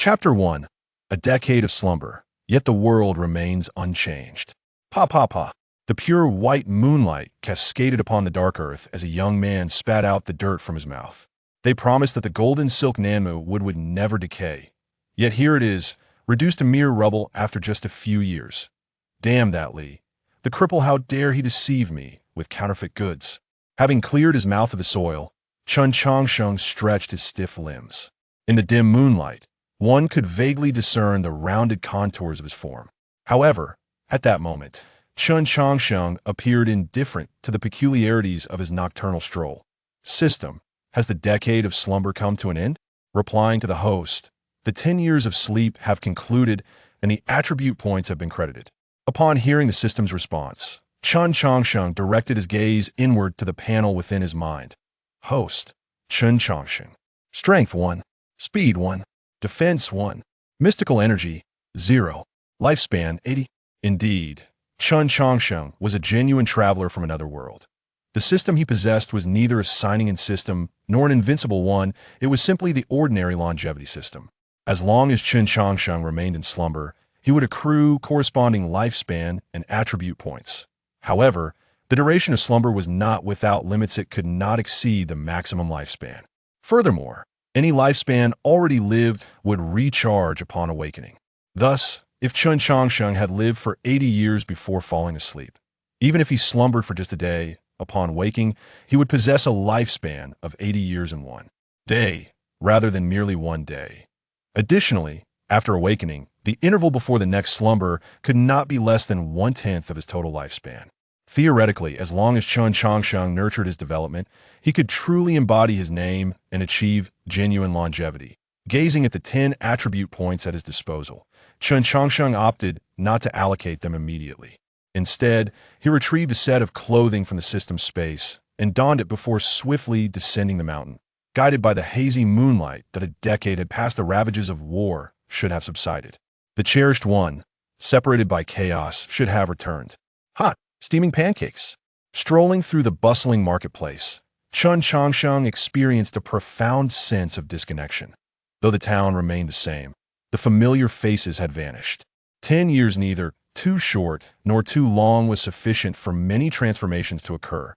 Chapter 1. A decade of slumber, yet the world remains unchanged. Pa pa pa. The pure white moonlight cascaded upon the dark earth as a young man spat out the dirt from his mouth. They promised that the golden silk Nanmu would never decay. Yet here it is, reduced to mere rubble after just a few years. Damn that Li. The cripple, how dare he deceive me with counterfeit goods. Having cleared his mouth of the soil, Chen Changsheng stretched his stiff limbs. In the dim moonlight, one could vaguely discern the rounded contours of his form. However, at that moment, Chen Changsheng appeared indifferent to the peculiarities of his nocturnal stroll. System, has the decade of slumber come to an end? Replying to the host, the 10 years of sleep have concluded and the attribute points have been credited. Upon hearing the system's response, Chen Changsheng directed his gaze inward to the panel within his mind. Host, Chen Changsheng. Strength 1. Speed 1. Defense 1. Mystical energy 0. Lifespan 80. Indeed, Chen Changsheng was a genuine traveler from another world. The system he possessed was neither a signing-in system nor an invincible one, it was simply the ordinary longevity system. As long as Chen Changsheng remained in slumber, he would accrue corresponding lifespan and attribute points. However, the duration of slumber was not without limits, it could not exceed the maximum lifespan. Furthermore, any lifespan already lived would recharge upon awakening. Thus, if Chen Changsheng had lived for 80 years before falling asleep, even if he slumbered for just a day, upon waking, he would possess a lifespan of 80 years in one day, rather than merely one day. Additionally, after awakening, the interval before the next slumber could not be less than 1/10 of his total lifespan. Theoretically, as long as Chen Changsheng nurtured his development, he could truly embody his name and achieve genuine longevity. Gazing at the 10 attribute points at his disposal, Chen Changsheng opted not to allocate them immediately. Instead, he retrieved a set of clothing from the system's space and donned it before swiftly descending the mountain. Guided by the hazy moonlight that a decade had passed, the ravages of war should have subsided. The cherished one, separated by chaos, should have returned. Hot, steaming pancakes. Strolling through the bustling marketplace, Chen Changsheng experienced a profound sense of disconnection. Though the town remained the same, the familiar faces had vanished. 10 years, neither too short nor too long, was sufficient for many transformations to occur.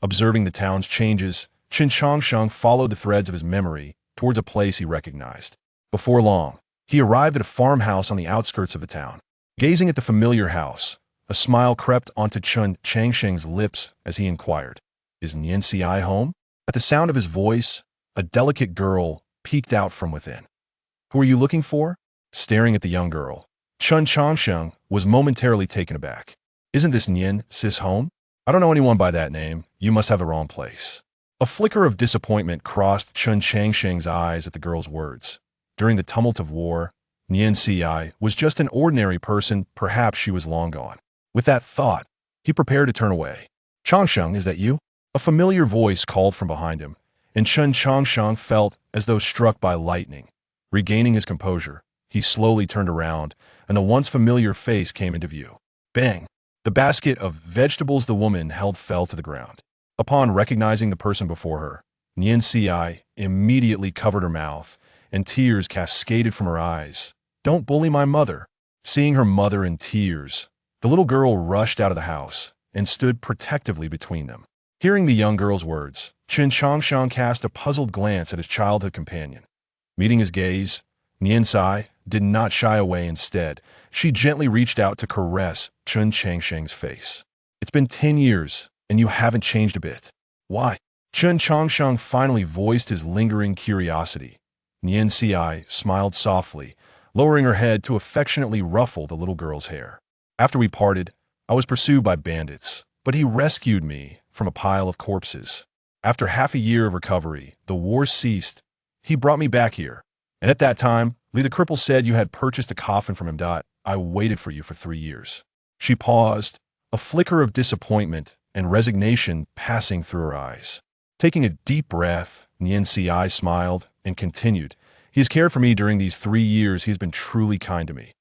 Observing the town's changes, Chen Changsheng followed the threads of his memory towards a place he recognized. Before long, he arrived at a farmhouse on the outskirts of the town. Gazing at the familiar house, a smile crept onto Chen Changsheng's lips as he inquired, "Is Nian home?" At the sound of his voice, a delicate girl peeked out from within. "Who are you looking for?" Staring at the young girl, Chen Changsheng was momentarily taken aback. "Isn't this Nian Sis home?" "I don't know anyone by that name. You must have the wrong place." A flicker of disappointment crossed Chen Changsheng's eyes at the girl's words. During the tumult of war, Nian Si was just an ordinary person, perhaps she was long gone. With that thought, he prepared to turn away. "Changsheng, is that you?" A familiar voice called from behind him, and Chen Changsheng felt as though struck by lightning. Regaining his composure, he slowly turned around, and the once familiar face came into view. Bang! The basket of vegetables the woman held fell to the ground. Upon recognizing the person before her, Nian Si immediately covered her mouth, and tears cascaded from her eyes. "Don't bully my mother." Seeing her mother in tears, the little girl rushed out of the house and stood protectively between them. Hearing the young girl's words, Chen Changsheng cast a puzzled glance at his childhood companion. Meeting his gaze, Nian Si did not shy away. Instead, she gently reached out to caress Chen Changsheng's face. "It's been 10 years, and you haven't changed a bit. Why?" Chen Changsheng finally voiced his lingering curiosity. Nian Si smiled softly, lowering her head to affectionately ruffle the little girl's hair. "After we parted, I was pursued by bandits, but he rescued me from a pile of corpses. After half a year of recovery, the war ceased. He brought me back here. And at that time, Li the cripple said you had purchased a coffin from him. I waited for you for 3 years. She paused, a flicker of disappointment and resignation passing through her eyes. Taking a deep breath, Nian Si smiled and continued, "He has cared for me during these 3 years. He has been truly kind to me."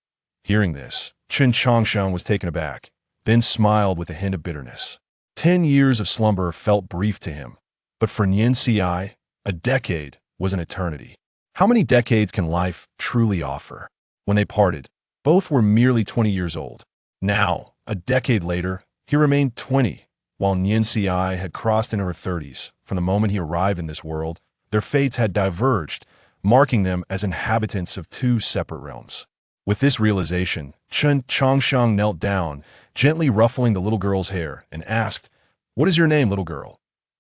Hearing this, Chen Changsheng was taken aback, then smiled with a hint of bitterness. 10 years of slumber felt brief to him, but for Nian Si, a decade was an eternity. How many decades can life truly offer? When they parted, both were merely 20 years old. Now, a decade later, he remained 20, while Nian Xi had crossed into her 30s. From the moment he arrived in this world, their fates had diverged, marking them as inhabitants of two separate realms. With this realization, Chen Changsheng knelt down, gently ruffling the little girl's hair, and asked, "What is your name, little girl?"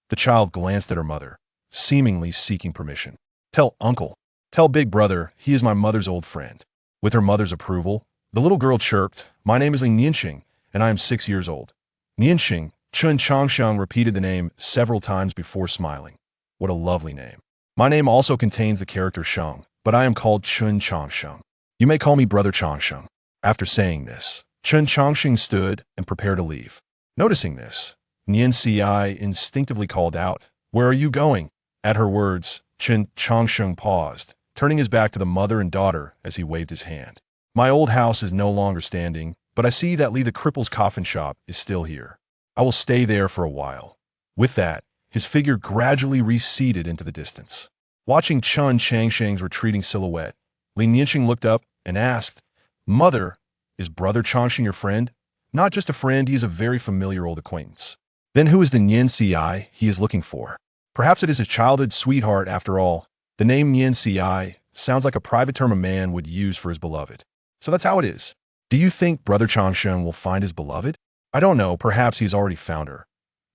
The child glanced at her mother, seemingly seeking permission. "Tell uncle. Tell big brother he is my mother's old friend." With her mother's approval, the little girl chirped, "My name is Nianxing, and I am 6 years old." Nianxing, Chen Changsheng repeated the name several times before smiling. What a lovely name. My name also contains the character Sheng, but I am called Chen Changsheng. You may call me Brother Changsheng. After saying this, Chen Changsheng stood and prepared to leave. Noticing this, Nian Xi instinctively called out, "Where are you going?" At her words, Chen Changsheng paused, turning his back to the mother and daughter as he waved his hand. "My old house is no longer standing, but I see that Lee the Cripple's coffin shop is still here. I will stay there for a while." With that, his figure gradually receded into the distance. Watching Chen Changsheng's retreating silhouette, Li Nianxing looked up and asked, "Mother, is Brother Changsheng your friend?" "Not just a friend, he is a very familiar old acquaintance." "Then who is the Nian Xi he is looking for?" "Perhaps it is his childhood sweetheart after all. The name Nian Xi sounds like a private term a man would use for his beloved. So that's how it is. Do you think Brother Changsheng will find his beloved?" "I don't know, perhaps he's already found her."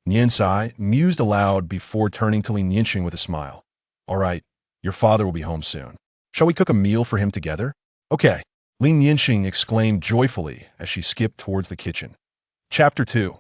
Nian Xi mused aloud before turning to Li Nianxing with a smile. "All right, your father will be home soon. Shall we cook a meal for him together?" "Okay," Li Nianxing exclaimed joyfully as she skipped towards the kitchen. Chapter 2.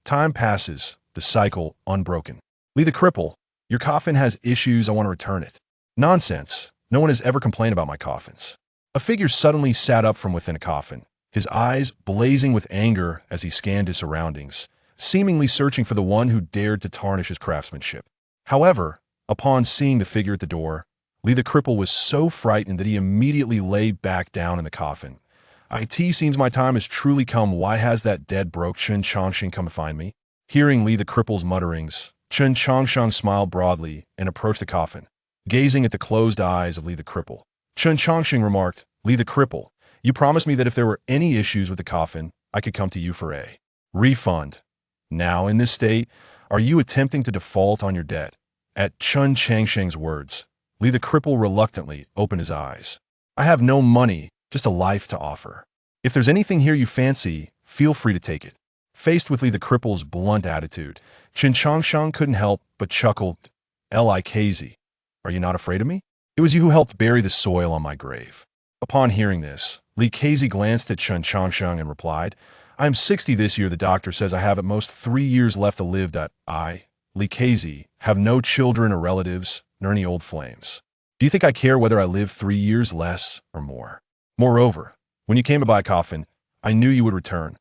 Time passes, the cycle unbroken. "Lee the Cripple, your coffin has issues, I want to return it." "Nonsense, no one has ever complained about my coffins." A figure suddenly sat up from within a coffin, his eyes blazing with anger as he scanned his surroundings, seemingly searching for the one who dared to tarnish his craftsmanship. However, upon seeing the figure at the door, Lee the Cripple was so frightened that he immediately lay back down in the coffin. "It seems my time has truly come. Why has that dead broke Chen Changsheng come to find me?" Hearing Lee the Cripple's mutterings, Chen Changsheng smiled broadly and approached the coffin, gazing at the closed eyes of Lee the Cripple. Chen Changsheng remarked, "Lee the Cripple, you promised me that if there were any issues with the coffin, I could come to you for a refund. Now, in this state, are you attempting to default on your debt?" At Chen Changsheng's words, Lee the Cripple reluctantly opened his eyes. "I have no money, just a life to offer. If there's anything here you fancy, feel free to take it." Faced with Lee the Cripple's blunt attitude, Chen Changsheng couldn't help but chuckle. "Likz, are you not afraid of me? It was you who helped bury the soil on my grave." Upon hearing this, Likz glanced at Chen Changsheng and replied, "I am 60 this year. The doctor says I have at most 3 years left to live. That I, Likz, have no children or relatives, nor any old flames. Do you think I care whether I live 3 years less or more? Moreover, when you came to buy a coffin, I knew you would return.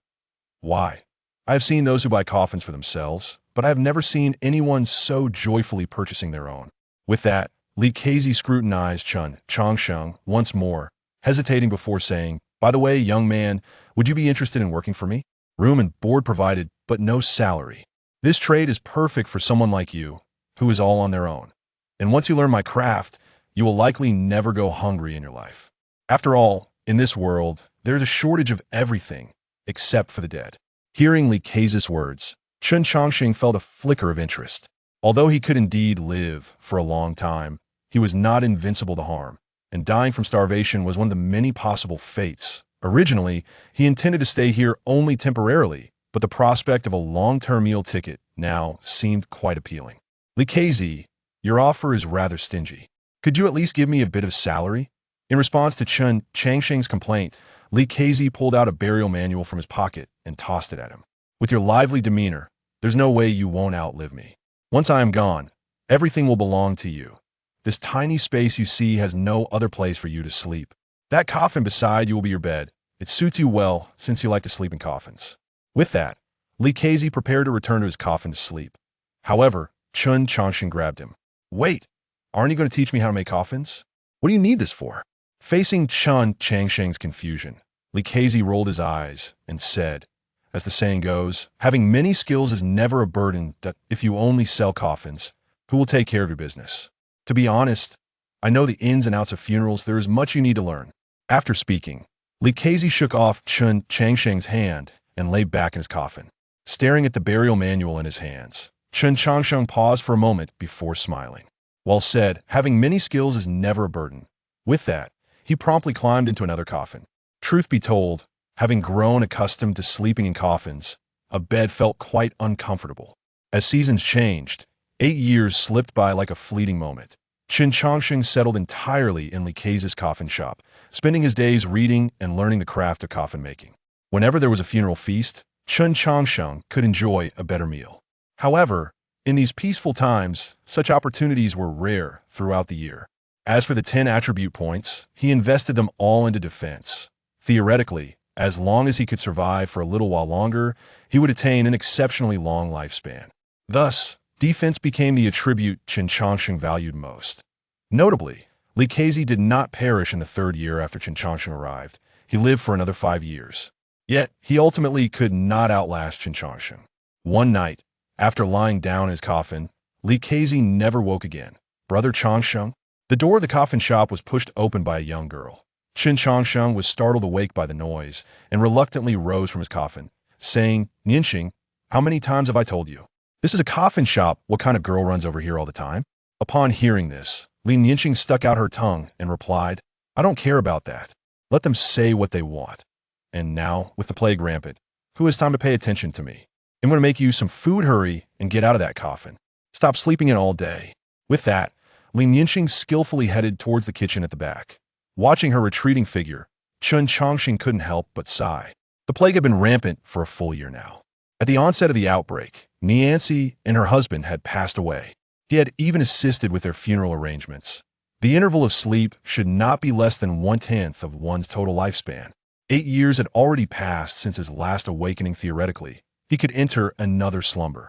Why? I have seen those who buy coffins for themselves, but I have never seen anyone so joyfully purchasing their own." With that, Likz scrutinized Chen Changsheng once more, hesitating before saying, "By the way, young man, would you be interested in working for me? Room and board provided, but no salary. This trade is perfect for someone like you, who is all on their own. And once you learn my craft, you will likely never go hungry in your life. After all, in this world, there is a shortage of everything, except for the dead." Hearing Likz's words, Chen Changsheng felt a flicker of interest. Although he could indeed live for a long time, he was not invincible to harm, and dying from starvation was one of the many possible fates. Originally, he intended to stay here only temporarily, but the prospect of a long-term meal ticket now seemed quite appealing. "Likz, your offer is rather stingy. Could you at least give me a bit of salary?" In response to Chen Changsheng's complaint, Likz pulled out a burial manual from his pocket and tossed it at him. "With your lively demeanor, there's no way you won't outlive me. Once I am gone, everything will belong to you. This tiny space you see has no other place for you to sleep. That coffin beside you will be your bed. It suits you well, since you like to sleep in coffins." With that, Likz prepared to return to his coffin to sleep. However, Chen Changsheng grabbed him. "Wait, aren't you going to teach me how to make coffins? What do you need this for?" Facing Chen Changsheng's confusion, Likz rolled his eyes and said, "As the saying goes, having many skills is never a burden. That if you only sell coffins, who will take care of your business? To be honest, I know the ins and outs of funerals. There is much you need to learn." After speaking, Li Kezi shook off Chen Changsheng's hand and lay back in his coffin. Staring at the burial manual in his hands, Chen Changsheng paused for a moment before smiling. Well said, having many skills is never a burden. With that, he promptly climbed into another coffin. Truth be told, having grown accustomed to sleeping in coffins, a bed felt quite uncomfortable. As seasons changed, 8 years slipped by like a fleeting moment. Chen Changsheng settled entirely in Li Kezi's coffin shop, spending his days reading and learning the craft of coffin making. Whenever there was a funeral feast, Chen Changsheng could enjoy a better meal. However, in these peaceful times, such opportunities were rare throughout the year. As for the 10 attribute points, he invested them all into defense. Theoretically, as long as he could survive for a little while longer, he would attain an exceptionally long lifespan. Thus, defense became the attribute Chen Changsheng valued most. Notably, Li Kezi did not perish in the 3rd year after Chen Changsheng arrived. He lived for another 5 years. Yet, he ultimately could not outlast Chen Changsheng. One night, after lying down in his coffin, Li Kezi never woke again. "Brother Changsheng?" The door of the coffin shop was pushed open by a young girl. Chen Changsheng was startled awake by the noise and reluctantly rose from his coffin, saying, "Nianxing, how many times have I told you? This is a coffin shop. What kind of girl runs over here all the time?" Upon hearing this, Li Nianxing stuck out her tongue and replied, "I don't care about that. Let them say what they want. And now, with the plague rampant, who has time to pay attention to me? I'm going to make you some food. Hurry and get out of that coffin. Stop sleeping in all day." With that, Li Nianxing skillfully headed towards the kitchen at the back. Watching her retreating figure, Chen Changsheng couldn't help but sigh. The plague had been rampant for a full year now. At the onset of the outbreak, Niancy and her husband had passed away. He had even assisted with their funeral arrangements. The interval of sleep should not be less than 1/10 of one's total lifespan. 8 years had already passed since his last awakening. Theoretically, he could enter another slumber.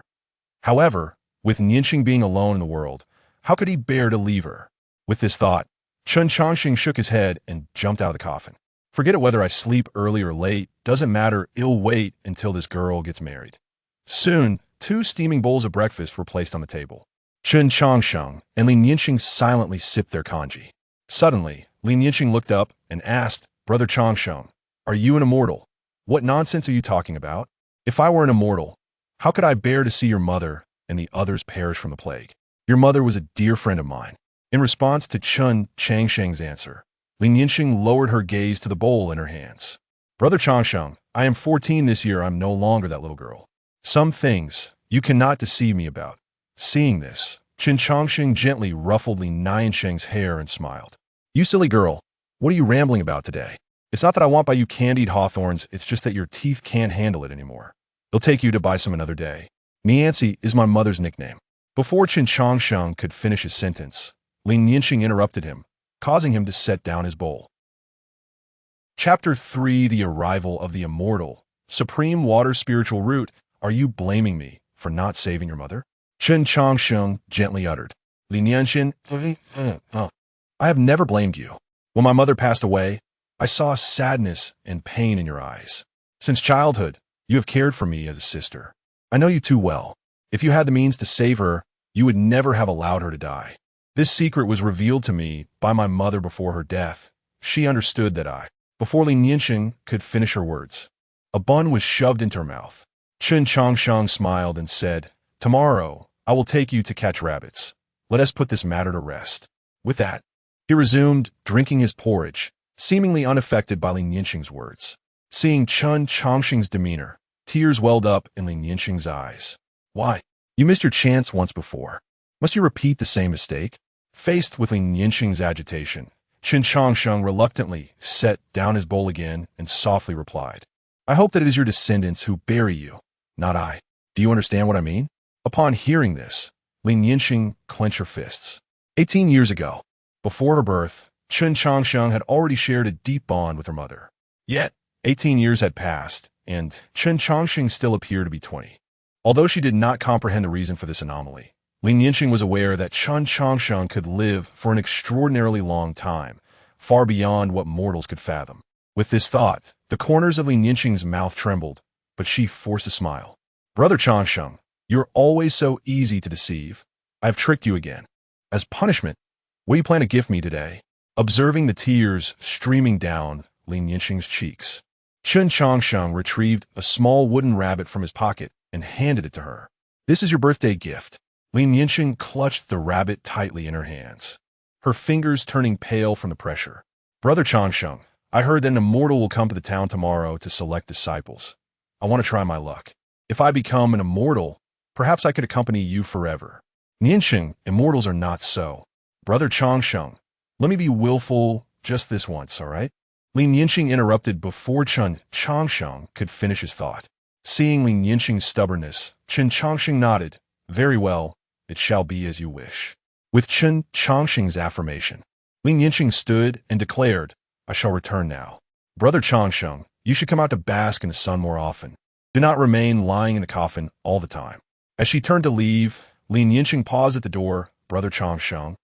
However, with Nianxing being alone in the world, how could he bear to leave her? With this thought, Chen Changsheng shook his head and jumped out of the coffin. "Forget it whether I sleep early or late. Doesn't matter. I'll wait until this girl gets married." Soon, 2 steaming bowls of breakfast were placed on the table. Chen Changsheng and Li Nianxing silently sipped their congee. Suddenly, Li Nianxing looked up and asked, "Brother Changsheng, are you an immortal?" "What nonsense are you talking about? If I were an immortal, how could I bear to see your mother and the others perish from the plague? Your mother was a dear friend of mine." In response to Chen Changsheng's answer, Li Nianxing lowered her gaze to the bowl in her hands. "Brother Changsheng, I am 14 this year. I'm no longer that little girl. Some things you cannot deceive me about." Seeing this, Chen Changsheng gently ruffled Li Nianxing's hair and smiled. "You silly girl, what are you rambling about today? It's not that I want by you candied hawthorns, it's just that your teeth can't handle it anymore. They'll take you to buy some another day. Niancy is my mother's nickname." Before Chen Changsheng could finish his sentence, Li Nianxing interrupted him, causing him to set down his bowl. Chapter 3: The Arrival of the Immortal. Supreme Water Spiritual Root. "Are you blaming me for not saving your mother?" Chen Changsheng gently uttered. "Li Nianxing, I have never blamed you. When my mother passed away, I saw sadness and pain in your eyes. Since childhood, you have cared for me as a sister. I know you too well. If you had the means to save her, you would never have allowed her to die. This secret was revealed to me by my mother before her death. She understood that I..." Before Li Nianxing could finish her words, a bun was shoved into her mouth. Chen Changsheng smiled and said, "Tomorrow, I will take you to catch rabbits. Let us put this matter to rest." With that, he resumed drinking his porridge, seemingly unaffected by Li Nianxing's words. Seeing Chen Changsheng's demeanor, tears welled up in Li Nianxing's eyes. "Why? You missed your chance once before. Must you repeat the same mistake?" Faced with Li Nianxing's agitation, Chen Changsheng reluctantly set down his bowl again and softly replied, "I hope that it is your descendants who bury you, not I. Do you understand what I mean?" Upon hearing this, Li Nianxing clenched her fists. 18 years ago, before her birth, Chen Changsheng had already shared a deep bond with her mother. Yet, 18 years had passed, and Chen Changsheng still appeared to be 20. Although she did not comprehend the reason for this anomaly, Li Nianxing was aware that Chen Changsheng could live for an extraordinarily long time, far beyond what mortals could fathom. With this thought, the corners of Li Nianxing's mouth trembled, but she forced a smile. "Brother Changsheng, you're always so easy to deceive. I've tricked you again. As punishment, What do you plan to gift me today? Observing the tears streaming down Lin Yinxing's cheeks, Chen Changsheng retrieved a small wooden rabbit from his pocket and handed it to her. This is your birthday gift. Lin Yinxing clutched the rabbit tightly in her hands, her fingers turning pale from the pressure. Brother Changsheng, I heard that an immortal will come to the town tomorrow to select disciples. I want to try my luck. If I become an immortal, perhaps I could accompany you forever. Yinxing, immortals are not so. Brother Changsheng, let me be willful just this once, all right? Lin Yinxing interrupted before Chen Changsheng could finish his thought. Seeing Lin Yinxing's stubbornness, Chen Changsheng nodded. Very well, it shall be as you wish. With Chen Changsheng's affirmation, Lin Yinxing stood and declared, I shall return now. Brother Changsheng, you should come out to bask in the sun more often. Do not remain lying in the coffin all the time. As she turned to leave, Lin Yinxing paused at the door. Brother Changsheng,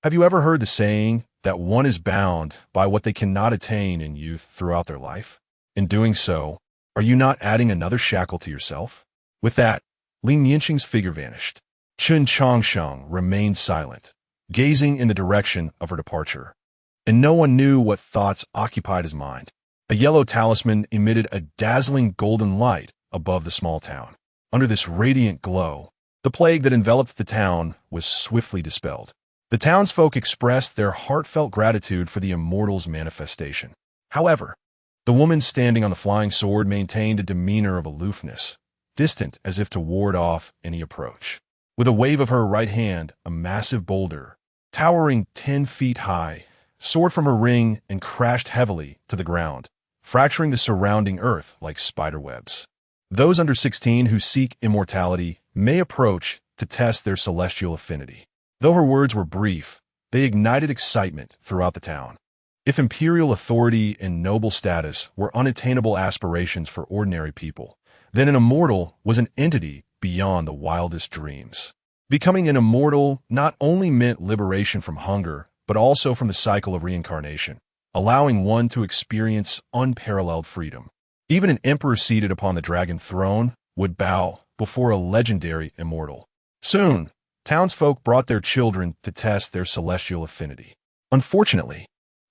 have you ever heard the saying that one is bound by what they cannot attain in youth throughout their life? In doing so, are you not adding another shackle to yourself? With that, Lin Yinxing's figure vanished. Chen Changsheng remained silent, gazing in the direction of her departure. And no one knew what thoughts occupied his mind. A yellow talisman emitted a dazzling golden light above the small town. Under this radiant glow, the plague that enveloped the town was swiftly dispelled. The townsfolk expressed their heartfelt gratitude for the immortal's manifestation. However, the woman standing on the flying sword maintained a demeanor of aloofness, distant as if to ward off any approach. With a wave of her right hand, a massive boulder, towering 10 feet high, soared from her ring and crashed heavily to the ground, fracturing the surrounding earth like spiderwebs. Those under 16 who seek immortality may approach to test their celestial affinity. Though her words were brief, they ignited excitement throughout the town. If imperial authority and noble status were unattainable aspirations for ordinary people, then an immortal was an entity beyond the wildest dreams. Becoming an immortal not only meant liberation from hunger, but also from the cycle of reincarnation, allowing one to experience unparalleled freedom. Even an emperor seated upon the dragon throne would bow before a legendary immortal. Soon, townsfolk brought their children to test their celestial affinity. Unfortunately,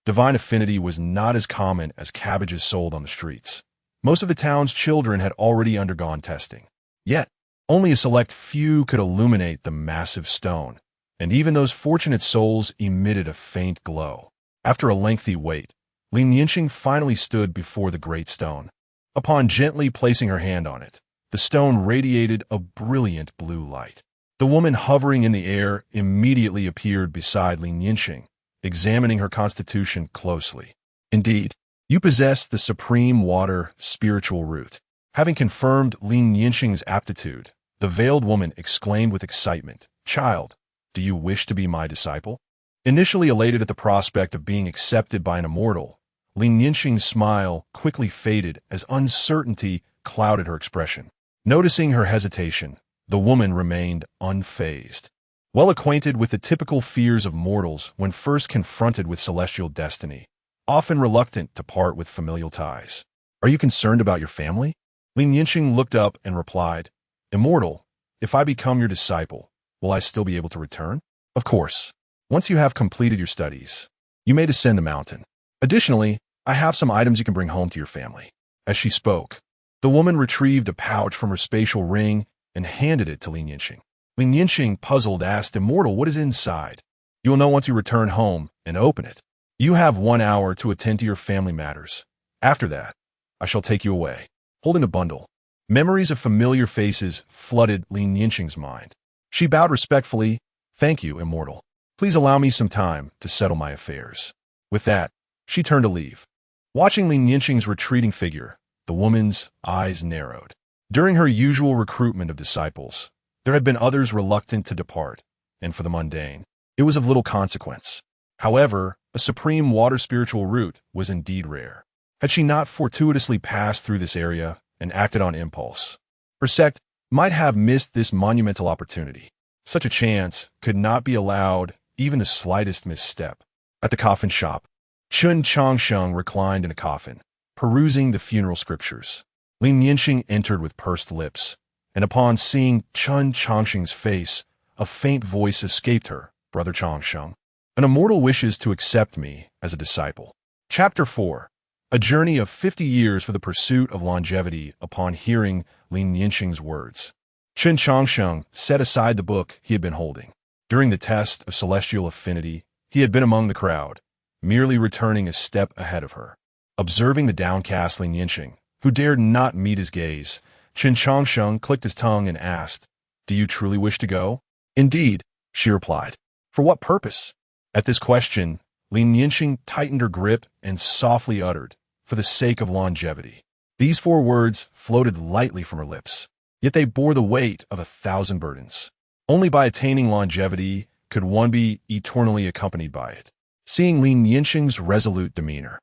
divine affinity was not as common as cabbages sold on the streets. Most of the town's children had already undergone testing. Yet, only a select few could illuminate the massive stone, and even those fortunate souls emitted a faint glow. After a lengthy wait, Lin Yinxing finally stood before the great stone. Upon gently placing her hand on it, the stone radiated a brilliant blue light. The woman hovering in the air immediately appeared beside Lin Yinxing, examining her constitution closely. Indeed, you possess the supreme water spiritual root. Having confirmed Lin Yinxing's aptitude, the veiled woman exclaimed with excitement, Child, do you wish to be my disciple? Initially elated at the prospect of being accepted by an immortal, Lin Yinxing's smile quickly faded as uncertainty clouded her expression. Noticing her hesitation, the woman remained unfazed. Well acquainted with the typical fears of mortals when first confronted with celestial destiny, often reluctant to part with familial ties. Are you concerned about your family? Lin Yinxing looked up and replied, Immortal, if I become your disciple, will I still be able to return? Of course. Once you have completed your studies, you may descend the mountain. Additionally, I have some items you can bring home to your family. As she spoke, the woman retrieved a pouch from her spatial ring and handed it to Lin Yinxing. Lin Yinxing, puzzled, asked, Immortal, what is inside? You will know once you return home and open it. You have 1 hour to attend to your family matters. After that, I shall take you away. Holding the bundle, memories of familiar faces flooded Lin Yinxing's mind. She bowed respectfully. Thank you, Immortal. Please allow me some time to settle my affairs. With that, she turned to leave. Watching Lin Yinxing's retreating figure, the woman's eyes narrowed. During her usual recruitment of disciples, there had been others reluctant to depart, and for the mundane, it was of little consequence. However, a supreme water spiritual root was indeed rare. Had she not fortuitously passed through this area and acted on impulse, her sect might have missed this monumental opportunity. Such a chance could not be allowed, even the slightest misstep. At the coffin shop, Chen Changsheng reclined in a coffin, perusing the funeral scriptures. Lin Yinxing entered with pursed lips, and upon seeing Chen Changsheng's face, a faint voice escaped her, Brother Changsheng. An immortal wishes to accept me as a disciple. Chapter 4. A journey of 50 years for the pursuit of longevity upon hearing Lin Yinxing's words. Chen Changsheng set aside the book he had been holding. During the test of celestial affinity, he had been among the crowd, merely returning a step ahead of her. Observing the downcast Lin Yinxing, who dared not meet his gaze, Chen Changsheng clicked his tongue and asked, "Do you truly wish to go?" "Indeed," she replied. "For what purpose?" At this question, Lin Yinxing tightened her grip and softly uttered, "For the sake of longevity." These 4 words floated lightly from her lips, yet they bore the weight of 1,000 burdens. Only by attaining longevity could one be eternally accompanied by it. Seeing Lin Yinxing's resolute demeanor,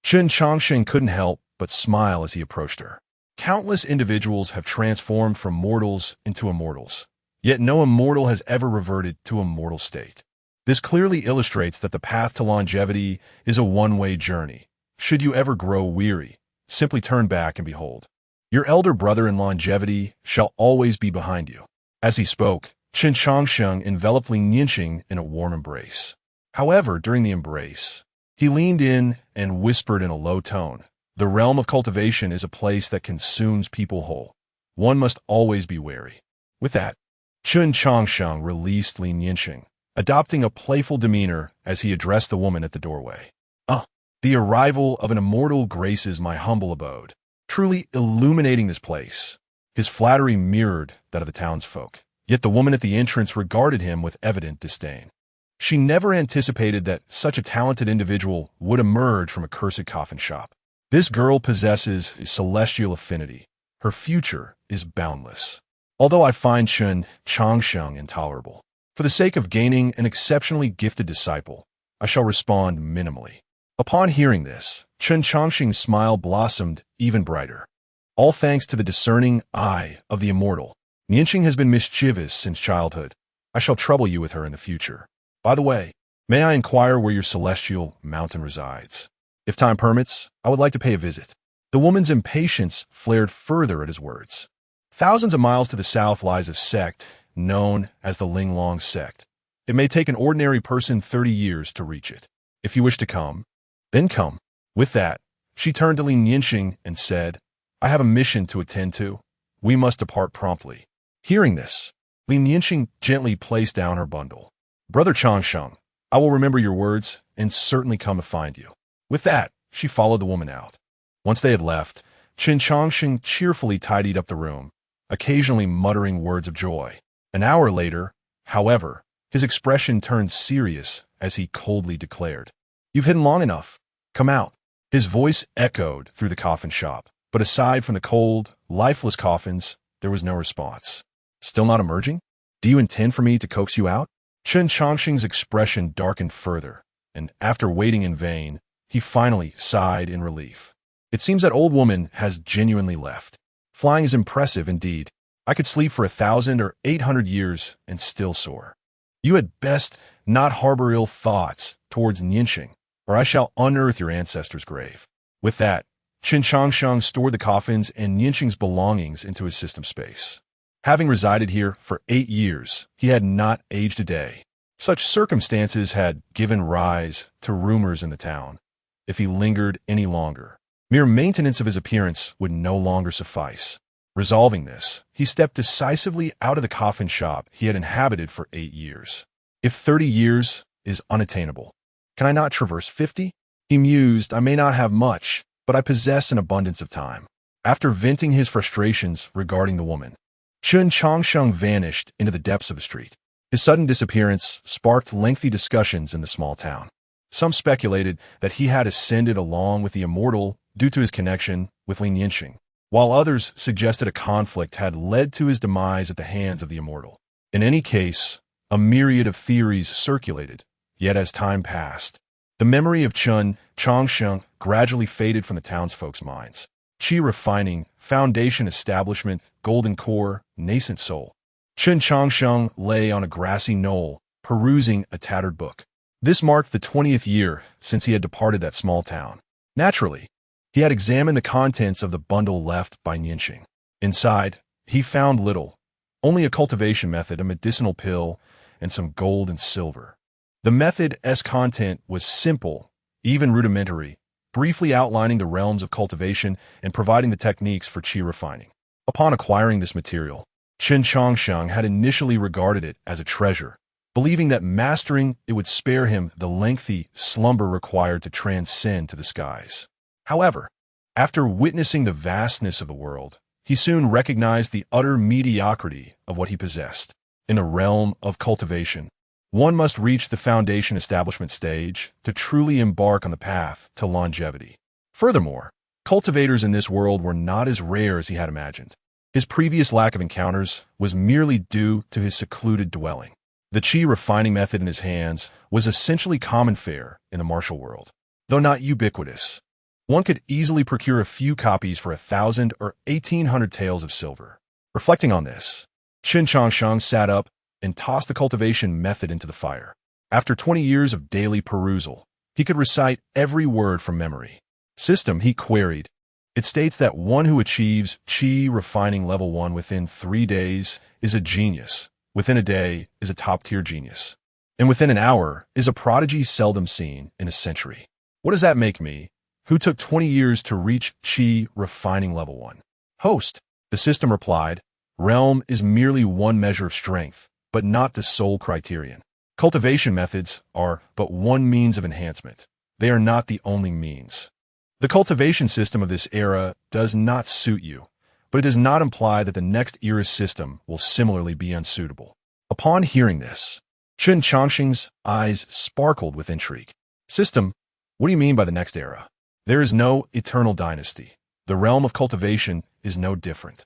Chen Changsheng couldn't help but smile as he approached her. Countless individuals have transformed from mortals into immortals, yet no immortal has ever reverted to a mortal state. This clearly illustrates that the path to longevity is a one-way journey. Should you ever grow weary, simply turn back and behold. Your elder brother in longevity shall always be behind you. As he spoke, Chen Changsheng enveloped Lin Yinxing in a warm embrace. However, during the embrace, he leaned in and whispered in a low tone, "The realm of cultivation is a place that consumes people whole. One must always be wary." With that, Chen Changsheng released Lin Yinxing, adopting a playful demeanor as he addressed the woman at the doorway. The arrival of an immortal graces my humble abode, truly illuminating this place." His flattery mirrored that of the townsfolk, yet the woman at the entrance regarded him with evident disdain. She never anticipated that such a talented individual would emerge from a cursed coffin shop. This girl possesses a celestial affinity. Her future is boundless. Although I find Chen Changsheng intolerable, for the sake of gaining an exceptionally gifted disciple, I shall respond minimally. Upon hearing this, Chen Changsheng's smile blossomed even brighter. All thanks to the discerning eye of the immortal. Yinxing has been mischievous since childhood. I shall trouble you with her in the future. By the way, may I inquire where your celestial mountain resides? If time permits, I would like to pay a visit. The woman's impatience flared further at his words. Thousands of miles to the south lies a sect known as the Linglong sect. It may take an ordinary person 30 years to reach it. If you wish to come, then come. With that, she turned to Lin Yinxing and said, "I have a mission to attend to. We must depart promptly." Hearing this, Lin Yinxing gently placed down her bundle. "Brother Changsheng, I will remember your words and certainly come to find you." With that, she followed the woman out. Once they had left, Chen Changsheng cheerfully tidied up the room, occasionally muttering words of joy. An hour later, however, his expression turned serious as he coldly declared, "You've hidden long enough. Come out." His voice echoed through the coffin shop, but aside from the cold, lifeless coffins, there was no response. "Still not emerging? Do you intend for me to coax you out?" Chen Changsheng's expression darkened further, and after waiting in vain, he finally sighed in relief. "It seems that old woman has genuinely left. Flying is impressive indeed. I could sleep for 1,000 or 800 years and still soar. You had best not harbor ill thoughts towards Yinxing, or I shall unearth your ancestor's grave." With that, Chen Changsheng stored the coffins and Yinxing's belongings into his system space. Having resided here for 8 years, he had not aged a day. Such circumstances had given rise to rumors in the town. If he lingered any longer, mere maintenance of his appearance would no longer suffice. Resolving this, he stepped decisively out of the coffin shop he had inhabited for 8 years. If 30 years is unattainable, can I not traverse 50? He mused, "I may not have much, but I possess an abundance of time." After venting his frustrations regarding the woman, Chen Changsheng vanished into the depths of the street. His sudden disappearance sparked lengthy discussions in the small town. Some speculated that he had ascended along with the immortal due to his connection with Lin Yinxing, while others suggested a conflict had led to his demise at the hands of the immortal. In any case, a myriad of theories circulated, yet as time passed, the memory of Chen Changsheng gradually faded from the townsfolk's minds. Qi refining, foundation establishment, golden core, nascent soul. Chen Changsheng lay on a grassy knoll, perusing a tattered book. This marked the 20th year since he had departed that small town. Naturally, he had examined the contents of the bundle left by Yinxing. Inside, he found little, only a cultivation method, a medicinal pill, and some gold and silver. The method's content was simple, even rudimentary, briefly outlining the realms of cultivation and providing the techniques for qi refining. Upon acquiring this material, Chen Changsheng had initially regarded it as a treasure, believing that mastering it would spare him the lengthy slumber required to transcend to the skies. However, after witnessing the vastness of the world, he soon recognized the utter mediocrity of what he possessed. In a realm of cultivation, one must reach the foundation establishment stage to truly embark on the path to longevity. Furthermore, cultivators in this world were not as rare as he had imagined. His previous lack of encounters was merely due to his secluded dwelling. The qi refining method in his hands was essentially common fare in the martial world. Though not ubiquitous, one could easily procure a few copies for 1,000 or 1,800 taels of silver. Reflecting on this, Chen Changsheng sat up and tossed the cultivation method into the fire. After 20 years of daily perusal, he could recite every word from memory. System, he queried. It states that one who achieves qi refining level 1 within 3 days is a genius, within a day is a top-tier genius, and within an hour is a prodigy seldom seen in a century. What does that make me, who took 20 years to reach qi refining level 1? Host, the system replied, realm is merely one measure of strength, but not the sole criterion. Cultivation methods are but one means of enhancement. They are not the only means. The cultivation system of this era does not suit you, but it does not imply that the next era's system will similarly be unsuitable. Upon hearing this, Chen Changsheng's eyes sparkled with intrigue. System, what do you mean by the next era? There is no eternal dynasty. The realm of cultivation is no different.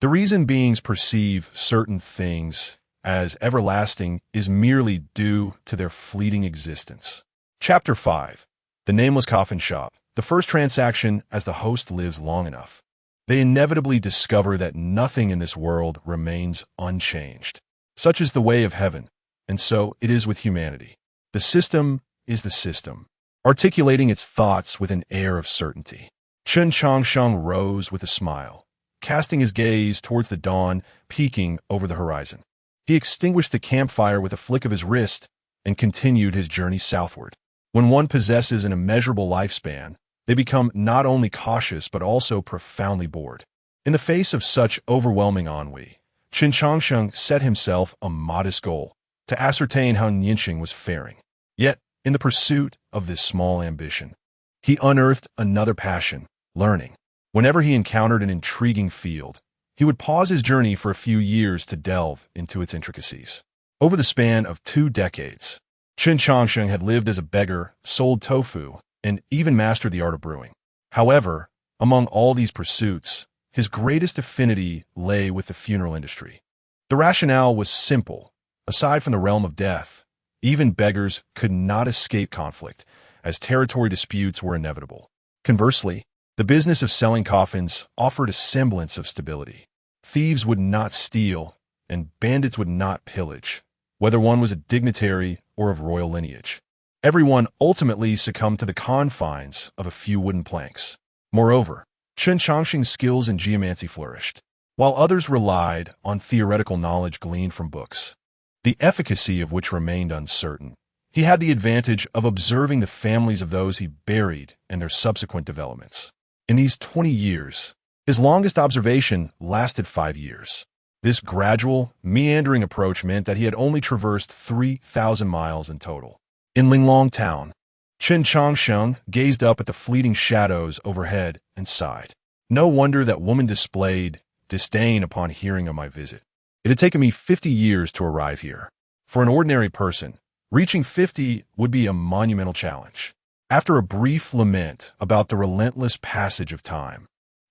The reason beings perceive certain things as everlasting is merely due to their fleeting existence. Chapter 5. The Nameless Coffin Shop. The first transaction as the host lives long enough. They inevitably discover that nothing in this world remains unchanged. Such is the way of heaven, and so it is with humanity. The system is the system, articulating its thoughts with an air of certainty. Chen Changsheng rose with a smile, casting his gaze towards the dawn peeking over the horizon. He extinguished the campfire with a flick of his wrist and continued his journey southward. When one possesses an immeasurable lifespan, they become not only cautious but also profoundly bored. In the face of such overwhelming ennui, Chen Changsheng set himself a modest goal, to ascertain how Nianqing was faring. Yet, in the pursuit of this small ambition, he unearthed another passion, learning. Whenever he encountered an intriguing field, he would pause his journey for a few years to delve into its intricacies. Over the span of 2 decades, Chen Changsheng had lived as a beggar, sold tofu, and even mastered the art of brewing. However, among all these pursuits, his greatest affinity lay with the funeral industry. The rationale was simple. Aside from the realm of death, even beggars could not escape conflict, as territory disputes were inevitable. Conversely, the business of selling coffins offered a semblance of stability. Thieves would not steal, and bandits would not pillage, whether one was a dignitary or of royal lineage. Everyone ultimately succumbed to the confines of a few wooden planks. Moreover, Chen Changsheng's skills in geomancy flourished, while others relied on theoretical knowledge gleaned from books, the efficacy of which remained uncertain. He had the advantage of observing the families of those he buried and their subsequent developments. In these 20 years, his longest observation lasted 5 years. This gradual, meandering approach meant that he had only traversed 3,000 miles in total. In Linglong town, Chen Changsheng gazed up at the fleeting shadows overhead and sighed. No wonder that woman displayed disdain upon hearing of my visit. It had taken me 50 years to arrive here. For an ordinary person, reaching 50 would be a monumental challenge. After a brief lament about the relentless passage of time,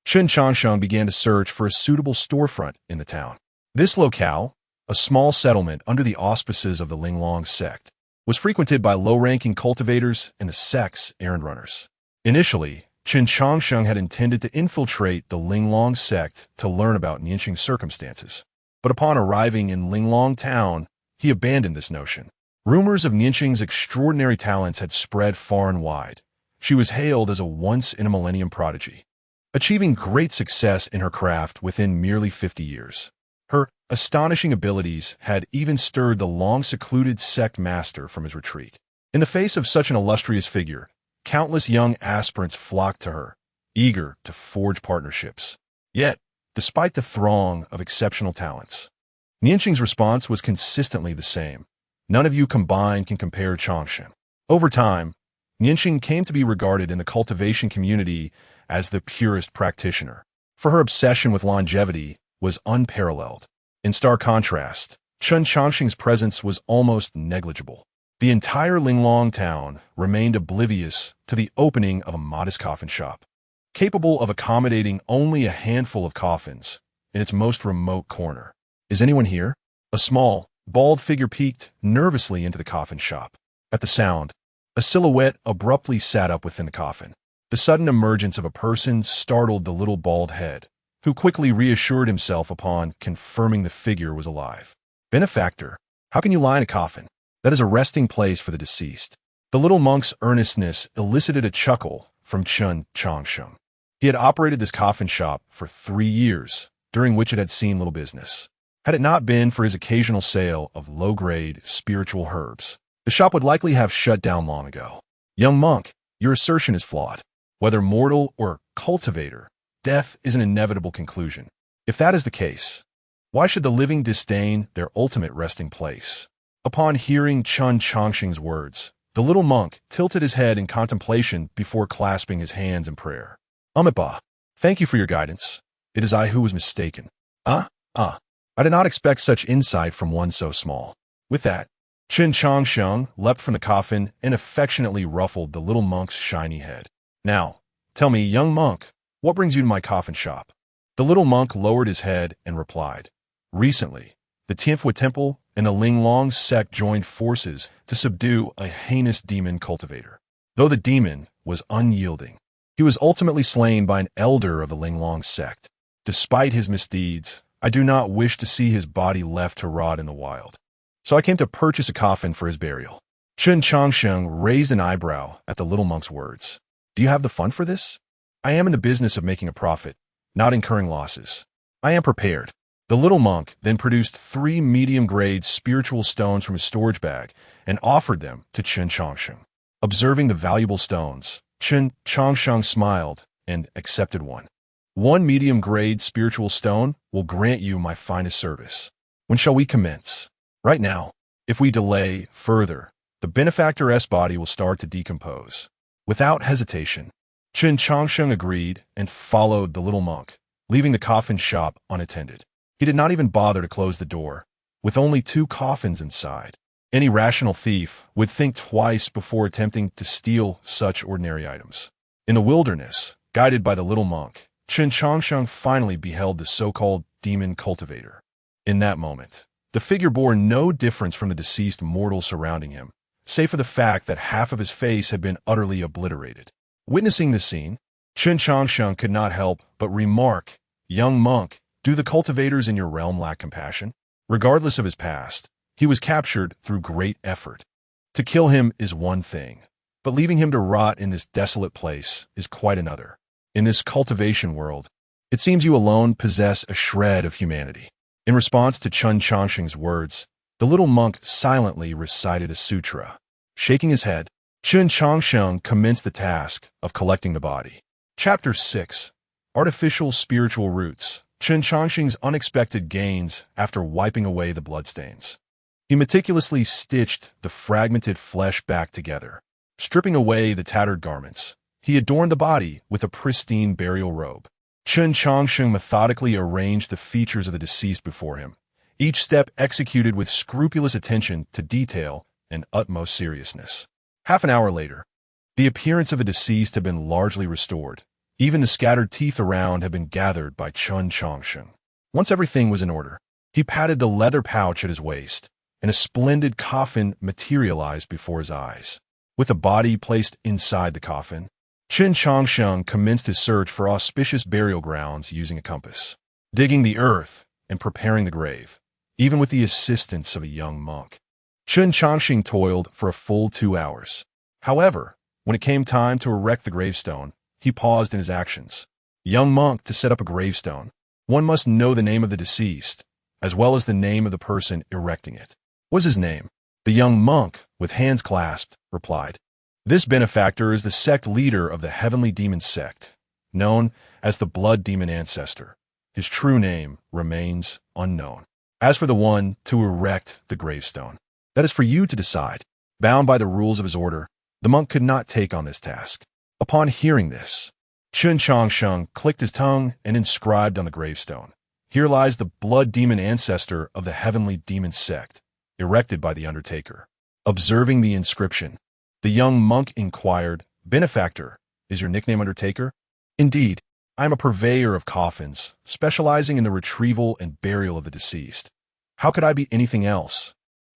Chen Changsheng began to search for a suitable storefront in the town. This locale, a small settlement under the auspices of the Linglong sect, was frequented by low-ranking cultivators and the sect's errand runners. Initially, Chen Changsheng had intended to infiltrate the Linglong sect to learn about Nianqing's circumstances. But upon arriving in Linglong town, he abandoned this notion. Rumors of Nianqing's extraordinary talents had spread far and wide. She was hailed as a once-in-a-millennium prodigy, achieving great success in her craft within merely 50 years. Her astonishing abilities had even stirred the long-secluded sect master from his retreat. In the face of such an illustrious figure, countless young aspirants flocked to her, eager to forge partnerships. Yet, despite the throng of exceptional talents, Nianqing's response was consistently the same. None of you combined can compare Changsheng. Over time, Nianqing came to be regarded in the cultivation community as the purest practitioner, for her obsession with longevity was unparalleled. In stark contrast, Chen Changsheng's presence was almost negligible. The entire Linglong town remained oblivious to the opening of a modest coffin shop, capable of accommodating only a handful of coffins in its most remote corner. "Is anyone here?" A small, bald figure peeked nervously into the coffin shop. At the sound, a silhouette abruptly sat up within the coffin. The sudden emergence of a person startled the little bald head, who quickly reassured himself upon confirming the figure was alive. "Benefactor, how can you lie in a coffin? That is a resting place for the deceased." The little monk's earnestness elicited a chuckle from Chen Changsheng. He had operated this coffin shop for 3 years, during which it had seen little business. Had it not been for his occasional sale of low-grade spiritual herbs, the shop would likely have shut down long ago. "Young monk, your assertion is flawed. Whether mortal or cultivator, death is an inevitable conclusion. If that is the case, why should the living disdain their ultimate resting place?" Upon hearing Chen Changsheng's words, the little monk tilted his head in contemplation before clasping his hands in prayer. "Amitabha, thank you for your guidance. It is I who was mistaken. I did not expect such insight from one so small." With that, Chen Changsheng leapt from the coffin and affectionately ruffled the little monk's shiny head. "Now, tell me, young monk, what brings you to my coffin shop?" The little monk lowered his head and replied, "Recently, the Tianfu Temple and the Linglong sect joined forces to subdue a heinous demon cultivator. Though the demon was unyielding, he was ultimately slain by an elder of the Linglong sect. Despite his misdeeds, I do not wish to see his body left to rot in the wild. So I came to purchase a coffin for his burial." Chen Changsheng raised an eyebrow at the little monk's words. "Do you have the fund for this?" "I am in the business of making a profit, not incurring losses. I am prepared." The little monk then produced 3 medium-grade spiritual stones from his storage bag and offered them to Chen Changsheng. Observing the valuable stones, Chen Changsheng smiled and accepted one. "1 medium-grade spiritual stone will grant you my finest service. When shall we commence?" "Right now. If we delay further, the benefactor's body will start to decompose." Without hesitation, Chen Changsheng agreed and followed the little monk, leaving the coffin shop unattended. He did not even bother to close the door, with only 2 coffins inside. Any rational thief would think twice before attempting to steal such ordinary items. In the wilderness, guided by the little monk, Chen Changsheng finally beheld the so-called demon cultivator. In that moment, the figure bore no difference from the deceased mortal surrounding him, save for the fact that half of his face had been utterly obliterated. Witnessing this scene, Chen Changsheng could not help but remark, "Young monk, do the cultivators in your realm lack compassion?" Regardless of his past, he was captured through great effort. To kill him is one thing, but leaving him to rot in this desolate place is quite another. In this cultivation world, it seems you alone possess a shred of humanity. In response to Chen Changsheng's words, the little monk silently recited a sutra. Shaking his head, Chen Changsheng commenced the task of collecting the body. Chapter 6. Artificial Spiritual Roots. Chen Changsheng's unexpected gains after wiping away the bloodstains. He meticulously stitched the fragmented flesh back together. Stripping away the tattered garments, he adorned the body with a pristine burial robe. Chen Changsheng methodically arranged the features of the deceased before him, each step executed with scrupulous attention to detail and utmost seriousness. Half an hour later, the appearance of the deceased had been largely restored. Even the scattered teeth around had been gathered by Chen Changsheng. Once everything was in order, he patted the leather pouch at his waist, and a splendid coffin materialized before his eyes. With the body placed inside the coffin, Chen Changsheng commenced his search for auspicious burial grounds using a compass, digging the earth and preparing the grave, even with the assistance of a young monk. Chen Changsheng toiled for a full 2 hours. However, when it came time to erect the gravestone, he paused in his actions. "Young monk, to set up a gravestone, one must know the name of the deceased. as well as the name of the person erecting it. "What's his name?" The young monk, with hands clasped, replied. "This benefactor is the sect leader of the heavenly demon sect, known as the blood demon ancestor. His true name remains unknown. As for the one to erect the gravestone, that is for you to decide." Bound by the rules of his order, the monk could not take on this task. Upon hearing this, Chen Changsheng clicked his tongue and inscribed on the gravestone, "Here lies the blood demon ancestor of the heavenly demon sect, erected by the undertaker." Observing the inscription, the young monk inquired, "Benefactor, is your nickname Undertaker?" "Indeed, I am a purveyor of coffins, specializing in the retrieval and burial of the deceased. How could I be anything else?"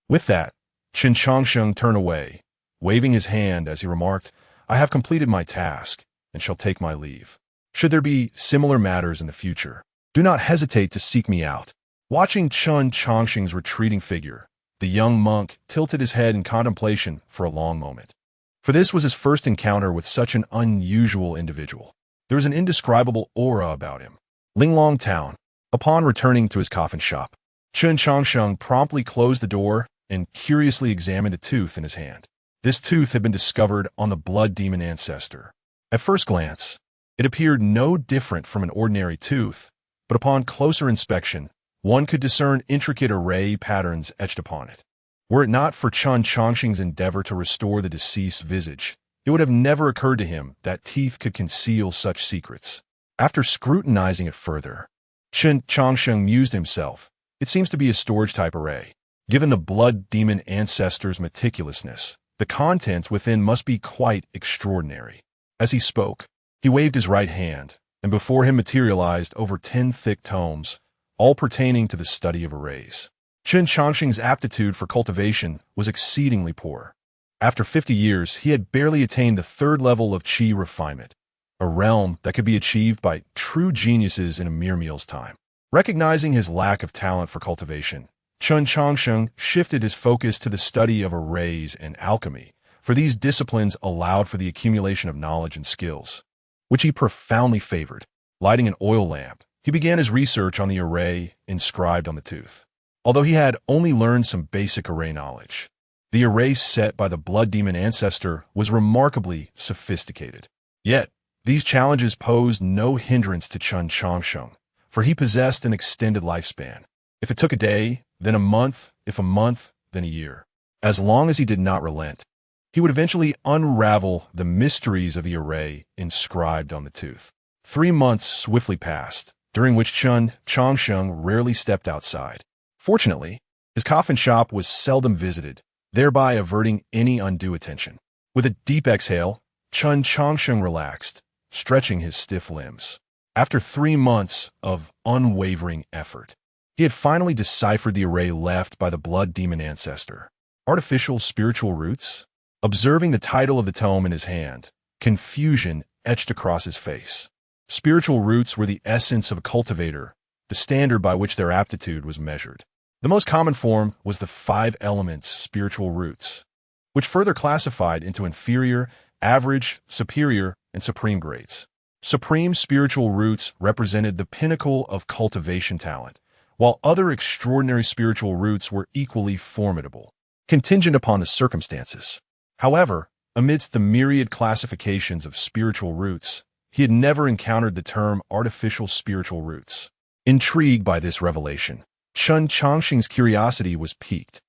With that, Chen Changsheng turned away, waving his hand as he remarked, "I have completed my task and shall take my leave. Should there be similar matters in the future, do not hesitate to seek me out." Watching Chen Changsheng's retreating figure, the young monk tilted his head in contemplation for a long moment. For this was his first encounter with such an unusual individual. There was an indescribable aura about him. Linglong Town. Upon returning to his coffin shop, Chen Changsheng promptly closed the door and curiously examined a tooth in his hand. This tooth had been discovered on the blood demon ancestor. At first glance, it appeared no different from an ordinary tooth, but upon closer inspection, one could discern intricate array patterns etched upon it. Were it not for Chen Changsheng's endeavor to restore the deceased's visage, it would have never occurred to him that teeth could conceal such secrets. After scrutinizing it further, Chen Changsheng mused himself, "It seems to be a storage-type array. Given the blood demon ancestor's meticulousness, the contents within must be quite extraordinary." As he spoke, he waved his right hand, and before him materialized over 10 thick tomes, all pertaining to the study of arrays. Chen Changsheng's aptitude for cultivation was exceedingly poor. After 50 years, he had barely attained the third level of qi refinement, a realm that could be achieved by true geniuses in a mere meal's time. Recognizing his lack of talent for cultivation, Chen Changsheng shifted his focus to the study of arrays and alchemy, for these disciplines allowed for the accumulation of knowledge and skills, which he profoundly favored. Lighting an oil lamp, he began his research on the array inscribed on the tooth. Although he had only learned some basic array knowledge, the array set by the blood demon ancestor was remarkably sophisticated. Yet, these challenges posed no hindrance to Chen Changsheng, for he possessed an extended lifespan. If it took a day, then a month, if a month, then a year. As long as he did not relent, he would eventually unravel the mysteries of the array inscribed on the tooth. 3 months swiftly passed, during which Chen Changsheng rarely stepped outside. Fortunately, his coffin shop was seldom visited, thereby averting any undue attention. With a deep exhale, Chen Changsheng relaxed, stretching his stiff limbs. After 3 months of unwavering effort, he had finally deciphered the array left by the blood demon ancestor. Artificial spiritual roots? Observing the title of the tome in his hand, confusion etched across his face. Spiritual roots were the essence of a cultivator, the standard by which their aptitude was measured. The most common form was the 5 elements spiritual roots, which further classified into inferior, average, superior, and supreme grades. Supreme spiritual roots represented the pinnacle of cultivation talent, while other extraordinary spiritual roots were equally formidable, contingent upon the circumstances. However, amidst the myriad classifications of spiritual roots, he had never encountered the term artificial spiritual roots. Intrigued by this revelation, Chen Changsheng's curiosity was piqued,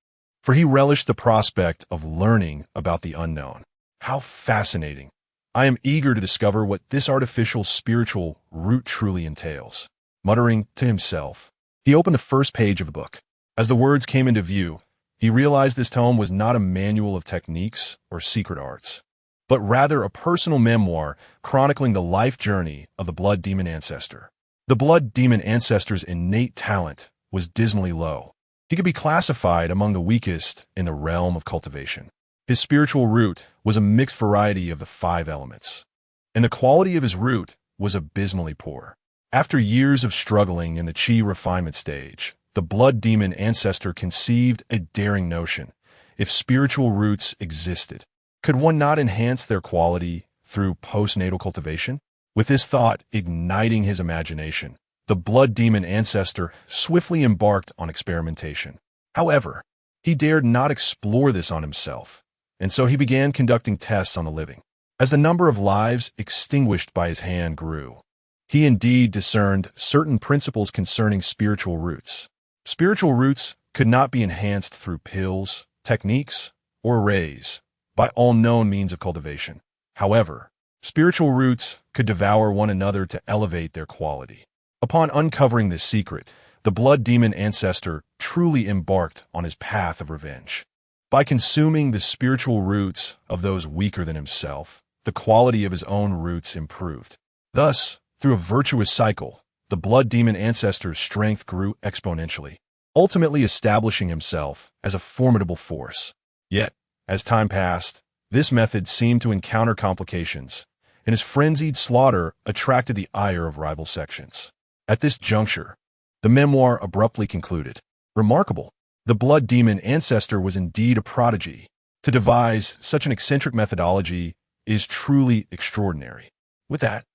for he relished the prospect of learning about the unknown. How fascinating! I am eager to discover what this artificial spiritual root truly entails. Muttering to himself, he opened the first page of the book. As the words came into view, he realized this tome was not a manual of techniques or secret arts, but rather a personal memoir chronicling the life journey of the blood demon ancestor. The blood demon ancestor's innate talent was dismally low. He could be classified among the weakest in the realm of cultivation. His spiritual root was a mixed variety of the 5 elements, and the quality of his root was abysmally poor. After years of struggling in the qi refinement stage, the blood demon ancestor conceived a daring notion. If spiritual roots existed, could one not enhance their quality through postnatal cultivation? With this thought igniting his imagination, the blood demon ancestor swiftly embarked on experimentation. However, he dared not explore this on himself, and so he began conducting tests on the living. As the number of lives extinguished by his hand grew, he indeed discerned certain principles concerning spiritual roots. Spiritual roots could not be enhanced through pills, techniques, or arrays, by all known means of cultivation. However, spiritual roots could devour one another to elevate their quality. Upon uncovering this secret, the blood demon ancestor truly embarked on his path of revenge. By consuming the spiritual roots of those weaker than himself, the quality of his own roots improved. Thus, through a virtuous cycle, the blood demon ancestor's strength grew exponentially, ultimately establishing himself as a formidable force. Yet, as time passed, this method seemed to encounter complications, and his frenzied slaughter attracted the ire of rival sections. At this juncture, the memoir abruptly concluded. Remarkable. The blood demon ancestor was indeed a prodigy. To devise such an eccentric methodology is truly extraordinary. With that,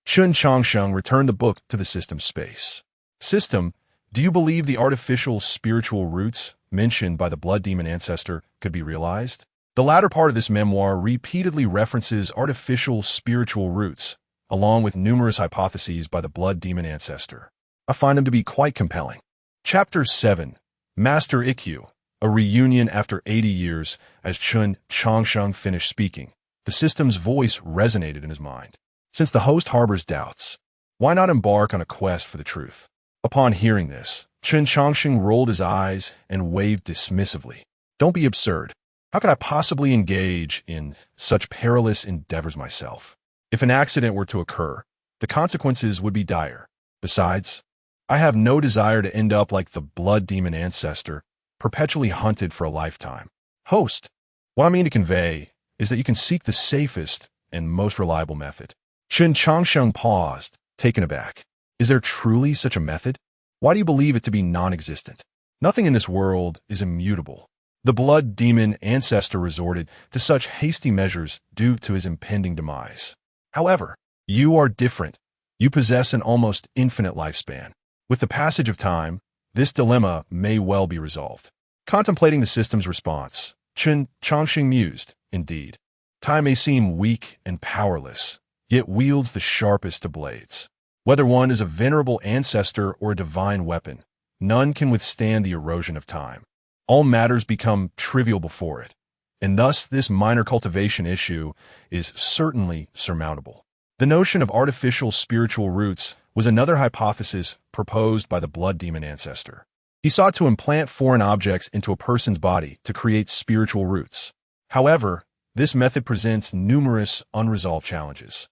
Chen Changsheng returned the book to the system's space. System, do you believe the artificial spiritual roots mentioned by the blood demon ancestor could be realized? The latter part of this memoir repeatedly references artificial spiritual roots, along with numerous hypotheses by the blood demon ancestor. I find them to be quite compelling. Chapter 7. Master Ikkyu, a reunion after 80 years. As Chen Changsheng finished speaking, the system's voice resonated in his mind. Since the host harbors doubts, why not embark on a quest for the truth? Upon hearing this, Chen Changsheng rolled his eyes and waved dismissively. Don't be absurd. How could I possibly engage in such perilous endeavors myself? If an accident were to occur, the consequences would be dire. Besides, I have no desire to end up like the blood demon ancestor, perpetually hunted for a lifetime. Host, what I mean to convey is that you can seek the safest and most reliable method. Chen Changsheng paused, taken aback. Is there truly such a method? Why do you believe it to be non-existent? Nothing in this world is immutable. The blood demon ancestor resorted to such hasty measures due to his impending demise. However, you are different. You possess an almost infinite lifespan. With the passage of time, this dilemma may well be resolved. Contemplating the system's response, Chen Changsheng mused, indeed, time may seem weak and powerless, yet wields the sharpest of blades. Whether one is a venerable ancestor or a divine weapon, none can withstand the erosion of time. All matters become trivial before it, and thus this minor cultivation issue is certainly surmountable. The notion of artificial spiritual roots was another hypothesis proposed by the blood demon ancestor. He sought to implant foreign objects into a person's body to create spiritual roots. However, this method presents numerous unresolved challenges,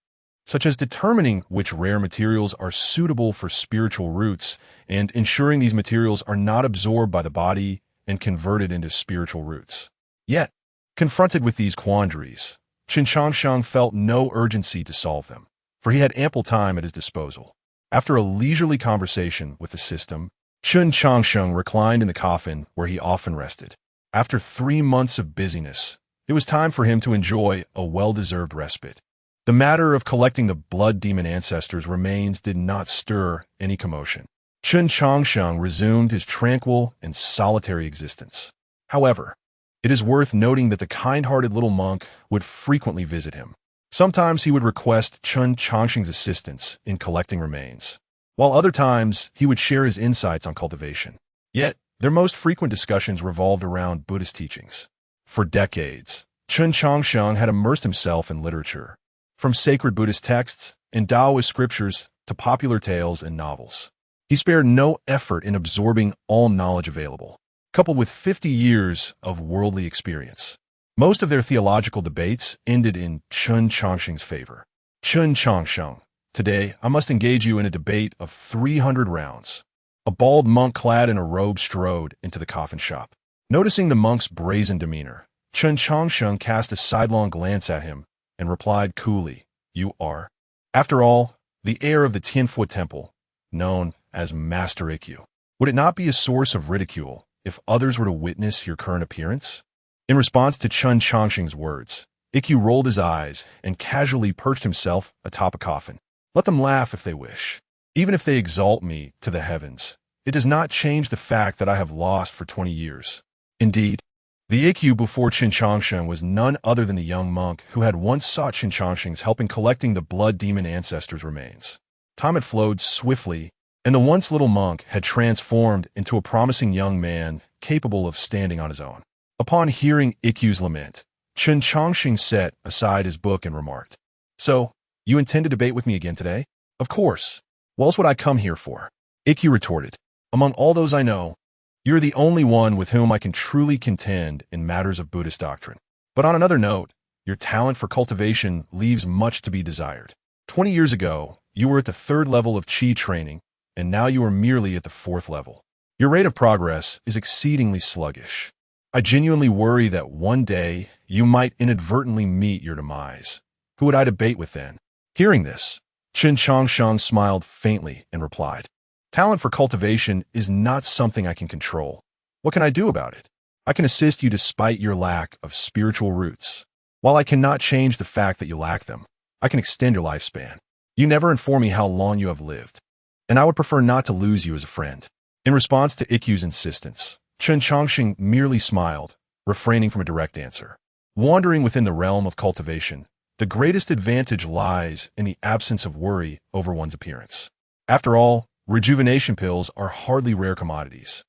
such as determining which rare materials are suitable for spiritual roots and ensuring these materials are not absorbed by the body and converted into spiritual roots. Yet, confronted with these quandaries, Chen Changsheng felt no urgency to solve them, for he had ample time at his disposal. After a leisurely conversation with the system, Chen Changsheng reclined in the coffin where he often rested. After 3 months of busyness, it was time for him to enjoy a well-deserved respite. The matter of collecting the blood demon ancestor's remains did not stir any commotion. Chen Changsheng resumed his tranquil and solitary existence. However, it is worth noting that the kind-hearted little monk would frequently visit him. Sometimes he would request Chen Changsheng's assistance in collecting remains, while other times he would share his insights on cultivation. Yet, their most frequent discussions revolved around Buddhist teachings. For decades, Chen Changsheng had immersed himself in literature, from sacred Buddhist texts and Taoist scriptures to popular tales and novels. He spared no effort in absorbing all knowledge available, coupled with 50 years of worldly experience. Most of their theological debates ended in Chen Changsheng's favor. Chen Changsheng, today I must engage you in a debate of 300 rounds. A bald monk clad in a robe strode into the coffin shop. Noticing the monk's brazen demeanor, Chen Changsheng cast a sidelong glance at him and replied coolly, "You are, after all, the heir of the Tianfu Temple, known as Master Ikkyu. Would it not be a source of ridicule if others were to witness your current appearance?" In response to Chen Changsheng's words, Ikkyu rolled his eyes and casually perched himself atop a coffin. Let them laugh if they wish. Even if they exalt me to the heavens, it does not change the fact that I have lost for 20 years. Indeed, the Ikkyu before Chen Changsheng was none other than the young monk who had once sought Chen Changsheng's help in collecting the blood demon ancestors' remains. Time had flowed swiftly, and the once little monk had transformed into a promising young man capable of standing on his own. Upon hearing Ikkyu's lament, Chen Changsheng set aside his book and remarked, "So, you intend to debate with me again today?" "Of course. What else would I come here for?" Ikkyu retorted. "Among all those I know, you're the only one with whom I can truly contend in matters of Buddhist doctrine. But on another note, your talent for cultivation leaves much to be desired. 20 years ago, you were at the 3rd level of Qi training, and now you are merely at the 4th level. Your rate of progress is exceedingly sluggish. I genuinely worry that one day you might inadvertently meet your demise. Who would I debate with then?" Hearing this, Chen Changsheng smiled faintly and replied, "Talent for cultivation is not something I can control. What can I do about it? I can assist you despite your lack of spiritual roots. While I cannot change the fact that you lack them, I can extend your lifespan. You never inform me how long you have lived, and I would prefer not to lose you as a friend." In response to Ikkyu's insistence, Chen Changsheng merely smiled, refraining from a direct answer. Wandering within the realm of cultivation, the greatest advantage lies in the absence of worry over one's appearance. After all, rejuvenation pills are hardly rare commodities.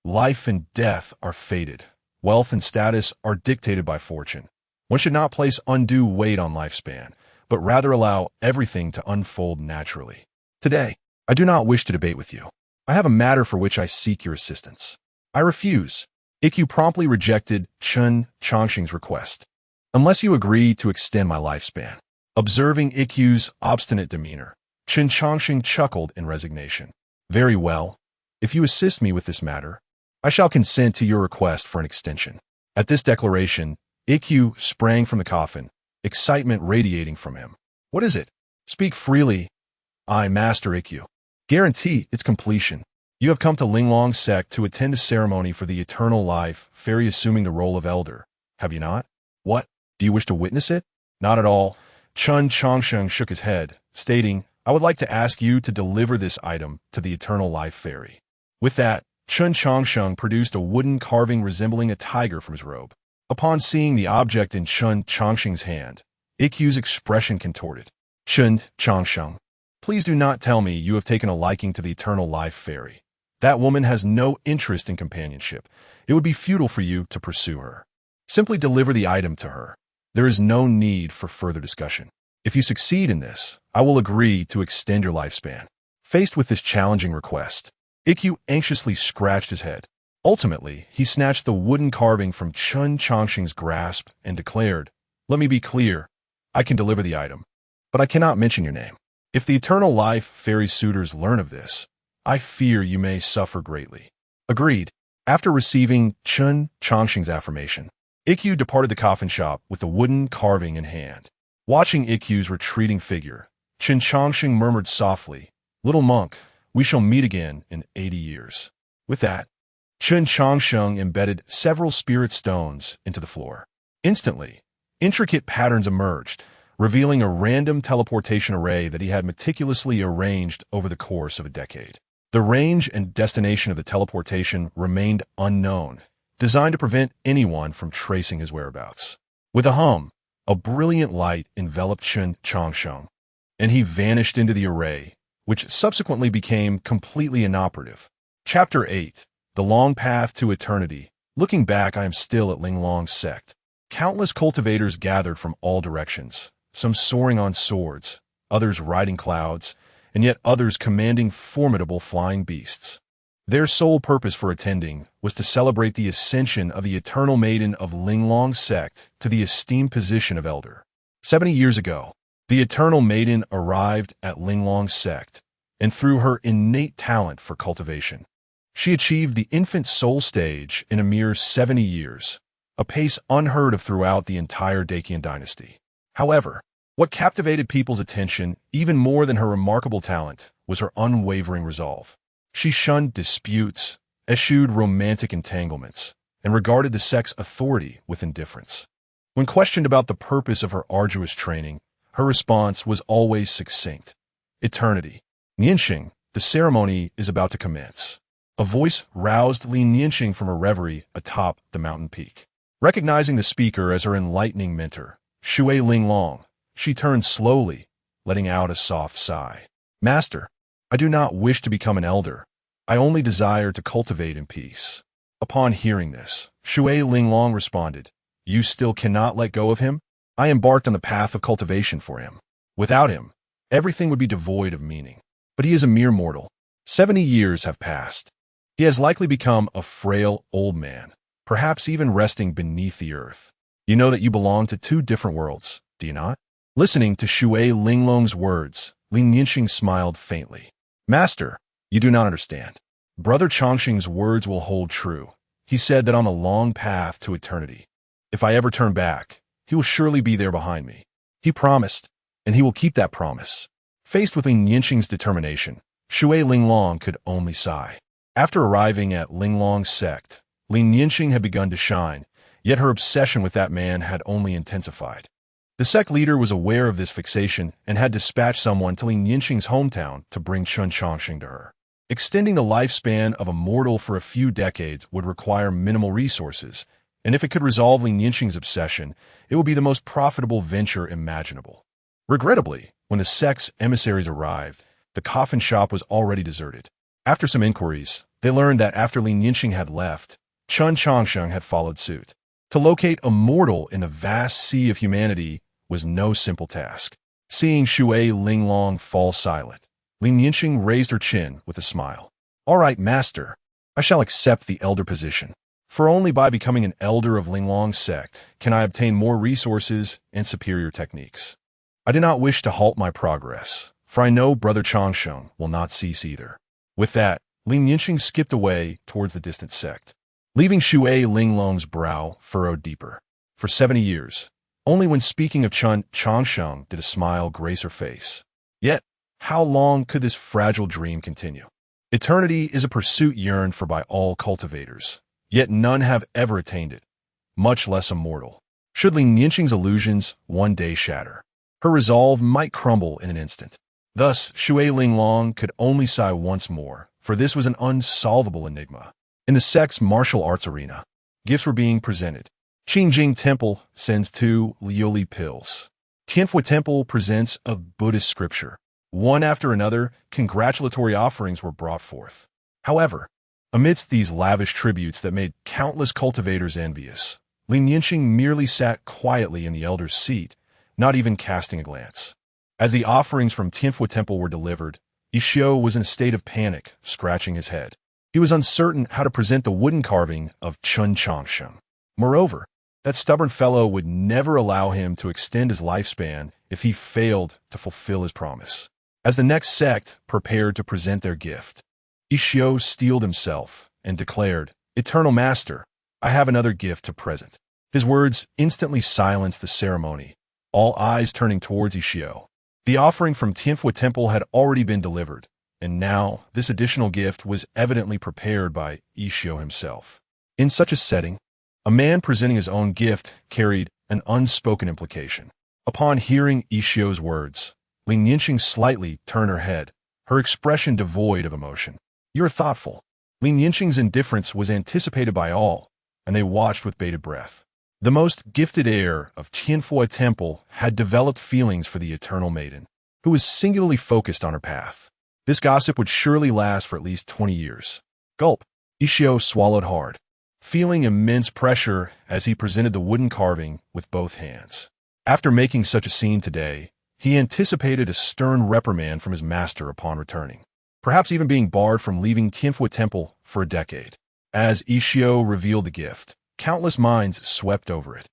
Life and death are fated. Wealth and status are dictated by fortune. One should not place undue weight on lifespan, but rather allow everything to unfold naturally. Today, I do not wish to debate with you. I have a matter for which I seek your assistance. "I refuse." Ikkyu promptly rejected Chen Changsheng's request. "Unless you agree to extend my lifespan." Observing Ikkyu's obstinate demeanor, Chen Changsheng chuckled in resignation. "Very well. If you assist me with this matter, I shall consent to your request for an extension." At this declaration, Ikkyu sprang from the coffin, excitement radiating from him. "What is it? Speak freely." "I, Master Ikkyu, guarantee its completion. You have come to Linglong sect to attend a ceremony for the eternal life fairy assuming the role of elder, have you not?" "What? Do you wish to witness it?" "Not at all." Chen Changsheng shook his head, stating, "I would like to ask you to deliver this item to the eternal life fairy." With that, Chen Changsheng produced a wooden carving resembling a tiger from his robe. Upon seeing the object in Chen Changsheng's hand, Ikkyu's expression contorted. "Chen Changsheng, please do not tell me you have taken a liking to the eternal life fairy. That woman has no interest in companionship. It would be futile for you to pursue her. Simply deliver the item to her. There is no need for further discussion. If you succeed in this, I will agree to extend your lifespan." Faced with this challenging request, Ikkyu anxiously scratched his head. Ultimately, he snatched the wooden carving from Chen Changsheng's grasp and declared, "Let me be clear. I can deliver the item, but I cannot mention your name. If the eternal life fairy suitors learn of this, I fear you may suffer greatly." Agreed. After receiving Chen Changsheng's affirmation, Ikkyu departed the coffin shop with the wooden carving in hand. Watching Ikkyu's retreating figure, Chen Changsheng murmured softly, "Little monk, we shall meet again in 80 years. With that, Chen Changsheng embedded several spirit stones into the floor. Instantly, intricate patterns emerged, revealing a random teleportation array that he had meticulously arranged over the course of a decade. The range and destination of the teleportation remained unknown, designed to prevent anyone from tracing his whereabouts. With a hum, a brilliant light enveloped Chen Changsheng, and he vanished into the array, which subsequently became completely inoperative. Chapter 8. The Long Path to Eternity. Looking back, I am still at Linglong's sect. Countless cultivators gathered from all directions, some soaring on swords, others riding clouds, and yet others commanding formidable flying beasts. Their sole purpose for attending was to celebrate the ascension of the eternal maiden of Linglong sect to the esteemed position of elder. 70 years ago, the eternal maiden arrived at Linglong sect, and through her innate talent for cultivation, she achieved the infant soul stage in a mere 70 years, a pace unheard of throughout the entire Dacian dynasty. However, what captivated people's attention even more than her remarkable talent was her unwavering resolve. She shunned disputes, eschewed romantic entanglements, and regarded the sect's authority with indifference. When questioned about the purpose of her arduous training, her response was always succinct. Eternity. Nianxing, the ceremony is about to commence. A voice roused Lin Yinxing from her reverie atop the mountain peak. Recognizing the speaker as her enlightening mentor, Shui Linglong, she turned slowly, letting out a soft sigh. Master, I do not wish to become an elder. I only desire to cultivate in peace. Upon hearing this, Shui Linglong responded, You still cannot let go of him? I embarked on the path of cultivation for him. Without him, everything would be devoid of meaning. But he is a mere mortal. 70 years have passed. He has likely become a frail old man, perhaps even resting beneath the earth. You know that you belong to two different worlds, do you not? Listening to Shui Linglong's words, Lin Yinxing smiled faintly. Master, you do not understand. Brother Changsheng's words will hold true. He said that on the long path to eternity, if I ever turn back, he will surely be there behind me. He promised, and he will keep that promise. Faced with Lin Yinxing's determination, Shui Linglong could only sigh. After arriving at Linglong's sect, Lin Yinxing had begun to shine, yet her obsession with that man had only intensified. The sect leader was aware of this fixation and had dispatched someone to Lin Yinxing's hometown to bring Chen Changsheng to her. Extending the lifespan of a mortal for a few decades would require minimal resources, and if it could resolve Lin Yinxing's obsession, it would be the most profitable venture imaginable. Regrettably, when the sect's emissaries arrived, the coffin shop was already deserted. After some inquiries, they learned that after Lin Yinxing had left, Chen Changsheng had followed suit. To locate a mortal in the vast sea of humanity was no simple task. Seeing Shui Linglong fall silent, Lin Yinxing raised her chin with a smile. All right, master, I shall accept the elder position. For only by becoming an elder of Linglong's sect can I obtain more resources and superior techniques. I do not wish to halt my progress, for I know Brother Changsheng will not cease either. With that, Lin Yinxing skipped away towards the distant sect, leaving Shui Linglong's brow furrowed deeper. For 70 years, only when speaking of Chen Changsheng did a smile grace her face. Yet, how long could this fragile dream continue? Eternity is a pursuit yearned for by all cultivators, yet none have ever attained it, much less a mortal. Should Lin Yinxing's illusions one day shatter, her resolve might crumble in an instant. Thus, Shui Linglong could only sigh once more, for this was an unsolvable enigma. In the sect's martial arts arena, gifts were being presented. Qingjing Temple sends 2 Liuli pills. Tianfu Temple presents a Buddhist scripture. One after another, congratulatory offerings were brought forth. However, amidst these lavish tributes that made countless cultivators envious, Lin Yinxing merely sat quietly in the elder's seat, not even casting a glance. As the offerings from Tianfu Temple were delivered, Ixio was in a state of panic, scratching his head. He was uncertain how to present the wooden carving of Chen Changsheng. Moreover, that stubborn fellow would never allow him to extend his lifespan if he failed to fulfill his promise. As the next sect prepared to present their gift, Ixio steeled himself and declared, Eternal Master, I have another gift to present. His words instantly silenced the ceremony, all eyes turning towards Ixio. The offering from Tianfu Temple had already been delivered, and now this additional gift was evidently prepared by Ixio himself. In such a setting, a man presenting his own gift carried an unspoken implication. Upon hearing Ixio's words, Lin Yinxing slightly turned her head, her expression devoid of emotion. You're thoughtful. Lin Yinxing's indifference was anticipated by all, and they watched with bated breath. The most gifted heir of Tianfu Temple had developed feelings for the Eternal Maiden, who was singularly focused on her path. This gossip would surely last for at least 20 years. Gulp. Ixio swallowed hard, feeling immense pressure as he presented the wooden carving with both hands. After making such a scene today, he anticipated a stern reprimand from his master upon returning, perhaps even being barred from leaving Tianfu Temple for a decade. As Ixio revealed the gift, countless minds swept over it.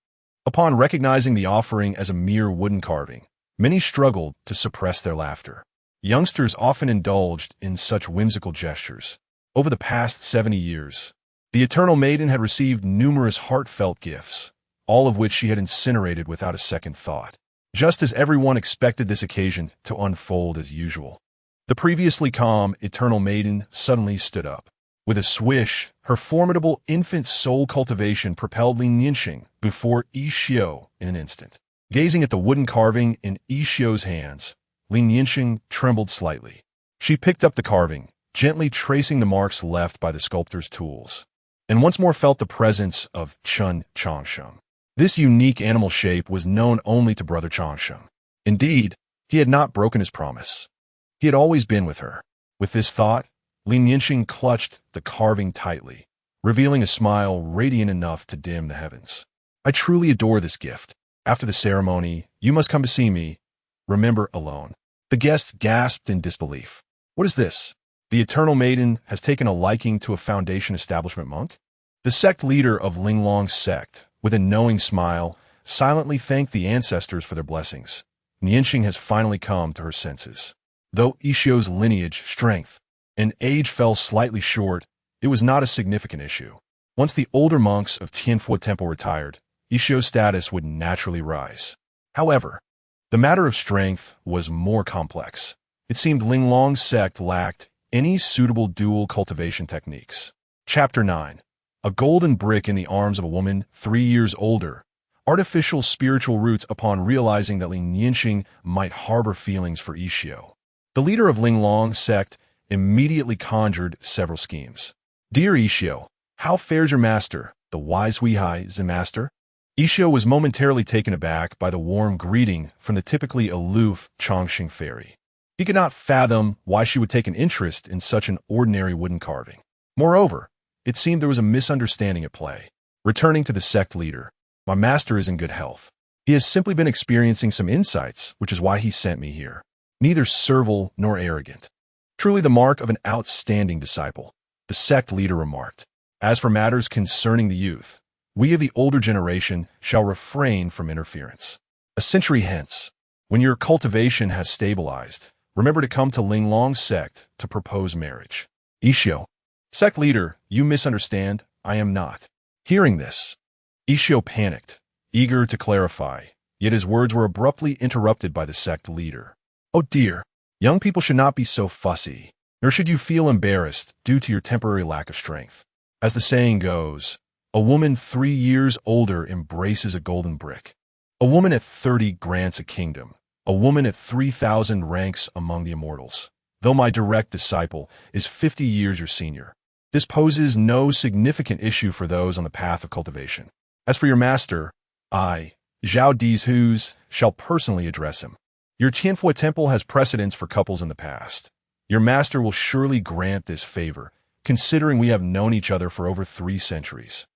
Upon recognizing the offering as a mere wooden carving, many struggled to suppress their laughter. Youngsters often indulged in such whimsical gestures. Over the past 70 years, the Eternal Maiden had received numerous heartfelt gifts, all of which she had incinerated without a second thought, just as everyone expected this occasion to unfold as usual. The previously calm Eternal Maiden suddenly stood up. With a swish, her formidable infant soul cultivation propelled Lin Yinxing before Ixio in an instant. Gazing at the wooden carving in Ixio's hands, Lin Yinxing trembled slightly. She picked up the carving, gently tracing the marks left by the sculptor's tools, and once more felt the presence of Chen Changsheng. This unique animal shape was known only to Brother Changsheng. Indeed, he had not broken his promise. He had always been with her. With this thought, Lin Yinxing clutched the carving tightly, revealing a smile radiant enough to dim the heavens. I truly adore this gift. After the ceremony, you must come to see me. Remember, alone. The guest gasped in disbelief. What is this? The Eternal Maiden has taken a liking to a Foundation establishment monk? The sect leader of Linglong's sect, with a knowing smile, silently thanked the ancestors for their blessings. Nianxing has finally come to her senses. Though Ishio's lineage, strength, and age fell slightly short, it was not a significant issue. Once the older monks of Tianfu Temple retired, Ishio's status would naturally rise. However, the matter of strength was more complex. It seemed Linglong's sect lacked any suitable dual cultivation techniques. Chapter 9. A golden brick in the arms of a woman 3 years older. Artificial spiritual roots upon realizing that Lin Yinxing might harbor feelings for Ishio. The leader of Linglong's sect immediately conjured several schemes. Dear Ishio, how fares your master, the wise Weihai, the master? Ishio was momentarily taken aback by the warm greeting from the typically aloof Changsheng fairy. He could not fathom why she would take an interest in such an ordinary wooden carving. Moreover, it seemed there was a misunderstanding at play. Returning to the sect leader, my master is in good health. He has simply been experiencing some insights, which is why he sent me here. Neither servile nor arrogant. Truly the mark of an outstanding disciple, the sect leader remarked. As for matters concerning the youth, we of the older generation shall refrain from interference. A century hence, when your cultivation has stabilized, remember to come to Linglong's sect to propose marriage. Ishio. Sect leader, you misunderstand, I am not. Hearing this, Ishio panicked, eager to clarify, yet his words were abruptly interrupted by the sect leader. Oh dear, young people should not be so fussy, nor should you feel embarrassed due to your temporary lack of strength. As the saying goes, a woman 3 years older embraces a golden brick. A woman at 30 grants a kingdom. A woman at 3,000 ranks among the immortals. Though my direct disciple is 50 years your senior. This poses no significant issue for those on the path of cultivation. As for your master, I, Zhao Dizhus, shall personally address him. Your Tianfu temple has precedence for couples in the past. Your master will surely grant this favor, considering we have known each other for over 3 centuries.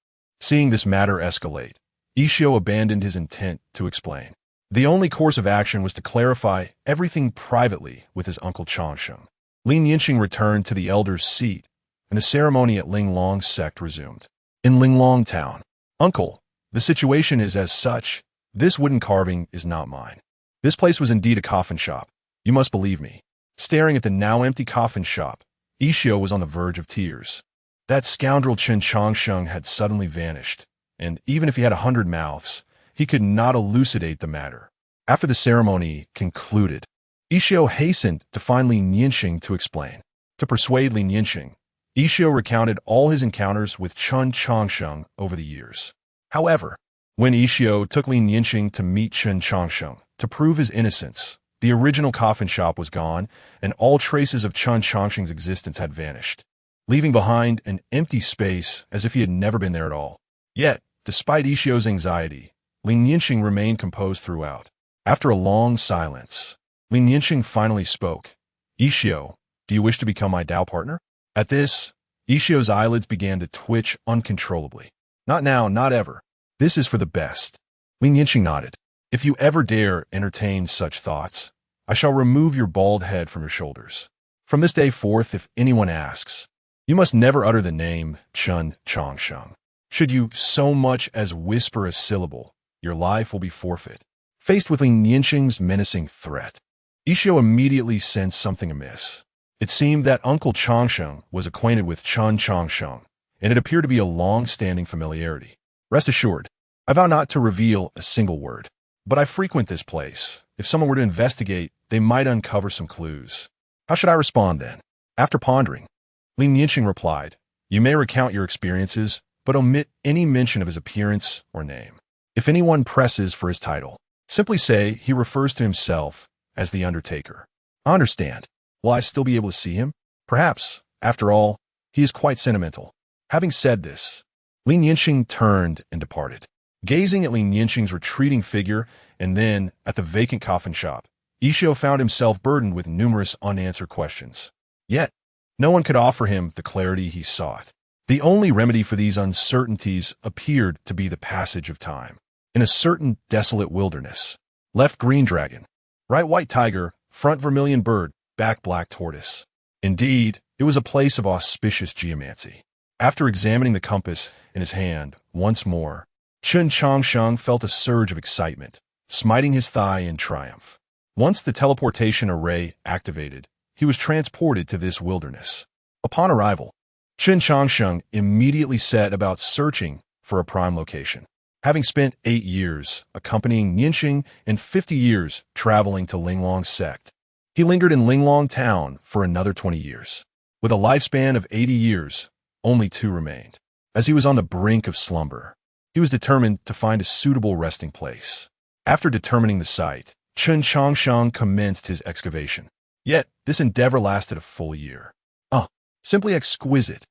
Seeing this matter escalate, Ishio abandoned his intent to explain. The only course of action was to clarify everything privately with his uncle Changsheng. Lin Yinxing returned to the elder's seat, and the ceremony at Linglong's sect resumed. In Linglong town, uncle, the situation is as such. This wooden carving is not mine. This place was indeed a coffin shop. You must believe me. Staring at the now empty coffin shop, Ishio was on the verge of tears. That scoundrel Chen Changsheng had suddenly vanished, and even if he had 100 mouths, he could not elucidate the matter. After the ceremony concluded, Ishio hastened to find Lin Yinxing to explain. To persuade Lin Yinxing, Ishio recounted all his encounters with Chen Changsheng over the years. However, when Ishio took Lin Yinxing to meet Chen Changsheng to prove his innocence, the original coffin shop was gone, and all traces of Chen Changsheng's existence had vanished, leaving behind an empty space as if he had never been there at all. Yet, despite Ishio's anxiety, Lin Yinxing remained composed throughout. After a long silence, Lin Yinxing finally spoke. Ishio, do you wish to become my Dao partner? At this, Ishio's eyelids began to twitch uncontrollably. Not now, not ever. This is for the best. Lin Yinxing nodded. If you ever dare entertain such thoughts, I shall remove your bald head from your shoulders. From this day forth, if anyone asks, you must never utter the name Chen Changsheng. Should you so much as whisper a syllable, your life will be forfeit. Faced with Lin Yinxing's menacing threat, Ishio immediately sensed something amiss. It seemed that Uncle Changsheng was acquainted with Chen Changsheng, and it appeared to be a long-standing familiarity. Rest assured, I vow not to reveal a single word, but I frequent this place. If someone were to investigate, they might uncover some clues. How should I respond then? After pondering, Lin Yinxing replied, you may recount your experiences, but omit any mention of his appearance or name. If anyone presses for his title, simply say he refers to himself as the Undertaker. I understand. Will I still be able to see him? Perhaps, after all, he is quite sentimental. Having said this, Li Nianxing turned and departed. Gazing at Li Nianxing's retreating figure and then at the vacant coffin shop, Isho found himself burdened with numerous unanswered questions. Yet, no one could offer him the clarity he sought. The only remedy for these uncertainties appeared to be the passage of time. In a certain desolate wilderness, left green dragon, right white tiger, front vermilion bird, back black tortoise. Indeed, it was a place of auspicious geomancy. After examining the compass in his hand once more, Chen Changsheng felt a surge of excitement, smiting his thigh in triumph. Once the teleportation array activated, he was transported to this wilderness. Upon arrival, Chen Changsheng immediately set about searching for a prime location. Having spent 8 years accompanying Nianxing and 50 years traveling to Linglong sect, he lingered in Linglong town for another 20 years. With a lifespan of 80 years, only 2 remained. As he was on the brink of slumber, he was determined to find a suitable resting place. After determining the site, Chen Changsheng commenced his excavation. Yet, this endeavor lasted a full year. Simply exquisite.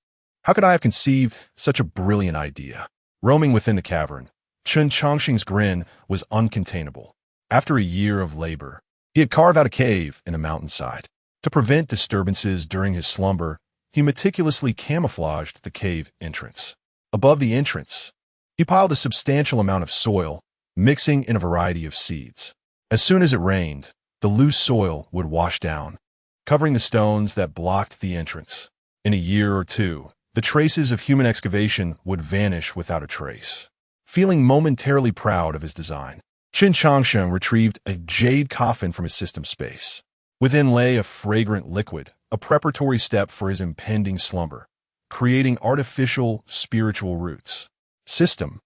How could I have conceived such a brilliant idea? Roaming within the cavern, Chen Changsheng's grin was uncontainable. After a year of labor, he had carved out a cave in a mountainside. To prevent disturbances during his slumber, he meticulously camouflaged the cave entrance. Above the entrance, he piled a substantial amount of soil, mixing in a variety of seeds. As soon as it rained, the loose soil would wash down, covering the stones that blocked the entrance. In a year or two, the traces of human excavation would vanish without a trace. Feeling momentarily proud of his design, Chen Changsheng retrieved a jade coffin from his system space. Within lay a fragrant liquid, a preparatory step for his impending slumber, creating artificial spiritual roots. System.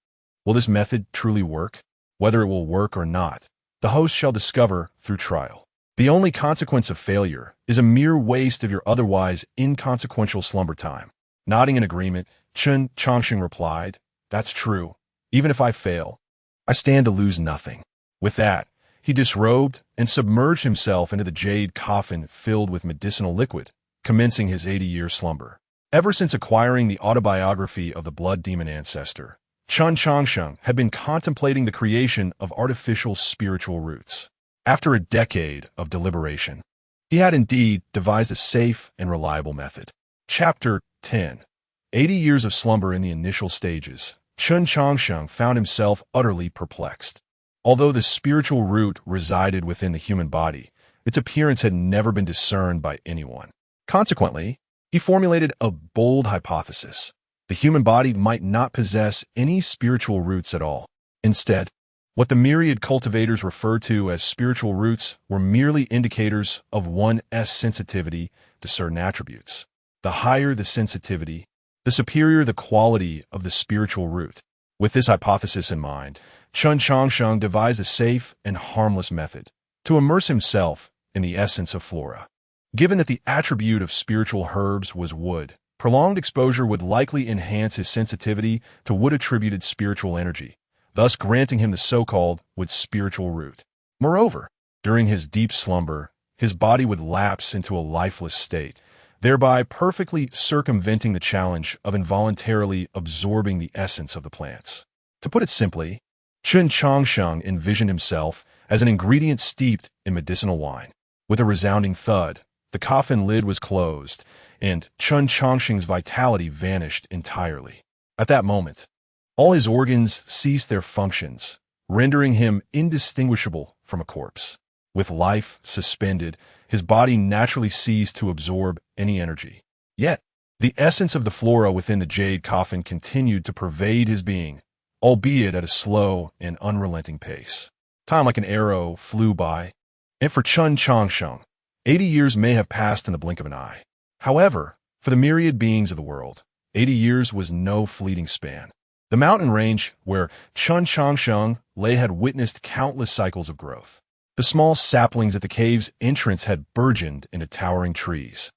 Will this method truly work? Whether it will work or not, the host shall discover through trial. The only consequence of failure is a mere waste of your otherwise inconsequential slumber time. Nodding in agreement, Chen Changsheng replied, "That's true. Even if I fail, I stand to lose nothing." With that, he disrobed and submerged himself into the jade coffin filled with medicinal liquid, commencing his 80-year slumber. Ever since acquiring the autobiography of the blood demon ancestor, Chen Changsheng had been contemplating the creation of artificial spiritual roots. After a decade of deliberation, he had indeed devised a safe and reliable method. Chapter 10. 80 years of slumber in the initial stages, Chen Changsheng found himself utterly perplexed. Although the spiritual root resided within the human body, its appearance had never been discerned by anyone. Consequently, he formulated a bold hypothesis. The human body might not possess any spiritual roots at all. Instead, what the myriad cultivators referred to as spiritual roots were merely indicators of one's sensitivity to certain attributes. The higher the sensitivity, the superior the quality of the spiritual root. With this hypothesis in mind, Chen Changsheng devised a safe and harmless method to immerse himself in the essence of flora. Given that the attribute of spiritual herbs was wood, prolonged exposure would likely enhance his sensitivity to wood-attributed spiritual energy, thus granting him the so-called wood spiritual root. Moreover, during his deep slumber, his body would lapse into a lifeless state, thereby perfectly circumventing the challenge of involuntarily absorbing the essence of the plants. To put it simply, Chen Changsheng envisioned himself as an ingredient steeped in medicinal wine. With a resounding thud, the coffin lid was closed, and Chen Changsheng's vitality vanished entirely. At that moment, all his organs ceased their functions, rendering him indistinguishable from a corpse. With life suspended, his body naturally ceased to absorb any energy. Yet, the essence of the flora within the jade coffin continued to pervade his being, albeit at a slow and unrelenting pace. Time like an arrow flew by, and for Chen Changsheng, 80 years may have passed in the blink of an eye. However, for the myriad beings of the world, 80 years was no fleeting span. The mountain range where Chen Changsheng lay had witnessed countless cycles of growth. The small saplings at the cave's entrance had burgeoned into towering trees,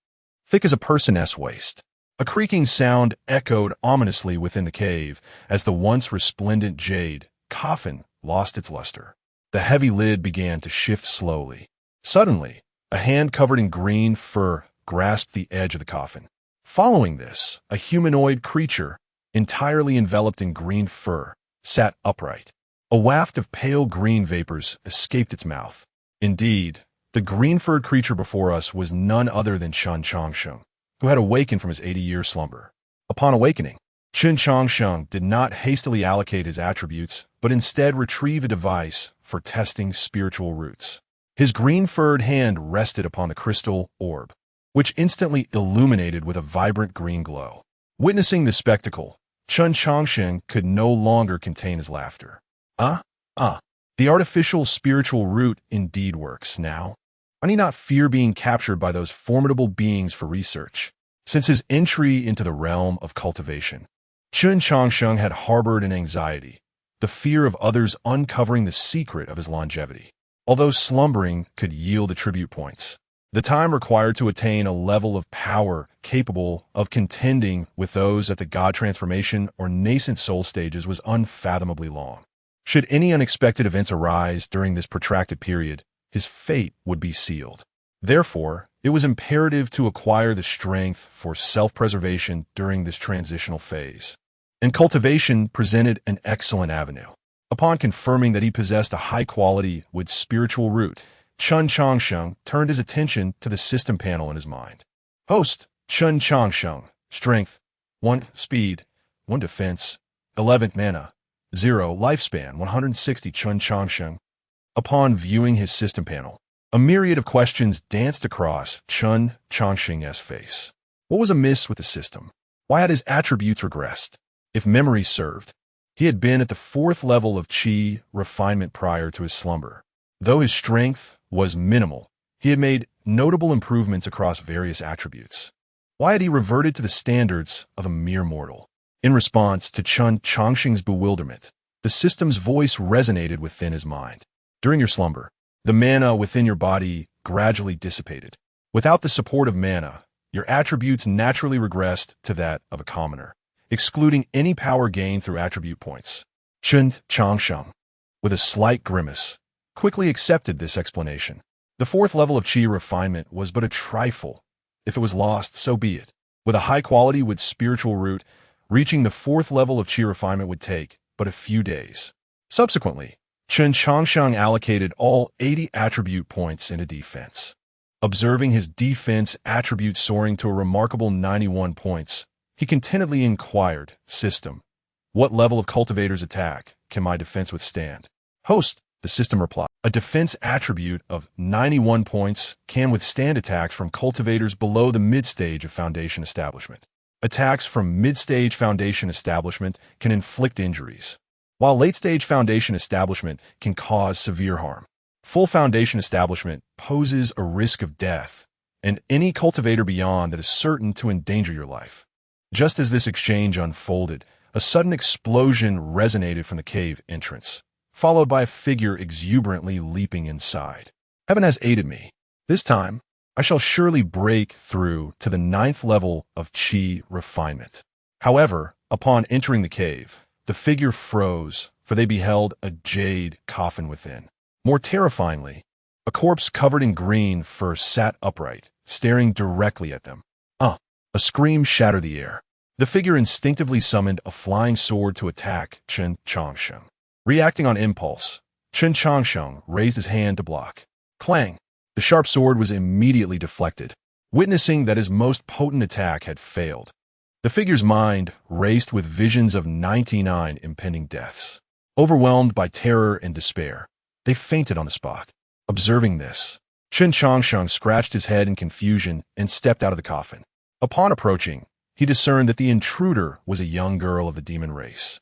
thick as a person's waist. A creaking sound echoed ominously within the cave as the once resplendent jade coffin lost its luster. The heavy lid began to shift slowly. Suddenly, A hand covered in green fur grasped the edge of the coffin. Following this, a humanoid creature, entirely enveloped in green fur, sat upright. A waft of pale green vapors escaped its mouth. Indeed, the green-furred creature before us was none other than Chen Changsheng, who had awakened from his 80-year slumber. Upon awakening, Chen Changsheng did not hastily allocate his attributes, but instead retrieve a device for testing spiritual roots. His green-furred hand rested upon the crystal orb, which instantly illuminated with a vibrant green glow. Witnessing the spectacle, Chen Changsheng could no longer contain his laughter. The artificial spiritual root indeed works now. I need not fear being captured by those formidable beings for research. Since his entry into the realm of cultivation, Chen Changsheng had harbored an anxiety, the fear of others uncovering the secret of his longevity. Although slumbering could yield attribute points, the time required to attain a level of power capable of contending with those at the god transformation or nascent soul stages was unfathomably long. Should any unexpected events arise during this protracted period, his fate would be sealed. Therefore, it was imperative to acquire the strength for self-preservation during this transitional phase. And cultivation presented an excellent avenue. Upon confirming that he possessed a high-quality with spiritual root, Chen Changsheng turned his attention to the system panel in his mind. Host, Chen Changsheng. Strength, 1. Speed, 1. Defense, 11. Mana, 0. Lifespan, 160. Chen Changsheng. Upon viewing his system panel, a myriad of questions danced across Chen Changsheng's face. What was amiss with the system? Why had his attributes regressed? If memory served, he had been at the 4th level of qi refinement prior to his slumber. Though his strength was minimal, he had made notable improvements across various attributes. Why had he reverted to the standards of a mere mortal? In response to Chen Changsheng's bewilderment, the system's voice resonated within his mind. During your slumber, the mana within your body gradually dissipated. Without the support of mana, your attributes naturally regressed to that of a commoner, excluding any power gained through attribute points. Chen Changsheng, with a slight grimace, quickly accepted this explanation. The 4th level of qi refinement was but a trifle. If it was lost, so be it. With a high quality with spiritual root, reaching the 4th level of qi refinement would take but a few days. Subsequently, Chen Changsheng allocated all 80 attribute points into defense. Observing his defense attribute soaring to a remarkable 91 points, he contentedly inquired, System, what level of cultivator's attack can my defense withstand? Host, the system replied, a defense attribute of 91 points can withstand attacks from cultivators below the mid-stage of foundation establishment. Attacks from mid-stage foundation establishment can inflict injuries, while late-stage foundation establishment can cause severe harm. Full foundation establishment poses a risk of death, and any cultivator beyond that is certain to endanger your life. Just as this exchange unfolded, a sudden explosion resonated from the cave entrance, followed by a figure exuberantly leaping inside. Heaven has aided me. This time, I shall surely break through to the 9th level of qi refinement. However, upon entering the cave, the figure froze, for they beheld a jade coffin within. More terrifyingly, a corpse covered in green fur sat upright, staring directly at them. A scream shattered the air. The figure instinctively summoned a flying sword to attack Chen Changsheng. Reacting on impulse, Chen Changsheng raised his hand to block. Clang! The sharp sword was immediately deflected. Witnessing that his most potent attack had failed, the figure's mind raced with visions of 99 impending deaths. Overwhelmed by terror and despair, they fainted on the spot. Observing this, Chen Changsheng scratched his head in confusion and stepped out of the coffin. Upon approaching, he discerned that the intruder was a young girl of the demon race,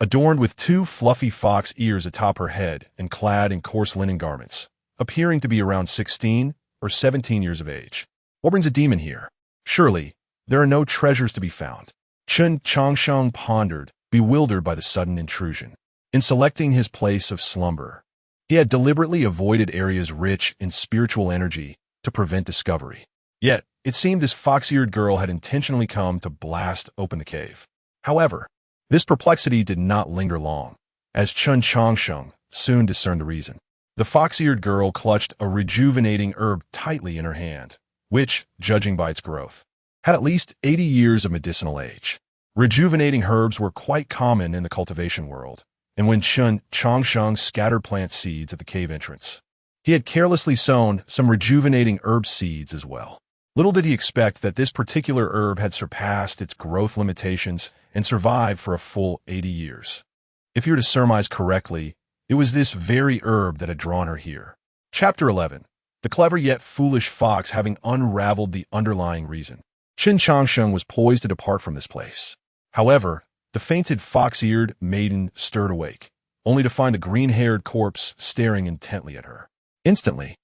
adorned with 2 fluffy fox ears atop her head and clad in coarse linen garments, appearing to be around 16 or 17 years of age. What brings a demon here? Surely, there are no treasures to be found. Chen Changsheng pondered, bewildered by the sudden intrusion. In selecting his place of slumber, he had deliberately avoided areas rich in spiritual energy to prevent discovery. Yet, it seemed this fox-eared girl had intentionally come to blast open the cave. However, this perplexity did not linger long, as Chen Changsheng soon discerned the reason. The fox-eared girl clutched a rejuvenating herb tightly in her hand, which, judging by its growth, had at least 80 years of medicinal age. Rejuvenating herbs were quite common in the cultivation world, and when Chen Changsheng scattered plant seeds at the cave entrance, he had carelessly sown some rejuvenating herb seeds as well. Little did he expect that this particular herb had surpassed its growth limitations and survived for a full 80 years. If you're to surmise correctly, it was this very herb that had drawn her here. Chapter 11. The clever yet foolish fox having unraveled the underlying reason. Chen Changsheng was poised to depart from this place. However, the fainted fox-eared maiden stirred awake, only to find the green-haired corpse staring intently at her. Instantly,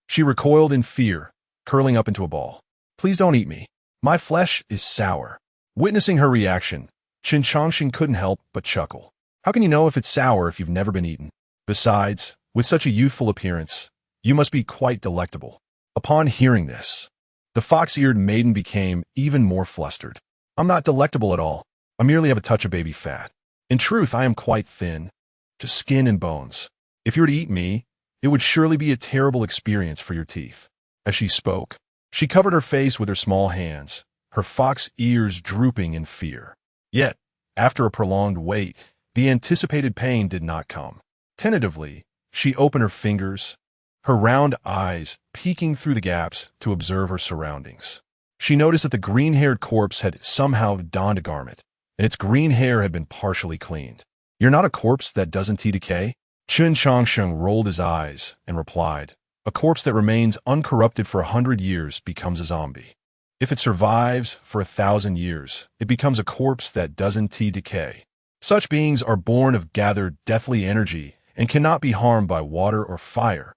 she recoiled in fear, curling up into a ball. "Please don't eat me. My flesh is sour." Witnessing her reaction, Chen Changsheng couldn't help but chuckle. How can you know if it's sour if you've never been eaten? Besides, with such a youthful appearance, you must be quite delectable. Upon hearing this, the fox-eared maiden became even more flustered. "I'm not delectable at all. I merely have a touch of baby fat. In truth, I am quite thin, just skin and bones. If you were to eat me, it would surely be a terrible experience for your teeth." As she spoke, she covered her face with her small hands, her fox ears drooping in fear. Yet, after a prolonged wait, the anticipated pain did not come. Tentatively, she opened her fingers, her round eyes peeking through the gaps to observe her surroundings. She noticed that the green-haired corpse had somehow donned a garment, and its green hair had been partially cleaned. "You're not a corpse that doesn't decay?" Chen Changsheng rolled his eyes and replied, "A corpse that remains uncorrupted for 100 years becomes a zombie. If it survives for 1,000 years, it becomes a corpse that doesn't decay. Such beings are born of gathered deathly energy and cannot be harmed by water or fire,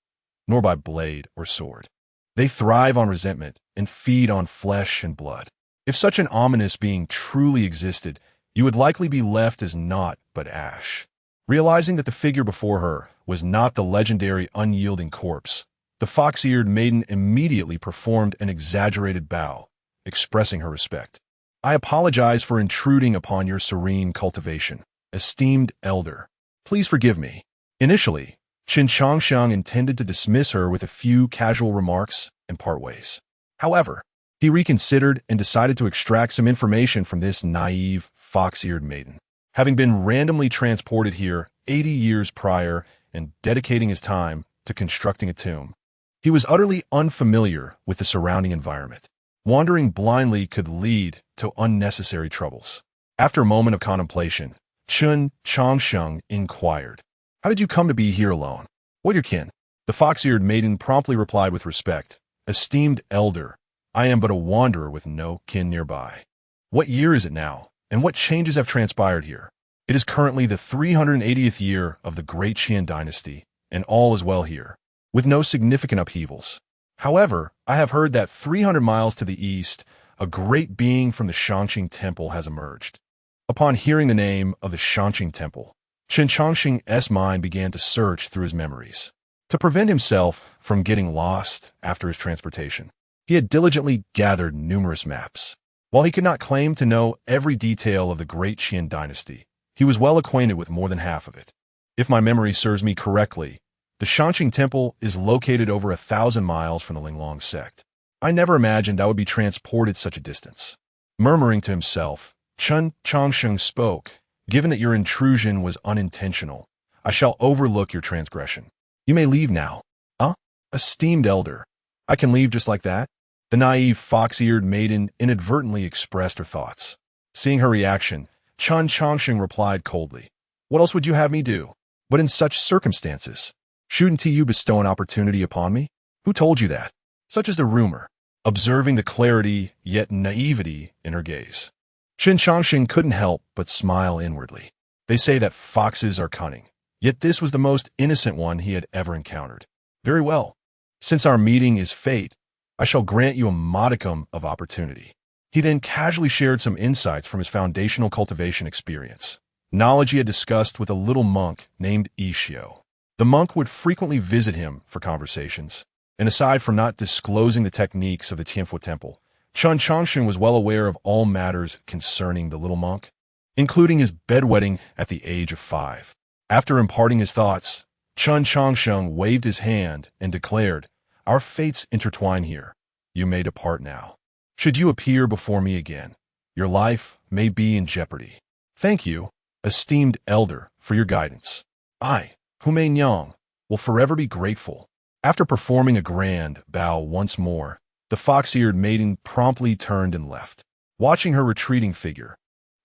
nor by blade or sword. They thrive on resentment and feed on flesh and blood. If such an ominous being truly existed, you would likely be left as naught but ash." Realizing that the figure before her was not the legendary unyielding corpse, the fox-eared maiden immediately performed an exaggerated bow, expressing her respect. "I apologize for intruding upon your serene cultivation, esteemed elder. Please forgive me." Initially, Chen Changsheng intended to dismiss her with a few casual remarks and part ways. However, he reconsidered and decided to extract some information from this naive, fox-eared maiden. Having been randomly transported here 80 years prior and dedicating his time to constructing a tomb, he was utterly unfamiliar with the surrounding environment. Wandering blindly could lead to unnecessary troubles. After a moment of contemplation, Chen Changsheng inquired, "How did you come to be here alone? What your kin?" The fox-eared maiden promptly replied with respect, "Esteemed elder, I am but a wanderer with no kin nearby." "What year is it now, and what changes have transpired here?" "It is currently the 380th year of the Great Qian dynasty, and all is well here, with no significant upheavals. However, I have heard that 300 miles to the east, a great being from the Shangqing Temple has emerged." Upon hearing the name of the Shangqing Temple, Chen Changsheng's mind began to search through his memories. To prevent himself from getting lost after his transportation, he had diligently gathered numerous maps. While he could not claim to know every detail of the Great Qian dynasty, he was well acquainted with more than half of it. If my memory serves me correctly, the Shangqing Temple is located over 1,000 miles from the Linglong sect. I never imagined I would be transported such a distance. Murmuring to himself, Chen Changsheng spoke, "Given that your intrusion was unintentional, I shall overlook your transgression. You may leave now." "Huh? Esteemed elder, I can leave just like that?" The naive fox-eared maiden inadvertently expressed her thoughts. Seeing her reaction, Chen Changsheng replied coldly, "What else would you have me do? But in such circumstances, shouldn't you bestow an opportunity upon me? Who told you that?" "Such is the rumor." Observing the clarity yet naivety in her gaze, Chen Changsheng couldn't help but smile inwardly. They say that foxes are cunning, yet this was the most innocent one he had ever encountered. "Very well. Since our meeting is fate, I shall grant you a modicum of opportunity." He then casually shared some insights from his foundational cultivation experience, knowledge he had discussed with a little monk named Ishio. The monk would frequently visit him for conversations, and aside from not disclosing the techniques of the Tianfu Temple, Chen Changsheng was well aware of all matters concerning the little monk, including his bedwetting at the age of 5. After imparting his thoughts, Chen Changsheng waved his hand and declared, "Our fates intertwine here. You may depart now. Should you appear before me again, your life may be in jeopardy. Thank you, esteemed elder, for your guidance. I, Hume Nyang, will forever be grateful." After performing a grand bow once more, the fox-eared maiden promptly turned and left. Watching her retreating figure,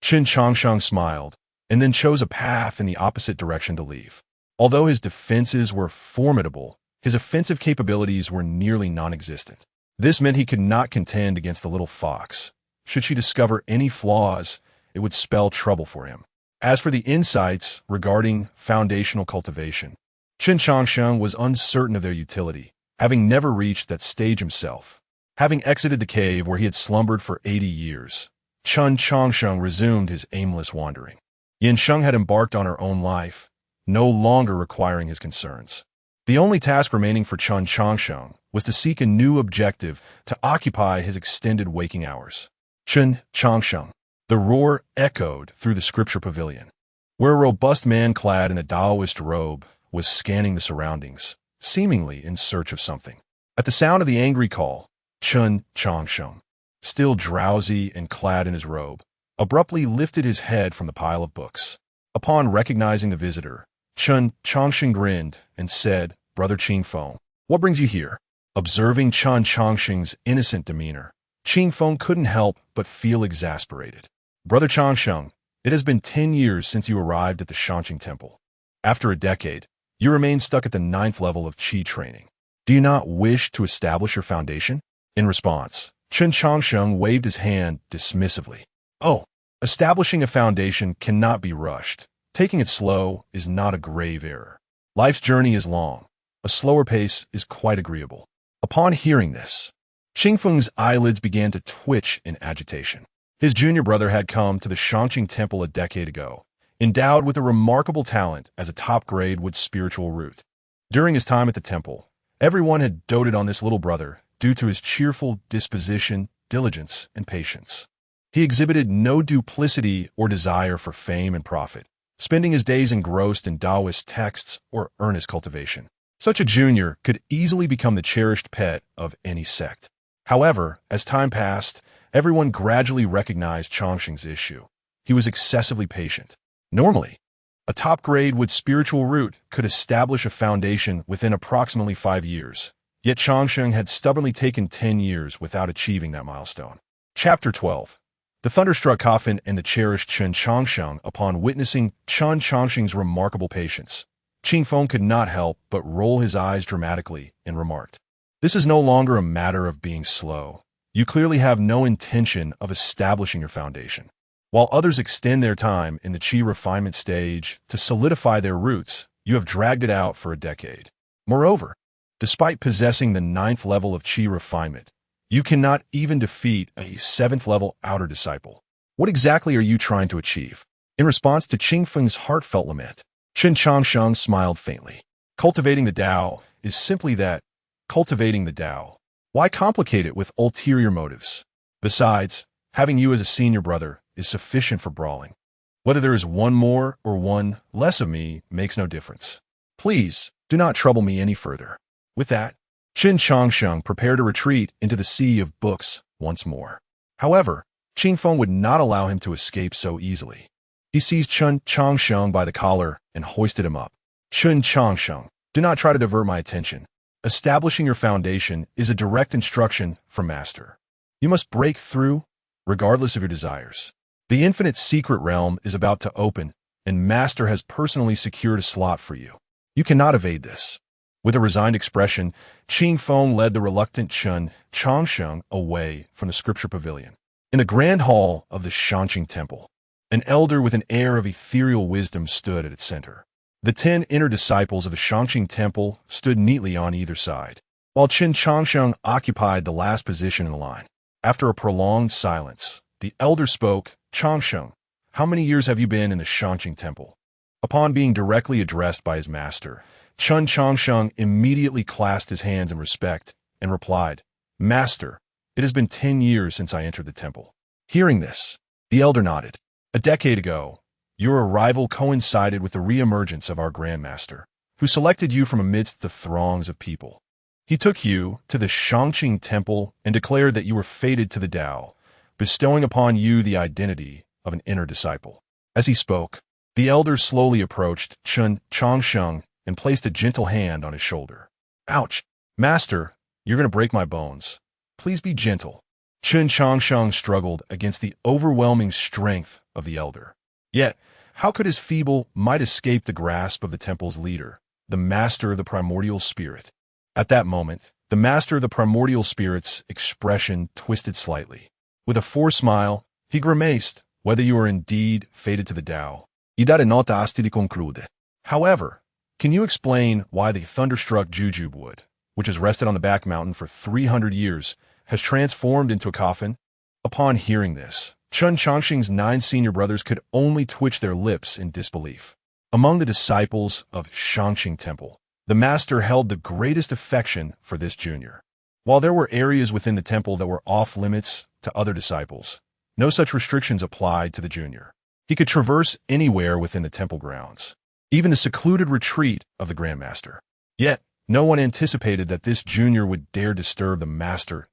Chen Changsheng smiled and then chose a path in the opposite direction to leave. Although his defenses were formidable, his offensive capabilities were nearly non-existent. This meant he could not contend against the little fox. Should she discover any flaws, it would spell trouble for him. As for the insights regarding foundational cultivation, Chen Changsheng was uncertain of their utility, having never reached that stage himself. Having exited the cave where he had slumbered for 80 years, Chen Changsheng resumed his aimless wandering. Yansheng had embarked on her own life, no longer requiring his concerns. The only task remaining for Chen Changsheng was to seek a new objective to occupy his extended waking hours. Chen Changsheng. The roar echoed through the scripture pavilion, where a robust man clad in a Taoist robe was scanning the surroundings, seemingly in search of something. At the sound of the angry call, Chen Changsheng, still drowsy and clad in his robe, abruptly lifted his head from the pile of books. Upon recognizing the visitor, Chen Changsheng grinned and said, "Brother Qingfeng, what brings you here?" Observing Chen Changsheng's innocent demeanor, Qingfeng couldn't help but feel exasperated. "Brother Changsheng, it has been 10 years since you arrived at the Changsheng Temple. After a decade, you remain stuck at the 9th level of Qi training. Do you not wish to establish your foundation?" In response, Chen Changsheng waved his hand dismissively. "Oh, establishing a foundation cannot be rushed. Taking it slow is not a grave error. Life's journey is long. A slower pace is quite agreeable." Upon hearing this, Qingfeng's eyelids began to twitch in agitation. His junior brother had come to the Changsheng Temple a decade ago, endowed with a remarkable talent as a top-grade wood spiritual root. During his time at the temple, everyone had doted on this little brother due to his cheerful disposition, diligence, and patience. He exhibited no duplicity or desire for fame and profit, spending his days engrossed in Taoist texts or earnest cultivation. Such a junior could easily become the cherished pet of any sect. However, as time passed, everyone gradually recognized Changsheng's issue. He was excessively patient. Normally, a top-grade wood spiritual root could establish a foundation within approximately 5 years, yet Changsheng had stubbornly taken 10 years without achieving that milestone. Chapter 12. The thunderstruck coffin and the cherished Chen Changsheng. Upon witnessing Chen Changsheng's remarkable patience, Qingfeng could not help but roll his eyes dramatically and remarked, "This is no longer a matter of being slow. You clearly have no intention of establishing your foundation. While others extend their time in the Qi refinement stage to solidify their roots, you have dragged it out for a decade. Moreover, despite possessing the 9th level of Qi refinement, you cannot even defeat a 7th level outer disciple. What exactly are you trying to achieve?" In response to Qingfeng's heartfelt lament, Chen Changsheng smiled faintly. "Cultivating the Tao is simply that, cultivating the Tao. Why complicate it with ulterior motives? Besides, having you as a senior brother is sufficient for brawling. Whether there is one more or one less of me makes no difference. Please, do not trouble me any further." With that, Chen Changsheng prepared to retreat into the sea of books once more. However, Qingfeng would not allow him to escape so easily. He seized Chen Changsheng by the collar and hoisted him up. "Chen Changsheng, do not try to divert my attention. Establishing your foundation is a direct instruction from Master. You must break through, regardless of your desires. The infinite secret realm is about to open, and Master has personally secured a slot for you. You cannot evade this." With a resigned expression, Qingfeng led the reluctant Chen Changsheng away from the scripture pavilion. In the grand hall of the Changsheng Temple, an elder with an air of ethereal wisdom stood at its center. The 10 inner disciples of the Changsheng Temple stood neatly on either side, while Chen Changsheng occupied the last position in the line. After a prolonged silence, the elder spoke, "Changsheng, how many years have you been in the Changsheng Temple?" Upon being directly addressed by his master, Chen Changsheng immediately clasped his hands in respect and replied, "Master, it has been 10 years since I entered the temple." Hearing this, the elder nodded. "A decade ago, your arrival coincided with the re-emergence of our Grand Master. who selected you from amidst the throngs of people. He took you to the Changsheng temple and declared that you were fated to the Tao, bestowing upon you the identity of an inner disciple. As he spoke, the elder slowly approached Chen Changsheng and placed a gentle hand on his shoulder. Ouch! Master, you're going to break my bones. Please be gentle. Chen Changsheng struggled against the overwhelming strength of the elder. Yet, how could his feeble might escape the grasp of the temple's leader, the master of the primordial spirit? At that moment, the master of the primordial spirit's expression twisted slightly. With a forced smile, he grimaced, whether you are indeed fated to the Tao. However, can you explain why the thunderstruck jujube wood, which has rested on the back mountain for 300 years, has transformed into a coffin? Upon hearing this, Chen Changsheng's 9 senior brothers could only twitch their lips in disbelief. Among the disciples of Changsheng Temple, the master held the greatest affection for this junior. While there were areas within the temple that were off-limits to other disciples, no such restrictions applied to the junior. He could traverse anywhere within the temple grounds, even the secluded retreat of the Grandmaster. Yet, no one anticipated that this junior would dare disturb the master's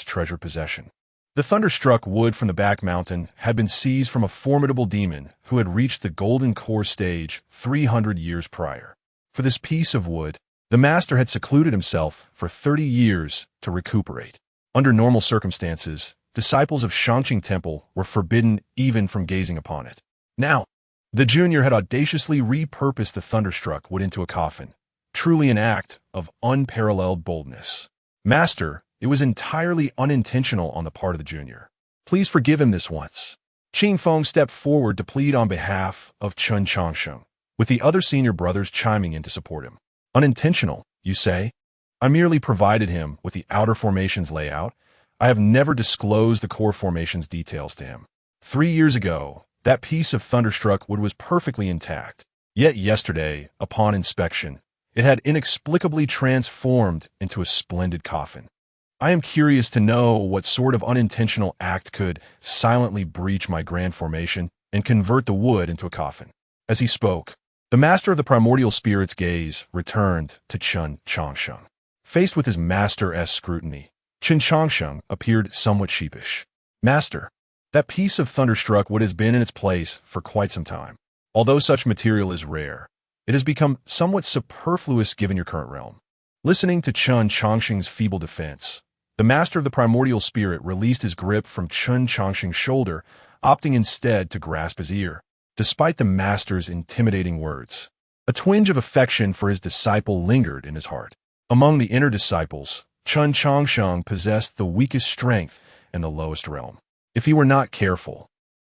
treasured possession. The thunderstruck wood from the back mountain had been seized from a formidable demon who had reached the golden core stage 300 years prior. For this piece of wood, the master had secluded himself for 30 years to recuperate. Under normal circumstances, disciples of Changsheng Temple were forbidden even from gazing upon it. Now, the junior had audaciously repurposed the thunderstruck wood into a coffin, truly an act of unparalleled boldness. Master, it was entirely unintentional on the part of the junior. Please forgive him this once. Qing Feng stepped forward to plead on behalf of Chen Changsheng, with the other senior brothers chiming in to support him. Unintentional, you say? I merely provided him with the outer formations layout. I have never disclosed the core formations details to him. 3 years ago, that piece of thunderstruck wood was perfectly intact. Yet yesterday, upon inspection, it had inexplicably transformed into a splendid coffin. I am curious to know what sort of unintentional act could silently breach my grand formation and convert the wood into a coffin. As he spoke, the master of the primordial spirit's gaze returned to Chen Changsheng. Faced with his master's scrutiny, Chen Changsheng appeared somewhat sheepish. Master, that piece of thunderstruck wood has been in its place for quite some time. Although such material is rare, it has become somewhat superfluous given your current realm. Listening to Chen Changsheng's feeble defense, the master of the primordial spirit released his grip from Chen Changsheng's shoulder, opting instead to grasp his ear. Despite the master's intimidating words, a twinge of affection for his disciple lingered in his heart. Among the inner disciples, Chen Changsheng possessed the weakest strength and the lowest realm. If he were not careful,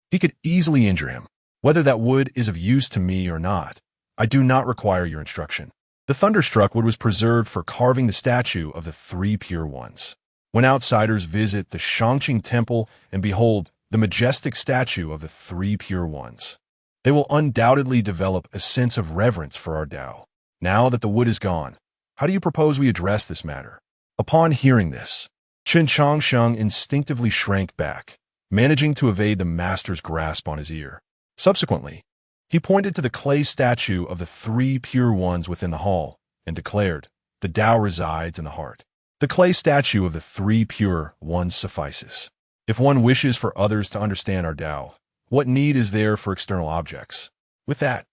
he could easily injure him. Whether that wood is of use to me or not, I do not require your instruction. The thunderstruck wood was preserved for carving the statue of the 3 pure ones. When outsiders visit the Changsheng Temple and behold the majestic statue of the 3 pure ones, they will undoubtedly develop a sense of reverence for our Tao. Now that the wood is gone, how do you propose we address this matter? Upon hearing this, Chen Changsheng instinctively shrank back, managing to evade the master's grasp on his ear. Subsequently, he pointed to the clay statue of the 3 pure ones within the hall and declared, "The Tao resides in the heart." The clay statue of the 3 pure ones suffices. If one wishes for others to understand our Tao, what need is there for external objects? With that,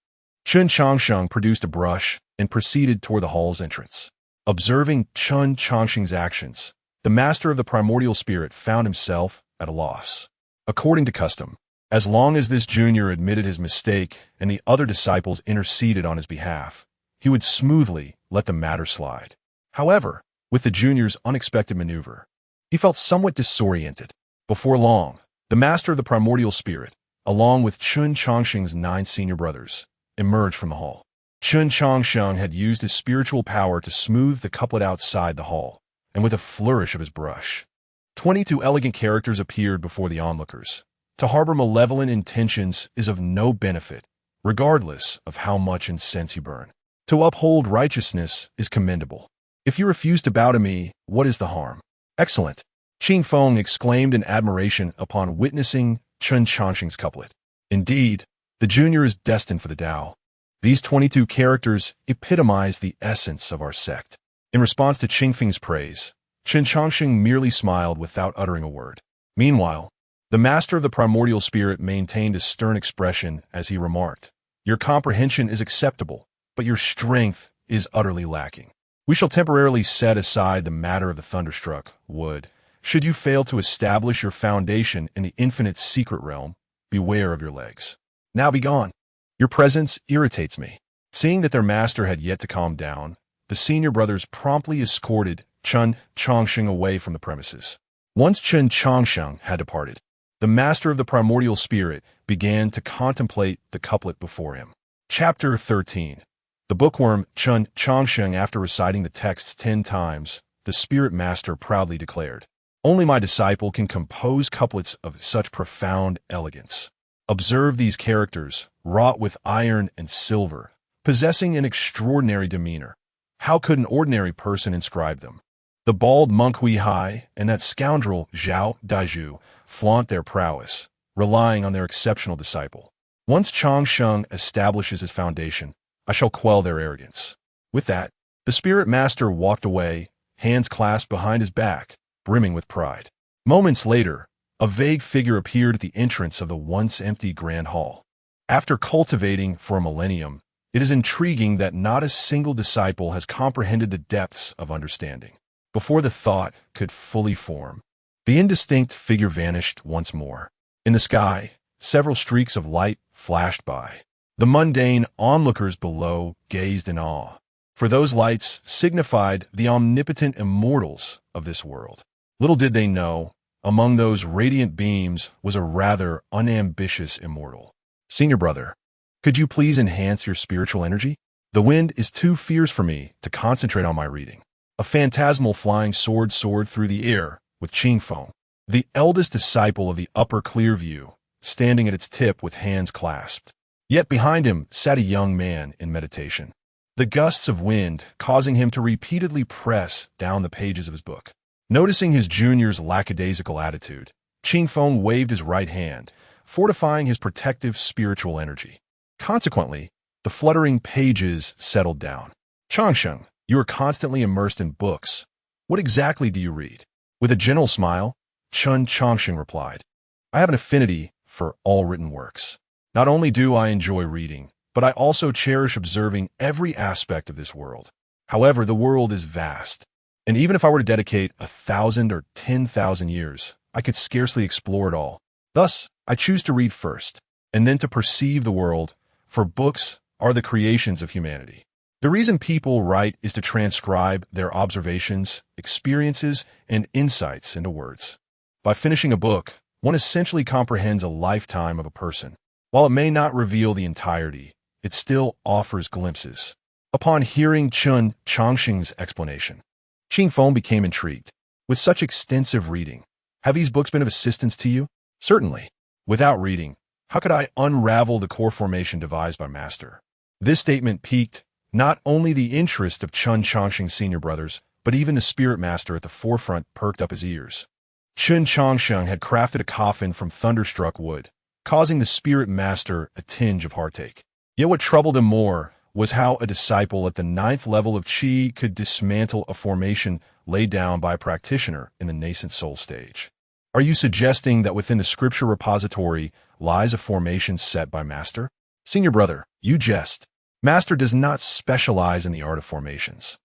Chen Changsheng produced a brush and proceeded toward the hall's entrance. Observing Chen Changsheng's actions, the master of the primordial spirit found himself at a loss. According to custom, as long as this junior admitted his mistake and the other disciples interceded on his behalf, he would smoothly let the matter slide. However, with the junior's unexpected maneuver, he felt somewhat disoriented. Before long, the master of the primordial spirit, along with Chen Changsheng's 9 senior brothers, emerged from the hall. Chen Changsheng had used his spiritual power to smooth the couplet outside the hall, and with a flourish of his brush, 22 elegant characters appeared before the onlookers. To harbor malevolent intentions is of no benefit, regardless of how much incense you burn. To uphold righteousness is commendable. If you refuse to bow to me, what is the harm? Excellent! Qing Feng exclaimed in admiration upon witnessing Chen Changsheng's couplet. Indeed, the junior is destined for the Tao. These 22 characters epitomize the essence of our sect. In response to Qingfeng's praise, Chen Changsheng merely smiled without uttering a word. Meanwhile, the master of the primordial spirit maintained a stern expression as he remarked, "Your comprehension is acceptable, but your strength is utterly lacking. We shall temporarily set aside the matter of the thunderstruck wood. Should you fail to establish your foundation in the infinite secret realm, beware of your legs. Now be gone. Your presence irritates me." Seeing that their master had yet to calm down, the senior brothers promptly escorted Chen Changsheng away from the premises. Once Chen Changsheng had departed, the master of the primordial spirit began to contemplate the couplet before him. Chapter 13. The bookworm Chen Changsheng, after reciting the texts 10 times, the spirit master proudly declared, "Only my disciple can compose couplets of such profound elegance. Observe these characters, wrought with iron and silver, possessing an extraordinary demeanor. How could an ordinary person inscribe them? The bald monk Hui Hai and that scoundrel Zhao Daiju flaunt their prowess, relying on their exceptional disciple. Once Changsheng establishes his foundation, I shall quell their arrogance." With that, the spirit master walked away, hands clasped behind his back, brimming with pride. Moments later, a vague figure appeared at the entrance of the once empty grand hall. After cultivating for a millennium, it is intriguing that not a single disciple has comprehended the depths of understanding. Before the thought could fully form, the indistinct figure vanished once more. In the sky, several streaks of light flashed by. The mundane onlookers below gazed in awe, for those lights signified the omnipotent immortals of this world. Little did they know, among those radiant beams was a rather unambitious immortal. "Senior brother, could you please enhance your spiritual energy? The wind is too fierce for me to concentrate on my reading." A phantasmal flying sword soared through the air, with Qingfeng, the eldest disciple of the upper clear view, standing at its tip with hands clasped. Yet behind him sat a young man in meditation, the gusts of wind causing him to repeatedly press down the pages of his book. Noticing his junior's lackadaisical attitude, Qingfeng waved his right hand, fortifying his protective spiritual energy. Consequently, the fluttering pages settled down. "Changsheng, you are constantly immersed in books. What exactly do you read?" With a gentle smile, Chen Changsheng replied, "I have an affinity for all written works. Not only do I enjoy reading, but I also cherish observing every aspect of this world. However, the world is vast, and even if I were to dedicate 1,000 or 10,000 years, I could scarcely explore it all. Thus, I choose to read first, and then to perceive the world, for books are the creations of humanity. The reason people write is to transcribe their observations, experiences, and insights into words. By finishing a book, one essentially comprehends a lifetime of a person. While it may not reveal the entirety, it still offers glimpses." Upon hearing Chen Changsheng's explanation, Qingfeng became intrigued. "With such extensive reading, have these books been of assistance to you?" "Certainly. Without reading, how could I unravel the core formation devised by Master?" This statement piqued not only the interest of Chen Changsheng's senior brothers, but even the spirit master at the forefront perked up his ears. Chen Changsheng had crafted a coffin from thunderstruck wood, causing the spirit master a tinge of heartache. Yet what troubled him more was how a disciple at the 9th level of Qi could dismantle a formation laid down by a practitioner in the nascent soul stage. "Are you suggesting that within the scripture repository lies a formation set by Master?" "Senior brother, you jest. Master does not specialize in the art of formations.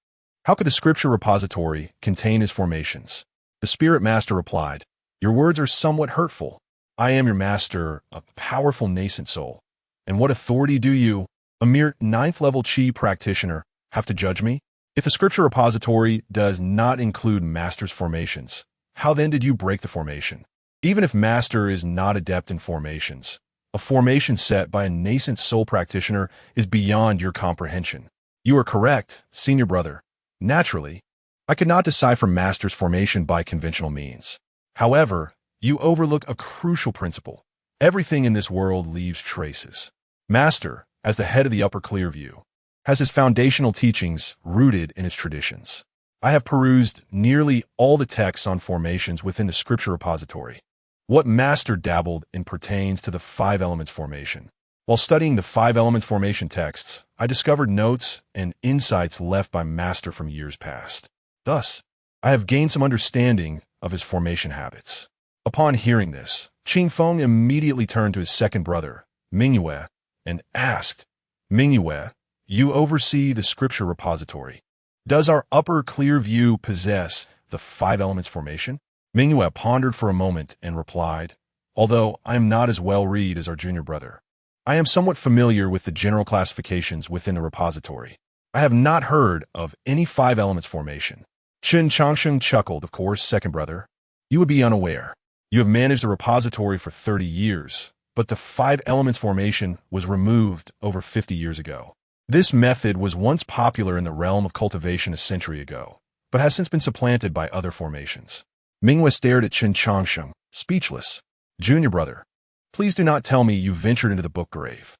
How could the scripture repository contain his formations?" The spirit master replied, "Your words are somewhat hurtful. I am your master, a powerful nascent soul. And what authority do you, a mere 9th level Qi practitioner, have to judge me? If a scripture repository does not include Master's formations, how then did you break the formation? Even if Master is not adept in formations, a formation set by a nascent soul practitioner is beyond your comprehension." "You are correct, senior brother. Naturally, I could not decipher Master's formation by conventional means. However, you overlook a crucial principle. Everything in this world leaves traces. Master, as the head of the upper clear view, has his foundational teachings rooted in his traditions. I have perused nearly all the texts on formations within the scripture repository. What Master dabbled in pertains to the 5 elements formation. While studying the five-element formation texts, I discovered notes and insights left by Master from years past. Thus, I have gained some understanding of his formation habits. Upon hearing this, Qingfeng immediately turned to his second brother, Mingyue, and asked, Mingyue, you oversee the scripture repository. Does our upper clear view possess the five elements formation? Mingyue pondered for a moment and replied, although I am not as well-read as our junior brother, I am somewhat familiar with the general classifications within the repository. I have not heard of any five elements formation. Chen Changsheng chuckled, of course, second brother. You would be unaware. You have managed the repository for 30 years, but the five elements formation was removed over 50 years ago. This method was once popular in the realm of cultivation a century ago, but has since been supplanted by other formations. Mingyue stared at Chen Changsheng, speechless. Junior brother, please do not tell me you ventured into the book grave.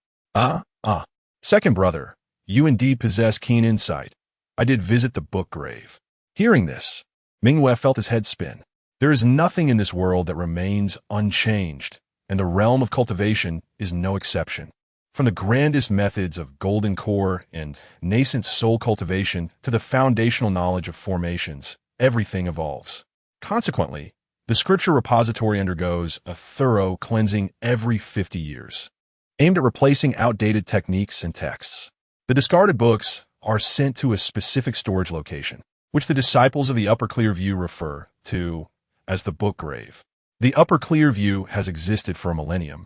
Second brother, you indeed possess keen insight. I did visit the book grave. Hearing this, Mingyue felt his head spin. There is nothing in this world that remains unchanged, and the realm of cultivation is no exception. From the grandest methods of golden core and nascent soul cultivation to the foundational knowledge of formations, everything evolves. Consequently, the scripture repository undergoes a thorough cleansing every 50 years, aimed at replacing outdated techniques and texts. The discarded books are sent to a specific storage location, which the disciples of the upper clear view refer to as the book grave. The upper clear view has existed for a millennium,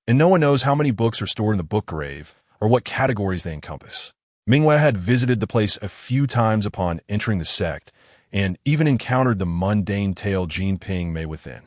and no one knows how many books are stored in the book grave or what categories they encompass. Mingyue had visited the place a few times upon entering the sect, and even encountered the mundane tale Jinping may within.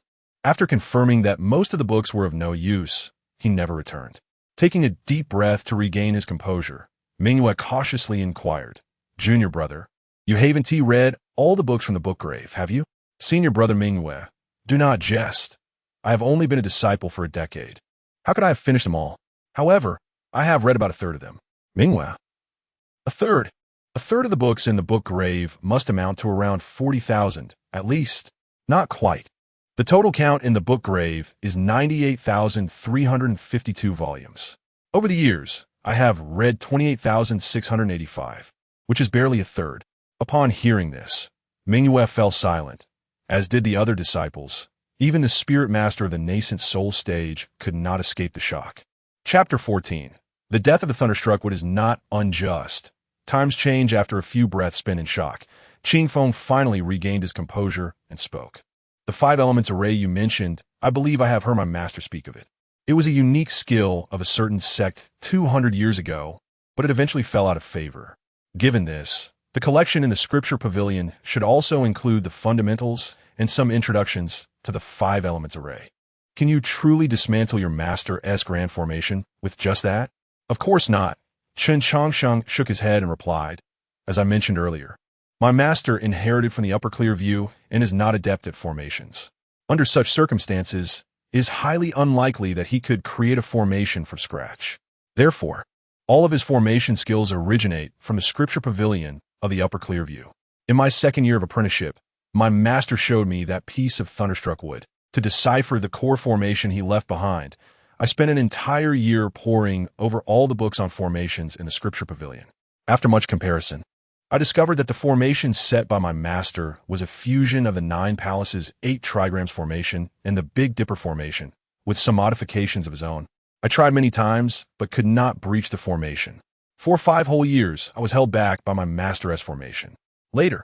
After confirming that most of the books were of no use, he never returned. Taking a deep breath to regain his composure, Mingyue cautiously inquired, Junior brother, you haven't read all the books from the book grave, have you? Senior brother Mingyue, do not jest. I have only been a disciple for a decade. How could I have finished them all? However, I have read about a third of them. Mingyue, a third? A third of the books in the book grave must amount to around 40,000, at least. Not quite. The total count in the book grave is 98,352 volumes. Over the years, I have read 28,685, which is barely a third. Upon hearing this, Mingyue fell silent, as did the other disciples. Even the spirit master of the nascent soul stage could not escape the shock. Chapter 14. The death of the Thunderstruck is not unjust. Times change after a few breaths spent in shock. Qingfeng finally regained his composure and spoke. The five elements array you mentioned, I believe I have heard my master speak of it. It was a unique skill of a certain sect 200 years ago, but it eventually fell out of favor. Given this, the collection in the scripture pavilion should also include the fundamentals and some introductions to the five elements array. Can you truly dismantle your master's grand formation with just that? Of course not. Chen Changsheng shook his head and replied, as I mentioned earlier, my master inherited from the upper clear view and is not adept at formations. Under such circumstances, it is highly unlikely that he could create a formation from scratch. Therefore, all of his formation skills originate from the scripture pavilion of the upper clear view. In my second year of apprenticeship, my master showed me that piece of thunderstruck wood. To decipher the core formation he left behind, I spent an entire year poring over all the books on formations in the scripture pavilion. After much comparison, I discovered that the formation set by my master was a fusion of the 9 Palaces 8 trigrams formation and the Big Dipper formation, with some modifications of his own. I tried many times, but could not breach the formation. For 5 whole years, I was held back by my master's formation. Later,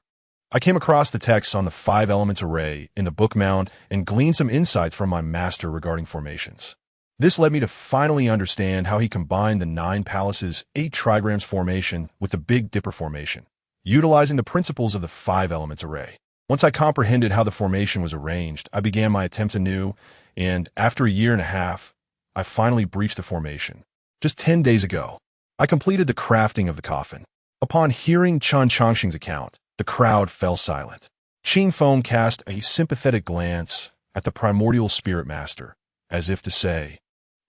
I came across the texts on the 5 elements array in the book mound and gleaned some insights from my master regarding formations. This led me to finally understand how he combined the 9 Palaces 8 trigrams formation with the Big Dipper formation, utilizing the principles of the 5 elements array. Once I comprehended how the formation was arranged, I began my attempts anew, and after a year and a half, I finally breached the formation. Just 10 days ago, I completed the crafting of the coffin. Upon hearing Chen Changsheng's account, the crowd fell silent. Qingfeng cast a sympathetic glance at the primordial spirit master, as if to say,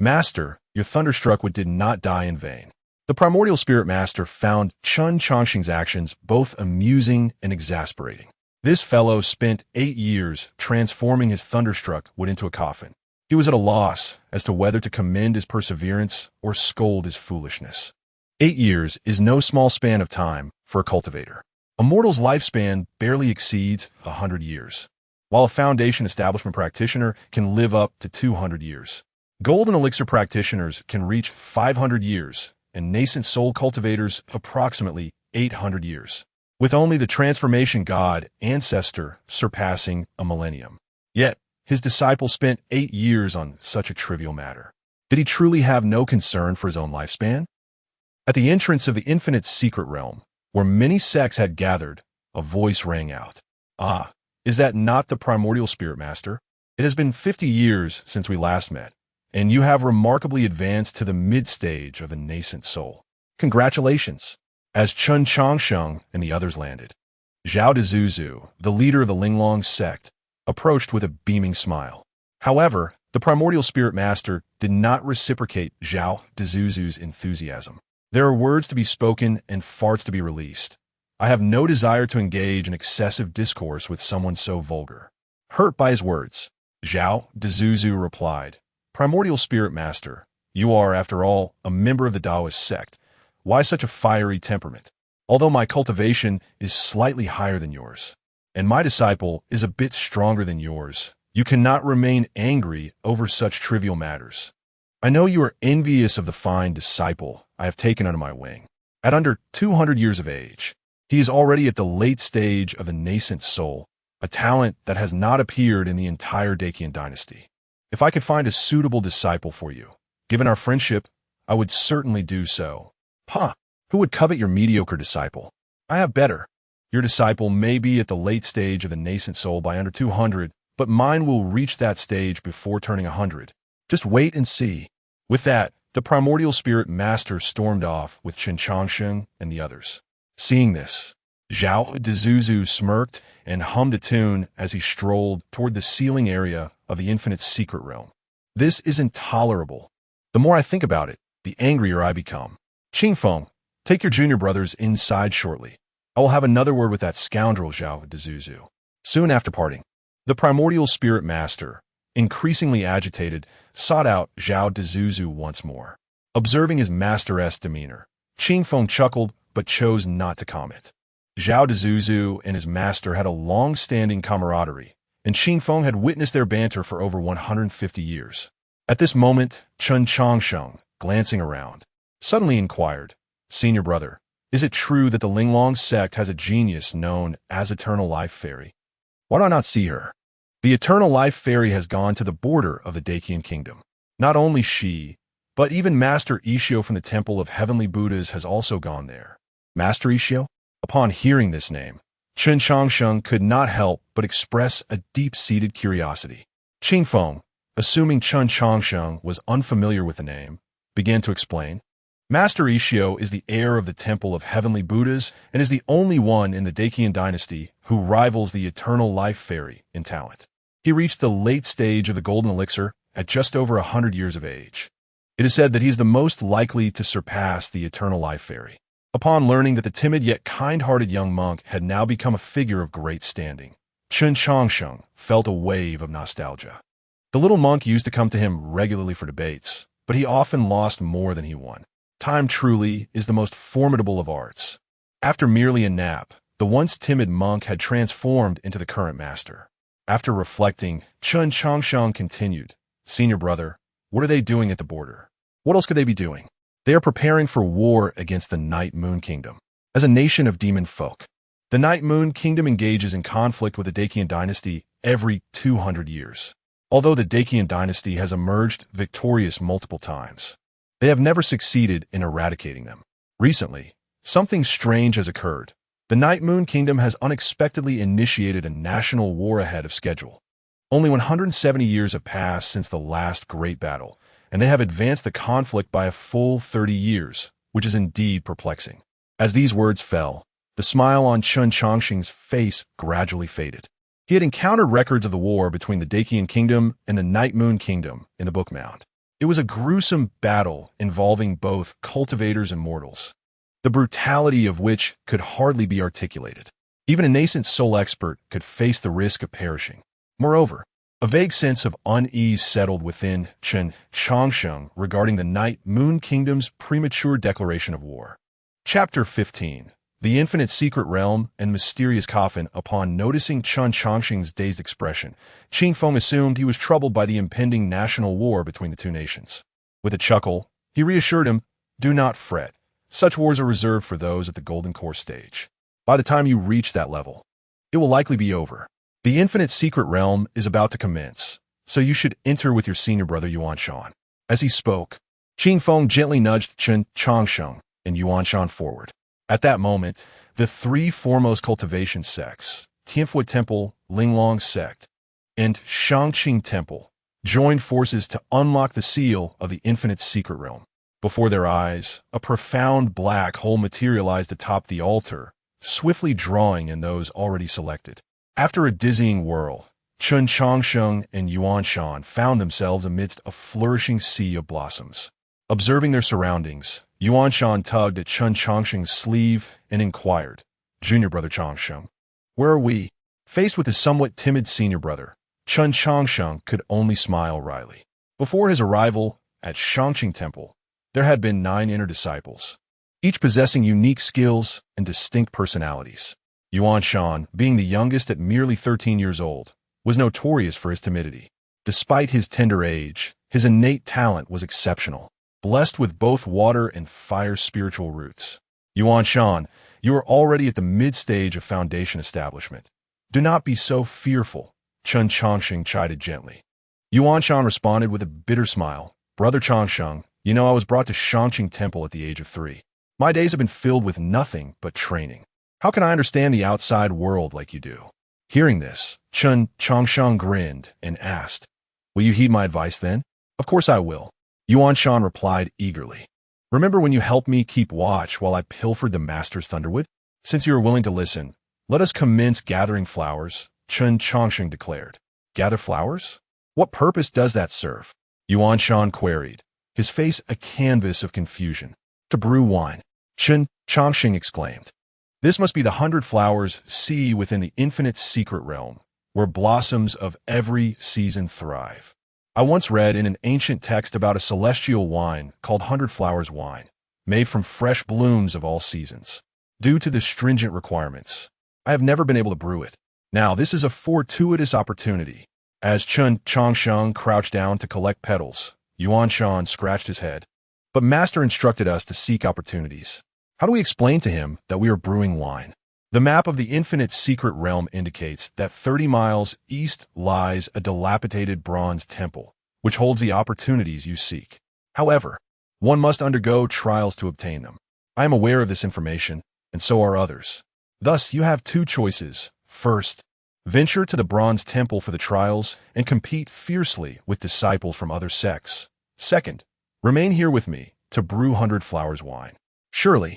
Master, your thunderstruck wood did not die in vain. The primordial spirit master found Chen Changsheng's actions both amusing and exasperating. This fellow spent 8 years transforming his thunderstruck wood into a coffin. He was at a loss as to whether to commend his perseverance or scold his foolishness. 8 years is no small span of time for a cultivator. A mortal's lifespan barely exceeds 100 years, while a foundation establishment practitioner can live up to 200 years. Golden elixir practitioners can reach 500 years, and nascent soul cultivators approximately 800 years, with only the transformation god ancestor surpassing a millennium. Yet, his disciple spent 8 years on such a trivial matter. Did he truly have no concern for his own lifespan? At the entrance of the infinite secret realm, where many sects had gathered, a voice rang out. "Ah, is that not the primordial spirit master? It has been 50 years since we last met, and you have remarkably advanced to the mid-stage of the nascent soul. Congratulations!" As Chen Changsheng and the others landed, Zhao Dezuzu, the leader of the Linglong sect, approached with a beaming smile. However, the primordial spirit master did not reciprocate Zhao Dezuzu's enthusiasm. "There are words to be spoken and farts to be released. I have no desire to engage in excessive discourse with someone so vulgar." Hurt by his words, Zhao Dezuzu replied, "Primordial spirit master, you are, after all, a member of the Taoist sect. Why such a fiery temperament? Although my cultivation is slightly higher than yours, and my disciple is a bit stronger than yours, you cannot remain angry over such trivial matters. I know you are envious of the fine disciple I have taken under my wing. At under 200 years of age, he is already at the late stage of the nascent soul, a talent that has not appeared in the entire Dacian dynasty. If I could find a suitable disciple for you, given our friendship, I would certainly do so." "Huh, who would covet your mediocre disciple? I have better. Your disciple may be at the late stage of the nascent soul by under 200, but mine will reach that stage before turning 100. Just wait and see." With that, the primordial spirit master stormed off with Chen Changsheng and the others. Seeing this, Zhao Dezuzu smirked and hummed a tune as he strolled toward the ceiling area of the infinite secret realm. "This is intolerable. The more I think about it, the angrier I become. Qingfeng, take your junior brothers inside shortly. I will have another word with that scoundrel Zhao Dezuzu." Soon after parting, the primordial spirit master, increasingly agitated, sought out Zhao Dezuzu once more. Observing his master-esque demeanor, Qingfeng chuckled but chose not to comment. Zhao Dezuzu and his master had a long-standing camaraderie, and Qingfeng had witnessed their banter for over 150 years. At this moment, Chen Changsheng, glancing around, suddenly inquired, "Senior brother, is it true that the Linglong sect has a genius known as Eternal Life Fairy? Why do I not see her?" The Eternal Life Fairy has gone to the border of the Dacian kingdom. Not only she, but even Master Ishio from the Temple of Heavenly Buddhas has also gone there. Master Ishio? Upon hearing this name, Chen Changsheng could not help but express a deep-seated curiosity. Qingfeng, assuming Chen Changsheng was unfamiliar with the name, began to explain. Master Ishio is the heir of the Temple of Heavenly Buddhas and is the only one in the Dacian dynasty who rivals the Eternal Life Fairy in talent. He reached the late stage of the Golden Elixir at just over 100 years of age. It is said that he is the most likely to surpass the Eternal Life Fairy. Upon learning that the timid yet kind-hearted young monk had now become a figure of great standing, Chen Changsheng felt a wave of nostalgia. The little monk used to come to him regularly for debates, but he often lost more than he won. Time truly is the most formidable of arts. After merely a nap, the once timid monk had transformed into the current master. After reflecting, Chen Changsheng continued, "Senior brother, what are they doing at the border? What else could they be doing? They are preparing for war against the Night Moon Kingdom. As a nation of demon folk, the Night Moon Kingdom engages in conflict with the Dacian dynasty every 200 years. Although the Dacian dynasty has emerged victorious multiple times, they have never succeeded in eradicating them. Recently, something strange has occurred. The Night Moon Kingdom has unexpectedly initiated a national war ahead of schedule. Only 170 years have passed since the last great battle, and they have advanced the conflict by a full 30 years, which is indeed perplexing." As these words fell, the smile on Chen Changsheng's face gradually faded. He had encountered records of the war between the Dacian Kingdom and the Night Moon Kingdom in the Book Mound. It was a gruesome battle involving both cultivators and mortals, the brutality of which could hardly be articulated. Even a nascent soul expert could face the risk of perishing. Moreover, A vague sense of unease settled within Chen Changsheng regarding the Night Moon Kingdom's premature declaration of war. Chapter 15. The Infinite Secret Realm and Mysterious Coffin. Upon noticing Chen Changsheng's dazed expression, Qing Feng assumed he was troubled by the impending national war between the two nations. With a chuckle, he reassured him, "Do not fret. Such wars are reserved for those at the Golden Core stage. By the time you reach that level, it will likely be over. The Infinite Secret Realm is about to commence, so you should enter with your senior brother Yuan Shan." As he spoke, Qing Feng gently nudged Chen Changsheng and Yuan Shan forward. At that moment, the three foremost cultivation sects, Tianfu Temple, Linglong Sect, and Shangqing Temple, joined forces to unlock the seal of the Infinite Secret Realm. Before their eyes, a profound black hole materialized atop the altar, swiftly drawing in those already selected. After a dizzying whirl, Chen Changsheng and Yuan Shan found themselves amidst a flourishing sea of blossoms. Observing their surroundings, Yuan Shan tugged at Chen Changsheng's sleeve and inquired, "Junior brother Changsheng, where are we?" Faced with his somewhat timid senior brother, Chen Changsheng could only smile wryly. Before his arrival at Shangqing Temple, there had been 9 inner disciples, each possessing unique skills and distinct personalities. Yuan Shan, being the youngest at merely 13 years old, was notorious for his timidity. Despite his tender age, his innate talent was exceptional, blessed with both water and fire spiritual roots. "Yuan Shan, you are already at the mid-stage of foundation establishment. Do not be so fearful," Chen Changsheng chided gently. Yuan Shan responded with a bitter smile, "Brother Changsheng, you know I was brought to Shangqing Temple at the age of 3. My days have been filled with nothing but training. How can I understand the outside world like you do?" Hearing this, Chen Changsheng grinned and asked, "Will you heed my advice then?" "Of course I will," Yuan Shan replied eagerly. "Remember when you helped me keep watch while I pilfered the Master's Thunderwood? Since you are willing to listen, let us commence gathering flowers," Chen Changsheng declared. "Gather flowers? What purpose does that serve?" Yuan Shan queried, his face a canvas of confusion. "To brew wine," Chen Changsheng exclaimed. "This must be the 100 flowers sea within the Infinite Secret Realm, where blossoms of every season thrive. I once read in an ancient text about a celestial wine called 100 Flowers wine, made from fresh blooms of all seasons. Due to the stringent requirements, I have never been able to brew it. Now this is a fortuitous opportunity." As Chen Changsheng crouched down to collect petals, Yuan Shan scratched his head. "But Master instructed us to seek opportunities. How do we explain to him that we are brewing wine?" The map of the Infinite Secret Realm indicates that 30 miles east lies a dilapidated bronze temple, which holds the opportunities you seek. However, one must undergo trials to obtain them. I am aware of this information, and so are others. Thus, you have 2 choices. First, venture to the bronze temple for the trials and compete fiercely with disciples from other sects. Second, remain here with me to brew 100 Flowers wine. Surely,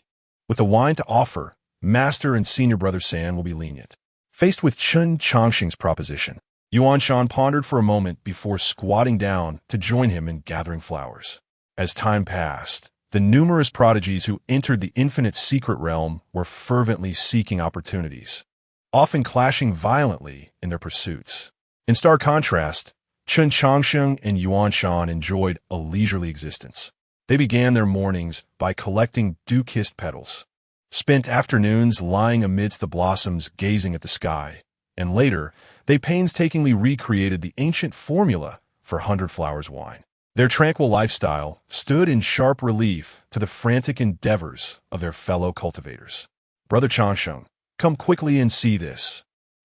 with the wine to offer, Master and Senior Brother San will be lenient. Faced with Chen Changsheng's proposition, Yuan Shan pondered for a moment before squatting down to join him in gathering flowers. As time passed, the numerous prodigies who entered the Infinite Secret Realm were fervently seeking opportunities, often clashing violently in their pursuits. In stark contrast, Chen Changsheng and Yuan Shan enjoyed a leisurely existence. They began their mornings by collecting dew-kissed petals, spent afternoons lying amidst the blossoms gazing at the sky, and later, they painstakingly recreated the ancient formula for 100 Flowers wine. Their tranquil lifestyle stood in sharp relief to the frantic endeavors of their fellow cultivators. "Brother Changsheng, come quickly and see this."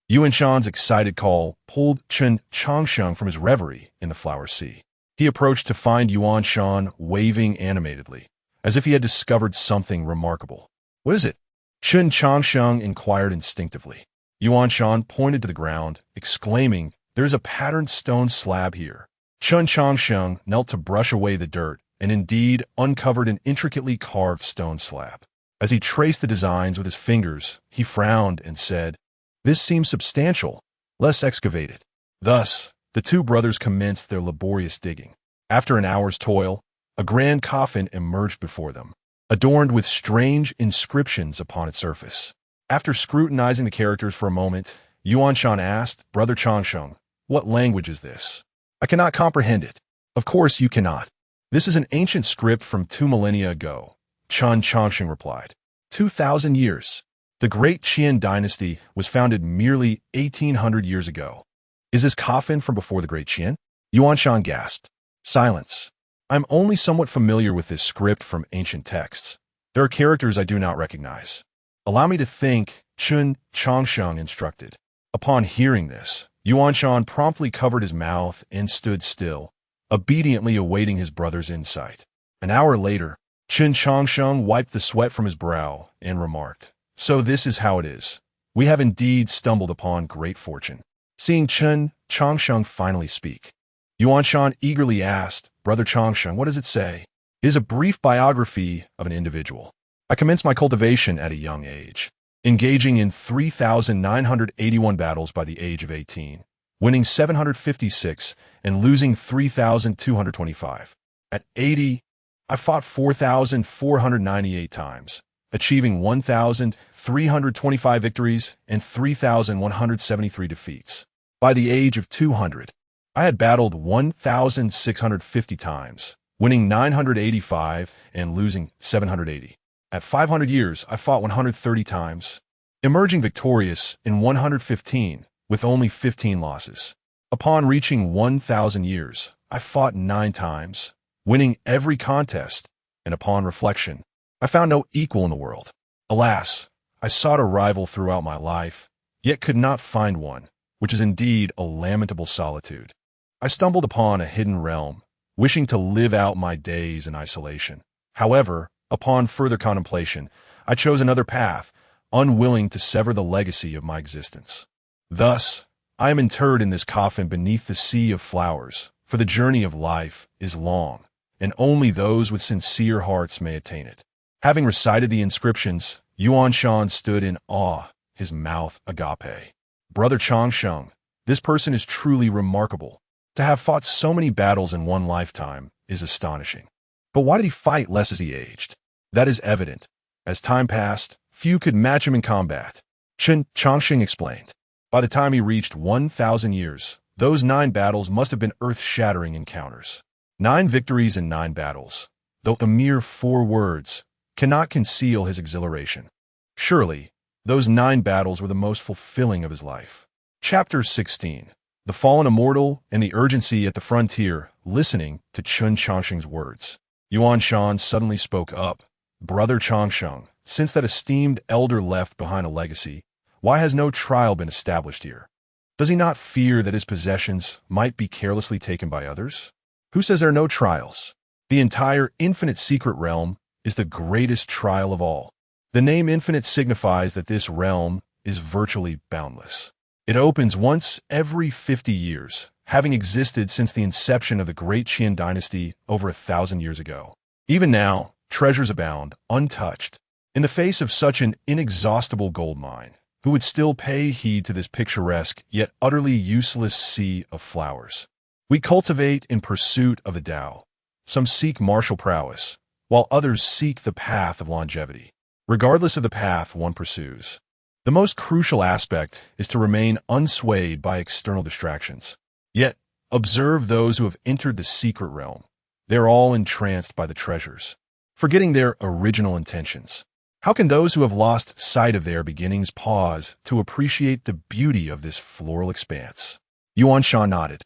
Yuan Shan's excited call pulled Chen Changsheng from his reverie in the flower sea. He approached to find Yuan Shan waving animatedly, as if he had discovered something remarkable. "What is it?" Chen Changsheng inquired instinctively. Yuan Shan pointed to the ground, exclaiming, "There is a patterned stone slab here." Chen Changsheng knelt to brush away the dirt and indeed uncovered an intricately carved stone slab. As he traced the designs with his fingers, he frowned and said, "This seems substantial. Let's excavate it." Thus, the 2 brothers commenced their laborious digging. After an hour's toil, a grand coffin emerged before them, adorned with strange inscriptions upon its surface. After scrutinizing the characters for a moment, Yuan Shan asked, "Brother Changsheng, What language is this? I cannot comprehend it. Of course you cannot. This is an ancient script from 2 millennia ago, Chen Changsheng replied. 2,000 years. The Great Qian dynasty was founded merely 1,800 years ago. Is this coffin from before the Great Qian? Yuanshan gasped. Silence. I'm only somewhat familiar with this script from ancient texts. There are characters I do not recognize. Allow me to think, Chen Changsheng instructed. Upon hearing this, Yuanshan promptly covered his mouth and stood still, obediently awaiting his brother's insight. An hour later, Chen Changsheng wiped the sweat from his brow and remarked, So this is how it is. We have indeed stumbled upon great fortune. Seeing Chen Changsheng finally speak, Yuanshan eagerly asked, Brother Changsheng, what does it say? It is a brief biography of an individual. I commenced my cultivation at a young age, engaging in 3,981 battles by the age of 18, winning 756 and losing 3,225. At 80, I fought 4,498 times, achieving 1,325 victories and 3,173 defeats. By the age of 200, I had battled 1,650 times, winning 985 and losing 780. At 500 years, I fought 130 times, emerging victorious in 115 with only 15 losses. Upon reaching 1,000 years, I fought 9 times, winning every contest, and upon reflection, I found no equal in the world. Alas, I sought a rival throughout my life, yet could not find one, which is indeed a lamentable solitude. I stumbled upon a hidden realm, wishing to live out my days in isolation. However, upon further contemplation, I chose another path, unwilling to sever the legacy of my existence. Thus, I am interred in this coffin beneath the sea of flowers, for the journey of life is long, and only those with sincere hearts may attain it. Having recited the inscriptions, Yuanshan stood in awe, his mouth agape. Brother Changsheng, this person is truly remarkable. To have fought so many battles in one lifetime is astonishing. But why did he fight less as he aged? That is evident. As time passed, few could match him in combat. Chen Changsheng explained. By the time he reached 1,000 years, those 9 battles must have been earth-shattering encounters. 9 victories in 9 battles, though the mere 4 words cannot conceal his exhilaration. Surely, those 9 battles were the most fulfilling of his life. Chapter 16. The fallen immortal and the urgency at the frontier, listening to Chen Changsheng's words. Yuanshan suddenly spoke up. Brother Changsheng, since that esteemed elder left behind a legacy, why has no trial been established here? Does he not fear that his possessions might be carelessly taken by others? Who says there are no trials? The entire infinite secret realm is the greatest trial of all. The name infinite signifies that this realm is virtually boundless. It opens once every 50 years, having existed since the inception of the Great Qian dynasty over 1,000 years ago. Even now, treasures abound, untouched. In the face of such an inexhaustible gold mine, who would still pay heed to this picturesque yet utterly useless sea of flowers? We cultivate in pursuit of the Tao. Some seek martial prowess, while others seek the path of longevity. Regardless of the path one pursues, the most crucial aspect is to remain unswayed by external distractions. Yet, observe those who have entered the secret realm. They are all entranced by the treasures, forgetting their original intentions. How can those who have lost sight of their beginnings pause to appreciate the beauty of this floral expanse? Yuanshan nodded,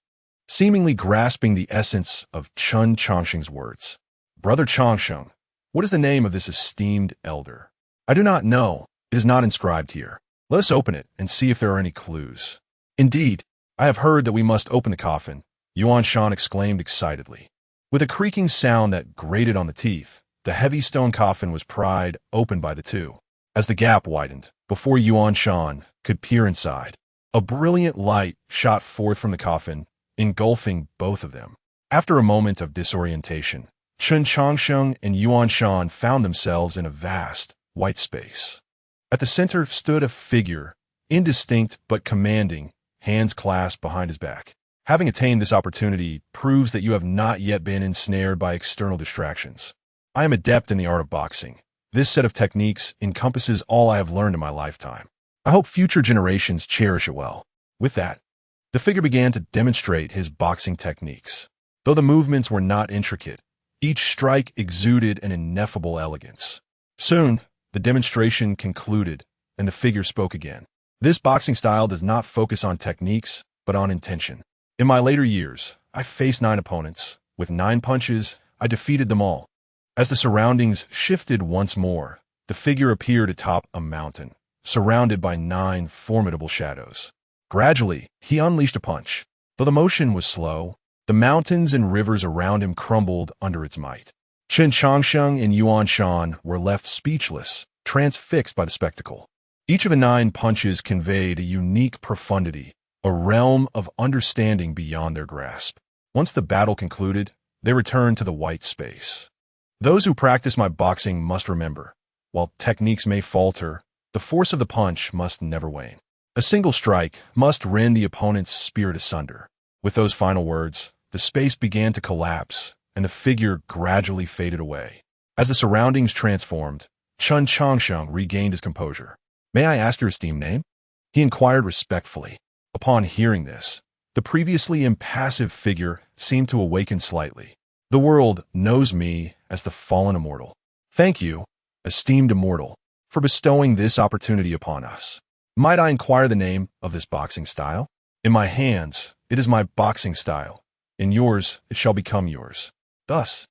seemingly grasping the essence of Chen Changsheng's words. Brother Changsheng, what is the name of this esteemed elder? I do not know. It is not inscribed here. Let us open it and see if there are any clues. Indeed, I have heard that we must open the coffin, Yuanshan exclaimed excitedly. With a creaking sound that grated on the teeth, the heavy stone coffin was pried open by the two. As the gap widened, before Yuanshan could peer inside, a brilliant light shot forth from the coffin, engulfing both of them. After a moment of disorientation, Chen Changsheng and Yuanshan found themselves in a vast, white space. At the center stood a figure, indistinct but commanding, hands clasped behind his back. Having attained this opportunity proves that you have not yet been ensnared by external distractions. I am adept in the art of boxing. This set of techniques encompasses all I have learned in my lifetime. I hope future generations cherish it well. With that, The figure began to demonstrate his boxing techniques. Though the movements were not intricate, each strike exuded an ineffable elegance. Soon, the demonstration concluded, and the figure spoke again. This boxing style does not focus on techniques, but on intention. In my later years, I faced 9 opponents. With 9 punches, I defeated them all. As the surroundings shifted once more, the figure appeared atop a mountain, surrounded by 9 formidable shadows. Gradually, he unleashed a punch. Though the motion was slow, the mountains and rivers around him crumbled under its might. Chen Changsheng and Yuan Shan were left speechless, transfixed by the spectacle. Each of the 9 punches conveyed a unique profundity, a realm of understanding beyond their grasp. Once the battle concluded, they returned to the white space. Those who practice my boxing must remember, while techniques may falter, the force of the punch must never wane. A single strike must rend the opponent's spirit asunder. With those final words, the space began to collapse, and the figure gradually faded away. As the surroundings transformed, Chen Changsheng regained his composure. "May I ask your esteemed name?" he inquired respectfully. Upon hearing this, the previously impassive figure seemed to awaken slightly. "The world knows me as the fallen immortal. Thank you, esteemed immortal, for bestowing this opportunity upon us. Might I inquire the name of this boxing style? In my hands, it is my boxing style. In yours, it shall become yours. Thus,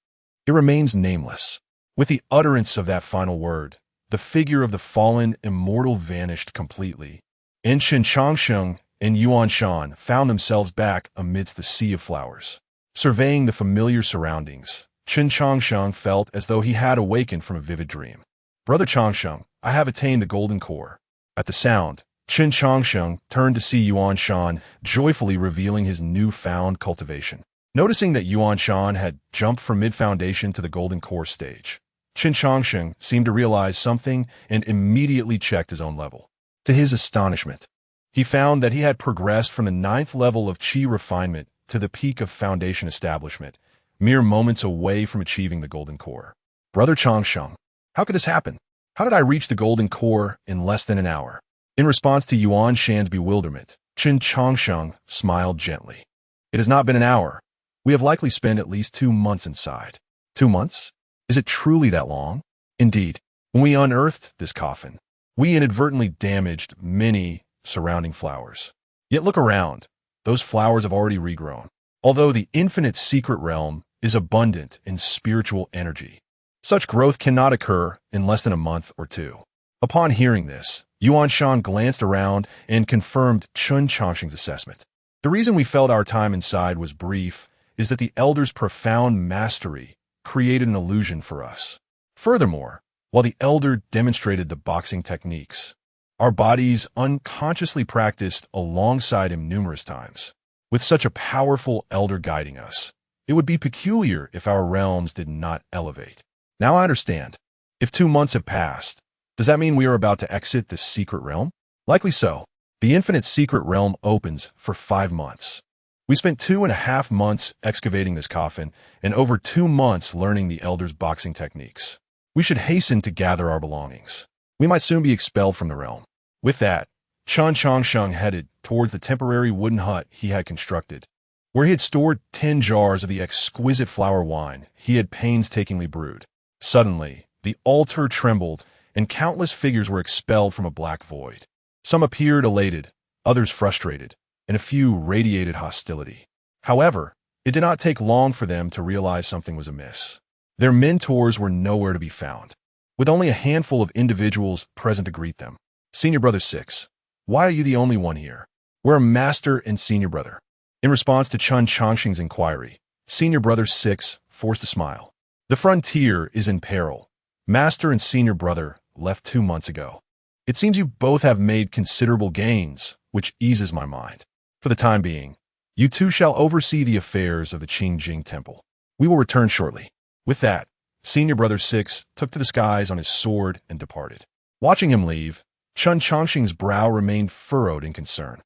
it remains nameless." With the utterance of that final word, the figure of the fallen immortal vanished completely, and Chen Changsheng and Yuan Shan found themselves back amidst the sea of flowers. Surveying the familiar surroundings, Chen Changsheng felt as though he had awakened from a vivid dream. "Brother Changsheng, I have attained the golden core." At the sound, Chen Changsheng turned to see Yuan Shan joyfully revealing his newfound cultivation. Noticing that Yuan Shan had jumped from mid-foundation to the golden core stage, Chen Changsheng seemed to realize something and immediately checked his own level. To his astonishment, he found that he had progressed from the 9th level of Qi refinement to the peak of foundation establishment, mere moments away from achieving the golden core. "Brother Changsheng, how could this happen? How did I reach the golden core in less than an hour?" In response to Yuan Shan's bewilderment, Chen Changsheng smiled gently. "It has not been an hour. We have likely spent at least 2 months inside." 2 months? Is it truly that long? Indeed, when we unearthed this coffin, we inadvertently damaged many surrounding flowers. Yet look around. Those flowers have already regrown. Although the infinite secret realm is abundant in spiritual energy, such growth cannot occur in less than a month or 2. Upon hearing this, Yuan Shan glanced around and confirmed Chen Changsheng's assessment. "The reason we felt our time inside was brief is that the elder's profound mastery created an illusion for us. Furthermore, while the elder demonstrated the boxing techniques, our bodies unconsciously practiced alongside him numerous times. With such a powerful elder guiding us, it would be peculiar if our realms did not elevate. Now I understand. If 2 months have passed, does that mean we are about to exit this secret realm? Likely so. The infinite secret realm opens for 5 months. We spent 2.5 months excavating this coffin and over 2 months learning the elder's boxing techniques. We should hasten to gather our belongings. We might soon be expelled from the realm." With that, Chen Changsheng headed towards the temporary wooden hut he had constructed, where he had stored 10 jars of the exquisite flower wine he had painstakingly brewed. Suddenly, the altar trembled and countless figures were expelled from a black void. Some appeared elated, others frustrated, and a few radiated hostility. However, it did not take long for them to realize something was amiss. Their mentors were nowhere to be found, with only a handful of individuals present to greet them. "Senior Brother 6, why are you the only one here? We're a Master and Senior Brother." In response to Chen Changsheng's inquiry, Senior Brother 6 forced a smile. "The frontier is in peril. Master and Senior Brother left 2 months ago. It seems you both have made considerable gains, which eases my mind. For the time being, you two shall oversee the affairs of the Qingjing Temple. We will return shortly." With that, Senior Brother 6 took to the skies on his sword and departed. Watching him leave, Chen Changsheng's brow remained furrowed in concern.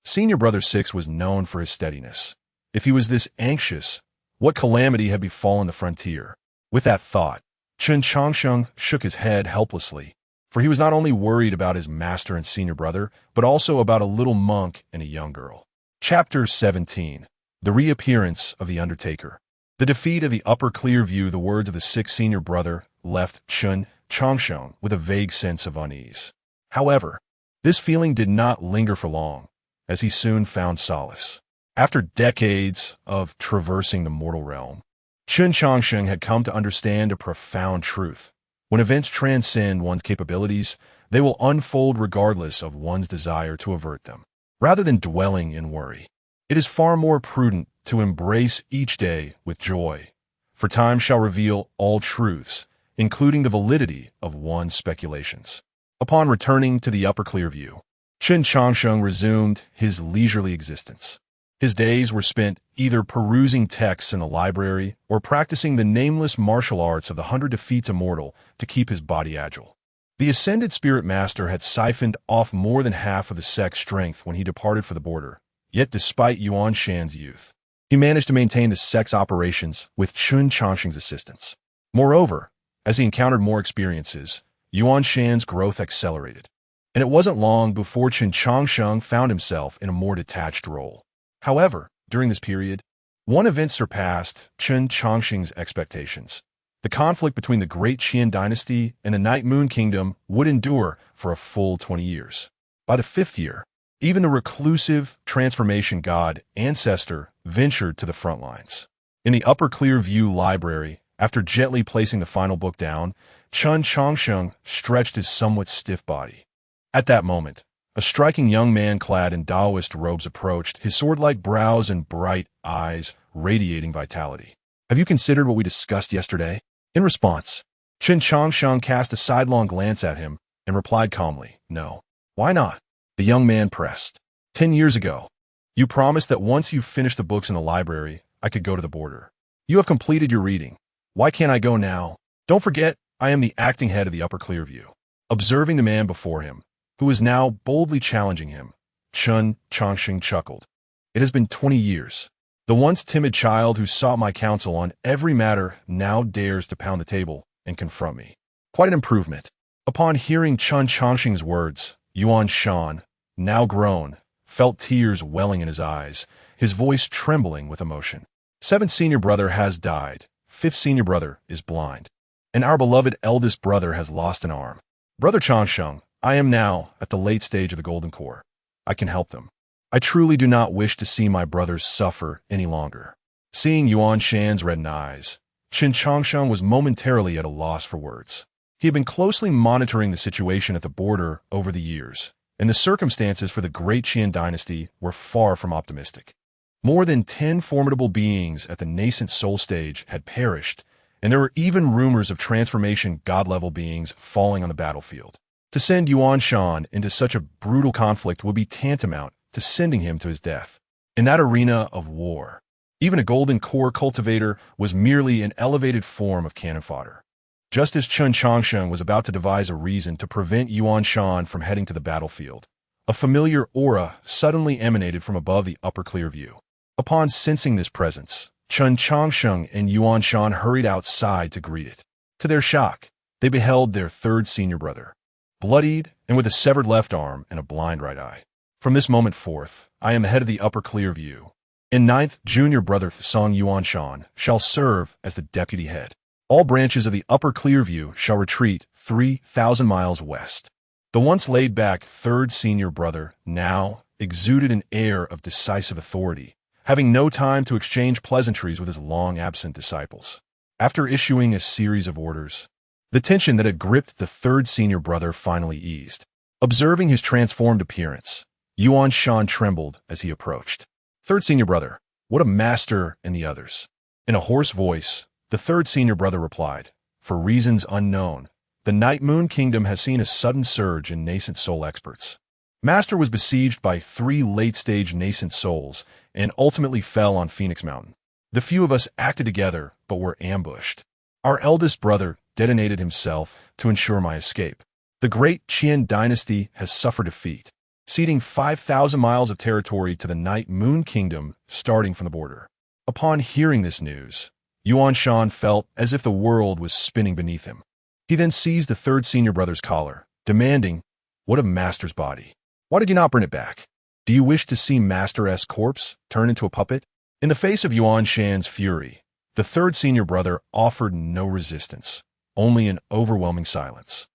Senior Brother 6 was known for his steadiness. If he was this anxious, what calamity had befallen the frontier? With that thought, Chen Changsheng shook his head helplessly, for he was not only worried about his master and senior brother, but also about a little monk and a young girl. Chapter 17. The Reappearance of the Undertaker. The defeat of the Upper Clearview, the words of the sixth senior brother, left Chen Changsheng with a vague sense of unease. However, this feeling did not linger for long, as he soon found solace. After decades of traversing the mortal realm, Chen Changsheng had come to understand a profound truth. When events transcend one's capabilities, they will unfold regardless of one's desire to avert them. Rather than dwelling in worry, it is far more prudent to embrace each day with joy, for time shall reveal all truths, including the validity of one's speculations. Upon returning to the Upper Clearview, Chen Changsheng resumed his leisurely existence. His days were spent either perusing texts in the library or practicing the nameless martial arts of the 100 Defeats Immortal to keep his body agile. The Ascended Spirit Master had siphoned off more than half of the sect's strength when he departed for the border, yet despite Yuan Shan's youth, he managed to maintain the sect's operations with Chen Changsheng's assistance. Moreover, as he encountered more experiences, Yuan Shan's growth accelerated, and it wasn't long before Chen Changsheng found himself in a more detached role. However, during this period, one event surpassed Chen Changsheng's expectations. The conflict between the Great Qian dynasty and the Night Moon Kingdom would endure for a full 20 years. By the 5th year, even the reclusive transformation god Ancestor ventured to the front lines. In the Upper Clearview library, after gently placing the final book down, Chen Changsheng stretched his somewhat stiff body. At that moment, a striking young man clad in Taoist robes approached, his sword-like brows and bright eyes radiating vitality. "Have you considered what we discussed yesterday?" In response, Chen Changsheng cast a sidelong glance at him and replied calmly, "No." "Why not?" The young man pressed. 10 years ago, you promised that once you finished the books in the library, I could go to the border. You have completed your reading. Why can't I go now? Don't forget, I am the acting head of the Upper Clearview." Observing the man before him, who was now boldly challenging him, Chen Changsheng chuckled. "It has been 20 years. The once timid child who sought my counsel on every matter now dares to pound the table and confront me. Quite an improvement." Upon hearing Chen Changsheng's words, Yuan Shan, now grown, felt tears welling in his eyes, his voice trembling with emotion. "Seventh senior brother has died. Fifth senior brother is blind. And our beloved eldest brother has lost an arm. Brother Changsheng, I am now at the late stage of the Golden Core. I can help them. I truly do not wish to see my brothers suffer any longer." Seeing Yuan Shan's reddened eyes, Chen Changsheng was momentarily at a loss for words. He had been closely monitoring the situation at the border over the years, and the circumstances for the Great Qian dynasty were far from optimistic. More than 10 formidable beings at the nascent soul stage had perished, and there were even rumors of transformation god-level beings falling on the battlefield. To send Yuan Shan into such a brutal conflict would be tantamount to sending him to his death. In that arena of war, even a golden core cultivator was merely an elevated form of cannon fodder. Just as Chen Changsheng was about to devise a reason to prevent Yuan Shan from heading to the battlefield, a familiar aura suddenly emanated from above the Upper Clearview. Upon sensing this presence, Chen Changsheng and Yuan Shan hurried outside to greet it. To their shock, they beheld their third senior brother, bloodied and with a severed left arm and a blind right eye. "From this moment forth, I am head of the Upper Clearview, and ninth junior brother Song Yuan Shan shall serve as the deputy head. All branches of the Upper Clearview shall retreat 3,000 miles west." The once laid-back third senior brother now exuded an air of decisive authority, having no time to exchange pleasantries with his long-absent disciples. After issuing a series of orders, the tension that had gripped the third senior brother finally eased. Observing his transformed appearance, Yuan Shan trembled as he approached. "Third senior brother, what a master in the others." In a hoarse voice, the third senior brother replied, "For reasons unknown, the Night Moon Kingdom has seen a sudden surge in nascent soul experts. Master was besieged by 3 late-stage nascent souls and ultimately fell on Phoenix Mountain. The few of us acted together but were ambushed. Our eldest brother detonated himself to ensure my escape. The Great Qian dynasty has suffered defeat, ceding 5,000 miles of territory to the Night Moon Kingdom starting from the border." Upon hearing this news, Yuan Shan felt as if the world was spinning beneath him. He then seized the third senior brother's collar, demanding, "What of Master's body? Why did you not bring it back?" Do you wish to see Master-S corpse turn into a puppet? In the face of Yuan Shan's fury, the third senior brother offered no resistance, only an overwhelming silence.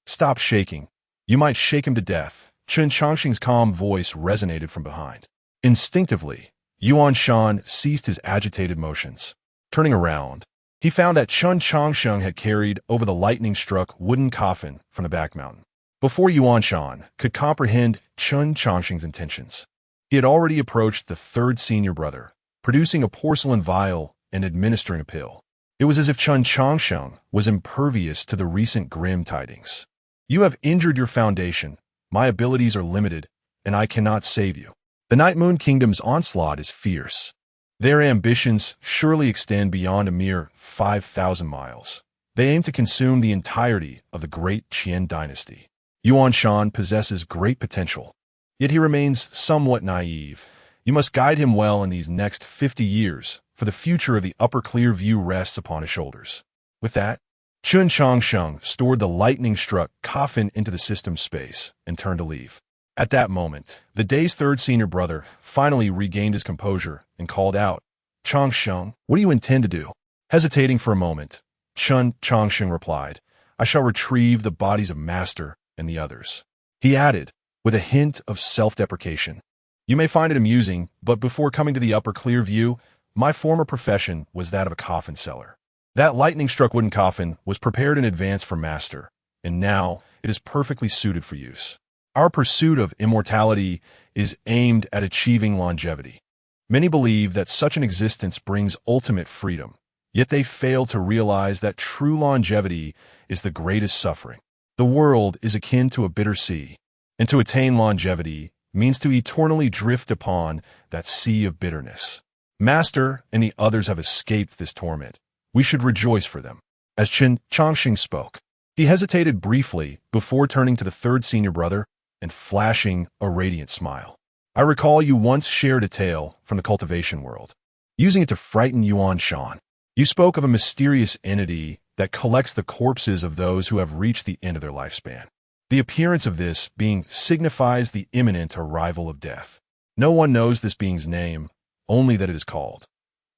Stop shaking. You might shake him to death. Chen Changsheng's calm voice resonated from behind. Instinctively, Yuan Shan ceased his agitated motions. Turning around, he found that Chen Changsheng had carried over the lightning-struck wooden coffin from the back mountain. Before Yuan Shan could comprehend Chen Changsheng's intentions, he had already approached the third senior brother, producing a porcelain vial and administering a pill. It was as if Chen Changsheng was impervious to the recent grim tidings. You have injured your foundation, my abilities are limited, and I cannot save you. The Night Moon Kingdom's onslaught is fierce. Their ambitions surely extend beyond a mere 5,000 miles. They aim to consume the entirety of the great Qian dynasty. Yuan Shan possesses great potential, yet he remains somewhat naive. You must guide him well in these next 50 years, for the future of the Upper Clear View rests upon his shoulders. With that, Chen Changsheng stored the lightning-struck coffin into the system space and turned to leave. At that moment, the day's third senior brother finally regained his composure and called out, "Changsheng, what do you intend to do?" Hesitating for a moment, Chen Changsheng replied, "I shall retrieve the bodies of Master and the others." He added, with a hint of self-deprecation, "You may find it amusing, but before coming to the Upper Clear View, my former profession was that of a coffin seller. That lightning-struck wooden coffin was prepared in advance for Master, and now it is perfectly suited for use. Our pursuit of immortality is aimed at achieving longevity. Many believe that such an existence brings ultimate freedom, yet they fail to realize that true longevity is the greatest suffering. The world is akin to a bitter sea, and to attain longevity means to eternally drift upon that sea of bitterness. Master and the others have escaped this torment. We should rejoice for them." As Chen Changsheng spoke, he hesitated briefly before turning to the third senior brother and flashing a radiant smile. "I recall you once shared a tale from the cultivation world, using it to frighten Yuan Shan. You spoke of a mysterious entity that collects the corpses of those who have reached the end of their lifespan. The appearance of this being signifies the imminent arrival of death. No one knows this being's name, only that it is called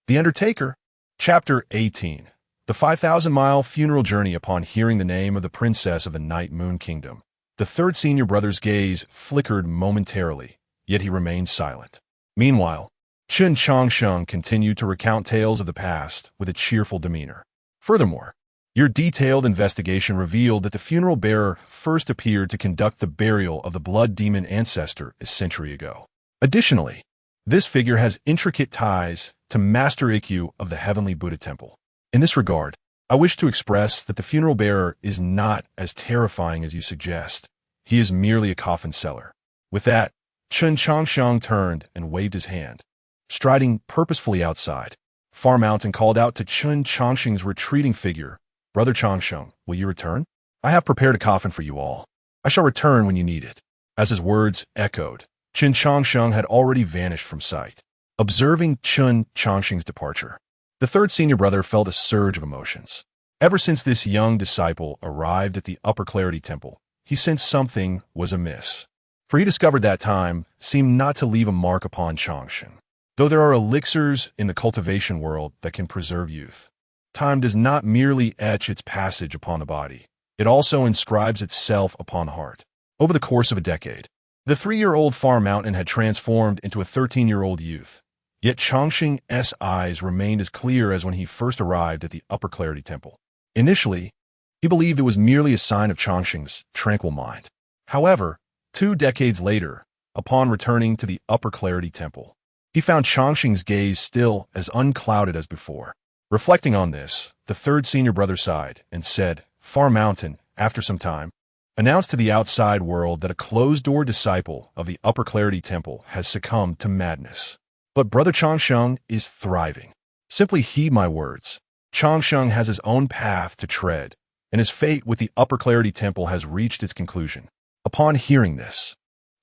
the Undertaker." Chapter 18. The 5,000-mile funeral journey. Upon hearing the name of the princess of the Night Moon Kingdom, the third senior brother's gaze flickered momentarily, yet he remained silent. Meanwhile, Chen Changsheng continued to recount tales of the past with a cheerful demeanor. "Furthermore, your detailed investigation revealed that the funeral bearer first appeared to conduct the burial of the blood demon ancestor a century ago. Additionally, this figure has intricate ties to Master Ikkyu of the Heavenly Buddha Temple. In this regard, I wish to express that the funeral bearer is not as terrifying as you suggest. He is merely a coffin seller." With that, Chen Changsheng turned and waved his hand. Striding purposefully outside, Far Mountain called out to Chen Changsheng's retreating figure, "Brother Changsheng, will you return? I have prepared a coffin for you all. I shall return when you need it." As his words echoed, Chen Changsheng had already vanished from sight. Observing Chen Changsheng's departure, the third senior brother felt a surge of emotions. Ever since this young disciple arrived at the Upper Clarity Temple, he sensed something was amiss. For he discovered that time seemed not to leave a mark upon Changsheng. Though there are elixirs in the cultivation world that can preserve youth, time does not merely etch its passage upon the body. It also inscribes itself upon the heart. Over the course of a decade, the 3-year-old Far Mountain had transformed into a 13-year-old youth. Yet Changsheng's eyes remained as clear as when he first arrived at the Upper Clarity Temple. Initially, he believed it was merely a sign of Changsheng's tranquil mind. However, 2 decades later, upon returning to the Upper Clarity Temple, he found Changsheng's gaze still as unclouded as before. Reflecting on this, the third senior brother sighed and said, "Far Mountain, after some time, announced to the outside world that a closed-door disciple of the Upper Clarity Temple has succumbed to madness. But Brother Changsheng is thriving. Simply heed my words. Changsheng has his own path to tread, and his fate with the Upper Clarity Temple has reached its conclusion." Upon hearing this,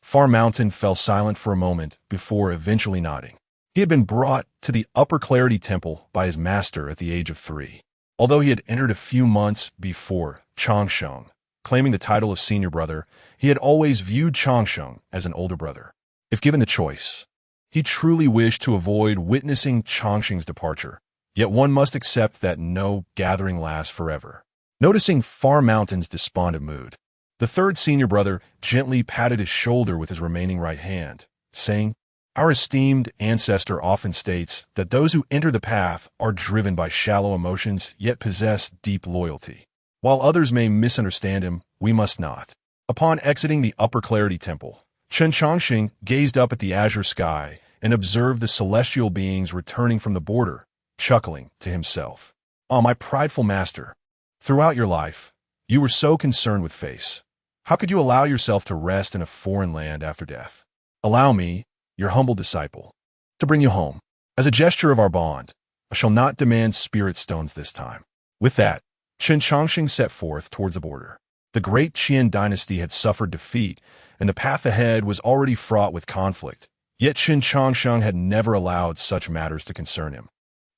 Far Mountain fell silent for a moment before eventually nodding. He had been brought to the Upper Clarity Temple by his master at the age of 3. Although he had entered a few months before Changsheng, claiming the title of senior brother, he had always viewed Changsheng as an older brother. If given the choice, he truly wished to avoid witnessing Changsheng's departure, yet one must accept that no gathering lasts forever. Noticing Far Mountain's despondent mood, the third senior brother gently patted his shoulder with his remaining right hand, saying, "Our esteemed ancestor often states that those who enter the path are driven by shallow emotions yet possess deep loyalty. While others may misunderstand him, we must not." Upon exiting the Upper Clarity Temple, Chen Changsheng gazed up at the azure sky and observed the celestial beings returning from the border, chuckling to himself. "Ah, my prideful master, throughout your life, you were so concerned with face. How could you allow yourself to rest in a foreign land after death? Allow me, your humble disciple, to bring you home. As a gesture of our bond, I shall not demand spirit stones this time." With that, Chen Changsheng set forth towards the border. The great Qian dynasty had suffered defeat, and the path ahead was already fraught with conflict. Yet Chen Changsheng had never allowed such matters to concern him.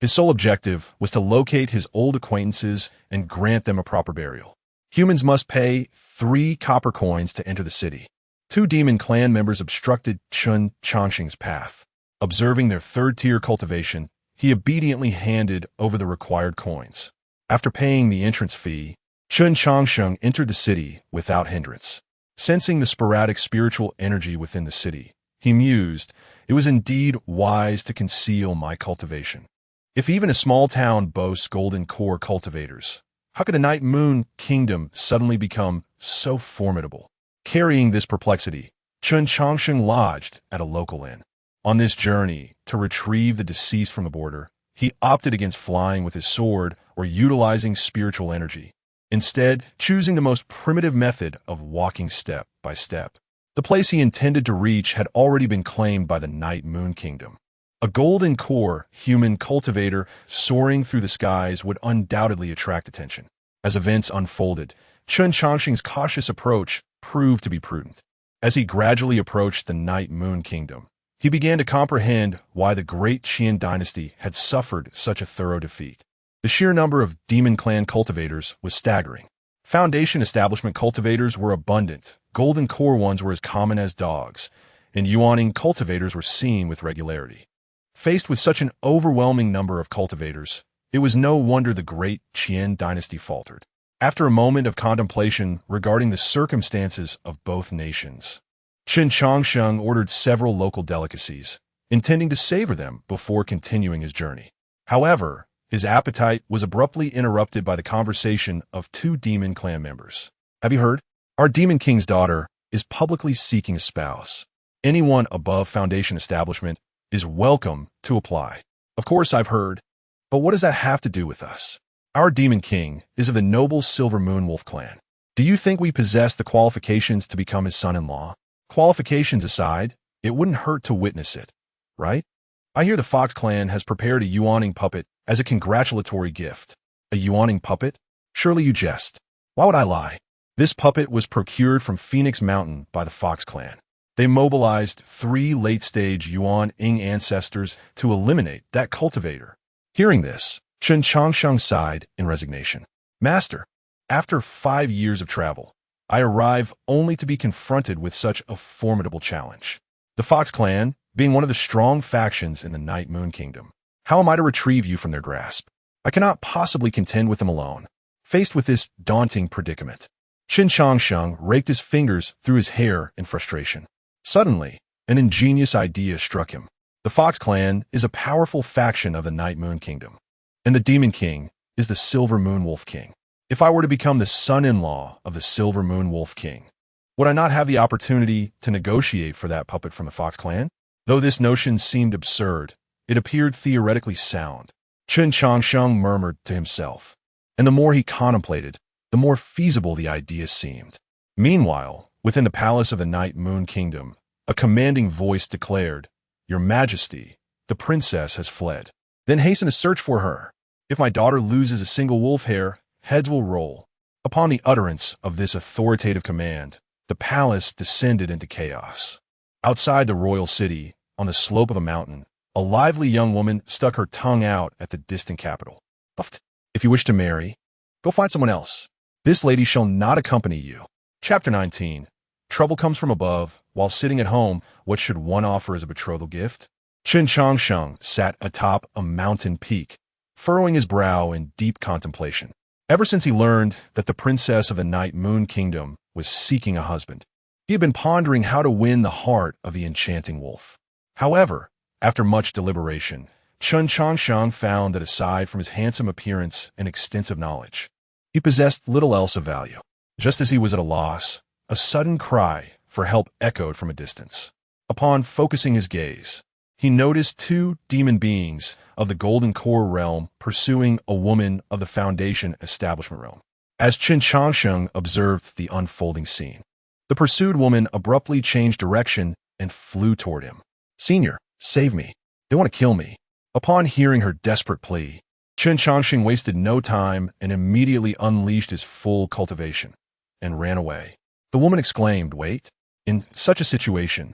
His sole objective was to locate his old acquaintances and grant them a proper burial. Humans must pay 3 copper coins to enter the city. 2 demon clan members obstructed Chen Changsheng's path. Observing their third-tier cultivation, he obediently handed over the required coins. After paying the entrance fee, Chen Changsheng entered the city without hindrance. Sensing the sporadic spiritual energy within the city, he mused, "It was indeed wise to conceal my cultivation. If even a small town boasts golden core cultivators, how could the Night Moon Kingdom suddenly become so formidable?" Carrying this perplexity, Chen Changsheng lodged at a local inn. On this journey to retrieve the deceased from the border, he opted against flying with his sword or utilizing spiritual energy, instead choosing the most primitive method of walking step by step. The place he intended to reach had already been claimed by the Night Moon Kingdom. A golden core human cultivator soaring through the skies would undoubtedly attract attention. As events unfolded, Chen Changsheng's cautious approach proved to be prudent. As he gradually approached the Night Moon Kingdom, he began to comprehend why the great Qian dynasty had suffered such a thorough defeat. The sheer number of demon clan cultivators was staggering. Foundation establishment cultivators were abundant, golden core ones were as common as dogs, and yuaning cultivators were seen with regularity. Faced with such an overwhelming number of cultivators, it was no wonder the great Qian dynasty faltered. After a moment of contemplation regarding the circumstances of both nations, Chen Changsheng ordered several local delicacies, intending to savor them before continuing his journey. However, his appetite was abruptly interrupted by the conversation of 2 demon clan members. "Have you heard? Our demon king's daughter is publicly seeking a spouse. Anyone above Foundation establishment is welcome to apply." "Of course I've heard, but what does that have to do with us? Our demon king is of the noble Silver Moon Wolf clan. Do you think we possess the qualifications to become his son-in-law? Qualifications aside, it wouldn't hurt to witness it, right? I hear the Fox clan has prepared a yuaning puppet as a congratulatory gift." "A yuaning puppet? Surely you jest. Why would I lie?" This puppet was procured from Phoenix Mountain by the Fox clan. They mobilized 3 late-stage Yuan-ing ancestors to eliminate that cultivator. Hearing this, Chen Changsheng sighed in resignation. "Master, after 5 years of travel, I arrive only to be confronted with such a formidable challenge. The Fox clan, being one of the strong factions in the Night Moon Kingdom, how am I to retrieve you from their grasp? I cannot possibly contend with them alone." Faced with this daunting predicament, Chen Changsheng raked his fingers through his hair in frustration. Suddenly, an ingenious idea struck him. The Fox clan is a powerful faction of the Night Moon Kingdom, and the Demon King is the Silver Moon Wolf King. If I were to become the son-in-law of the Silver Moon Wolf King, would I not have the opportunity to negotiate for that puppet from the Fox clan? Though this notion seemed absurd, it appeared theoretically sound. Chen Changsheng murmured to himself, and the more he contemplated, the more feasible the idea seemed. Meanwhile, within the palace of the Night Moon Kingdom, a commanding voice declared, "Your Majesty, the princess has fled. Then hasten to search for her. If my daughter loses a single wolf hair, heads will roll." Upon the utterance of this authoritative command, the palace descended into chaos. Outside the royal city, on the slope of a mountain, a lively young woman stuck her tongue out at the distant capital. "If you wish to marry, go find someone else. This lady shall not accompany you." Chapter 19. Trouble comes from above, while sitting at home, what should one offer as a betrothal gift? Chen Changsheng sat atop a mountain peak, furrowing his brow in deep contemplation. Ever since he learned that the princess of the Night Moon Kingdom was seeking a husband, he had been pondering how to win the heart of the enchanting wolf. However, after much deliberation, Chen Changsheng found that aside from his handsome appearance and extensive knowledge, he possessed little else of value. Just as he was at a loss, a sudden cry for help echoed from a distance. Upon focusing his gaze, he noticed two demon beings of the Golden Core realm pursuing a woman of the Foundation Establishment realm. As Chen Changsheng observed the unfolding scene, the pursued woman abruptly changed direction and flew toward him. "Senior, save me. They want to kill me." Upon hearing her desperate plea, Chen Changsheng wasted no time and immediately unleashed his full cultivation and ran away. The woman exclaimed, "Wait, in such a situation,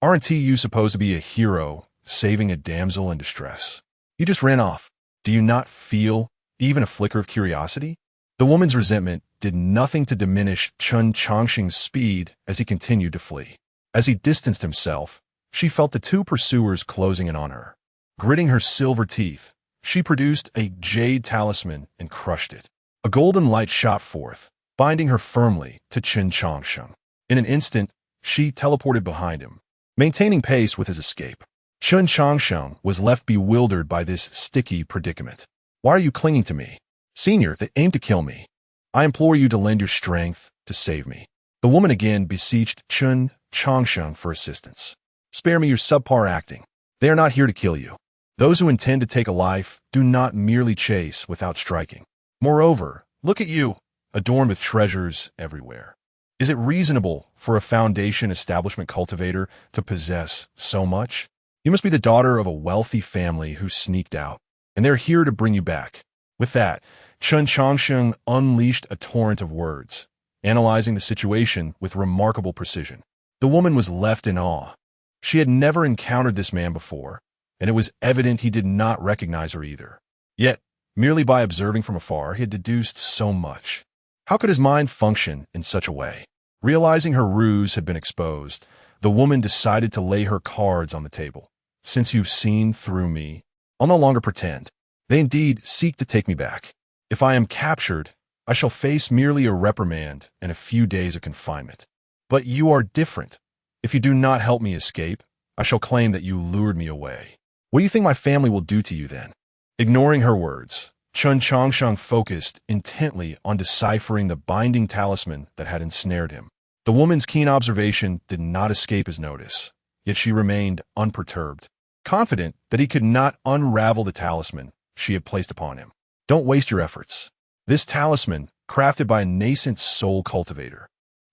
aren't you supposed to be a hero saving a damsel in distress? You just ran off. Do you not feel even a flicker of curiosity?" The woman's resentment did nothing to diminish Chen Changsheng's speed as he continued to flee. As he distanced himself, she felt the two pursuers closing in on her. Gritting her silver teeth, she produced a jade talisman and crushed it. A golden light shot forth, binding her firmly to Chen Changsheng. In an instant, she teleported behind him, maintaining pace with his escape. Chen Changsheng was left bewildered by this sticky predicament. "Why are you clinging to me? Senior, they aim to kill me. I implore you to lend your strength to save me." The woman again beseeched Chen Changsheng for assistance. "Spare me your subpar acting. They are not here to kill you. Those who intend to take a life do not merely chase without striking. Moreover, look at you, adorned with treasures everywhere. Is it reasonable for a Foundation Establishment cultivator to possess so much? You must be the daughter of a wealthy family who sneaked out, and they're here to bring you back." With that, Chen Changsheng unleashed a torrent of words, analyzing the situation with remarkable precision. The woman was left in awe. She had never encountered this man before, and it was evident he did not recognize her either. Yet, merely by observing from afar, he had deduced so much. How could his mind function in such a way? Realizing her ruse had been exposed, the woman decided to lay her cards on the table. "Since you've seen through me, I'll no longer pretend. They indeed seek to take me back. If I am captured, I shall face merely a reprimand and a few days of confinement. But you are different. If you do not help me escape, I shall claim that you lured me away. What do you think my family will do to you then?" Ignoring her words, Chen Changsheng focused intently on deciphering the binding talisman that had ensnared him. The woman's keen observation did not escape his notice, yet she remained unperturbed, confident that he could not unravel the talisman she had placed upon him. "Don't waste your efforts. This talisman, crafted by a nascent soul cultivator,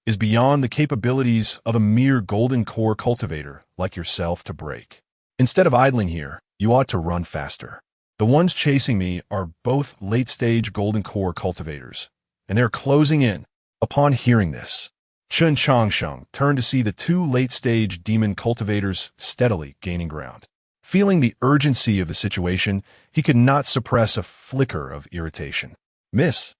is beyond the capabilities of a mere golden core cultivator like yourself to break. Instead of idling here, you ought to run faster. The ones chasing me are both late-stage golden core cultivators, and they're closing in." Upon hearing this, Chen Changsheng turned to see the two late-stage demon cultivators steadily gaining ground. Feeling the urgency of the situation, he could not suppress a flicker of irritation. "Miss,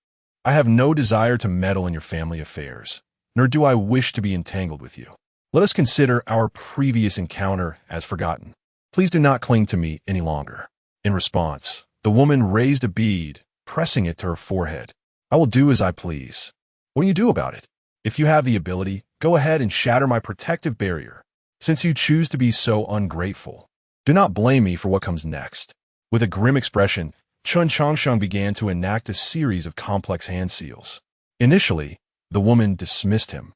I have no desire to meddle in your family affairs, nor do I wish to be entangled with you. Let us consider our previous encounter as forgotten. Please do not cling to me any longer." In response, the woman raised a bead, pressing it to her forehead. "I will do as I please. What do you do about it? If you have the ability, go ahead and shatter my protective barrier. Since you choose to be so ungrateful, do not blame me for what comes next." With a grim expression, Chen Changsheng began to enact a series of complex hand seals. Initially, the woman dismissed him,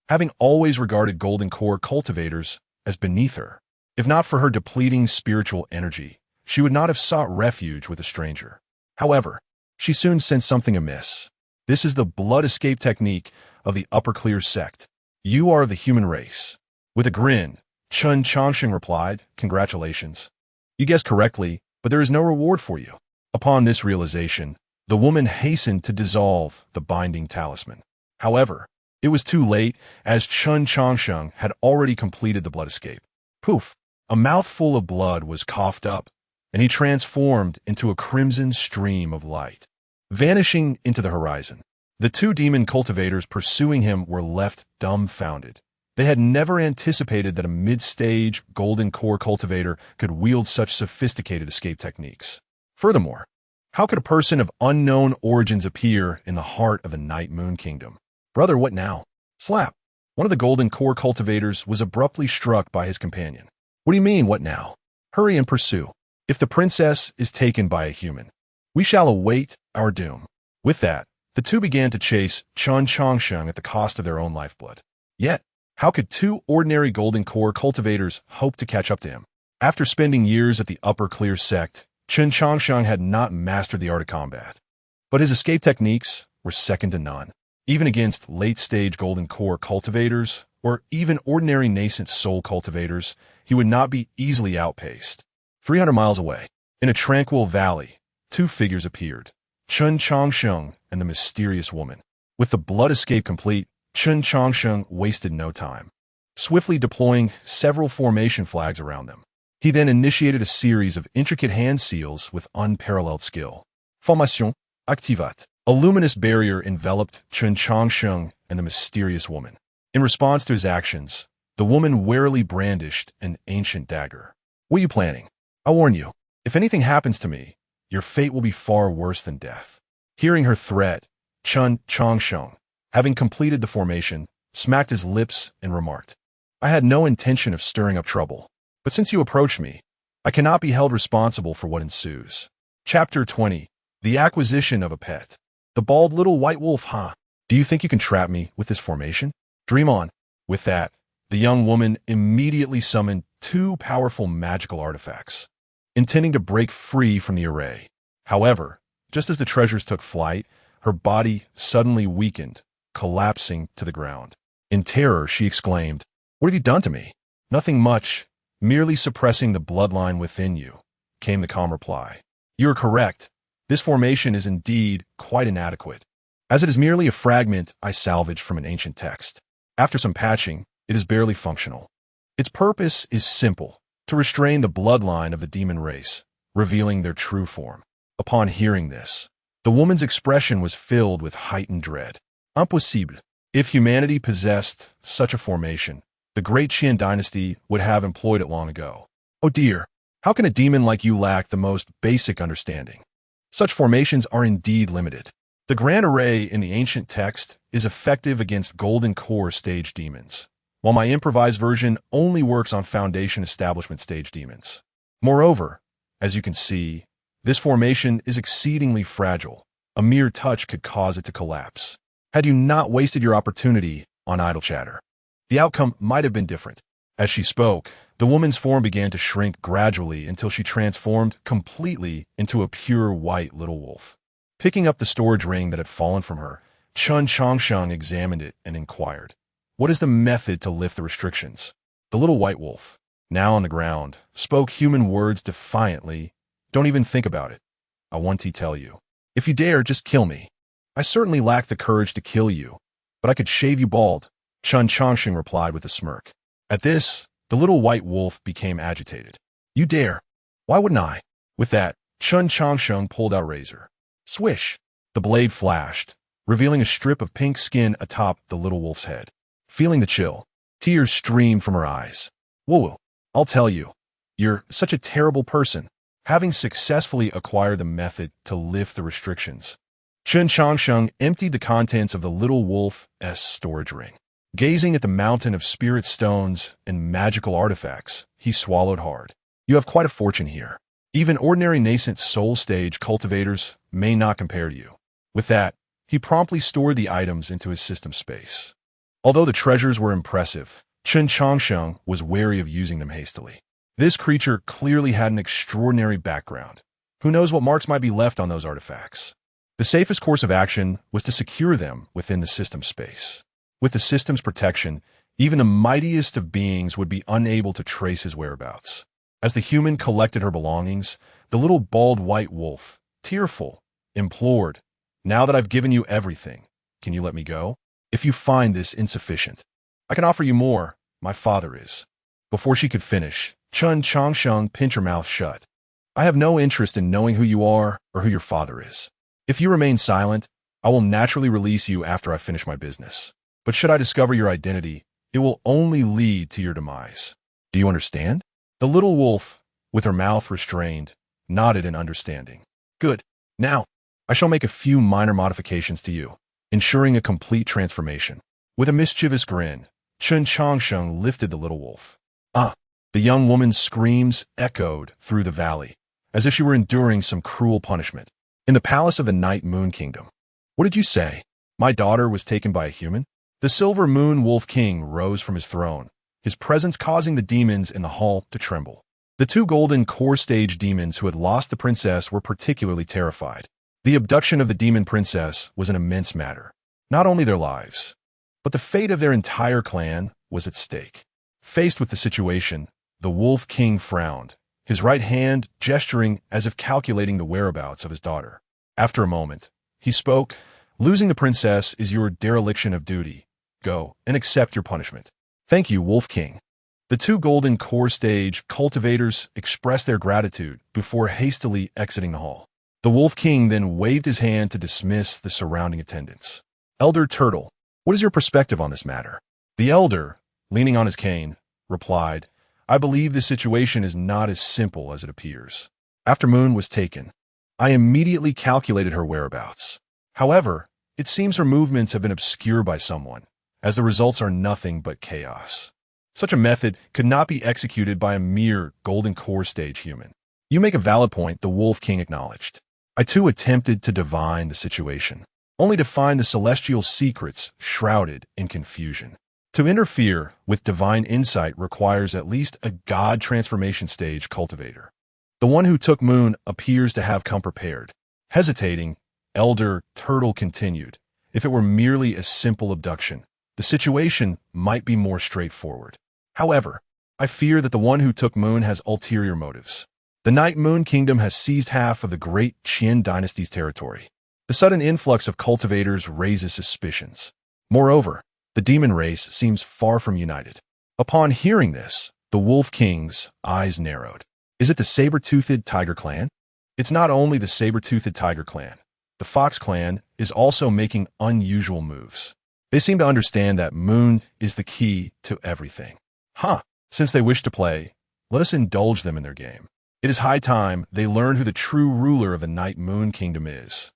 having always regarded golden core cultivators as beneath her. If not for her depleting spiritual energy, she would not have sought refuge with a stranger. However, she soon sensed something amiss. This is the blood escape technique of the Upper Clear sect. You are of the human race. With a grin, Chen Changsheng replied, "Congratulations. You guessed correctly, but there is no reward for you." Upon this realization, the woman hastened to dissolve the binding talisman. However, it was too late, as Chen Changsheng had already completed the blood escape. Poof! A mouthful of blood was coughed up, and he transformed into a crimson stream of light, vanishing into the horizon. The two demon cultivators pursuing him were left dumbfounded, They had never anticipated that a mid-stage golden core cultivator could wield such sophisticated escape techniques. Furthermore, how could a person of unknown origins appear in the heart of the Night Moon Kingdom? Brother, what now? Slap. One of the golden core cultivators was abruptly struck by his companion. What do you mean, what now? Hurry and pursue. If the princess is taken by a human, we shall await our doom. With that, the two began to chase Chen Changsheng at the cost of their own lifeblood. Yet, how could two ordinary golden core cultivators hope to catch up to him? After spending years at the Upper Clear sect, Chen Changsheng had not mastered the art of combat. But his escape techniques were second to none. Even against late-stage golden core cultivators, or even ordinary nascent soul cultivators, he would not be easily outpaced. 300 miles away, in a tranquil valley, two figures appeared, Chen Changsheng and the mysterious woman. With the blood escape complete, Chen Changsheng wasted no time, swiftly deploying several formation flags around them. He then initiated a series of intricate hand seals with unparalleled skill. Formation activate. A luminous barrier enveloped Chen Changsheng and the mysterious woman. In response to his actions, the woman warily brandished an ancient dagger. What are you planning? I warn you, if anything happens to me, your fate will be far worse than death. Hearing her threat, Chen Changsheng, having completed the formation, smacked his lips and remarked, I had no intention of stirring up trouble, but since you approached me, I cannot be held responsible for what ensues. Chapter 20. The Acquisition of a Pet. The bald little white wolf, huh? Do you think you can trap me with this formation? Dream on. With that, the young woman immediately summoned two powerful magical artifacts, intending to break free from the array. However, just as the treasures took flight, her body suddenly weakened, collapsing to the ground. In terror, she exclaimed, What have you done to me? Nothing much, merely suppressing the bloodline within you, came the calm reply. You are correct. This formation is indeed quite inadequate, as it is merely a fragment I salvaged from an ancient text. After some patching, it is barely functional. Its purpose is simple, to restrain the bloodline of the demon race, revealing their true form. Upon hearing this, the woman's expression was filled with heightened dread. Impossible. If humanity possessed such a formation, the great Qian dynasty would have employed it long ago. Oh dear, how can a demon like you lack the most basic understanding? Such formations are indeed limited. The grand array in the ancient text is effective against golden core stage demons, while my improvised version only works on foundation establishment stage demons. Moreover, as you can see, this formation is exceedingly fragile. A mere touch could cause it to collapse. Had you not wasted your opportunity on idle chatter, the outcome might have been different. As she spoke, the woman's form began to shrink gradually until she transformed completely into a pure white little wolf. Picking up the storage ring that had fallen from her, Chen Changsheng examined it and inquired, What is the method to lift the restrictions? The little white wolf, now on the ground, spoke human words defiantly. Don't even think about it. I want to tell you. If you dare, just kill me. I certainly lack the courage to kill you, but I could shave you bald, Chen Changsheng replied with a smirk. At this, the little white wolf became agitated. You dare? Why wouldn't I? With that, Chen Changsheng pulled out razor. Swish! The blade flashed, revealing a strip of pink skin atop the little wolf's head. Feeling the chill, tears streamed from her eyes. Whoa, I'll tell you, you're such a terrible person, having successfully acquired the method to lift the restrictions. Chen Changsheng emptied the contents of the little wolf's storage ring. Gazing at the mountain of spirit stones and magical artifacts, he swallowed hard. You have quite a fortune here. Even ordinary nascent soul stage cultivators may not compare to you. With that, he promptly stored the items into his system space. Although the treasures were impressive, Chen Changsheng was wary of using them hastily. This creature clearly had an extraordinary background. Who knows what marks might be left on those artifacts? The safest course of action was to secure them within the system space. With the system's protection, even the mightiest of beings would be unable to trace his whereabouts. As the human collected her belongings, the little bald white wolf, tearful, implored, Now that I've given you everything, can you let me go? If you find this insufficient, I can offer you more. My father is. Before she could finish, Chen Changsheng pinched her mouth shut. I have no interest in knowing who you are or who your father is. If you remain silent, I will naturally release you after I finish my business. But should I discover your identity, it will only lead to your demise. Do you understand? The little wolf, with her mouth restrained, nodded in understanding. Good. Now, I shall make a few minor modifications to you, ensuring a complete transformation. With a mischievous grin, Chen Changsheng lifted the little wolf. Ah! The young woman's screams echoed through the valley, as if she were enduring some cruel punishment. In the palace of the Night Moon Kingdom. What did you say? My daughter was taken by a human? The Silver Moon Wolf King rose from his throne, his presence causing the demons in the hall to tremble. The two golden core stage demons who had lost the princess were particularly terrified. The abduction of the demon princess was an immense matter. Not only their lives, but the fate of their entire clan was at stake. Faced with the situation, the Wolf King frowned, his right hand gesturing as if calculating the whereabouts of his daughter. After a moment, he spoke, "Losing the princess is your dereliction of duty. Go and accept your punishment." "Thank you, Wolf King." The two golden core stage cultivators expressed their gratitude before hastily exiting the hall. The Wolf King then waved his hand to dismiss the surrounding attendants. Elder Turtle, what is your perspective on this matter? The elder, leaning on his cane, replied, "I believe this situation is not as simple as it appears. After Moon was taken, I immediately calculated her whereabouts. However, it seems her movements have been obscured by someone, as the results are nothing but chaos. Such a method could not be executed by a mere golden core stage human." "You make a valid point," the Wolf King acknowledged. "I too attempted to divine the situation, only to find the celestial secrets shrouded in confusion. To interfere with divine insight requires at least a god transformation stage cultivator. The one who took Moon appears to have come prepared." Hesitating, Elder Turtle continued, "If it were merely a simple abduction, the situation might be more straightforward. However, I fear that the one who took Moon has ulterior motives. The Night Moon Kingdom has seized half of the great Qian dynasty's territory. The sudden influx of cultivators raises suspicions. Moreover, the demon race seems far from united." Upon hearing this, the Wolf King's eyes narrowed. "Is it the saber-toothed tiger clan?" "It's not only the saber-toothed tiger clan. The Fox clan is also making unusual moves. They seem to understand that Moon is the key to everything." "Huh. Since they wish to play, let us indulge them in their game. It is high time they learn who the true ruler of the Night Moon Kingdom is."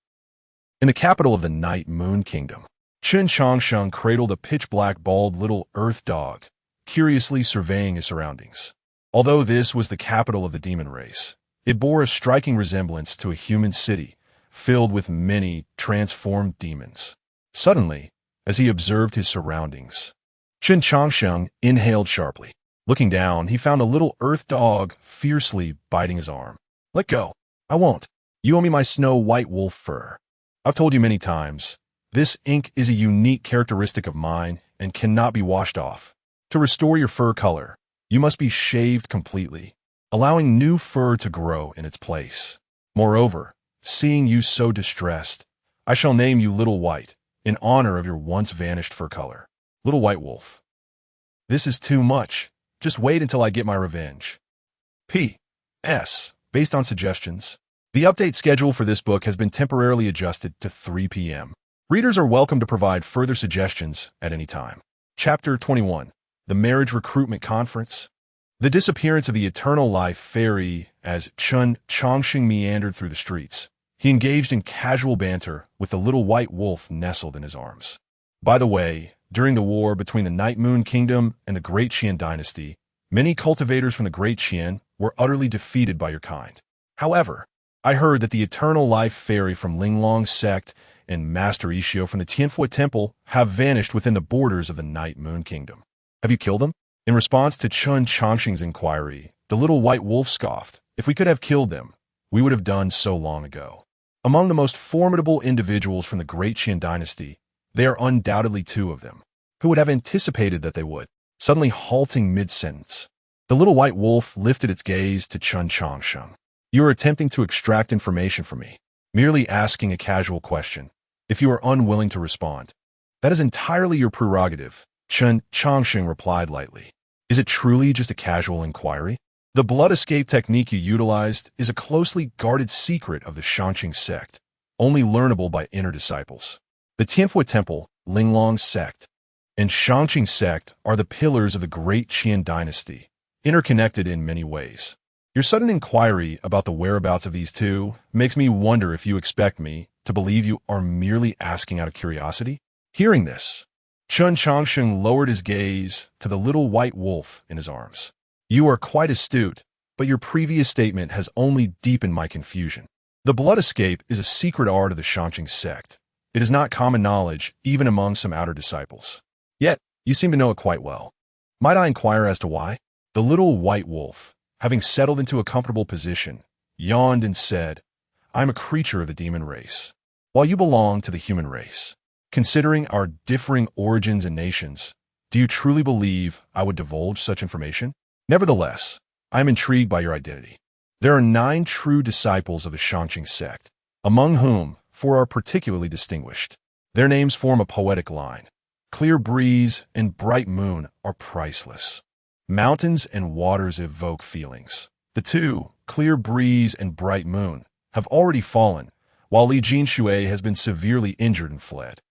In the capital of the Night Moon Kingdom, Chen Changsheng cradled a pitch-black bald little earth dog, curiously surveying his surroundings. Although this was the capital of the demon race, it bore a striking resemblance to a human city, filled with many transformed demons. Suddenly, as he observed his surroundings, Chen Changsheng inhaled sharply. Looking down, he found a little earth dog fiercely biting his arm. "Let go. I won't. You owe me my snow-white wolf fur. I've told you many times, this ink is a unique characteristic of mine and cannot be washed off. To restore your fur color, you must be shaved completely, allowing new fur to grow in its place. Moreover, seeing you so distressed, I shall name you Little White, in honor of your once-vanished fur color. Little White Wolf. This is too much. Just wait until I get my revenge. P.S. Based on suggestions, the update schedule for this book has been temporarily adjusted to 3 p.m. Readers are welcome to provide further suggestions at any time. Chapter 21. The Marriage Recruitment Conference. The disappearance of the Eternal Life Fairy. As Chen Changsheng meandered through the streets, he engaged in casual banter with the little white wolf nestled in his arms. By the way, during the war between the Night Moon Kingdom and the Great Qian Dynasty, many cultivators from the Great Qian were utterly defeated by your kind. However, I heard that the Eternal Life Fairy from Linglong's sect and Master Ishio from the Tianfui Temple have vanished within the borders of the Night Moon Kingdom. Have you killed them? In response to Chen Changsheng's inquiry, the little white wolf scoffed, "If we could have killed them, we would have done so long ago. Among the most formidable individuals from the Great Qian Dynasty, there are undoubtedly two of them. Who would have anticipated that they would?" Suddenly halting mid-sentence, the little white wolf lifted its gaze to Chen Changsheng. "You are attempting to extract information from me, merely asking a casual question. If you are unwilling to respond, that is entirely your prerogative," Chen Changsheng replied lightly. "Is it truly just a casual inquiry? The blood escape technique you utilized is a closely guarded secret of the Shangqing sect, only learnable by inner disciples. The Tianfui Temple, Linglong's sect, and Shangqing sect are the pillars of the great Qian dynasty, interconnected in many ways. Your sudden inquiry about the whereabouts of these two makes me wonder if you expect me to believe you are merely asking out of curiosity. Hearing this, Chen Changsheng lowered his gaze to the little white wolf in his arms. You are quite astute, but your previous statement has only deepened my confusion. The blood escape is a secret art of the Shangqing sect. It is not common knowledge even among some outer disciples. Yet, you seem to know it quite well. Might I inquire as to why? The little white wolf, having settled into a comfortable position, yawned and said, I am a creature of the demon race, while you belong to the human race. Considering our differing origins and nations, do you truly believe I would divulge such information? Nevertheless, I am intrigued by your identity. There are 9 true disciples of the Shangqing sect, among whom 4 are particularly distinguished. Their names form a poetic line. Clear breeze and bright moon are priceless. Mountains and waters evoke feelings. The 2, clear breeze and bright moon, have already fallen, while Li Jinshui has been severely injured and fled.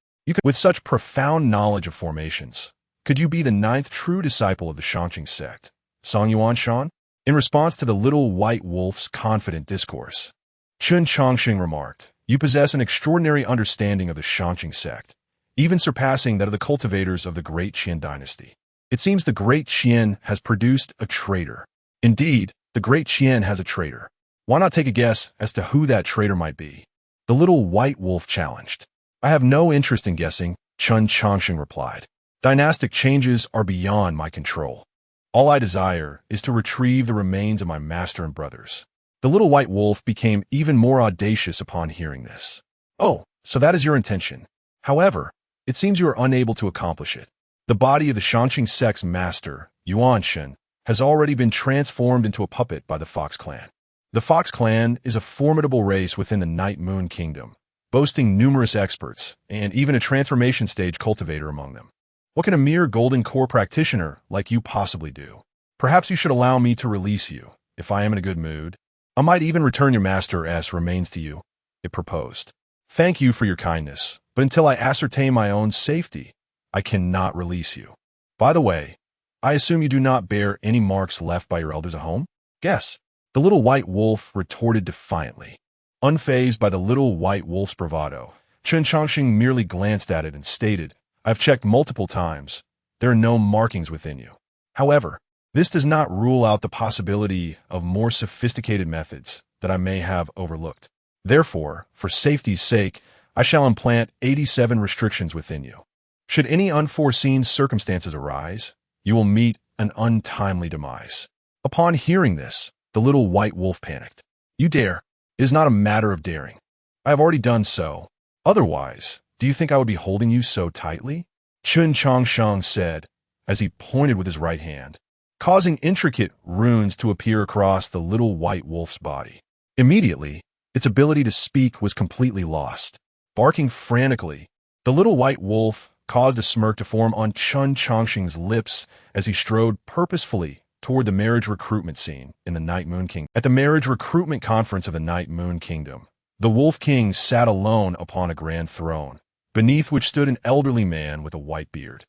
With such profound knowledge of formations, could you be the 9th true disciple of the Shangqing sect, Song Yuan Shan? In response to the little white wolf's confident discourse, Chen Changsheng remarked, You possess an extraordinary understanding of the Shangqing sect, even surpassing that of the cultivators of the great Qian dynasty. It seems the great Qian has produced a traitor. Indeed, the great Qian has a traitor. Why not take a guess as to who that traitor might be? The little white wolf challenged. I have no interest in guessing, Chen Changsheng replied. Dynastic changes are beyond my control. All I desire is to retrieve the remains of my master and brothers. The little white wolf became even more audacious upon hearing this. Oh, so that is your intention. However, it seems you are unable to accomplish it. The body of the Shangqing sect's master, Yuan Shen, has already been transformed into a puppet by the Fox clan. The Fox clan is a formidable race within the Night Moon Kingdom, boasting numerous experts and even a transformation stage cultivator among them. What can a mere golden core practitioner like you possibly do? Perhaps you should allow me to release you, if I am in a good mood. I might even return your master's remains to you, it proposed. Thank you for your kindness, but until I ascertain my own safety, I cannot release you. By the way, I assume you do not bear any marks left by your elders at home? Guess. The little white wolf retorted defiantly. Unfazed by the little white wolf's bravado, Chen Changsheng merely glanced at it and stated, I've checked multiple times. There are no markings within you. However, this does not rule out the possibility of more sophisticated methods that I may have overlooked. Therefore, for safety's sake, I shall implant 87 restrictions within you. Should any unforeseen circumstances arise, you will meet an untimely demise. Upon hearing this, the little white wolf panicked. You dare? It is not a matter of daring. I have already done so. Otherwise, do you think I would be holding you so tightly? Chen Changsheng said, as he pointed with his right hand, causing intricate runes to appear across the little white wolf's body. Immediately, its ability to speak was completely lost. Barking frantically, the little white wolf caused a smirk to form on Chen Changsheng's lips as he strode purposefully toward the marriage recruitment scene in the Night Moon Kingdom. At the marriage recruitment conference of the Night Moon Kingdom, the Wolf King sat alone upon a grand throne, beneath which stood an elderly man with a white beard.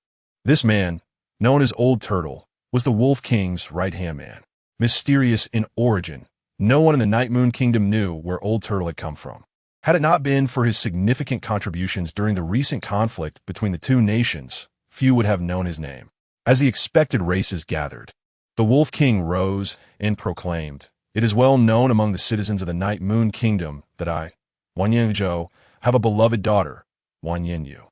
This man, known as Old Turtle, was the Wolf King's right-hand man. Mysterious in origin, no one in the Night Moon Kingdom knew where Old Turtle had come from. Had it not been for his significant contributions during the recent conflict between the two nations, few would have known his name. As the expected races gathered, the Wolf King rose and proclaimed, It is well known among the citizens of the Night Moon Kingdom that I, Wan Yinzhou, have a beloved daughter, Wan Yinyu.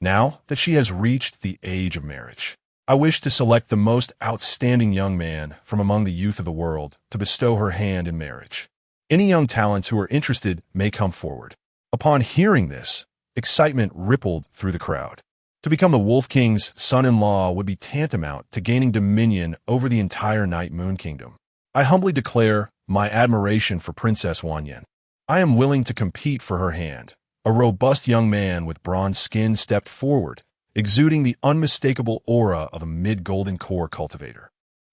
Now that she has reached the age of marriage, I wish to select the most outstanding young man from among the youth of the world to bestow her hand in marriage. Any young talents who are interested may come forward. Upon hearing this, excitement rippled through the crowd. To become the Wolf King's son-in-law would be tantamount to gaining dominion over the entire Night Moon Kingdom. I humbly declare my admiration for Princess Wanyan. I am willing to compete for her hand. A robust young man with bronze skin stepped forward, exuding the unmistakable aura of a mid-golden core cultivator.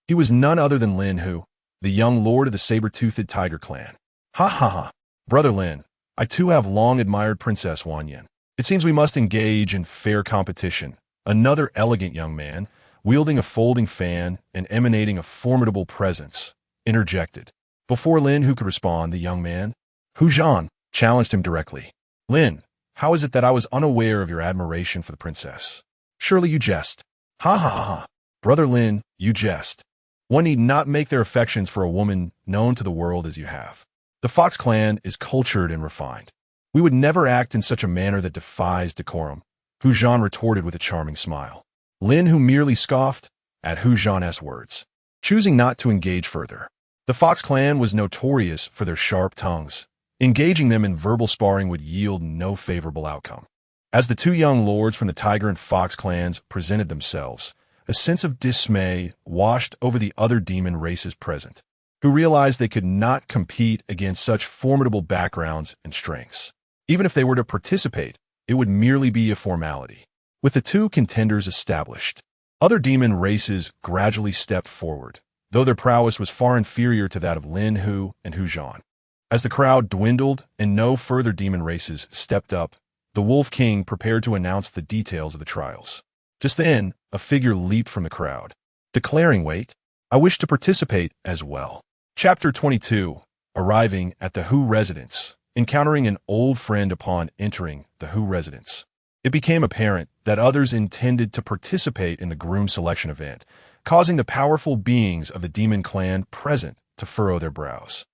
He was none other than Lin Hu, the young lord of the saber-toothed tiger clan. Ha ha ha. Brother Lin, I too have long admired Princess Wanyan. It seems we must engage in fair competition, Another elegant young man, wielding a folding fan and emanating a formidable presence, interjected. Before Lin Hu could respond, the young man, Hu Zhan, challenged him directly. Lin, how is it that I was unaware of your admiration for the princess? Surely you jest. Ha ha ha ha. Brother Lin, you jest. One need not make their affections for a woman known to the world as you have. The Fox clan is cultured and refined. We would never act in such a manner that defies decorum, Hu Zhan retorted with a charming smile. Lin Hu merely scoffed at Hu Zhan's words, choosing not to engage further. The Fox clan was notorious for their sharp tongues. Engaging them in verbal sparring would yield no favorable outcome. As the two young lords from the Tiger and Fox clans presented themselves, a sense of dismay washed over the other demon races present, who realized they could not compete against such formidable backgrounds and strengths. Even if they were to participate, it would merely be a formality. With the two contenders established, other demon races gradually stepped forward, though their prowess was far inferior to that of Lin Hu and Hu Zhan. As the crowd dwindled and no further demon races stepped up, the Wolf King prepared to announce the details of the trials. Just then, a figure leaped from the crowd, declaring, "Wait, I wish to participate as well." Chapter 22. Arriving at the Hu residence. Encountering an old friend upon entering the Hu residence, it became apparent that others intended to participate in the groom selection event, causing the powerful beings of the demon clan present to furrow their brows.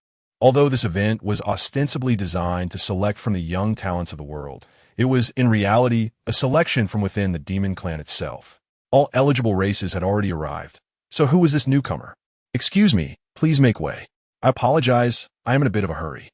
Although this event was ostensibly designed to select from the young talents of the world, it was, in reality, a selection from within the demon clan itself. All eligible races had already arrived, so who was this newcomer? "Excuse me, please make way. I apologize, I am in a bit of a hurry."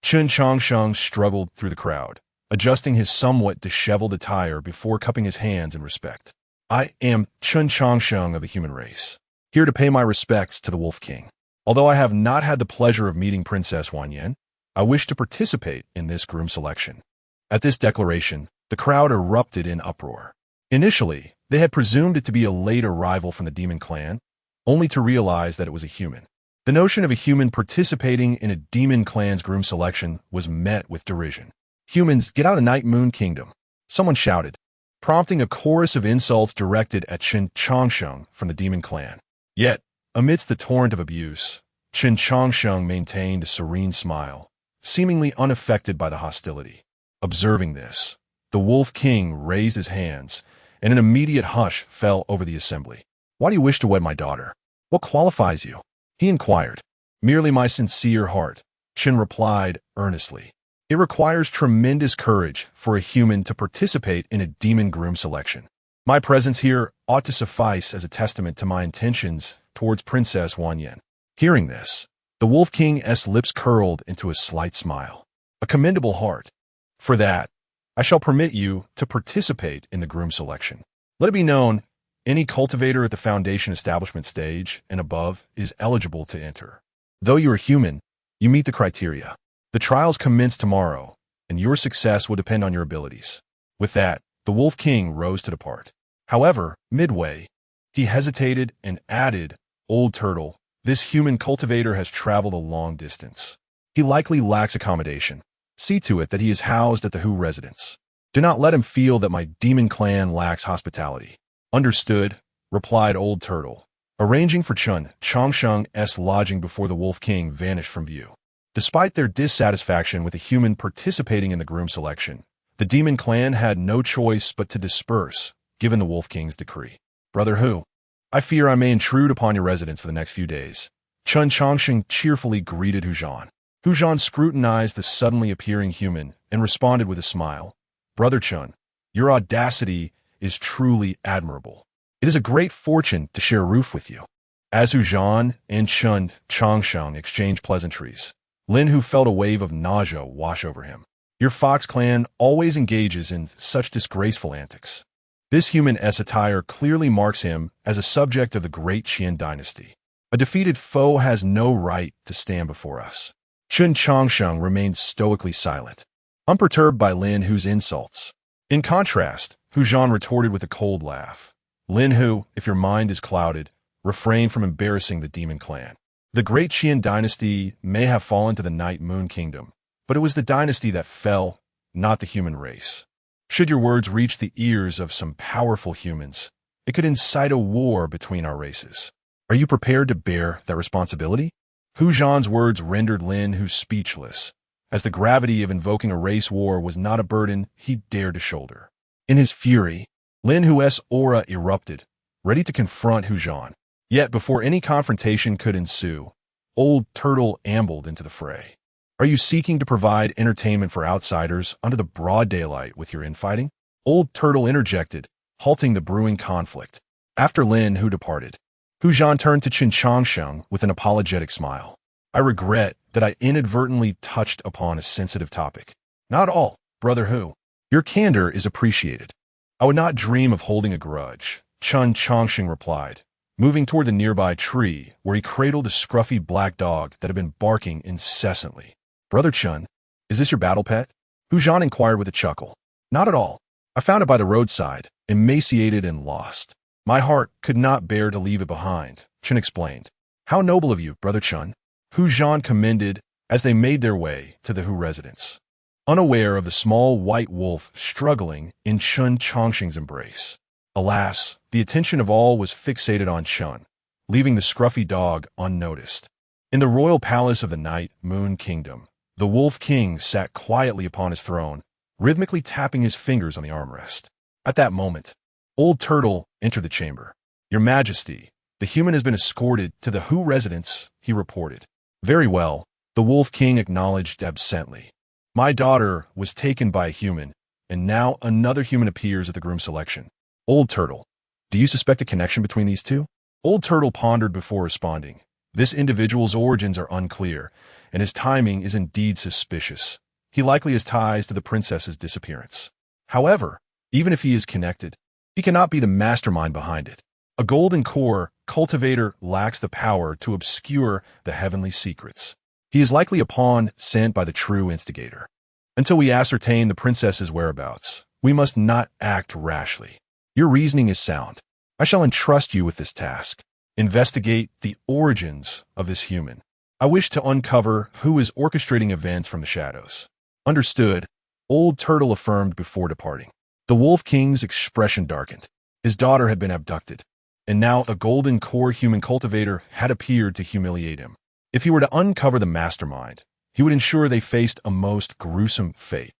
Chen Changsheng struggled through the crowd, adjusting his somewhat disheveled attire before cupping his hands in respect. "I am Chen Changsheng of the human race, here to pay my respects to the Wolf King. Although I have not had the pleasure of meeting Princess Wanyan, I wish to participate in this groom selection." At this declaration, the crowd erupted in uproar. Initially, they had presumed it to be a late arrival from the demon clan, only to realize that it was a human. The notion of a human participating in a demon clan's groom selection was met with derision. "Humans, get out of the Night Moon Kingdom," someone shouted, prompting a chorus of insults directed at Chen Changsheng from the demon clan. Yet, amidst the torrent of abuse, Chen Changsheng maintained a serene smile, seemingly unaffected by the hostility. Observing this, the Wolf King raised his hands, and an immediate hush fell over the assembly. "Why do you wish to wed my daughter? What qualifies you?" he inquired. "Merely my sincere heart," Chen replied earnestly. "It requires tremendous courage for a human to participate in a demon groom selection. My presence here ought to suffice as a testament to my intentions towards Princess Wanyan." Hearing this, the Wolf King's lips curled into a slight smile. "A commendable heart. For that, I shall permit you to participate in the groom selection. Let it be known, any cultivator at the foundation establishment stage and above is eligible to enter. Though you are human, you meet the criteria. The trials commence tomorrow, and your success will depend on your abilities." With that, the Wolf King rose to depart. However, midway, he hesitated and added, "Old Turtle, this human cultivator has traveled a long distance. He likely lacks accommodation. See to it that he is housed at the Hu residence. Do not let him feel that my demon clan lacks hospitality." "Understood," replied Old Turtle, arranging for Chen Changsheng's lodging before the Wolf King vanished from view. Despite their dissatisfaction with a human participating in the groom selection, the demon clan had no choice but to disperse, given the Wolf King's decree. "Brother Hu, I fear I may intrude upon your residence for the next few days." Chen Changsheng cheerfully greeted Hu Zhan. Hu Zhan scrutinized the suddenly appearing human and responded with a smile. "Brother Chen, your audacity is truly admirable. It is a great fortune to share a roof with you." As Hu Zhan and Chen Changsheng exchanged pleasantries, Lin Hu felt a wave of nausea wash over him. "Your Fox clan always engages in such disgraceful antics. This human-s attire clearly marks him as a subject of the great Qian dynasty. A defeated foe has no right to stand before us." Chen Changsheng remained stoically silent, unperturbed by Lin Hu's insults. In contrast, Hu Zhan retorted with a cold laugh. "Lin Hu, if your mind is clouded, refrain from embarrassing the demon clan. The great Qian dynasty may have fallen to the Night Moon Kingdom, but it was the dynasty that fell, not the human race. Should your words reach the ears of some powerful humans, it could incite a war between our races. Are you prepared to bear that responsibility? Hu Zhan's words rendered Lin Hu speechless, as the gravity of invoking a race war was not a burden he dared to shoulder. In his fury, Lin Hu's aura erupted, ready to confront Hu Zhan. Yet before any confrontation could ensue, Old Turtle ambled into the fray. Are you seeking to provide entertainment for outsiders under the broad daylight with your infighting? Old Turtle interjected, halting the brewing conflict. After Lin Hu departed, Hu Zhan turned to Chen Changsheng with an apologetic smile. I regret that I inadvertently touched upon a sensitive topic. Not all, Brother Hu. Your candor is appreciated. I would not dream of holding a grudge, Chen Changsheng replied, moving toward the nearby tree where he cradled a scruffy black dog that had been barking incessantly. Brother Chen, is this your battle pet? Hu Zhan inquired with a chuckle. Not at all. I found it by the roadside, emaciated and lost. My heart could not bear to leave it behind, Chen explained. How noble of you, Brother Chen. Hu Zhan commended as they made their way to the Hu residence, unaware of the small white wolf struggling in Chen Changsheng's embrace. Alas, the attention of all was fixated on Chen, leaving the scruffy dog unnoticed. In the royal palace of the Night Moon Kingdom, the Wolf King sat quietly upon his throne, rhythmically tapping his fingers on the armrest. At that moment, Old Turtle entered the chamber. Your Majesty, the human has been escorted to the Hu residence, he reported. Very well, the Wolf King acknowledged absently. My daughter was taken by a human, and now another human appears at the groom selection. Old Turtle, do you suspect a connection between these two? Old Turtle pondered before responding. This individual's origins are unclear, and his timing is indeed suspicious. He likely has ties to the princess's disappearance. However, even if he is connected, he cannot be the mastermind behind it. A golden core cultivator lacks the power to obscure the heavenly secrets. He is likely a pawn sent by the true instigator. Until we ascertain the princess's whereabouts, we must not act rashly. Your reasoning is sound. I shall entrust you with this task. Investigate the origins of this human. I wish to uncover who is orchestrating events from the shadows. Understood, Old Turtle affirmed before departing. The Wolf King's expression darkened. His daughter had been abducted, and now a golden core human cultivator had appeared to humiliate him. If he were to uncover the mastermind, he would ensure they faced a most gruesome fate.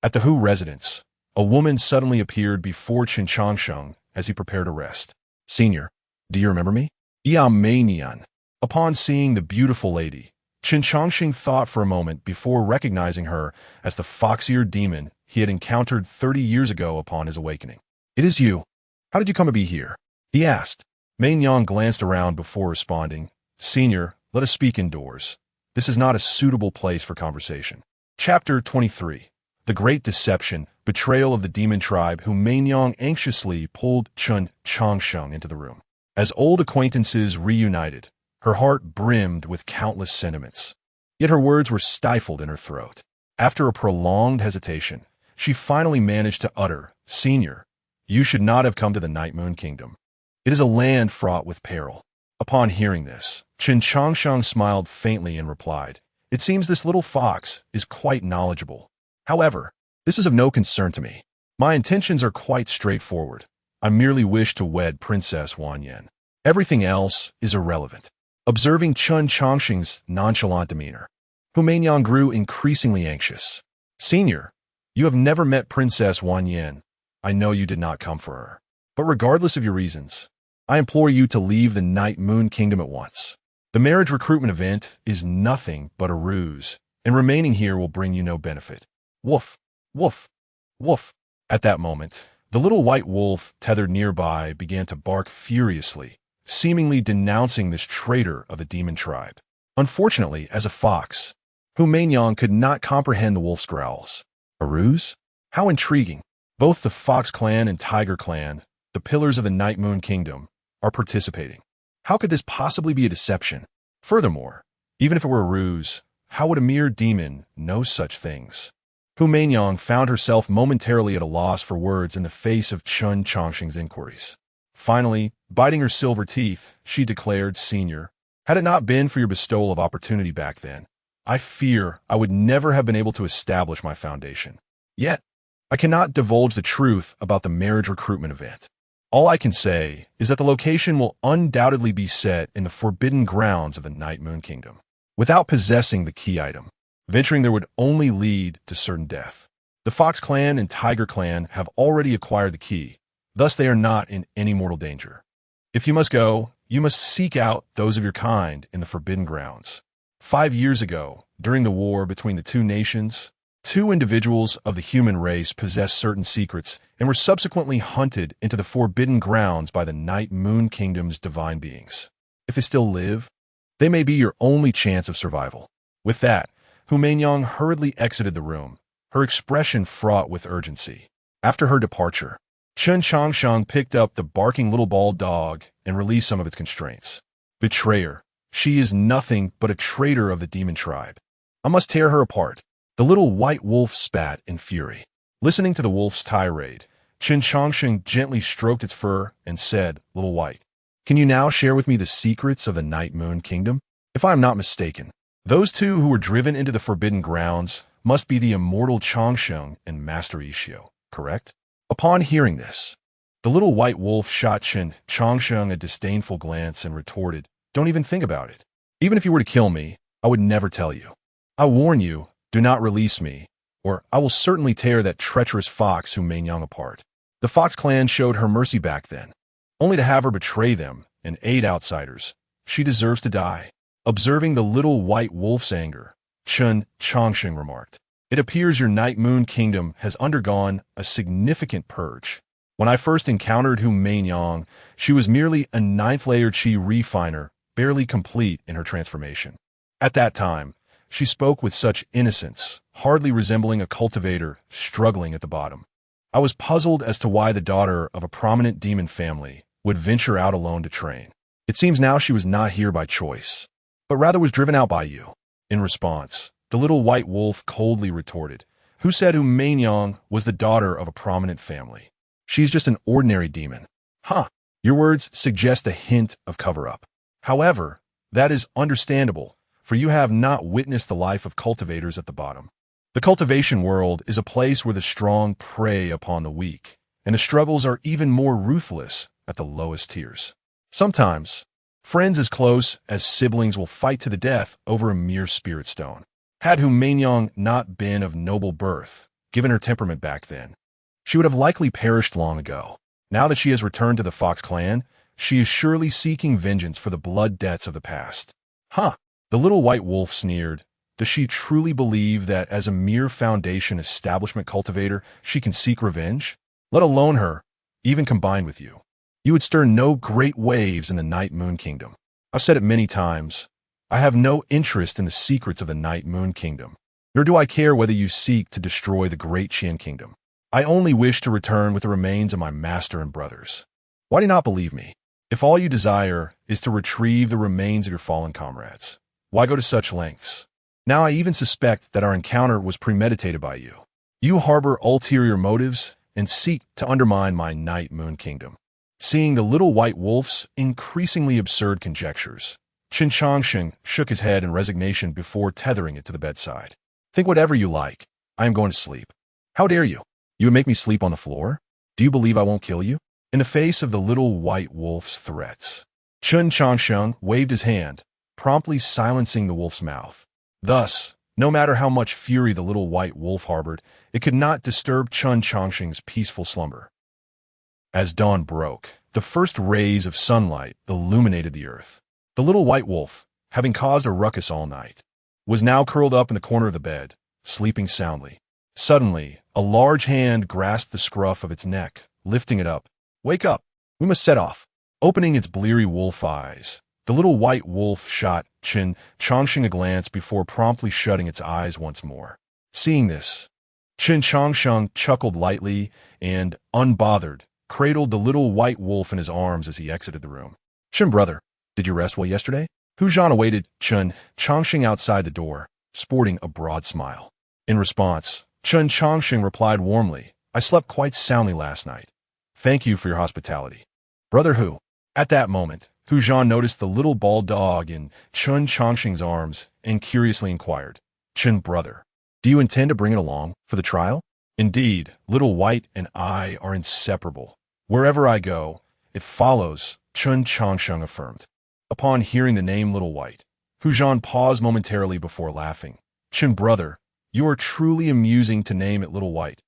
At the Hu residence, a woman suddenly appeared before Chen Changsheng as he prepared to rest. Senior, do you remember me? Nian. Upon seeing the beautiful lady, Chen Changsheng thought for a moment before recognizing her as the fox-eared demon he had encountered 30 years ago upon his awakening. It is you. How did you come to be here? He asked. Yang glanced around before responding. Senior, let us speak indoors. This is not a suitable place for conversation. Chapter 23. The Great Deception, Betrayal of the Demon Tribe, who Yang anxiously pulled Chen Changsheng into the room. As old acquaintances reunited, her heart brimmed with countless sentiments. Yet her words were stifled in her throat. After a prolonged hesitation, she finally managed to utter, Senior, you should not have come to the Night Moon Kingdom. It is a land fraught with peril. Upon hearing this, Chen Changsheng smiled faintly and replied, It seems this little fox is quite knowledgeable. However, this is of no concern to me. My intentions are quite straightforward. I merely wish to wed Princess Wanyan. Everything else is irrelevant. Observing Chen Changsheng's nonchalant demeanor, Yang grew increasingly anxious. Senior, you have never met Princess Wanyan. I know you did not come for her. But regardless of your reasons, I implore you to leave the Night Moon Kingdom at once. The marriage recruitment event is nothing but a ruse, and remaining here will bring you no benefit. Woof, woof, woof. At that moment, the little white wolf tethered nearby began to bark furiously, seemingly denouncing this traitor of the demon tribe. Unfortunately, as a fox, Yang could not comprehend the wolf's growls. A ruse? How intriguing. Both the Fox Clan and Tiger Clan, the pillars of the Night Moon Kingdom, are participating. How could this possibly be a deception? Furthermore, even if it were a ruse, how would a mere demon know such things? Yang found herself momentarily at a loss for words in the face of Chen Changsheng's inquiries. Finally, biting her silver teeth, she declared, Senior, had it not been for your bestowal of opportunity back then, I fear I would never have been able to establish my foundation. Yet, I cannot divulge the truth about the marriage recruitment event. All I can say is that the location will undoubtedly be set in the forbidden grounds of the Night Moon Kingdom. Without possessing the key item, venturing there would only lead to certain death. The Fox Clan and Tiger Clan have already acquired the key, thus they are not in any mortal danger. If you must go, you must seek out those of your kind in the forbidden grounds. 5 years ago, during the war between the two nations, 2 individuals of the human race possessed certain secrets and were subsequently hunted into the forbidden grounds by the Night Moon Kingdom's divine beings. If they still live, they may be your only chance of survival. With that, Hu Meinyang hurriedly exited the room, her expression fraught with urgency. After her departure, Chen Changsheng picked up the barking little bald dog and released some of its constraints. Betrayer, she is nothing but a traitor of the demon tribe. I must tear her apart. The little white wolf spat in fury. Listening to the wolf's tirade, Chen Changsheng gently stroked its fur and said, "Little white, can you now share with me the secrets of the Night Moon Kingdom? If I am not mistaken, those 2 who were driven into the forbidden grounds must be the immortal Changsheng and Master Ishio, correct?" Upon hearing this, the little white wolf shot Chen Changsheng a disdainful glance and retorted, "Don't even think about it. Even if you were to kill me, I would never tell you. I warn you, do not release me, or I will certainly tear that treacherous fox Hu Meinyang apart." The Fox Clan showed her mercy back then, only to have her betray them and aid outsiders. She deserves to die. Observing the little white wolf's anger, Chen Changsheng remarked, "It appears your Night Moon Kingdom has undergone a significant purge. When I first encountered Hu Meinyang, she was merely a 9th-layer chi refiner, barely complete in her transformation. At that time, she spoke with such innocence, hardly resembling a cultivator struggling at the bottom. I was puzzled as to why the daughter of a prominent demon family would venture out alone to train. It seems now she was not here by choice, but rather was driven out by you." In response, the little white wolf coldly retorted, "Who said Hu Meinyang was the daughter of a prominent family? She's just an ordinary demon." "Huh, your words suggest a hint of cover-up. However, that is understandable, for you have not witnessed the life of cultivators at the bottom. The cultivation world is a place where the strong prey upon the weak, and the struggles are even more ruthless at the lowest tiers. Sometimes, friends as close as siblings will fight to the death over a mere spirit stone. Had Hu Meinyang not been of noble birth, given her temperament back then, she would have likely perished long ago. Now that she has returned to the Fox Clan, she is surely seeking vengeance for the blood debts of the past." "Huh," the little white wolf sneered. "Does she truly believe that as a mere foundation establishment cultivator, she can seek revenge? Let alone her, even combined with you, you would stir no great waves in the Night Moon Kingdom. I've said it many times. I have no interest in the secrets of the Night Moon Kingdom, nor do I care whether you seek to destroy the great Qian Kingdom. I only wish to return with the remains of my master and brothers. Why do you not believe me? If all you desire is to retrieve the remains of your fallen comrades, why go to such lengths? Now I even suspect that our encounter was premeditated by you. You harbor ulterior motives and seek to undermine my Night Moon Kingdom." Seeing the little white wolf's increasingly absurd conjectures, Chen Changsheng shook his head in resignation before tethering it to the bedside. "Think whatever you like. I am going to sleep." "How dare you? You would make me sleep on the floor? Do you believe I won't kill you?" In the face of the little white wolf's threats, Chen Changsheng waved his hand, promptly silencing the wolf's mouth. Thus, no matter how much fury the little white wolf harbored, it could not disturb Chen Changsheng's peaceful slumber. As dawn broke, the first rays of sunlight illuminated the earth. The little white wolf, having caused a ruckus all night, was now curled up in the corner of the bed, sleeping soundly. Suddenly, a large hand grasped the scruff of its neck, lifting it up. "Wake up! We must set off." Opening its bleary wolf eyes, the little white wolf shot Chen Changsheng a glance before promptly shutting its eyes once more. Seeing this, Chen Changsheng chuckled lightly and, unbothered, cradled the little white wolf in his arms as he exited the room. "Chen brother, did you rest well yesterday?" Hu Zhan awaited Chen Changsheng outside the door, sporting a broad smile. In response, Chen Changsheng replied warmly, "I slept quite soundly last night. Thank you for your hospitality." "Brother Hu." At that moment, Hu Zhan noticed the little bald dog in Chen Changsheng's arms and curiously inquired, "Chen brother, do you intend to bring it along for the trial?" Indeed, Little White and I are inseparable. Wherever I go, it follows, Chen Changsheng affirmed. Upon hearing the name Little White, Hu Zhan paused momentarily before laughing. Chen brother, you are truly amusing to name it Little White.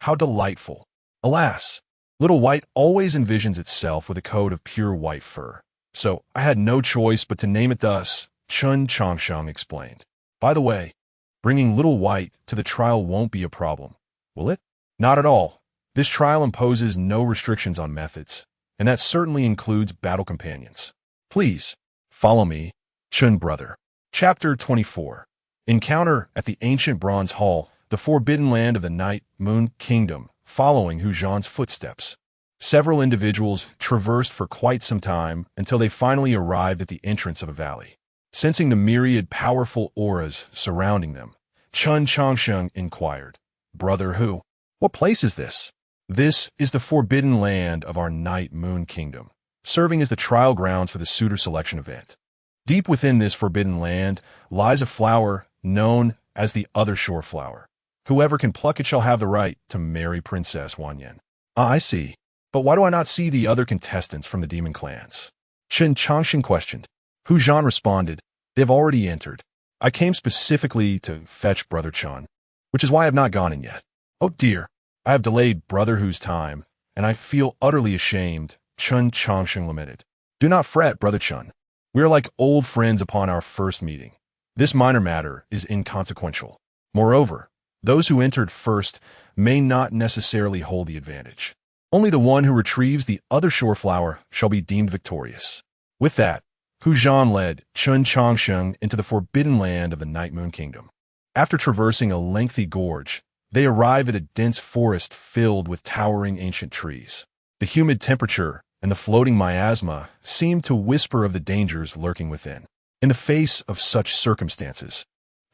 How delightful. Alas, Little White always envisions itself with a coat of pure white fur. So I had no choice but to name it thus, Chen Changsheng explained. By the way, bringing Little White to the trial won't be a problem, will it? Not at all. This trial imposes no restrictions on methods, and that certainly includes battle companions. Please, follow me, Chen brother. Chapter 24. Encounter at the ancient bronze hall, the forbidden land of the Night Moon Kingdom, following Hu Zhan's footsteps. Several individuals traversed for quite some time until they finally arrived at the entrance of a valley. Sensing the myriad powerful auras surrounding them, Chen Changsheng inquired, Brother Hu, what place is this? This is the forbidden land of our Night Moon Kingdom, serving as the trial grounds for the suitor selection event. Deep within this forbidden land lies a flower known as the Other Shore Flower. Whoever can pluck it shall have the right to marry Princess Wanyan. Ah, I see. But why do I not see the other contestants from the demon clans? Chen Changsheng questioned. Hu Zhan responded, they've already entered. I came specifically to fetch Brother Chen, which is why I have not gone in yet. Oh dear, I have delayed Brother Hu's time, and I feel utterly ashamed, Chen Changsheng lamented. Do not fret, Brother Chen. We are like old friends upon our first meeting. This minor matter is inconsequential. Moreover, those who entered first may not necessarily hold the advantage. Only the one who retrieves the Other Shore Flower shall be deemed victorious. With that, Hu Zhan led Chen Changsheng into the forbidden land of the Night Moon Kingdom. After traversing a lengthy gorge, they arrive at a dense forest filled with towering ancient trees. The humid temperature and the floating miasma seemed to whisper of the dangers lurking within. In the face of such circumstances,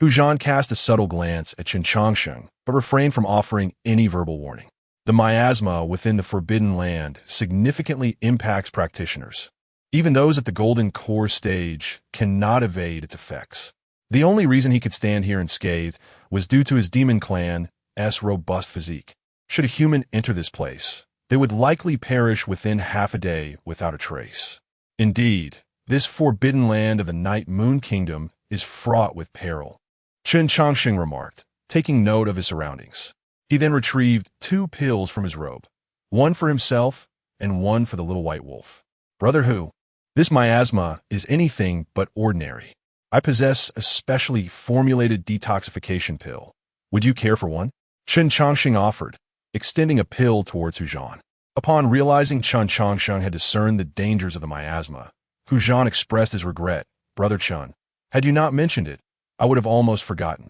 Hu Zhan cast a subtle glance at Chen Changsheng, but refrained from offering any verbal warning. The miasma within the forbidden land significantly impacts practitioners. Even those at the golden core stage cannot evade its effects. The only reason he could stand here unscathed was due to his demon clan's robust physique. Should a human enter this place, they would likely perish within half a day without a trace. Indeed, this forbidden land of the Night Moon Kingdom is fraught with peril, Chen Changsheng remarked, taking note of his surroundings. He then retrieved 2 pills from his robe, one for himself and one for the little white wolf. Brother Hu, this miasma is anything but ordinary. I possess a specially formulated detoxification pill. Would you care for one? Chen Changsheng offered, extending a pill towards Hu Zhan. Upon realizing Chen Changsheng had discerned the dangers of the miasma, Hu Zhan expressed his regret. Brother Chen, had you not mentioned it, I would have almost forgotten.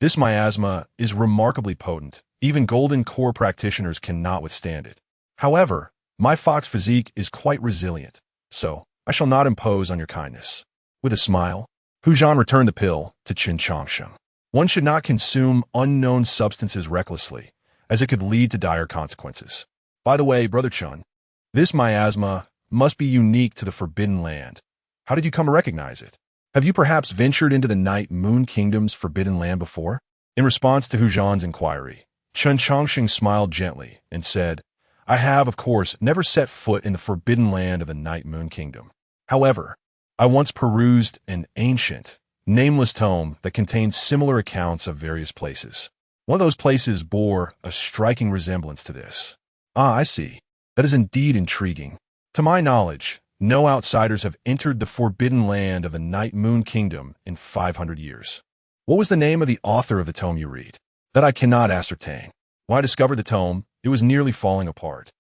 This miasma is remarkably potent. Even golden core practitioners cannot withstand it. However, my fox physique is quite resilient, so I shall not impose on your kindness. With a smile, Hu Zhan returned the pill to Chen Changsheng. One should not consume unknown substances recklessly, as it could lead to dire consequences. By the way, Brother Chen, this miasma must be unique to the Forbidden Land. How did you come to recognize it? Have you perhaps ventured into the Night Moon Kingdom's Forbidden Land before? In response to Hu Zhan's inquiry, Chen Changsheng smiled gently and said, I have, of course, never set foot in the forbidden land of the Night Moon Kingdom. However, I once perused an ancient, nameless tome that contained similar accounts of various places. One of those places bore a striking resemblance to this. Ah, I see. That is indeed intriguing. To my knowledge, no outsiders have entered the forbidden land of the Night Moon Kingdom in 500 years. What was the name of the author of the tome you read? That I cannot ascertain. When I discovered the tome, it was nearly falling apart.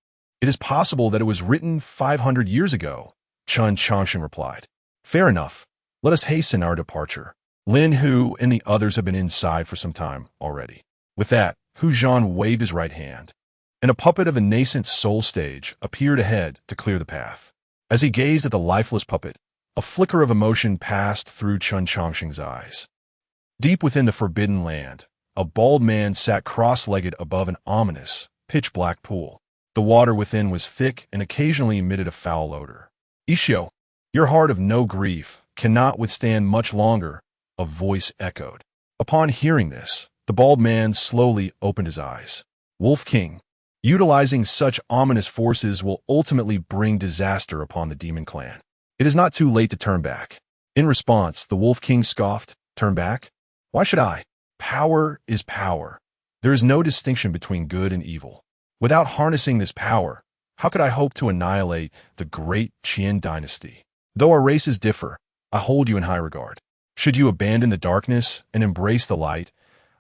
It is possible that it was written 500 years ago, Chen Changsheng replied. Fair enough. Let us hasten our departure. Lin Hu and the others have been inside for some time already. With that, Hu Zhan waved his right hand, and a puppet of a nascent soul stage appeared ahead to clear the path. As he gazed at the lifeless puppet, a flicker of emotion passed through Chen Changsheng's eyes. Deep within the forbidden land, a bald man sat cross-legged above an ominous, pitch-black pool. The water within was thick and occasionally emitted a foul odor. Ishio, your heart of no grief cannot withstand much longer, a voice echoed. Upon hearing this, the bald man slowly opened his eyes. Wolf King. Utilizing such ominous forces will ultimately bring disaster upon the demon clan. It is not too late to turn back. In response, the Wolf King scoffed, "Turn back? Why should I? Power is power. There is no distinction between good and evil. Without harnessing this power, how could I hope to annihilate the great Qian dynasty? Though our races differ, I hold you in high regard. Should you abandon the darkness and embrace the light,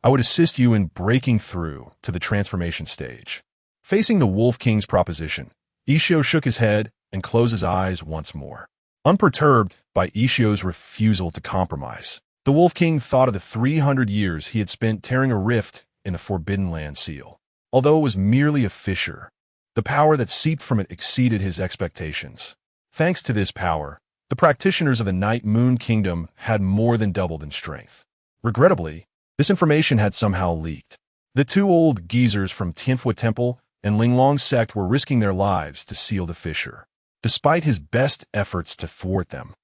I would assist you in breaking through to the transformation stage." Facing the Wolf King's proposition, Ishio shook his head and closed his eyes once more. Unperturbed by Ishio's refusal to compromise, the Wolf King thought of the 300 years he had spent tearing a rift in the Forbidden Land seal. Although it was merely a fissure, the power that seeped from it exceeded his expectations. Thanks to this power, the practitioners of the Night Moon Kingdom had more than doubled in strength. Regrettably, this information had somehow leaked. The two old geezers from Tianfu Temple and Linglong's sect were risking their lives to seal the fissure. Despite his best efforts to thwart them,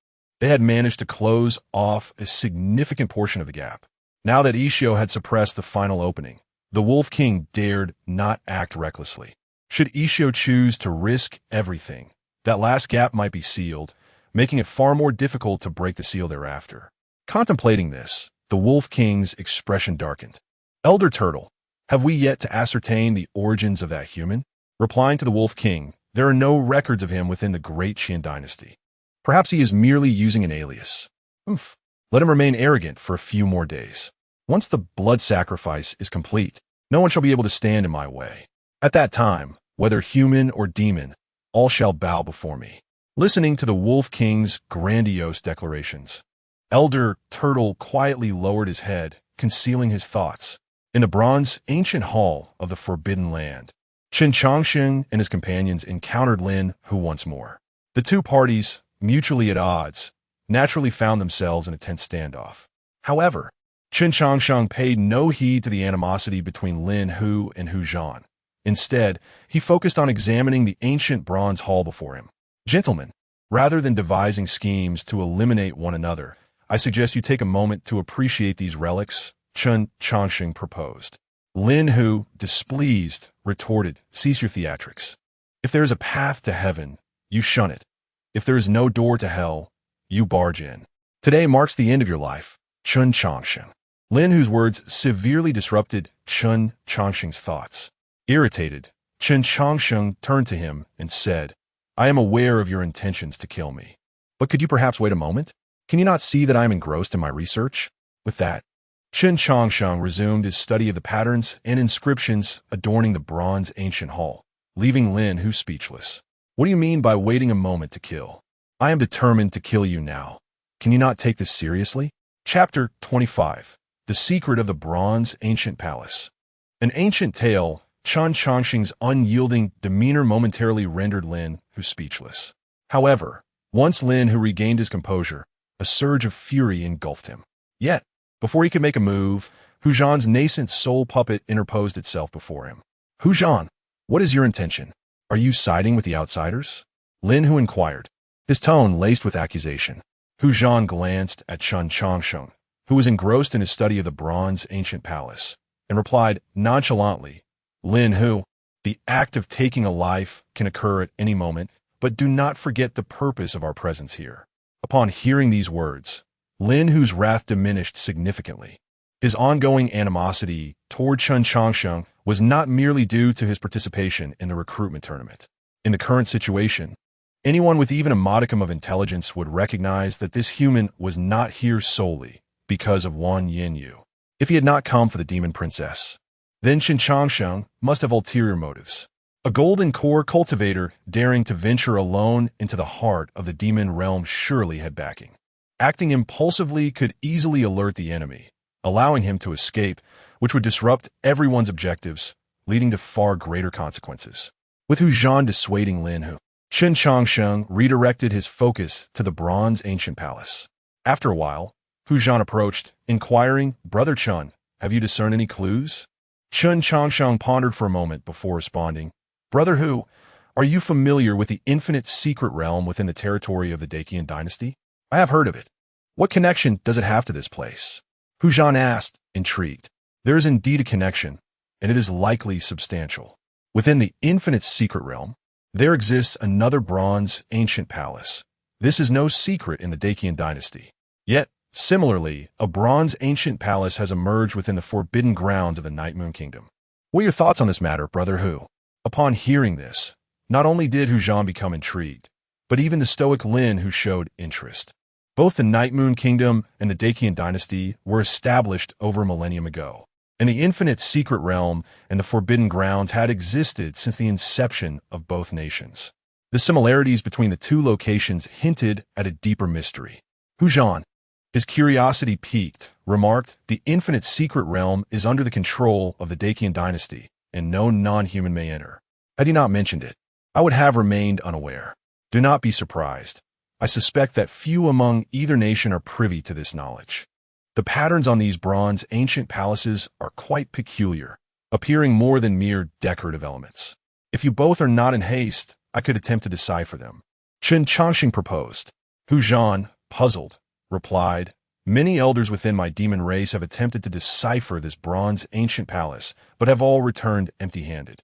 they had managed to close off a significant portion of the gap. Now that Ishio had suppressed the final opening, the Wolf King dared not act recklessly. Should Ishio choose to risk everything, that last gap might be sealed, making it far more difficult to break the seal thereafter. Contemplating this, the Wolf King's expression darkened. "Elder Turtle, have we yet to ascertain the origins of that human?" Replying to the Wolf King, "There are no records of him within the great Qian dynasty. Perhaps he is merely using an alias. Let him remain arrogant for a few more days. Once the blood sacrifice is complete, no one shall be able to stand in my way. At that time, whether human or demon, all shall bow before me." Listening to the Wolf King's grandiose declarations, Elder Turtle quietly lowered his head, concealing his thoughts. In the bronze ancient hall of the Forbidden Land, Chen Changsheng and his companions encountered Lin Hu once more. The two parties, mutually at odds, naturally found themselves in a tense standoff. However, Chen Changsheng paid no heed to the animosity between Lin Hu and Hu Zhan. Instead, he focused on examining the ancient bronze hall before him. "Gentlemen, rather than devising schemes to eliminate one another, I suggest you take a moment to appreciate these relics," Chen Changsheng proposed. Lin Hu, displeased, retorted, "Cease your theatrics. If there is a path to heaven, you shun it. If there is no door to hell, you barge in. Today marks the end of your life, Chen Changsheng." Lin Hu's words severely disrupted Chen Changsheng's thoughts. Irritated, Chen Changsheng turned to him and said, "I am aware of your intentions to kill me. But could you perhaps wait a moment? Can you not see that I am engrossed in my research?" With that, Chen Changsheng resumed his study of the patterns and inscriptions adorning the bronze ancient hall, leaving Lin Hu speechless. "What do you mean by waiting a moment to kill? I am determined to kill you now. Can you not take this seriously?" Chapter 25. The Secret of the Bronze Ancient Palace. An ancient tale, Chen Changsheng's unyielding demeanor momentarily rendered Lin Hu speechless. However, once Lin Hu regained his composure, a surge of fury engulfed him. Yet, before he could make a move, Hu Zhan's nascent soul puppet interposed itself before him. "Hu Zhan, what is your intention? Are you siding with the outsiders?" Lin Hu inquired, his tone laced with accusation. Hu Zhan glanced at Chen Changsheng, who was engrossed in his study of the bronze ancient palace, and replied nonchalantly, "Lin Hu, the act of taking a life can occur at any moment, but do not forget the purpose of our presence here." Upon hearing these words, Lin Hu's wrath diminished significantly. His ongoing animosity toward Chen Changsheng was not merely due to his participation in the recruitment tournament. In the current situation, anyone with even a modicum of intelligence would recognize that this human was not here solely because of Wan Yinyu. If he had not come for the demon princess, then Chen Changsheng must have ulterior motives. A golden core cultivator daring to venture alone into the heart of the demon realm surely had backing. Acting impulsively could easily alert the enemy, allowing him to escape, which would disrupt everyone's objectives, leading to far greater consequences. With Hu Zhan dissuading Lin Hu, Chen Changsheng redirected his focus to the bronze ancient palace. After a while, Hu Zhan approached, inquiring, "Brother Chen, have you discerned any clues?" Chen Changsheng pondered for a moment before responding, "Brother Hu, are you familiar with the infinite secret realm within the territory of the Dacian dynasty? I have heard of it. What connection does it have to this place?" Hu Zhan asked, intrigued. "There is indeed a connection, and it is likely substantial. Within the infinite secret realm, there exists another bronze ancient palace. This is no secret in the Dacian dynasty. Yet, similarly, a bronze ancient palace has emerged within the forbidden grounds of the Night Moon Kingdom. What are your thoughts on this matter, Brother Hu? Upon hearing this, not only did Hu Zhan become intrigued, but even the stoic Lin who showed interest. Both the Night Moon Kingdom and the Dacian dynasty were established over a millennium ago, and the infinite secret realm and the forbidden grounds had existed since the inception of both nations. The similarities between the two locations hinted at a deeper mystery. Hu Zhan, his curiosity piqued, remarked, "The infinite secret realm is under the control of the Dacian dynasty, and no non-human may enter." Had he not mentioned it, I would have remained unaware. Do not be surprised. I suspect that few among either nation are privy to this knowledge. The patterns on these bronze ancient palaces are quite peculiar, appearing more than mere decorative elements. If you both are not in haste, I could attempt to decipher them. Chen Changsheng proposed. Hu Zhan, puzzled, replied, "Many elders within my demon race have attempted to decipher this bronze ancient palace, but have all returned empty-handed.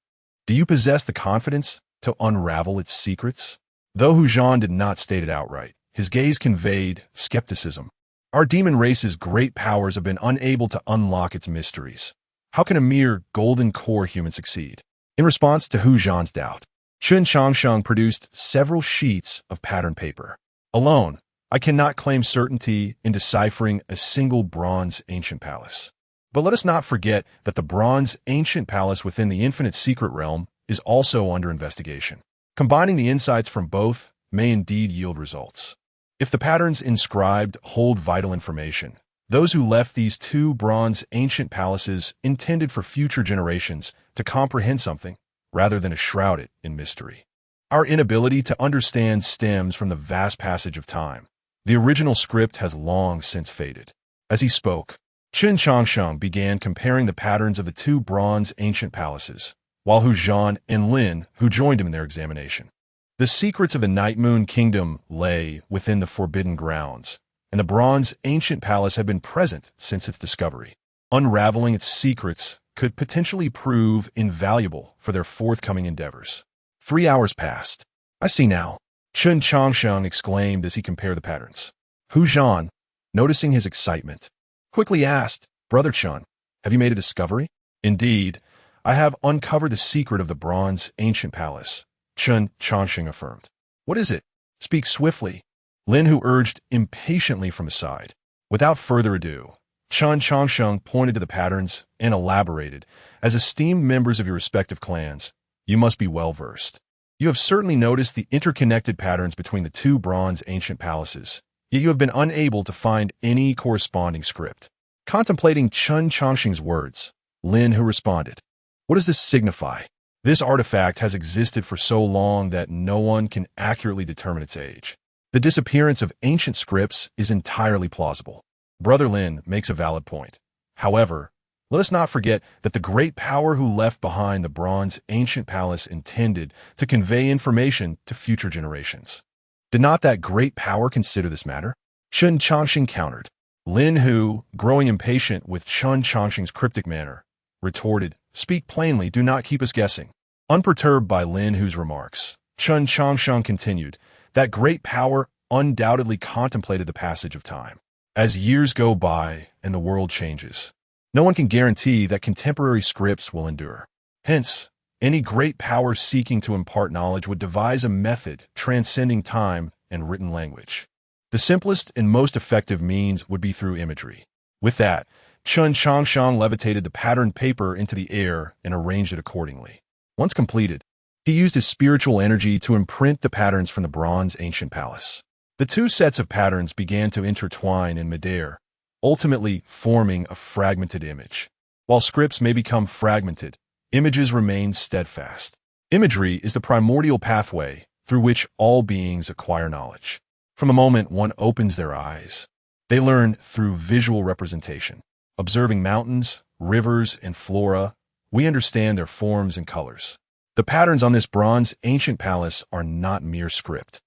Do you possess the confidence to unravel its secrets?" Though Hu Zhan did not state it outright, his gaze conveyed skepticism. Our demon race's great powers have been unable to unlock its mysteries. How can a mere golden core human succeed? In response to Hu Zhan's doubt, Chen Changsheng produced several sheets of pattern paper. Alone, I cannot claim certainty in deciphering a single bronze ancient palace. But let us not forget that the bronze ancient palace within the infinite secret realm is also under investigation. Combining the insights from both may indeed yield results. If the patterns inscribed hold vital information, those who left these two bronze ancient palaces intended for future generations to comprehend something rather than to shroud it in mystery. Our inability to understand stems from the vast passage of time. The original script has long since faded. As he spoke, Chen Changsheng began comparing the patterns of the two bronze ancient palaces, while Hu Zhan and Lin, who joined him in their examination. The secrets of the Night Moon Kingdom lay within the forbidden grounds, and the bronze ancient palace had been present since its discovery. Unraveling its secrets could potentially prove invaluable for their forthcoming endeavors. 3 hours passed. "I see now," Chen Changsheng exclaimed as he compared the patterns. Hu Zhan, noticing his excitement, quickly asked, "Brother Chen, have you made a discovery?" "Indeed, I have uncovered the secret of the bronze ancient palace," Chen Changsheng affirmed. "What is it? Speak swiftly," Lin Hu urged impatiently from his side. Without further ado, Chen Changsheng pointed to the patterns and elaborated, "As esteemed members of your respective clans, you must be well-versed. You have certainly noticed the interconnected patterns between the two bronze ancient palaces, yet you have been unable to find any corresponding script." Contemplating Chen Changsheng's words, Lin Hu responded, "What does this signify? This artifact has existed for so long that no one can accurately determine its age. The disappearance of ancient scripts is entirely plausible." Brother Lin makes a valid point. However, let us not forget that the great power who left behind the bronze ancient palace intended to convey information to future generations. Did not that great power consider this matter? Chen Changsheng countered. Lin Hu, growing impatient with Chen Changsheng's cryptic manner, retorted, "Speak plainly, do not keep us guessing." Unperturbed by Lin Hu's remarks, Chen Changsheng continued, "That great power undoubtedly contemplated the passage of time. As years go by and the world changes, no one can guarantee that contemporary scripts will endure. Hence, any great power seeking to impart knowledge would devise a method transcending time and written language. The simplest and most effective means would be through imagery." With that, Chen Changsheng levitated the patterned paper into the air and arranged it accordingly. Once completed, he used his spiritual energy to imprint the patterns from the bronze ancient palace. The two sets of patterns began to intertwine in midair, ultimately forming a fragmented image. While scripts may become fragmented, images remain steadfast. Imagery is the primordial pathway through which all beings acquire knowledge. From the moment one opens their eyes, they learn through visual representation. Observing mountains, rivers, and flora, we understand their forms and colors. The patterns on this bronze ancient palace are not mere script.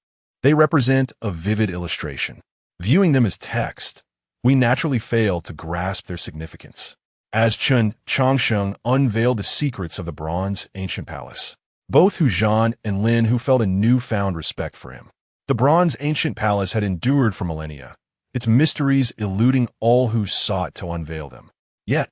They represent a vivid illustration. Viewing them as text, we naturally fail to grasp their significance. as Chen Changsheng unveiled the secrets of the bronze ancient palace. Both Hu Zhan and Lin Hu felt a newfound respect for him. The bronze ancient palace had endured for millennia, its mysteries eluding all who sought to unveil them. Yet,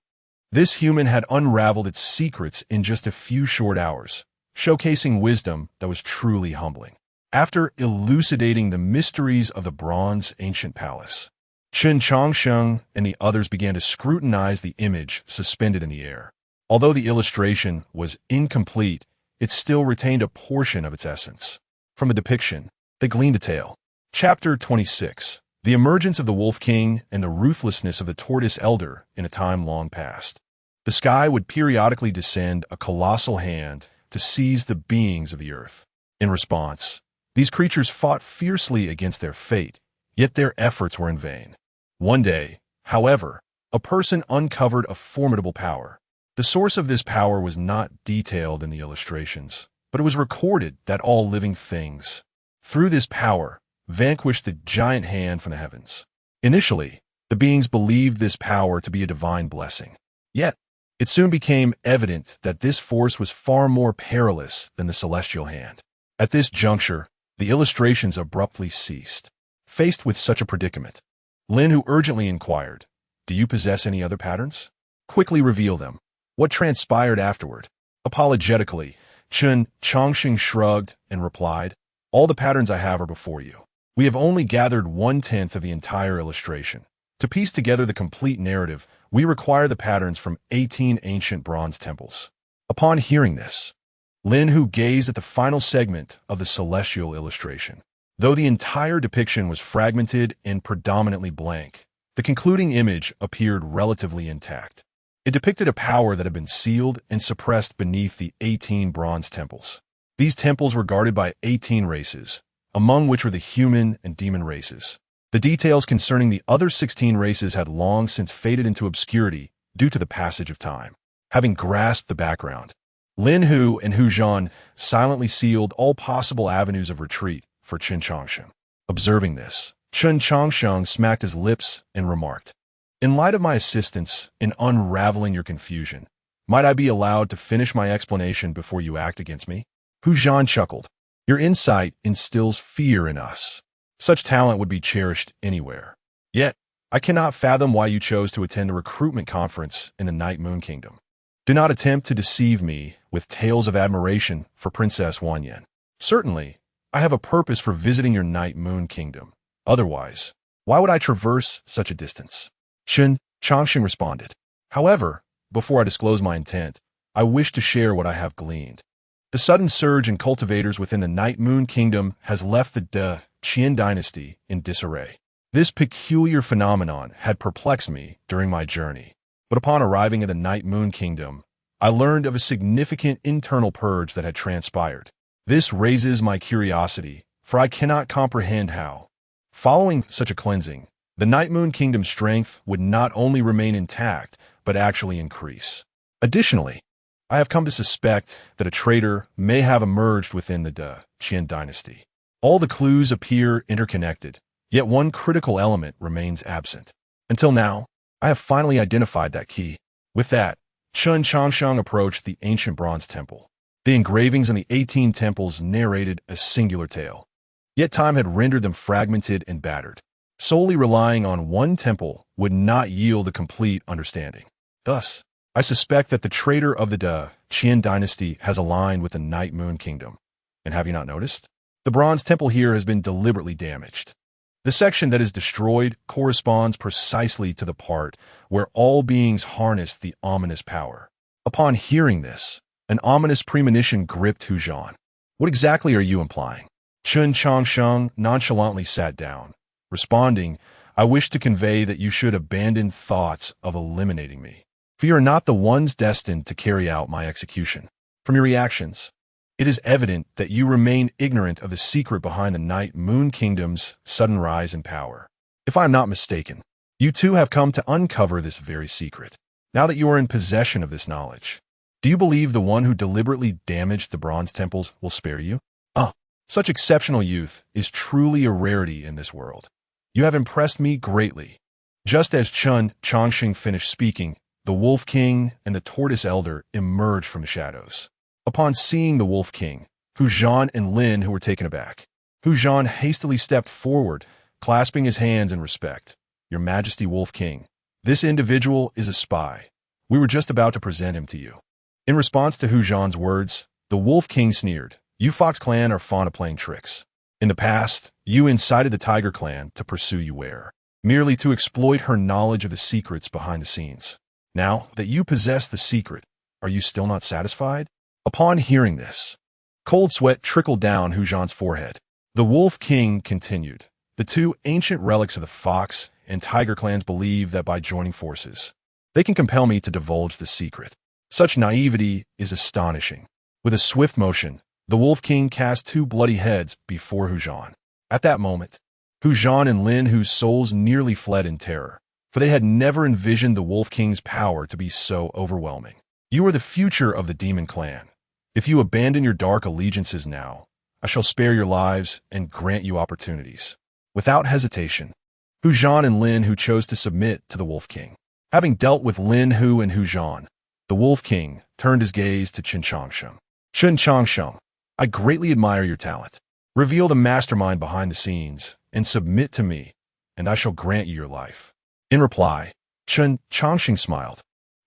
this human had unraveled its secrets in just a few short hours, showcasing wisdom that was truly humbling. After elucidating the mysteries of the bronze ancient palace, Chen Changsheng and the others began to scrutinize the image suspended in the air. Although the illustration was incomplete, it still retained a portion of its essence. From the depiction, they gleaned a tale. Chapter 26. The emergence of the Wolf King and the ruthlessness of the Tortoise Elder in a time long past. The sky would periodically descend a colossal hand to seize the beings of the earth. In response, these creatures fought fiercely against their fate, yet their efforts were in vain. One day, however, a person uncovered a formidable power. The source of this power was not detailed in the illustrations, but it was recorded that all living things, through this power, vanquished the giant hand from the heavens. Initially, the beings believed this power to be a divine blessing. Yet, it soon became evident that this force was far more perilous than the celestial hand. At this juncture, the illustrations abruptly ceased. Faced with such a predicament, Lin Hu urgently inquired, "Do you possess any other patterns? Quickly reveal them." What transpired afterward? Apologetically, Chen Changsheng shrugged and replied, "All the patterns I have are before you. We have only gathered 1/10 of the entire illustration. To piece together the complete narrative, we require the patterns from 18 ancient bronze temples." Upon hearing this, Lin Hu gazed at the final segment of the celestial illustration. Though the entire depiction was fragmented and predominantly blank, the concluding image appeared relatively intact. It depicted a power that had been sealed and suppressed beneath the 18 bronze temples. These temples were guarded by 18 races, among which were the human and demon races. The details concerning the other 16 races had long since faded into obscurity due to the passage of time. Having grasped the background, Lin Hu and Hu Zhan silently sealed all possible avenues of retreat for Chen Changsheng. Observing this, Chen Changsheng smacked his lips and remarked, "In light of my assistance in unraveling your confusion, might I be allowed to finish my explanation before you act against me?" Hu Zhan chuckled. "Your insight instills fear in us. Such talent would be cherished anywhere. Yet, I cannot fathom why you chose to attend a recruitment conference in the Night Moon Kingdom. Do not attempt to deceive me with tales of admiration for Princess Wanyan. Certainly, I have a purpose for visiting your Night Moon Kingdom. Otherwise, why would I traverse such a distance?" Chen Changsheng responded. "However, before I disclose my intent, I wish to share what I have gleaned. The sudden surge in cultivators within the Night Moon Kingdom has left the Qian dynasty in disarray. This peculiar phenomenon had perplexed me during my journey, but upon arriving at the Night Moon Kingdom, I learned of a significant internal purge that had transpired. This raises my curiosity, for I cannot comprehend how, following such a cleansing, the Night Moon Kingdom's strength would not only remain intact, but actually increase. Additionally, I have come to suspect that a traitor may have emerged within the Qian dynasty. All the clues appear interconnected, yet one critical element remains absent. Until now, I have finally identified that key." With that, Chen Changsheng approached the ancient bronze temple. The engravings on the 18 temples narrated a singular tale, yet time had rendered them fragmented and battered. Solely relying on one temple would not yield a complete understanding. Thus, I suspect that the traitor of the Qian dynasty has aligned with the Night Moon Kingdom. And have you not noticed? The bronze temple here has been deliberately damaged. The section that is destroyed corresponds precisely to the part where all beings harness the ominous power. Upon hearing this, an ominous premonition gripped Hu Zhan. "What exactly are you implying?" Chen Changsheng nonchalantly sat down, responding, "I wish to convey that you should abandon thoughts of eliminating me, for you are not the ones destined to carry out my execution. From your reactions, it is evident that you remain ignorant of the secret behind the Night Moon Kingdom's sudden rise in power. If I am not mistaken, you too have come to uncover this very secret. Now that you are in possession of this knowledge, do you believe the one who deliberately damaged the bronze temples will spare you? Such exceptional youth is truly a rarity in this world. You have impressed me greatly." Just as Chen Changsheng finished speaking, the Wolf King and the Tortoise Elder emerged from the shadows. Upon seeing the Wolf King, Hu Zhan and Lin who were taken aback. Hu Zhan hastily stepped forward, clasping his hands in respect. "Your Majesty, Wolf King, this individual is a spy. We were just about to present him to you." In response to Hu Zhan's words, the Wolf King sneered, "You Fox clan are fond of playing tricks. In the past, you incited the Tiger clan to pursue Yue, merely to exploit her knowledge of the secrets behind the scenes. Now that you possess the secret, are you still not satisfied?" Upon hearing this, cold sweat trickled down Hu Zhan's forehead. The Wolf King continued, "The two ancient relics of the Fox and Tiger clans believe that by joining forces, they can compel me to divulge the secret. Such naivety is astonishing." With a swift motion, the Wolf King cast two bloody heads before Hu Zhan. At that moment, Hu Zhan and Lin, whose souls nearly fled in terror, for they had never envisioned the Wolf King's power to be so overwhelming. "You are the future of the Demon Clan. If you abandon your dark allegiances now, I shall spare your lives and grant you opportunities." Without hesitation, Hu Zhan and Lin Hu chose to submit to the Wolf King. Having dealt with Lin Hu and Hu Zhan, the Wolf King turned his gaze to Chen Changsheng. "Chen Changsheng, I greatly admire your talent. Reveal the mastermind behind the scenes and submit to me, and I shall grant you your life." In reply, Chen Changsheng smiled.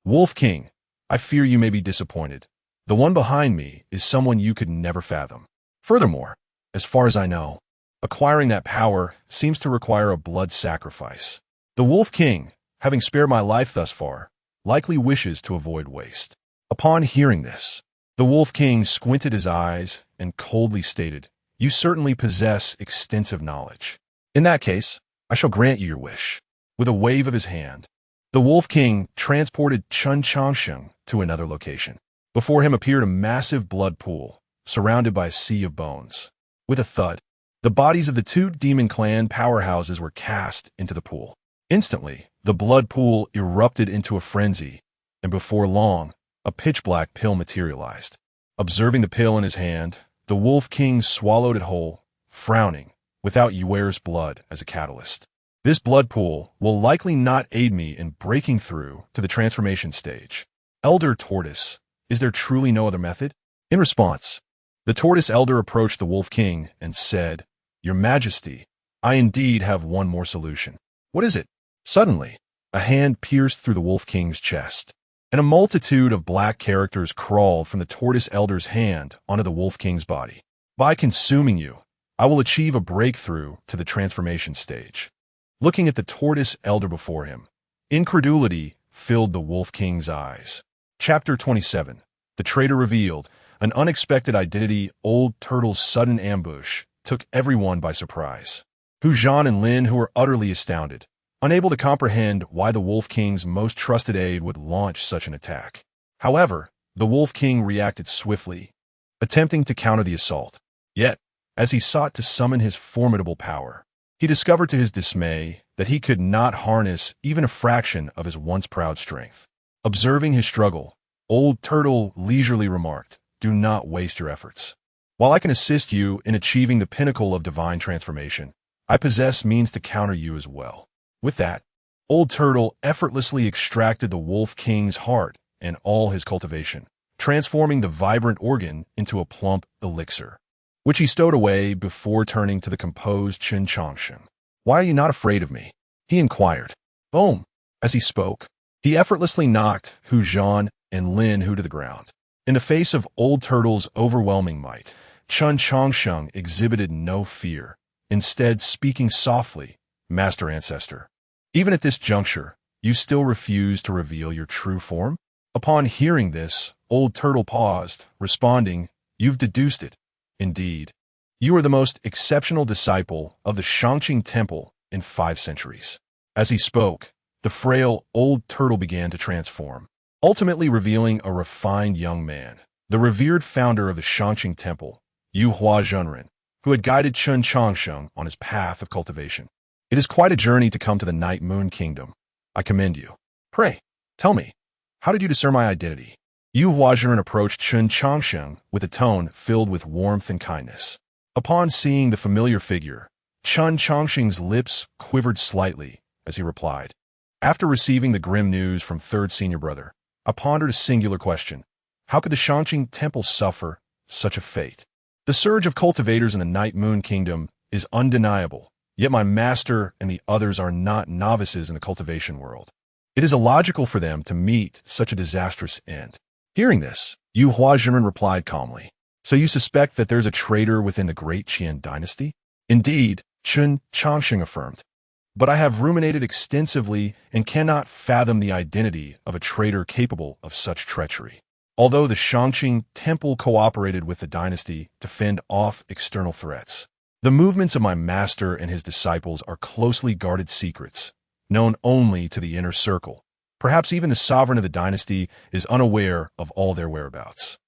"Wolf King, I fear you may be disappointed. The one behind me is someone you could never fathom. Furthermore, as far as I know, acquiring that power seems to require a blood sacrifice. The Wolf King, having spared my life thus far, likely wishes to avoid waste." Upon hearing this, the Wolf King squinted his eyes and coldly stated, "You certainly possess extensive knowledge. In that case, I shall grant you your wish." With a wave of his hand, the Wolf King transported Chen Changsheng to another location. Before him appeared a massive blood pool, surrounded by a sea of bones. With a thud, the bodies of the two Demon Clan powerhouses were cast into the pool. Instantly, the blood pool erupted into a frenzy, and before long, a pitch-black pill materialized. Observing the pill in his hand, the Wolf King swallowed it whole, frowning, without Yue's blood as a catalyst. "This blood pool will likely not aid me in breaking through to the transformation stage. Elder Tortoise, is there truly no other method?" In response, the Tortoise Elder approached the Wolf King and said, "Your Majesty, I indeed have one more solution." "What is it?" Suddenly, a hand pierced through the Wolf King's chest, and a multitude of black characters crawled from the Tortoise Elder's hand onto the Wolf King's body. "By consuming you, I will achieve a breakthrough to the transformation stage." Looking at the Tortoise Elder before him, incredulity filled the Wolf King's eyes. Chapter 27. The traitor revealed. An unexpected identity. Old Turtle's sudden ambush took everyone by surprise. Hu Zhan and Lin, who were utterly astounded, unable to comprehend why the Wolf King's most trusted aide would launch such an attack. However, the Wolf King reacted swiftly, attempting to counter the assault. Yet, as he sought to summon his formidable power, he discovered to his dismay that he could not harness even a fraction of his once proud strength. Observing his struggle, Old Turtle leisurely remarked, "Do not waste your efforts. While I can assist you in achieving the pinnacle of divine transformation, I possess means to counter you as well." With that, Old Turtle effortlessly extracted the Wolf King's heart and all his cultivation, transforming the vibrant organ into a plump elixir, which he stowed away before turning to the composed Chen Changsheng. "Why are you not afraid of me?" he inquired. Boom! As he spoke, he effortlessly knocked Hu Zhan and Lin Hu to the ground. In the face of Old Turtle's overwhelming might, Chen Changsheng exhibited no fear, instead speaking softly, "Master Ancestor, even at this juncture, you still refuse to reveal your true form?" Upon hearing this, Old Turtle paused, responding, "You've deduced it. Indeed, you are the most exceptional disciple of the Shangqing Temple in 5 centuries. As he spoke, the frail Old Turtle began to transform, ultimately revealing a refined young man, the revered founder of the Shangqing Temple, Yu Hua Zhenren, who had guided Chen Changsheng on his path of cultivation. "It is quite a journey to come to the Night Moon Kingdom. I commend you. Pray, tell me, how did you discern my identity?" Yu Hua Zhenren approached Chen Changsheng with a tone filled with warmth and kindness. Upon seeing the familiar figure, Chen Changsheng's lips quivered slightly as he replied, After receiving the grim news from third senior brother, I pondered a singular question. How could the Changsheng Temple suffer such a fate? The surge of cultivators in the Night Moon Kingdom is undeniable, yet my master and the others are not novices in the cultivation world. It is illogical for them to meet such a disastrous end. Hearing this, Yu Huazhenren replied calmly, "So you suspect that there's a traitor within the great Qian dynasty?" "Indeed," Chen Changsheng affirmed. "But I have ruminated extensively and cannot fathom the identity of a traitor capable of such treachery. Although the Changsheng Temple cooperated with the dynasty to fend off external threats, the movements of my master and his disciples are closely guarded secrets, known only to the inner circle. Perhaps even the sovereign of the dynasty is unaware of all their whereabouts.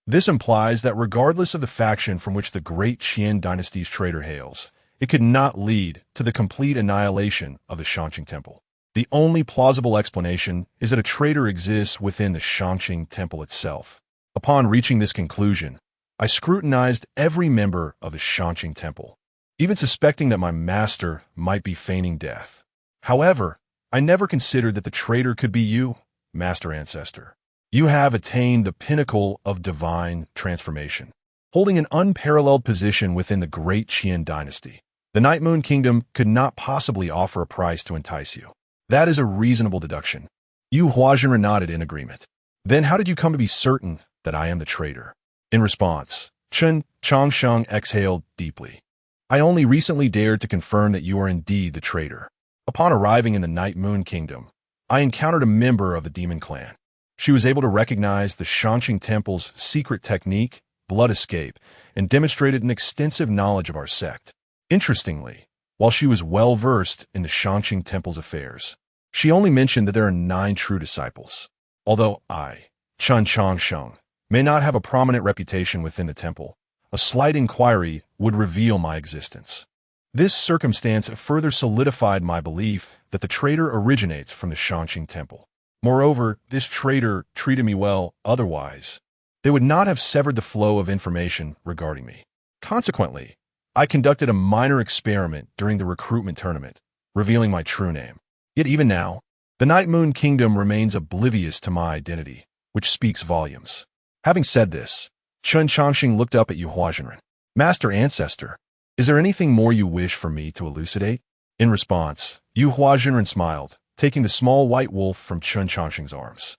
This implies that regardless of the faction from which the great Qian dynasty's traitor hails, it could not lead to the complete annihilation of the Changsheng Temple. The only plausible explanation is that a traitor exists within the Changsheng Temple itself. Upon reaching this conclusion, I scrutinized every member of the Changsheng Temple, even suspecting that my master might be feigning death. However, I never considered that the traitor could be you, Master Ancestor. You have attained the pinnacle of divine transformation, holding an unparalleled position within the great Qian dynasty. The Night Moon Kingdom could not possibly offer a price to entice you. That is a reasonable deduction." Yu Huazhenren nodded in agreement. "Then how did you come to be certain that I am the traitor?" In response, Chen Changsheng exhaled deeply. "I only recently dared to confirm that you are indeed the traitor. Upon arriving in the Night Moon Kingdom, I encountered a member of the demon clan. She was able to recognize the Changsheng Temple's secret technique, blood escape, and demonstrated an extensive knowledge of our sect. Interestingly, while she was well-versed in the Changsheng Temple's affairs, she only mentioned that there are 9 true disciples. Although I, Chen Changsheng, may not have a prominent reputation within the temple, a slight inquiry would reveal my existence. This circumstance further solidified my belief that the traitor originates from the Changsheng Temple. Moreover, this traitor treated me well, otherwise they would not have severed the flow of information regarding me. Consequently, I conducted a minor experiment during the recruitment tournament, revealing my true name. Yet even now, the Night Moon Kingdom remains oblivious to my identity, which speaks volumes." Having said this, Chen Changsheng looked up at Yu Huazhenren. "Master Ancestor, is there anything more you wish for me to elucidate?" In response, Yu Huazhenren smiled, taking the small white wolf from Chen Changsheng's arms.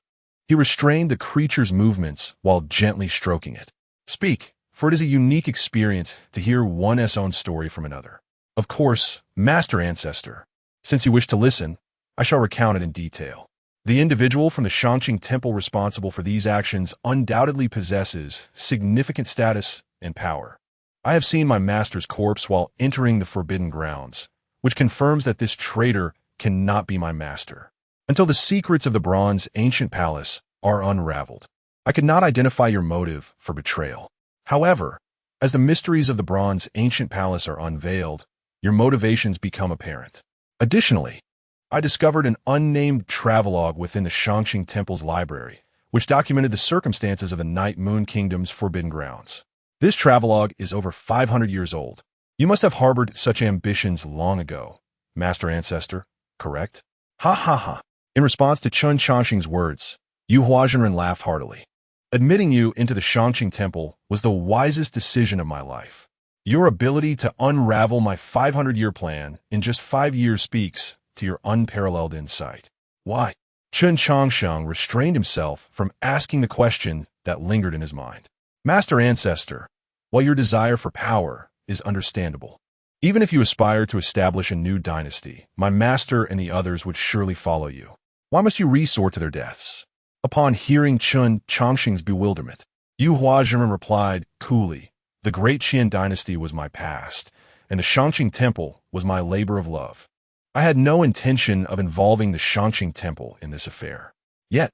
He restrained the creature's movements while gently stroking it. "Speak, for it is a unique experience to hear one's own story from another." "Of course, Master Ancestor. Since you wish to listen, I shall recount it in detail. The individual from the Changsheng Temple responsible for these actions undoubtedly possesses significant status and power. I have seen my master's corpse while entering the forbidden grounds, which confirms that this traitor cannot be my master. Until the secrets of the Bronze Ancient Palace are unraveled, I could not identify your motive for betrayal. However, as the mysteries of the Bronze Ancient Palace are unveiled, your motivations become apparent. Additionally, I discovered an unnamed travelogue within the Changsheng Temple's library, which documented the circumstances of the Night Moon Kingdom's forbidden grounds. This travelogue is over 500 years old. You must have harbored such ambitions long ago, Master Ancestor, correct?" "Ha ha ha." In response to Chen Changsheng's words, Yu Huazhenren laughed heartily. "Admitting you into the Changsheng Temple was the wisest decision of my life. Your ability to unravel my 500-year plan in just 5 years speaks to your unparalleled insight." "Why?" Chen Changsheng restrained himself from asking the question that lingered in his mind. "Master Ancestor, while your desire for power is understandable, even if you aspire to establish a new dynasty, my master and the others would surely follow you. Why must you resort to their deaths?" Upon hearing Chen Changsheng's bewilderment, Yu Huazhenren replied coolly, "The great Qian dynasty was my past, and the Changsheng Temple was my labor of love. I had no intention of involving the Changsheng Temple in this affair. Yet,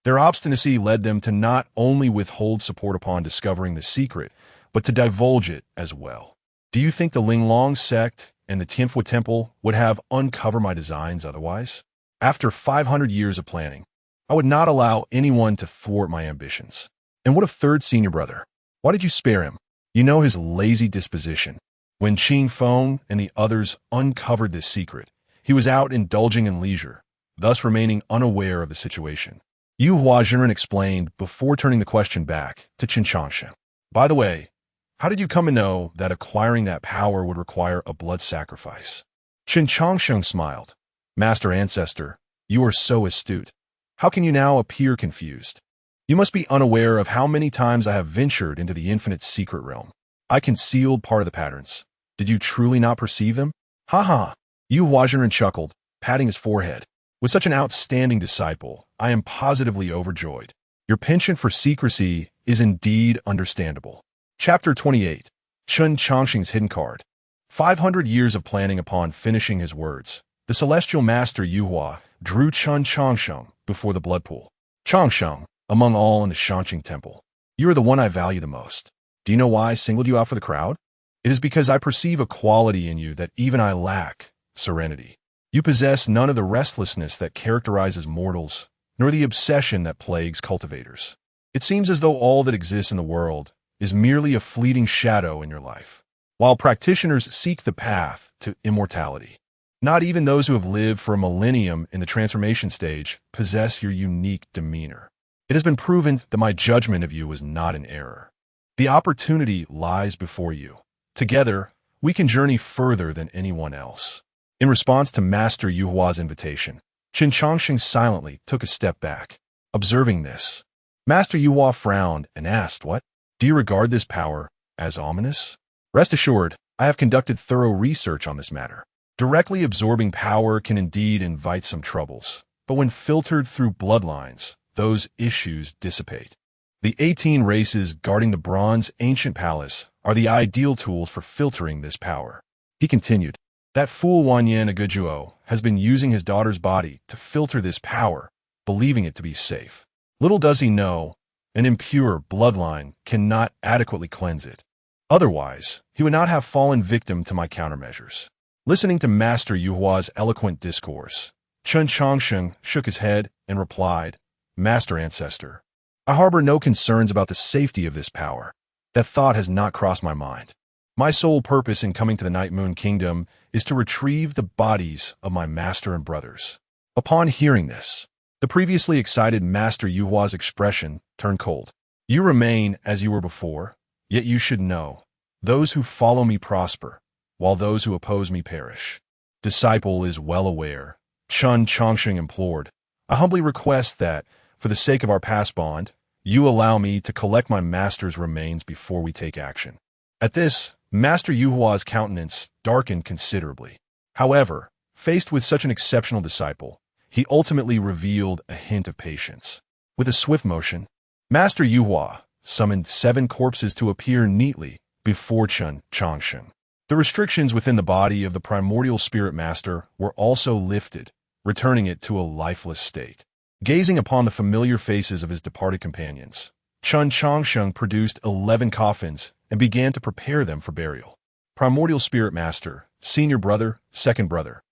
their obstinacy led them to not only withhold support upon discovering the secret, but to divulge it as well. Do you think the Linglong sect and the Tianfu Temple would have uncovered my designs otherwise? After 500 years of planning, I would not allow anyone to thwart my ambitions. And what of third senior brother? Why did you spare him? You know his lazy disposition. When Qing Feng and the others uncovered this secret, he was out indulging in leisure, thus remaining unaware of the situation. Yu Huazhenren explained before turning the question back to Chen Changsheng. By the way, how did you come to know that acquiring that power would require a blood sacrifice? Chen Changsheng smiled. Master Ancestor, you are so astute. How can you now appear confused? You must be unaware of how many times I have ventured into the infinite secret realm. I concealed part of the patterns. Did you truly not perceive them? Ha ha! Yu Huazhenren chuckled, patting his forehead. With such an outstanding disciple, I am positively overjoyed. Your penchant for secrecy is indeed understandable. Chapter 28. Chen Changsheng's Hidden Card. 500 years of planning upon finishing his words, the celestial master Yuhua drew Chen Changsheng before the blood pool. Changsheng, among all in the Changsheng temple, you are the one I value the most. Do you know why I singled you out for the crowd? It is because I perceive a quality in you that even I lack, serenity. You possess none of the restlessness that characterizes mortals, nor the obsession that plagues cultivators. It seems as though all that exists in the world is merely a fleeting shadow in your life, while practitioners seek the path to immortality. Not even those who have lived for a millennium in the transformation stage possess your unique demeanor. It has been proven that my judgment of you was not in error. The opportunity lies before you. Together, we can journey further than anyone else. In response to Master Yuhua's invitation, Chen Changsheng silently took a step back. Observing this, Master Yuhua frowned and asked, "What? Do you regard this power as ominous?" Rest assured, I have conducted thorough research on this matter. Directly absorbing power can indeed invite some troubles, but when filtered through bloodlines, those issues dissipate. The 18 races guarding the bronze ancient palace are the ideal tools for filtering this power. He continued, that fool Wanyan Agujuo has been using his daughter's body to filter this power, believing it to be safe. Little does he know, an impure bloodline cannot adequately cleanse it. Otherwise, he would not have fallen victim to my countermeasures. Listening to Master Yuhua's eloquent discourse, Chen Changsheng shook his head and replied, Master Ancestor, I harbor no concerns about the safety of this power. That thought has not crossed my mind. My sole purpose in coming to the Night Moon Kingdom is to retrieve the bodies of my master and brothers. Upon hearing this, the previously excited Master Yuhua's expression turned cold. You remain as you were before, yet you should know, those who follow me prosper, while those who oppose me perish. Disciple is well aware, Chen Changsheng implored. I humbly request that, for the sake of our past bond, you allow me to collect my master's remains before we take action. At this, Master Yuhua's countenance darkened considerably. However, faced with such an exceptional disciple, he ultimately revealed a hint of patience. With a swift motion, Master Yuhua summoned 7 corpses to appear neatly before Chen Changsheng. The restrictions within the body of the primordial spirit master were also lifted, returning it to a lifeless state. Gazing upon the familiar faces of his departed companions, Chen Changsheng produced 11 coffins and began to prepare them for burial. Primordial Spirit Master, Senior Brother, Second Brother.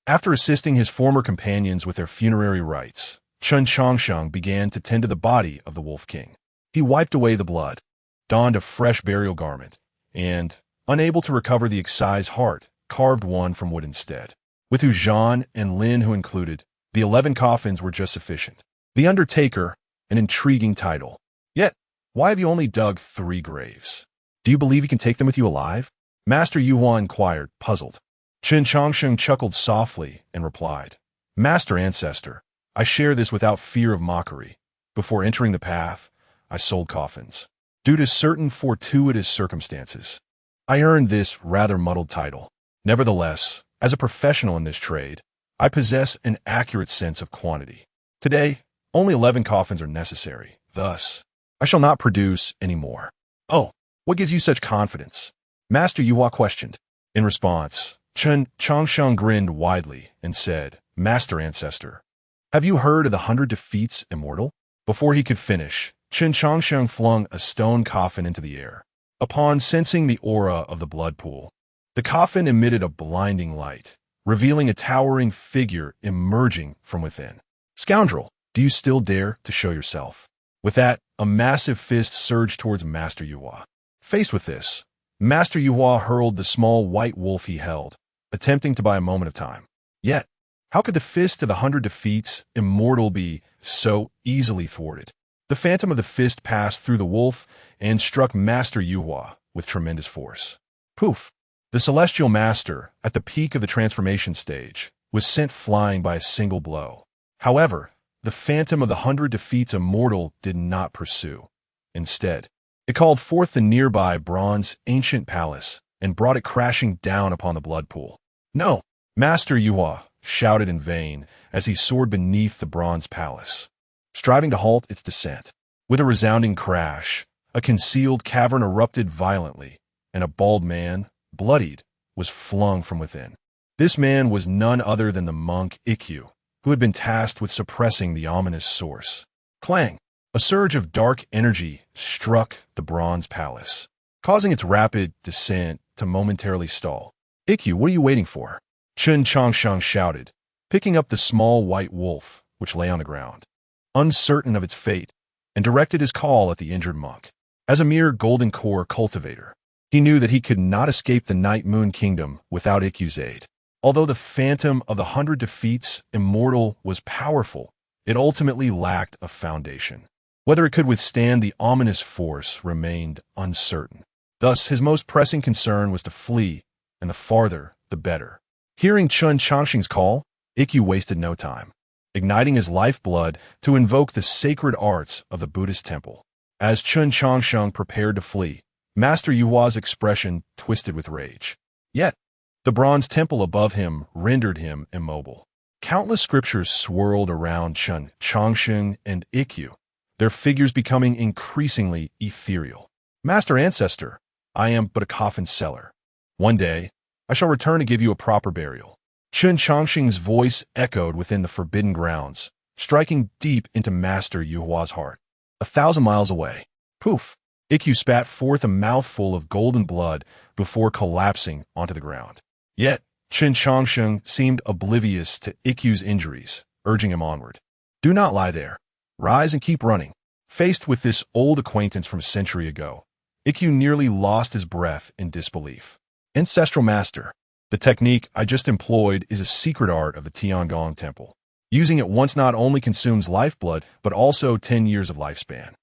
After assisting his former companions with their funerary rites, Chen Changsheng began to tend to the body of the Wolf King. He wiped away the blood, donned a fresh burial garment, and, unable to recover the excised heart, carved one from wood instead. With Hu Zhan and Lin who included, the 11 coffins were just sufficient. The Undertaker, an intriguing title. Yet, why have you only dug 3 graves? Do you believe you can take them with you alive? Master Yuhua inquired, puzzled. Chen Changsheng chuckled softly and replied, Master Ancestor, I share this without fear of mockery. Before entering the path, I sold coffins. Due to certain fortuitous circumstances, I earned this rather muddled title. Nevertheless, as a professional in this trade, I possess an accurate sense of quantity. Today, only 11 coffins are necessary. Thus, I shall not produce any more. Oh, what gives you such confidence? Master Yuhua questioned. In response, Chen Changsheng grinned widely and said, Master Ancestor, have you heard of the 100 defeats immortal? Before he could finish, Chen Changsheng flung a stone coffin into the air. Upon sensing the aura of the blood pool, the coffin emitted a blinding light, revealing a towering figure emerging from within. Scoundrel, do you still dare to show yourself? With that, a massive fist surged towards Master Yuhua. Faced with this, Master Yuhua hurled the small white wolf he held, attempting to buy a moment of time. Yet, How could the fist of the 100 defeats immortal be so easily thwarted? The phantom of the fist passed through the wolf and struck Master Yuhua with tremendous force. Poof! The celestial master, at the peak of the transformation stage, was sent flying by a single blow. However, the phantom of the 100 defeats immortal did not pursue. Instead, it called forth the nearby bronze ancient palace and brought it crashing down upon the blood pool. No! Master Yuhua shouted in vain as he soared beneath the bronze palace, striving to halt its descent. With a resounding crash, a concealed cavern erupted violently, and a bald man, bloodied, was flung from within. This man was none other than the monk Ikkyu, who had been tasked with suppressing the ominous source. Clang! A surge of dark energy struck the bronze palace, causing its rapid descent to momentarily stall. Ikkyu, what are you waiting for? Chen Changsheng shouted, picking up the small white wolf which lay on the ground, uncertain of its fate, and directed his call at the injured monk. As a mere golden core cultivator, he knew that he could not escape the Night Moon Kingdom without Ikkyu's aid. Although the phantom of the 100 defeats immortal was powerful, it ultimately lacked a foundation. Whether it could withstand the ominous force remained uncertain. Thus, his most pressing concern was to flee, and the farther, the better. Hearing Chen Changsheng's call, Ikkyu wasted no time, igniting his lifeblood to invoke the sacred arts of the Buddhist temple. As Chen Changsheng prepared to flee, Master Yuhua's expression twisted with rage. Yet, the bronze temple above him rendered him immobile. Countless scriptures swirled around Chen Changsheng and Ikkyu, their figures becoming increasingly ethereal. Master Ancestor, I am but a coffin seller. One day, I shall return to give you a proper burial. Chen Changsheng's voice echoed within the forbidden grounds, striking deep into Master Yuhua's heart. 1,000 miles away. Poof! Ikkyu spat forth a mouthful of golden blood before collapsing onto the ground. Yet, Chen Changsheng seemed oblivious to Ikkyu's injuries, urging him onward. Do not lie there. Rise and keep running. Faced with this old acquaintance from a century ago, Ikkyu nearly lost his breath in disbelief. Ancestral Master, the technique I just employed is a secret art of the Tiangong Temple. Using it once not only consumes lifeblood, but also 10 years of lifespan.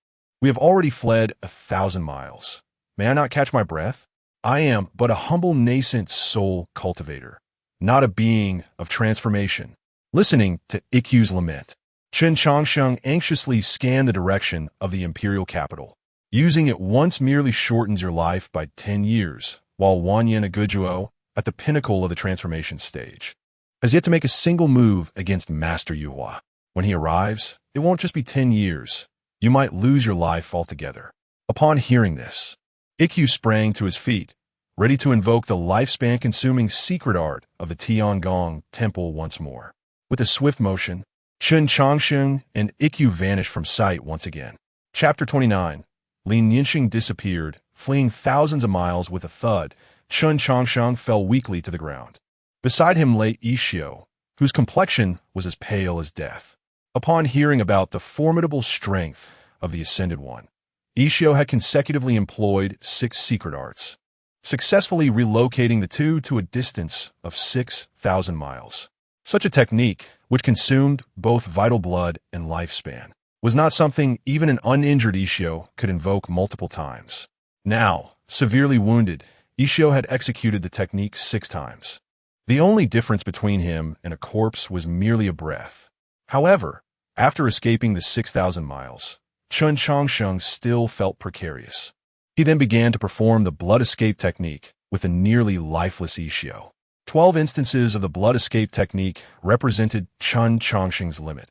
We have already fled 1,000 miles. May I not catch my breath? I am but a humble nascent soul cultivator, not a being of transformation. Listening to Ikkyu's lament, Chen Changsheng anxiously scanned the direction of the imperial capital. Using it once merely shortens your life by 10 years, while Wanyan Agujuo, at the pinnacle of the transformation stage, has yet to make a single move against Master Yuhua. When he arrives, it won't just be 10 years. You might lose your life altogether. Upon hearing this, Ikkyu sprang to his feet, ready to invoke the lifespan-consuming secret art of the Tiangong Temple once more. With a swift motion, Chen Changsheng and Ikkyu vanished from sight once again. Chapter 29. Lin Yinxing disappeared, fleeing thousands of miles with a thud. Chen Changsheng fell weakly to the ground. Beside him lay Ishio, whose complexion was as pale as death. Upon hearing about the formidable strength of the Ascended One, Ishio had consecutively employed 6 secret arts, successfully relocating the two to a distance of 6,000 miles. Such a technique, which consumed both vital blood and lifespan, was not something even an uninjured Ishio could invoke multiple times. Now, severely wounded, Ishio had executed the technique 6 times. The only difference between him and a corpse was merely a breath. However, after escaping the 6,000 miles, Chen Changsheng still felt precarious. He then began to perform the blood escape technique with a nearly lifeless Ishio. 12 instances of the blood escape technique represented Chen Changsheng's limit.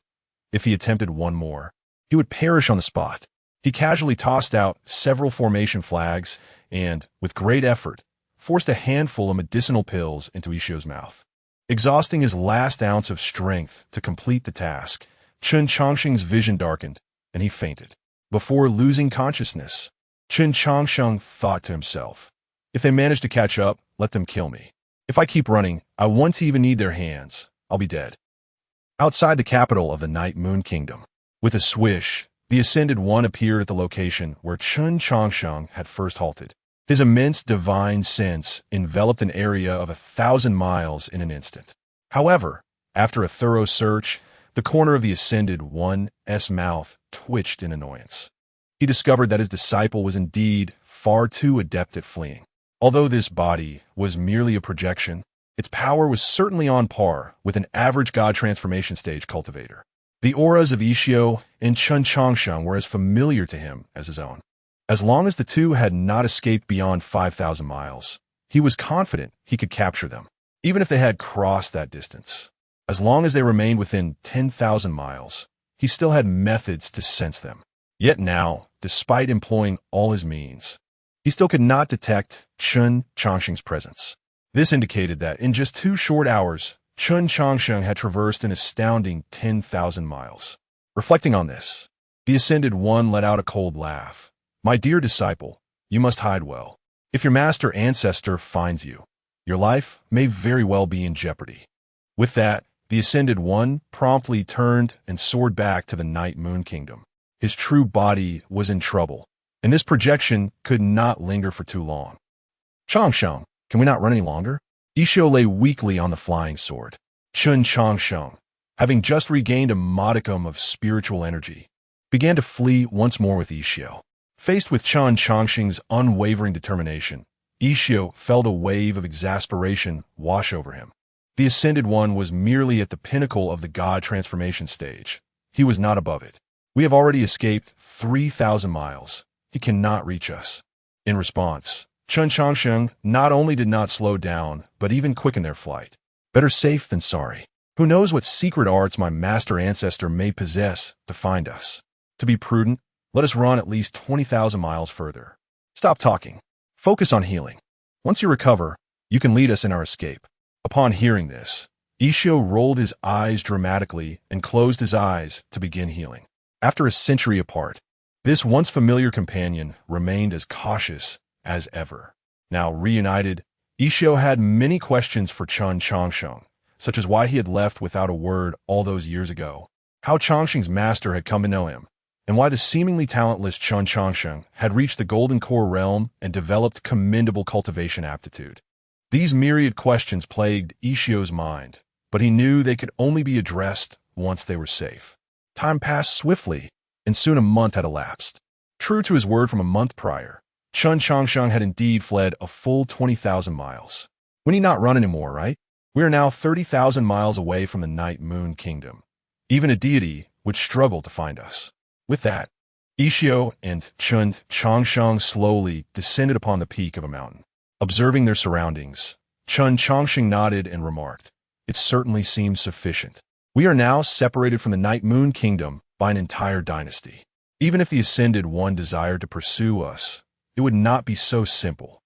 If he attempted one more, he would perish on the spot. He casually tossed out several formation flags and, with great effort, forced a handful of medicinal pills into Ishio's mouth. Exhausting his last ounce of strength to complete the task, Chen Changsheng's vision darkened, and he fainted. Before losing consciousness, Chen Changsheng thought to himself, if they manage to catch up, let them kill me. If I keep running, I won't even need their hands. I'll be dead. Outside the capital of the Night Moon Kingdom, with a swish, the Ascended One appeared at the location where Chen Changsheng had first halted. His immense divine sense enveloped an area of 1,000 miles in an instant. However, After a thorough search, the corner of the Ascended One's mouth twitched in annoyance. He discovered that his disciple was indeed far too adept at fleeing. Although this body was merely a projection, its power was certainly on par with an average God transformation stage cultivator. The auras of Ishio and Chen Changsheng were as familiar to him as his own. As long as the two had not escaped beyond 5,000 miles, he was confident he could capture them, even if they had crossed that distance. As long as they remained within 10,000 miles, he still had methods to sense them. Yet now, despite employing all his means, he still could not detect Chen Changsheng's presence. This indicated that in just 2 short hours, Chen Changsheng had traversed an astounding 10,000 miles. Reflecting on this, the Ascended One let out a cold laugh. "My dear disciple, you must hide well. If your master ancestor finds you, your life may very well be in jeopardy." With that, the Ascended One promptly turned and soared back to the Night Moon Kingdom. His true body was in trouble, and this projection could not linger for too long. "Changsheng, can we not run any longer?" Ishio lay weakly on the flying sword. Chen Changsheng, having just regained a modicum of spiritual energy, began to flee once more with Ishio. Faced with Chen Changsheng's unwavering determination, Ishio felt a wave of exasperation wash over him. The Ascended One was merely at the pinnacle of the God transformation stage. He was not above it. "We have already escaped 3,000 miles. He cannot reach us." In response, Chen Changsheng not only did not slow down, but even quickened their flight. "Better safe than sorry. Who knows what secret arts my master ancestor may possess to find us? To be prudent, let us run at least 20,000 miles further. Stop talking. Focus on healing. Once you recover, you can lead us in our escape." Upon hearing this, Ishio rolled his eyes dramatically and closed his eyes to begin healing. After a century apart, this once familiar companion remained as cautious as ever. Now reunited, Ishio had many questions for Chen Changsheng, such as why he had left without a word all those years ago, how Changsheng's master had come to know him, and why the seemingly talentless Chen Changsheng had reached the Golden Core realm and developed commendable cultivation aptitude. These myriad questions plagued Ishio's mind, but he knew they could only be addressed once they were safe. Time passed swiftly, and soon a month had elapsed. True to his word from a month prior, Chen Changsheng had indeed fled a full 20,000 miles. "We need not run anymore, right? We are now 30,000 miles away from the Night Moon Kingdom. Even a deity would struggle to find us." With that, Ishio and Chen Changsheng slowly descended upon the peak of a mountain. Observing their surroundings, Chen Changsheng nodded and remarked, "It certainly seems sufficient. We are now separated from the Night Moon Kingdom by an entire dynasty. Even if the Ascended One desired to pursue us, it would not be so simple.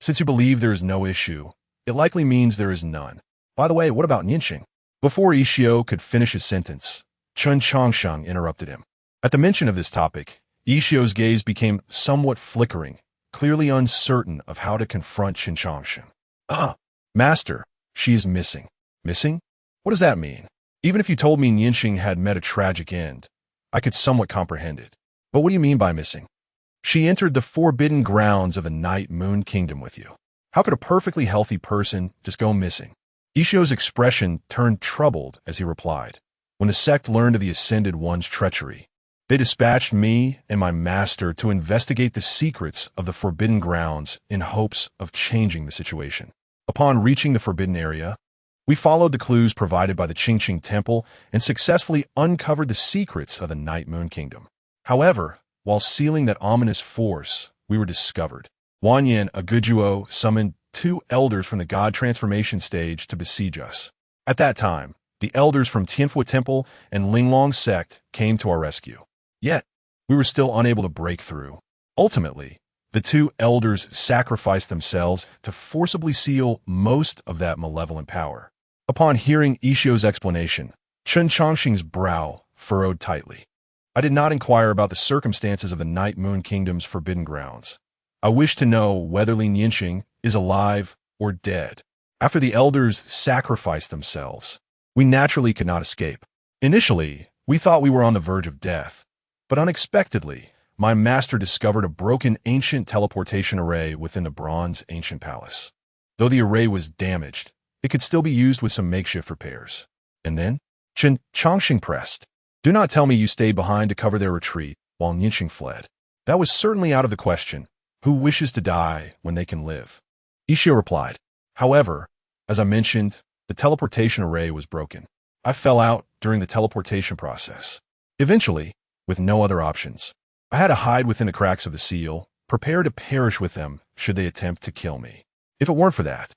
Since you believe there is no issue, it likely means there is none. By the way, what about Nianqing?" Before Ishio could finish his sentence, Chen Changsheng interrupted him. At the mention of this topic, Ishio's gaze became somewhat flickering, clearly uncertain of how to confront Chen Changsheng. Master, she is missing." "Missing? What does that mean?" "Even if you told me Nianqing had met a tragic end, I could somewhat comprehend it. But what do you mean by missing?" "She entered the forbidden grounds of the Night Moon Kingdom with you. How could a perfectly healthy person just go missing?" Ishio's expression turned troubled as he replied, "When the sect learned of the Ascended One's treachery, they dispatched me and my master to investigate the secrets of the forbidden grounds in hopes of changing the situation. Upon reaching the forbidden area, we followed the clues provided by the Qingqing Temple and successfully uncovered the secrets of the Night Moon Kingdom. However, while sealing that ominous force, we were discovered. Wanyan Agujuo summoned 2 elders from the God transformation stage to besiege us. At that time, the elders from Tianfu Temple and Linglong sect came to our rescue. Yet, we were still unable to break through. Ultimately, the 2 elders sacrificed themselves to forcibly seal most of that malevolent power." Upon hearing Ishio's explanation, Chen Changsheng's brow furrowed tightly. "I did not inquire about the circumstances of the Night Moon Kingdom's forbidden grounds. I wish to know whether Li Nianqing is alive or dead. After the elders sacrificed themselves, we naturally could not escape. Initially, we thought we were on the verge of death. But unexpectedly, my master discovered a broken ancient teleportation array within the bronze ancient palace. Though the array was damaged, it could still be used with some makeshift repairs. And then? Chen Changsheng pressed. Do not tell me you stayed behind to cover their retreat while Nianxing fled. That was certainly out of the question. Who wishes to die when they can live? Ishio replied. However, as I mentioned, the teleportation array was broken. I fell out during the teleportation process. Eventually, with no other options, I had to hide within the cracks of the seal, prepare to perish with them should they attempt to kill me. If it weren't for that,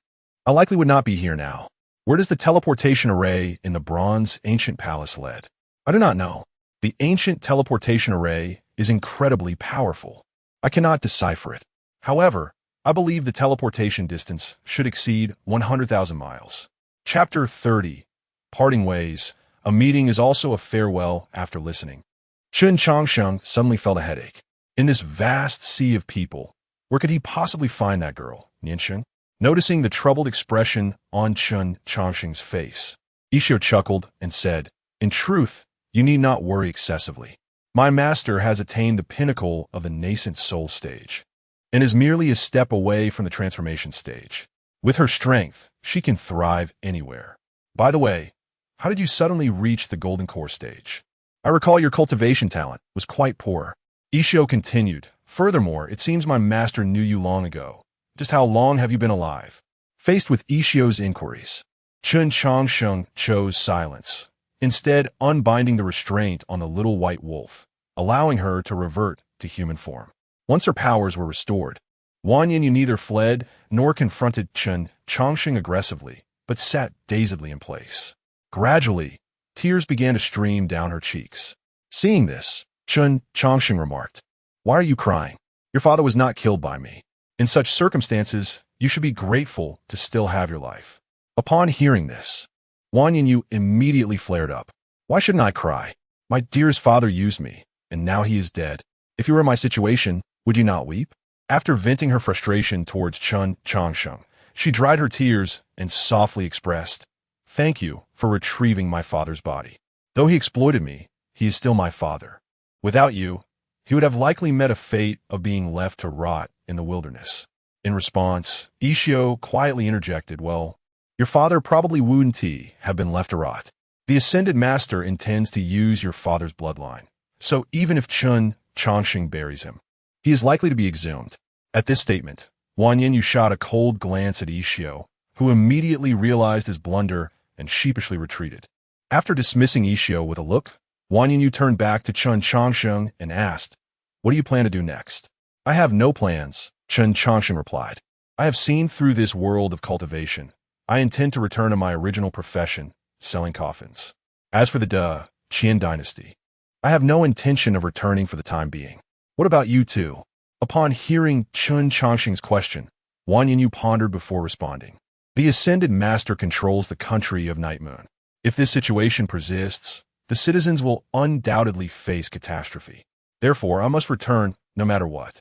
I likely would not be here now. Where does the teleportation array in the bronze ancient palace lead? I do not know. The ancient teleportation array is incredibly powerful. I cannot decipher it. However, I believe the teleportation distance should exceed 100,000 miles. Chapter 30. Parting Ways. A meeting is also a farewell after listening. Chen Changsheng suddenly felt a headache. In this vast sea of people, where could he possibly find that girl, Nianxing? Noticing the troubled expression on Chen Changsheng's face, Ishio chuckled and said, In truth, you need not worry excessively. My master has attained the pinnacle of the nascent soul stage, and is merely a step away from the transformation stage. With her strength, she can thrive anywhere. By the way, how did you suddenly reach the golden core stage? I recall your cultivation talent was quite poor. Ishio continued, Furthermore, it seems my master knew you long ago. Just how long have you been alive? Faced with Ishio's inquiries, Chen Changsheng chose silence, instead unbinding the restraint on the little white wolf, allowing her to revert to human form. Once her powers were restored, Wang Yin neither fled nor confronted Chen Changsheng aggressively, but sat dazedly in place. Gradually, tears began to stream down her cheeks. Seeing this, Chen Changsheng remarked, Why are you crying? Your father was not killed by me. In such circumstances, you should be grateful to still have your life. Upon hearing this, Wang Yin immediately flared up. Why shouldn't I cry? My dearest father used me, and now he is dead. If you were in my situation, would you not weep? After venting her frustration towards Chen Changsheng, she dried her tears and softly expressed, Thank you for retrieving my father's body. Though he exploited me, he is still my father. Without you, he would have likely met a fate of being left to rot in the wilderness. In response, Ishio quietly interjected, Well, your father probably wouldn't have been left to rot. The Ascended Master intends to use your father's bloodline, so even if Chen Changsheng buries him, he is likely to be exhumed. At this statement, Wang Yin shot a cold glance at Ishio, who immediately realized his blunder and sheepishly retreated. After dismissing Ishio with a look, Wang Yin turned back to Chen Changsheng and asked, What do you plan to do next? I have no plans, Chen Changsheng replied. I have seen through this world of cultivation. I intend to return to my original profession, selling coffins. As for the Qian dynasty, I have no intention of returning for the time being. What about you two? Upon hearing Chen Changsheng's question, Wang Yin pondered before responding. The Ascended Master controls the country of Night Moon. If this situation persists, the citizens will undoubtedly face catastrophe. Therefore, I must return no matter what.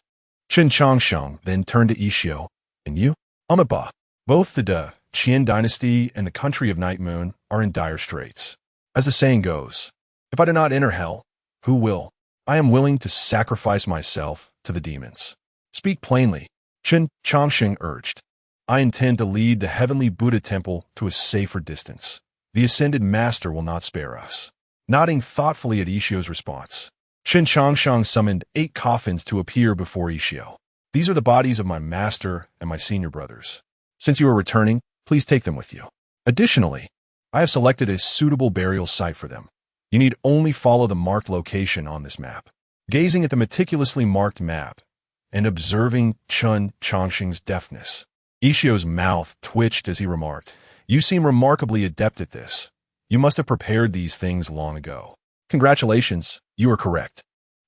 Chen Changsheng then turned to Ishio. And you? Amiba. Both the Qian dynasty and the country of Night Moon are in dire straits. As the saying goes, if I do not enter hell, who will? I am willing to sacrifice myself to the demons. Speak plainly, Chen Changsheng urged. I intend to lead the heavenly Buddha temple to a safer distance. The Ascended Master will not spare us. Nodding thoughtfully at Ishio's response, Chen Changsheng summoned 8 coffins to appear before Ishio. These are the bodies of my master and my senior brothers. Since you are returning, please take them with you. Additionally, I have selected a suitable burial site for them. You need only follow the marked location on this map. Gazing at the meticulously marked map and observing Chen Changsheng's deftness, Ishio's mouth twitched as he remarked, You seem remarkably adept at this. You must have prepared these things long ago. Congratulations, you are correct.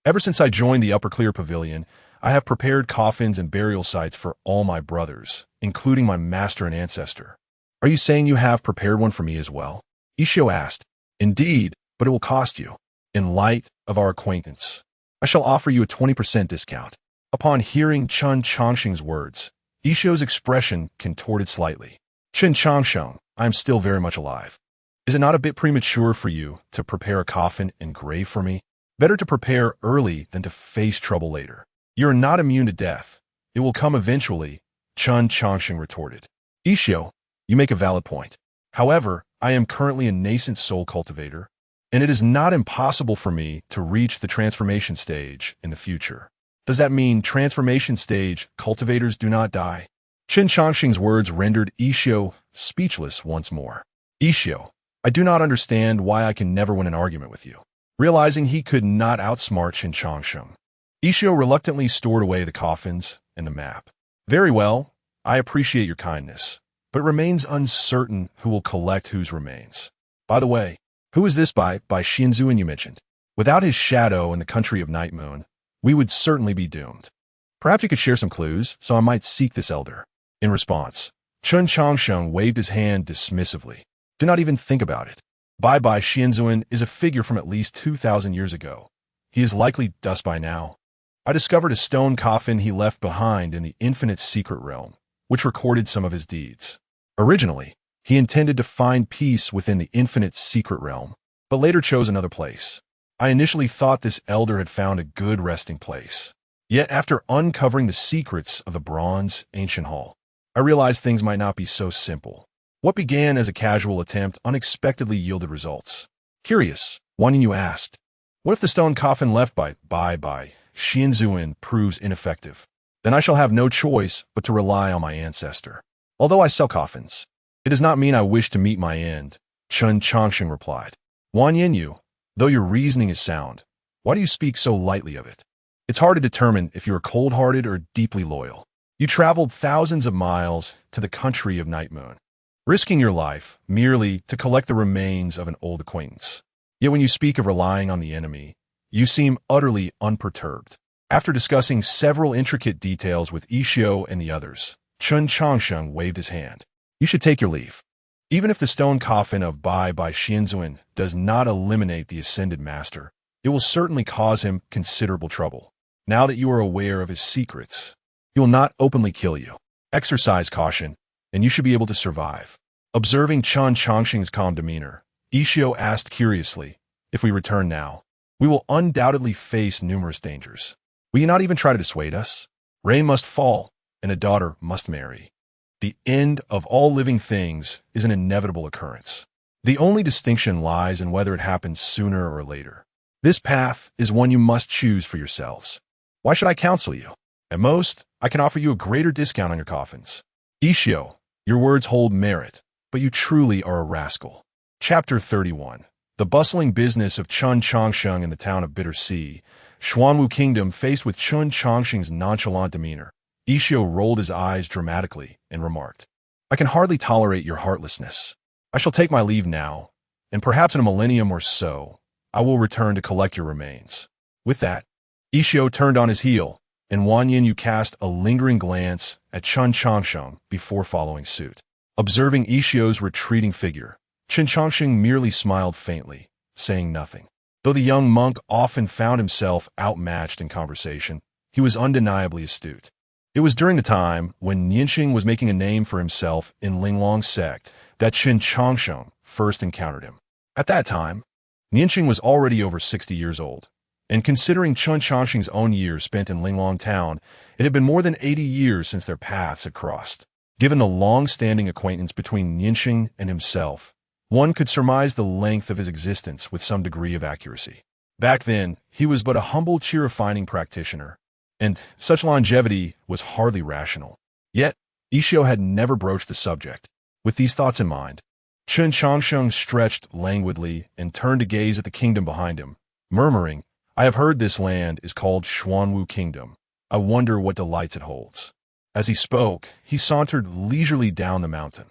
Ever since I joined the Upper Clear Pavilion, I have prepared coffins and burial sites for all my brothers, including my master and ancestor. Are you saying you have prepared one for me as well? Ishio asked. Indeed, but it will cost you. In light of our acquaintance, I shall offer you a 20% discount. Upon hearing Chen Changsheng's words, Ishio's expression contorted slightly. Chen Changsheng, I am still very much alive. Is it not a bit premature for you to prepare a coffin and grave for me? Better to prepare early than to face trouble later. You are not immune to death. It will come eventually, Chen Changsheng retorted. Ishio, you make a valid point. However, I am currently a nascent soul cultivator, and it is not impossible for me to reach the transformation stage in the future. Does that mean transformation stage cultivators do not die? Chen Changsheng's words rendered Ishio speechless once more. Ishio, I do not understand why I can never win an argument with you. Realizing he could not outsmart Chen Changsheng, Ishio reluctantly stored away the coffins and the map. Very well, I appreciate your kindness, but it remains uncertain who will collect whose remains. By the way, who is this by Xianzuan you mentioned? Without his shadow in the country of Night Moon, we would certainly be doomed. Perhaps you could share some clues, so I might seek this elder. In response, Chen Changsheng waved his hand dismissively. Do not even think about it. Bai Xianzuan is a figure from at least 2,000 years ago. He is likely dust by now. I discovered a stone coffin he left behind in the infinite secret realm, which recorded some of his deeds. Originally, he intended to find peace within the infinite secret realm, but later chose another place. I initially thought this elder had found a good resting place. Yet after uncovering the secrets of the bronze ancient hall, I realized things might not be so simple. What began as a casual attempt unexpectedly yielded results. Curious, Wan Yu asked, what if the stone coffin left by Xianzuan proves ineffective? Then I shall have no choice but to rely on my ancestor. Although I sell coffins, it does not mean I wish to meet my end, Chen Changsheng replied. Wan Yu, though your reasoning is sound, why do you speak so lightly of it? It's hard to determine if you are cold-hearted or deeply loyal. You traveled thousands of miles to the country of Night Moon, risking your life merely to collect the remains of an old acquaintance. Yet when you speak of relying on the enemy, you seem utterly unperturbed. After discussing several intricate details with Ishio and the others, Chen Changsheng waved his hand. You should take your leave. Even if the stone coffin of Bai Xianzuan does not eliminate the Ascended Master, it will certainly cause him considerable trouble. Now that you are aware of his secrets, he will not openly kill you. Exercise caution, and you should be able to survive. Observing Chen Changsheng's calm demeanor, Ishio asked curiously, if we return now, we will undoubtedly face numerous dangers. Will you not even try to dissuade us? Rain must fall, and a daughter must marry. The end of all living things is an inevitable occurrence. The only distinction lies in whether it happens sooner or later. This path is one you must choose for yourselves. Why should I counsel you? At most, I can offer you a greater discount on your coffins. Ishio, your words hold merit, but you truly are a rascal. Chapter 31. The bustling business of Chen Changsheng in the town of Bitter Sea. Xuanwu Kingdom faced with Chen Changsheng's nonchalant demeanor. Ishio rolled his eyes dramatically and remarked, I can hardly tolerate your heartlessness. I shall take my leave now, and perhaps in a millennium or so, I will return to collect your remains. With that, Ishio turned on his heel, and Wan Yu cast a lingering glance at Chen Changsheng before following suit. Observing Ishio's retreating figure, Chen Changsheng merely smiled faintly, saying nothing. Though the young monk often found himself outmatched in conversation, he was undeniably astute. It was during the time when Nianxing was making a name for himself in Linglong's sect that Chen Changsheng first encountered him. At that time, Nianxing was already over 60 years old, and considering Chen Changsheng's own years spent in Linglong town, it had been more than 80 years since their paths had crossed. Given the long-standing acquaintance between Nianxing and himself, one could surmise the length of his existence with some degree of accuracy. Back then, he was but a humble cheer-refining practitioner, and such longevity was hardly rational. Yet, Ishio had never broached the subject. With these thoughts in mind, Chen Changsheng stretched languidly and turned to gaze at the kingdom behind him, murmuring, I have heard this land is called Xuanwu Kingdom. I wonder what delights it holds. As he spoke, he sauntered leisurely down the mountain.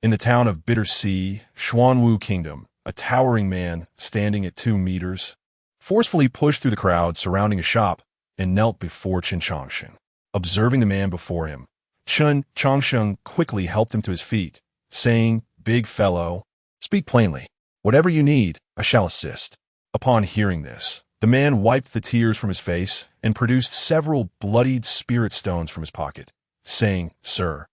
In the town of Bitter Sea, Xuanwu Kingdom, a towering man standing at 2 meters, forcefully pushed through the crowd surrounding a shop and knelt before Chen Changsheng. Observing the man before him, Chen Changsheng quickly helped him to his feet, saying, Big fellow, speak plainly. Whatever you need, I shall assist. Upon hearing this, the man wiped the tears from his face and produced several bloodied spirit stones from his pocket, saying, Sir,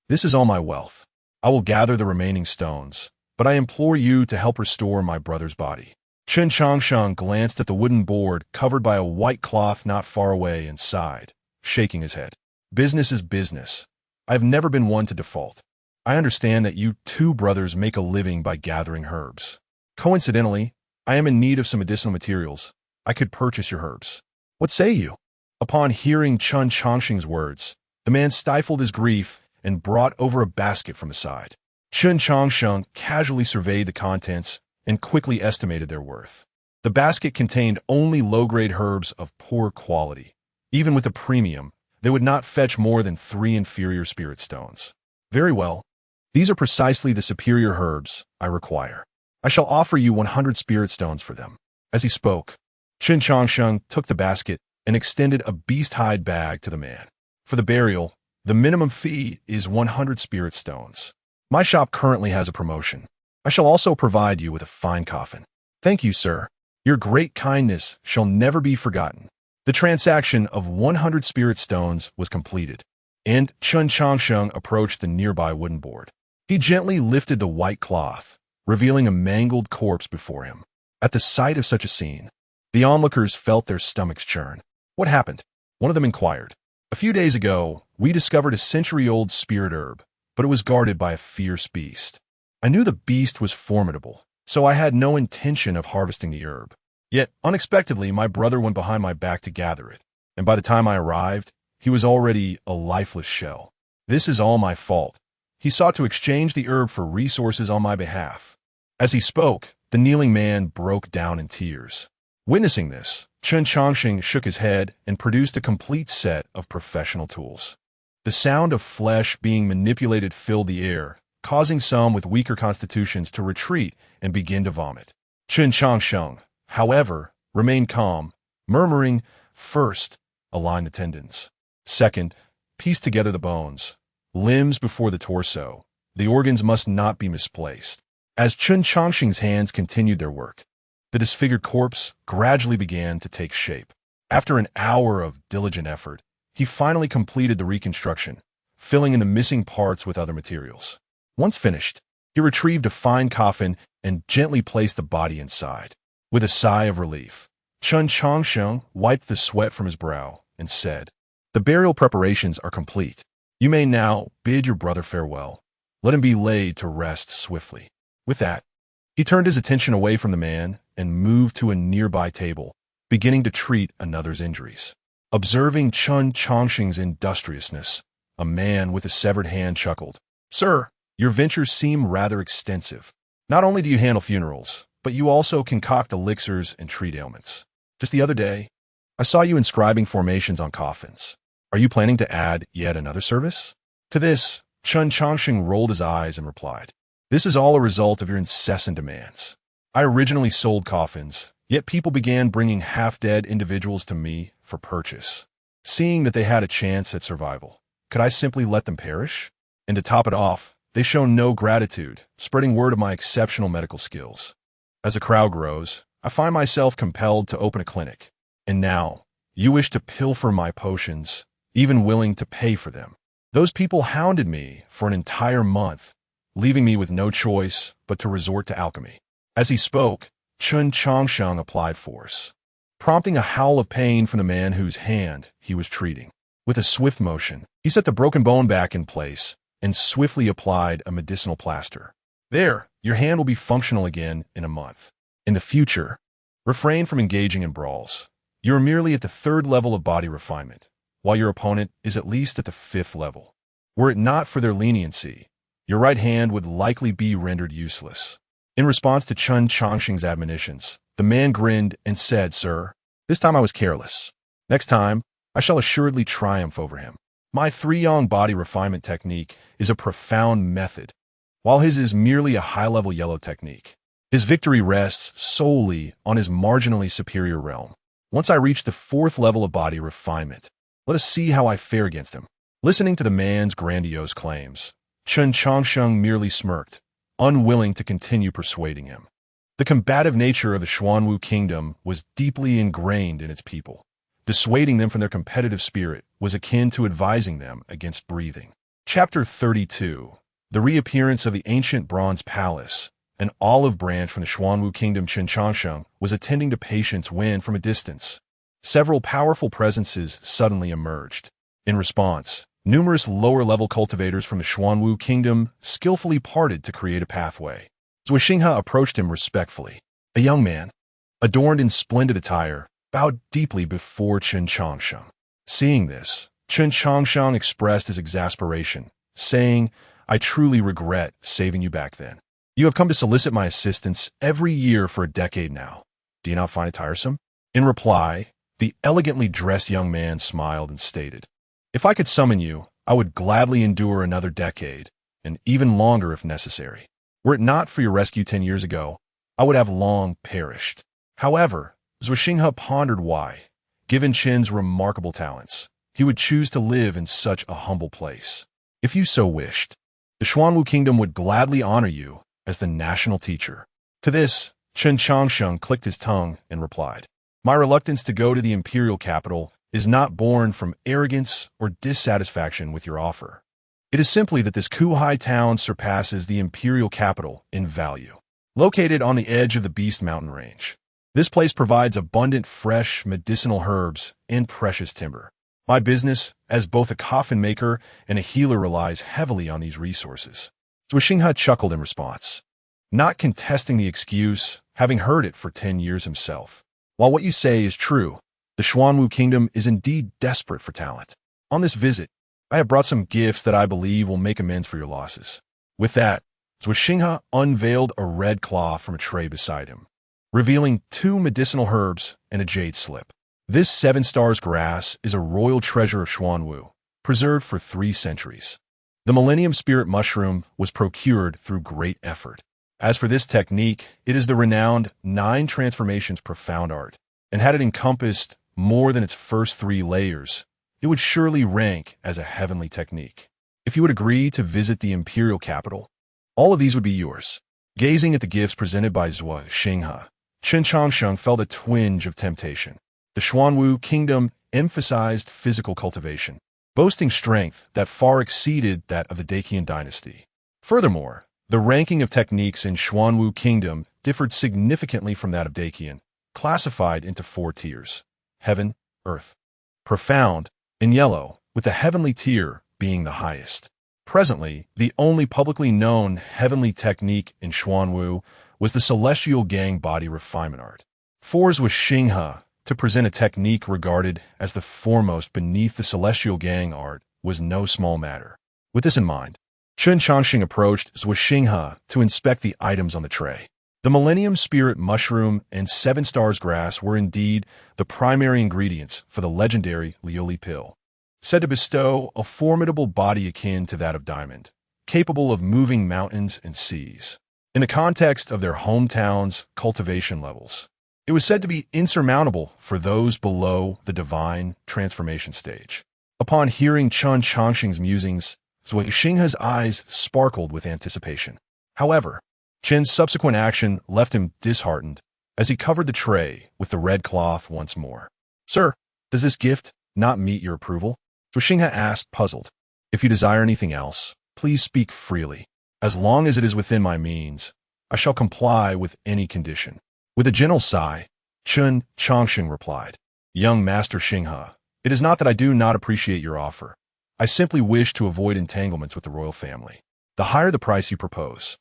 this is all my wealth. I will gather the remaining stones, but I implore you to help restore my brother's body. Chen Changsheng glanced at the wooden board covered by a white cloth not far away and sighed, shaking his head. Business is business. I have never been one to default. I understand that you two brothers make a living by gathering herbs. Coincidentally, I am in need of some medicinal materials. I could purchase your herbs. What say you?" Upon hearing Chen Changsheng's words, the man stifled his grief and brought over a basket from his side. Chen Changsheng casually surveyed the contents and quickly estimated their worth. The basket contained only low-grade herbs of poor quality. Even with a premium, they would not fetch more than 3 inferior spirit stones. "Very well. These are precisely the superior herbs I require. I shall offer you 100 spirit stones for them." As he spoke, Chen Changsheng took the basket and extended a beast-hide bag to the man. "For the burial, the minimum fee is 100 spirit stones. My shop currently has a promotion. I shall also provide you with a fine coffin." "Thank you, sir. Your great kindness shall never be forgotten." The transaction of 100 spirit stones was completed, and Chen Changsheng approached the nearby wooden board. He gently lifted the white cloth, revealing a mangled corpse before him. At the sight of such a scene, the onlookers felt their stomachs churn. "What happened?" one of them inquired. "A few days ago, we discovered a century-old spirit herb, but it was guarded by a fierce beast. I knew the beast was formidable, so I had no intention of harvesting the herb. Yet, unexpectedly, my brother went behind my back to gather it, and by the time I arrived, he was already a lifeless shell. This is all my fault. He sought to exchange the herb for resources on my behalf." As he spoke, the kneeling man broke down in tears. Witnessing this, Chen Changsheng shook his head and produced a complete set of professional tools. The sound of flesh being manipulated filled the air, causing some with weaker constitutions to retreat and begin to vomit. Chen Changsheng, however, remained calm, murmuring, "First, align the tendons. Second, piece together the bones. Limbs before the torso. The organs must not be misplaced." As Chen Changsheng's hands continued their work, the disfigured corpse gradually began to take shape. After an hour of diligent effort, he finally completed the reconstruction, filling in the missing parts with other materials. Once finished, he retrieved a fine coffin and gently placed the body inside. With a sigh of relief, Chen Changsheng wiped the sweat from his brow and said, "The burial preparations are complete. You may now bid your brother farewell. Let him be laid to rest swiftly." With that, he turned his attention away from the man and moved to a nearby table, beginning to treat another's injuries. Observing Chen Changsheng's industriousness, a man with a severed hand chuckled, "Sir, your ventures seem rather extensive. Not only do you handle funerals, but you also concoct elixirs and treat ailments. Just the other day, I saw you inscribing formations on coffins. Are you planning to add yet another service?" To this, Chen Changsheng rolled his eyes and replied, "This is all a result of your incessant demands. I originally sold coffins, yet people began bringing half-dead individuals to me for purchase. Seeing that they had a chance at survival, could I simply let them perish? And to top it off, they show no gratitude, spreading word of my exceptional medical skills. As the crowd grows, I find myself compelled to open a clinic. And now, you wish to pilfer my potions, even willing to pay for them. Those people hounded me for an entire month, leaving me with no choice but to resort to alchemy." As he spoke, Chen Changsheng applied force, prompting a howl of pain from the man whose hand he was treating. With a swift motion, he set the broken bone back in place and swiftly applied a medicinal plaster. "There, your hand will be functional again in a month. In the future, refrain from engaging in brawls. You are merely at the 3rd level of body refinement, while your opponent is at least at the 5th level. Were it not for their leniency, your right hand would likely be rendered useless." In response to Chen Changsheng's admonitions, the man grinned and said, "Sir, this time I was careless. Next time, I shall assuredly triumph over him. My 3-yang body refinement technique is a profound method, while his is merely a high-level yellow technique. His victory rests solely on his marginally superior realm. Once I reach the 4th level of body refinement, let us see how I fare against him." Listening to the man's grandiose claims, Chen Changsheng merely smirked, unwilling to continue persuading him. The combative nature of the Xuanwu kingdom was deeply ingrained in its people. Dissuading them from their competitive spirit was akin to advising them against breathing. Chapter 32. The reappearance of the ancient bronze palace. An olive branch from the Xuanwu kingdom. Chen Changsheng was attending to patients when, from a distance, several powerful presences suddenly emerged. In response, Numerous lower-level cultivators from the Xuanwu kingdom skillfully parted to create a pathway. Zhuo Xinghe approached him respectfully. A young man, adorned in splendid attire, bowed deeply before Chen Changsheng. Seeing this, Chen Changsheng expressed his exasperation, saying, "I truly regret saving you back then. You have come to solicit my assistance every year for a decade now. Do you not find it tiresome?" In reply, the elegantly dressed young man smiled and stated, "If I could summon you, I would gladly endure another decade, and even longer if necessary. Were it not for your rescue 10 years ago, I would have long perished." However, Zhuo Xinghe pondered why, given Chen's remarkable talents, he would choose to live in such a humble place. If you so wished, the Xuanwu kingdom would gladly honor you as the national teacher. To this, Chen Changsheng clicked his tongue and replied, "My reluctance to go to the imperial capital is not born from arrogance or dissatisfaction with your offer. It is simply that this Kuhai town surpasses the imperial capital in value. Located on the edge of the Beast Mountain Range, this place provides abundant fresh medicinal herbs and precious timber. My business, as both a coffin maker and a healer, relies heavily on these resources." Zhuo Xinghe chuckled in response, not contesting the excuse, having heard it for 10 years himself. "While what you say is true, the Xuanwu kingdom is indeed desperate for talent. On this visit, I have brought some gifts that I believe will make amends for your losses." With that, Zhuo Xinghe unveiled a red cloth from a tray beside him, revealing 2 medicinal herbs and a jade slip. This 7 stars grass is a royal treasure of Xuanwu, preserved for 3 centuries. The Millennium Spirit Mushroom was procured through great effort. As for this technique, it is the renowned 9 Transformations Profound Art, and had it encompassed more than its first 3 layers, it would surely rank as a heavenly technique. If you would agree to visit the imperial capital, all of these would be yours. Gazing at the gifts presented by Zhuo Xinghe, Chen Changsheng felt a twinge of temptation. The Xuanwu kingdom emphasized physical cultivation, boasting strength that far exceeded that of the Daqian dynasty. Furthermore, the ranking of techniques in Xuanwu kingdom differed significantly from that of Daqian, classified into 4 tiers: heaven, earth, profound, and yellow, with the heavenly tier being the highest. Presently, the only publicly known heavenly technique in Xuanwu was the Celestial Gang Body Refinement Art. Fours was Xinghe to present a technique regarded as the foremost beneath the Celestial Gang art was no small matter. With this in mind, Chen Changsheng approached Zhuo Xinghe to inspect the items on the tray. The Millennium Spirit Mushroom and 7 stars grass were indeed the primary ingredients for the legendary Liuli Pill, said to bestow a formidable body akin to that of Diamond, capable of moving mountains and seas. In the context of their hometowns' cultivation levels, it was said to be insurmountable for those below the divine transformation stage. Upon hearing Chen Changsheng's musings, Zhuo Xinghe's eyes sparkled with anticipation. However, Chen's subsequent action left him disheartened as he covered the tray with the red cloth once more. "Sir, does this gift not meet your approval?" Zhuo Xinghe asked, puzzled. "If you desire anything else, please speak freely. As long as it is within my means, I shall comply with any condition." With a gentle sigh, Chen Changsheng replied, "Young Master Xinghe, it is not that I do not appreciate your offer. I simply wish to avoid entanglements with the royal family. The higher the price you propose,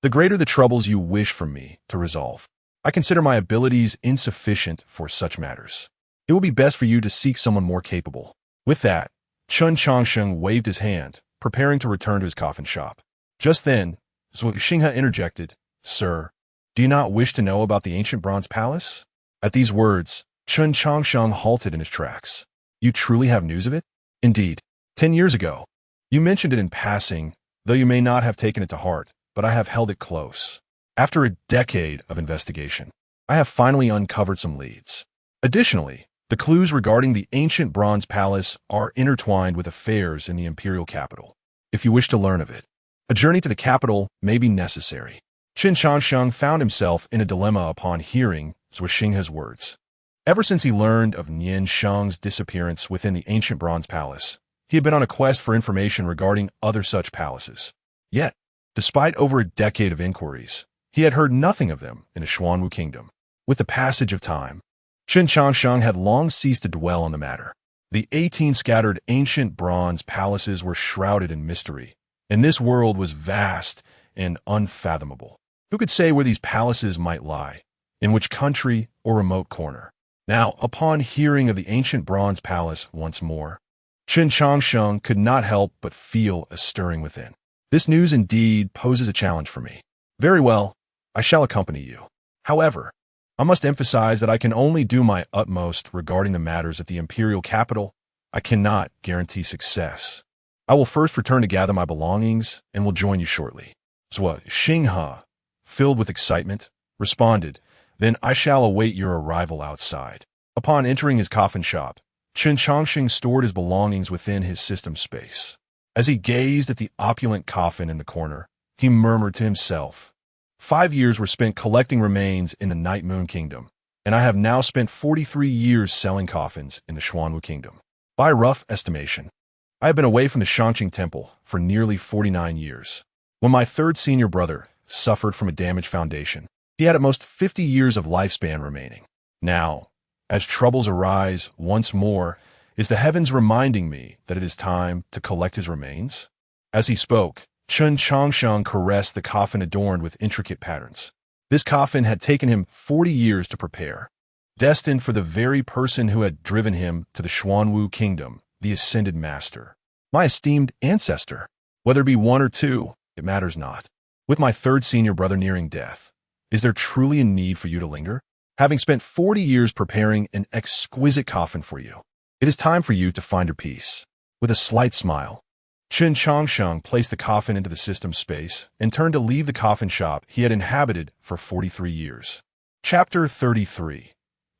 the greater the troubles you wish for me to resolve. I consider my abilities insufficient for such matters. It will be best for you to seek someone more capable." With that, Chen Changsheng waved his hand, preparing to return to his coffin shop. Just then, Zhuo Xinghe interjected, "Sir, do you not wish to know about the ancient bronze palace?" At these words, Chen Changsheng halted in his tracks. "You truly have news of it?" "Indeed. 10 years ago. You mentioned it in passing, though you may not have taken it to heart, but I have held it close. After a decade of investigation, I have finally uncovered some leads. Additionally, the clues regarding the ancient bronze palace are intertwined with affairs in the imperial capital. If you wish to learn of it, a journey to the capital may be necessary." Chen Changsheng found himself in a dilemma upon hearing Zhuo Xinghe's words. Ever since he learned of Nian Sheng's disappearance within the ancient bronze palace, he had been on a quest for information regarding other such palaces. Yet, despite over a decade of inquiries, he had heard nothing of them in the Xuanwu kingdom. With the passage of time, Chen Changsheng had long ceased to dwell on the matter. The 18 scattered ancient bronze palaces were shrouded in mystery, and this world was vast and unfathomable. Who could say where these palaces might lie, in which country or remote corner? Now, upon hearing of the ancient bronze palace once more, Chen Changsheng could not help but feel a stirring within. This news indeed poses a challenge for me. Very well, I shall accompany you. However, I must emphasize that I can only do my utmost regarding the matters at the imperial capital. I cannot guarantee success. I will first return to gather my belongings and will join you shortly. Zhuo Xinghe, filled with excitement, responded, "Then I shall await your arrival outside." Upon entering his coffin shop, Chen Changsheng stored his belongings within his system space. As he gazed at the opulent coffin in the corner, he murmured to himself, 5 years were spent collecting remains in the Night Moon Kingdom, and I have now spent 43 years selling coffins in the Xuanwu Kingdom. By rough estimation, I have been away from the Shangqing Temple for nearly 49 years. When my third senior brother suffered from a damaged foundation, he had at most 50 years of lifespan remaining. Now, as troubles arise once more, is the heavens reminding me that it is time to collect his remains? As he spoke, Chen Changsheng caressed the coffin adorned with intricate patterns. This coffin had taken him 40 years to prepare, destined for the very person who had driven him to the Xuanwu Kingdom, the Ascended Master. My esteemed ancestor. Whether it be one or two, it matters not. With my third senior brother nearing death, is there truly a need for you to linger? Having spent 40 years preparing an exquisite coffin for you, it is time for you to find your peace. With a slight smile, Chen Changsheng placed the coffin into the system space and turned to leave the coffin shop he had inhabited for 43 years. Chapter 33.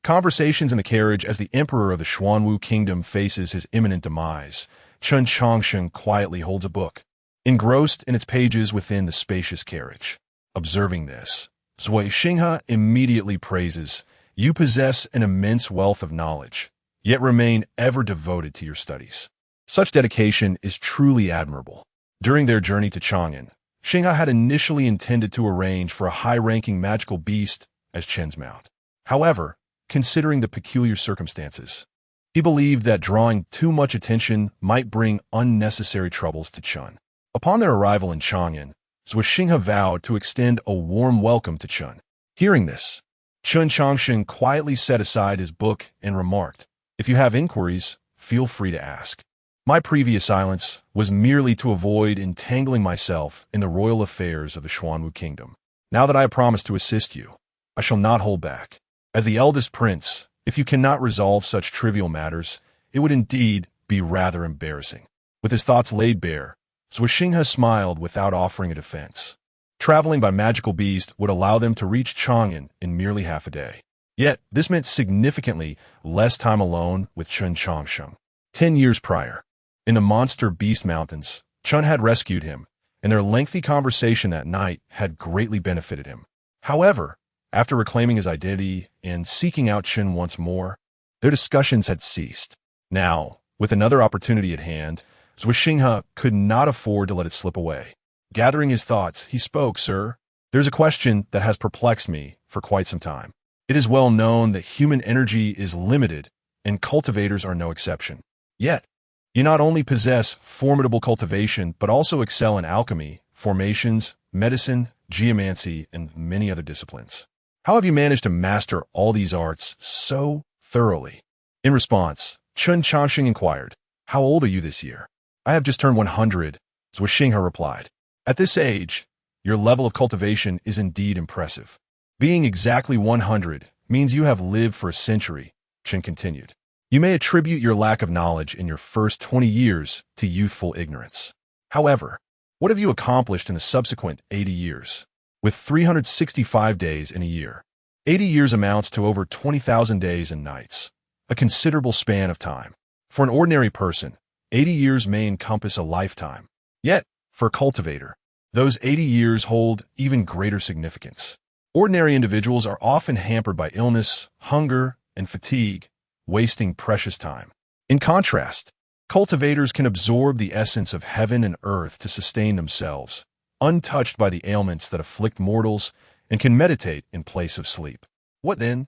Conversations in the carriage as the emperor of the Xuanwu Kingdom faces his imminent demise. Chen Changsheng quietly holds a book, engrossed in its pages within the spacious carriage. Observing this, Zhuo Xinghe immediately praises, "You possess an immense wealth of knowledge, yet remain ever devoted to your studies. Such dedication is truly admirable." During their journey to Chang'an, Xinghe had initially intended to arrange for a high-ranking magical beast as Chen's mount. However, considering the peculiar circumstances, he believed that drawing too much attention might bring unnecessary troubles to Chen. Upon their arrival in Chang'an, Zhuo Xinghe vowed to extend a warm welcome to Chen. Hearing this, Chen Changsheng quietly set aside his book and remarked, "If you have inquiries, feel free to ask. My previous silence was merely to avoid entangling myself in the royal affairs of the Xuanwu Kingdom. Now that I have promised to assist you, I shall not hold back. As the eldest prince, if you cannot resolve such trivial matters, it would indeed be rather embarrassing." With his thoughts laid bare, Zhuo Xinghe smiled without offering a defense. Traveling by magical beast would allow them to reach Chang'an in merely half a day. Yet, this meant significantly less time alone with Chen Changsheng. 10 years prior, in the Monster Beast Mountains, Chen had rescued him, and their lengthy conversation that night had greatly benefited him. However, after reclaiming his identity and seeking out Chen once more, their discussions had ceased. Now, with another opportunity at hand, Zhuo Xinghe could not afford to let it slip away. Gathering his thoughts, he spoke, "Sir, there's a question that has perplexed me for quite some time. It is well known that human energy is limited, and cultivators are no exception. Yet, you not only possess formidable cultivation, but also excel in alchemy, formations, medicine, geomancy, and many other disciplines. How have you managed to master all these arts so thoroughly?" In response, Chen Changsheng inquired, "How old are you this year?" "I have just turned 100, Zhuo Xinghe replied. "At this age, your level of cultivation is indeed impressive. Being exactly 100 means you have lived for a century," Chen continued. "You may attribute your lack of knowledge in your first 20 years to youthful ignorance. However, what have you accomplished in the subsequent 80 years? With 365 days in a year, 80 years amounts to over 20,000 days and nights, a considerable span of time. For an ordinary person, 80 years may encompass a lifetime. Yet, for a cultivator, those 80 years hold even greater significance. Ordinary individuals are often hampered by illness, hunger, and fatigue, wasting precious time. In contrast, cultivators can absorb the essence of heaven and earth to sustain themselves, untouched by the ailments that afflict mortals, and can meditate in place of sleep. What then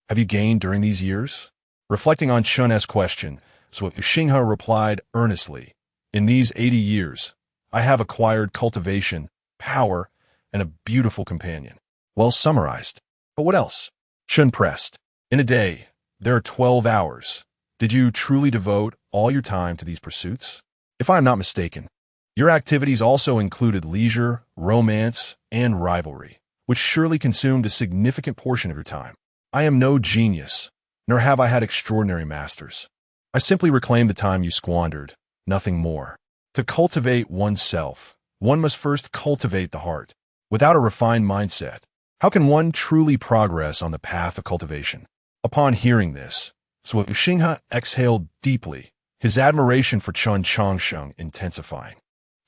have you gained during these years?" Reflecting on Chen's question, So Xinghe replied earnestly, "In these 80 years, I have acquired cultivation, power, and a beautiful companion." Well summarized. But what else? Chen pressed. In a day, there are 12 hours. Did you truly devote all your time to these pursuits? If I am not mistaken, your activities also included leisure, romance, and rivalry, which surely consumed a significant portion of your time. I am no genius, nor have I had extraordinary masters. I simply reclaim the time you squandered, nothing more. To cultivate oneself, one must first cultivate the heart. Without a refined mindset, how can one truly progress on the path of cultivation? Upon hearing this, Xinghe exhaled deeply, his admiration for Chen Changsheng intensifying.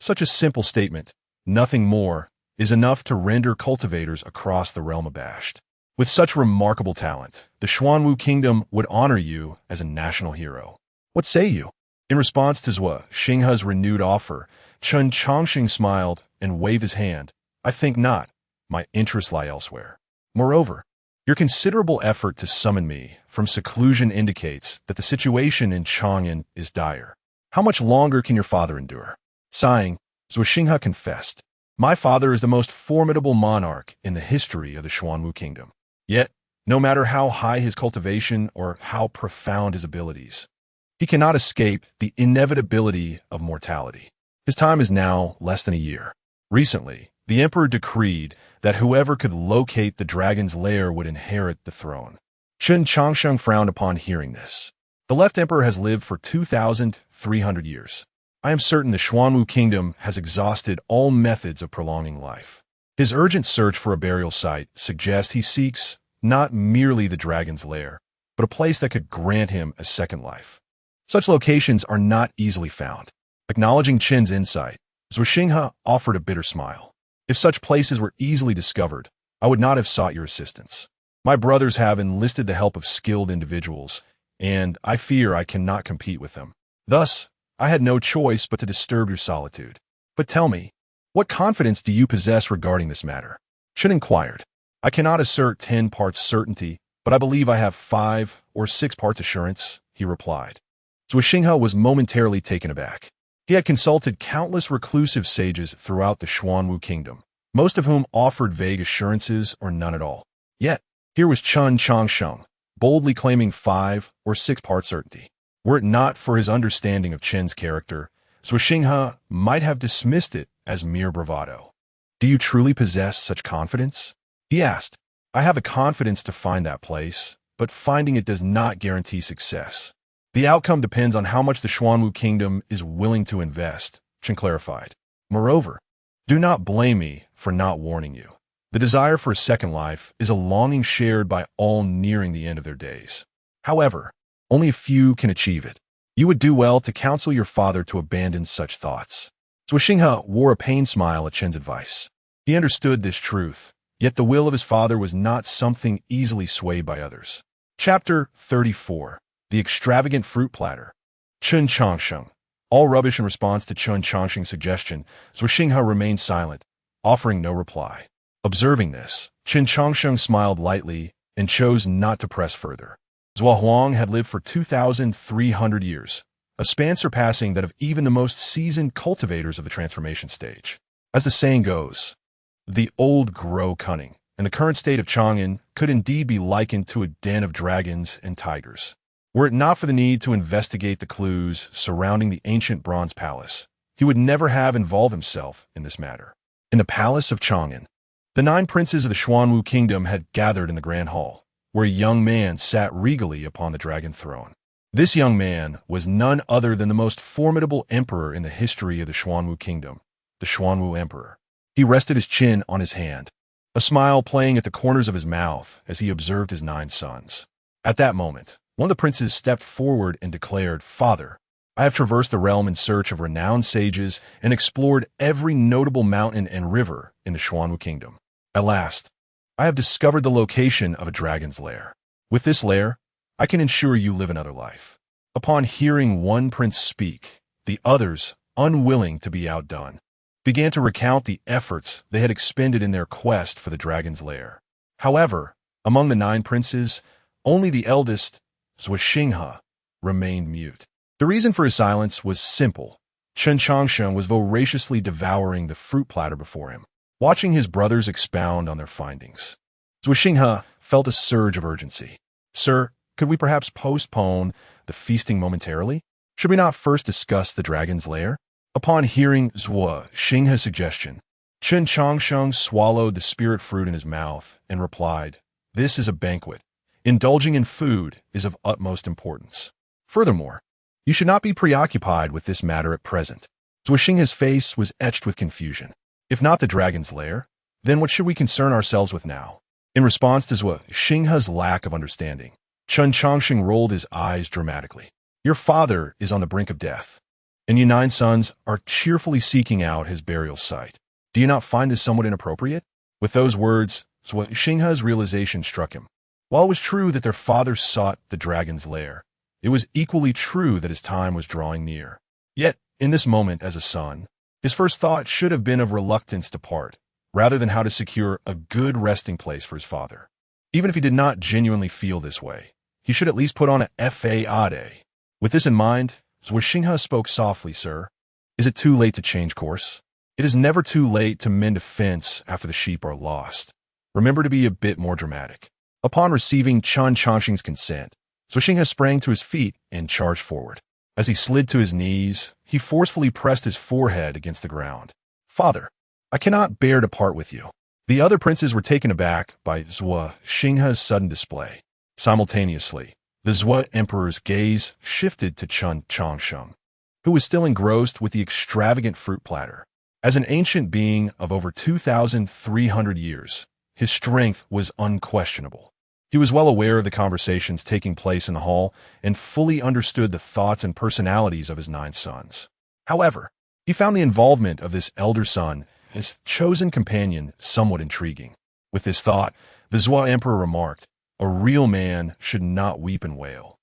Such a simple statement, nothing more, is enough to render cultivators across the realm abashed. With such remarkable talent, the Xuanwu Kingdom would honor you as a national hero. What say you? In response to Xinghe's renewed offer, Chen Changsheng smiled and waved his hand. I think not. My interests lie elsewhere. Moreover, your considerable effort to summon me from seclusion indicates that the situation in Chang'an is dire. How much longer can your father endure? Sighing, Xinghe confessed, my father is the most formidable monarch in the history of the Xuanwu Kingdom. Yet, no matter how high his cultivation or how profound his abilities, he cannot escape the inevitability of mortality. His time is now less than a year. Recently, the emperor decreed that whoever could locate the dragon's lair would inherit the throne. Chen Changsheng frowned upon hearing this. The left emperor has lived for 2,300 years. I am certain the Xuanwu Kingdom has exhausted all methods of prolonging life. His urgent search for a burial site suggests he seeks not merely the dragon's lair, but a place that could grant him a second life. Such locations are not easily found. Acknowledging Chen's insight, Xinghe offered a bitter smile. If such places were easily discovered, I would not have sought your assistance. My brothers have enlisted the help of skilled individuals, and I fear I cannot compete with them. Thus, I had no choice but to disturb your solitude. But tell me, what confidence do you possess regarding this matter? Chen inquired. I cannot assert 10 parts certainty, but I believe I have 5 or 6 parts assurance, he replied. Xinghe was momentarily taken aback. He had consulted countless reclusive sages throughout the Xuanwu Kingdom, most of whom offered vague assurances or none at all. Yet, here was Chen Changsheng, boldly claiming 5 or 6 parts certainty. Were it not for his understanding of Chen's character, Xinghe might have dismissed it as mere bravado. Do you truly possess such confidence? He asked. I have the confidence to find that place, but finding it does not guarantee success. The outcome depends on how much the Xuanwu Kingdom is willing to invest, Chen clarified. Moreover, do not blame me for not warning you. The desire for a second life is a longing shared by all nearing the end of their days. However, only a few can achieve it. You would do well to counsel your father to abandon such thoughts. Xinghe wore a pained smile at Chen's advice. He understood this truth, yet the will of his father was not something easily swayed by others. Chapter 34. The extravagant fruit platter. Chen Changsheng. All rubbish in response to Chen Changsheng's suggestion, Xinghe remained silent, offering no reply. Observing this, Chen Changsheng smiled lightly and chose not to press further. Zhua Huang had lived for 2,300 years, a span surpassing that of even the most seasoned cultivators of the transformation stage. As the saying goes, the old grow cunning, and the current state of Chang'an could indeed be likened to a den of dragons and tigers. Were it not for the need to investigate the clues surrounding the ancient bronze palace, he would never have involved himself in this matter. In the palace of Chang'an, the 9 princes of the Xuanwu Kingdom had gathered in the grand hall, where a young man sat regally upon the dragon throne. This young man was none other than the most formidable emperor in the history of the Xuanwu Kingdom, the Xuanwu Emperor. He rested his chin on his hand, a smile playing at the corners of his mouth as he observed his 9 sons. At that moment, one of the princes stepped forward and declared, Father, I have traversed the realm in search of renowned sages and explored every notable mountain and river in the Xuanwu Kingdom. At last, I have discovered the location of a dragon's lair. With this lair, I can ensure you live another life. Upon hearing one prince speak, the others, unwilling to be outdone, began to recount the efforts they had expended in their quest for the dragon's lair. However, among the 9 princes, only the eldest, Xinghe, remained mute. The reason for his silence was simple. Chen Changsheng was voraciously devouring the fruit platter before him, watching his brothers expound on their findings. Zhuo Xinghe felt a surge of urgency. Sir, could we perhaps postpone the feasting momentarily? Should we not first discuss the dragon's lair? Upon hearing Zhuo Xinghe's suggestion, Chen Changsheng swallowed the spirit fruit in his mouth and replied, "This is a banquet. Indulging in food is of utmost importance. Furthermore, you should not be preoccupied with this matter at present." Zhuo Xinghe's face was etched with confusion. If not the dragon's lair, then what should we concern ourselves with now? In response to Zhuo Xinghe's lack of understanding, Chen Changsheng rolled his eyes dramatically. "Your father is on the brink of death, and you 9 sons are cheerfully seeking out his burial site. Do you not find this somewhat inappropriate?" With those words, Zhuo Xinghe's realization struck him. While it was true that their father sought the dragon's lair, it was equally true that his time was drawing near. Yet, in this moment as a son, his first thought should have been of reluctance to part, rather than how to secure a good resting place for his father. Even if he did not genuinely feel this way, he should at least put on a fade. With this in mind, Zhuo Xinghe spoke softly, "Sir, is it too late to change course? It is never too late to mend a fence after the sheep are lost. Remember to be a bit more dramatic." Upon receiving Chen Changsheng's consent, Zhuo Xinghe sprang to his feet and charged forward. As he slid to his knees, he forcefully pressed his forehead against the ground. "Father, I cannot bear to part with you." The other princes were taken aback by Zhuo Xinghe's sudden display. Simultaneously, the Zhuo emperor's gaze shifted to Chen Changsheng, who was still engrossed with the extravagant fruit platter. As an ancient being of over 2,300 years, his strength was unquestionable. He was well aware of the conversations taking place in the hall and fully understood the thoughts and personalities of his 9 sons. However, he found the involvement of this elder son, his chosen companion, somewhat intriguing. With this thought, the Zhuo emperor remarked, "A real man should not weep and wail.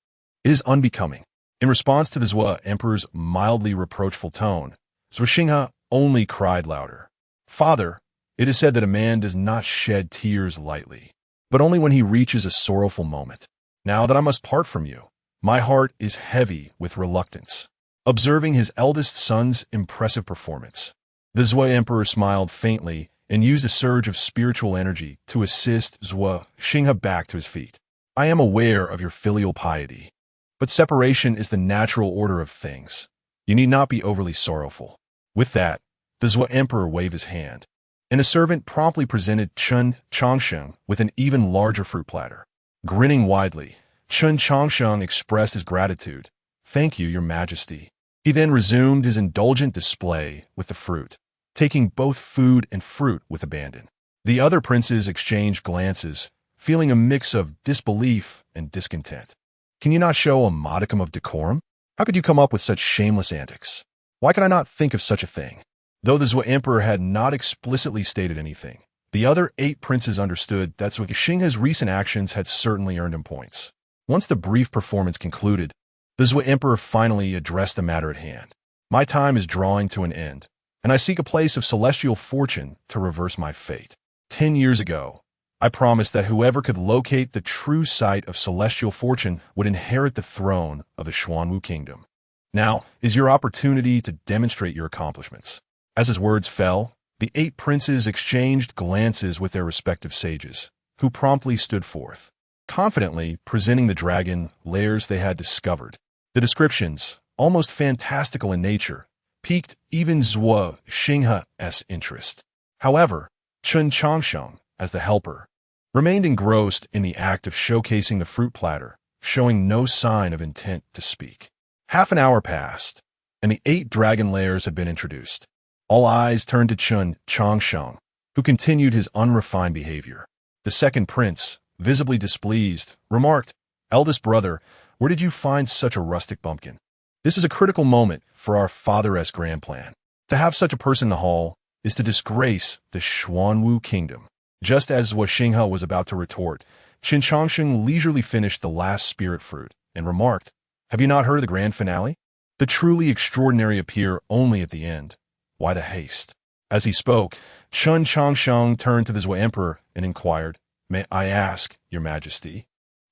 It is unbecoming." In response to the Zhuo emperor's mildly reproachful tone, Zhuo Xinghe only cried louder. "Father, it is said that a man does not shed tears lightly, but only when he reaches a sorrowful moment. Now that I must part from you, my heart is heavy with reluctance." Observing his eldest son's impressive performance, the Zhuo emperor smiled faintly and used a surge of spiritual energy to assist Zhuo Xinghe back to his feet. "I am aware of your filial piety, but separation is the natural order of things. You need not be overly sorrowful." With that, the Zhuo emperor waved his hand, and a servant promptly presented Chen Changsheng with an even larger fruit platter. Grinning widely, Chen Changsheng expressed his gratitude. "Thank you, your majesty." He then resumed his indulgent display with the fruit, taking both food and fruit with abandon. The other princes exchanged glances, feeling a mix of disbelief and discontent. "Can you not show a modicum of decorum? How could you come up with such shameless antics? Why could I not think of such a thing?" Though the Zhuo emperor had not explicitly stated anything, the other 8 princes understood that Zhuo Xinghe's recent actions had certainly earned him points. Once the brief performance concluded, the Zhuo emperor finally addressed the matter at hand. "My time is drawing to an end, and I seek a place of celestial fortune to reverse my fate. 10 years ago, I promised that whoever could locate the true site of celestial fortune would inherit the throne of the Xuanwu kingdom. Now is your opportunity to demonstrate your accomplishments." As his words fell, the 8 princes exchanged glances with their respective sages, who promptly stood forth, confidently presenting the dragon lairs they had discovered. The descriptions, almost fantastical in nature, piqued even Zhuo Xinghe's interest. However, Chen Changsheng, as the helper, remained engrossed in the act of showcasing the fruit platter, showing no sign of intent to speak. Half an hour passed, and the 8 dragon lairs had been introduced. All eyes turned to Chen Changsheng, who continued his unrefined behavior. The second prince, visibly displeased, remarked, "Eldest brother, where did you find such a rustic bumpkin? This is a critical moment for our father-esque grand plan. To have such a person in the hall is to disgrace the Xuanwu kingdom." Just as Zhuo Xinghe was about to retort, Chen Changsheng leisurely finished the last spirit fruit and remarked, "Have you not heard of the grand finale? The truly extraordinary appear only at the end. Why the haste?" As he spoke, Chen Changsheng turned to the Zhuo emperor and inquired, "May I ask, your majesty,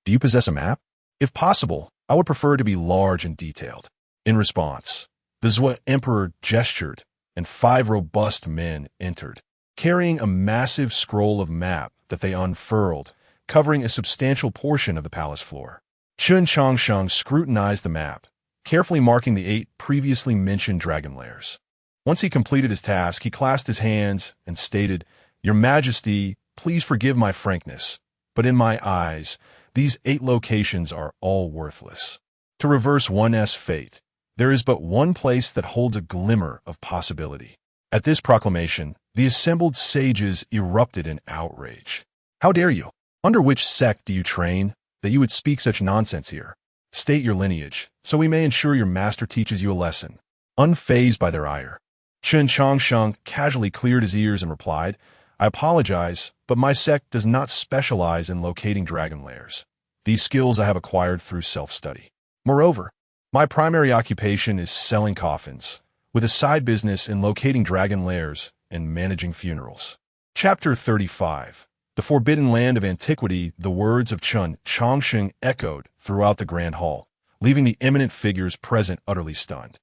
do you possess a map? If possible, I would prefer to be large and detailed." In response, the Zhou emperor gestured, and 5 robust men entered, carrying a massive scroll of map that they unfurled, covering a substantial portion of the palace floor. Chen Changsheng scrutinized the map, carefully marking the 8 previously mentioned dragon lairs. Once he completed his task, he clasped his hands and stated, "Your Majesty, please forgive my frankness, but in my eyes, these 8 locations are all worthless. To reverse one's fate, there is but one place that holds a glimmer of possibility." At this proclamation, the assembled sages erupted in outrage. "How dare you? Under which sect do you train, that you would speak such nonsense here? State your lineage, so we may ensure your master teaches you a lesson." Unfazed by their ire, Chen Changsheng casually cleared his ears and replied, "I apologize, but my sect does not specialize in locating dragon lairs. These skills I have acquired through self-study. Moreover, my primary occupation is selling coffins, with a side business in locating dragon lairs and managing funerals." Chapter 35. The Forbidden Land of Antiquity. The words of Chen Changsheng echoed throughout the grand hall, leaving the eminent figures present utterly stunned.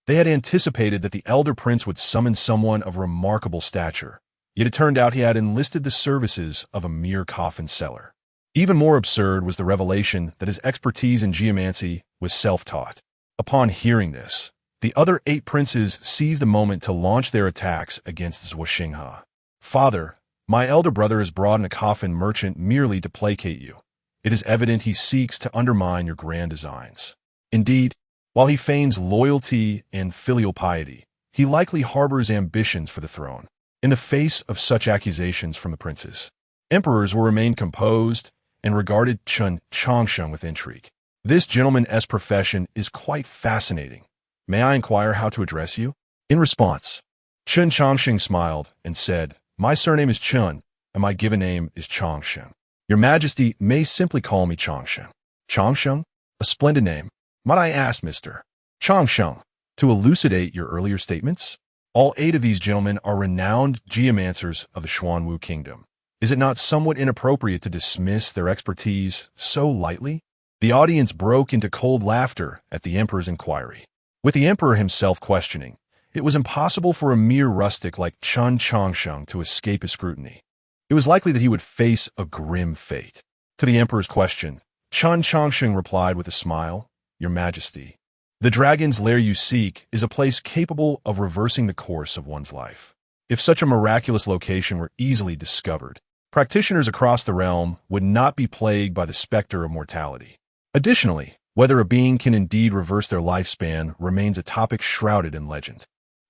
They had anticipated that the elder prince would summon someone of remarkable stature, yet it turned out he had enlisted the services of a mere coffin seller. Even more absurd was the revelation that his expertise in geomancy was self-taught. Upon hearing this, the other 8 princes seized the moment to launch their attacks against Zhou Xinghe. "Father, my elder brother has brought in a coffin merchant merely to placate you. It is evident he seeks to undermine your grand designs. Indeed, while he feigns loyalty and filial piety, he likely harbors ambitions for the throne." In the face of such accusations from the princes, emperors will remain composed and regarded Chen Changsheng with intrigue. "This gentleman's profession is quite fascinating. May I inquire how to address you?" In response, Chen Changsheng smiled and said, "My surname is Chen, and my given name is Changsheng. Your Majesty may simply call me Changsheng." "Changsheng? A splendid name. Might I ask, Mr. Changsheng, to elucidate your earlier statements? All 8 of these gentlemen are renowned geomancers of the Xuanwu Kingdom. Is it not somewhat inappropriate to dismiss their expertise so lightly?" The audience broke into cold laughter at the emperor's inquiry. With the emperor himself questioning, it was impossible for a mere rustic like Chen Changsheng to escape his scrutiny. It was likely that he would face a grim fate. To the emperor's question, Chen Changsheng replied with a smile, "Your Majesty, the dragon's lair you seek is a place capable of reversing the course of one's life. If such a miraculous location were easily discovered, practitioners across the realm would not be plagued by the specter of mortality. Additionally, whether a being can indeed reverse their lifespan remains a topic shrouded in legend.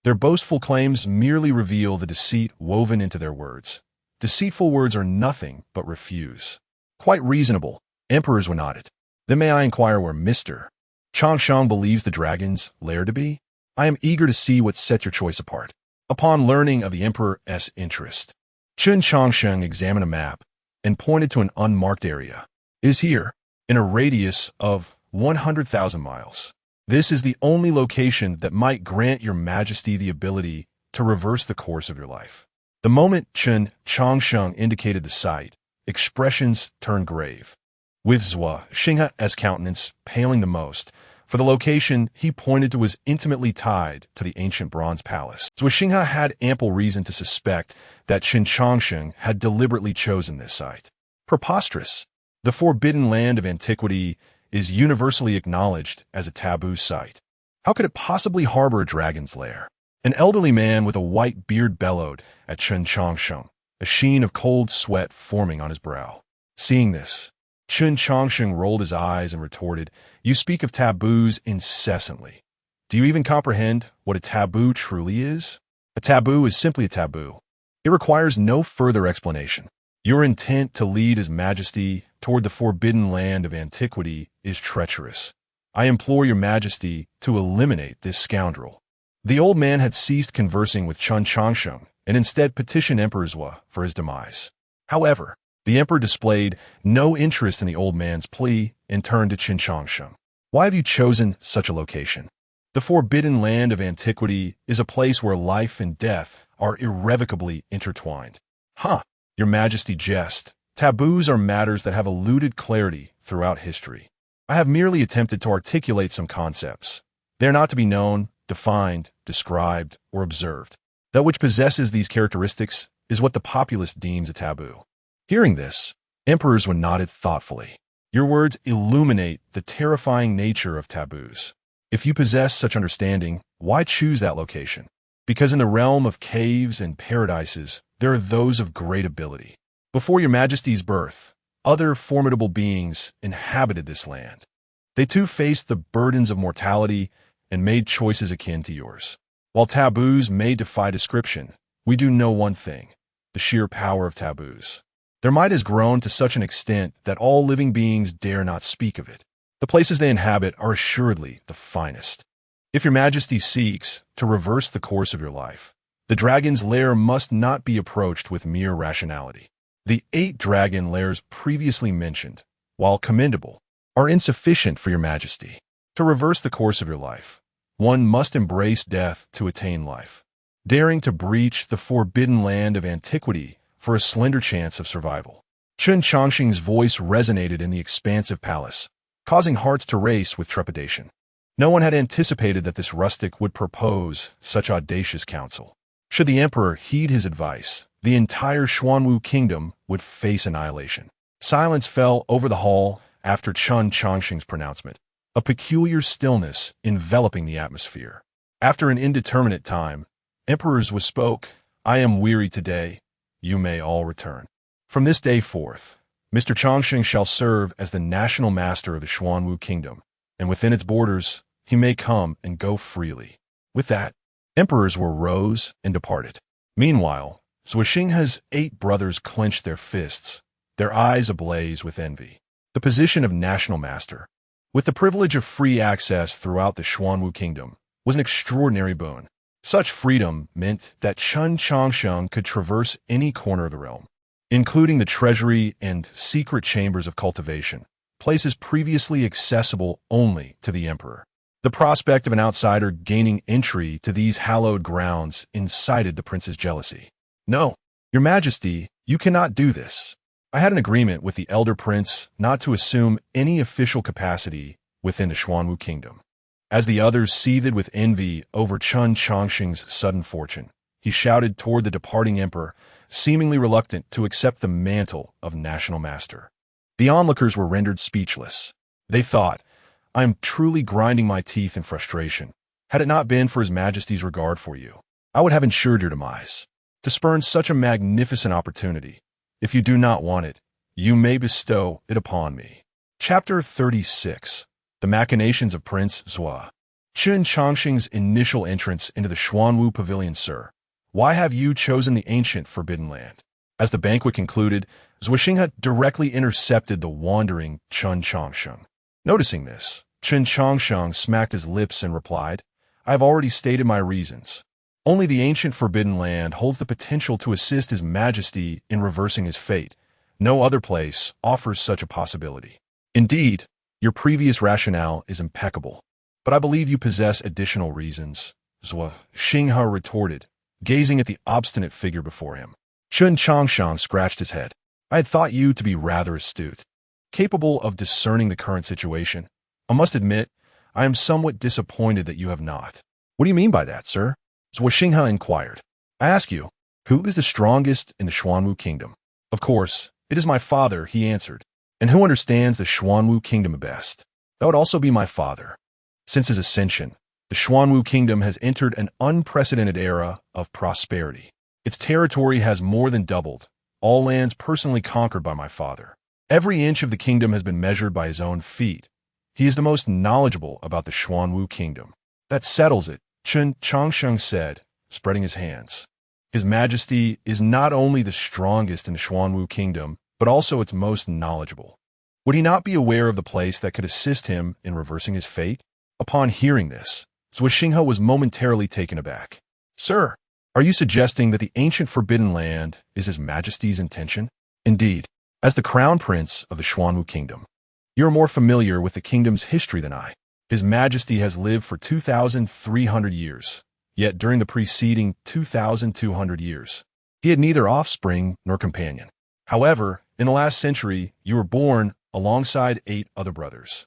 Their boastful claims merely reveal the deceit woven into their words. Deceitful words are nothing but refuse." "Quite reasonable," emperors were nodded. "Then may I inquire where Mr. Changsheng believes the dragon's lair to be? I am eager to see what sets your choice apart." Upon learning of the emperor's interest, Chen Changsheng examined a map and pointed to an unmarked area. "It is here, in a radius of 100,000 miles. This is the only location that might grant your Majesty the ability to reverse the course of your life." The moment Chen Changsheng indicated the site, expressions turned grave, with Zhou Xinghe's countenance paling the most. For the location he pointed to was intimately tied to the ancient bronze palace. Zhou Xinghe had ample reason to suspect that Chen Changsheng had deliberately chosen this site. Preposterous! The Forbidden Land of Antiquity is universally acknowledged as a taboo site. How could it possibly harbor a dragon's lair? An elderly man with a white beard bellowed at Chen Changsheng, a sheen of cold sweat forming on his brow. Seeing this, Chen Changsheng rolled his eyes and retorted, "You speak of taboos incessantly. Do you even comprehend what a taboo truly is? A taboo is simply a taboo. It requires no further explanation. Your intent to lead His Majesty toward the forbidden land of antiquity is treacherous. I implore your Majesty to eliminate this scoundrel." The old man had ceased conversing with Chen Changsheng and instead petitioned Emperor Zhou for his demise. However, the emperor displayed no interest in the old man's plea and turned to Chen Changsheng. "Why have you chosen such a location? The forbidden land of antiquity is a place where life and death are irrevocably intertwined." "Huh, your Majesty jest. Taboos are matters that have eluded clarity throughout history. I have merely attempted to articulate some concepts. They are not to be known, defined, described, or observed. That which possesses these characteristics is what the populace deems a taboo. Hearing this, emperors were nodded thoughtfully. Your words illuminate the terrifying nature of taboos. If you possess such understanding, why choose that location? Because in the realm of caves and paradises, there are those of great ability. Before your majesty's birth, other formidable beings inhabited this land. They too faced the burdens of mortality and made choices akin to yours. While taboos may defy description, we do know one thing: the sheer power of taboos. Their might has grown to such an extent that all living beings dare not speak of it. The places they inhabit are assuredly the finest. If your majesty seeks to reverse the course of your life, the dragon's lair must not be approached with mere rationality. The 8 dragon lairs previously mentioned, while commendable, are insufficient for your majesty. To reverse the course of your life, one must embrace death to attain life, daring to breach the forbidden land of antiquity for a slender chance of survival. Chen Changsheng's voice resonated in the expansive palace, causing hearts to race with trepidation. No one had anticipated that this rustic would propose such audacious counsel. Should the emperor heed his advice, the entire Xuanwu kingdom would face annihilation. Silence fell over the hall after Chen Changsheng's pronouncement, a peculiar stillness enveloping the atmosphere. After an indeterminate time, emperors spoke. I am weary today. You may all return. From this day forth, Mr. Changsheng shall serve as the national master of the Xuanwu kingdom, and within its borders he may come and go freely. With that, emperors rose and departed. Meanwhile, Zhuoxinghe's 8 brothers clenched their fists, their eyes ablaze with envy. The position of national master, with the privilege of free access throughout the Xuanwu kingdom, was an extraordinary boon. Such freedom meant that Chen Changsheng could traverse any corner of the realm, including the treasury and secret chambers of cultivation, places previously accessible only to the emperor. The prospect of an outsider gaining entry to these hallowed grounds incited the prince's jealousy. No, your majesty, you cannot do this. I had an agreement with the elder prince not to assume any official capacity within the Xuanwu kingdom. As the others seethed with envy over Chen Changsheng's sudden fortune, he shouted toward the departing emperor, seemingly reluctant to accept the mantle of national master. The onlookers were rendered speechless. They thought, I am truly grinding my teeth in frustration. Had it not been for His Majesty's regard for you, I would have ensured your demise. To spurn such a magnificent opportunity, if you do not want it, you may bestow it upon me. Chapter 36. The Machinations of Prince Zhua. Chen Changsheng's initial entrance into the Xuanwu pavilion. Sir, why have you chosen the ancient forbidden land? As the banquet concluded, Zhuoxinghe directly intercepted the wandering Chen Changsheng. Noticing this, Chen Changsheng smacked his lips and replied, I have already stated my reasons. Only the ancient forbidden land holds the potential to assist His Majesty in reversing his fate. No other place offers such a possibility. Indeed, your previous rationale is impeccable, but I believe you possess additional reasons, Zhuoxinghe retorted, gazing at the obstinate figure before him. Chen Changsheng scratched his head. I had thought you to be rather astute, capable of discerning the current situation. I must admit, I am somewhat disappointed that you have not. What do you mean by that, sir? Zhuoxinghe inquired. I ask you, who is the strongest in the Xuanwu kingdom? Of course, it is my father, he answered. And who understands the Xuanwu kingdom best? That would also be my father. Since his ascension, the Xuanwu kingdom has entered an unprecedented era of prosperity. Its territory has more than doubled, all lands personally conquered by my father. Every inch of the kingdom has been measured by his own feet. He is the most knowledgeable about the Xuanwu kingdom. That settles it, Chen Changsheng said, spreading his hands. His Majesty is not only the strongest in the Xuanwu kingdom, but also its most knowledgeable. Would he not be aware of the place that could assist him in reversing his fate? Upon hearing this, Zhuoxinghe was momentarily taken aback. Sir, are you suggesting that the ancient forbidden land is His Majesty's intention? Indeed, as the crown prince of the Xuanwu kingdom, you are more familiar with the kingdom's history than I. His Majesty has lived for 2,300 years, yet during the preceding 2,200 years, he had neither offspring nor companion. However, in the last century, you were born alongside 8 other brothers.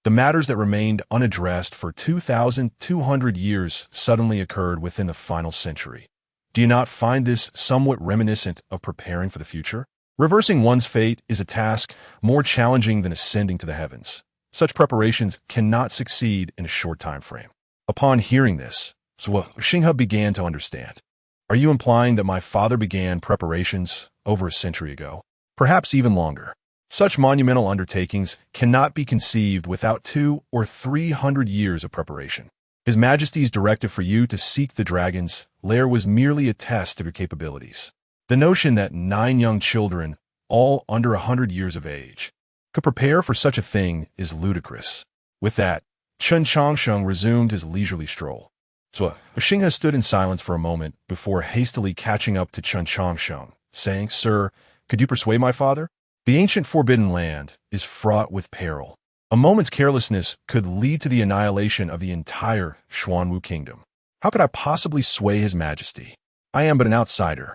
The matters that remained unaddressed for 2,200 years suddenly occurred within the final century. Do you not find this somewhat reminiscent of preparing for the future? Reversing one's fate is a task more challenging than ascending to the heavens. Such preparations cannot succeed in a short time frame. Upon hearing this, Xinghe began to understand. Are you implying that my father began preparations over a century ago? Perhaps even longer. Such monumental undertakings cannot be conceived without 200 or 300 years of preparation. His Majesty's directive for you to seek the dragon's lair was merely a test of your capabilities. The notion that 9 young children, all under 100 years of age, could prepare for such a thing is ludicrous. With that, Chen Changsheng resumed his leisurely stroll. Xinghe stood in silence for a moment before hastily catching up to Chen Changsheng, saying, "Sir, could you persuade my father? The ancient forbidden land is fraught with peril. A moment's carelessness could lead to the annihilation of the entire Xuanwu kingdom. How could I possibly sway his majesty? I am but an outsider.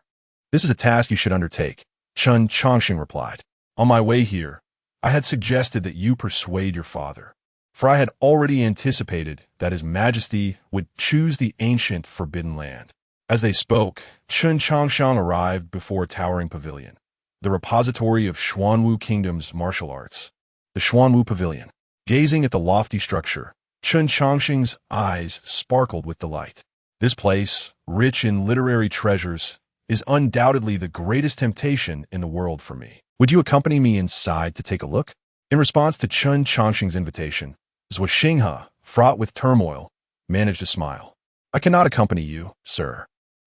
This is a task you should undertake," Chen Changsheng replied. "On my way here, I had suggested that you persuade your father, for I had already anticipated that his majesty would choose the ancient forbidden land." As they spoke, Chen Changsheng arrived before a towering pavilion, the repository of Xuanwu Kingdom's martial arts. The Xuanwu Pavilion. Gazing at the lofty structure, Chen Changsheng's eyes sparkled with delight. This place, rich in literary treasures, is undoubtedly the greatest temptation in the world for me. Would you accompany me inside to take a look? In response to Chen Changsheng's invitation, Xinghe, fraught with turmoil, managed a smile. "I cannot accompany you, sir.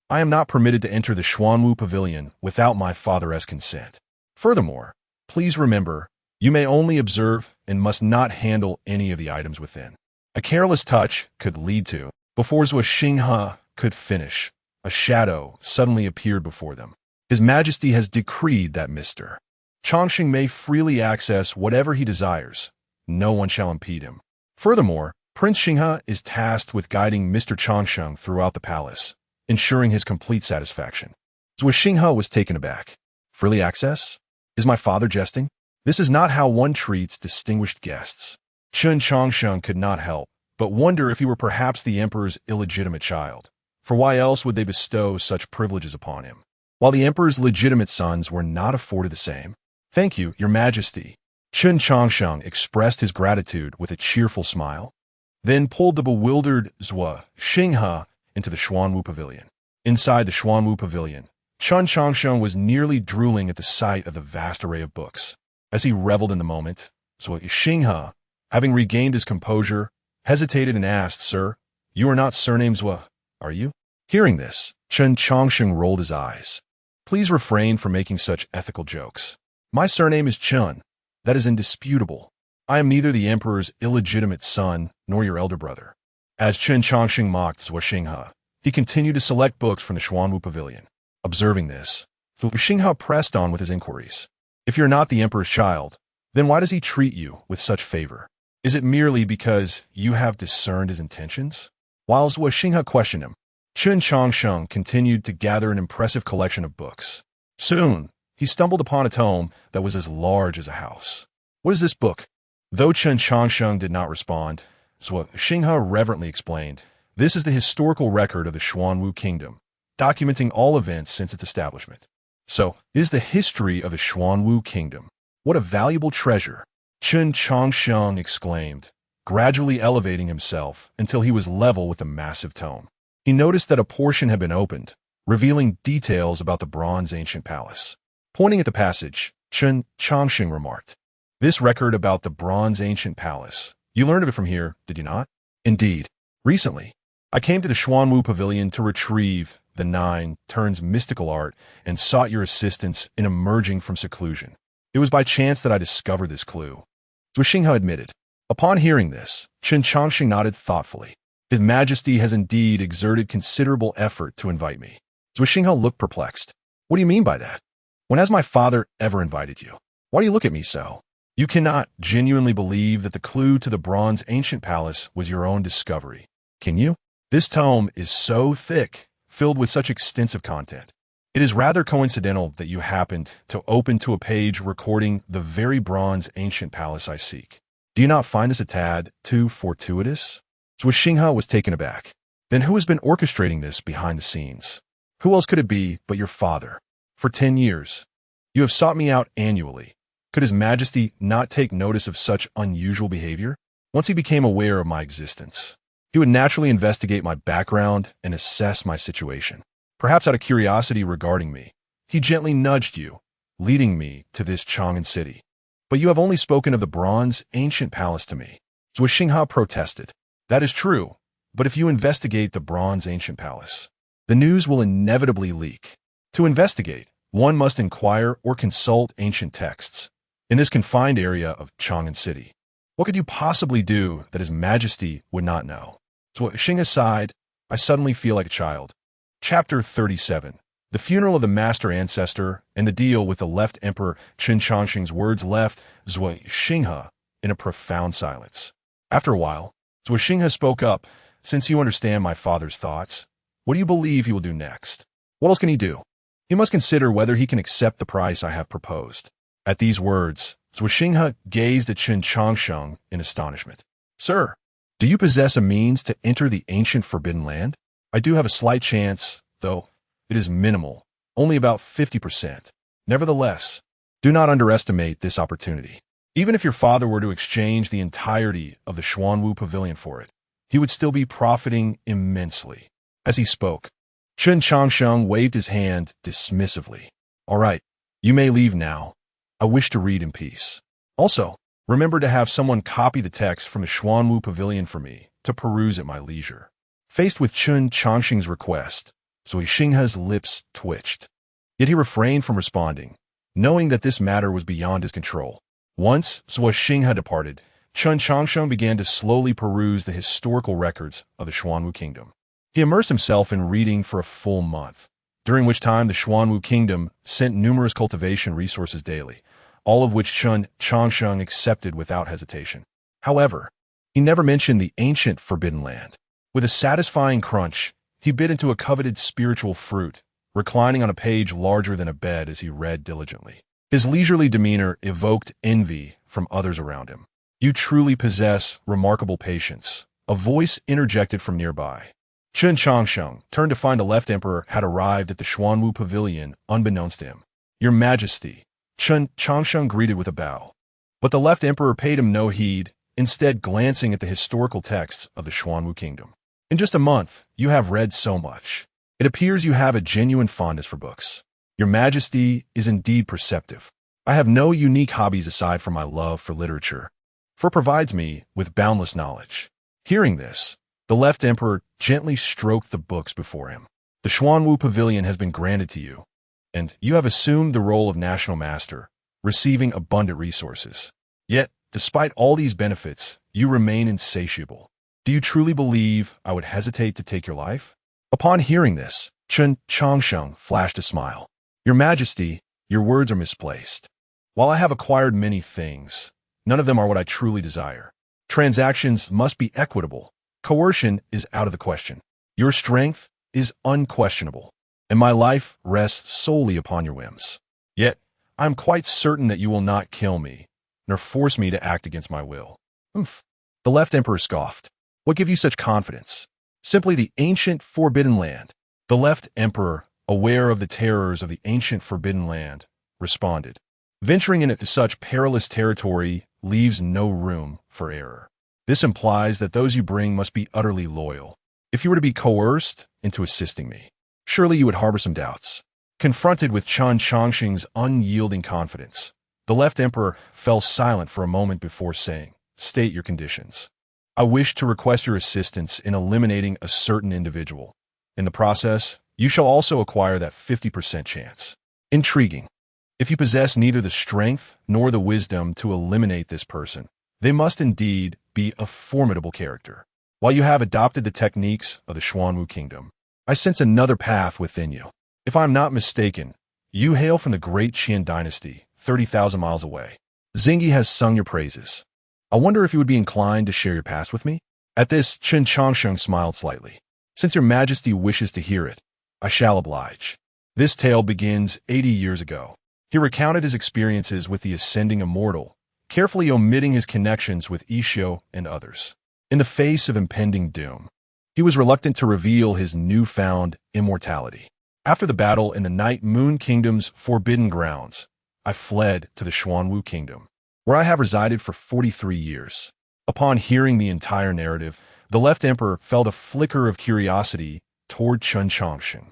I am not permitted to enter the Xuanwu Pavilion without my father's consent. Furthermore, please remember, you may only observe and must not handle any of the items within." A careless touch could lead to, before Xinghe could finish, a shadow suddenly appeared before them. His Majesty has decreed that Mr. Changsheng may freely access whatever he desires. No one shall impede him. Furthermore, Prince Xinghe is tasked with guiding Mr. Changsheng throughout the palace, ensuring his complete satisfaction. Xinghe was taken aback. Freely access? Is my father jesting? This is not how one treats distinguished guests. Chen Changsheng could not help but wonder if he were perhaps the emperor's illegitimate child, for why else would they bestow such privileges upon him, while the emperor's legitimate sons were not afforded the same? "Thank you, your majesty." Chen Changsheng expressed his gratitude with a cheerful smile, then pulled the bewildered Xinghe into the Xuanwu Pavilion. Inside the Xuanwu Pavilion, Chen Changsheng was nearly drooling at the sight of the vast array of books. As he reveled in the moment, Xinghe, having regained his composure, hesitated and asked, "Sir, you are not surnamed Zhou, are you?" Hearing this, Chen Changsheng rolled his eyes. "Please refrain from making such ethical jokes. My surname is Chen. That is indisputable. I am neither the emperor's illegitimate son nor your elder brother." As Chen Changsheng mocked Xinghe, he continued to select books from the Xuanwu Pavilion. Observing this, Xinghe pressed on with his inquiries. "If you're not the emperor's child, then why does he treat you with such favor? Is it merely because you have discerned his intentions?" While Xinghe questioned him, Chen Changsheng continued to gather an impressive collection of books. Soon, he stumbled upon a tome that was as large as a house. "What is this book?" Though Chen Changsheng did not respond, Xinghe reverently explained, "This is the historical record of the Xuanwu Kingdom, documenting all events since its establishment." "So, it is the history of the Xuanwu Kingdom. What a valuable treasure!" Chen Changsheng exclaimed, gradually elevating himself until he was level with the massive tome. He noticed that a portion had been opened, revealing details about the bronze ancient palace. Pointing at the passage, Chen Changsheng remarked, "This record about the bronze ancient palace, you learned of it from here, did you not?" "Indeed. Recently, I came to the Xuanwu Pavilion to retrieve the 9 turns mystical art and sought your assistance in emerging from seclusion. It was by chance that I discovered this clue," Xinghe admitted. Upon hearing this, Chen Changsheng nodded thoughtfully. "His Majesty has indeed exerted considerable effort to invite me." Xinghe looked perplexed. "What do you mean by that? When has my father ever invited you? Why do you look at me so? You cannot genuinely believe that the clue to the bronze ancient palace was your own discovery, can you? This tome is so thick, filled with such extensive content. It is rather coincidental that you happened to open to a page recording the very bronze ancient palace I seek. Do you not find this a tad too fortuitous? Zhuo Xinghe was taken aback. Then who has been orchestrating this behind the scenes? Who else could it be but your father? For 10 years. You have sought me out annually. Could His Majesty not take notice of such unusual behavior? Once he became aware of my existence, he would naturally investigate my background and assess my situation. Perhaps out of curiosity regarding me, he gently nudged you, leading me to this Chang'an city. But you have only spoken of the bronze ancient palace to me. Zhuo Xinghe protested. That is true, but if you investigate the bronze ancient palace, the news will inevitably leak. To investigate, one must inquire or consult ancient texts. In this confined area of Chang'an City, what could you possibly do that His Majesty would not know? Zhuo Xinghe sighed. I suddenly feel like a child. Chapter 37. The funeral of the master ancestor and the deal with the left emperor. Chen Changsheng's words left Zhuo Xinghe in a profound silence. After a while, Zhuo Xinghe spoke up. Since you understand my father's thoughts, what do you believe he will do next? What else can he do? He must consider whether he can accept the price I have proposed. At these words, Zhuo Xinghe gazed at Chen Changsheng in astonishment. Sir, do you possess a means to enter the ancient forbidden land? I do have a slight chance, though it is minimal, only about 50%. Nevertheless, do not underestimate this opportunity. Even if your father were to exchange the entirety of the Xuanwu Pavilion for it, he would still be profiting immensely. As he spoke, Chen Changsheng waved his hand dismissively. All right, you may leave now. I wish to read in peace. Also, remember to have someone copy the text from the Xuanwu Pavilion for me to peruse at my leisure. Faced with Chen Changsheng's request, Zhuo Xinghe's lips twitched. Yet he refrained from responding, knowing that this matter was beyond his control. Once Zhuo Xinghe departed, Chen Changsheng began to slowly peruse the historical records of the Xuanwu Kingdom. He immersed himself in reading for a full month, during which time the Xuanwu Kingdom sent numerous cultivation resources daily, all of which Chen Changsheng accepted without hesitation. However, he never mentioned the ancient forbidden land. With a satisfying crunch, he bit into a coveted spiritual fruit, reclining on a page larger than a bed as he read diligently. His leisurely demeanor evoked envy from others around him. You truly possess remarkable patience, a voice interjected from nearby. Chen Changsheng turned to find the left emperor had arrived at the Xuanwu Pavilion unbeknownst to him. Your Majesty, Chen Changsheng greeted with a bow. But the left emperor paid him no heed, instead glancing at the historical texts of the Xuanwu Kingdom. In just a month, you have read so much. It appears you have a genuine fondness for books. Your Majesty is indeed perceptive. I have no unique hobbies aside from my love for literature, for it provides me with boundless knowledge. Hearing this, the left emperor gently stroked the books before him. The Xuanwu Pavilion has been granted to you, and you have assumed the role of national master, receiving abundant resources. Yet, despite all these benefits, you remain insatiable. Do you truly believe I would hesitate to take your life? Upon hearing this, Chen Changsheng flashed a smile. Your Majesty, your words are misplaced. While I have acquired many things, none of them are what I truly desire. Transactions must be equitable. Coercion is out of the question. Your strength is unquestionable, and my life rests solely upon your whims. Yet, I am quite certain that you will not kill me, nor force me to act against my will. Humph. The left emperor scoffed. What gives you such confidence? Simply the ancient forbidden land. The left emperor, aware of the terrors of the ancient forbidden land, responded. Venturing into such perilous territory leaves no room for error. This implies that those you bring must be utterly loyal. If you were to be coerced into assisting me, surely you would harbor some doubts. Confronted with Chen Changsheng's unyielding confidence, the left emperor fell silent for a moment before saying, State your conditions. I wish to request your assistance in eliminating a certain individual. In the process, you shall also acquire that 50% chance. Intriguing. If you possess neither the strength nor the wisdom to eliminate this person, they must indeed be a formidable character. While you have adopted the techniques of the Xuanwu Kingdom, I sense another path within you. If I am not mistaken, you hail from the great Qian dynasty, 30,000 miles away. Zingi has sung your praises. I wonder if you would be inclined to share your past with me? At this, Chen Changsheng smiled slightly. Since your Majesty wishes to hear it, I shall oblige. This tale begins 80 years ago. He recounted his experiences with the ascending immortal, carefully omitting his connections with Isho and others. In the face of impending doom, he was reluctant to reveal his newfound immortality. After the battle in the Night Moon Kingdom's forbidden grounds, I fled to the Xuanwu Kingdom, where I have resided for 43 years. Upon hearing the entire narrative, the left emperor felt a flicker of curiosity toward Chen Changsheng.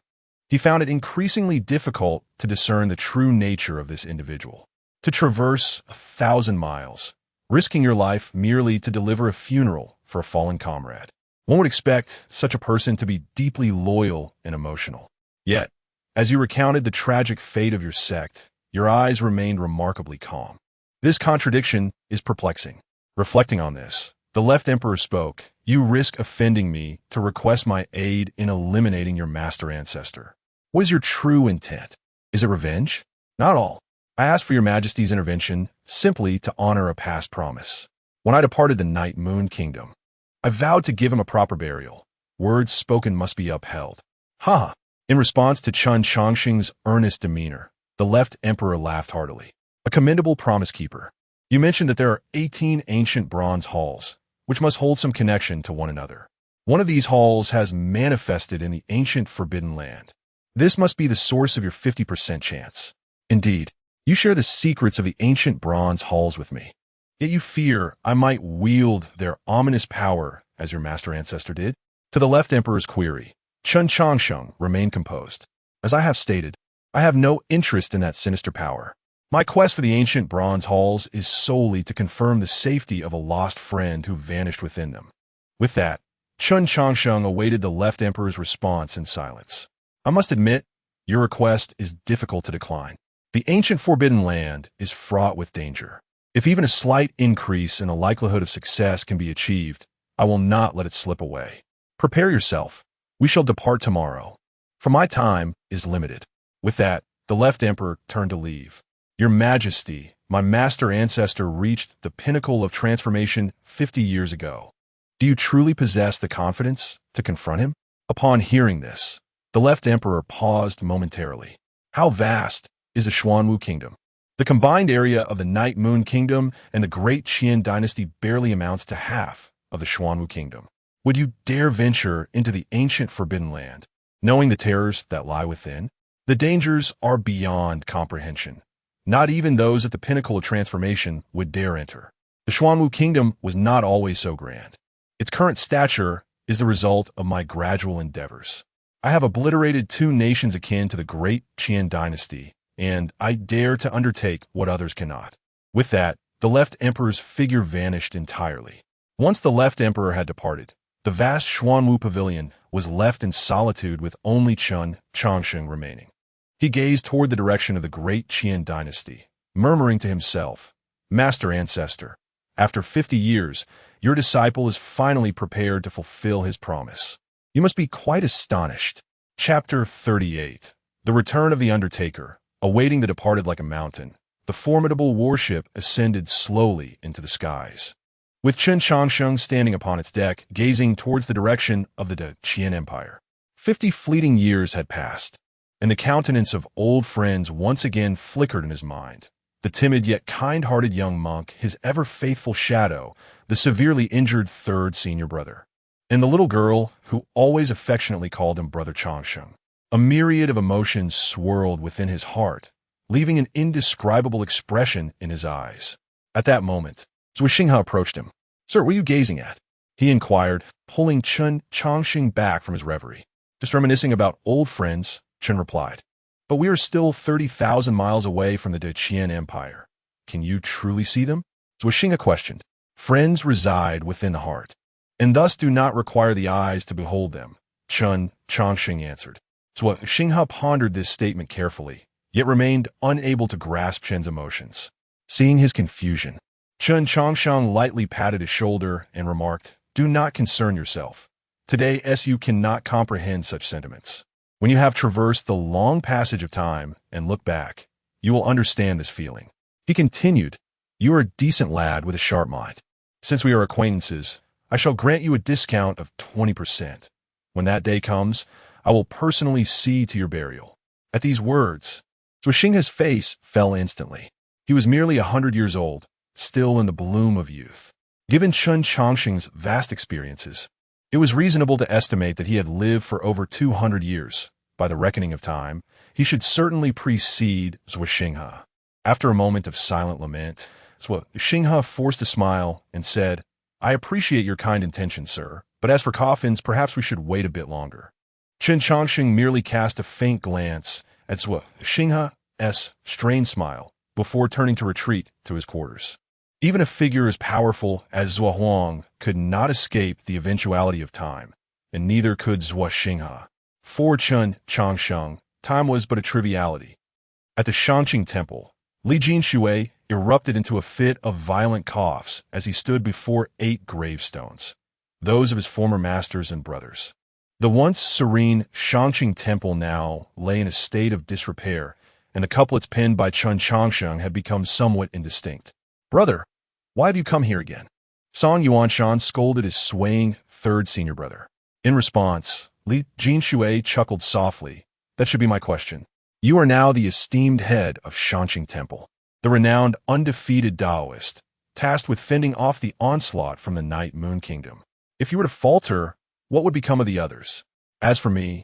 He found it increasingly difficult to discern the true nature of this individual. To traverse 1,000 miles, risking your life merely to deliver a funeral for a fallen comrade. One would expect such a person to be deeply loyal and emotional. Yet, as you recounted the tragic fate of your sect, your eyes remained remarkably calm. This contradiction is perplexing. Reflecting on this, the left emperor spoke, "You risk offending me to request my aid in eliminating your master ancestor. What is your true intent? Is it revenge? Not all. I ask for your majesty's intervention simply to honor a past promise. When I departed the Night Moon Kingdom, I vowed to give him a proper burial. Words spoken must be upheld." Ha! In response to Chen Changsheng's earnest demeanor, the left emperor laughed heartily. "A commendable promise keeper. You mentioned that there are 18 ancient bronze halls, which must hold some connection to one another. One of these halls has manifested in the ancient Forbidden Land. This must be the source of your 50% chance. Indeed, you share the secrets of the ancient bronze halls with me. Yet you fear I might wield their ominous power as your master ancestor did?" To the left emperor's query, Chen Changsheng remained composed. "As I have stated, I have no interest in that sinister power. My quest for the ancient bronze halls is solely to confirm the safety of a lost friend who vanished within them." With that, Chen Changsheng awaited the left emperor's response in silence. "I must admit, your request is difficult to decline. The ancient Forbidden Land is fraught with danger. If even a slight increase in the likelihood of success can be achieved, I will not let it slip away. Prepare yourself. We shall depart tomorrow, for my time is limited." With that, the left emperor turned to leave. "Your Majesty, my master ancestor reached the pinnacle of transformation 50 years ago. Do you truly possess the confidence to confront him?" Upon hearing this, the left emperor paused momentarily. How vast is the Xuanwu Kingdom? The combined area of the Night Moon Kingdom and the Great Qian Dynasty barely amounts to half of the Xuanwu Kingdom. Would you dare venture into the ancient Forbidden Land, knowing the terrors that lie within? The dangers are beyond comprehension. Not even those at the pinnacle of transformation would dare enter. The Xuanwu Kingdom was not always so grand. Its current stature is the result of my gradual endeavors. I have obliterated 2 nations akin to the Great Qian Dynasty, and I dare to undertake what others cannot. With that, the left emperor's figure vanished entirely. Once the left emperor had departed, the vast Xuanwu pavilion was left in solitude with only Chen Changsheng remaining. He gazed toward the direction of the Great Qian Dynasty, murmuring to himself, "Master Ancestor, after 50 years, your disciple is finally prepared to fulfill his promise. You must be quite astonished." Chapter 38. The Return of the Undertaker. Awaiting the departed like a mountain, the formidable warship ascended slowly into the skies. With Chen Changsheng standing upon its deck, gazing towards the direction of the Qian Empire. 50 fleeting years had passed, and the countenance of old friends once again flickered in his mind. The timid yet kind-hearted young monk, his ever-faithful shadow, the severely injured third senior brother, and the little girl who always affectionately called him Brother Changsheng. A myriad of emotions swirled within his heart, leaving an indescribable expression in his eyes. At that moment, Zui Xinghe approached him. "Sir, what are you gazing at?" he inquired, pulling Chen Changsheng back from his reverie. "Just reminiscing about old friends," Chen replied. "But we are still 30,000 miles away from the Qian Empire. Can you truly see them?" Zui Xinghe questioned. "Friends reside within the heart, and thus do not require the eyes to behold them," Chen Changsheng answered. Zui Xinghe pondered this statement carefully, yet remained unable to grasp Chen's emotions. Seeing his confusion, Chen Changsheng lightly patted his shoulder and remarked, "Do not concern yourself. Today, you cannot comprehend such sentiments. When you have traversed the long passage of time and look back, you will understand this feeling." He continued, "You are a decent lad with a sharp mind. Since we are acquaintances, I shall grant you a discount of 20%. When that day comes, I will personally see to your burial." At these words, Zui Xinghe's face fell instantly. He was merely 100 years old, still in the bloom of youth. Given Chen Changsheng's vast experiences, it was reasonable to estimate that he had lived for over 200 years. By the reckoning of time, he should certainly precede Zhuo Xinghe. After a moment of silent lament, Zhuo Xinghe forced a smile and said, "I appreciate your kind intentions, sir, but as for coffins, perhaps we should wait a bit longer." Chen Changsheng merely cast a faint glance at Zhuo Xinghe's strained smile before turning to retreat to his quarters. Even a figure as powerful as Zhuo Huang could not escape the eventuality of time, and neither could Zhuo Xinghe. For Chen Changsheng, time was but a triviality. At the Shangqing Temple, Li Jinshui erupted into a fit of violent coughs as he stood before 8 gravestones, those of his former masters and brothers. The once serene Shangqing Temple now lay in a state of disrepair, and the couplets penned by Chen Changsheng had become somewhat indistinct. "Brother, why have you come here again?" Song Yuanshan scolded his swaying third senior brother. In response, Li Jinshui chuckled softly. "That should be my question. You are now the esteemed head of Shangqing Temple, the renowned undefeated Taoist, tasked with fending off the onslaught from the Night Moon Kingdom. If you were to falter, what would become of the others? As for me,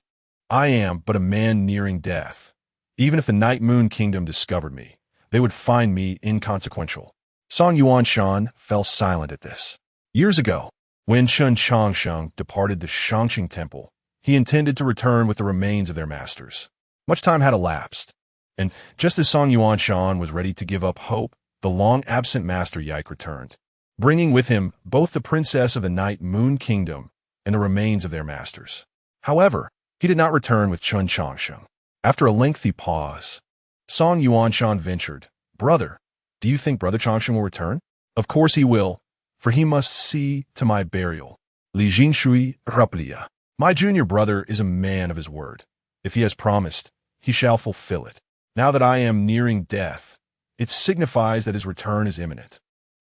I am but a man nearing death. Even if the Night Moon Kingdom discovered me, they would find me inconsequential." Song Yuanshan fell silent at this. Years ago, when Chen Changsheng departed the Shangqing Temple, he intended to return with the remains of their masters. Much time had elapsed, and just as Song Yuanshan was ready to give up hope, the long-absent Master Yike returned, bringing with him both the princess of the Night Moon Kingdom and the remains of their masters. However, he did not return with Chen Changsheng. After a lengthy pause, Song Yuanshan ventured, "Brother, do you think Brother Changsheng will return?" "Of course he will, for he must see to my burial." Li Jinshui replied, "My junior brother is a man of his word. If he has promised, he shall fulfill it. Now that I am nearing death, it signifies that his return is imminent."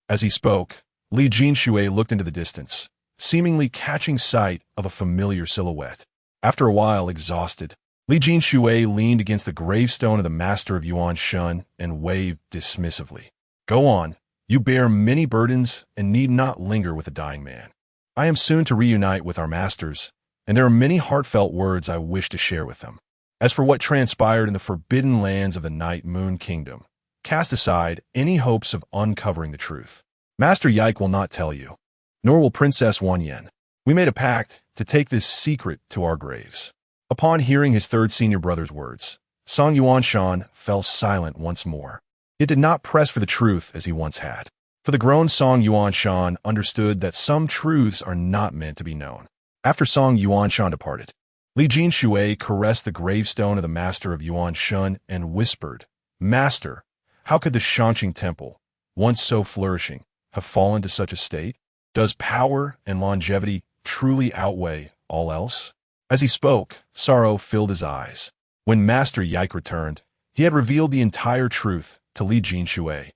As he spoke, Li Jinshui looked into the distance, seemingly catching sight of a familiar silhouette. After a while, exhausted, Li Jinshui leaned against the gravestone of the master of Yuan Shun and waved dismissively. "Go on. You bear many burdens and need not linger with a dying man. I am soon to reunite with our masters, and there are many heartfelt words I wish to share with them. As for what transpired in the forbidden lands of the Night Moon Kingdom, cast aside any hopes of uncovering the truth. Master Yike will not tell you, nor will Princess Wanyan. We made a pact to take this secret to our graves." Upon hearing his third senior brother's words, Song Yuanshan fell silent once more. It did not press for the truth as he once had. For the grown Song Yuanshan understood that some truths are not meant to be known. After Song Yuanshan departed, Li Jinshui caressed the gravestone of the master of Yuan Shun and whispered, "Master, how could the Shangqing Temple, once so flourishing, have fallen to such a state? Does power and longevity truly outweigh all else?" As he spoke, sorrow filled his eyes. When Master Yike returned, he had revealed the entire truth to Li Jinshui.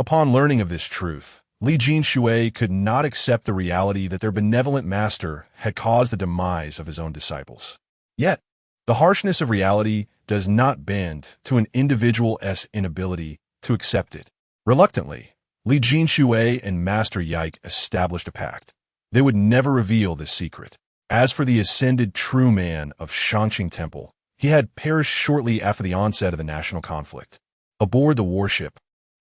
Upon learning of this truth, Li Jinshui could not accept the reality that their benevolent master had caused the demise of his own disciples. Yet, the harshness of reality does not bend to an individual's inability to accept it. Reluctantly, Li Jinshui and Master Yike established a pact. They would never reveal this secret. As for the ascended true man of Shangqing Temple, he had perished shortly after the onset of the national conflict. Aboard the warship,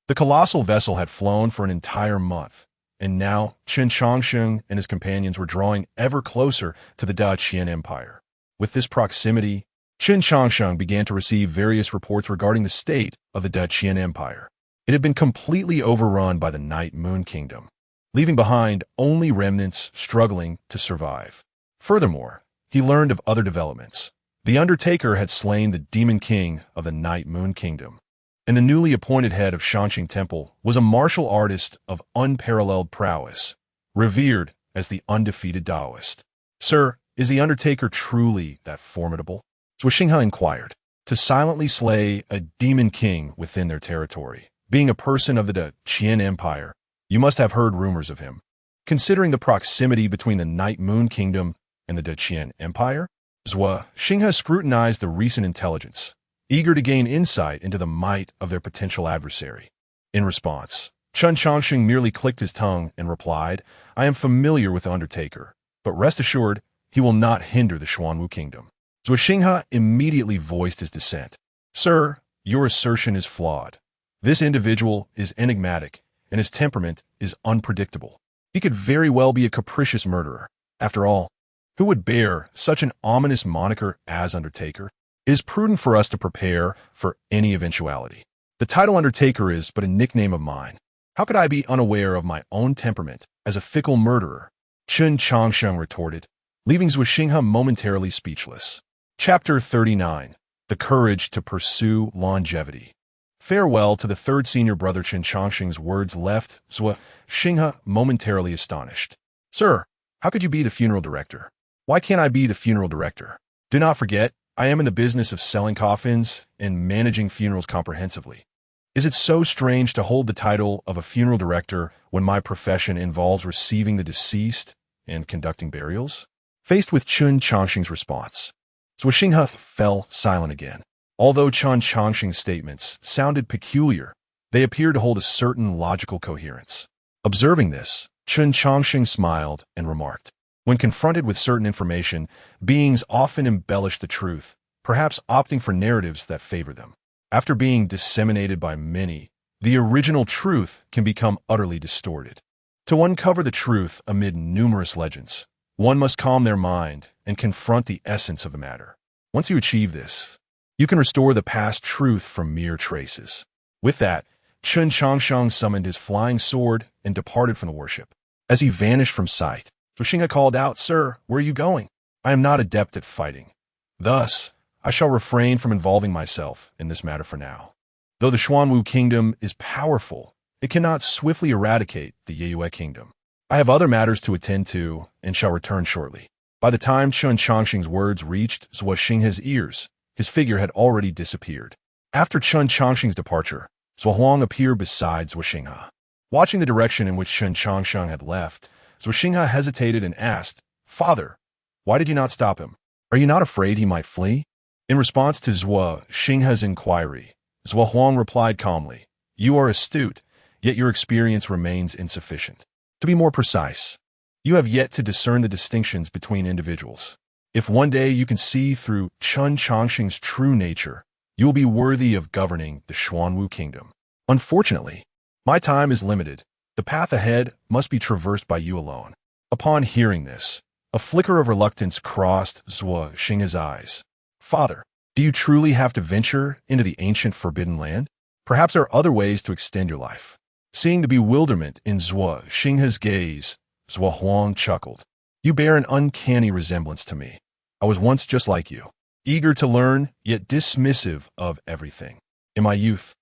the colossal vessel had flown for an entire month, and now Chen Changsheng and his companions were drawing ever closer to the Daqian Empire. With this proximity, Chen Changsheng began to receive various reports regarding the state of the Daqian Empire. It had been completely overrun by the Night Moon Kingdom, leaving behind only remnants struggling to survive. Furthermore, he learned of other developments. The Undertaker had slain the Demon King of the Night Moon Kingdom, and the newly appointed head of Shangqing Temple was a martial artist of unparalleled prowess, revered as the undefeated Taoist. "Sir, is the Undertaker truly that formidable?" Zhuo Xinghe inquired. To silently slay a Demon King within their territory, being a person of the Daqian Empire, you must have heard rumors of him. Considering the proximity between the Night Moon Kingdom and the Daqian Empire, Zhuo Xinghe scrutinized the recent intelligence, eager to gain insight into the might of their potential adversary. In response, Chen Changsheng merely clicked his tongue and replied, I am familiar with the Undertaker, but rest assured, he will not hinder the Xuanwu kingdom. Zhuo Xinghe immediately voiced his dissent. Sir, your assertion is flawed. This individual is enigmatic, and his temperament is unpredictable. He could very well be a capricious murderer. After all, who would bear such an ominous moniker as Undertaker? It is prudent for us to prepare for any eventuality. The title Undertaker is but a nickname of mine. How could I be unaware of my own temperament as a fickle murderer? Chen Changsheng retorted, leaving Zhuo Xinghe momentarily speechless. Chapter 39. The Courage to Pursue Longevity. Farewell to the third senior brother. Chen Changsheng's words left Zhuo Xinghe momentarily astonished. Sir, how could you be the funeral director? Why can't I be the funeral director? Do not forget, I am in the business of selling coffins and managing funerals comprehensively. Is it so strange to hold the title of a funeral director when my profession involves receiving the deceased and conducting burials? Faced with Chen Changsheng's response, Zhuo Xinghe fell silent again. Although Chen Changsheng's statements sounded peculiar, they appeared to hold a certain logical coherence. Observing this, Chen Changsheng smiled and remarked, when confronted with certain information, beings often embellish the truth, perhaps opting for narratives that favor them. After being disseminated by many, the original truth can become utterly distorted. To uncover the truth amid numerous legends, one must calm their mind and confront the essence of the matter. Once you achieve this, you can restore the past truth from mere traces. With that, Chen Changsheng summoned his flying sword and departed from the worship. As he vanished from sight, Zhuo Xinghe called out, Sir, where are you going? I am not adept at fighting. Thus, I shall refrain from involving myself in this matter for now. Though the Xuanwu kingdom is powerful, it cannot swiftly eradicate the Yeyue kingdom. I have other matters to attend to and shall return shortly. By the time Chen Changsheng's words reached Zhuo Xinghe's ears, his figure had already disappeared. After Chen Changsheng's departure, Zhuo Huang appeared beside Zhuo Xinghe. Watching the direction in which Chen Changsheng had left, Zhuo Xinghe hesitated and asked, Father, why did you not stop him? Are you not afraid he might flee? In response to Zhuo Xinghe's inquiry, Zhuo Huang replied calmly, You are astute, yet your experience remains insufficient. To be more precise, you have yet to discern the distinctions between individuals. If one day you can see through Chen Changsheng's true nature, you will be worthy of governing the Xuanwu kingdom. Unfortunately, my time is limited. The path ahead must be traversed by you alone. Upon hearing this, a flicker of reluctance crossed Zhuo Xinghe's eyes. Father, do you truly have to venture into the ancient forbidden land? Perhaps there are other ways to extend your life. Seeing the bewilderment in Zhuo Xinghe's gaze, Zhuo Huang chuckled. You bear an uncanny resemblance to me. I was once just like you, eager to learn, yet dismissive of everything. In my youth,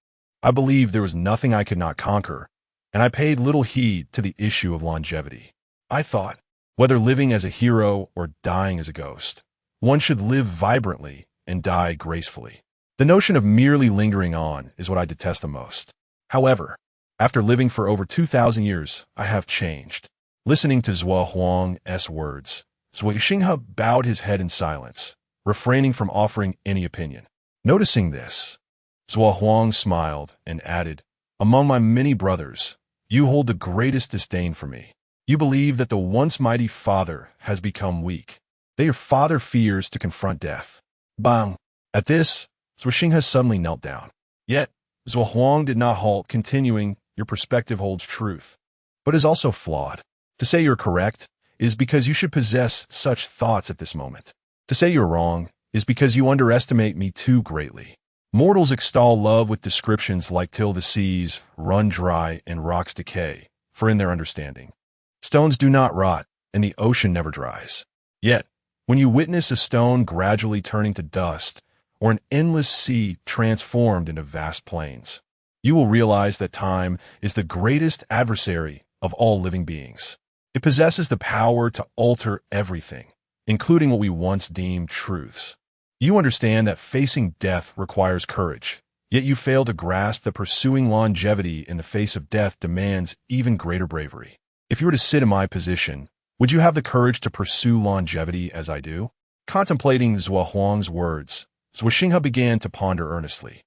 I believed there was nothing I could not conquer, and I paid little heed to the issue of longevity. I thought, whether living as a hero or dying as a ghost, one should live vibrantly and die gracefully. The notion of merely lingering on is what I detest the most. However, after living for over 2,000 years, I have changed. Listening to Zhuo Huang's words, Zhuo Xinghe bowed his head in silence, refraining from offering any opinion. Noticing this, Zhuo Huang smiled and added, Among my many brothers, you hold the greatest disdain for me. You believe that the once mighty father has become weak, that your father fears to confront death. Bang! At this, Zhuo Xinghe suddenly knelt down. Yet, Zhuo Huang did not halt, continuing, Your perspective holds truth, but is also flawed. To say you're correct is because you should possess such thoughts at this moment. To say you're wrong is because you underestimate me too greatly. Mortals extol love with descriptions like till the seas run dry and rocks decay, for in their understanding, stones do not rot and the ocean never dries. Yet, when you witness a stone gradually turning to dust or an endless sea transformed into vast plains, you will realize that time is the greatest adversary of all living beings. It possesses the power to alter everything, including what we once deemed truths. You understand that facing death requires courage, yet you fail to grasp that pursuing longevity in the face of death demands even greater bravery. If you were to sit in my position, would you have the courage to pursue longevity as I do? Contemplating Zhuo Huang's words, Zhuo Xinghe began to ponder earnestly.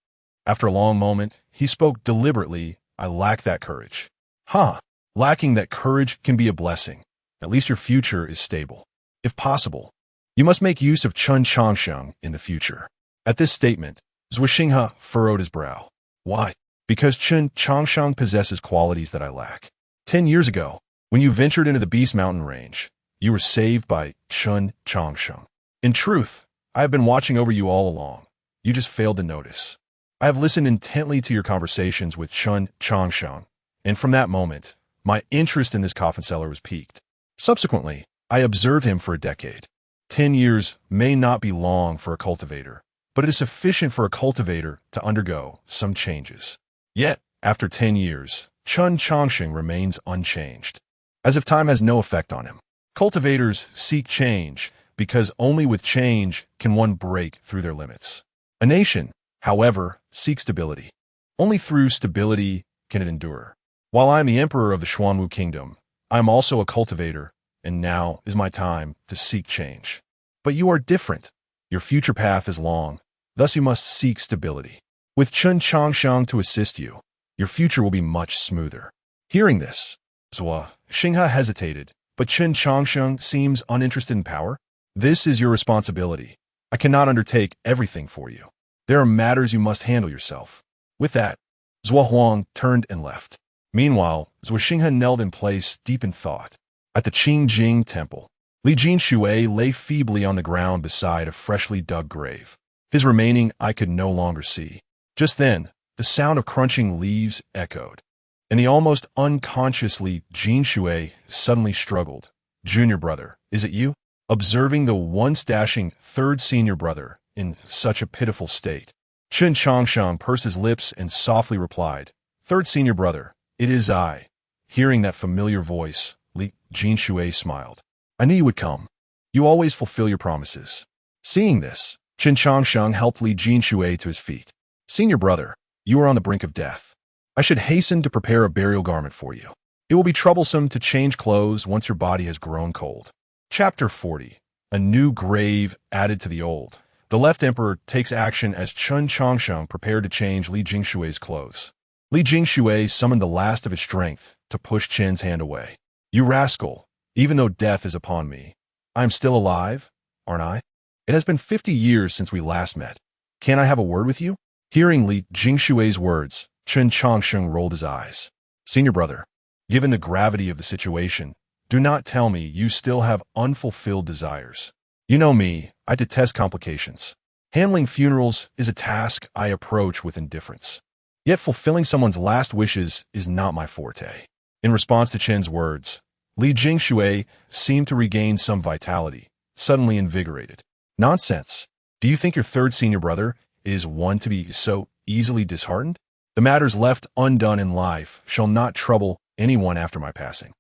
After a long moment, he spoke deliberately, I lack that courage. Huh. Lacking that courage can be a blessing. At least your future is stable. If possible, you must make use of Chen Changsheng in the future. At this statement, Zhuo Xinghe furrowed his brow. Why? Because Chen Changsheng possesses qualities that I lack. 10 years ago, when you ventured into the Beast Mountain range, you were saved by Chen Changsheng. In truth, I have been watching over you all along. You just failed to notice. I have listened intently to your conversations with Chen Changsheng, and from that moment, my interest in this coffin seller was piqued. Subsequently, I observed him for a decade. 10 years may not be long for a cultivator, but it is sufficient for a cultivator to undergo some changes. Yet, after 10 years, Chen Changsheng remains unchanged, as if time has no effect on him. Cultivators seek change because only with change can one break through their limits. A nation, however, seeks stability. Only through stability can it endure. While I am the emperor of the Xuanwu kingdom, I am also a cultivator, and now is my time to seek change. But you are different. Your future path is long, thus you must seek stability. With Chen Changsheng to assist you, your future will be much smoother. Hearing this, Zhuo Xinghe hesitated, but Chen Changsheng seems uninterested in power. This is your responsibility. I cannot undertake everything for you. There are matters you must handle yourself. With that, Zhuo Huang turned and left. Meanwhile, Zhuo Xinghe knelt in place, deep in thought. At the Qingjing temple, Li Jinshui lay feebly on the ground beside a freshly dug grave. His remaining eye could no longer see. Just then, the sound of crunching leaves echoed, and the almost unconsciously Jinshui suddenly struggled. Junior brother, is it you? Observing the once dashing third senior brother in such a pitiful state, Chen Changsheng pursed his lips and softly replied, Third senior brother, it is I. Hearing that familiar voice, Li Jinshui smiled. I knew you would come. You always fulfill your promises. Seeing this, Chen Changsheng helped Li Jinshui to his feet. Senior brother, you are on the brink of death. I should hasten to prepare a burial garment for you. It will be troublesome to change clothes once your body has grown cold. Chapter 40. A new grave added to the old. The left emperor takes action as Chen Changsheng prepared to change Li Jingshui's clothes. Li Jingshui summoned the last of his strength to push Chen's hand away. You rascal, even though death is upon me, I am still alive, aren't I? It has been 50 years since we last met. Can I have a word with you? Hearing Li Jingshui's words, Chen Changsheng rolled his eyes. Senior brother, given the gravity of the situation, do not tell me you still have unfulfilled desires. You know me, I detest complications. Handling funerals is a task I approach with indifference. Yet fulfilling someone's last wishes is not my forte. In response to Chen's words, Li Jingshui seemed to regain some vitality, suddenly invigorated. Nonsense. Do you think your third senior brother is one to be so easily disheartened? The matters left undone in life shall not trouble anyone after my passing.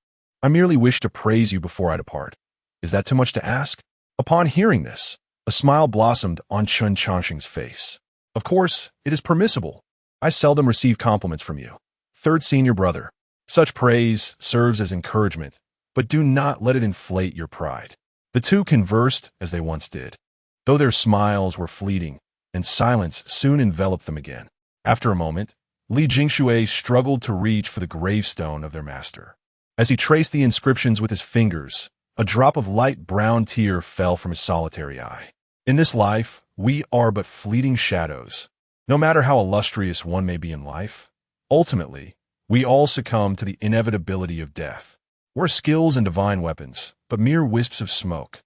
I merely wish to praise you before I depart. Is that too much to ask? Upon hearing this, a smile blossomed on Chen Changsheng's face. Of course, it is permissible. I seldom receive compliments from you. Third senior brother, such praise serves as encouragement, but do not let it inflate your pride. The two conversed as they once did, though their smiles were fleeting, and silence soon enveloped them again. After a moment, Li Jingshui struggled to reach for the gravestone of their master. As he traced the inscriptions with his fingers, a drop of light brown tear fell from his solitary eye. In this life, we are but fleeting shadows. No matter how illustrious one may be in life, ultimately, we all succumb to the inevitability of death. We're skills and divine weapons, but mere wisps of smoke.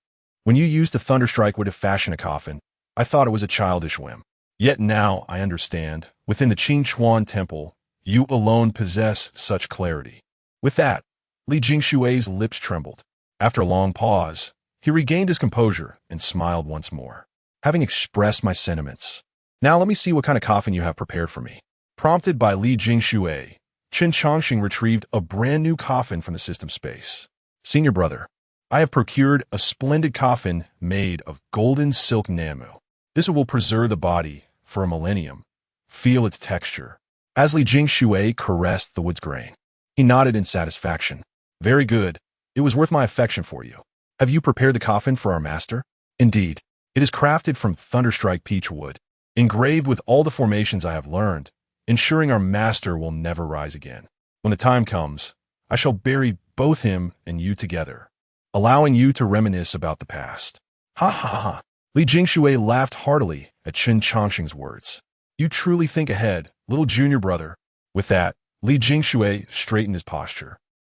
When you used the thunderstrike would have fashioned a coffin, I thought it was a childish whim. Yet now I understand, within the Qingchuan temple, you alone possess such clarity. With that, Li Jingshui's lips trembled. After a long pause, he regained his composure and smiled once more. Having expressed my sentiments, now let me see what kind of coffin you have prepared for me. Prompted by Li Jingshui, Chen Changsheng retrieved a brand new coffin from the system space. Senior brother, I have procured a splendid coffin made of golden silk namu. This will preserve the body for a millennium. Feel its texture. As Li Jingshui caressed the wood's grain, he nodded in satisfaction. Very good. It was worth my affection for you. Have you prepared the coffin for our master? Indeed. It is crafted from thunderstrike peach wood, engraved with all the formations I have learned, ensuring our master will never rise again. When the time comes, I shall bury both him and you together, allowing you to reminisce about the past. Ha ha ha. Li Jingshui laughed heartily at Chen Changsheng's words. You truly think ahead, little junior brother. With that, Li Jingshui straightened his posture,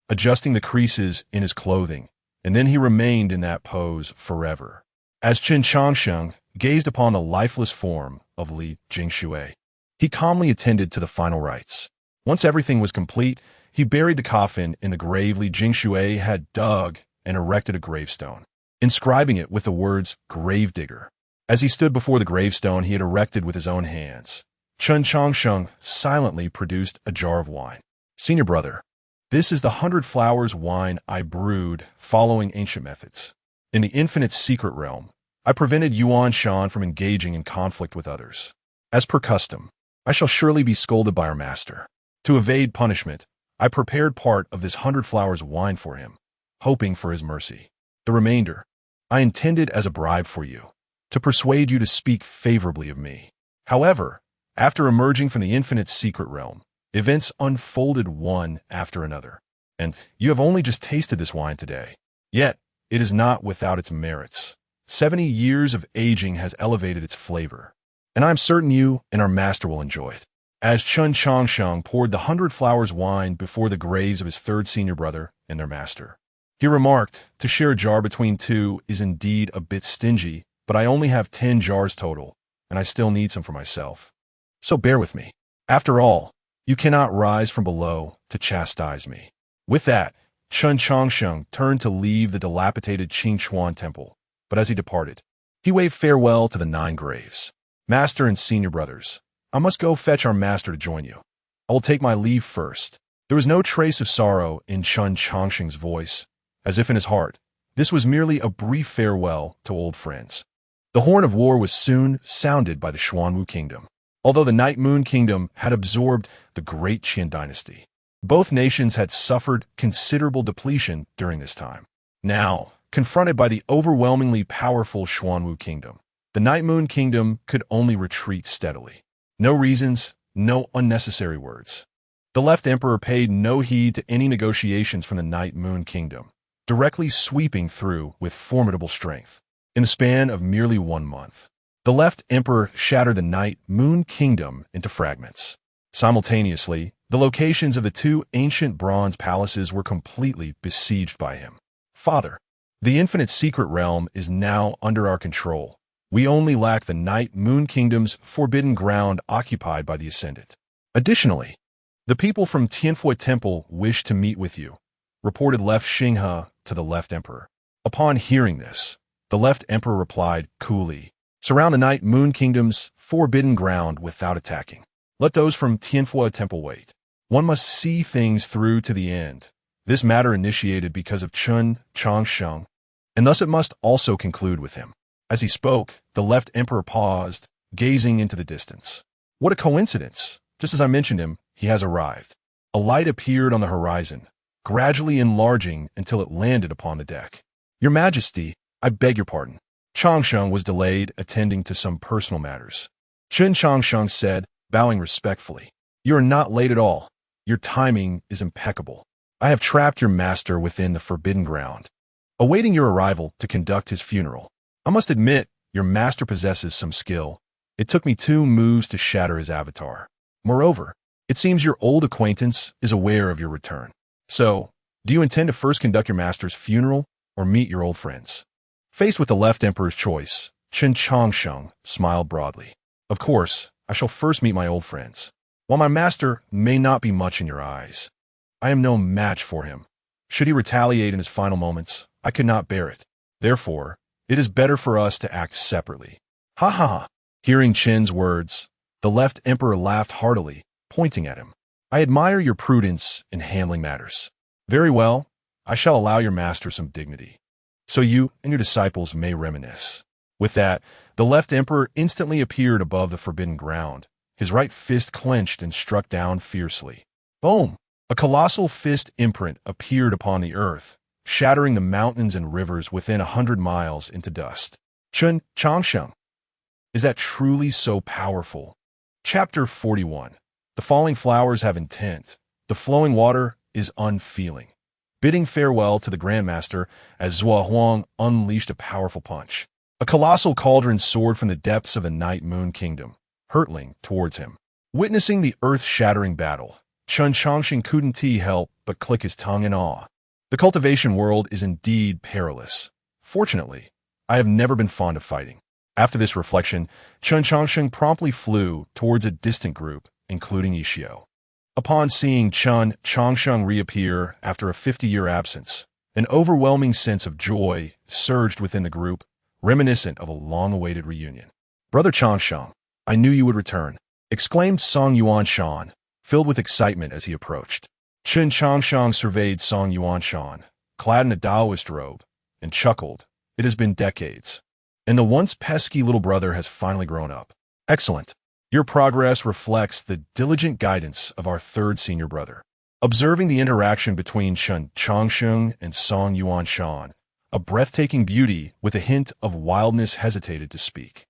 adjusting the creases in his clothing, and then he remained in that pose forever. As Chen Changsheng gazed upon the lifeless form of Li Jingshui, he calmly attended to the final rites. Once everything was complete, he buried the coffin in the grave Li Jingshui had dug and erected a gravestone, inscribing it with the words "Gravedigger." As he stood before the gravestone he had erected with his own hands, Chen Changsheng silently produced a jar of wine. Senior brother, this is the 100 flowers wine I brewed following ancient methods. In the infinite secret realm, I prevented Yuan Shan from engaging in conflict with others. As per custom, I shall surely be scolded by our master. To evade punishment, I prepared part of this 100 flowers wine for him, hoping for his mercy. The remainder, I intended as a bribe for you, to persuade you to speak favorably of me. However, after emerging from the infinite secret realm, events unfolded one after another, and you have only just tasted this wine today. Yet, it is not without its merits. 70 years of aging has elevated its flavor, and I am certain you and our master will enjoy it. As Chen Changsheng poured the 100 flowers wine before the graves of his third senior brother and their master, he remarked, to share a jar between two is indeed a bit stingy, but I only have 10 jars total, and I still need some for myself. So bear with me. After all, you cannot rise from below to chastise me. With that, Chen Changsheng turned to leave the dilapidated Qingchuan temple, but as he departed, he waved farewell to the 9 graves. Master and senior brothers, I must go fetch our master to join you. I will take my leave first. There was no trace of sorrow in Chen Changsheng's voice, as if in his heart, this was merely a brief farewell to old friends. The horn of war was soon sounded by the Xuanwu kingdom. Although the Night Moon Kingdom had absorbed the Great Qin dynasty, both nations had suffered considerable depletion during this time. Now, confronted by the overwhelmingly powerful Xuanwu Kingdom, the Night Moon Kingdom could only retreat steadily. No reasons, no unnecessary words. The left emperor paid no heed to any negotiations from the Night Moon Kingdom, directly sweeping through with formidable strength. In the span of merely 1 month, the left emperor shattered the Night Moon Kingdom into fragments. Simultaneously, the locations of the 2 ancient bronze palaces were completely besieged by him. Father, the infinite secret realm is now under our control. We only lack the Night Moon Kingdom's forbidden ground occupied by the Ascendant. Additionally, the people from Tianfui Temple wish to meet with you, reported Left Xinghe to the left emperor. Upon hearing this, the left emperor replied coolly, surround the Night Moon Kingdom's forbidden ground without attacking. Let those from Tianfui Temple wait. One must see things through to the end. This matter initiated because of Chen Changsheng, and thus it must also conclude with him. As he spoke, the left emperor paused, gazing into the distance. What a coincidence! Just as I mentioned him, he has arrived. A light appeared on the horizon, gradually enlarging until it landed upon the deck. Your Majesty, I beg your pardon. Changsheng was delayed attending to some personal matters. Chen Changsheng said, bowing respectfully, you are not late at all. Your timing is impeccable. I have trapped your master within the forbidden ground, awaiting your arrival to conduct his funeral. I must admit, your master possesses some skill. It took me 2 moves to shatter his avatar. Moreover, it seems your old acquaintance is aware of your return. So, do you intend to first conduct your master's funeral or meet your old friends? Faced with the left emperor's choice, Chen Changsheng smiled broadly. Of course, I shall first meet my old friends. While my master may not be much in your eyes, I am no match for him. Should he retaliate in his final moments, I could not bear it. Therefore, it is better for us to act separately. Ha ha ha. Hearing Chen's words, the left emperor laughed heartily, pointing at him. I admire your prudence in handling matters. Very well, I shall allow your master some dignity, so you and your disciples may reminisce. With that, the left emperor instantly appeared above the forbidden ground, his right fist clenched and struck down fiercely. Boom! A colossal fist imprint appeared upon the earth, shattering the mountains and rivers within 100 miles into dust. Chen Changsheng, is that truly so powerful? Chapter 41. The falling flowers have intent. The flowing water is unfeeling. Bidding farewell to the Grandmaster as Zhuo Huang unleashed a powerful punch. A colossal cauldron soared from the depths of the Night Moon Kingdom, hurtling towards him. Witnessing the earth-shattering battle, Chen Changsheng couldn't help but click his tongue in awe. The cultivation world is indeed perilous. Fortunately, I have never been fond of fighting. After this reflection, Chen Changsheng promptly flew towards a distant group, including Ishio. Upon seeing Chen Changsheng reappear after a 50-year absence, an overwhelming sense of joy surged within the group, reminiscent of a long-awaited reunion. "Brother Changsheng, I knew you would return," exclaimed Song Yuanshan, filled with excitement as he approached. Chen Changsheng surveyed Song Yuanshan, clad in a Taoist robe, and chuckled. "It has been decades, and the once pesky little brother has finally grown up. Excellent. Your progress reflects the diligent guidance of our third senior brother." Observing the interaction between Chen Changsheng and Song Yuanshan, a breathtaking beauty with a hint of wildness hesitated to speak.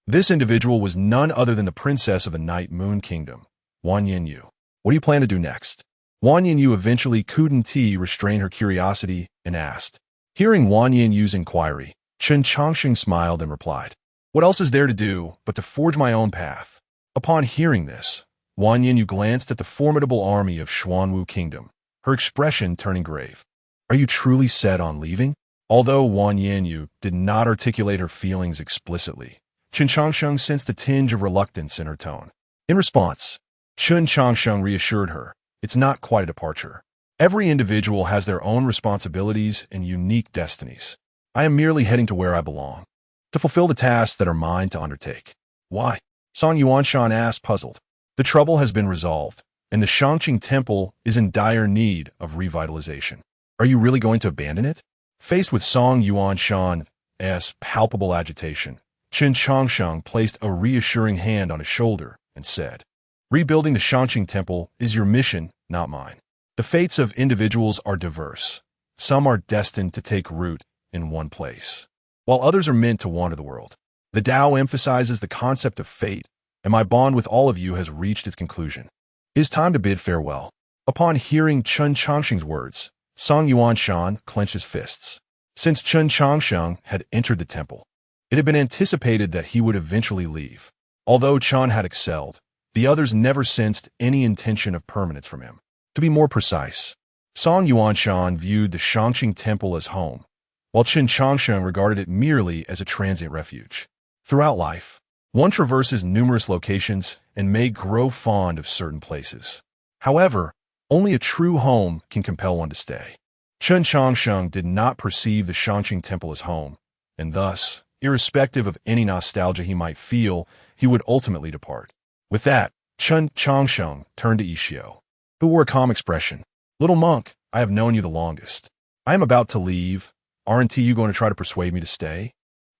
This individual was none other than the princess of the Night Moon Kingdom, Wan Yinyu. "What do you plan to do next?" Wan Yinyu eventually couldn't restrain her curiosity and asked. Hearing Wan Yinyu's inquiry, Chen Changsheng smiled and replied, "What else is there to do but to forge my own path?" Upon hearing this, Wan Yinyu glanced at the formidable army of Xuanwu Kingdom, her expression turning grave. "Are you truly set on leaving?" Although Wan Yinyu did not articulate her feelings explicitly, Chen Changsheng sensed a tinge of reluctance in her tone. In response, Chen Changsheng reassured her, "It's not quite a departure. Every individual has their own responsibilities and unique destinies. I am merely heading to where I belong, to fulfill the tasks that are mine to undertake." "Why?" Song Yuanshan asked, puzzled. "The trouble has been resolved, and the Shangqing Temple is in dire need of revitalization. Are you really going to abandon it?" Faced with Song Yuanshan's palpable agitation, Chen Changsheng placed a reassuring hand on his shoulder and said, "Rebuilding the Shangqing Temple is your mission, not mine. The fates of individuals are diverse. Some are destined to take root in one place, while others are meant to wander the world. The Tao emphasizes the concept of fate, and my bond with all of you has reached its conclusion. It is time to bid farewell." Upon hearing Chen Changsheng's words, Song Yuanshan clenched his fists. Since Chen Changsheng had entered the temple, it had been anticipated that he would eventually leave. Although Chen had excelled, the others never sensed any intention of permanence from him. To be more precise, Song Yuanshan viewed the Shangqing Temple as home, while Chen Changsheng regarded it merely as a transient refuge. Throughout life, one traverses numerous locations and may grow fond of certain places. However, only a true home can compel one to stay. Chen Changsheng did not perceive the Shangqing Temple as home, and thus, irrespective of any nostalgia he might feel, he would ultimately depart. With that, Chen Changsheng turned to Ishio, who wore a calm expression. "Little monk, I have known you the longest. I am about to leave. Aren't you going to try to persuade me to stay?"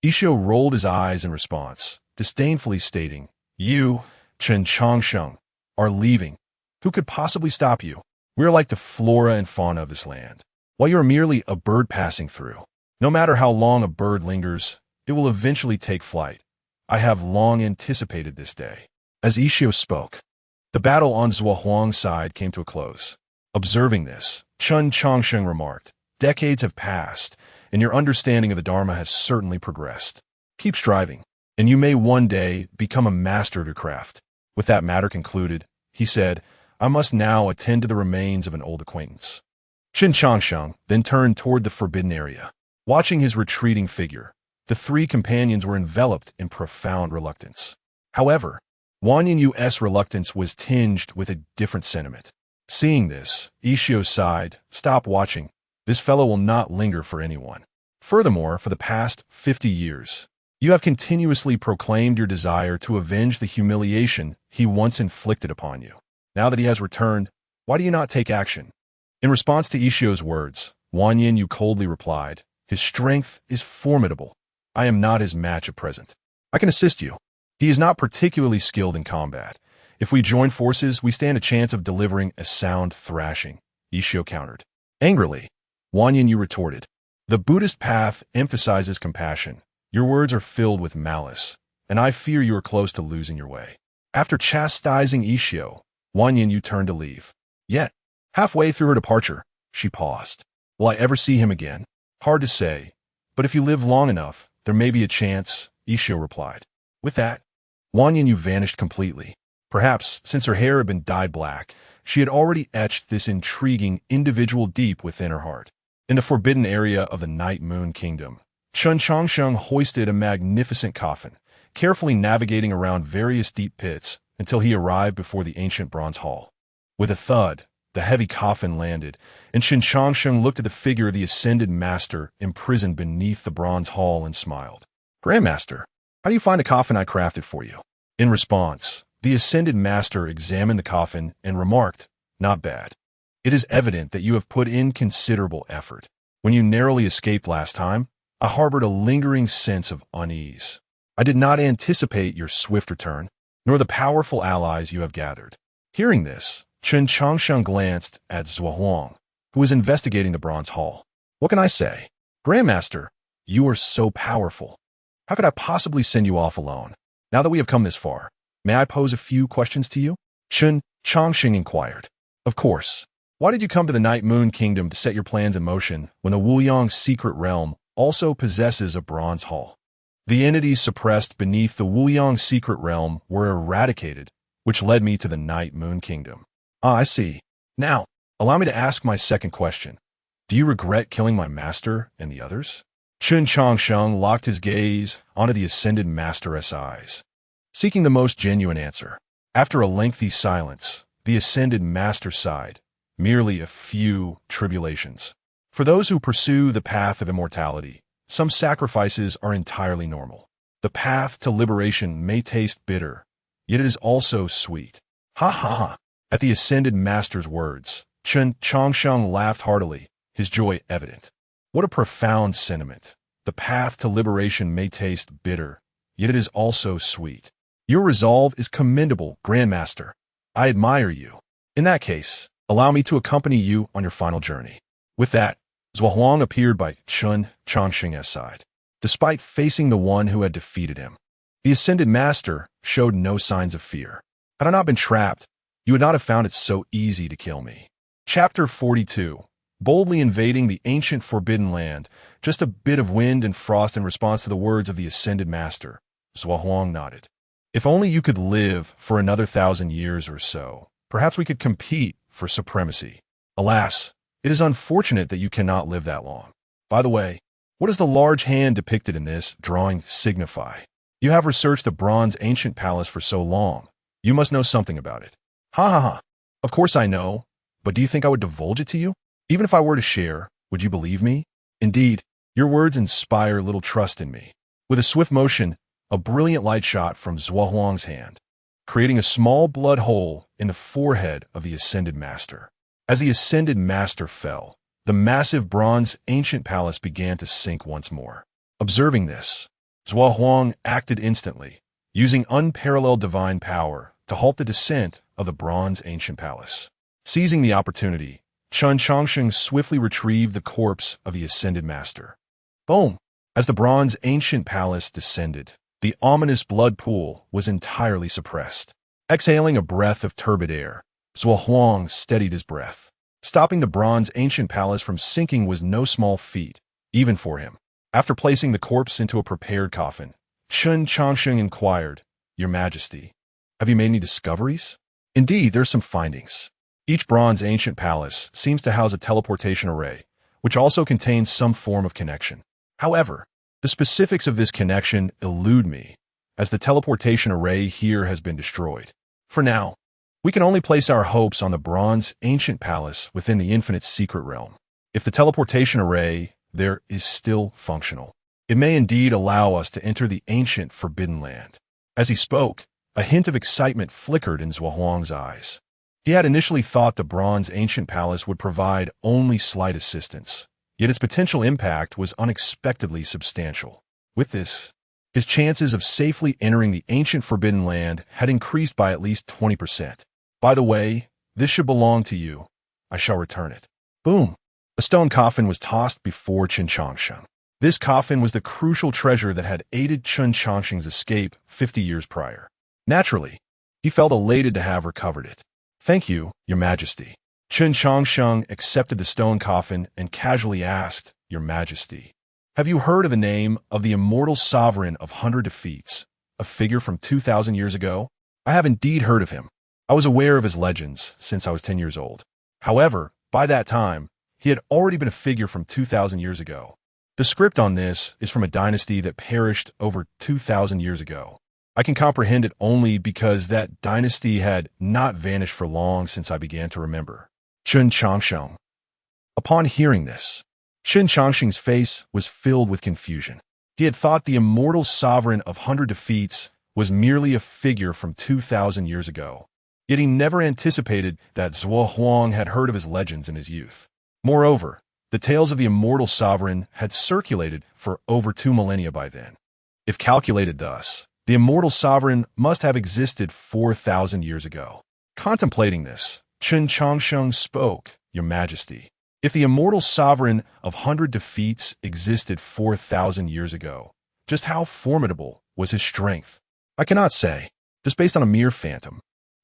Ishio rolled his eyes in response, disdainfully stating, "You, Chen Changsheng, are leaving. Who could possibly stop you? We are like the flora and fauna of this land, while you are merely a bird passing through. No matter how long a bird lingers, it will eventually take flight. I have long anticipated this day." As Ishio spoke, the battle on Zhuo Huang's side came to a close. Observing this, Chen Changsheng remarked, "Decades have passed, and your understanding of the Dharma has certainly progressed. Keep striving, and you may one day become a master of your craft." With that matter concluded, he said, "I must now attend to the remains of an old acquaintance." Chen Changsheng then turned toward the forbidden area. Watching his retreating figure, the three companions were enveloped in profound reluctance. However, Wan Yinyu's reluctance was tinged with a different sentiment. Seeing this, Ishio sighed, "Stop watching. This fellow will not linger for anyone. Furthermore, for the past 50 years, you have continuously proclaimed your desire to avenge the humiliation he once inflicted upon you. Now that he has returned, why do you not take action?" In response to Ishio's words, Wan Yinyu coldly replied, "His strength is formidable. I am not his match at present. I can assist you. He is not particularly skilled in combat. If we join forces, we stand a chance of delivering a sound thrashing," Ishio countered. Angrily, Wan Yinyu retorted, "The Buddhist path emphasizes compassion. Your words are filled with malice, and I fear you are close to losing your way." After chastising Ishio, Wang Yin turned to leave. Yet, halfway through her departure, she paused. Will I ever see him again? Hard to say, but if you live long enough, there may be a chance, Ishio replied. With that, Wang Yin vanished completely. Perhaps, since her hair had been dyed black, she had already etched this intriguing individual deep within her heart. In the forbidden area of the Night Moon Kingdom, Chen Changsheng hoisted a magnificent coffin, carefully navigating around various deep pits until he arrived before the ancient bronze hall. With a thud, the heavy coffin landed, and Chen Changsheng looked at the figure of the ascended master imprisoned beneath the bronze hall and smiled. Grandmaster, how do you find the coffin I crafted for you? In response, the ascended master examined the coffin and remarked, Not bad. It is evident that you have put in considerable effort. When you narrowly escaped last time, I harbored a lingering sense of unease. I did not anticipate your swift return, nor the powerful allies you have gathered. Hearing this, Chen Changsheng glanced at Zhuang, who was investigating the bronze hall. What can I say? Grandmaster, you are so powerful. How could I possibly send you off alone? Now that we have come this far, may I pose a few questions to you? Chen Changsheng inquired. Of course. Why did you come to the Night Moon Kingdom to set your plans in motion when the Wuyang secret realm also possesses a bronze hall? The entities suppressed beneath the Wuyang secret realm were eradicated, which led me to the Night Moon Kingdom. Ah, I see. Now, allow me to ask my second question. Do you regret killing my master and the others? Chen Changsheng locked his gaze onto the ascended master's eyes, seeking the most genuine answer. After a lengthy silence, the ascended master sighed. Merely a few tribulations. For those who pursue the path of immortality, some sacrifices are entirely normal. The path to liberation may taste bitter, yet it is also sweet. Ha ha ha. At the ascended master's words, Chen Changsheng laughed heartily, his joy evident. What a profound sentiment. The path to liberation may taste bitter, yet it is also sweet. Your resolve is commendable, Grandmaster. I admire you. In that case, allow me to accompany you on your final journey. With that, Zhuang appeared by Chen Changsheng's side. Despite facing the one who had defeated him, the ascended master showed no signs of fear. Had I not been trapped, you would not have found it so easy to kill me. Chapter 42. Boldly invading the ancient forbidden land, just a bit of wind and frost in response to the words of the ascended master. Zhuang nodded. If only you could live for another 1,000 years or so, perhaps we could compete for supremacy. Alas, it is unfortunate that you cannot live that long. By the way, what does the large hand depicted in this drawing signify? You have researched the bronze ancient palace for so long. You must know something about it. Ha ha ha. Of course I know, but do you think I would divulge it to you? Even if I were to share, would you believe me? Indeed, your words inspire little trust in me. With a swift motion, a brilliant light shot from Zhuang's hand, creating a small blood hole in the forehead of the ascended master. As the ascended master fell, the massive bronze ancient palace began to sink once more. Observing this, Zhuang acted instantly, using unparalleled divine power to halt the descent of the bronze ancient palace. Seizing the opportunity, Chen Changsheng swiftly retrieved the corpse of the ascended master. Boom! As the bronze ancient palace descended, the ominous blood pool was entirely suppressed. Exhaling a breath of turbid air, Zhuang steadied his breath. Stopping the bronze ancient palace from sinking was no small feat, even for him. After placing the corpse into a prepared coffin, Chen Changsheng inquired, Your Majesty, have you made any discoveries? Indeed, there are some findings. Each bronze ancient palace seems to house a teleportation array, which also contains some form of connection. However, the specifics of this connection elude me, as the teleportation array here has been destroyed. For now, we can only place our hopes on the bronze ancient palace within the infinite secret realm. If the teleportation array there is still functional, it may indeed allow us to enter the ancient forbidden land. As he spoke, a hint of excitement flickered in Zhuang's eyes. He had initially thought the bronze ancient palace would provide only slight assistance, yet its potential impact was unexpectedly substantial. With this, his chances of safely entering the ancient forbidden land had increased by at least 20%. By the way, this should belong to you. I shall return it. Boom! A stone coffin was tossed before Chen Changsheng. This coffin was the crucial treasure that had aided Chen Changsheng's escape 50 years prior. Naturally, he felt elated to have recovered it. "Thank you, Your Majesty." Chen Changsheng accepted the stone coffin and casually asked, "Your Majesty, have you heard of the name of the immortal sovereign of 100 defeats, a figure from 2,000 years ago?" "I have indeed heard of him. I was aware of his legends since I was 10 years old. However, by that time, he had already been a figure from 2,000 years ago. The script on this is from a dynasty that perished over 2,000 years ago. I can comprehend it only because that dynasty had not vanished for long since I began to remember." Chen Changsheng. Upon hearing this, Chen Changsheng's face was filled with confusion. He had thought the immortal sovereign of 100 defeats was merely a figure from 2,000 years ago. Yet he never anticipated that Zhuo Huang had heard of his legends in his youth. Moreover, the tales of the immortal sovereign had circulated for over 2 millennia by then. If calculated thus, the immortal sovereign must have existed 4,000 years ago. Contemplating this, Chen Changsheng spoke, "Your Majesty, if the immortal sovereign of 100 defeats existed 4,000 years ago, just how formidable was his strength? I cannot say, just based on a mere phantom.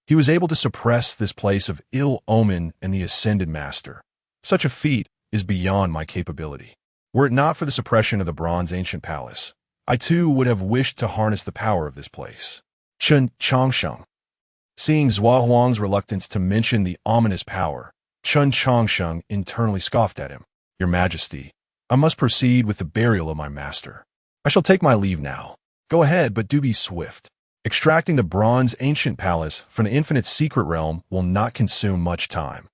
He was able to suppress this place of ill omen and the ascended master. Such a feat is beyond my capability. Were it not for the suppression of the bronze ancient palace, I too would have wished to harness the power of this place." Chen Changsheng. Seeing Zhuo Huang's reluctance to mention the ominous power, Chen Changsheng internally scoffed at him. "Your Majesty, I must proceed with the burial of my master. I shall take my leave now. Go ahead, but do be swift. Extracting the bronze ancient palace from the infinite secret realm will not consume much time."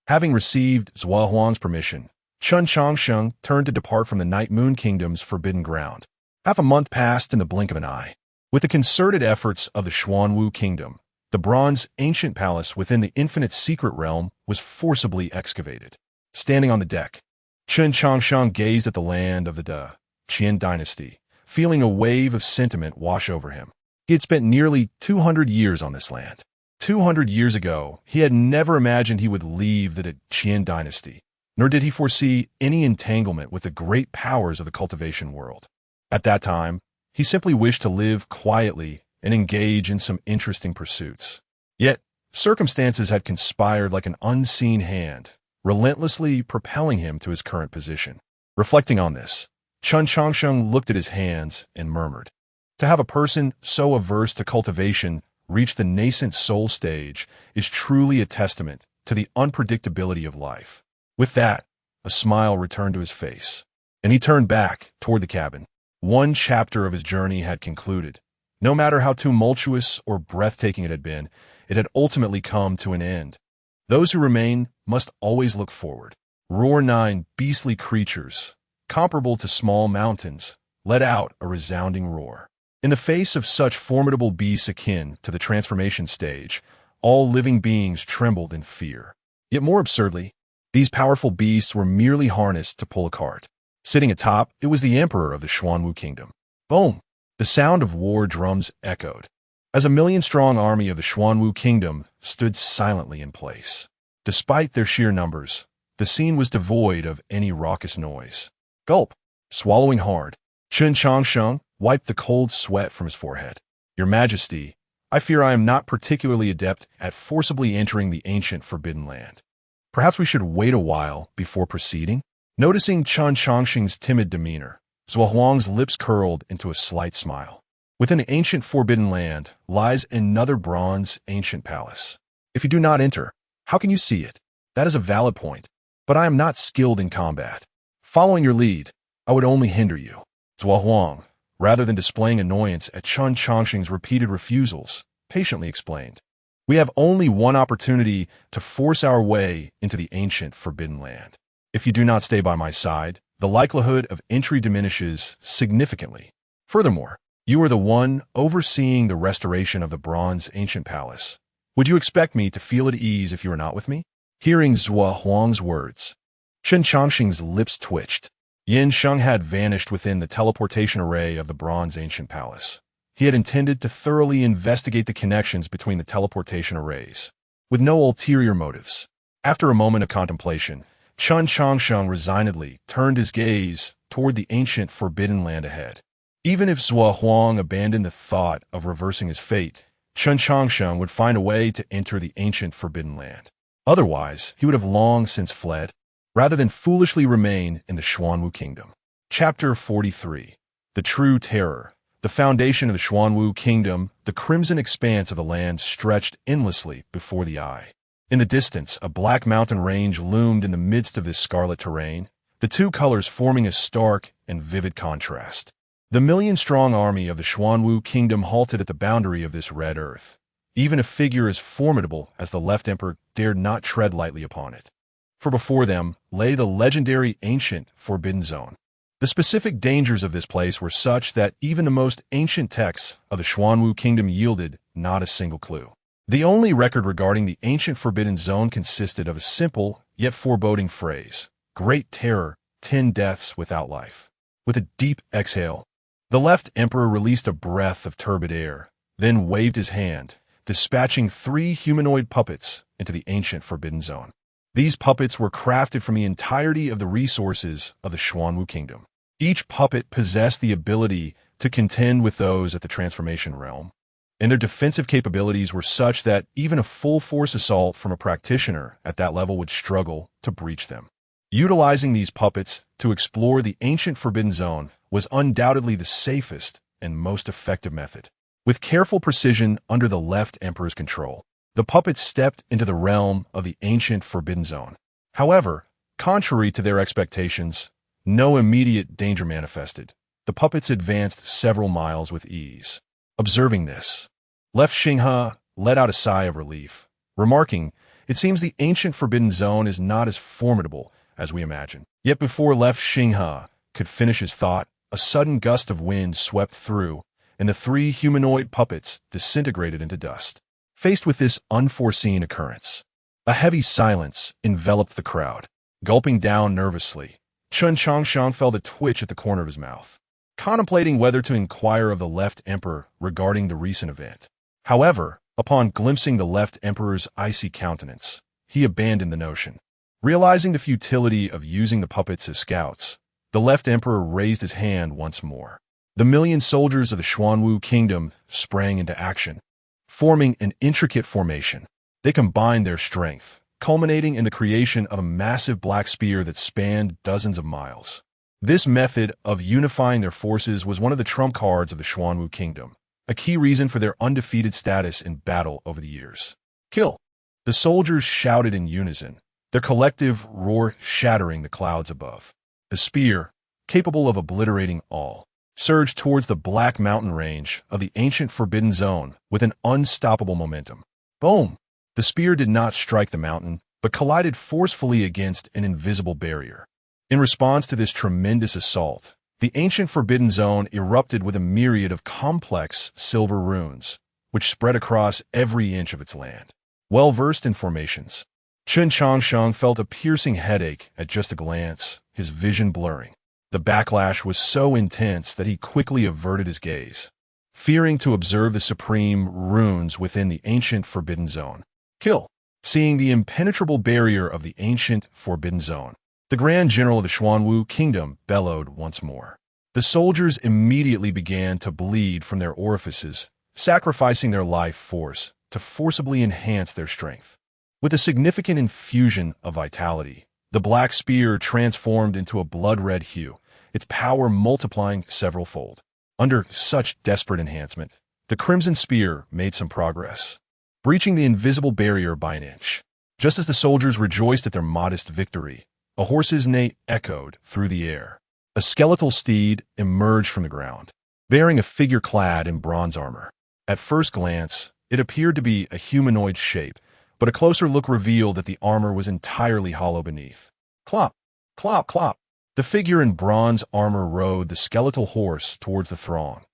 Having received Zhuo Huang's permission, Chen Changsheng turned to depart from the Night Moon Kingdom's forbidden ground. Half a month passed in the blink of an eye. With the concerted efforts of the Xuanwu Kingdom, the bronze ancient palace within the infinite secret realm was forcibly excavated. Standing on the deck, Chen Changsheng gazed at the land of the Qian dynasty, feeling a wave of sentiment wash over him. He had spent nearly 200 years on this land. 200 years ago, he had never imagined he would leave the Qian dynasty, nor did he foresee any entanglement with the great powers of the cultivation world. At that time, he simply wished to live quietly and engage in some interesting pursuits. Yet, circumstances had conspired like an unseen hand, relentlessly propelling him to his current position. Reflecting on this, Chen Changsheng looked at his hands and murmured, "To have a person so averse to cultivation reach the nascent soul stage is truly a testament to the unpredictability of life." With that, a smile returned to his face, and he turned back toward the cabin. One chapter of his journey had concluded. No matter how tumultuous or breathtaking it had ultimately come to an end. Those who remain must always look forward. Roar 9 beastly creatures, comparable to small mountains, let out a resounding roar. In the face of such formidable beasts akin to the transformation stage, all living beings trembled in fear. Yet more absurdly, these powerful beasts were merely harnessed to pull a cart. Sitting atop, it was the emperor of the Xuanwu Kingdom. Boom! The sound of war drums echoed, as a million-strong army of the Xuanwu Kingdom stood silently in place. Despite their sheer numbers, the scene was devoid of any raucous noise. Gulp! Swallowing hard, Chen Changsheng wiped the cold sweat from his forehead. "Your Majesty, I fear I am not particularly adept at forcibly entering the ancient forbidden land. Perhaps we should wait a while before proceeding?" Noticing Chen Changsheng's timid demeanor, Zhuo Huang's lips curled into a slight smile. Within the ancient forbidden land lies another bronze ancient palace. If you do not enter, how can you see it? That is a valid point, but I am not skilled in combat. Following your lead, I would only hinder you. Zhuo Huang, rather than displaying annoyance at Chen Changsheng's repeated refusals, patiently explained, "We have only one opportunity to force our way into the ancient forbidden land. If you do not stay by my side, the likelihood of entry diminishes significantly. Furthermore, you are the one overseeing the restoration of the bronze ancient palace. Would you expect me to feel at ease if you are not with me?" Hearing Zhuo Huang's words, Chen Changsheng's lips twitched. Yin Sheng had vanished within the teleportation array of the bronze ancient palace. He had intended to thoroughly investigate the connections between the teleportation arrays, with no ulterior motives. After a moment of contemplation, Chen Changsheng resignedly turned his gaze toward the ancient forbidden land ahead. Even if Zhuo Huang abandoned the thought of reversing his fate, Chen Changsheng would find a way to enter the ancient Forbidden Land. Otherwise, he would have long since fled, rather than foolishly remain in the Xuanwu Kingdom. Chapter 43. The True Terror. The foundation of the Xuanwu Kingdom, the crimson expanse of the land stretched endlessly before the eye. In the distance, a black mountain range loomed in the midst of this scarlet terrain, the two colors forming a stark and vivid contrast. The million-strong army of the Xuanwu Kingdom halted at the boundary of this red earth. Even a figure as formidable as the left emperor dared not tread lightly upon it. For before them lay the legendary ancient Forbidden Zone. The specific dangers of this place were such that even the most ancient texts of the Xuanwu Kingdom yielded not a single clue. The only record regarding the ancient Forbidden Zone consisted of a simple yet foreboding phrase: Great Terror, 10 deaths without life. With a deep exhale, the left emperor released a breath of turbid air, then waved his hand, dispatching 3 humanoid puppets into the ancient Forbidden Zone. These puppets were crafted from the entirety of the resources of the Xuanwu Kingdom. Each puppet possessed the ability to contend with those at the transformation realm, and their defensive capabilities were such that even a full-force assault from a practitioner at that level would struggle to breach them. Utilizing these puppets to explore the ancient Forbidden Zone was undoubtedly the safest and most effective method. With careful precision under the left emperor's control, the puppets stepped into the realm of the ancient Forbidden Zone. However, contrary to their expectations, no immediate danger manifested. The puppets advanced several miles with ease. Observing this, Left Xinghe let out a sigh of relief, remarking, "It seems the ancient Forbidden Zone is not as formidable as we imagined." Yet before Left Xinghe could finish his thought, a sudden gust of wind swept through, and the 3 humanoid puppets disintegrated into dust. Faced with this unforeseen occurrence, a heavy silence enveloped the crowd. Gulping down nervously, Chen Changsheng felt a twitch at the corner of his mouth, contemplating whether to inquire of the left emperor regarding the recent event. However, upon glimpsing the left emperor's icy countenance, he abandoned the notion. Realizing the futility of using the puppets as scouts, the left emperor raised his hand once more. The million soldiers of the Xuanwu Kingdom sprang into action, forming an intricate formation. They combined their strength, culminating in the creation of a massive black spear that spanned dozens of miles. This method of unifying their forces was one of the trump cards of the Xuanwu Kingdom, a key reason for their undefeated status in battle over the years. Kill! The soldiers shouted in unison, their collective roar shattering the clouds above. The spear, capable of obliterating all, surged towards the black mountain range of the ancient Forbidden Zone with an unstoppable momentum. Boom! The spear did not strike the mountain, but collided forcefully against an invisible barrier. In response to this tremendous assault, the ancient Forbidden Zone erupted with a myriad of complex silver runes, which spread across every inch of its land. Well-versed in formations, Chen Changsheng felt a piercing headache at just a glance, his vision blurring. The backlash was so intense that he quickly averted his gaze, fearing to observe the supreme runes within the ancient Forbidden Zone. Kill! Seeing the impenetrable barrier of the ancient Forbidden Zone, the Grand General of the Xuanwu Kingdom bellowed once more. The soldiers immediately began to bleed from their orifices, sacrificing their life force to forcibly enhance their strength. With a significant infusion of vitality, the black spear transformed into a blood-red hue, its power multiplying several-fold. Under such desperate enhancement, the crimson spear made some progress, breaching the invisible barrier by an inch. Just as the soldiers rejoiced at their modest victory, a horse's neigh echoed through the air. A skeletal steed emerged from the ground, bearing a figure clad in bronze armor. At first glance, it appeared to be a humanoid shape, but a closer look revealed that the armor was entirely hollow beneath. Clop! Clop! Clop! The figure in bronze armor rode the skeletal horse towards the throng,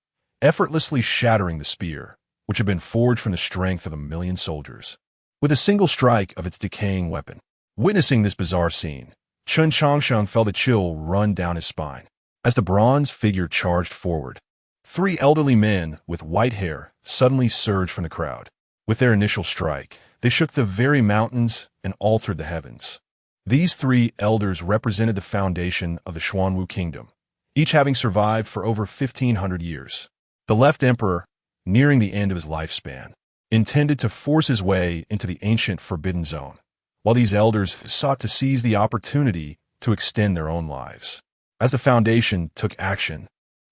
effortlessly shattering the spear, which had been forged from the strength of 1,000,000 soldiers, with a single strike of its decaying weapon. Witnessing this bizarre scene, Chen Changsheng felt a chill run down his spine. As the bronze figure charged forward, 3 elderly men with white hair suddenly surged from the crowd. With their initial strike, they shook the very mountains and altered the heavens. These 3 elders represented the foundation of the Xuanwu Kingdom, each having survived for over 1,500 years. The left emperor, nearing the end of his lifespan, intended to force his way into the ancient Forbidden Zone, while these elders sought to seize the opportunity to extend their own lives. As the Foundation took action,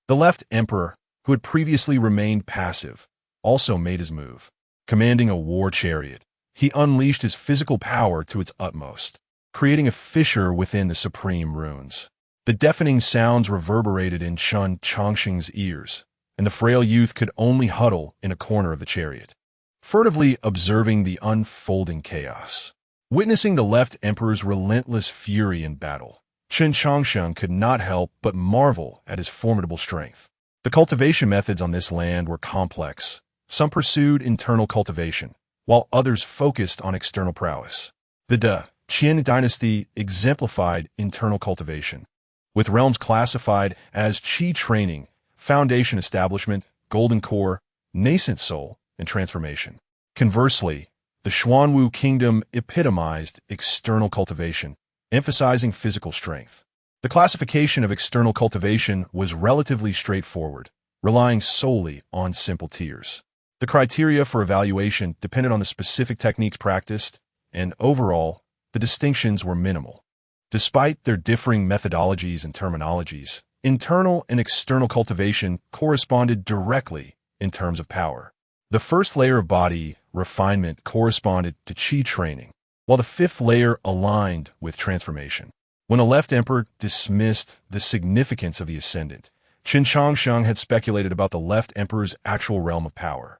the left emperor, who had previously remained passive, also made his move. Commanding a war chariot, he unleashed his physical power to its utmost, creating a fissure within the supreme runes. The deafening sounds reverberated in Chen Changsheng's ears, and the frail youth could only huddle in a corner of the chariot, furtively observing the unfolding chaos. Witnessing the left emperor's relentless fury in battle, Chen Changsheng could not help but marvel at his formidable strength. The cultivation methods on this land were complex. Some pursued internal cultivation, while others focused on external prowess. The Qin dynasty exemplified internal cultivation, with realms classified as Qi training, foundation establishment, golden core, nascent soul, and transformation. Conversely, the Xuanwu kingdom epitomized external cultivation, emphasizing physical strength. The classification of external cultivation was relatively straightforward, relying solely on simple tiers. The criteria for evaluation depended on the specific techniques practiced, and overall, the distinctions were minimal. Despite their differing methodologies and terminologies, internal and external cultivation corresponded directly in terms of power. The first layer of body refinement corresponded to Qi training, while the fifth layer aligned with transformation. When the left emperor dismissed the significance of the ascendant, Chen Changsheng had speculated about the left emperor's actual realm of power.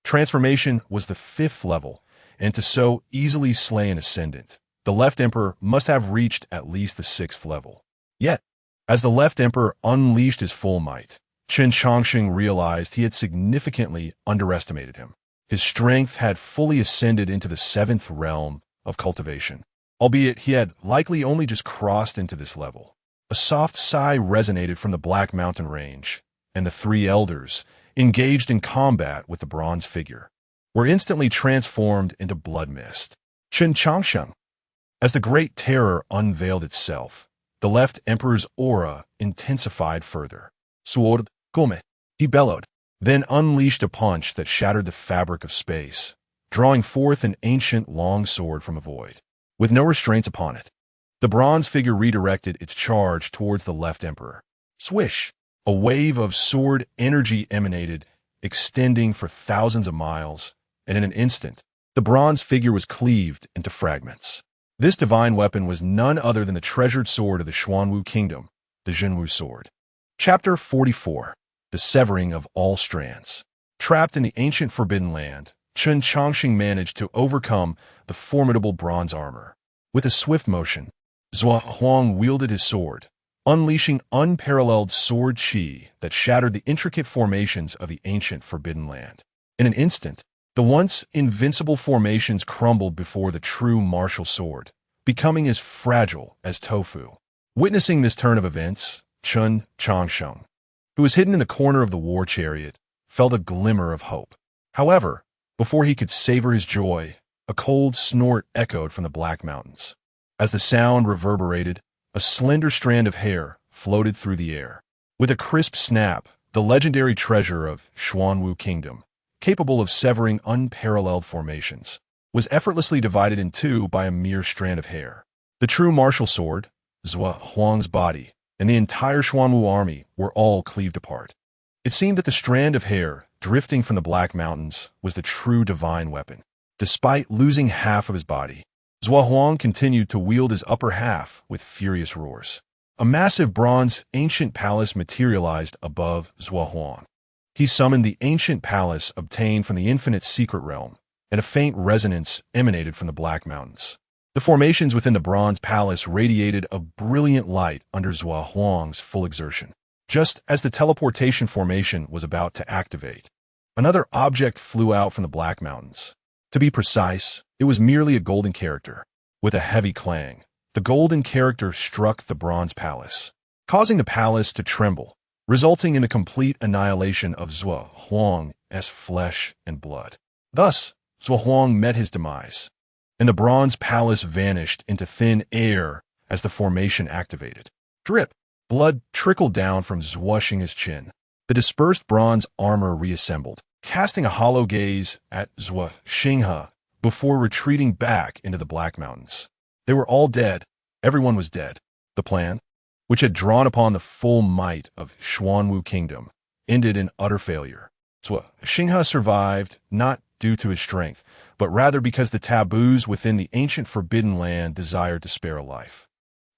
Transformation was the fifth level, and to so easily slay an ascendant, the left emperor must have reached at least the sixth level. Yet, as the left emperor unleashed his full might, Chen Changsheng realized he had significantly underestimated him. His strength had fully ascended into the seventh realm of cultivation, albeit he had likely only just crossed into this level. A soft sigh resonated from the Black Mountain Range, and the three elders, engaged in combat with the bronze figure, were instantly transformed into blood mist. Chen Changsheng. As the Great Terror unveiled itself, the left emperor's aura intensified further. Sword, Gome, he bellowed, then unleashed a punch that shattered the fabric of space, drawing forth an ancient long sword from a void. With no restraints upon it, the bronze figure redirected its charge towards the left emperor. Swish! A wave of sword energy emanated, extending for thousands of miles, and in an instant, the bronze figure was cleaved into fragments. This divine weapon was none other than the treasured sword of the Xuanwu kingdom, the Zhenwu sword. Chapter 44. The Severing of All Strands. Trapped in the ancient Forbidden Land, Chen Changsheng managed to overcome the formidable bronze armor. With a swift motion, Zhua Huang wielded his sword, unleashing unparalleled sword qi that shattered the intricate formations of the ancient Forbidden Land. In an instant, the once invincible formations crumbled before the true martial sword, becoming as fragile as tofu. Witnessing this turn of events, Chen Changsheng, who was hidden in the corner of the war chariot, felt a glimmer of hope. However, before he could savor his joy, a cold snort echoed from the Black Mountains. As the sound reverberated, a slender strand of hair floated through the air. With a crisp snap, the legendary treasure of Xuanwu Kingdom, capable of severing unparalleled formations, was effortlessly divided in two by a mere strand of hair. The true martial sword, Zhua Huang's body, and the entire Xuanwu army were all cleaved apart. It seemed that the strand of hair, drifting from the Black Mountains, was the true divine weapon. Despite losing half of his body, Zhua Huang continued to wield his upper half with furious roars. A massive bronze ancient palace materialized above Zhua Huang. He summoned the ancient palace obtained from the infinite secret realm, and a faint resonance emanated from the Black Mountains. The formations within the bronze palace radiated a brilliant light under Zhua Huang's full exertion. Just as the teleportation formation was about to activate, another object flew out from the Black Mountains. To be precise, it was merely a golden character. With a heavy clang, the golden character struck the bronze palace, causing the palace to tremble, resulting in the complete annihilation of Zhua Huang's flesh and blood. Thus, Zhua Huang met his demise, and the bronze palace vanished into thin air as the formation activated. Drip! Blood trickled down from Zhuoxing's chin. The dispersed bronze armor reassembled, casting a hollow gaze at Zhuo Xinghe before retreating back into the Black Mountains. They were all dead. Everyone was dead. The plan, which had drawn upon the full might of Xuanwu Kingdom, ended in utter failure. Zhuo Xinghe survived, not due to his strength, but rather because the taboos within the ancient Forbidden Land desired to spare a life.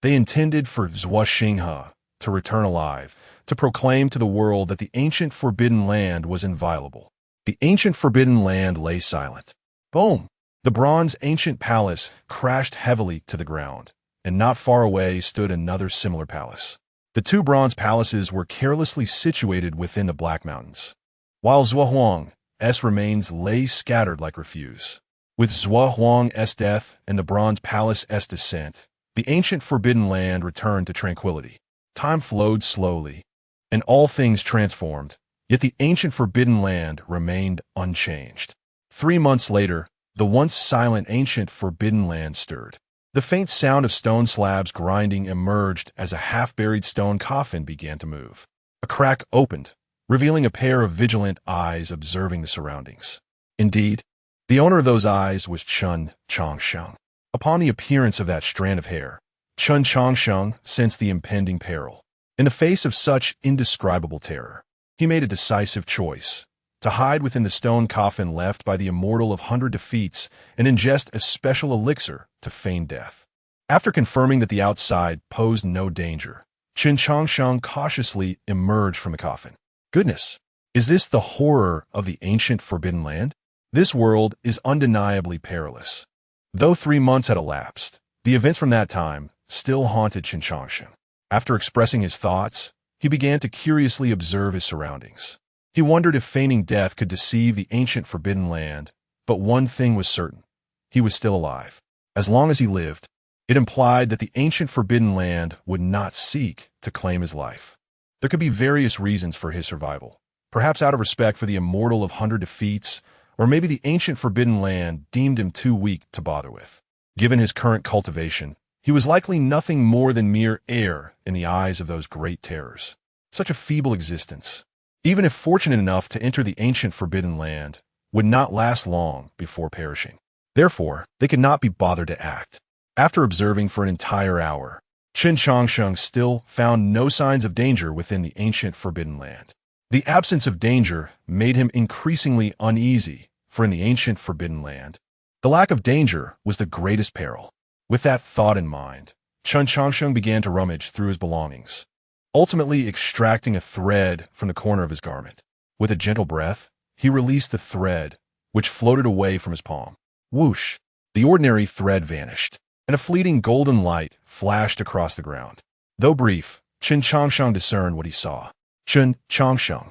They intended for Zhuo Xinghe to return alive, to proclaim to the world that the ancient Forbidden Land was inviolable. The ancient Forbidden Land lay silent. Boom! The bronze ancient palace crashed heavily to the ground, and not far away stood another similar palace. The two bronze palaces were carelessly situated within the Black Mountains, while Zhuohuang's remains lay scattered like refuse. With Zhuohuang's death and the bronze palace's descent, the ancient Forbidden Land returned to tranquility. Time flowed slowly, and all things transformed, yet the ancient Forbidden Land remained unchanged. 3 months later, the once silent ancient Forbidden Land stirred. The faint sound of stone slabs grinding emerged as a half-buried stone coffin began to move. A crack opened, revealing a pair of vigilant eyes observing the surroundings. Indeed, the owner of those eyes was Chen Changsheng. Upon the appearance of that strand of hair, Chen Changsheng sensed the impending peril. In the face of such indescribable terror, he made a decisive choice: to hide within the stone coffin left by the immortal of 100 defeats and ingest a special elixir to feign death. After confirming that the outside posed no danger, Chen Changsheng cautiously emerged from the coffin. Goodness, is this the horror of the ancient Forbidden Land? This world is undeniably perilous. Though 3 months had elapsed, the events from that time still haunted Chen Changsheng. After expressing his thoughts, he began to curiously observe his surroundings. He wondered if feigning death could deceive the ancient Forbidden Land, but one thing was certain: he was still alive. As long as he lived, it implied that the ancient Forbidden Land would not seek to claim his life. There could be various reasons for his survival, perhaps out of respect for the immortal of 100 defeats, or maybe the ancient Forbidden Land deemed him too weak to bother with. Given his current cultivation, he was likely nothing more than mere air in the eyes of those great terrors. Such a feeble existence, even if fortunate enough to enter the ancient Forbidden Land, would not last long before perishing. Therefore, they could not be bothered to act. After observing for an entire hour, Chen Changsheng still found no signs of danger within the ancient Forbidden Land. The absence of danger made him increasingly uneasy, for in the ancient Forbidden Land, the lack of danger was the greatest peril. With that thought in mind, Chen Changsheng began to rummage through his belongings, ultimately extracting a thread from the corner of his garment. With a gentle breath, he released the thread, which floated away from his palm. Whoosh! The ordinary thread vanished, and a fleeting golden light flashed across the ground. Though brief, Chen Changsheng discerned what he saw. Chen Changsheng,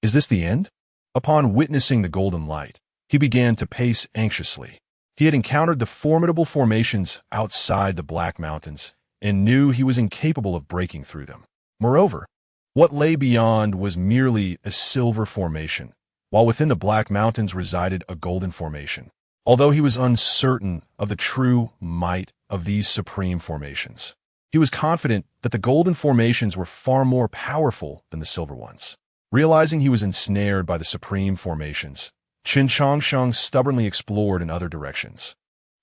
is this the end? Upon witnessing the golden light, he began to pace anxiously. He had encountered the formidable formations outside the Black Mountains and knew he was incapable of breaking through them. Moreover, what lay beyond was merely a silver formation, while within the Black Mountains resided a golden formation. Although he was uncertain of the true might of these supreme formations, he was confident that the golden formations were far more powerful than the silver ones. Realizing he was ensnared by the supreme formations, Chen Changsheng stubbornly explored in other directions.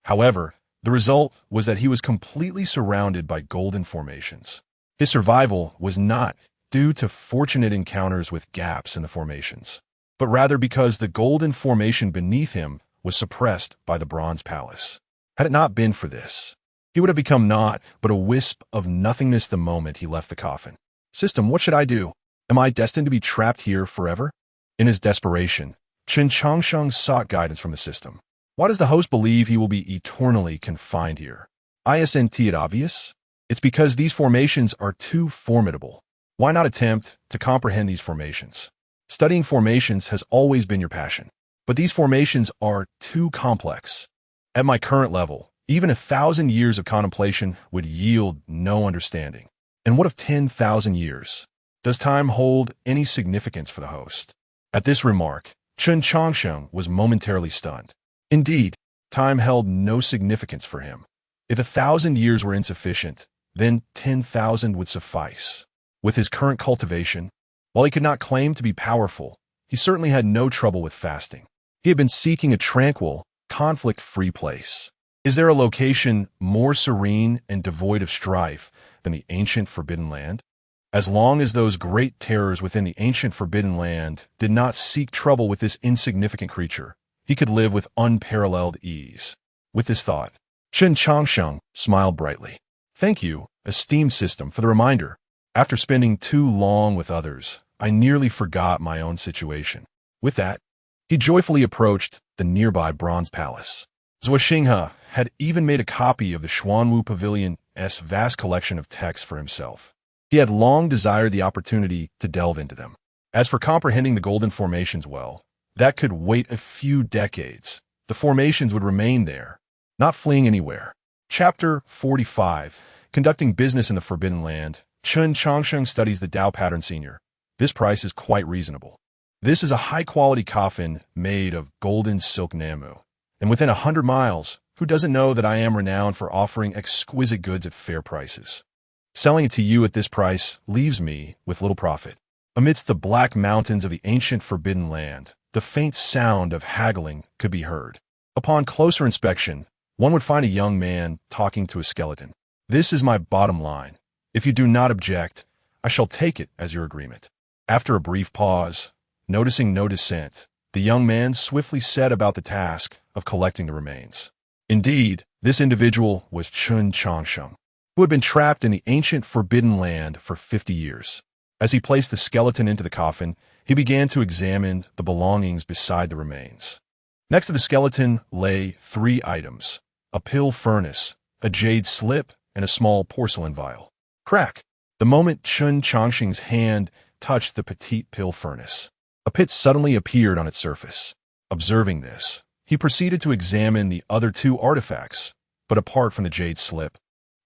However, the result was that he was completely surrounded by golden formations. His survival was not due to fortunate encounters with gaps in the formations, but rather because the golden formation beneath him was suppressed by the bronze palace. Had it not been for this, he would have become naught but a wisp of nothingness the moment he left the coffin. System, what should I do? Am I destined to be trapped here forever? In his desperation, Chen Changsheng sought guidance from the system. Why does the host believe he will be eternally confined here? Isn't it obvious? It's because these formations are too formidable. Why not attempt to comprehend these formations? Studying formations has always been your passion, but these formations are too complex. At my current level, even 1,000 years of contemplation would yield no understanding. And what of 10,000 years? Does time hold any significance for the host? At this remark, Chen Changsheng was momentarily stunned. Indeed, time held no significance for him. If 1,000 years were insufficient, then 10,000 would suffice. With his current cultivation, while he could not claim to be powerful, he certainly had no trouble with fasting. He had been seeking a tranquil, conflict-free place. Is there a location more serene and devoid of strife than the ancient Forbidden Land? As long as those great terrors within the ancient Forbidden Land did not seek trouble with this insignificant creature, he could live with unparalleled ease. With this thought, Chen Changsheng smiled brightly. Thank you, esteemed system, for the reminder. After spending too long with others, I nearly forgot my own situation. With that, he joyfully approached the nearby bronze palace. Zhuoxinghe had even made a copy of the Xuanwu Pavilion's vast collection of texts for himself. He had long desired the opportunity to delve into them. As for comprehending the golden formations well, that could wait a few decades. The formations would remain there, not fleeing anywhere. Chapter 45. Conducting business in the Forbidden Land. Chen Changsheng studies the Tao pattern senior. This price is quite reasonable. This is a high-quality coffin made of golden silk namu. And within 100 miles, who doesn't know that I am renowned for offering exquisite goods at fair prices? Selling it to you at this price leaves me with little profit. Amidst the black mountains of the ancient Forbidden Land, the faint sound of haggling could be heard. Upon closer inspection, one would find a young man talking to a skeleton. This is my bottom line. If you do not object, I shall take it as your agreement. After a brief pause, noticing no dissent, the young man swiftly set about the task of collecting the remains. Indeed, this individual was Chen Changsheng, who had been trapped in the ancient Forbidden Land for 50 years. As he placed the skeleton into the coffin, he began to examine the belongings beside the remains. Next to the skeleton lay 3 items: a pill furnace, a jade slip, and a small porcelain vial. Crack! The moment Chen Changsheng's hand touched the petite pill furnace, a pit suddenly appeared on its surface. Observing this, he proceeded to examine the other 2 artifacts, but apart from the jade slip,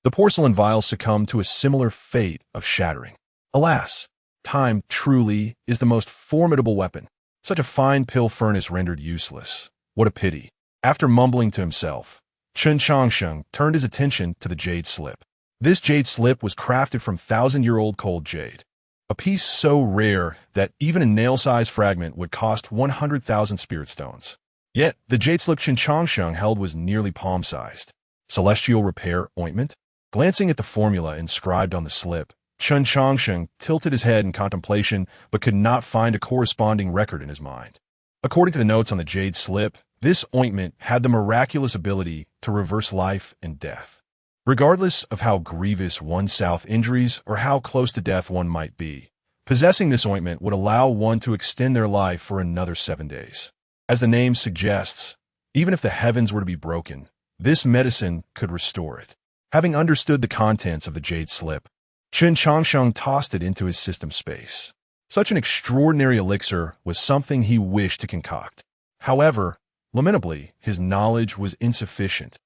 the porcelain vial succumbed to a similar fate of shattering. Alas, time truly is the most formidable weapon. Such a fine pill furnace rendered useless. What a pity. After mumbling to himself, Chen Changsheng turned his attention to the jade slip. This jade slip was crafted from 1,000-year-old cold jade, a piece so rare that even a nail-sized fragment would cost 100,000 spirit stones. Yet, the jade slip Chen Changsheng held was nearly palm-sized. Celestial repair ointment? Glancing at the formula inscribed on the slip, Chen Changsheng tilted his head in contemplation but could not find a corresponding record in his mind. According to the notes on the jade slip, this ointment had the miraculous ability to reverse life and death. Regardless of how grievous one's injuries or how close to death one might be, possessing this ointment would allow one to extend their life for another 7 days. As the name suggests, even if the heavens were to be broken, this medicine could restore it. Having understood the contents of the jade slip, Chen Changsheng tossed it into his system space. Such an extraordinary elixir was something he wished to concoct. However, lamentably, his knowledge was insufficient,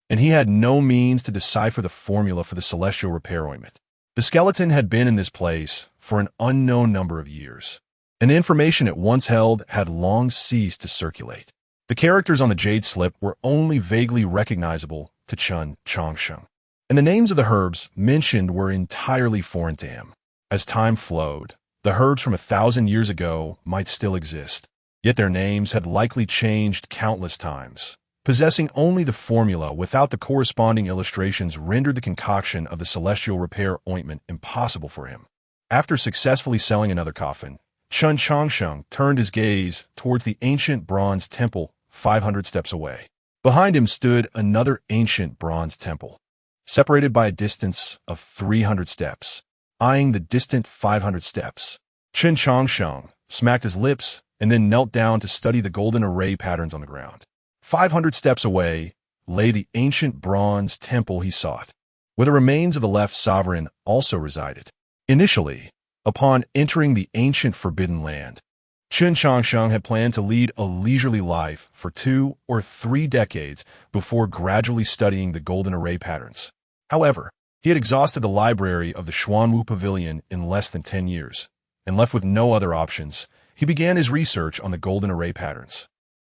and he had no means to decipher the formula for the celestial repair ointment. The skeleton had been in this place for an unknown number of years, and the information it once held had long ceased to circulate. The characters on the jade slip were only vaguely recognizable to Chen Changsheng, and the names of the herbs mentioned were entirely foreign to him. As time flowed, the herbs from 1,000 years ago might still exist, yet their names had likely changed countless times. Possessing only the formula without the corresponding illustrations rendered the concoction of the celestial repair ointment impossible for him. After successfully selling another coffin, Chen Changsheng turned his gaze towards the ancient bronze temple 500 steps away. Behind him stood another ancient bronze temple, separated by a distance of 300 steps. Eyeing the distant 500 steps, Chen Changsheng smacked his lips and then knelt down to study the golden array patterns on the ground. 500 steps away lay the ancient bronze temple he sought, where the remains of the left sovereign also resided. Initially, upon entering the ancient Forbidden Land, Chen Changsheng had planned to lead a leisurely life for 2 or 3 decades before gradually studying the golden array patterns. However, he had exhausted the library of the Xuanwu Pavilion in less than 10 years, and left with no other options, he began his research on the golden array patterns.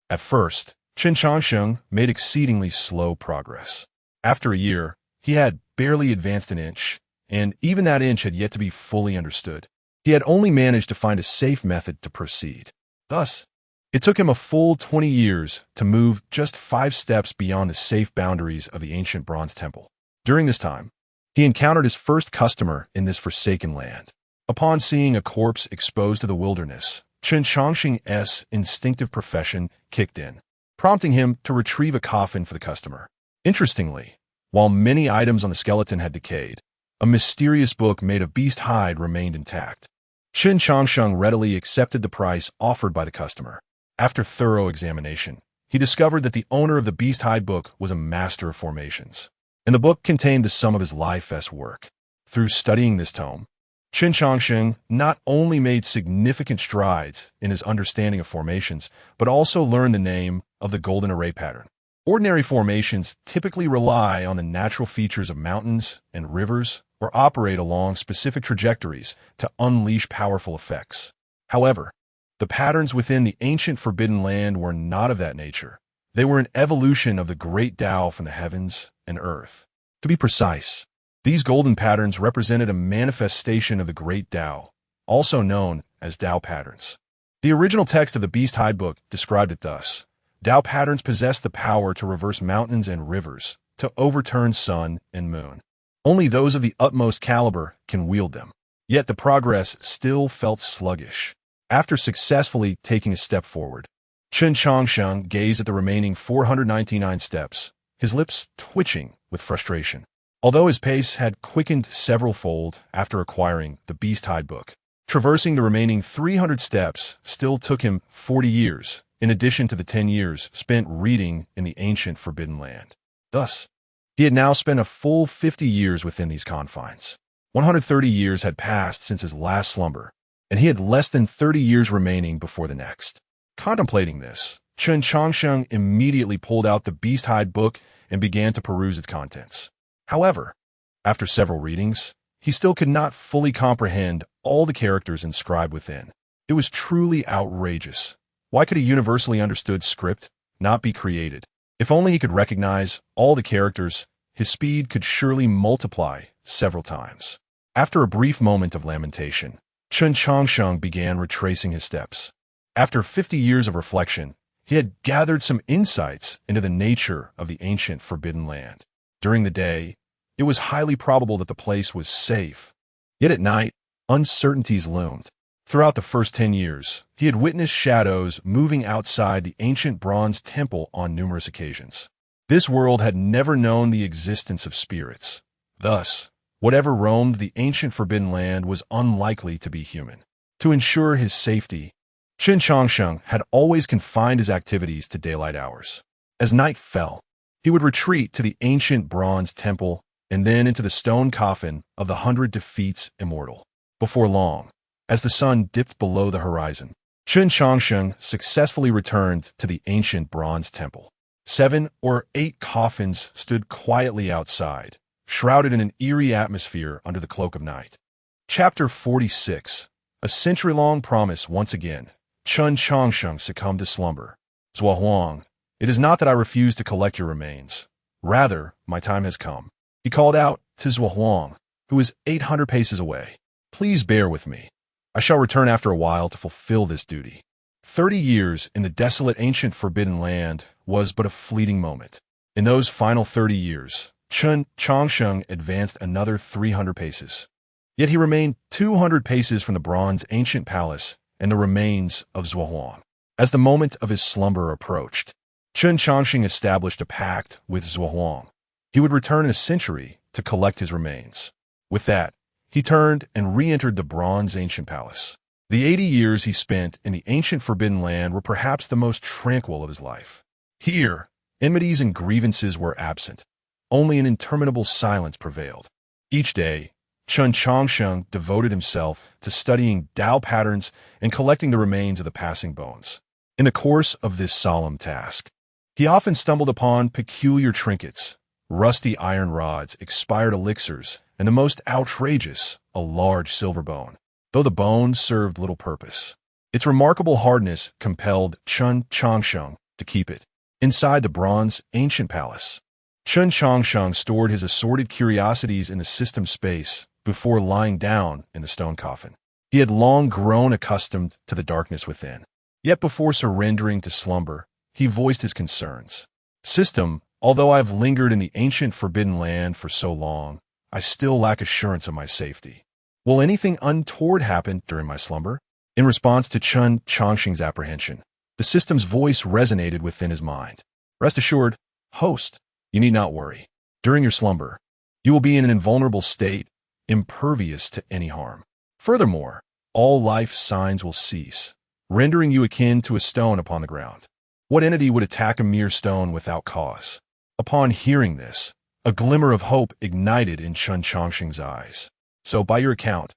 At first, Chen Changsheng made exceedingly slow progress. After a year, he had barely advanced an inch, and even that inch had yet to be fully understood. He had only managed to find a safe method to proceed. Thus, it took him a full 20 years to move just 5 steps beyond the safe boundaries of the ancient bronze temple. During this time, he encountered his first customer in this forsaken land. Upon seeing a corpse exposed to the wilderness, Chen Changsheng's instinctive profession kicked in, prompting him to retrieve a coffin for the customer. Interestingly, while many items on the skeleton had decayed, a mysterious book made of beast hide remained intact. Chen Changsheng readily accepted the price offered by the customer. After thorough examination, he discovered that the owner of the beast hide book was a master of formations, and the book contained the sum of his life's work. Through studying this tome, Chen Changsheng not only made significant strides in his understanding of formations, but also learned the name of the golden array pattern. Ordinary formations typically rely on the natural features of mountains and rivers or operate along specific trajectories to unleash powerful effects. However, the patterns within the ancient Forbidden Land were not of that nature. They were an evolution of the great Tao from the heavens and earth. To be precise, these golden patterns represented a manifestation of the great Tao, also known as Tao patterns. The original text of the Beast Hide book described it thus: Tao patterns possess the power to reverse mountains and rivers, to overturn sun and moon. Only those of the utmost caliber can wield them. Yet the progress still felt sluggish. After successfully taking a step forward, Chen Changsheng gazed at the remaining 499 steps, his lips twitching with frustration. Although his pace had quickened several-fold after acquiring the Beast Hide book, traversing the remaining 300 steps still took him 40 years, in addition to the 10 years spent reading in the ancient Forbidden Land. Thus, he had now spent a full 50 years within these confines. 130 years had passed since his last slumber, and he had less than 30 years remaining before the next. Contemplating this, Chen Changsheng immediately pulled out the Beast Hide book and began to peruse its contents. However, after several readings, he still could not fully comprehend all the characters inscribed within. It was truly outrageous. Why could a universally understood script not be created? If only he could recognize all the characters, his speed could surely multiply several times. After a brief moment of lamentation, Chen Changsheng began retracing his steps. After 50 years of reflection, he had gathered some insights into the nature of the ancient Forbidden Land. During the day, it was highly probable that the place was safe. Yet at night, uncertainties loomed. Throughout the first 10 years, he had witnessed shadows moving outside the ancient bronze temple on numerous occasions. This world had never known the existence of spirits. Thus, whatever roamed the ancient Forbidden Land was unlikely to be human. To ensure his safety, Chen Changsheng had always confined his activities to daylight hours. As night fell, he would retreat to the ancient bronze temple and then into the stone coffin of the 100 Defeats Immortal. Before long, as the sun dipped below the horizon, Chen Changsheng successfully returned to the ancient bronze temple. 7 or 8 coffins stood quietly outside, shrouded in an eerie atmosphere under the cloak of night. Chapter 46. A century-long promise once again. Chen Changsheng succumbed to slumber. Zhuo Huang, it is not that I refuse to collect your remains. Rather, my time has come. He called out to Zhuo Huang, who was 800 paces away. Please bear with me. I shall return after a while to fulfill this duty. 30 years in the desolate ancient Forbidden Land was but a fleeting moment. In those final 30 years, Chen Changsheng advanced another 300 paces. Yet he remained 200 paces from the bronze ancient palace and the remains of Zhuo Huang. As the moment of his slumber approached, Chen Changsheng established a pact with Zhuo Huang. He would return in a century to collect his remains. With that, he turned and re-entered the bronze ancient palace. The 80 years he spent in the ancient Forbidden Land were perhaps the most tranquil of his life. Here, enmities and grievances were absent. Only an interminable silence prevailed. Each day, Chen Changsheng devoted himself to studying Tao patterns and collecting the remains of the passing bones. In the course of this solemn task, he often stumbled upon peculiar trinkets, rusty iron rods, expired elixirs, and the most outrageous, a large silver bone, though the bone served little purpose. Its remarkable hardness compelled Chen Changsheng to keep it. Inside the bronze ancient palace, Chen Changsheng stored his assorted curiosities in the system space before lying down in the stone coffin. He had long grown accustomed to the darkness within. Yet before surrendering to slumber, he voiced his concerns. System, although I have lingered in the ancient forbidden land for so long, I still lack assurance of my safety. Will anything untoward happen during my slumber? In response to Chen Changsheng's apprehension, the system's voice resonated within his mind. Rest assured, host, you need not worry. During your slumber, you will be in an invulnerable state, impervious to any harm. Furthermore, all life signs will cease, rendering you akin to a stone upon the ground. What entity would attack a mere stone without cause? Upon hearing this, a glimmer of hope ignited in Chen Changsheng's eyes. So, by your account,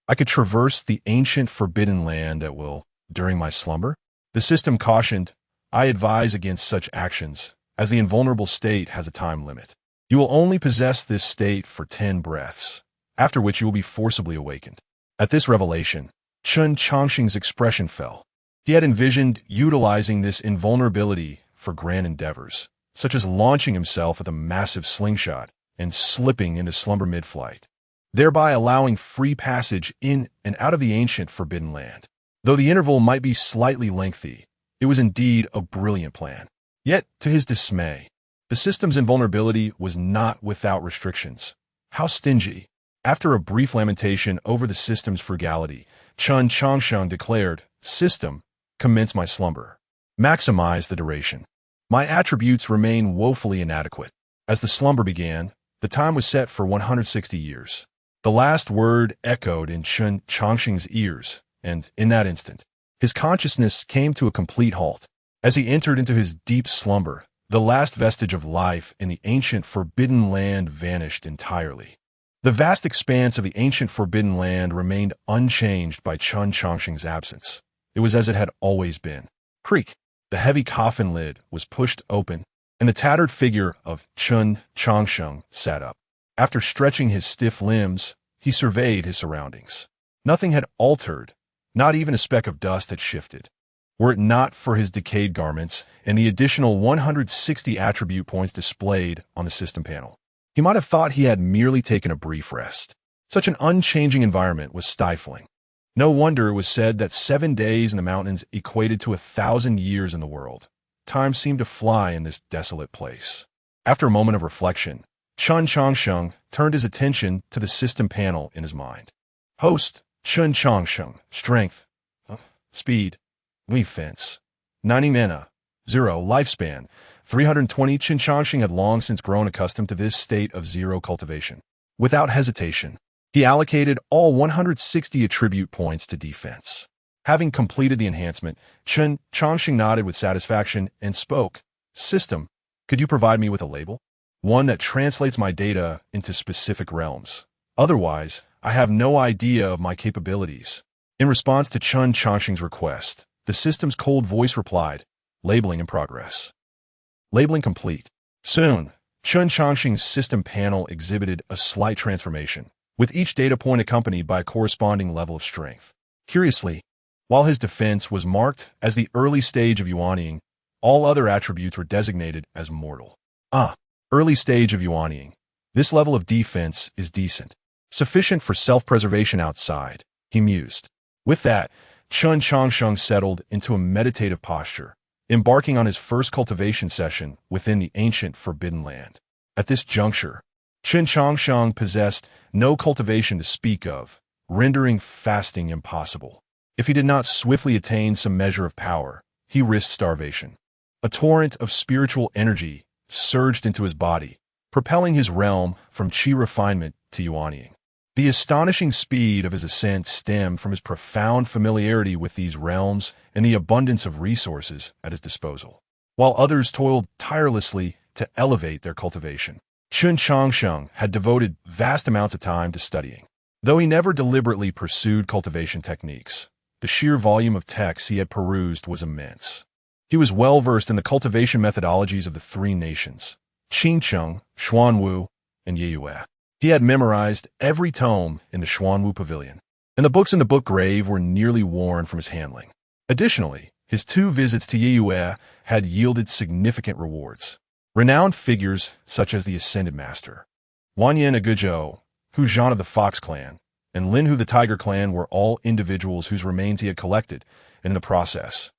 I could traverse the ancient forbidden land at will during my slumber? The system cautioned, I advise against such actions, as the invulnerable state has a time limit. You will only possess this state for 10 breaths, after which you will be forcibly awakened. At this revelation, Chen Changsheng's expression fell. He had envisioned utilizing this invulnerability for grand endeavors, such as launching himself with a massive slingshot and slipping into slumber mid-flight, thereby allowing free passage in and out of the ancient forbidden land. Though the interval might be slightly lengthy, it was indeed a brilliant plan. Yet, to his dismay, the system's invulnerability was not without restrictions. How stingy! After a brief lamentation over the system's frugality, Chen Changsheng declared, System, commence my slumber. Maximize the duration. My attributes remain woefully inadequate. As the slumber began, the time was set for 160 years. The last word echoed in Chen Changsheng's ears, and, in that instant, his consciousness came to a complete halt. As he entered into his deep slumber, the last vestige of life in the ancient forbidden land vanished entirely. The vast expanse of the ancient forbidden land remained unchanged by Chen Changsheng's absence. It was as it had always been. Creak! The heavy coffin lid was pushed open, and the tattered figure of Chen Changsheng sat up. After stretching his stiff limbs, he surveyed his surroundings. Nothing had altered, not even a speck of dust had shifted. Were it not for his decayed garments and the additional 160 attribute points displayed on the system panel, he might have thought he had merely taken a brief rest. Such an unchanging environment was stifling. No wonder it was said that 7 days in the mountains equated to 1,000 years in the world. Time seemed to fly in this desolate place. After a moment of reflection, Chen Changsheng turned his attention to the system panel in his mind. Host, Chen Changsheng, strength, speed, defense, 90 mana, 0 lifespan, 320. Chen Changsheng had long since grown accustomed to this state of 0 cultivation. Without hesitation, he allocated all 160 attribute points to defense. Having completed the enhancement, Chen Changsheng nodded with satisfaction and spoke. System, could you provide me with a label? One that translates my data into specific realms. Otherwise, I have no idea of my capabilities. In response to Chen Changsheng's request, the system's cold voice replied, Labeling in progress. Labeling complete. Soon, Chen Changsheng's system panel exhibited a slight transformation, with each data point accompanied by a corresponding level of strength. Curiously, while his defense was marked as the early stage of Yuanying, all other attributes were designated as mortal. Early stage of Yuanying. This level of defense is decent. Sufficient for self-preservation outside, he mused. With that, Chen Changsheng settled into a meditative posture, embarking on his first cultivation session within the ancient forbidden land. At this juncture, Chen Changsheng possessed no cultivation to speak of, rendering fasting impossible. If he did not swiftly attain some measure of power, he risked starvation. A torrent of spiritual energy surged into his body, propelling his realm from chi refinement to Yuanying. The astonishing speed of his ascent stemmed from his profound familiarity with these realms and the abundance of resources at his disposal. While others toiled tirelessly to elevate their cultivation, Chen Changsheng had devoted vast amounts of time to studying. Though he never deliberately pursued cultivation techniques, the sheer volume of texts he had perused was immense. He was well versed in the cultivation methodologies of the 3 nations, Xinqiang, Xuanwu, and Yeyue. He had memorized every tome in the Xuanwu Pavilion, and the books in the book grave were nearly worn from his handling. Additionally, his 2 visits to Yeyue had yielded significant rewards. Renowned figures such as the Ascended Master, Wanyan Aguzhou, Hu Zhan of the Fox Clan, and Lin Hu the Tiger Clan were all individuals whose remains he had collected, and in the process,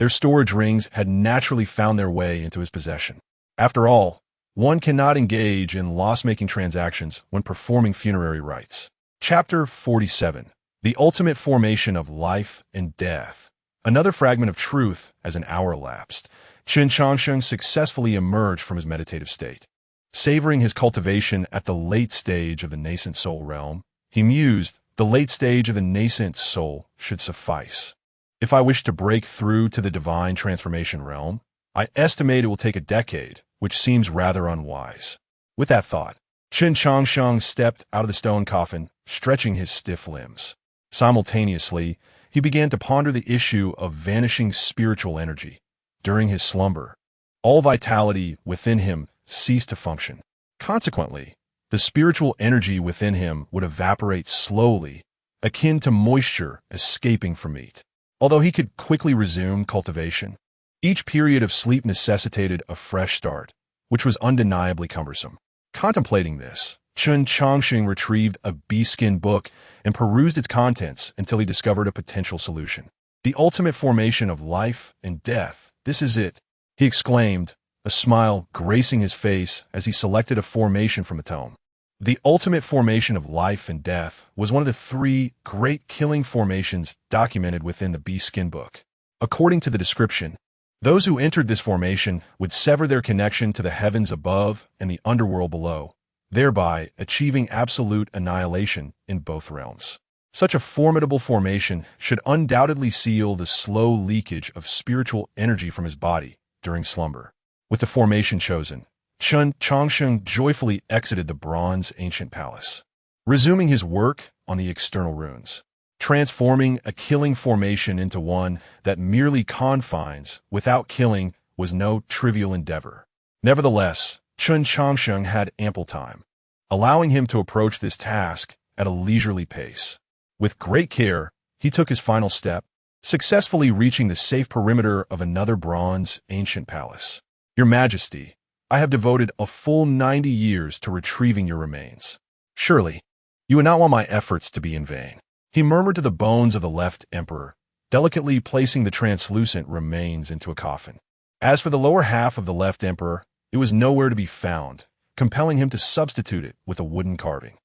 Their storage rings had naturally found their way into his possession. After all, one cannot engage in loss-making transactions when performing funerary rites. Chapter 47. The Ultimate Formation of Life and Death. Another fragment of truth as an hour elapsed. Chen Changsheng successfully emerged from his meditative state. Savoring his cultivation at the late stage of the nascent soul realm, he mused, the late stage of the nascent soul should suffice. If I wish to break through to the divine transformation realm, I estimate it will take a decade, which seems rather unwise. With that thought, Chen Changsheng stepped out of the stone coffin, stretching his stiff limbs. Simultaneously, he began to ponder the issue of vanishing spiritual energy. During his slumber, all vitality within him ceased to function. Consequently, the spiritual energy within him would evaporate slowly, akin to moisture escaping from meat. Although he could quickly resume cultivation, each period of sleep necessitated a fresh start, which was undeniably cumbersome. Contemplating this, Chen Changsheng retrieved a bee-skin book and perused its contents until he discovered a potential solution. The ultimate formation of life and death, this is it, he exclaimed, a smile gracing his face as he selected a formation from the tome. The ultimate formation of life and death was one of the three great killing formations documented within the bee-skin book. According to the description, those who entered this formation would sever their connection to the heavens above and the underworld below, thereby achieving absolute annihilation in both realms. Such a formidable formation should undoubtedly seal the slow leakage of spiritual energy from his body during slumber. With the formation chosen, Chen Changsheng joyfully exited the bronze ancient palace, resuming his work on the external runes. Transforming a killing formation into one that merely confines without killing was no trivial endeavor. Nevertheless, Chen Changsheng had ample time, allowing him to approach this task at a leisurely pace. With great care, he took his final step, successfully reaching the safe perimeter of another bronze ancient palace. Your Majesty, I have devoted a full 90 years to retrieving your remains. Surely, you would not want my efforts to be in vain. He murmured to the bones of the left emperor, delicately placing the translucent remains into a coffin. As for the lower half of the left emperor, it was nowhere to be found, compelling him to substitute it with a wooden carving.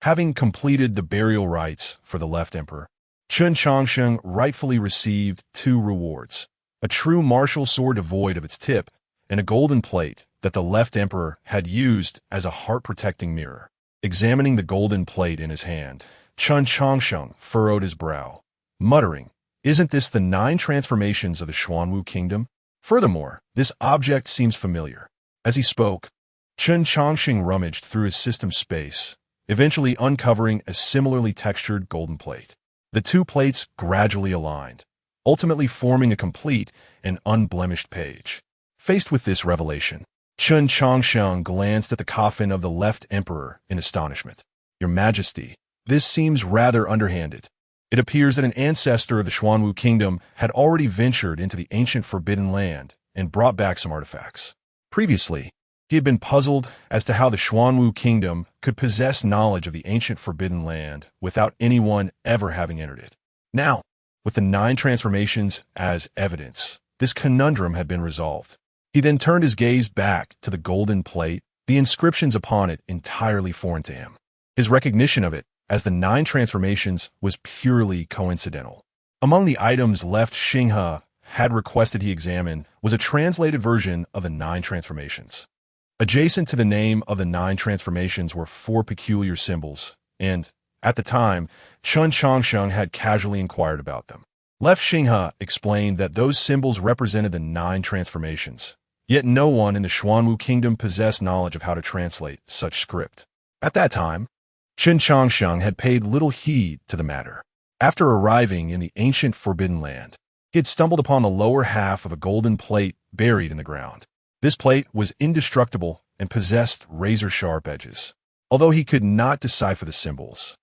Having completed the burial rites for the left emperor, Chen Changsheng rightfully received two rewards, a true martial sword devoid of its tip, and a golden plate that the left emperor had used as a heart-protecting mirror. Examining the golden plate in his hand, Chen Changsheng furrowed his brow, muttering, "Isn't this the 9 transformations of the Xuanwu kingdom? Furthermore, this object seems familiar." As he spoke, Chen Changsheng rummaged through his system space, eventually uncovering a similarly textured golden plate. The two plates gradually aligned, ultimately forming a complete and unblemished page. Faced with this revelation, Chen Changsheng glanced at the coffin of the left emperor in astonishment. "Your Majesty, this seems rather underhanded. It appears that an ancestor of the Xuanwu kingdom had already ventured into the ancient Forbidden Land and brought back some artifacts. Previously, he had been puzzled as to how the Xuanwu kingdom could possess knowledge of the ancient Forbidden Land without anyone ever having entered it. Now, with the 9 transformations as evidence, this conundrum had been resolved. He then turned his gaze back to the golden plate, the inscriptions upon it entirely foreign to him. His recognition of it as the 9 transformations was purely coincidental. Among the items left Xinghe had requested he examine was a translated version of the 9 transformations. Adjacent to the name of the 9 transformations were 4 peculiar symbols, and, at the time, Chen Changsheng had casually inquired about them. Left Xinghe explained that those symbols represented the 9 transformations, yet no one in the Xuanwu kingdom possessed knowledge of how to translate such script. At that time, Chen Changsheng had paid little heed to the matter. After arriving in the ancient Forbidden Land, he had stumbled upon the lower half of a golden plate buried in the ground. This plate was indestructible and possessed razor-sharp edges. Although he could not decipher the symbols,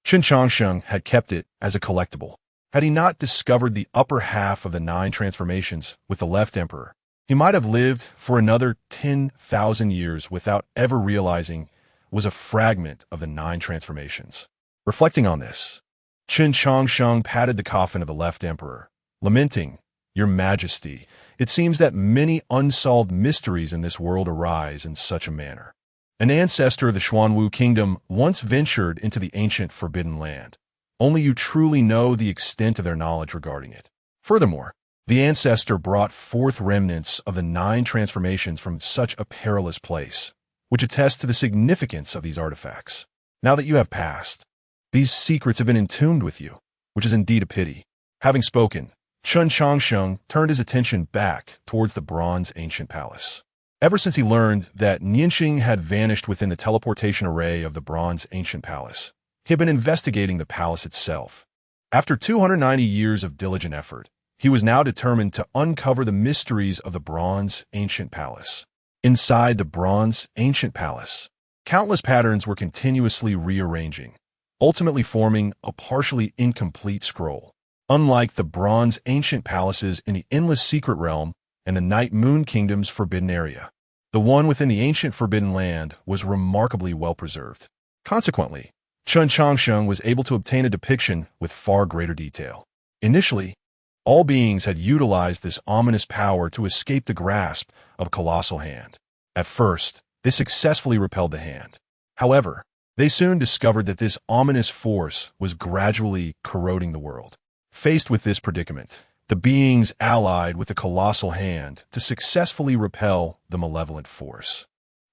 Chen Changsheng had kept it as a collectible. Had he not discovered the upper half of the 9 transformations with the left emperor, he might have lived for another 10,000 years without ever realizing it was a fragment of the 9 transformations. Reflecting on this, Chen Changsheng patted the coffin of the left emperor, lamenting, Your Majesty, it seems that many unsolved mysteries in this world arise in such a manner. An ancestor of the Xuanwu kingdom once ventured into the ancient Forbidden Land. Only you truly know the extent of their knowledge regarding it. Furthermore, the ancestor brought forth remnants of the 9 transformations from such a perilous place, which attest to the significance of these artifacts. Now that you have passed, these secrets have been entombed with you, which is indeed a pity. Having spoken, Chen Changsheng turned his attention back towards the bronze ancient palace. Ever since he learned that Nianxing had vanished within the teleportation array of the bronze ancient palace, he had been investigating the palace itself. After 290 years of diligent effort, he was now determined to uncover the mysteries of the bronze ancient palace. Inside the bronze ancient palace, countless patterns were continuously rearranging, ultimately forming a partially incomplete scroll. Unlike the bronze ancient palaces in the endless secret realm and the night moon kingdom's forbidden area, the one within the ancient forbidden land was remarkably well preserved. Consequently, Chen Changsheng was able to obtain a depiction with far greater detail. Initially, all beings had utilized this ominous power to escape the grasp of a colossal hand. At first, they successfully repelled the hand. However, they soon discovered that this ominous force was gradually corroding the world. Faced with this predicament, the beings allied with the colossal hand to successfully repel the malevolent force.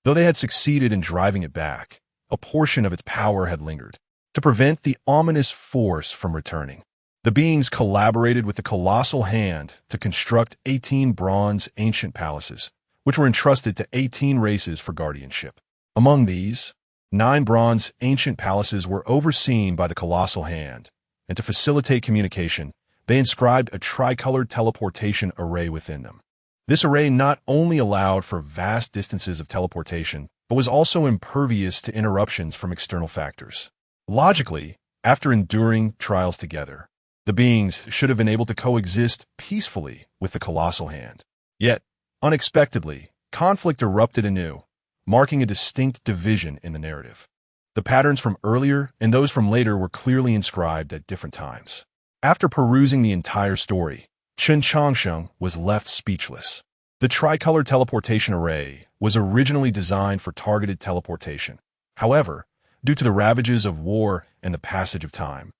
Though they had succeeded in driving it back, a portion of its power had lingered. To prevent the ominous force from returning, the beings collaborated with the colossal hand to construct 18 bronze ancient palaces, which were entrusted to 18 races for guardianship. Among these, 9 bronze ancient palaces were overseen by the colossal hand, and to facilitate communication, they inscribed a tricolored teleportation array within them. This array not only allowed for vast distances of teleportation, but was also impervious to interruptions from external factors. Logically, after enduring trials together, the beings should have been able to coexist peacefully with the colossal hand. Yet, unexpectedly, conflict erupted anew, marking a distinct division in the narrative. The patterns from earlier and those from later were clearly inscribed at different times. After perusing the entire story, Chen Changsheng was left speechless. The tricolor teleportation array was originally designed for targeted teleportation. However, due to the ravages of war and the passage of time,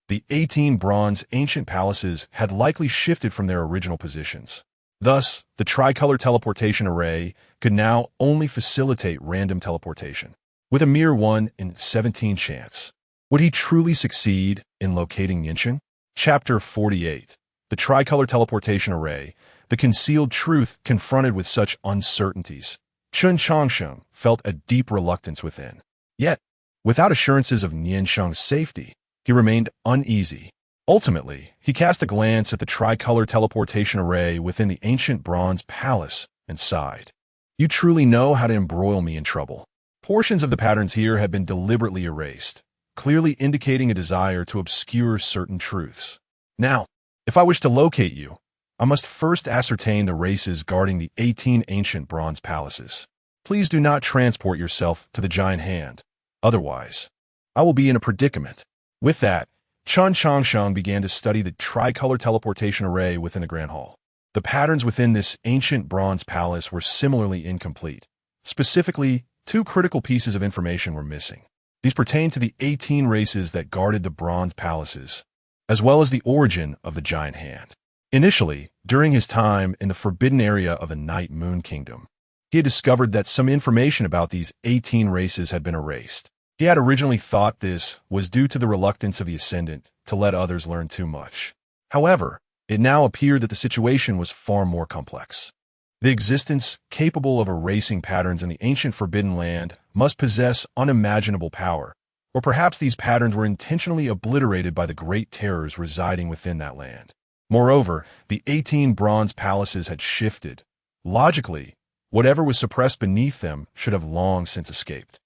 the 18 bronze ancient palaces had likely shifted from their original positions. Thus, the tricolor teleportation array could now only facilitate random teleportation, with a mere 1 in 17 chance. Would he truly succeed in locating Nianxing? Chapter 48. The Tricolor Teleportation Array, the concealed truth confronted with such uncertainties. Chen Changsheng felt a deep reluctance within. Yet, without assurances of Nianxing's safety, he remained uneasy. Ultimately, he cast a glance at the tricolor teleportation array within the ancient bronze palace and sighed. You truly know how to embroil me in trouble. Portions of the patterns here had been deliberately erased, clearly indicating a desire to obscure certain truths. Now, if I wish to locate you, I must first ascertain the races guarding the 18 ancient bronze palaces. Please do not transport yourself to the giant hand. Otherwise, I will be in a predicament. With that, Chen Changsheng began to study the tricolor teleportation array within the Grand Hall. The patterns within this ancient bronze palace were similarly incomplete. Specifically, 2 critical pieces of information were missing. These pertain to the 18 races that guarded the bronze palaces, as well as the origin of the giant hand. Initially, during his time in the forbidden area of the Night Moon Kingdom, he had discovered that some information about these 18 races had been erased. He had originally thought this was due to the reluctance of the Ascendant to let others learn too much. However, it now appeared that the situation was far more complex. The existence capable of erasing patterns in the ancient Forbidden Land must possess unimaginable power, or perhaps these patterns were intentionally obliterated by the great terrors residing within that land. Moreover, the 18 bronze palaces had shifted. Logically, whatever was suppressed beneath them should have long since escaped.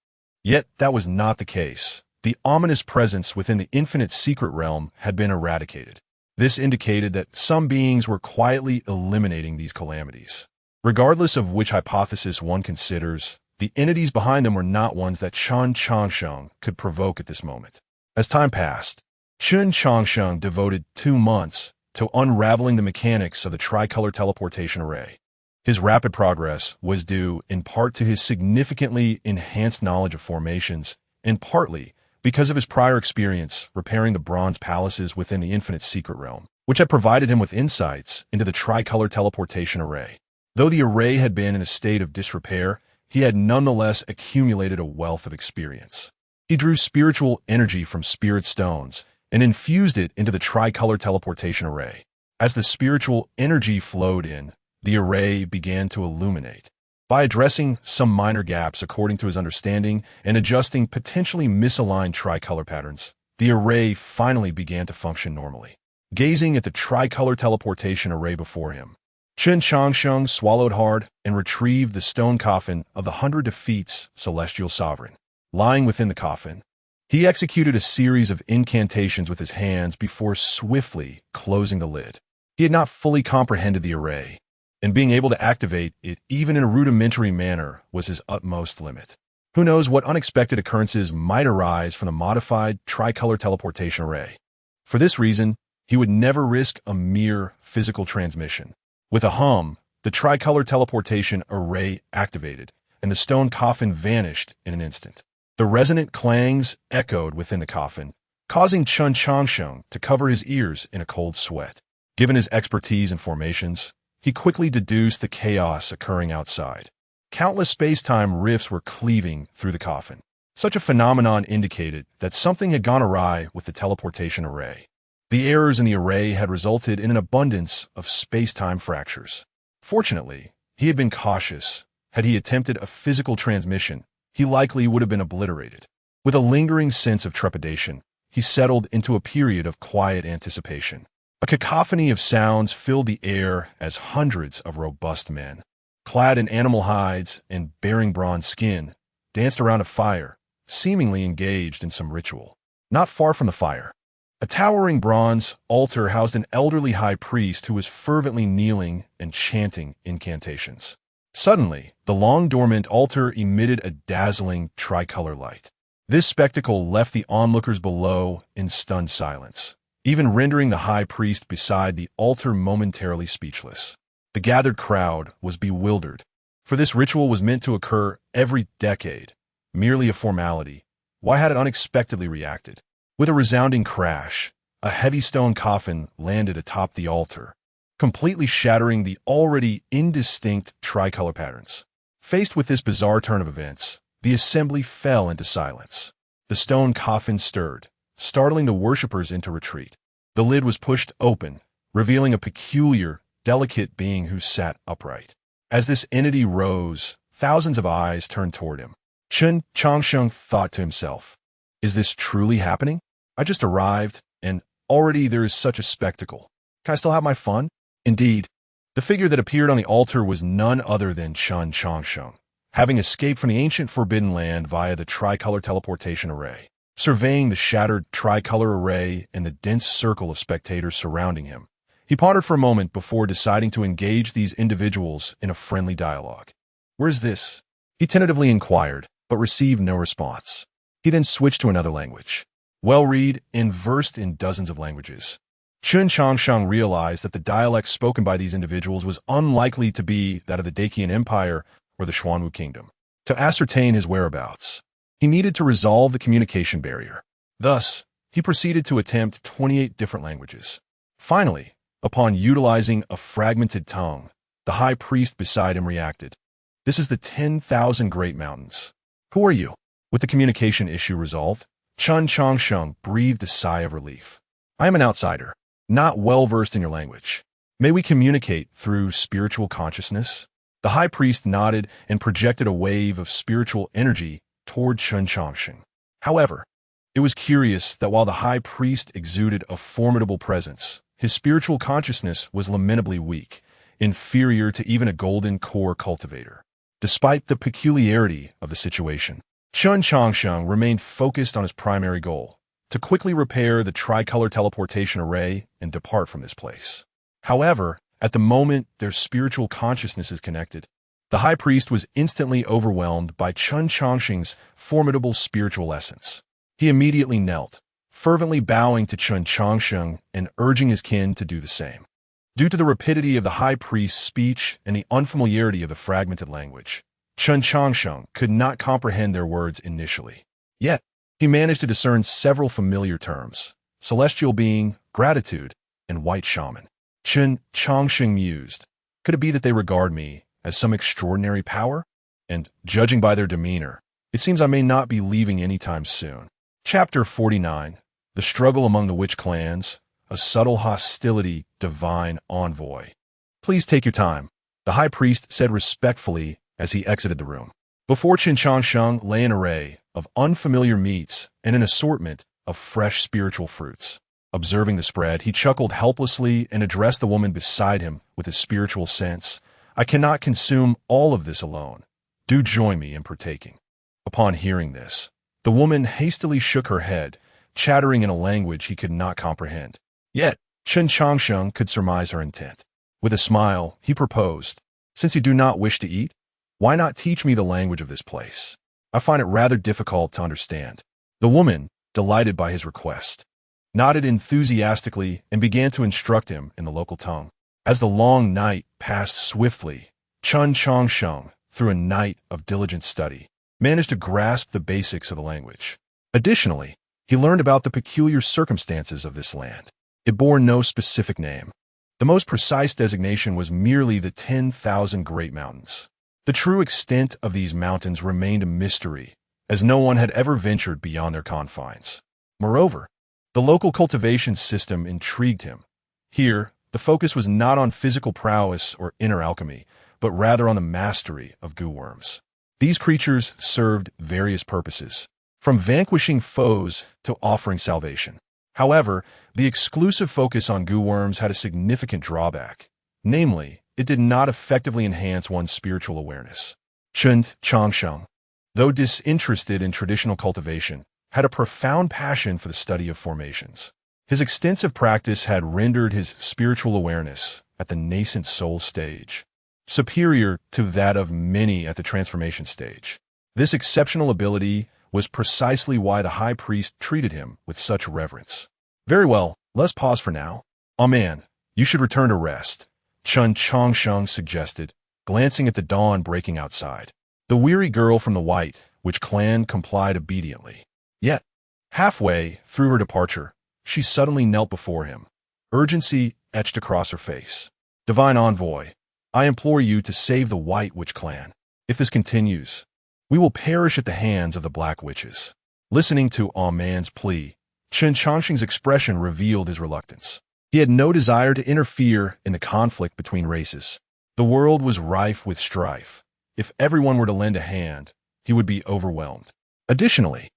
Yet that was not the case. The ominous presence within the infinite secret realm had been eradicated. This indicated that some beings were quietly eliminating these calamities. Regardless of which hypothesis one considers, the entities behind them were not ones that Chen Changsheng could provoke at this moment. As time passed, Chen Changsheng devoted 2 months to unraveling the mechanics of the tricolor teleportation array. His rapid progress was due in part to his significantly enhanced knowledge of formations, and partly because of his prior experience repairing the bronze palaces within the Infinite Secret Realm, which had provided him with insights into the tricolor teleportation array. Though the array had been in a state of disrepair, he had nonetheless accumulated a wealth of experience. He drew spiritual energy from spirit stones and infused it into the tricolor teleportation array. As the spiritual energy flowed in, the array began to illuminate. By addressing some minor gaps according to his understanding and adjusting potentially misaligned tricolor patterns, the array finally began to function normally. Gazing at the tricolor teleportation array before him, Chen Changsheng swallowed hard and retrieved the stone coffin of the 100 Defeats Celestial Sovereign. Lying within the coffin, he executed a series of incantations with his hands before swiftly closing the lid. He had not fully comprehended the array, and being able to activate it even in a rudimentary manner was his utmost limit. Who knows what unexpected occurrences might arise from the modified tricolor teleportation array. For this reason, he would never risk a mere physical transmission. With a hum, the tricolor teleportation array activated, and the stone coffin vanished in an instant. The resonant clangs echoed within the coffin, causing Chen Changsheng to cover his ears in a cold sweat. Given his expertise in formations, he quickly deduced the chaos occurring outside. Countless space-time rifts were cleaving through the coffin. Such a phenomenon indicated that something had gone awry with the teleportation array. The errors in the array had resulted in an abundance of space-time fractures. Fortunately, he had been cautious. Had he attempted a physical transmission, he likely would have been obliterated. With a lingering sense of trepidation, he settled into a period of quiet anticipation. A cacophony of sounds filled the air as hundreds of robust men, clad in animal hides and bearing bronze skin, danced around a fire, seemingly engaged in some ritual. Not far from the fire, a towering bronze altar housed an elderly high priest who was fervently kneeling and chanting incantations. Suddenly, the long-dormant altar emitted a dazzling tricolor light. This spectacle left the onlookers below in stunned silence, even rendering the high priest beside the altar momentarily speechless. The gathered crowd was bewildered, for this ritual was meant to occur every decade, merely a formality. Why had it unexpectedly reacted? With a resounding crash, a heavy stone coffin landed atop the altar, completely shattering the already indistinct tricolor patterns. Faced with this bizarre turn of events, the assembly fell into silence. The stone coffin stirred, startling the worshippers into retreat. The lid was pushed open, revealing a peculiar, delicate being who sat upright. As this entity rose, thousands of eyes turned toward him. Chen Changsheng thought to himself, "Is this truly happening? I just arrived, and already there is such a spectacle. Can I still have my fun?" Indeed, the figure that appeared on the altar was none other than Chen Changsheng, having escaped from the ancient Forbidden Land via the tricolor teleportation array. Surveying the shattered tricolor array and the dense circle of spectators surrounding him, he pondered for a moment before deciding to engage these individuals in a friendly dialogue. "Where's this?" he tentatively inquired, but received no response. He then switched to another language. Well-read and versed in dozens of languages, Chen Changsheng realized that the dialect spoken by these individuals was unlikely to be that of the Dacian Empire or the Xuanwu Kingdom. To ascertain his whereabouts, he needed to resolve the communication barrier. Thus, he proceeded to attempt 28 different languages. Finally, upon utilizing a fragmented tongue, the high priest beside him reacted. "This is the 10,000 Great Mountains. Who are you?" With the communication issue resolved, Chen Changsheng breathed a sigh of relief. "I am an outsider, not well-versed in your language. May we communicate through spiritual consciousness?" The high priest nodded and projected a wave of spiritual energy toward Chen Changsheng. However, it was curious that while the high priest exuded a formidable presence, his spiritual consciousness was lamentably weak, inferior to even a golden core cultivator. Despite the peculiarity of the situation, Chen Changsheng remained focused on his primary goal, to quickly repair the tricolor teleportation array and depart from this place. However, at the moment their spiritual consciousnesses connected, the high priest was instantly overwhelmed by Chen Changsheng's formidable spiritual essence. He immediately knelt, fervently bowing to Chen Changsheng and urging his kin to do the same. Due to the rapidity of the high priest's speech and the unfamiliarity of the fragmented language, Chen Changsheng could not comprehend their words initially. Yet, he managed to discern several familiar terms: celestial being, gratitude, and white shaman. Chen Changsheng mused, could it be that they regard me as some extraordinary power? And, judging by their demeanor, it seems I may not be leaving anytime soon. Chapter 49. The Struggle Among the Witch Clans, a Subtle Hostility, Divine Envoy. Please take your time, the high priest said respectfully as he exited the room. Before Chen Changsheng lay an array of unfamiliar meats and an assortment of fresh spiritual fruits. Observing the spread, he chuckled helplessly and addressed the woman beside him with his spiritual sense. I cannot consume all of this alone. Do join me in partaking. Upon hearing this, the woman hastily shook her head, chattering in a language he could not comprehend. Yet, Chen Changsheng could surmise her intent. With a smile, he proposed, since you do not wish to eat, why not teach me the language of this place? I find it rather difficult to understand. The woman, delighted by his request, nodded enthusiastically and began to instruct him in the local tongue. As the long night passed swiftly, Chen Changsheng, through a night of diligent study, managed to grasp the basics of the language. Additionally, he learned about the peculiar circumstances of this land. It bore no specific name. The most precise designation was merely the 10,000 Great Mountains. The true extent of these mountains remained a mystery, as no one had ever ventured beyond their confines. Moreover, the local cultivation system intrigued him. Here, the focus was not on physical prowess or inner alchemy, but rather on the mastery of goo worms. These creatures served various purposes, from vanquishing foes to offering salvation. However, the exclusive focus on goo worms had a significant drawback. Namely, it did not effectively enhance one's spiritual awareness. Chen Changsheng, though disinterested in traditional cultivation, had a profound passion for the study of formations. His extensive practice had rendered his spiritual awareness, at the nascent soul stage, superior to that of many at the transformation stage. This exceptional ability was precisely why the high priest treated him with such reverence. Very well, let's pause for now. Oh man, you should return to rest, Chen Changsheng suggested, glancing at the dawn breaking outside. The weary girl from the White Witch clan complied obediently. Yet, halfway through her departure, she suddenly knelt before him. Urgency etched across her face. Divine Envoy, I implore you to save the White Witch clan. If this continues, we will perish at the hands of the Black Witches. Listening to Man's plea, Chen Changsheng's expression revealed his reluctance. He had no desire to interfere in the conflict between races. The world was rife with strife. If everyone were to lend a hand, he would be overwhelmed. Additionally,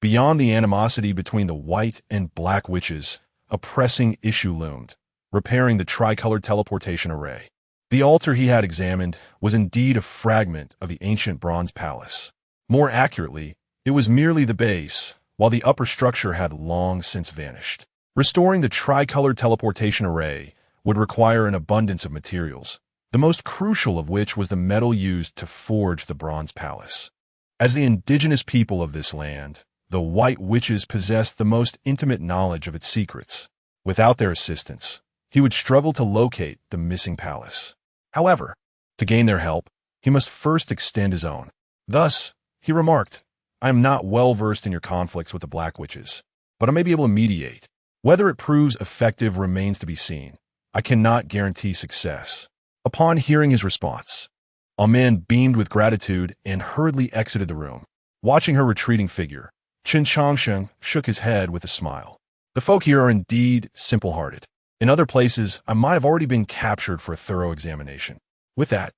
beyond the animosity between the White and Black Witches, a pressing issue loomed: repairing the tricolored teleportation array. The altar he had examined was indeed a fragment of the ancient bronze palace. More accurately, it was merely the base, while the upper structure had long since vanished. Restoring the tricolored teleportation array would require an abundance of materials, the most crucial of which was the metal used to forge the bronze palace. As the indigenous people of this land, the White Witches possessed the most intimate knowledge of its secrets. Without their assistance, he would struggle to locate the missing palace. However, to gain their help, he must first extend his own. Thus, he remarked, I am not well versed in your conflicts with the Black Witches, but I may be able to mediate. Whether it proves effective remains to be seen. I cannot guarantee success. Upon hearing his response, Amen beamed with gratitude and hurriedly exited the room. Watching her retreating figure, Chen Changsheng shook his head with a smile. The folk here are indeed simple-hearted. In other places, I might have already been captured for a thorough examination. With that,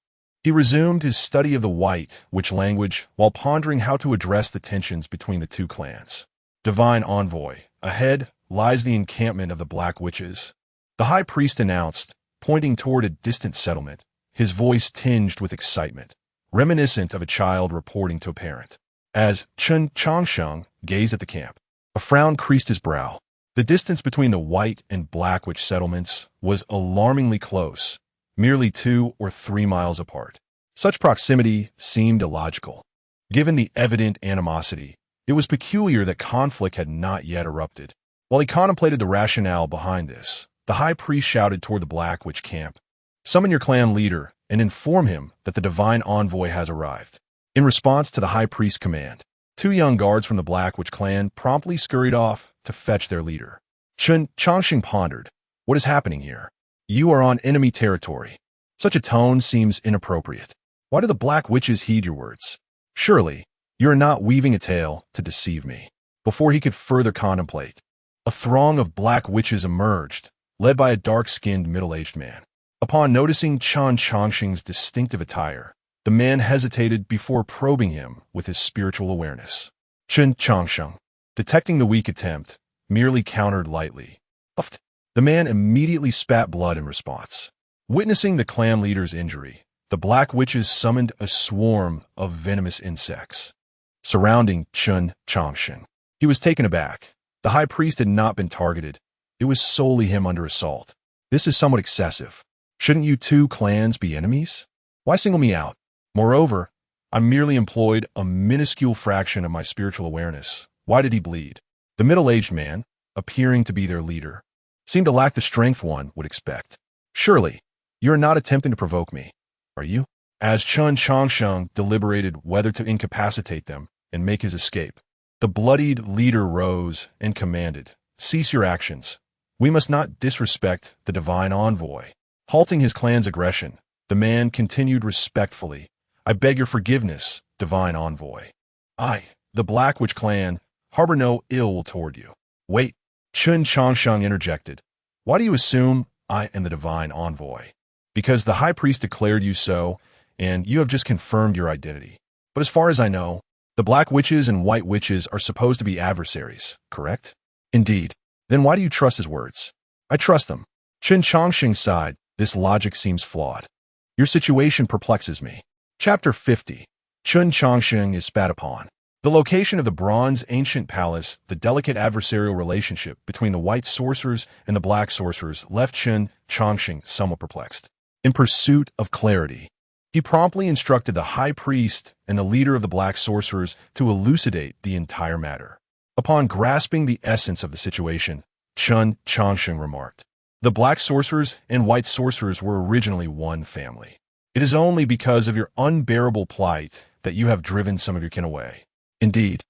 he resumed his study of the White Witch language while pondering how to address the tensions between the two clans. Divine Envoy, ahead lies the encampment of the Black Witches, the high priest announced, pointing toward a distant settlement, his voice tinged with excitement, reminiscent of a child reporting to a parent. As Chen Changsheng gazed at the camp, a frown creased his brow. The distance between the White and Black Witch settlements was alarmingly close, merely 2 or 3 miles apart. Such proximity seemed illogical. Given the evident animosity, it was peculiar that conflict had not yet erupted. While he contemplated the rationale behind this, the high priest shouted toward the Black Witch camp, "Summon your clan leader and inform him that the divine envoy has arrived." In response to the high priest's command, 2 young guards from the Black Witch clan promptly scurried off to fetch their leader. Chen Changsheng pondered, "What is happening here? You are on enemy territory. Such a tone seems inappropriate. Why do the Black Witches heed your words? Surely, you are not weaving a tale to deceive me." Before he could further contemplate, a throng of Black Witches emerged, led by a dark-skinned middle-aged man. Upon noticing Chen Changsheng's distinctive attire, the man hesitated before probing him with his spiritual awareness. Chen Changsheng, detecting the weak attempt, merely countered lightly. Uffed. The man immediately spat blood in response. Witnessing the clan leader's injury, the Black Witches summoned a swarm of venomous insects, surrounding Chen Changsheng. He was taken aback. The high priest had not been targeted. It was solely him under assault. This is somewhat excessive. Shouldn't you 2 clans be enemies? Why single me out? Moreover, I merely employed a minuscule fraction of my spiritual awareness. Why did he bleed? The middle-aged man, appearing to be their leader, seemed to lack the strength one would expect. Surely, you are not attempting to provoke me, are you? As Chen Changsheng deliberated whether to incapacitate them and make his escape, the bloodied leader rose and commanded, "Cease your actions. We must not disrespect the divine envoy." Halting his clan's aggression, the man continued respectfully, "I beg your forgiveness, divine envoy. I, the Black Witch clan, harbor no ill will toward you." "Wait," Chen Changsheng interjected. "Why do you assume I am the divine envoy?" "Because the high priest declared you so, and you have just confirmed your identity. But as far as I know, the Black Witches and White Witches are supposed to be adversaries, correct?" "Indeed. Then why do you trust his words?" "I trust them." Chen Changsheng sighed. "This logic seems flawed. Your situation perplexes me." Chapter 50. Chen Changsheng is spat upon. The location of the bronze ancient palace, the delicate adversarial relationship between the white sorcerers and the black sorcerers left Chen Changsheng somewhat perplexed. In pursuit of clarity, he promptly instructed the high priest and the leader of the black sorcerers to elucidate the entire matter. Upon grasping the essence of the situation, Chen Changsheng remarked, "The black sorcerers and white sorcerers were originally one family. It is only because of your unbearable plight that you have driven some of your kin away. Indeed,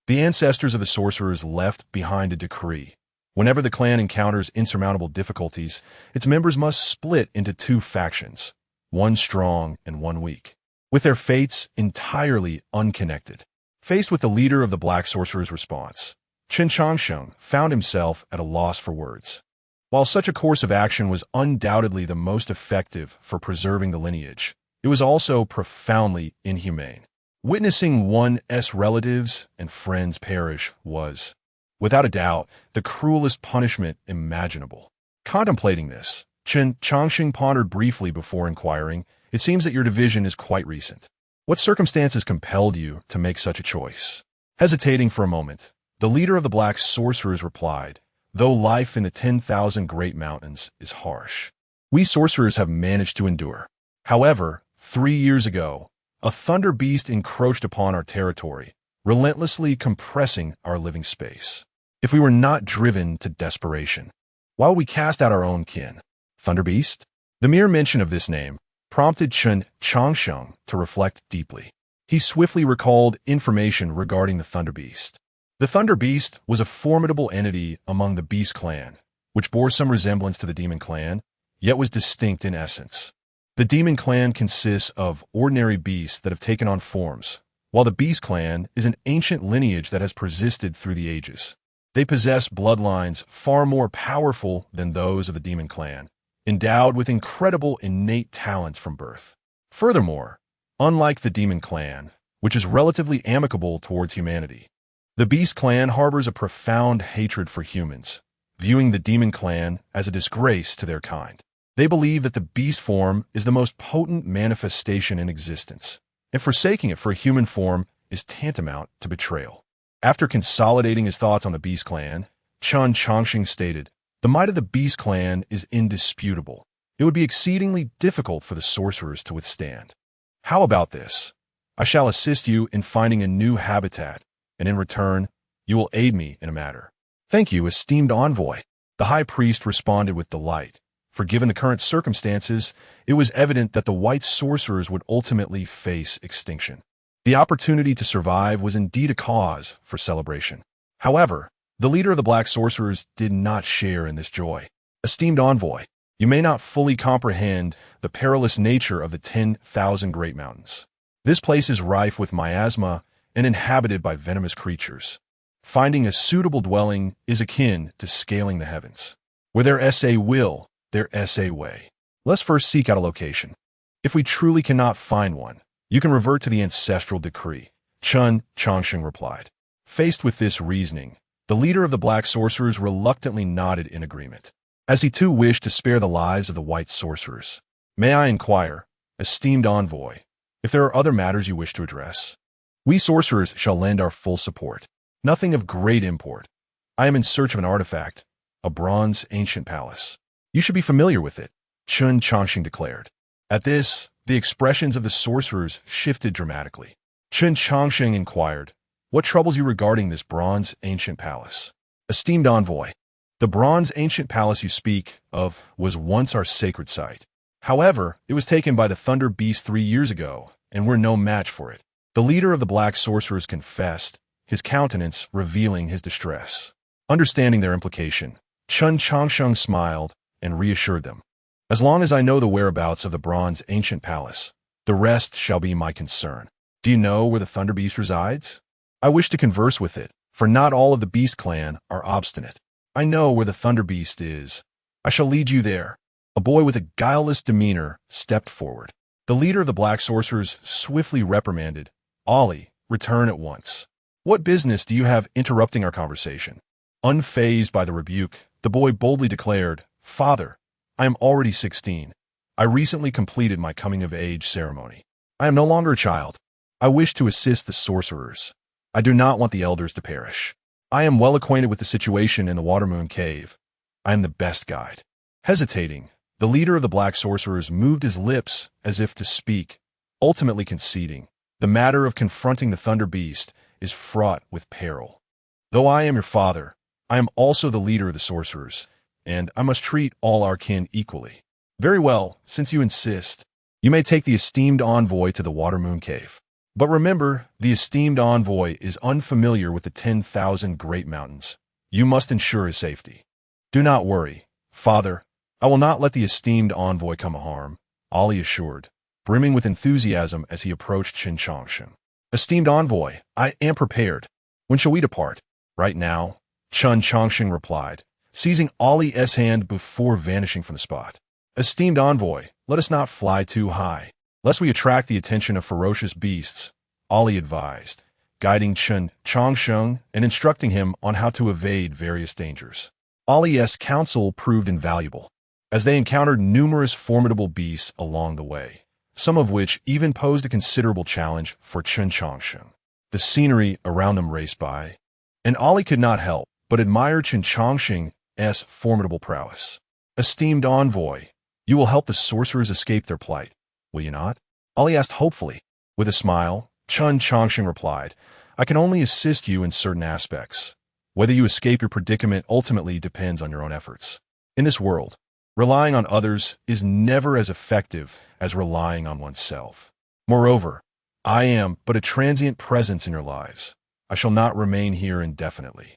the ancestors of the sorcerers left behind a decree. Whenever the clan encounters insurmountable difficulties, its members must split into 2 factions, one strong and one weak, with their fates entirely unconnected." Faced with the leader of the black sorcerer's response, Chen Changsheng found himself at a loss for words. While such a course of action was undoubtedly the most effective for preserving the lineage, it was also profoundly inhumane. Witnessing one's relatives and friends perish was, without a doubt, the cruelest punishment imaginable. Contemplating this, Chen Changsheng pondered briefly before inquiring, "It seems that your division is quite recent. What circumstances compelled you to make such a choice?" Hesitating for a moment, the leader of the black sorcerers replied, "Though life in the 10,000 great mountains is harsh, we sorcerers have managed to endure. However, 3 years ago, a thunder beast encroached upon our territory, relentlessly compressing our living space. If we were not driven to desperation, why would we cast out our own kin? Thunder beast?" The mere mention of this name prompted Chen Changsheng to reflect deeply. He swiftly recalled information regarding the thunder beast. The Thunder Beast was a formidable entity among the Beast clan, which bore some resemblance to the Demon clan, yet was distinct in essence. The Demon clan consists of ordinary beasts that have taken on forms, while the Beast clan is an ancient lineage that has persisted through the ages. They possess bloodlines far more powerful than those of the Demon clan, endowed with incredible innate talents from birth. Furthermore, unlike the Demon clan, which is relatively amicable towards humanity, the Beast clan harbors a profound hatred for humans, viewing the Demon clan as a disgrace to their kind. They believe that the beast form is the most potent manifestation in existence, and forsaking it for a human form is tantamount to betrayal. After consolidating his thoughts on the Beast clan, Chen Changsheng stated, "The might of the Beast clan is indisputable. It would be exceedingly difficult for the sorcerers to withstand. How about this? I shall assist you in finding a new habitat, and in return, you will aid me in a matter." Thank you, esteemed envoy. The high priest responded with delight, for given the current circumstances, it was evident that the white sorcerers would ultimately face extinction. The opportunity to survive was indeed a cause for celebration. However, the leader of the black sorcerers did not share in this joy. Esteemed envoy, you may not fully comprehend the perilous nature of the 10,000 Great Mountains. This place is rife with miasma and inhabited by venomous creatures. Finding a suitable dwelling is akin to scaling the heavens. Where there is a will, there is a way. Let's first seek out a location. If we truly cannot find one, you can revert to the ancestral decree, Chen Changsheng replied. Faced with this reasoning, the leader of the black sorcerers reluctantly nodded in agreement, as he too wished to spare the lives of the white sorcerers. May I inquire, esteemed envoy, if there are other matters you wish to address? We sorcerers shall lend our full support. Nothing of great import. I am in search of an artifact, a bronze ancient palace. You should be familiar with it, Chen Changsheng declared. At this, the expressions of the sorcerers shifted dramatically. Chen Changsheng inquired, what troubles you regarding this bronze ancient palace? Esteemed envoy, the bronze ancient palace you speak of was once our sacred site. However, it was taken by the Thunder Beast 3 years ago, and we're no match for it. The leader of the black sorcerers confessed, his countenance revealing his distress. Understanding their implication, Chen Changsheng smiled and reassured them. As long as I know the whereabouts of the bronze ancient palace, the rest shall be my concern. Do you know where the Thunder Beast resides? I wish to converse with it, for not all of the Beast clan are obstinate. I know where the Thunder Beast is. I shall lead you there. A boy with a guileless demeanor stepped forward. The leader of the black sorcerers swiftly reprimanded, Ollie, return at once. What business do you have interrupting our conversation? Unfazed by the rebuke, the boy boldly declared, Father, I am already 16. I recently completed my coming-of-age ceremony. I am no longer a child. I wish to assist the sorcerers. I do not want the elders to perish. I am well acquainted with the situation in the Watermoon Cave. I am the best guide. Hesitating, the leader of the black sorcerers moved his lips as if to speak, ultimately conceding. The matter of confronting the Thunder Beast is fraught with peril. Though I am your father, I am also the leader of the sorcerers, and I must treat all our kin equally. Very well, since you insist, you may take the esteemed envoy to the Watermoon Cave. But remember, the esteemed envoy is unfamiliar with the 10,000 Great Mountains. You must ensure his safety. Do not worry, Father. I will not let the esteemed envoy come to harm, Ali assured, brimming with enthusiasm as he approached Chen Changsheng. Esteemed envoy, I am prepared. When shall we depart? Right now, Chen Changsheng replied, seizing Ali's hand before vanishing from the spot. Esteemed envoy, let us not fly too high, lest we attract the attention of ferocious beasts, Ali advised, guiding Chen Changsheng and instructing him on how to evade various dangers. Ali's counsel proved invaluable, as they encountered numerous formidable beasts along the way, some of which even posed a considerable challenge for Chen Changsheng. The scenery around them raced by, and Ali could not help but admire Chen Changsheng's formidable prowess. Esteemed envoy, you will help the sorcerers escape their plight, will you not? Ali asked hopefully. With a smile, Chen Changsheng replied, I can only assist you in certain aspects. Whether you escape your predicament ultimately depends on your own efforts. In this world, relying on others is never as effective as relying on oneself. Moreover, I am but a transient presence in your lives. I shall not remain here indefinitely.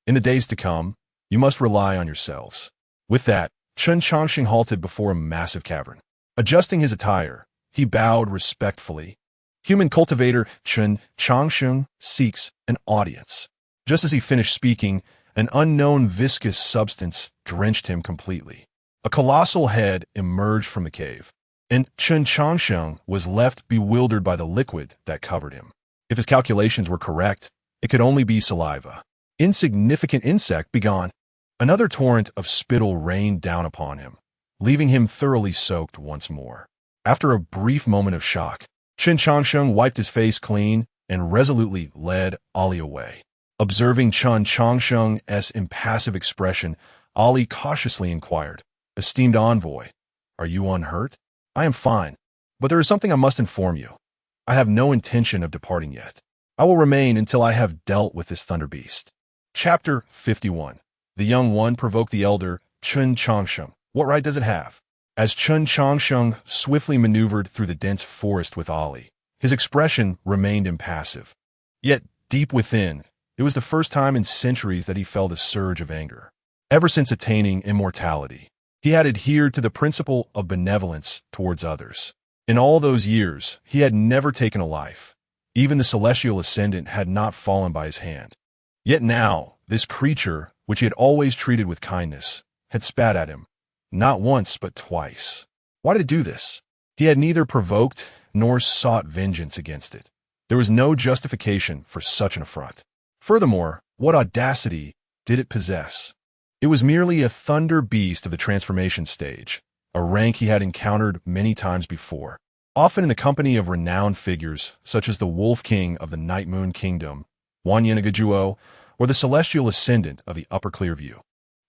In the days to come, you must rely on yourselves. With that, Chen Changsheng halted before a massive cavern. Adjusting his attire, he bowed respectfully. Human cultivator Chen Changsheng seeks an audience. Just as he finished speaking, an unknown viscous substance drenched him completely. A colossal head emerged from the cave, and Chen Changsheng was left bewildered by the liquid that covered him. If his calculations were correct, it could only be saliva. Insignificant insect, begone. Another torrent of spittle rained down upon him, leaving him thoroughly soaked once more. After a brief moment of shock, Chen Changsheng wiped his face clean and resolutely led Ali away. Observing Chen Changsheng's impassive expression, Ali cautiously inquired, Esteemed envoy, are you unhurt? I am fine, but there is something I must inform you. I have no intention of departing yet. I will remain until I have dealt with this Thunder Beast. Chapter 51. The young one provoked the elder, Chen Changsheng. What right does it have? As Chen Changsheng swiftly maneuvered through the dense forest with Ali, his expression remained impassive. Yet, deep within, it was the first time in centuries that he felt a surge of anger. Ever since attaining immortality, he had adhered to the principle of benevolence towards others. In all those years, he had never taken a life. Even the celestial ascendant had not fallen by his hand. Yet now, this creature, which he had always treated with kindness, had spat at him, not once but twice. Why did it do this? He had neither provoked nor sought vengeance against it. There was no justification for such an affront. Furthermore, what audacity did it possess? It was merely a thunder beast of the transformation stage, a rank he had encountered many times before, often in the company of renowned figures such as the Wolf King of the Night Moon Kingdom, Wanyenagajuo, or the celestial ascendant of the Upper Clearview.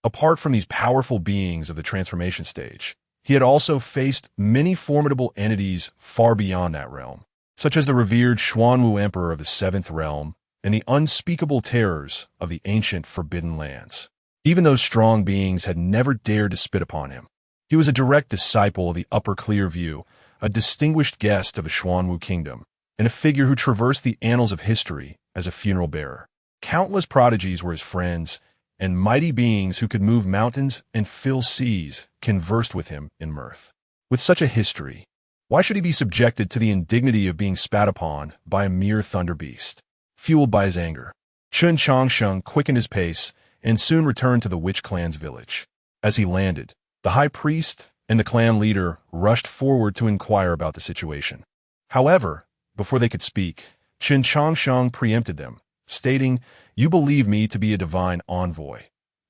Apart from these powerful beings of the transformation stage, he had also faced many formidable entities far beyond that realm, such as the revered Xuanwu Emperor of the Seventh Realm and the unspeakable terrors of the ancient Forbidden Lands. Even those strong beings had never dared to spit upon him. He was a direct disciple of the Upper Clearview, a distinguished guest of the Xuanwu Kingdom, and a figure who traversed the annals of history as a funeral bearer. Countless prodigies were his friends, and mighty beings who could move mountains and fill seas conversed with him in mirth. With such a history, why should he be subjected to the indignity of being spat upon by a mere thunder beast? Fueled by his anger, Chen Changsheng quickened his pace and soon returned to the witch clan's village. As he landed, the high priest and the clan leader rushed forward to inquire about the situation. However, before they could speak, Chen Changsheng preempted them, stating, "You believe me to be a divine envoy.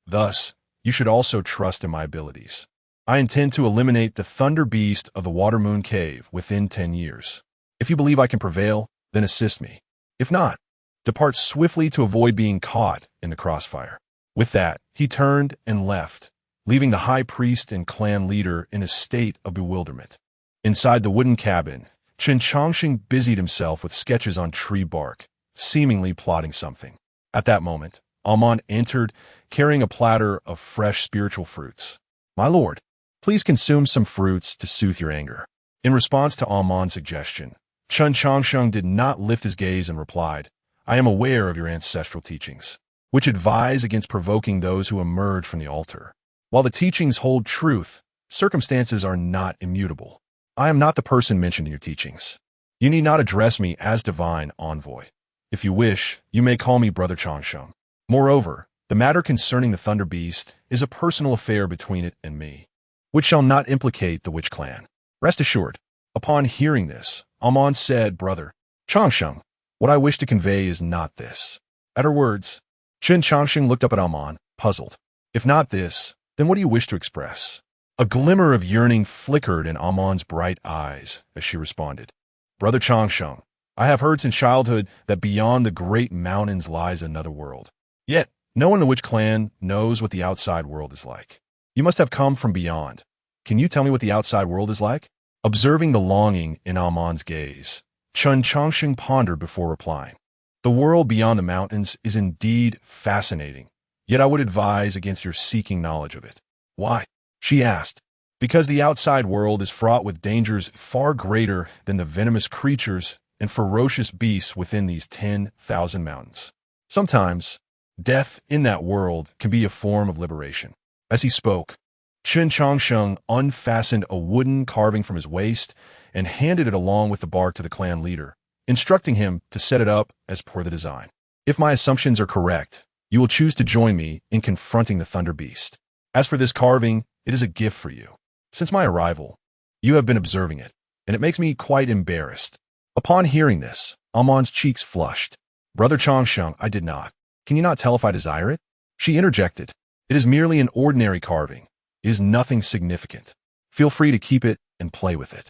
Thus, you should also trust in my abilities. I intend to eliminate the thunder beast of the Water Moon Cave within 10 years. If you believe I can prevail, then assist me. If not, depart swiftly to avoid being caught in the crossfire." With that, he turned and left, leaving the high priest and clan leader in a state of bewilderment. Inside the wooden cabin, Chen Changsheng busied himself with sketches on tree bark, seemingly plotting something. At that moment, Amon entered, carrying a platter of fresh spiritual fruits. "My lord, please consume some fruits to soothe your anger." In response to Amon's suggestion, Chen Changsheng did not lift his gaze and replied, "I am aware of your ancestral teachings, which advise against provoking those who emerge from the altar. While the teachings hold truth, circumstances are not immutable. I am not the person mentioned in your teachings. You need not address me as divine envoy. If you wish, you may call me Brother Changsheng. Moreover, the matter concerning the Thunder Beast is a personal affair between it and me, which shall not implicate the witch clan. Rest assured." Upon hearing this, Amon said, "Brother Changsheng, what I wish to convey is not this." At her words, Chen Changsheng looked up at Amon, puzzled. "If not this, then what do you wish to express?" A glimmer of yearning flickered in Amon's bright eyes as she responded, "Brother Changsheng, I have heard since childhood that beyond the great mountains lies another world. Yet, no one in the witch clan knows what the outside world is like. You must have come from beyond. Can you tell me what the outside world is like?" Observing the longing in Amon's gaze, Chen Changsheng pondered before replying. "The world beyond the mountains is indeed fascinating, yet I would advise against your seeking knowledge of it." "Why?" she asked. "Because the outside world is fraught with dangers far greater than the venomous creatures and ferocious beasts within these 10,000 mountains. Sometimes, death in that world can be a form of liberation." As he spoke, Chen Changsheng unfastened a wooden carving from his waist and handed it along with the bark to the clan leader, instructing him to set it up as per the design. "If my assumptions are correct, you will choose to join me in confronting the Thunder Beast. As for this carving, it is a gift for you. Since my arrival, you have been observing it, and it makes me quite embarrassed." Upon hearing this, Amon's cheeks flushed. "Brother Changsheng, I did not. Can you not tell if I desire it?" She interjected, "It is merely an ordinary carving. It is nothing significant. Feel free to keep it and play with it."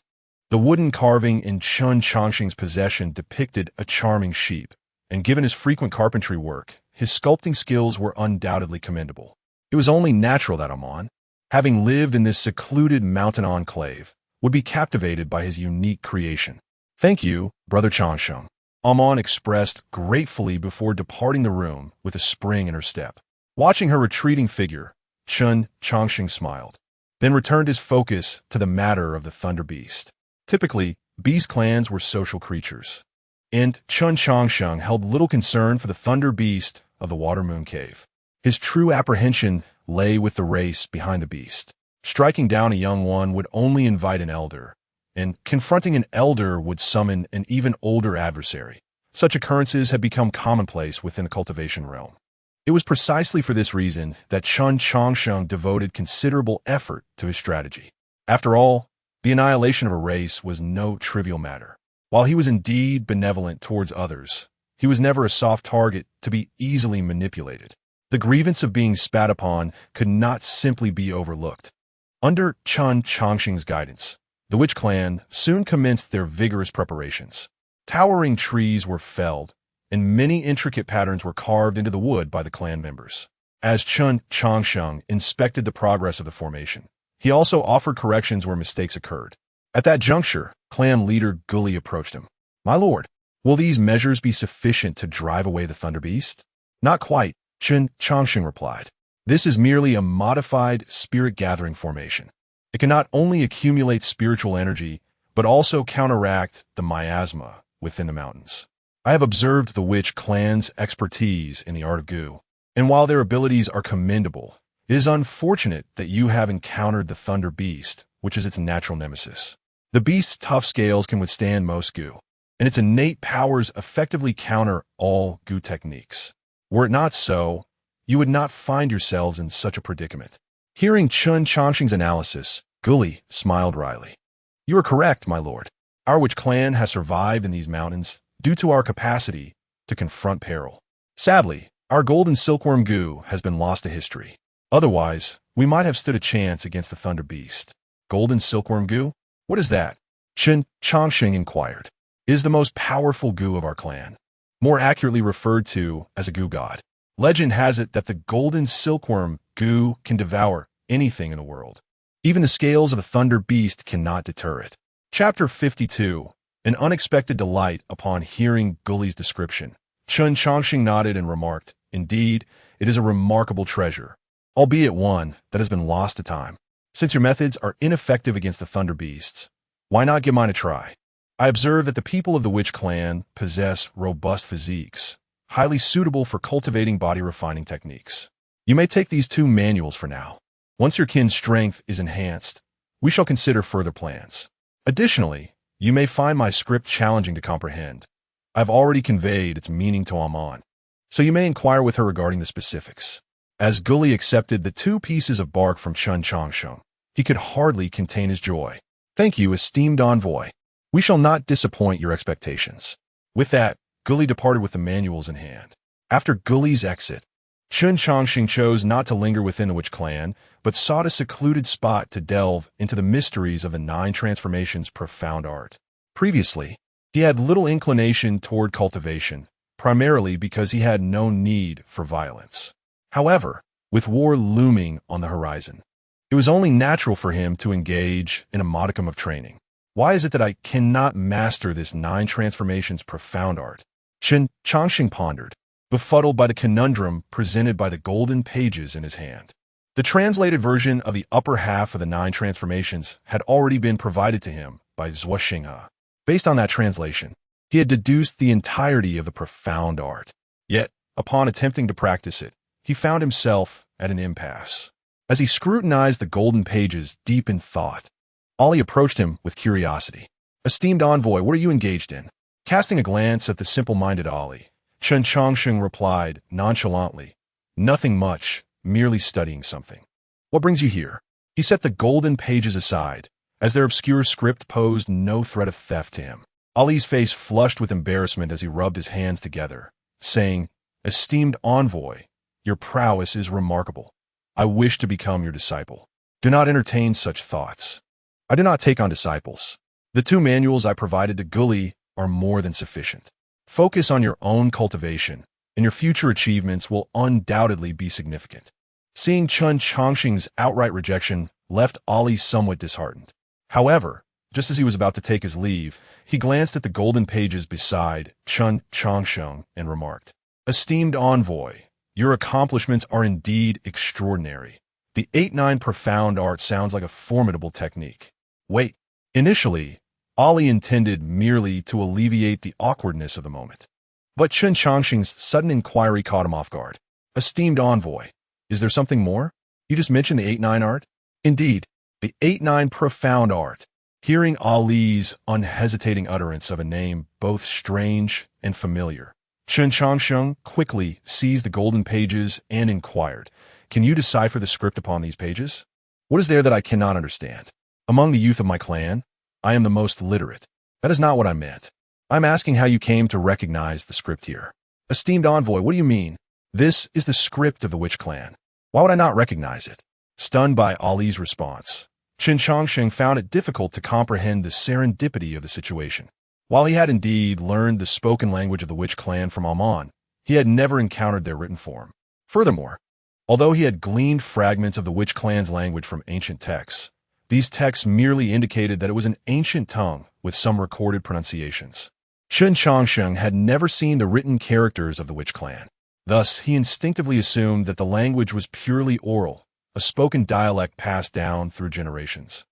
The wooden carving in Chen Changsheng's possession depicted a charming sheep, and given his frequent carpentry work, his sculpting skills were undoubtedly commendable. It was only natural that Amon, having lived in this secluded mountain enclave, would be captivated by his unique creation. "Thank you, Brother Changsheng. Amon expressed gratefully before departing the room with a spring in her step. Watching her retreating figure, Chen Changsheng smiled, then returned his focus to the matter of the Thunder Beast. Typically, beast clans were social creatures, and Chen Changsheng held little concern for the Thunder Beast of the Water Moon Cave. His true apprehension lay with the race behind the beast. Striking down a young one would only invite an elder, and confronting an elder would summon an even older adversary. Such occurrences had become commonplace within the cultivation realm. It was precisely for this reason that Chen Changsheng devoted considerable effort to his strategy. After all, the annihilation of a race was no trivial matter. While he was indeed benevolent towards others, he was never a soft target to be easily manipulated. The grievance of being spat upon could not simply be overlooked. Under Chen Changsheng's guidance, the Witch clan soon commenced their vigorous preparations. Towering trees were felled, and many intricate patterns were carved into the wood by the clan members. As Chen Changsheng inspected the progress of the formation, he also offered corrections where mistakes occurred. At that juncture, clan leader Guli approached him. "My lord, will these measures be sufficient to drive away the Thunder Beast?" "Not quite," Chen Changsheng replied. "This is merely a modified spirit-gathering formation. It can not only accumulate spiritual energy, but also counteract the miasma within the mountains. I have observed the Witch clan's expertise in the art of Gu, and while their abilities are commendable, it is unfortunate that you have encountered the Thunder Beast, which is its natural nemesis. The beast's tough scales can withstand most Gu, and its innate powers effectively counter all Gu techniques. Were it not so, you would not find yourselves in such a predicament." Hearing Chen Changsheng's analysis, Guli smiled wryly. "You are correct, my lord. Our Witch clan has survived in these mountains due to our capacity to confront peril. Sadly, our golden silkworm Gu has been lost to history. Otherwise, we might have stood a chance against the Thunder Beast." "Golden silkworm Gu? What is that?" Chen Changsheng inquired. "It is the most powerful Gu of our clan, more accurately referred to as a Gu god. Legend has it that the golden silkworm Gu can devour anything in the world. Even the scales of the Thunder Beast cannot deter it." Chapter 52. An unexpected delight upon hearing Guli's description. Chen Changsheng nodded and remarked, "Indeed, it is a remarkable treasure, albeit one that has been lost to time. Since your methods are ineffective against the Thunder Beasts, why not give mine a try? I observe that the people of the Witch clan possess robust physiques, highly suitable for cultivating body-refining techniques. You may take these 2 manuals for now. Once your kin's strength is enhanced, we shall consider further plans. Additionally, you may find my script challenging to comprehend. I've already conveyed its meaning to Amon, so you may inquire with her regarding the specifics." As Guli accepted the 2 pieces of bark from Chen Changsheng, he could hardly contain his joy. "Thank you, esteemed envoy. We shall not disappoint your expectations." With that, Guli departed with the manuals in hand. After Guli's exit, Chen Changsheng chose not to linger within the Witch clan, but sought a secluded spot to delve into the mysteries of the 9 transformations' profound art. Previously, he had little inclination toward cultivation, primarily because he had no need for violence. However, with war looming on the horizon, it was only natural for him to engage in a modicum of training. Why is it that I cannot master this 9 transformations' profound art? Chen Changsheng pondered, befuddled by the conundrum presented by the golden pages in his hand. The translated version of the upper half of the 9 transformations had already been provided to him by Zhuo Xinghe. Based on that translation, he had deduced the entirety of the profound art. Yet, upon attempting to practice it, he found himself at an impasse. As he scrutinized the golden pages deep in thought, Ali approached him with curiosity. "Esteemed envoy, what are you engaged in?" Casting a glance at the simple-minded Ali, Chen Changsheng replied nonchalantly, "Nothing much, merely studying something." "What brings you here?" He set the golden pages aside, as their obscure script posed no threat of theft to him. Ali's face flushed with embarrassment as he rubbed his hands together, saying, "Esteemed envoy, your prowess is remarkable. I wish to become your disciple. Do not entertain such thoughts. I do not take on disciples. The 2 manuals I provided to Guli are more than sufficient. Focus on your own cultivation, and your future achievements will undoubtedly be significant." Seeing Chen Changsheng's outright rejection left Ali somewhat disheartened. However, Just as he was about to take his leave, he glanced at the golden pages beside Chen Changsheng and remarked, "Esteemed envoy, your accomplishments are indeed extraordinary. The 8-9 profound art sounds like a formidable technique." Wait. Initially, Ali intended merely to alleviate the awkwardness of the moment. But Chen Changsheng's sudden inquiry caught him off guard. "Esteemed envoy, is there something more? You just mentioned the 8-9 art?" "Indeed, the 8-9 profound art." Hearing Ali's unhesitating utterance of a name both strange and familiar, Chen Changsheng quickly seized the golden pages and inquired, "Can you decipher the script upon these pages? What is there that I cannot understand? Among the youth of my clan, I am the most literate." "That is not what I meant. I'm asking how you came to recognize the script here." "Esteemed envoy, what do you mean?" "This is the script of the witch clan. Why would I not recognize it?" Stunned by Ali's response, Chen Changsheng found it difficult to comprehend the serendipity of the situation. While he had indeed learned the spoken language of the witch clan from Amon, he had never encountered their written form. Furthermore, although he had gleaned fragments of the witch clan's language from ancient texts, these texts merely indicated that it was an ancient tongue with some recorded pronunciations. Chen Changsheng had never seen the written characters of the witch clan. Thus, he instinctively assumed that the language was purely oral, a spoken dialect passed down through generations.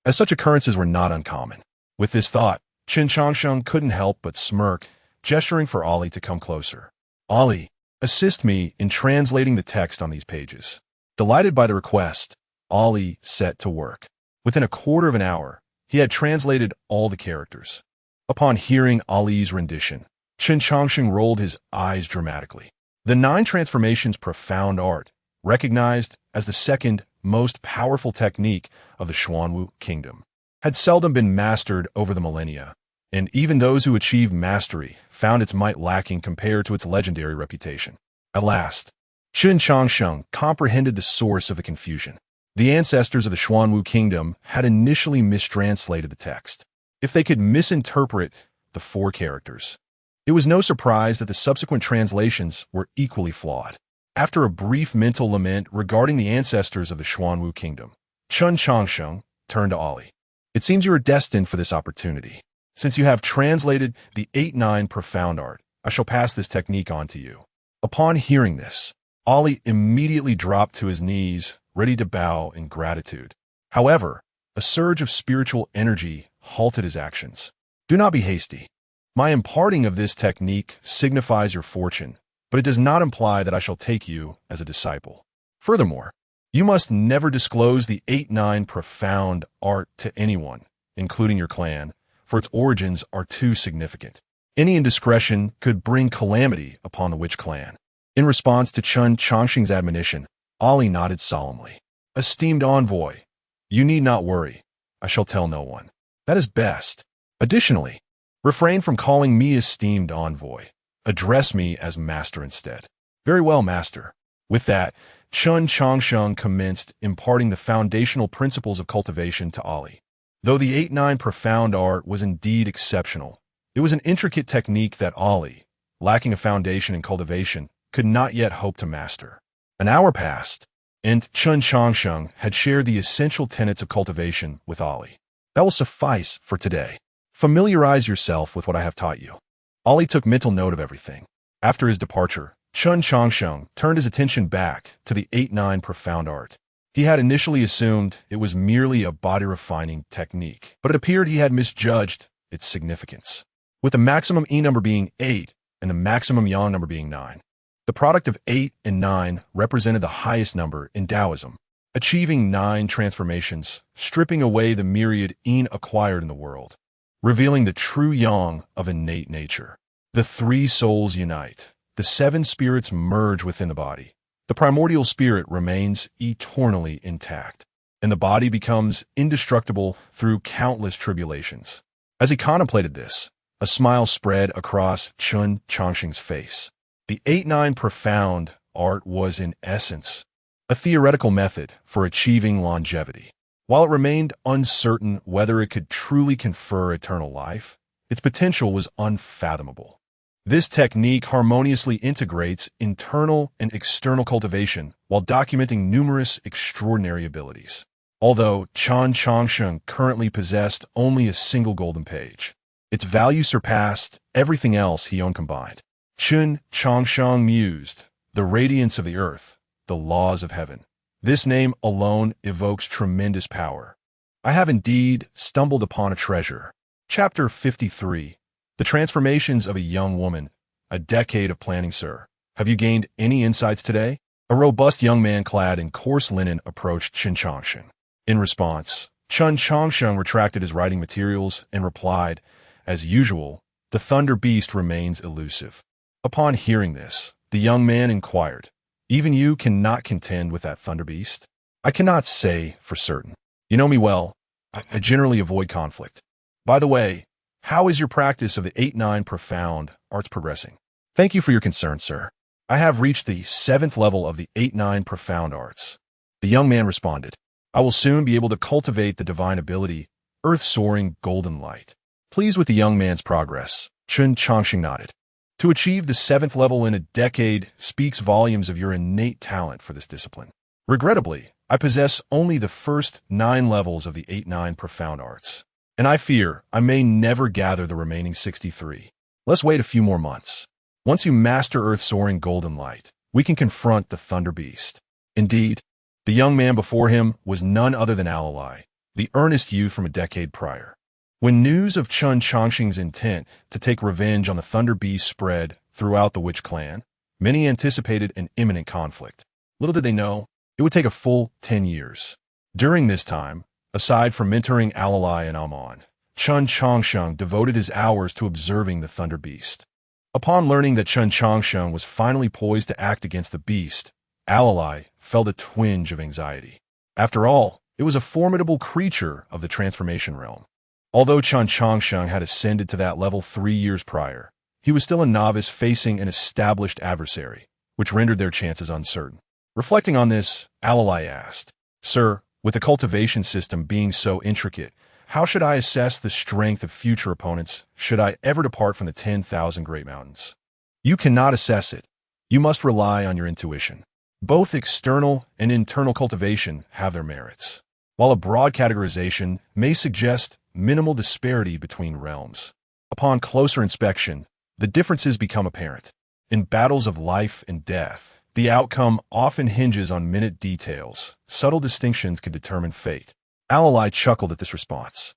As such occurrences were not uncommon. With this thought, Chen Changsheng couldn't help but smirk, gesturing for Ali to come closer. "Ali, assist me in translating the text on these pages." Delighted by the request, Ali set to work. Within a quarter of an hour, he had translated all the characters. Upon hearing Ali's rendition, Chen Changsheng rolled his eyes dramatically. The 9 transformations profound art, recognized as the second most powerful technique of the Xuanwu kingdom, had seldom been mastered over the millennia, and even those who achieved mastery found its might lacking compared to its legendary reputation. At last, Chen Changsheng comprehended the source of the confusion. The ancestors of the Xuanwu kingdom had initially mistranslated the text. If they could misinterpret the 4 characters, it was no surprise that the subsequent translations were equally flawed. After a brief mental lament regarding the ancestors of the Xuanwu kingdom, Chen Changsheng turned to Ali. "It seems you are destined for this opportunity. Since you have translated the 8-9 profound art, I shall pass this technique on to you." Upon hearing this, Ali immediately dropped to his knees, ready to bow in gratitude. However, a surge of spiritual energy halted his actions. "Do not be hasty. My imparting of this technique signifies your fortune, but it does not imply that I shall take you as a disciple. Furthermore, you must never disclose the 8-9 profound art to anyone, including your clan, for its origins are too significant. Any indiscretion could bring calamity upon the witch clan." In response to Chen Changsheng's admonition, Ali nodded solemnly. "Esteemed envoy, you need not worry. I shall tell no one." "That is best. Additionally, refrain from calling me esteemed envoy. Address me as master instead." "Very well, master." With that, Chen Changsheng commenced imparting the foundational principles of cultivation to Ali. Though the 8-9 profound art was indeed exceptional, it was an intricate technique that Ali, lacking a foundation in cultivation, could not yet hope to master. An hour passed, and Chen Changsheng had shared the essential tenets of cultivation with Ali. "That will suffice for today. Familiarize yourself with what I have taught you." Ali took mental note of everything. After his departure, Chen Changsheng turned his attention back to the 8-9 profound art. He had initially assumed it was merely a body-refining technique, but it appeared he had misjudged its significance. With the maximum E number being 8 and the maximum Yang number being 9, the product of 8 and 9 represented the highest number in Taoism, achieving 9 transformations, stripping away the myriad Yin acquired in the world, revealing the true Yang of innate nature. The 3 souls unite. The 7 spirits merge within the body. The primordial spirit remains eternally intact, and the body becomes indestructible through countless tribulations. As he contemplated this, a smile spread across Chen Changsheng's face. The 8-9 profound art was in essence a theoretical method for achieving longevity. While it remained uncertain whether it could truly confer eternal life, its potential was unfathomable. This technique harmoniously integrates internal and external cultivation while documenting numerous extraordinary abilities. although Chen Changsheng currently possessed only a single golden page. Its value surpassed everything else he owned combined. Chen Changsheng mused, the radiance of the earth, the laws of heaven. This name alone evokes tremendous power. I have indeed stumbled upon a treasure. Chapter 53. The Transformations of a Young Woman. A decade of planning, sir. Have you gained any insights today? A robust young man clad in coarse linen approached Chen Changsheng. In response, Chen Changsheng retracted his writing materials and replied, as usual, the thunder beast remains elusive. Upon hearing this, the young man inquired, even you cannot contend with that thunder beast? I cannot say for certain. You know me well. I generally avoid conflict. By the way, how is your practice of the 8-9 profound arts progressing? Thank you for your concern, sir. I have reached the 7th level of the 8-9 profound arts. The young man responded, I will soon be able to cultivate the divine ability, earth-soaring golden light. Pleased with the young man's progress, Chen Changsheng nodded. To achieve the 7th level in a decade speaks volumes of your innate talent for this discipline. Regrettably, I possess only the first 9 levels of the 8-9 profound arts, and I fear I may never gather the remaining 63. Let's wait a few more months. Once you master earth-soaring golden light, we can confront the thunder beast. Indeed, the young man before him was none other than Alalai, the earnest youth from a decade prior. When news of Chen Changsheng's intent to take revenge on the thunder beast spread throughout the witch clan, many anticipated an imminent conflict. Little did they know, it would take a full 10 years. During this time, aside from mentoring Alalai and Amon, Chen Changsheng devoted his hours to observing the thunder beast. Upon learning that Chen Changsheng was finally poised to act against the beast, Alalai felt a twinge of anxiety. After all, it was a formidable creature of the transformation realm. Although Chen Changsheng had ascended to that level 3 years prior, he was still a novice facing an established adversary, which rendered their chances uncertain. Reflecting on this, Alalai asked, Sir, with the cultivation system being so intricate, how should I assess the strength of future opponents should I ever depart from the 10,000 Great Mountains? You cannot assess it. You must rely on your intuition. Both external and internal cultivation have their merits. While a broad categorization may suggest minimal disparity between realms, upon closer inspection, the differences become apparent. In battles of life and death, the outcome often hinges on minute details. Subtle distinctions can determine fate. Alalai chuckled at this response.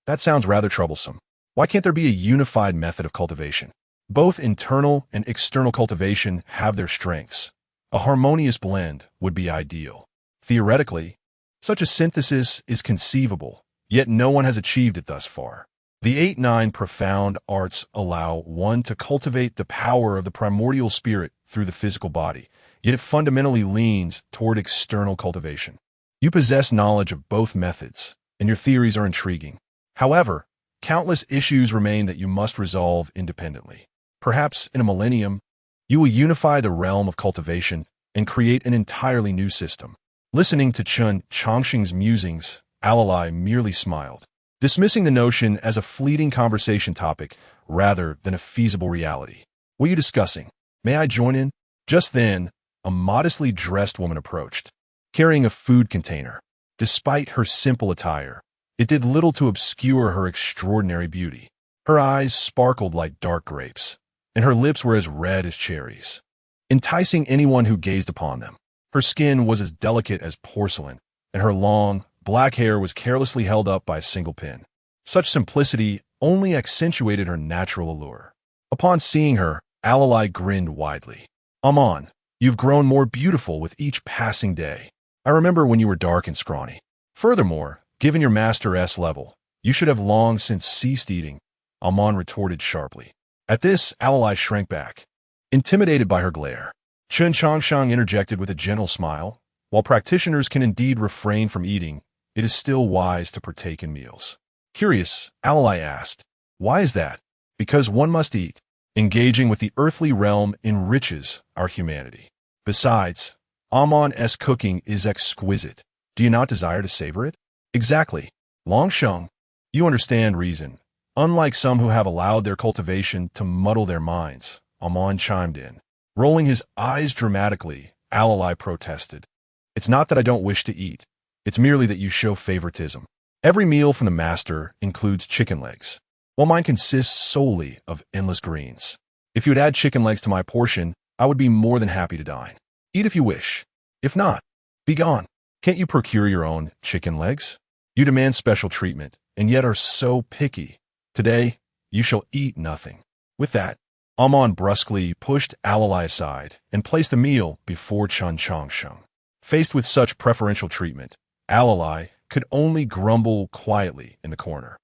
That sounds rather troublesome. Why can't there be a unified method of cultivation? Both internal and external cultivation have their strengths. A harmonious blend would be ideal. Theoretically, such a synthesis is conceivable, yet no one has achieved it thus far. The 8-9 profound arts allow one to cultivate the power of the primordial spirit through the physical body, yet it fundamentally leans toward external cultivation. You possess knowledge of both methods, and your theories are intriguing. However, countless issues remain that you must resolve independently. Perhaps in a millennium, you will unify the realm of cultivation and create an entirely new system. Listening to Chen Changsheng's musings, Alalai merely smiled, dismissing the notion as a fleeting conversation topic rather than a feasible reality. What are you discussing? May I join in? Just then, a modestly dressed woman approached, carrying a food container. Despite her simple attire, it did little to obscure her extraordinary beauty. Her eyes sparkled like dark grapes, and her lips were as red as cherries, enticing anyone who gazed upon them. Her skin was as delicate as porcelain, and her long, black hair was carelessly held up by a single pin. Such simplicity only accentuated her natural allure. Upon seeing her, Alalai grinned widely. Amon, you've grown more beautiful with each passing day. I remember when you were dark and scrawny. Furthermore, given your Master S level, you should have long since ceased eating, Amon retorted sharply. At this, Alalai shrank back, intimidated by her glare. Chen Changsheng interjected with a gentle smile. While practitioners can indeed refrain from eating, it is still wise to partake in meals. Curious, Alalai asked, why is that? Because one must eat. Engaging with the earthly realm enriches our humanity. Besides, Amon's cooking is exquisite. Do you not desire to savor it? Exactly. Longsheng, you understand reason. Unlike some who have allowed their cultivation to muddle their minds, Amon chimed in. Rolling his eyes dramatically, Alalai protested. It's not that I don't wish to eat. It's merely that you show favoritism. Every meal from the master includes chicken legs, while mine consists solely of endless greens. If you would add chicken legs to my portion, I would be more than happy to dine. Eat if you wish. If not, be gone. Can't you procure your own chicken legs? You demand special treatment, and yet are so picky. Today, you shall eat nothing. With that, Amon brusquely pushed Alalai aside and placed the meal before Chen Changsheng. Faced with such preferential treatment, Alalai could only grumble quietly in the corner.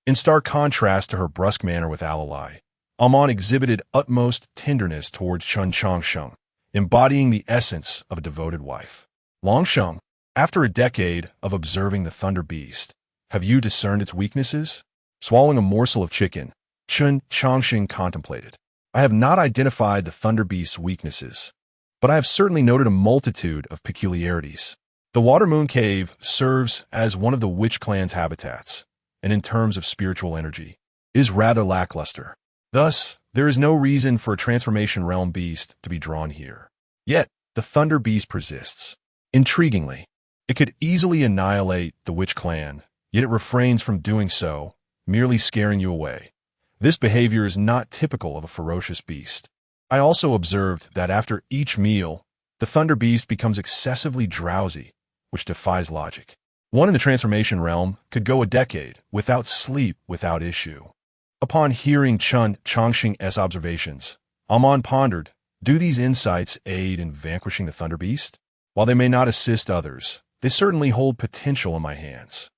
In stark contrast to her brusque manner with Alalai, Amon exhibited utmost tenderness towards Chen Changsheng, embodying the essence of a devoted wife. Longsheng, after a decade of observing the Thunder Beast, have you discerned its weaknesses? Swallowing a morsel of chicken, Chen Changsheng contemplated. I have not identified the Thunder Beast's weaknesses, but I have certainly noted a multitude of peculiarities. The Water Moon Cave serves as one of the Witch Clan's habitats, and in terms of spiritual energy, is rather lackluster. Thus, there is no reason for a transformation realm beast to be drawn here. Yet, the Thunder Beast persists. Intriguingly, it could easily annihilate the Witch Clan, yet it refrains from doing so, merely scaring you away. This behavior is not typical of a ferocious beast. I also observed that after each meal, the Thunder Beast becomes excessively drowsy, which defies logic. One in the transformation realm could go a decade without sleep without issue. Upon hearing Chen Changsheng's observations, Amon pondered, do these insights aid in vanquishing the Thunder Beast? While they may not assist others, they certainly hold potential in my hands.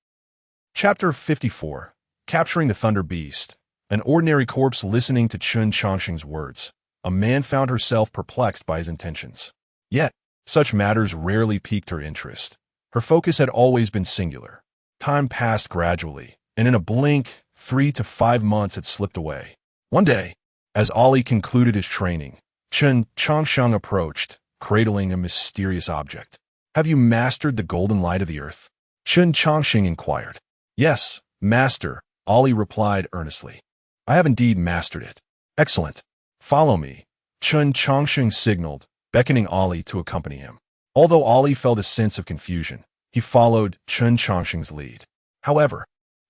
Chapter 54. Capturing the Thunder Beast. An ordinary corpse listening to Chen Changsheng's words. A man found herself perplexed by his intentions. Yet, such matters rarely piqued her interest. Her focus had always been singular. Time passed gradually, and in a blink, 3 to 5 months had slipped away. One day, as Ali concluded his training, Chen Changsheng approached, cradling a mysterious object. Have you mastered the golden light of the earth? Chen Changsheng inquired. Yes, master, Ali replied earnestly. I have indeed mastered it. Excellent. Follow me. Chen Changsheng signaled, beckoning Ali to accompany him. Although Ali felt a sense of confusion, he followed Chen Changsheng's lead. However,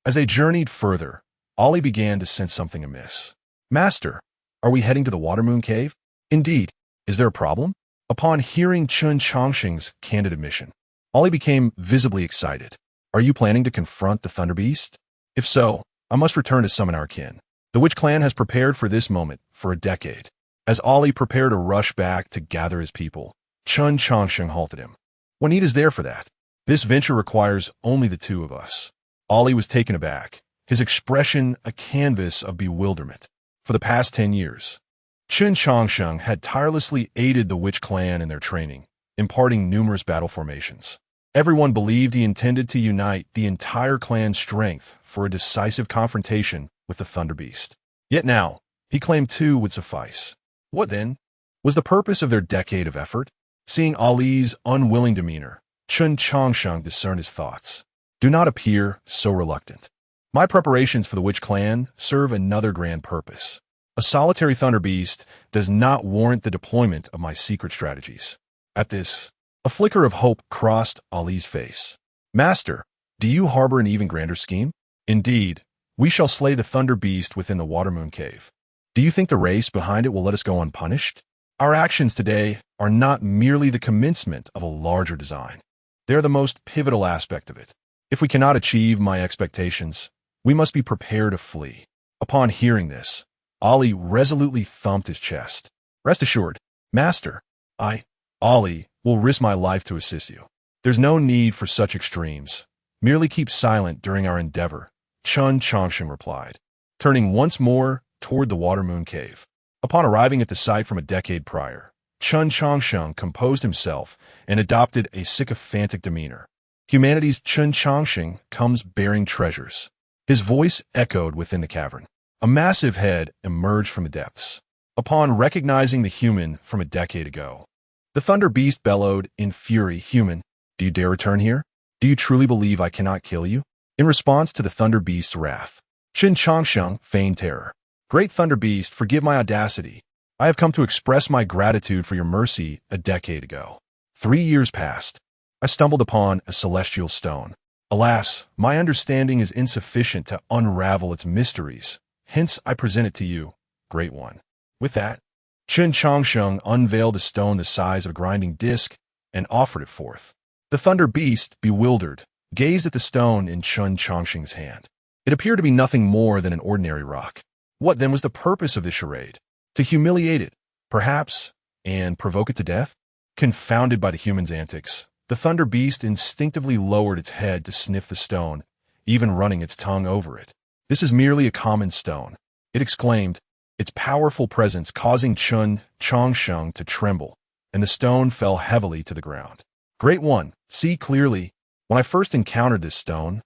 as they journeyed further, Ali began to sense something amiss. Master, are we heading to the Water Moon Cave? Indeed. Is there a problem? Upon hearing Chen Changsheng's candid admission, Ali became visibly excited. Are you planning to confront the Thunder Beast? If so, I must return to summon our kin. The Witch Clan has prepared for this moment for a decade. As Ali prepared to rush back to gather his people, Chen Changsheng halted him. What need is there for that? This venture requires only the two of us. Ali was taken aback, his expression a canvas of bewilderment. For the past 10 years, Chen Changsheng had tirelessly aided the Witch Clan in their training, imparting numerous battle formations. Everyone believed he intended to unite the entire clan's strength for a decisive confrontation with the Thunder Beast. Yet now, he claimed 2 would suffice. What then was the purpose of their decade of effort? Seeing Ali's unwilling demeanor, Chen Changsheng discerned his thoughts. Do not appear so reluctant. My preparations for the Witch Clan serve another grand purpose. A solitary Thunder Beast does not warrant the deployment of my secret strategies. At this, a flicker of hope crossed Ali's face. Master, do you harbor an even grander scheme? Indeed, we shall slay the Thunder Beast within the Water Moon Cave. Do you think the race behind it will let us go unpunished? Our actions today are not merely the commencement of a larger design. They are the most pivotal aspect of it. If we cannot achieve my expectations, we must be prepared to flee. Upon hearing this, Ali resolutely thumped his chest. Rest assured, Master, Ali, will risk my life to assist you. There's no need for such extremes. Merely keep silent during our endeavor, Chen Changsheng replied, turning once more toward the Water Moon Cave. Upon arriving at the site from a decade prior, Chen Changsheng composed himself and adopted a sycophantic demeanor. Humanity's Chen Changsheng comes bearing treasures. His voice echoed within the cavern. A massive head emerged from the depths. Upon recognizing the human from a decade ago, the Thunder Beast bellowed in fury, Human, do you dare return here? Do you truly believe I cannot kill you? In response to the Thunder Beast's wrath, Chen Changsheng feigned terror. Great Thunder Beast, forgive my audacity. I have come to express my gratitude for your mercy a decade ago. 3 years passed. I stumbled upon a celestial stone. Alas, my understanding is insufficient to unravel its mysteries. Hence, I present it to you, Great One. With that, Chen Changsheng unveiled a stone the size of a grinding disc and offered it forth. The thunder beast, bewildered, gazed at the stone in Chen Changsheng's hand. It appeared to be nothing more than an ordinary rock. What then was the purpose of this charade? To humiliate it, perhaps, and provoke it to death? Confounded by the human's antics, the thunder beast instinctively lowered its head to sniff the stone, even running its tongue over it. This is merely a common stone, it exclaimed, its powerful presence causing Chen Changsheng to tremble, and the stone fell heavily to the ground. Great One, see clearly. When I first encountered this stone,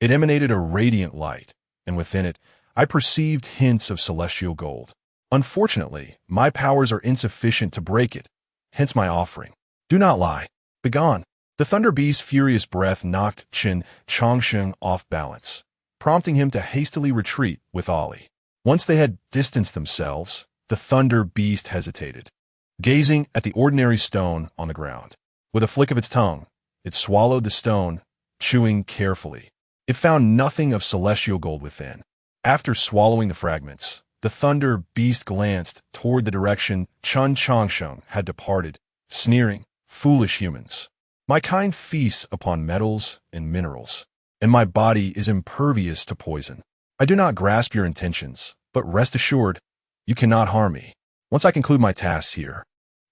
it emanated a radiant light, and within it, I perceived hints of celestial gold. Unfortunately, my powers are insufficient to break it, hence my offering. Do not lie. Begone. The thunder beast's furious breath knocked Chen Changsheng off balance, prompting him to hastily retreat with Ollie. Once they had distanced themselves, the thunder beast hesitated, gazing at the ordinary stone on the ground. With a flick of its tongue, it swallowed the stone, chewing carefully. It found nothing of celestial gold within. After swallowing the fragments, the thunder beast glanced toward the direction Chen Changsheng had departed, sneering, "Foolish humans. My kind feasts upon metals and minerals, and my body is impervious to poison. I do not grasp your intentions, but rest assured, you cannot harm me. Once I conclude my tasks here,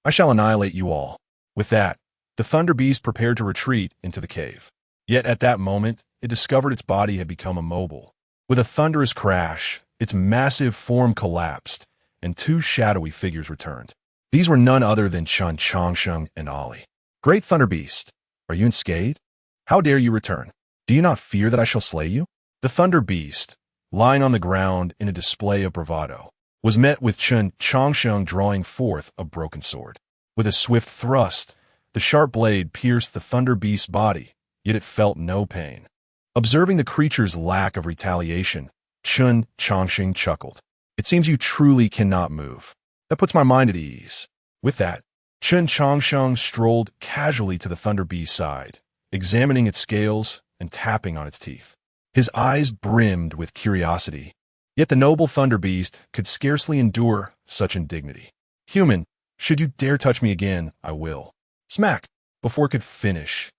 I shall annihilate you all." With that, the thunder beast prepared to retreat into the cave. Yet at that moment, it discovered its body had become immobile. With a thunderous crash, its massive form collapsed, and two shadowy figures returned. These were none other than Chen Changsheng and Ollie. "Great thunder beast, are you unscathed? How dare you return? Do you not fear that I shall slay you?" The thunder beast, lying on the ground in a display of bravado, was met with Chen Changsheng drawing forth a broken sword. With a swift thrust, the sharp blade pierced the thunder beast's body, yet it felt no pain. Observing the creature's lack of retaliation, Chen Changsheng chuckled. "It seems you truly cannot move. That puts my mind at ease." With that, Chen Changsheng strolled casually to the thunder beast's side, examining its scales and tapping on its teeth. His eyes brimmed with curiosity, yet the noble thunder beast could scarcely endure such indignity. "Human, should you dare touch me again, I will." Smack! Before it could finish,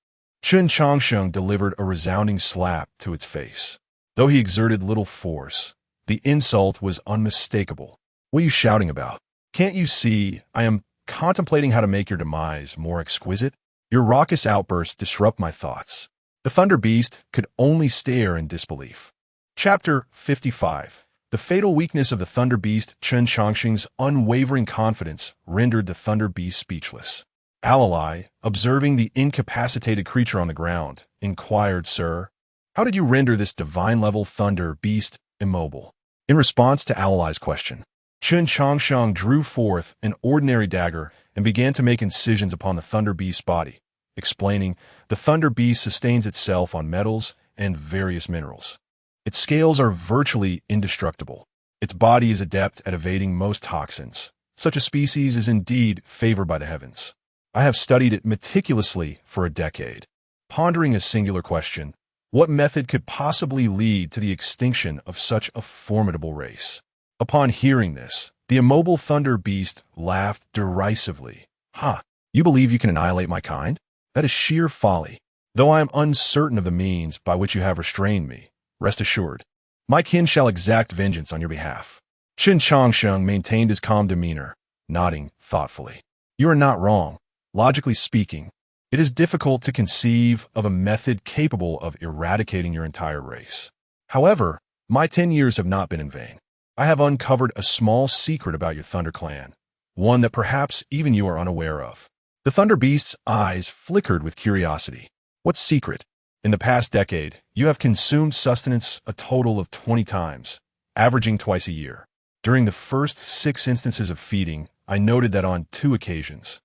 Chen Changsheng delivered a resounding slap to its face. Though he exerted little force, the insult was unmistakable. "What are you shouting about? Can't you see I am contemplating how to make your demise more exquisite? Your raucous outbursts disrupt my thoughts." The thunder beast could only stare in disbelief. Chapter 55. The fatal weakness of the thunder beast. Chen Changsheng's unwavering confidence rendered the thunder beast speechless. Alalai, observing the incapacitated creature on the ground, inquired, "Sir, how did you render this divine-level thunder beast immobile?" In response to Alalai's question, Chen Changsheng drew forth an ordinary dagger and began to make incisions upon the thunder beast's body, explaining, "The thunder beast sustains itself on metals and various minerals. Its scales are virtually indestructible. Its body is adept at evading most toxins. Such a species is indeed favored by the heavens. I have studied it meticulously for a decade, pondering a singular question: what method could possibly lead to the extinction of such a formidable race?" Upon hearing this, the immobile thunder beast laughed derisively. "Ha! You believe you can annihilate my kind? That is sheer folly. Though I am uncertain of the means by which you have restrained me, rest assured, my kin shall exact vengeance on your behalf." Chen Changsheng maintained his calm demeanor, nodding thoughtfully. "You are not wrong. Logically speaking, it is difficult to conceive of a method capable of eradicating your entire race. However, my 10 years have not been in vain. I have uncovered a small secret about your Thunder Clan, one that perhaps even you are unaware of." The Thunder Beast's eyes flickered with curiosity. "What secret?" "In the past decade, you have consumed sustenance a total of 20 times, averaging twice a year. During the first 6 instances of feeding, I noted that on 2 occasions,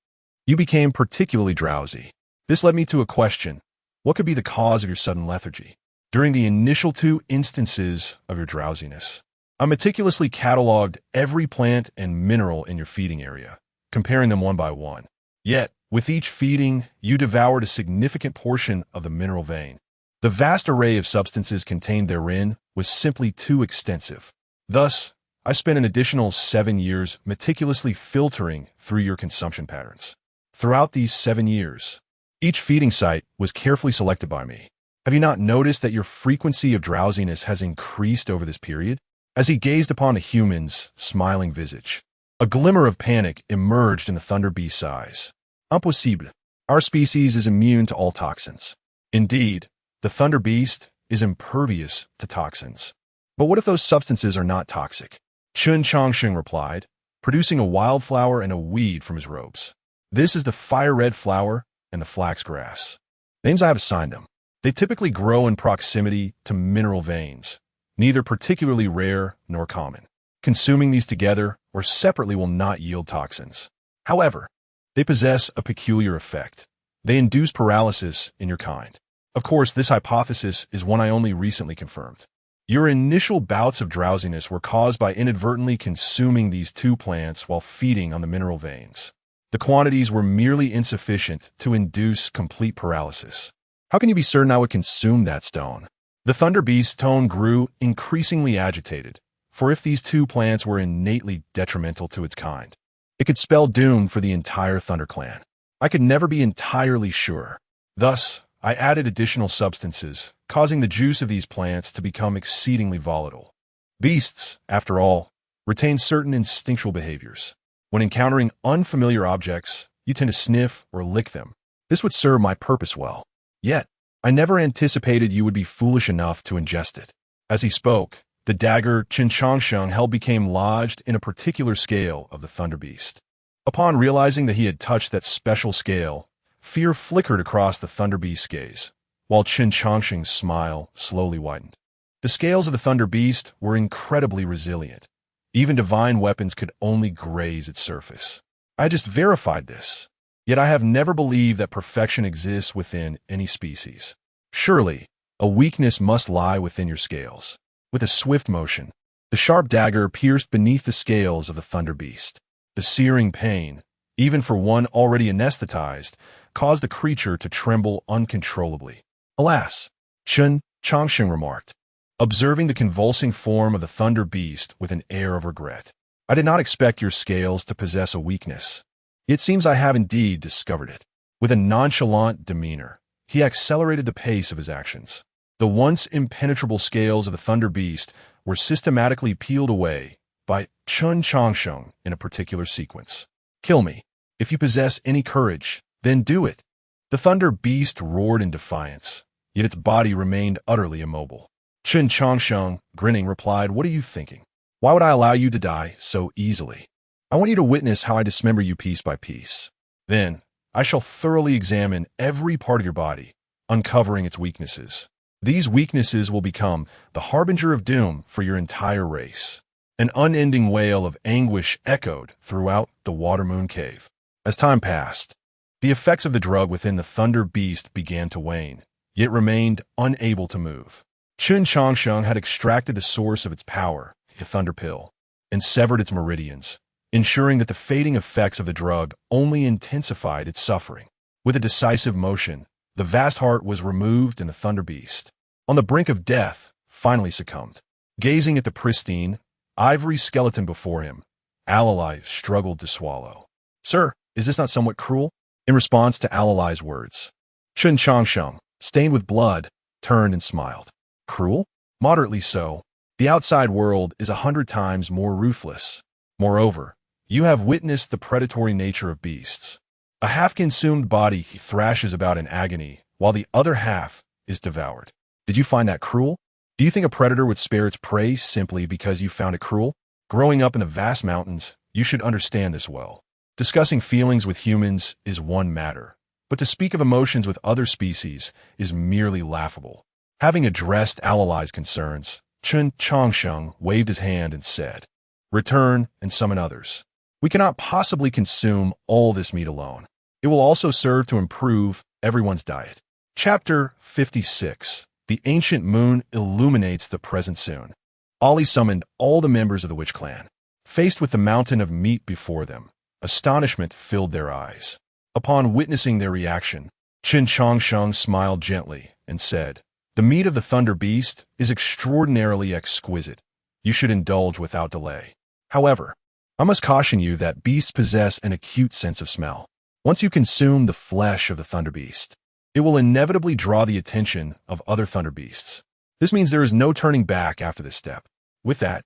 you became particularly drowsy. This led me to a question: what could be the cause of your sudden lethargy? During the initial 2 instances of your drowsiness, I meticulously cataloged every plant and mineral in your feeding area, comparing them one by one. Yet, With each feeding, you devoured a significant portion of the mineral vein. The vast array of substances contained therein was simply too extensive. Thus, I spent an additional 7 years meticulously filtering through your consumption patterns. Throughout these 7 years, each feeding site was carefully selected by me. Have you not noticed that your frequency of drowsiness has increased over this period? As he gazed upon the human's smiling visage, a glimmer of panic emerged in the Thunder Beast's eyes. Impossible. Our species is immune to all toxins. Indeed, the Thunder Beast is impervious to toxins. But what if those substances are not toxic? Chen Changsheng replied, producing a wildflower and a weed from his robes. This is the fire-red flower and the flax grass. Names I have assigned them. They typically grow in proximity to mineral veins, neither particularly rare nor common. Consuming these together or separately will not yield toxins. However, they possess a peculiar effect. They induce paralysis in your kind. Of course, this hypothesis is one I only recently confirmed. Your initial bouts of drowsiness were caused by inadvertently consuming these two plants while feeding on the mineral veins. The quantities were merely insufficient to induce complete paralysis. How can you be certain I would consume that stone? The Thunder Beast's tone grew increasingly agitated, for if these two plants were innately detrimental to its kind, it could spell doom for the entire Thunder Clan. I could never be entirely sure. Thus, I added additional substances, causing the juice of these plants to become exceedingly volatile. Beasts, after all, retain certain instinctual behaviors. When encountering unfamiliar objects, you tend to sniff or lick them. This would serve my purpose well. Yet, I never anticipated you would be foolish enough to ingest it. As he spoke, the dagger Chen Changsheng held became lodged in a particular scale of the Thunder Beast. Upon realizing that he had touched that special scale, fear flickered across the Thunder Beast's gaze, while Chen Changsheng's smile slowly widened. The scales of the Thunder Beast were incredibly resilient. Even divine weapons could only graze its surface. I just verified this. Yet I have never believed that perfection exists within any species. Surely, a weakness must lie within your scales. With a swift motion, the sharp dagger pierced beneath the scales of the Thunder Beast. The searing pain, even for one already anesthetized, caused the creature to tremble uncontrollably. Alas, Chen Changsheng remarked, observing the convulsing form of the Thunder Beast with an air of regret. I did not expect your scales to possess a weakness. It seems I have indeed discovered it. With a nonchalant demeanor, he accelerated the pace of his actions. The once impenetrable scales of the Thunder Beast were systematically peeled away by Chen Changsheng in a particular sequence. Kill me. If you possess any courage, then do it. The Thunder Beast roared in defiance, yet its body remained utterly immobile. Chen Changsheng, grinning, replied, "What are you thinking? Why would I allow you to die so easily? I want you to witness how I dismember you piece by piece. Then, I shall thoroughly examine every part of your body, uncovering its weaknesses. These weaknesses will become the harbinger of doom for your entire race." An unending wail of anguish echoed throughout the Watermoon Cave. As time passed, the effects of the drug within the Thunder Beast began to wane, yet remained unable to move. Chen Changsheng had extracted the source of its power, the Thunder Pill, and severed its meridians, ensuring that the fading effects of the drug only intensified its suffering. With a decisive motion, the vast heart was removed and the Thunder Beast, on the brink of death, finally succumbed. Gazing at the pristine, ivory skeleton before him, Alalai struggled to swallow. "Sir, is this not somewhat cruel?" In response to Alalai's words, Chen Changsheng, stained with blood, turned and smiled. "Cruel? Moderately so. The outside world is 100 times more ruthless. Moreover, you have witnessed the predatory nature of beasts. A half-consumed body thrashes about in agony, while the other half is devoured. Did you find that cruel? Do you think a predator would spare its prey simply because you found it cruel? Growing up in the vast mountains, you should understand this well. Discussing feelings with humans is one matter, but to speak of emotions with other species is merely laughable." Having addressed Alalai's concerns, Chen Changsheng waved his hand and said, "Return and summon others. We cannot possibly consume all this meat alone. It will also serve to improve everyone's diet." Chapter 56. The ancient moon illuminates the present soon. Ali summoned all the members of the witch clan. Faced with the mountain of meat before them, astonishment filled their eyes. Upon witnessing their reaction, Chen Changsheng smiled gently and said, "The meat of the thunder beast is extraordinarily exquisite. You should indulge without delay. However, I must caution you that beasts possess an acute sense of smell. Once you consume the flesh of the thunder beast, it will inevitably draw the attention of other thunder beasts. This means there is no turning back after this step." With that,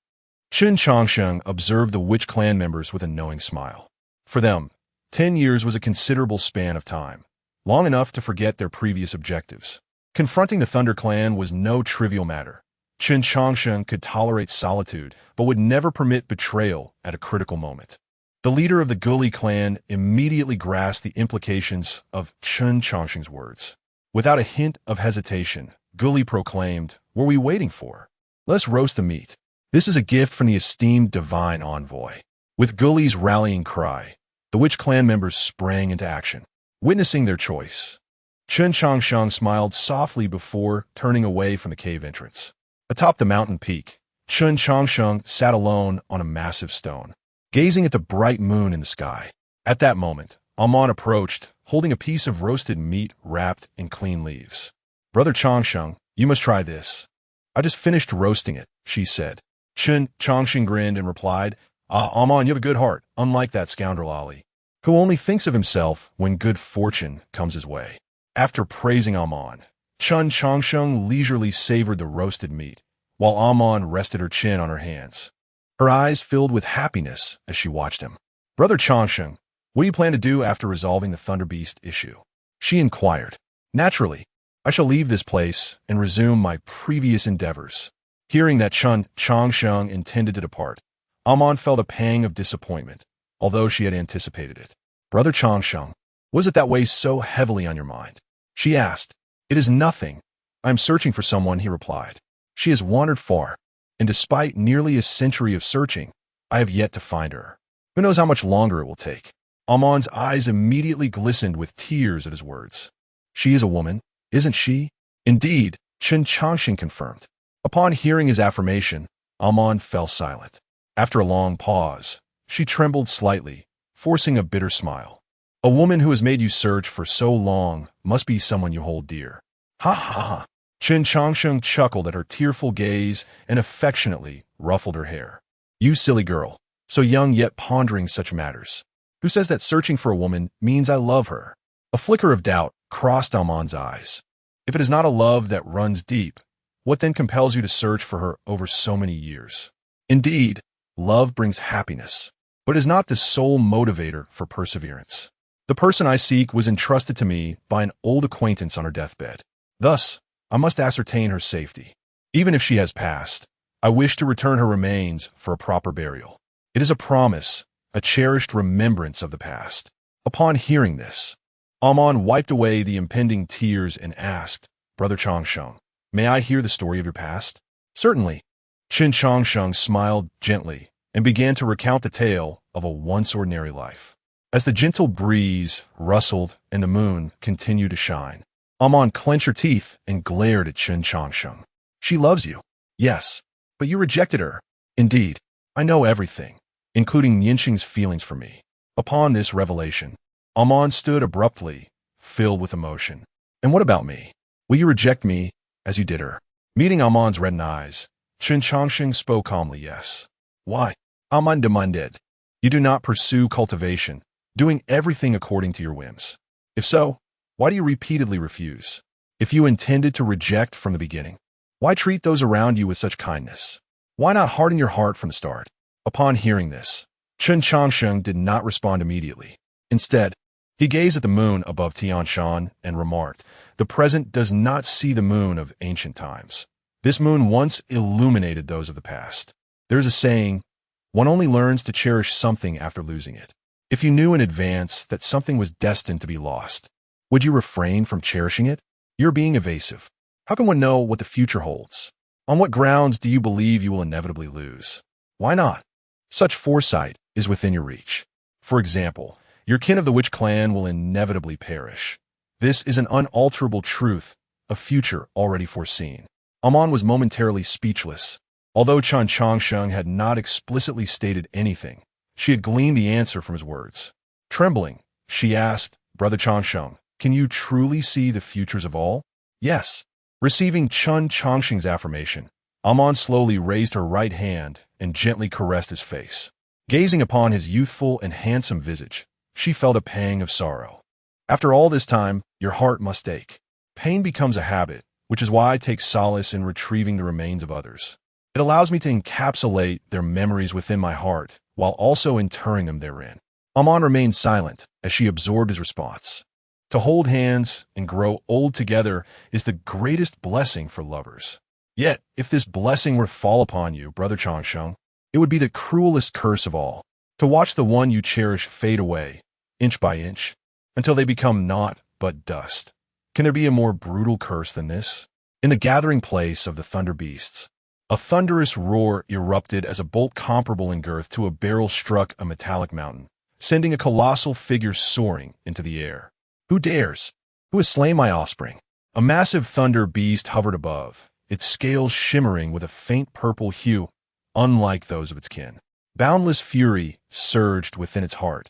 Chen Changsheng observed the witch clan members with a knowing smile. For them, 10 years was a considerable span of time, long enough to forget their previous objectives. Confronting the Thunder Clan was no trivial matter. Chen Changsheng could tolerate solitude, but would never permit betrayal at a critical moment. The leader of the Gully clan immediately grasped the implications of Chen Changsheng's words. Without a hint of hesitation, Gully proclaimed, "What are we waiting for? Let's roast the meat. This is a gift from the esteemed divine envoy." With Gully's rallying cry, the witch clan members sprang into action. Witnessing their choice, Chen Changsheng smiled softly before turning away from the cave entrance. Atop the mountain peak, Chen Changsheng sat alone on a massive stone, gazing at the bright moon in the sky. At that moment, Amon approached, holding a piece of roasted meat wrapped in clean leaves. "Brother Changsheng, you must try this. I just finished roasting it," she said. Chen Changsheng grinned and replied, Amon, you have a good heart, unlike that scoundrel Ali, who only thinks of himself when good fortune comes his way." After praising Amon, Chen Changsheng leisurely savored the roasted meat, while Amon rested her chin on her hands. Her eyes filled with happiness as she watched him. "Brother Changsheng, what do you plan to do after resolving the Thunder Beast issue?" she inquired. "Naturally, I shall leave this place and resume my previous endeavors." Hearing that Chen Changsheng intended to depart, Amon felt a pang of disappointment, although she had anticipated it. "Brother Changsheng, was it that weighs so heavily on your mind?" she asked. "It is nothing. I am searching for someone," he replied. "She has wandered far, and despite nearly a century of searching, I have yet to find her. Who knows how much longer it will take?" Amon's eyes immediately glistened with tears at his words. "She is a woman, isn't she?" "Indeed," Chen Changsheng confirmed. Upon hearing his affirmation, Amon fell silent. After a long pause, she trembled slightly, forcing a bitter smile. "A woman who has made you search for so long must be someone you hold dear." "Ha ha ha!" Chen Changsheng chuckled at her tearful gaze and affectionately ruffled her hair. "You silly girl, so young yet pondering such matters. Who says that searching for a woman means I love her?" A flicker of doubt crossed Amon's eyes. "If it is not a love that runs deep, what then compels you to search for her over so many years?" "Indeed, love brings happiness, but is not the sole motivator for perseverance. The person I seek was entrusted to me by an old acquaintance on her deathbed. Thus, I must ascertain her safety. Even if she has passed, I wish to return her remains for a proper burial. It is a promise, a cherished remembrance of the past." Upon hearing this, Amon wiped away the impending tears and asked, "Brother Changsheng, may I hear the story of your past?" "Certainly." Chen Changsheng smiled gently and began to recount the tale of a once ordinary life. As the gentle breeze rustled and the moon continued to shine, Amon clenched her teeth and glared at Chen Changsheng. "She loves you." "Yes, but you rejected her." "Indeed, I know everything, including Yinxing's feelings for me." Upon this revelation, Amon stood abruptly, filled with emotion. "And what about me? Will you reject me as you did her?" Meeting Amon's reddened eyes, Chen Changsheng spoke calmly, "Yes." "Why?" Amon demanded. "You do not pursue cultivation, doing everything according to your whims. If so, why do you repeatedly refuse? If you intended to reject from the beginning, why treat those around you with such kindness? Why not harden your heart from the start?" Upon hearing this, Chen Changsheng did not respond immediately. Instead, he gazed at the moon above Tianshan and remarked, "The present does not see the moon of ancient times. This moon once illuminated those of the past. There is a saying, one only learns to cherish something after losing it. If you knew in advance that something was destined to be lost, would you refrain from cherishing it? You're being evasive. How can one know what the future holds? On what grounds do you believe you will inevitably lose? Why not? Such foresight is within your reach. For example, your kin of the witch clan will inevitably perish. This is an unalterable truth, a future already foreseen." Amon was momentarily speechless. Although Chen Changsheng had not explicitly stated anything, she had gleaned the answer from his words. Trembling, she asked, Brother Changsheng, can you truly see the futures of all? Yes. Receiving Chen Changsheng's affirmation, Amon slowly raised her right hand and gently caressed his face. Gazing upon his youthful and handsome visage, she felt a pang of sorrow. After all this time, your heart must ache. Pain becomes a habit, which is why I take solace in retrieving the remains of others. It allows me to encapsulate their memories within my heart, while also interring them therein. Amon remained silent as she absorbed his response. To hold hands and grow old together is the greatest blessing for lovers. Yet, if this blessing were to fall upon you, Brother Changsheng, it would be the cruelest curse of all. To watch the one you cherish fade away, inch by inch, until they become naught but dust. Can there be a more brutal curse than this? In the gathering place of the thunder beasts, a thunderous roar erupted as a bolt comparable in girth to a barrel struck a metallic mountain, sending a colossal figure soaring into the air. Who dares? Who has slain my offspring? A massive thunder beast hovered above, its scales shimmering with a faint purple hue, unlike those of its kin. Boundless fury surged within its heart,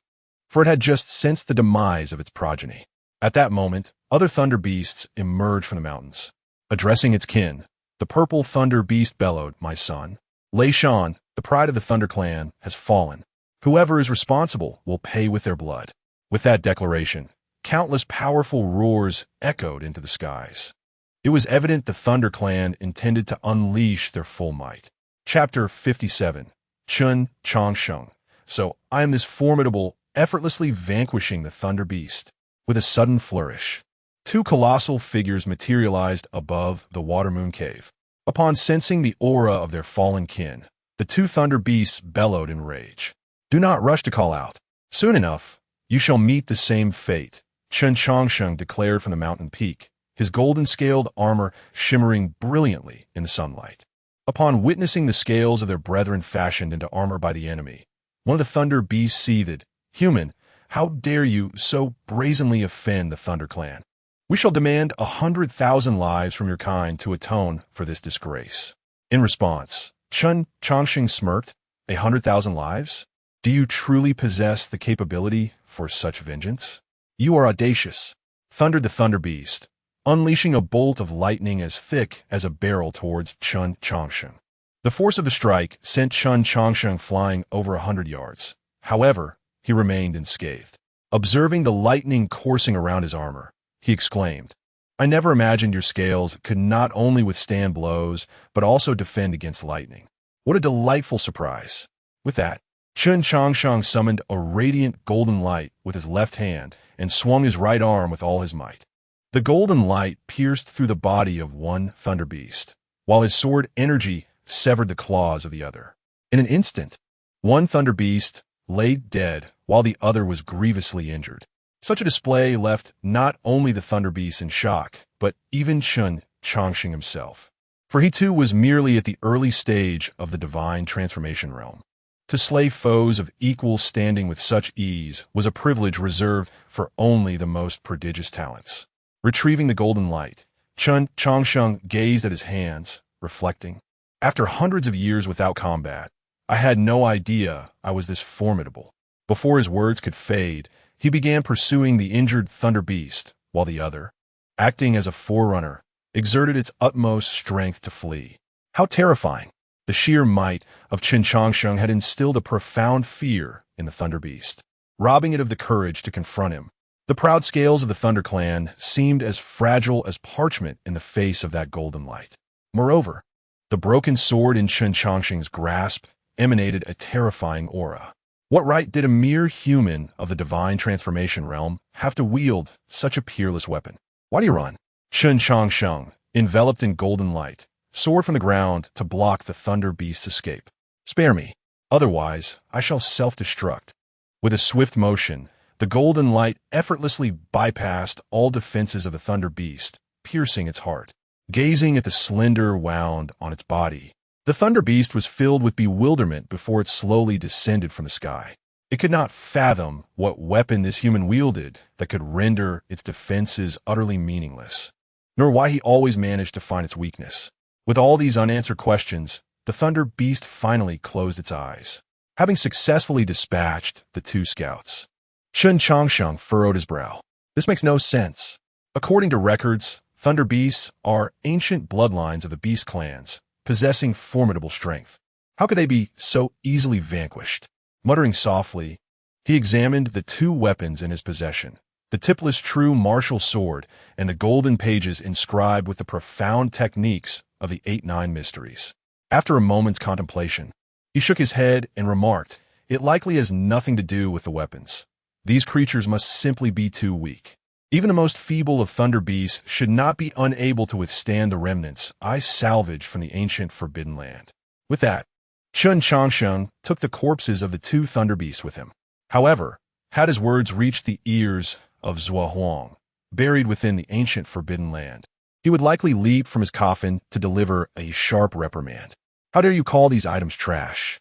for it had just sensed the demise of its progeny. At that moment, other thunder beasts emerged from the mountains. Addressing its kin, the purple thunder beast bellowed, "My son, Lei Shan, the pride of the Thunder Clan, has fallen. Whoever is responsible will pay with their blood." With that declaration, countless powerful roars echoed into the skies. It was evident the Thunder Clan intended to unleash their full might. Chapter 57. Chen Changsheng. So I am this formidable, effortlessly vanquishing the Thunder Beast. With a sudden flourish, two colossal figures materialized above the Watermoon Cave. Upon sensing the aura of their fallen kin, the two Thunder Beasts bellowed in rage. "Do not rush to call out. Soon enough, you shall meet the same fate," Chen Changsheng declared from the mountain peak, his golden-scaled armor shimmering brilliantly in the sunlight. Upon witnessing the scales of their brethren fashioned into armor by the enemy, one of the Thunder Beasts seethed, "Human, how dare you so brazenly offend the Thunder Clan? We shall demand 100,000 lives from your kind to atone for this disgrace." In response, Chen Changsheng smirked, 100,000 lives? Do you truly possess the capability for such vengeance? "You are audacious," thundered the Thunder Beast, unleashing a bolt of lightning as thick as a barrel towards Chen Changsheng. The force of the strike sent Chen Changsheng flying over 100 yards. However, he remained unscathed. Observing the lightning coursing around his armor, he exclaimed, "I never imagined your scales could not only withstand blows, but also defend against lightning. What a delightful surprise." With that, Chen Changsheng summoned a radiant golden light with his left hand and swung his right arm with all his might. The golden light pierced through the body of one Thunder Beast, while his sword energy severed the claws of the other. In an instant, one Thunder Beast lay dead while the other was grievously injured. Such a display left not only the Thunder Beast in shock, but even Chen Changsheng himself, for he too was merely at the early stage of the divine transformation realm. To slay foes of equal standing with such ease was a privilege reserved for only the most prodigious talents. Retrieving the golden light, Chen Changsheng gazed at his hands, reflecting, "After hundreds of years without combat, I had no idea I was this formidable." Before his words could fade, he began pursuing the injured Thunder Beast, while the other, acting as a forerunner, exerted its utmost strength to flee. How terrifying! The sheer might of Chen Changsheng had instilled a profound fear in the Thunder Beast, robbing it of the courage to confront him. The proud scales of the Thunder Clan seemed as fragile as parchment in the face of that golden light. Moreover, the broken sword in Chen Changsheng's grasp emanated a terrifying aura. What right did a mere human of the divine transformation realm have to wield such a peerless weapon? "Why do you run?" Chen Changsheng, enveloped in golden light, soared from the ground to block the Thunder Beast's escape. "Spare me, otherwise I shall self-destruct." With a swift motion, the golden light effortlessly bypassed all defenses of the Thunder Beast, piercing its heart. Gazing at the slender wound on its body, the Thunder Beast was filled with bewilderment before it slowly descended from the sky. It could not fathom what weapon this human wielded that could render its defenses utterly meaningless, nor why he always managed to find its weakness. With all these unanswered questions, the Thunder Beast finally closed its eyes, having successfully dispatched the two scouts. Chen Changsheng furrowed his brow. This makes no sense. According to records, thunder beasts are ancient bloodlines of the beast clans, possessing formidable strength. How could they be so easily vanquished? Muttering softly, he examined the two weapons in his possession, the tipless true martial sword and the golden pages inscribed with the profound techniques of the 8-9 mysteries. After a moment's contemplation, he shook his head and remarked, "It likely has nothing to do with the weapons. These creatures must simply be too weak. Even the most feeble of thunder beasts should not be unable to withstand the remnants I salvaged from the ancient Forbidden Land." With that, Chen Changsheng took the corpses of the two thunder beasts with him. However, had his words reached the ears of Zhua Huang, buried within the ancient Forbidden Land, he would likely leap from his coffin to deliver a sharp reprimand. "How dare you call these items trash?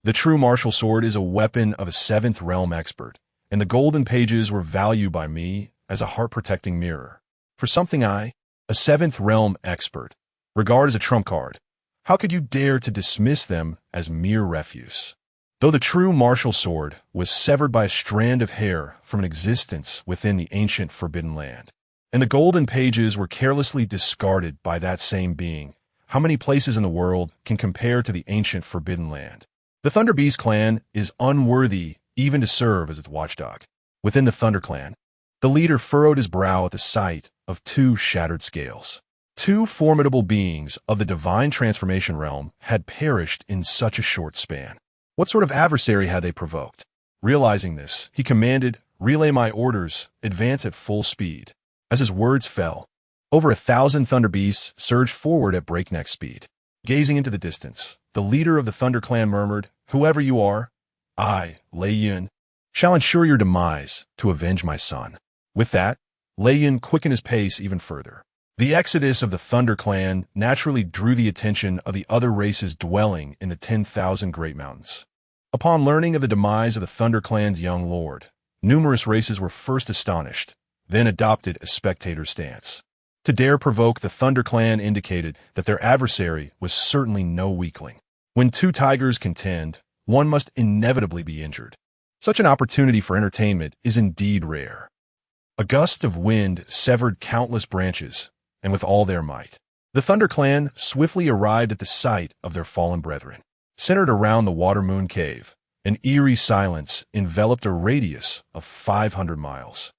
The true martial sword is a weapon of a 7th realm expert, and the golden pages were valued by me as a heart-protecting mirror. For something I, a 7th realm expert, regard as a trump card, how could you dare to dismiss them as mere refuse?" Though the true martial sword was severed by a strand of hair from an existence within the ancient Forbidden Land, and the golden pages were carelessly discarded by that same being, how many places in the world can compare to the ancient Forbidden Land? The Thunder Beast clan is unworthy even to serve as its watchdog. Within the Thunder clan, the leader furrowed his brow at the sight of two shattered scales. Two formidable beings of the divine transformation realm had perished in such a short span. What sort of adversary had they provoked? Realizing this, he commanded, "Relay my orders, advance at full speed." As his words fell, over 1,000 thunder beasts surged forward at breakneck speed. Gazing into the distance, the leader of the Thunder clan murmured, "Whoever you are, I, Lei Yun, shall ensure your demise to avenge my son." With that, Lei Yun quickened his pace even further. The exodus of the Thunder clan naturally drew the attention of the other races dwelling in the 10,000 Great Mountains. Upon learning of the demise of the Thunder clan's young lord, numerous races were first astonished, then adopted a spectator stance. To dare provoke the Thunder clan indicated that their adversary was certainly no weakling. When two tigers contend, one must inevitably be injured. Such an opportunity for entertainment is indeed rare. A gust of wind severed countless branches, and with all their might, the Thunder clan swiftly arrived at the site of their fallen brethren. Centered around the Water Moon Cave, an eerie silence enveloped a radius of 500 miles.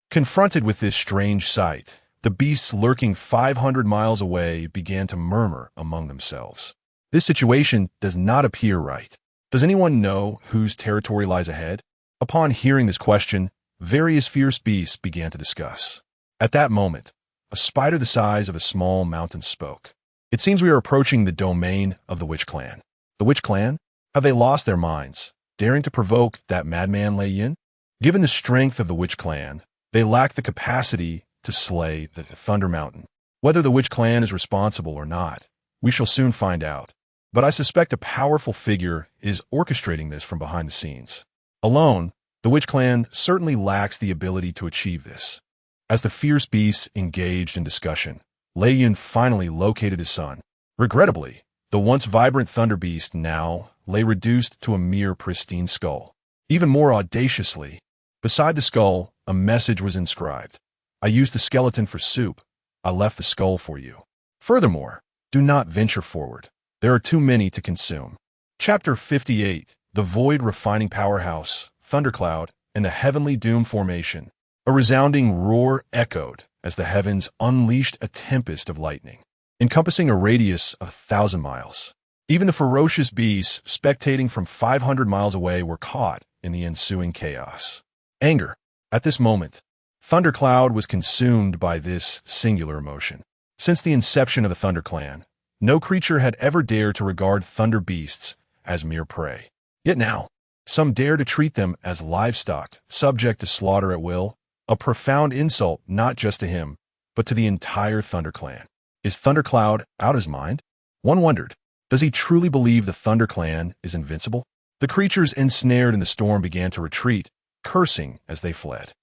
Confronted with this strange sight, the beasts lurking 500 miles away began to murmur among themselves. This situation does not appear right. Does anyone know whose territory lies ahead? Upon hearing this question, various fierce beasts began to discuss. At that moment, a spider the size of a small mountain spoke. "It seems we are approaching the domain of the Witch Clan." The Witch Clan? Have they lost their minds, daring to provoke that madman Lei Yin? Given the strength of the Witch Clan, they lack the capacity to slay the Thunder Mountain. Whether the Witch Clan is responsible or not, we shall soon find out. But I suspect a powerful figure is orchestrating this from behind the scenes. Alone, the Witch Clan certainly lacks the ability to achieve this. As the fierce beasts engaged in discussion, Lei Yun finally located his son. Regrettably, the once vibrant Thunder Beast now lay reduced to a mere pristine skull. Even more audaciously, beside the skull, a message was inscribed. "I used the skeleton for soup. I left the skull for you. Furthermore, do not venture forward. There are too many to consume." Chapter 58, The Void Refining Powerhouse, Thundercloud, and the Heavenly Doom Formation. A resounding roar echoed as the heavens unleashed a tempest of lightning, encompassing a radius of 1,000 miles. Even the ferocious beasts spectating from 500 miles away were caught in the ensuing chaos. Anger. At this moment, Thundercloud was consumed by this singular emotion. Since the inception of the Thunder Clan, no creature had ever dared to regard thunder beasts as mere prey. Yet now, some dare to treat them as livestock, subject to slaughter at will, a profound insult not just to him, but to the entire Thunder Clan. Is Thundercloud out of his mind? One wondered, does he truly believe the Thunder Clan is invincible? The creatures ensnared in the storm began to retreat, cursing as they fled.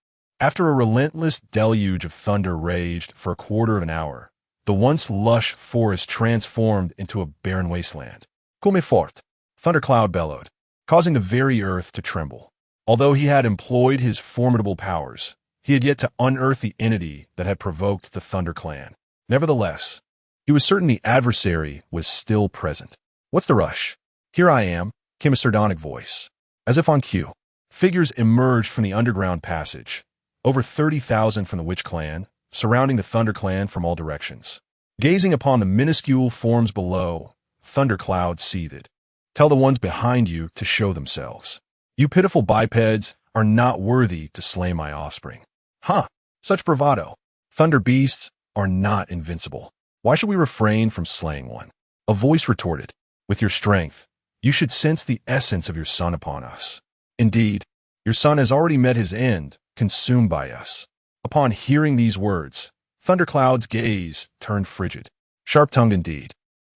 After a relentless deluge of thunder raged for a quarter of an hour, the once lush forest transformed into a barren wasteland. "Come fort," Thundercloud bellowed, causing the very earth to tremble. Although he had employed his formidable powers, He had yet to unearth the entity that had provoked the Thunder Clan. Nevertheless, he was certain the adversary was still present. "What's the rush?" "Here I am," came a sardonic voice. As if on cue, figures emerged from the underground passage, over 30,000 from the Witch Clan, surrounding the Thunder Clan from all directions. Gazing upon the minuscule forms below, thundercloud seethed. "Tell the ones behind you to show themselves. You pitiful bipeds are not worthy to slay my offspring." "Huh, such bravado. Thunder beasts are not invincible. Why should we refrain from slaying one?" A voice retorted, "With your strength, you should sense the essence of your son upon us. Indeed, your son has already met his end, consumed by us." Upon hearing these words, Thundercloud's gaze turned frigid. "Sharp-tongued indeed.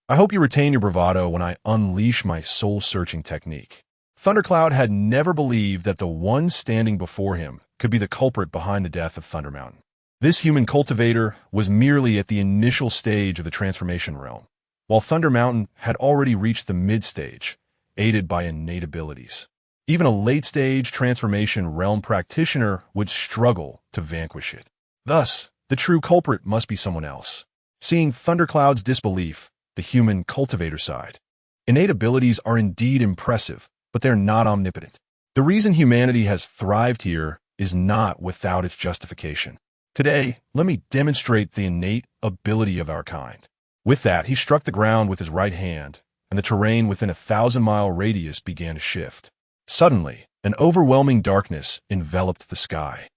I hope you retain your bravado when I unleash my soul-searching technique." Thundercloud had never believed that the one standing before him could be the culprit behind the death of Thunder Mountain. This human cultivator was merely at the initial stage of the transformation realm, while Thunder Mountain had already reached the mid-stage, aided by innate abilities. Even a late-stage transformation realm practitioner would struggle to vanquish it. Thus, the true culprit must be someone else. Seeing Thundercloud's disbelief, the human cultivator sighed. Innate abilities are indeed impressive, but they're not omnipotent. The reason humanity has thrived here is not without its justification. Today, let me demonstrate the innate ability of our kind. With that, he struck the ground with his right hand, and the terrain within a 1,000-mile radius began to shift. Suddenly, an overwhelming darkness enveloped the sky.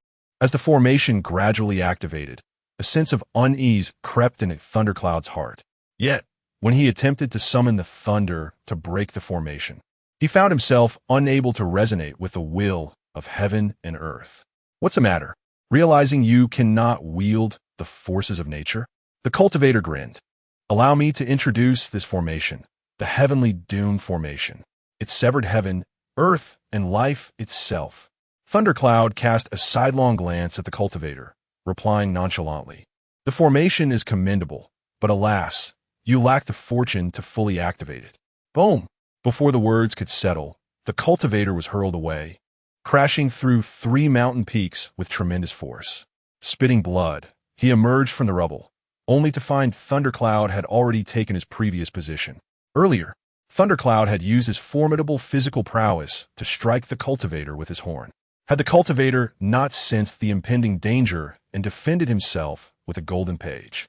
As the formation gradually activated, a sense of unease crept into Thundercloud's heart. Yet, when he attempted to summon the thunder to break the formation, he found himself unable to resonate with the will of heaven and earth. "What's the matter? Realizing you cannot wield the forces of nature?" The cultivator grinned. "Allow me to introduce this formation, the Heavenly Doom Formation. It severed heaven, earth, and life itself." Thundercloud cast a sidelong glance at the cultivator, replying nonchalantly, "The formation is commendable, but alas, you lack the fortune to fully activate it." Boom! Before the words could settle, the cultivator was hurled away, crashing through 3 mountain peaks with tremendous force. Spitting blood, he emerged from the rubble, only to find Thundercloud had already taken his previous position. Earlier, Thundercloud had used his formidable physical prowess to strike the cultivator with his horn. Had the cultivator not sensed the impending danger and defended himself with a golden page,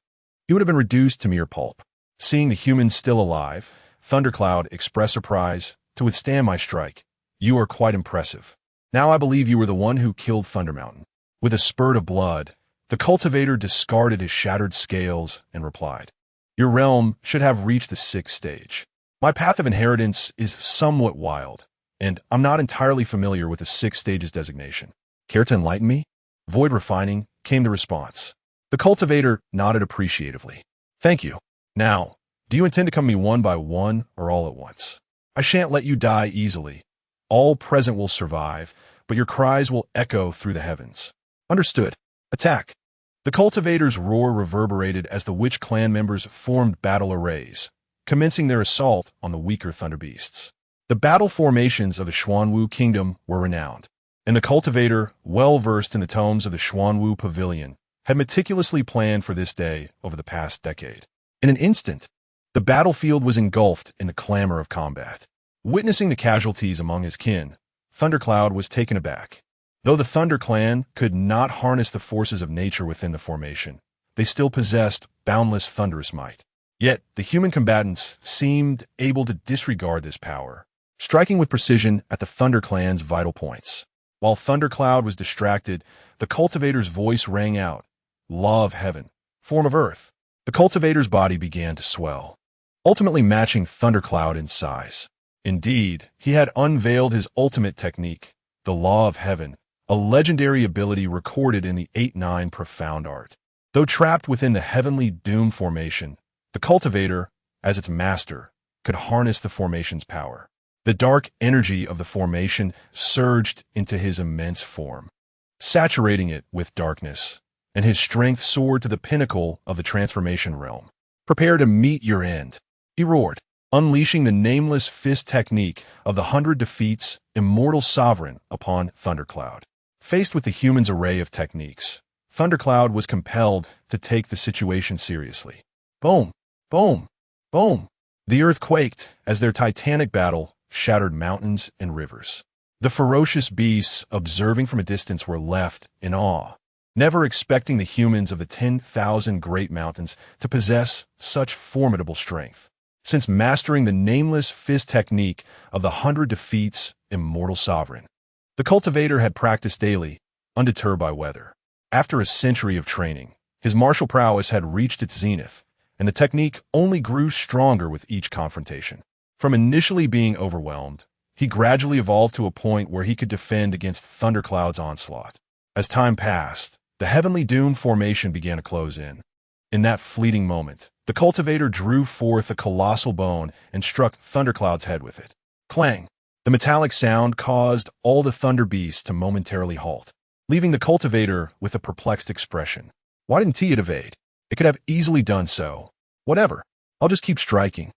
he would have been reduced to mere pulp. Seeing the humans still alive, Thundercloud expressed surprise. "To withstand my strike, you are quite impressive. Now I believe you were the one who killed Thunder Mountain." With a spurt of blood, the cultivator discarded his shattered scales and replied, "Your realm should have reached the 6th stage. My path of inheritance is somewhat wild, and I'm not entirely familiar with the 6 stages designation. Care to enlighten me?" "Void refining," came the response. The cultivator nodded appreciatively. "Thank you. Now, do you intend to come to me one by one or all at once? I shan't let you die easily. All present will survive, but your cries will echo through the heavens." "Understood. Attack." The cultivator's roar reverberated as the Witch Clan members formed battle arrays, commencing their assault on the weaker thunder beasts. The battle formations of the Xuanwu Kingdom were renowned, and the cultivator, well versed in the tomes of the Xuanwu Pavilion, had meticulously planned for this day over the past decade. In an instant, the battlefield was engulfed in the clamor of combat. Witnessing the casualties among his kin, Thundercloud was taken aback. Though the Thunder Clan could not harness the forces of nature within the formation, they still possessed boundless thunderous might. Yet, the human combatants seemed able to disregard this power, striking with precision at the Thunder Clan's vital points. While Thundercloud was distracted, the cultivator's voice rang out, "Law of heaven, form of earth." The cultivator's body began to swell, ultimately matching Thundercloud in size. Indeed, he had unveiled his ultimate technique, the Law of Heaven, a legendary ability recorded in the 8-9 Profound Art. Though trapped within the Heavenly Doom Formation, the cultivator, as its master, could harness the formation's power. The dark energy of the formation surged into his immense form, saturating it with darkness, and his strength soared to the pinnacle of the transformation realm. "Prepare to meet your end," he roared, unleashing the nameless fist technique of the 100 defeats immortal sovereign upon Thundercloud. Faced with the human's array of techniques, Thundercloud was compelled to take the situation seriously. Boom! Boom! Boom! The earth quaked as their titanic battle shattered mountains and rivers. The ferocious beasts, observing from a distance, were left in awe, never expecting the humans of the 10,000 great mountains to possess such formidable strength. Since mastering the nameless fist technique of the 100 defeats immortal sovereign, the cultivator had practiced daily, undeterred by weather. After a century of training, his martial prowess had reached its zenith, and the technique only grew stronger with each confrontation. From initially being overwhelmed, he gradually evolved to a point where he could defend against Thundercloud's onslaught. As time passed, the heavenly doom formation began to close in. In that fleeting moment, the cultivator drew forth a colossal bone and struck Thundercloud's head with it. Clang! The metallic sound caused all the thunder beasts to momentarily halt, leaving the cultivator with a perplexed expression. Why didn't he evade? It could have easily done so. Whatever. I'll just keep striking.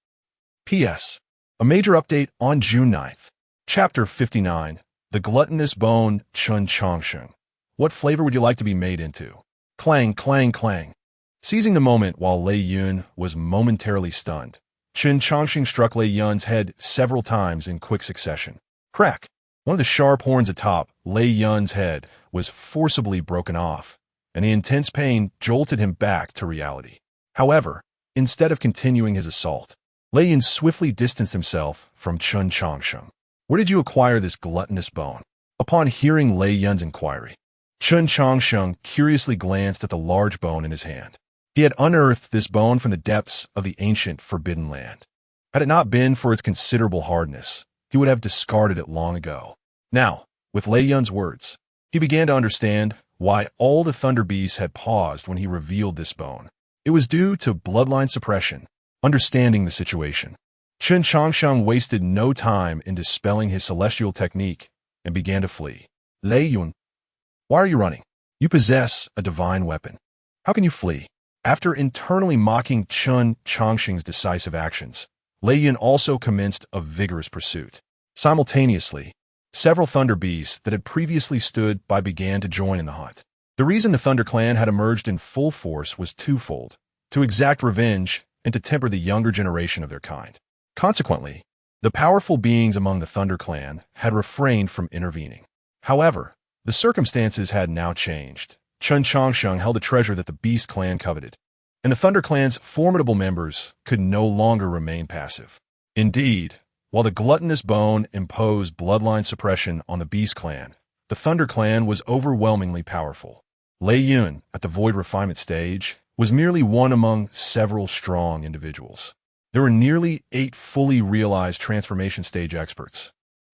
P.S. A major update on June 9th. Chapter 59. The Gluttonous Bone, Chen Changsheng. What flavor would you like to be made into? Clang, clang, clang. Seizing the moment while Lei Yun was momentarily stunned, Chen Changsheng struck Lei Yun's head several times in quick succession. Crack! One of the sharp horns atop Lei Yun's head was forcibly broken off, and the intense pain jolted him back to reality. However, instead of continuing his assault, Lei Yun swiftly distanced himself from Chen Changsheng. Where did you acquire this gluttonous bone? Upon hearing Lei Yun's inquiry, Chen Changsheng curiously glanced at the large bone in his hand. He had unearthed this bone from the depths of the ancient Forbidden Land. Had it not been for its considerable hardness, he would have discarded it long ago. Now, with Lei Yun's words, he began to understand why all the Thunder Beasts had paused when he revealed this bone. It was due to bloodline suppression. Understanding the situation, Chen Changsheng wasted no time in dispelling his celestial technique and began to flee. Lei Yun, why are you running? You possess a divine weapon. How can you flee? After internally mocking Chen Changsheng's decisive actions, Lei Yun also commenced a vigorous pursuit. Simultaneously, several Thunder Beasts that had previously stood by began to join in the hunt. The reason the Thunder Clan had emerged in full force was twofold: to exact revenge and to temper the younger generation of their kind. Consequently, the powerful beings among the Thunder Clan had refrained from intervening. However, the circumstances had now changed. Chen Changsheng held a treasure that the Beast Clan coveted, and the Thunder Clan's formidable members could no longer remain passive. Indeed, while the gluttonous bone imposed bloodline suppression on the Beast Clan, the Thunder Clan was overwhelmingly powerful. Lei Yun, at the Void Refinement stage, was merely one among several strong individuals. There were nearly 8 fully realized transformation stage experts,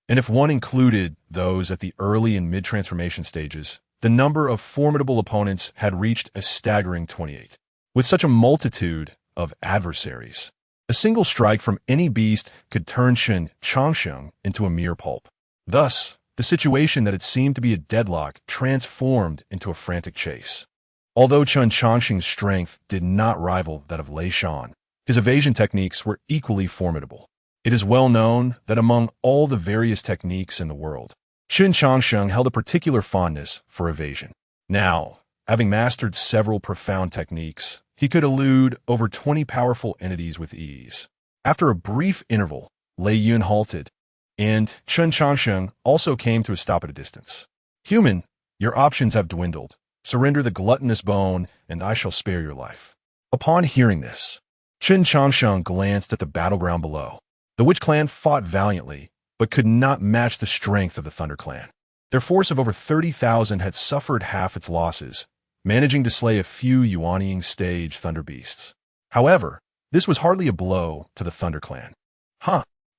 and if one included those at the early and mid-transformation stages, the number of formidable opponents had reached a staggering 28. With such a multitude of adversaries, a single strike from any beast could turn Chen Changsheng into a mere pulp. Thus, the situation that had seemed to be a deadlock transformed into a frantic chase. Although Chen Changsheng's strength did not rival that of Lei Shan, his evasion techniques were equally formidable. It is well known that among all the various techniques in the world, Chen Changsheng held a particular fondness for evasion. Now, having mastered several profound techniques, he could elude over 20 powerful entities with ease. After a brief interval, Lei Yun halted, and Chen Changsheng also came to a stop at a distance. Human, your options have dwindled. Surrender the gluttonous bone, and I shall spare your life. Upon hearing this, Chen Changsheng glanced at the battleground below. The Witch Clan fought valiantly, but could not match the strength of the Thunder Clan. Their force of over 30,000 had suffered half its losses, managing to slay a few Yuanying stage Thunder Beasts. However, this was hardly a blow to the Thunder Clan.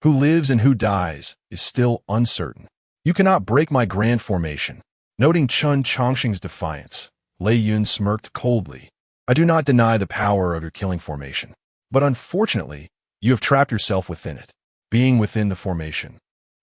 Who lives and who dies is still uncertain. You cannot break my grand formation. Noting Chen Changsheng's defiance, Lei Yun smirked coldly. I do not deny the power of your killing formation, but unfortunately, you have trapped yourself within it. Being within the formation,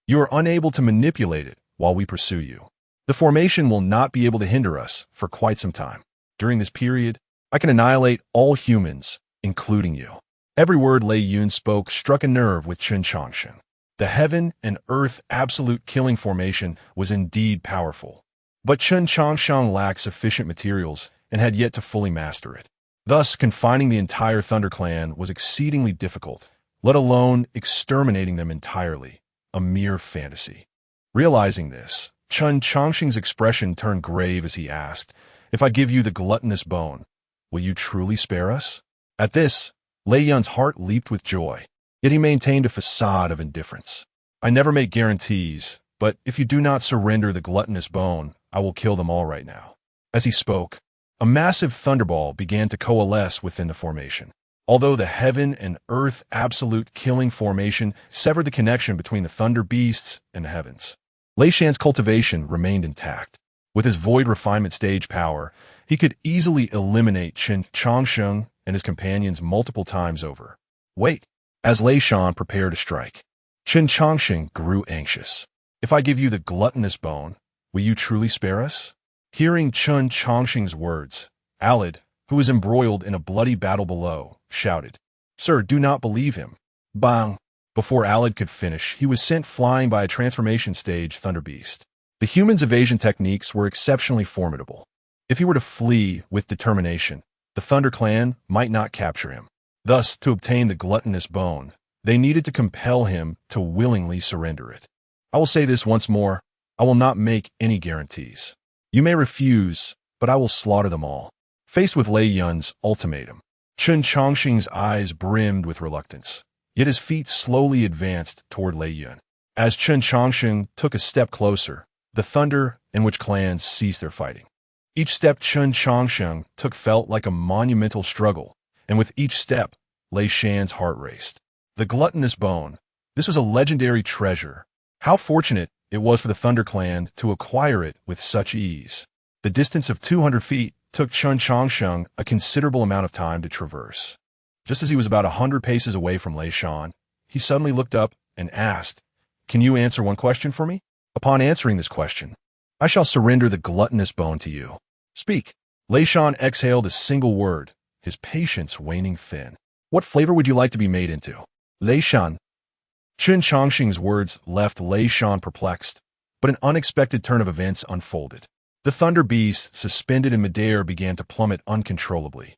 you are unable to manipulate it while we pursue you. The formation will not be able to hinder us for quite some time. During this period, I can annihilate all humans, including you. Every word Lei Yun spoke struck a nerve with Chen Changsheng. The heaven and earth absolute killing formation was indeed powerful. But Chen Changsheng lacked sufficient materials and had yet to fully master it. Thus, confining the entire Thunder Clan was exceedingly difficult, let alone exterminating them entirely, a mere fantasy. Realizing this, Chen Changsheng's expression turned grave as he asked, "If I give you the gluttonous bone, will you truly spare us?" At this, Lei Yun's heart leaped with joy, yet he maintained a facade of indifference. "I never make guarantees, but if you do not surrender the gluttonous bone, I will kill them all right now." As he spoke, a massive thunderball began to coalesce within the formation. Although the heaven and earth absolute killing formation severed the connection between the thunder beasts and the heavens, Lei Shan's cultivation remained intact. With his void refinement stage power, he could easily eliminate Chen Changsheng and his companions multiple times over. Wait, as Lei Shan prepared to strike, Chen Changsheng grew anxious. "If I give you the gluttonous bone, will you truly spare us?" Hearing Chen Changsheng's words, Alid, who was embroiled in a bloody battle below, shouted, "Sir, do not believe him." Bang! Before Alid could finish, he was sent flying by a transformation stage thunder beast. The human's evasion techniques were exceptionally formidable. If he were to flee with determination, the Thunder Clan might not capture him. Thus, to obtain the gluttonous bone, they needed to compel him to willingly surrender it. I will say this once more, I will not make any guarantees. You may refuse, but I will slaughter them all. Faced with Lei Yun's ultimatum, Chen Changsheng's eyes brimmed with reluctance, yet his feet slowly advanced toward Lei Yun. As Chen Changsheng took a step closer, the thunder in which clans ceased their fighting. Each step Chen Changsheng took felt like a monumental struggle, and with each step, Lei Shan's heart raced. The gluttonous bone. This was a legendary treasure. How fortunate it was for the Thunder Clan to acquire it with such ease. The distance of 200 feet took Chen Changsheng a considerable amount of time to traverse. Just as he was about 100 paces away from Lei Shan, he suddenly looked up and asked, "Can you answer one question for me?" "Upon answering this question, I shall surrender the gluttonous bone to you." "Speak." Lei Shan exhaled a single word, his patience waning thin. "What flavor would you like to be made into?" "Lei Shan." Chen Changsheng's words left Lei Shan perplexed, but an unexpected turn of events unfolded. The thunder beast, suspended in midair, began to plummet uncontrollably.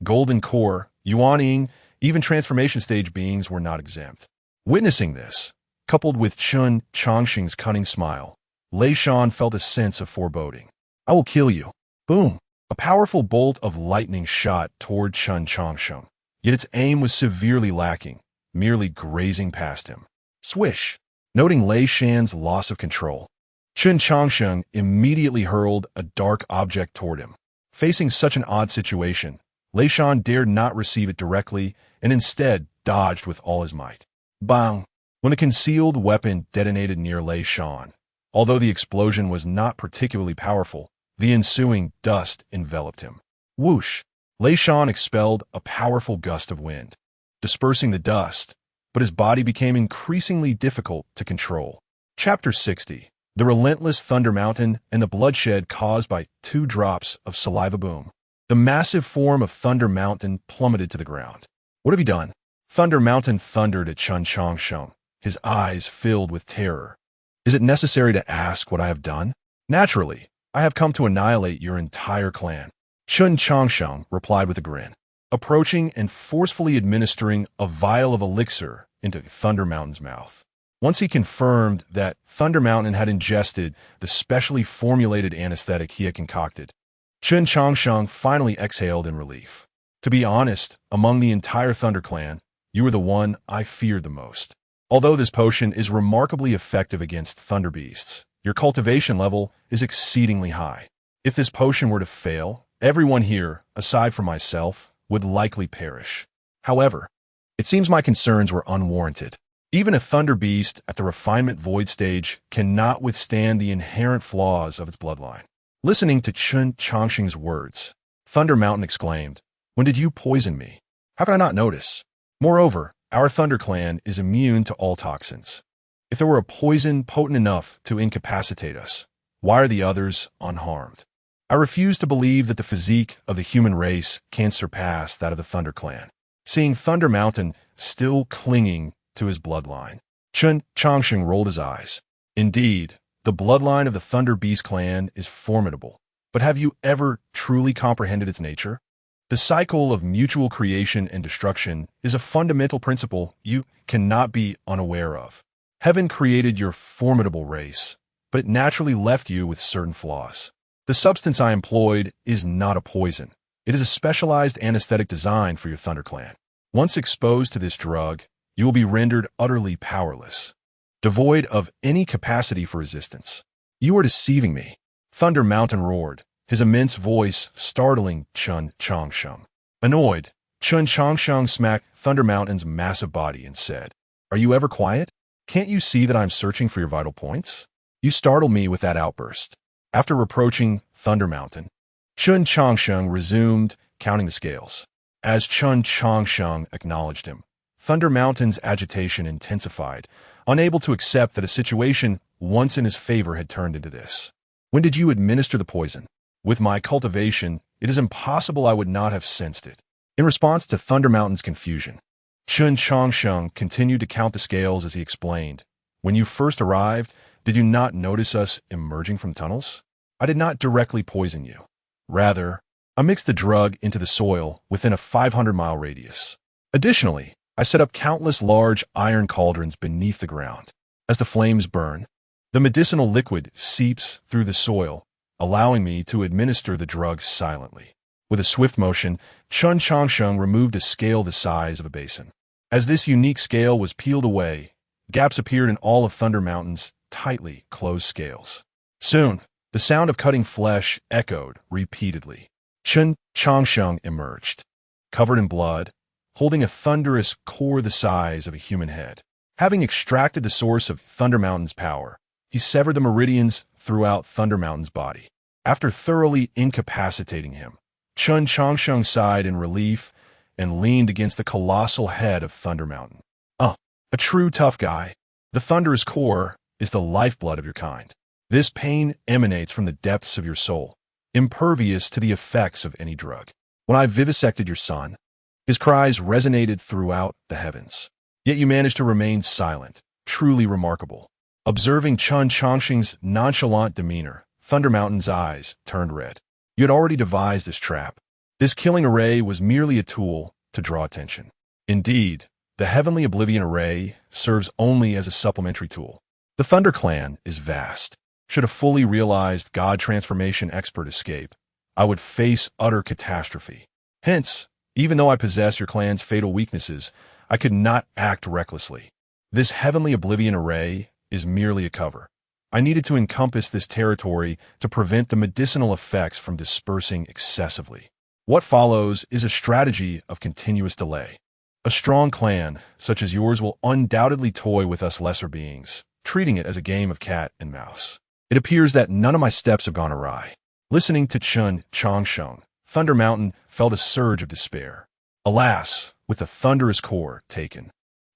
Golden core, Yuan Ying, even transformation stage beings were not exempt. Witnessing this, coupled with Chen Changsheng's cunning smile, Lei Shan felt a sense of foreboding. "I will kill you." Boom! A powerful bolt of lightning shot toward Chen Changsheng, yet its aim was severely lacking, merely grazing past him. Swish! Noting Lei Shan's loss of control, Chen Changsheng immediately hurled a dark object toward him. Facing such an odd situation, Lei Shan dared not receive it directly and instead dodged with all his might. Bang! When the concealed weapon detonated near Lei Shan, although the explosion was not particularly powerful, the ensuing dust enveloped him. Whoosh! Lei Shan expelled a powerful gust of wind, dispersing the dust, but his body became increasingly difficult to control. Chapter 60. The Relentless Thunder Mountain and the Bloodshed Caused by 2 Drops of Saliva. Boom. The massive form of Thunder Mountain plummeted to the ground. "What have you done?" Thunder Mountain thundered at Chen Changsheng, his eyes filled with terror. "Is it necessary to ask what I have done?" "Naturally, I have come to annihilate your entire clan." Chen Changsheng replied with a grin, approaching and forcefully administering a vial of elixir into Thunder Mountain's mouth. Once he confirmed that Thunder Mountain had ingested the specially formulated anesthetic he had concocted, Chen Changsheng finally exhaled in relief. "To be honest, among the entire Thunder Clan, you are the one I feared the most. Although this potion is remarkably effective against thunder beasts, your cultivation level is exceedingly high. If this potion were to fail, everyone here, aside from myself, would likely perish. However, it seems my concerns were unwarranted. Even a thunder beast at the refinement void stage cannot withstand the inherent flaws of its bloodline." Listening to Chen Changsheng's words, Thunder Mountain exclaimed, "When did you poison me? How could I not notice? Moreover, our Thunder Clan is immune to all toxins. If there were a poison potent enough to incapacitate us, why are the others unharmed? I refuse to believe that the physique of the human race can surpass that of the Thunder Clan." Seeing Thunder Mountain still clinging to his bloodline, Chen Changsheng rolled his eyes. Indeed, The bloodline of the Thunder Beast clan is formidable, but have you ever truly comprehended its nature? The cycle of mutual creation and destruction is a fundamental principle you cannot be unaware of. Heaven created your formidable race, but it naturally left you with certain flaws. The substance I employed is not a poison. It is a specialized anesthetic designed for your Thunder clan. Once exposed to this drug, you will be rendered utterly powerless, devoid of any capacity for resistance. You are deceiving me. Thunder Mountain roared, his immense voice startling Chen Changsheng. Annoyed, Chen Changsheng smacked Thunder Mountain's massive body and said, "Are you ever quiet? Can't you see that I'm searching for your vital points? You startled me with that outburst." After reproaching Thunder Mountain, Chen Changsheng resumed counting the scales. As Chen Changsheng acknowledged him, Thunder Mountain's agitation intensified, unable to accept that a situation once in his favor had turned into this. "When did you administer the poison?" "With my cultivation, it is impossible I would not have sensed it." In response to Thunder Mountain's confusion, Chen Changsheng continued to count the scales as he explained, "When you first arrived, did you not notice us emerging from tunnels? I did not directly poison you. Rather, I mixed the drug into the soil within a 500-mile radius. Additionally, I set up countless large iron cauldrons beneath the ground. As the flames burn, the medicinal liquid seeps through the soil, allowing me to administer the drug silently." With a swift motion, Chen Changsheng removed a scale the size of a basin. As this unique scale was peeled away, gaps appeared in all of Thunder Mountain's tightly closed scales. Soon, the sound of cutting flesh echoed repeatedly. Chen Changsheng emerged, covered in blood, holding a thunderous core the size of a human head. Having extracted the source of Thunder Mountain's power, he severed the meridians throughout Thunder Mountain's body. After thoroughly incapacitating him, Chen Changsheng sighed in relief and leaned against the colossal head of Thunder Mountain. A true tough guy. The thunderous core is the lifeblood of your kind. This pain emanates from the depths of your soul, impervious to the effects of any drug. When I vivisected your son, his cries resonated throughout the heavens. Yet you managed to remain silent, truly remarkable." Observing Chen Changsheng's nonchalant demeanor, Thunder Mountain's eyes turned red. "You had already devised this trap. This killing array was merely a tool to draw attention. Indeed, the Heavenly Oblivion Array serves only as a supplementary tool. The Thunder Clan is vast. Should a fully realized God transformation expert escape, I would face utter catastrophe. Hence, even though I possess your clan's fatal weaknesses, I could not act recklessly. This Heavenly Oblivion Array is merely a cover. I needed to encompass this territory to prevent the medicinal effects from dispersing excessively. What follows is a strategy of continuous delay. A strong clan, such as yours, will undoubtedly toy with us lesser beings, treating it as a game of cat and mouse. It appears that none of my steps have gone awry." Listening to Chen Changsheng, Thunder Mountain felt a surge of despair. Alas, with the thunderous core taken,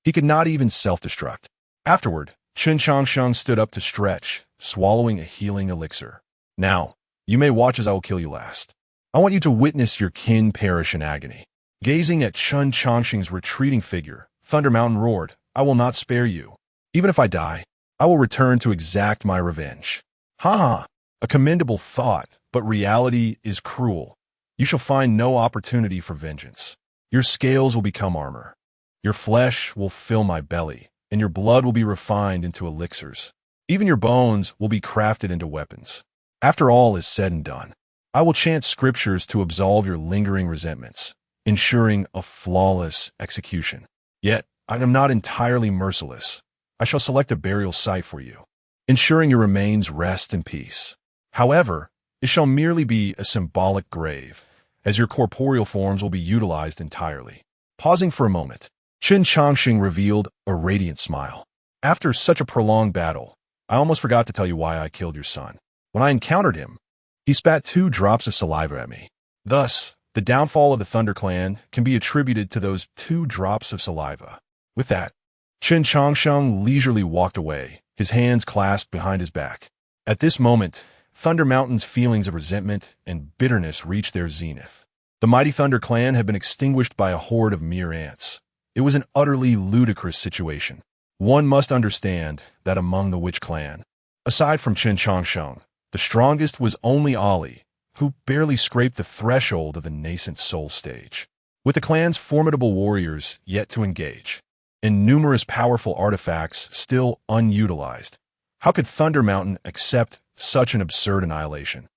he could not even self-destruct. Afterward, Chen Changsheng stood up to stretch, swallowing a healing elixir. "Now, you may watch as I will kill you last. I want you to witness your kin perish in agony." Gazing at Chen Changsheng's retreating figure, Thunder Mountain roared, "I will not spare you. Even if I die, I will return to exact my revenge." "Ha ha! A commendable thought, but reality is cruel. You shall find no opportunity for vengeance. Your scales will become armor. Your flesh will fill my belly, and your blood will be refined into elixirs. Even your bones will be crafted into weapons. After all is said and done, I will chant scriptures to absolve your lingering resentments, ensuring a flawless execution. Yet, I am not entirely merciless. I shall select a burial site for you, ensuring your remains rest in peace. However, it shall merely be a symbolic grave, as your corporeal forms will be utilized entirely." Pausing for a moment, Chen Changsheng revealed a radiant smile. "After such a prolonged battle, I almost forgot to tell you why I killed your son. When I encountered him, he spat 2 drops of saliva at me. Thus, the downfall of the Thunder Clan can be attributed to those 2 drops of saliva." With that, Chen Changsheng leisurely walked away, his hands clasped behind his back. At this moment, Thunder Mountain's feelings of resentment and bitterness reached their zenith. The mighty Thunder Clan had been extinguished by a horde of mere ants. It was an utterly ludicrous situation. One must understand that among the Witch Clan, a Aside from Chen Changsheng, the strongest was only Ali, who barely scraped the threshold of the nascent soul stage. With the clan's formidable warriors yet to engage, and numerous powerful artifacts still unutilized, how could Thunder Mountain accept such an absurd annihilation?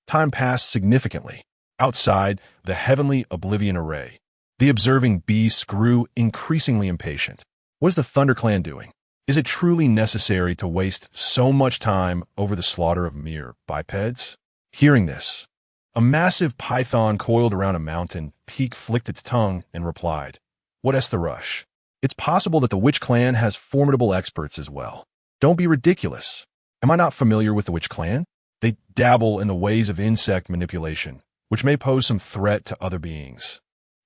Time passed significantly. Outside the heavenly Oblivion array, the observing beasts grew increasingly impatient. What is the Thunder Clan doing? Is it truly necessary to waste so much time over the slaughter of mere bipeds? Hearing this, a massive python coiled around a mountain peak flicked its tongue and replied, "What is the rush? It's possible that the Witch Clan has formidable experts as well. Don't be ridiculous. Am I not familiar with the Witch Clan? They dabble in the ways of insect manipulation, which may pose some threat to other beings.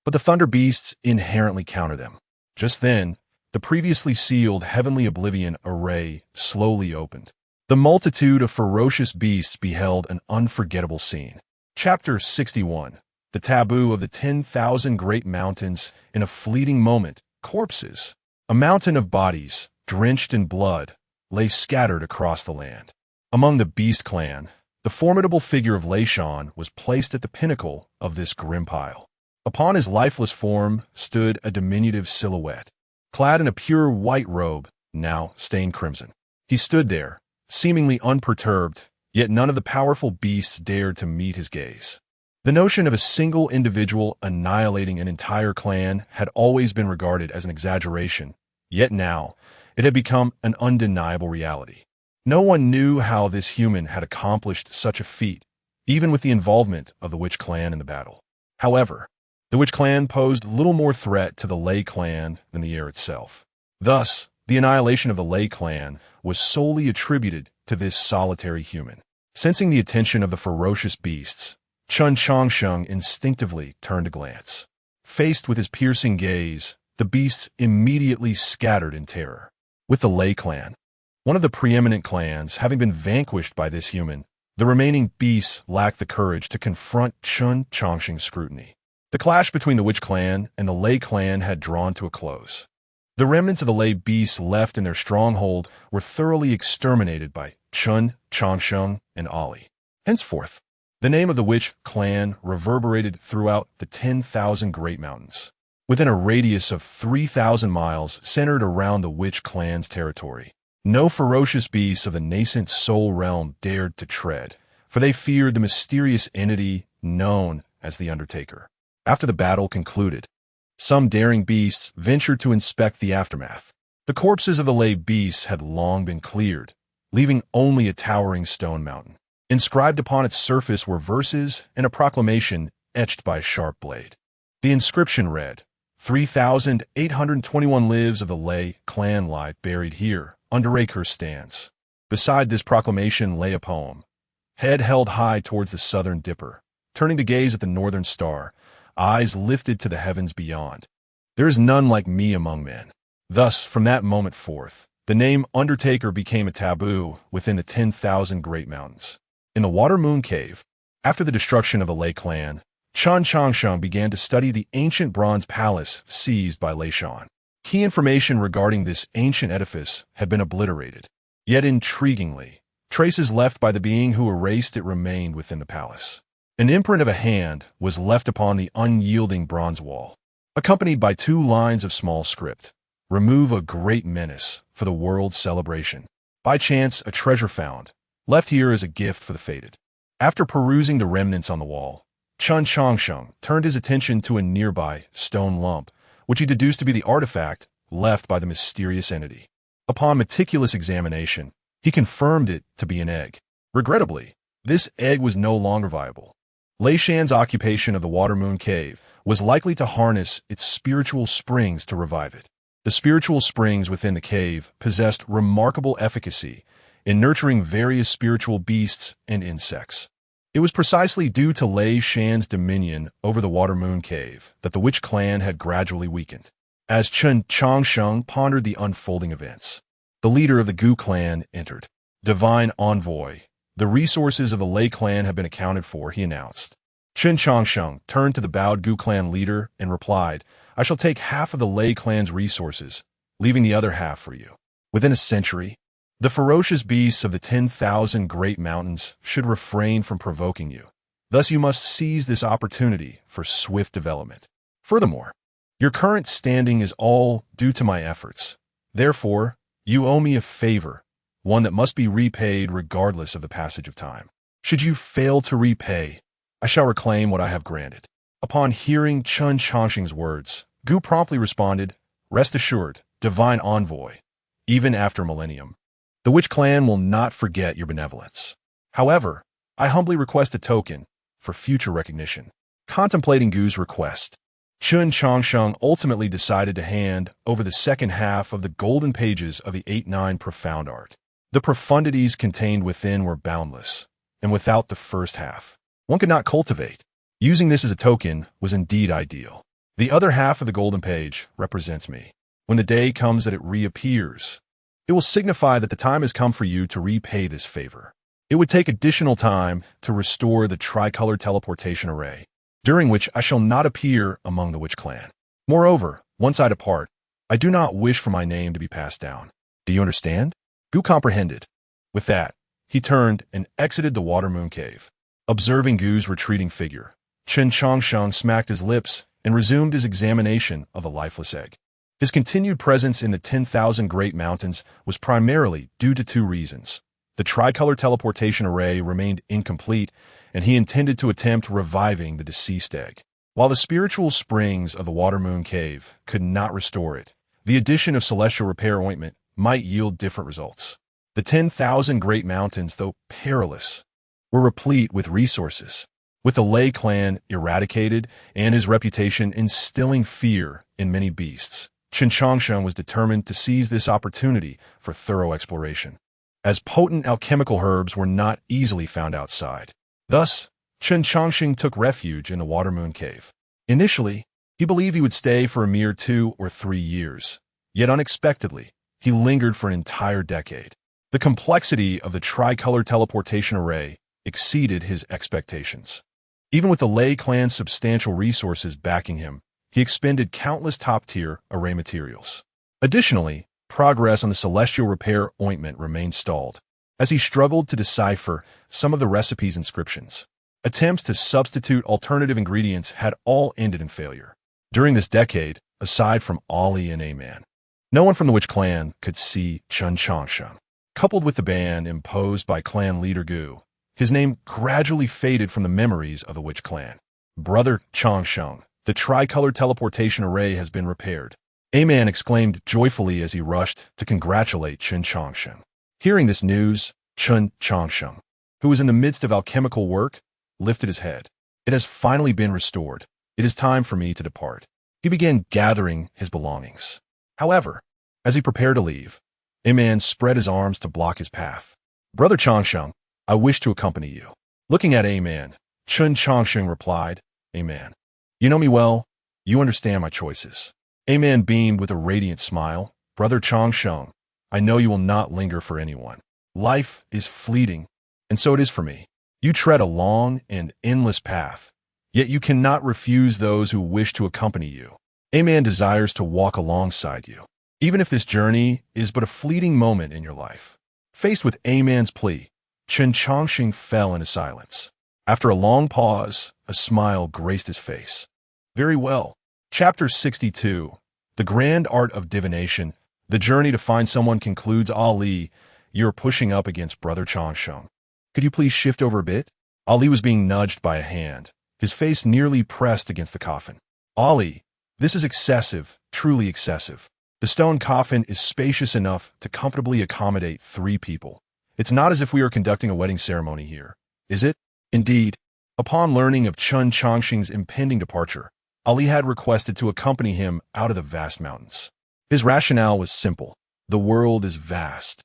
But the Thunder Beasts inherently counter them." Just then, the previously sealed Heavenly Oblivion array slowly opened. The multitude of ferocious beasts beheld an unforgettable scene. Chapter 61. The Taboo of the 10,000 Great Mountains. In a fleeting moment, corpses, a mountain of bodies, drenched in blood, lay scattered across the land. Among the Beast Clan, the formidable figure of Lei Shan was placed at the pinnacle of this grim pile. Upon his lifeless form stood a diminutive silhouette, clad in a pure white robe, now stained crimson. He stood there, seemingly unperturbed, yet none of the powerful beasts dared to meet his gaze. The notion of a single individual annihilating an entire clan had always been regarded as an exaggeration, yet now it had become an undeniable reality. No one knew how this human had accomplished such a feat, even with the involvement of the Witch Clan in the battle. However, the Witch Clan posed little more threat to the Lei Clan than the air itself. Thus, the annihilation of the Lei Clan was solely attributed to this solitary human. Sensing the attention of the ferocious beasts, Chen Changsheng instinctively turned a glance. Faced with his piercing gaze, the beasts immediately scattered in terror. With the Lei Clan, one of the preeminent clans, having been vanquished by this human, the remaining beasts lacked the courage to confront Chen Changsheng's scrutiny. The clash between the Witch Clan and the Lei Clan had drawn to a close. The remnants of the Lei beasts left in their stronghold were thoroughly exterminated by Chen Changsheng and Ali. Henceforth, the name of the Witch Clan reverberated throughout the 10,000 Great Mountains. Within a radius of 3,000 miles centered around the Witch Clan's territory, no ferocious beasts of the nascent soul realm dared to tread, for they feared the mysterious entity known as the Undertaker. After the battle concluded, some daring beasts ventured to inspect the aftermath. The corpses of the Lei beasts had long been cleared, leaving only a towering stone mountain. Inscribed upon its surface were verses and a proclamation etched by a sharp blade. The inscription read, 3,821 lives of the Lei clan lie buried here, under acre stands. Beside this proclamation lay a poem, head held high towards the southern dipper, turning to gaze at the northern star, eyes lifted to the heavens beyond. There is none like me among men. Thus, from that moment forth, the name Undertaker became a taboo within the 10,000 Great Mountains. In the Water Moon Cave, after the destruction of the Lei Clan, Chen Changsheng began to study the ancient bronze palace seized by Lei Shan. Key information regarding this ancient edifice had been obliterated. Yet intriguingly, traces left by the being who erased it remained within the palace. An imprint of a hand was left upon the unyielding bronze wall, accompanied by 2 lines of small script. Remove a great menace for the world's celebration. By chance, a treasure found, left here as a gift for the fated. After perusing the remnants on the wall, Chen Changsheng turned his attention to a nearby stone lump, which he deduced to be the artifact left by the mysterious entity. Upon meticulous examination, he confirmed it to be an egg. Regrettably, this egg was no longer viable. Lei Shan's occupation of the Water Moon Cave was likely to harness its spiritual springs to revive it. The spiritual springs within the cave possessed remarkable efficacy in nurturing various spiritual beasts and insects. It was precisely due to Lei Shan's dominion over the Water Moon Cave that the Witch Clan had gradually weakened. As Chen Changsheng pondered the unfolding events, the leader of the Gu clan entered. Divine Envoy, the resources of the Lei Clan have been accounted for, he announced. Chen Changsheng turned to the bowed Gu clan leader and replied, I shall take half of the Lei Clan's resources, leaving the other half for you. Within a century, The ferocious beasts of the 10,000 great mountains should refrain from provoking you. Thus you must seize this opportunity for swift development. Furthermore, your current standing is all due to my efforts. Therefore, you owe me a favor, one that must be repaid regardless of the passage of time. Should you fail to repay, I shall reclaim what I have granted. Upon hearing Chen Changsheng's words, Gu promptly responded, "Rest assured, divine envoy, even after millennium, the Witch clan will not forget your benevolence. However, I humbly request a token for future recognition." Contemplating Gu's request, Chen Changsheng ultimately decided to hand over the second half of the golden pages of the 8-9 profound art. The profundities contained within were boundless, and without the first half, one could not cultivate. Using this as a token was indeed ideal. The other half of the golden page represents me. When the day comes that it reappears, it will signify that the time has come for you to repay this favor. It would take additional time to restore the tricolor teleportation array, during which I shall not appear among the Witch clan. Moreover, once I depart, I do not wish for my name to be passed down. Do you understand? Gu comprehended. With that, he turned and exited the water moon cave. Observing Gu's retreating figure, Chen Changsheng smacked his lips and resumed his examination of the lifeless egg. His continued presence in the 10,000 great mountains was primarily due to two reasons. The tricolor teleportation array remained incomplete, and he intended to attempt reviving the deceased egg. While the spiritual springs of the water moon cave could not restore it, the addition of celestial repair ointment might yield different results. The 10,000 great mountains, though perilous, were replete with resources. With the Lei clan eradicated and his reputation instilling fear in many beasts, Chen Changsheng was determined to seize this opportunity for thorough exploration, as potent alchemical herbs were not easily found outside. Thus, Chen Changsheng took refuge in the water moon cave. Initially, he believed he would stay for a mere 2 or 3 years, yet unexpectedly, he lingered for an entire decade. The complexity of the tricolor teleportation array exceeded his expectations. Even with the Lei clan's substantial resources backing him, he expended countless top-tier array materials. Additionally, progress on the celestial repair ointment remained stalled, as he struggled to decipher some of the recipe's inscriptions. Attempts to substitute alternative ingredients had all ended in failure. During this decade, aside from Ali and A-Man, no one from the Witch clan could see Chen Changsheng. Coupled with the ban imposed by clan leader Gu, his name gradually faded from the memories of the Witch clan. Brother Changsheng, the tricolor teleportation array has been repaired. A-Man exclaimed joyfully as he rushed to congratulate Chen Changsheng. Hearing this news, Chen Changsheng, who was in the midst of alchemical work, lifted his head. It has finally been restored. It is time for me to depart. He began gathering his belongings. However, as he prepared to leave, A-Man spread his arms to block his path. Brother Changsheng, I wish to accompany you. Looking at A-Man, Chen Changsheng replied, A-Man, you know me well. You understand my choices. A-Man beamed with a radiant smile. Brother Changsheng, I know you will not linger for anyone. Life is fleeting, and so it is for me. You tread a long and endless path, yet you cannot refuse those who wish to accompany you. A-Man desires to walk alongside you, even if this journey is but a fleeting moment in your life. Faced with A-Man's plea, Chen Changsheng fell into silence. After a long pause, a smile graced his face. Very well. Chapter 62. The Grand Art of Divination. The journey to find someone concludes. Ali, you're pushing up against Brother Changsheng. Could you please shift over a bit? Ali was being nudged by a hand, his face nearly pressed against the coffin. Ali, this is excessive, truly excessive. The stone coffin is spacious enough to comfortably accommodate 3 people. It's not as if we are conducting a wedding ceremony here, is it? Indeed. Upon learning of Chen Changsheng's impending departure, Ali had requested to accompany him out of the vast mountains. His rationale was simple. The world is vast,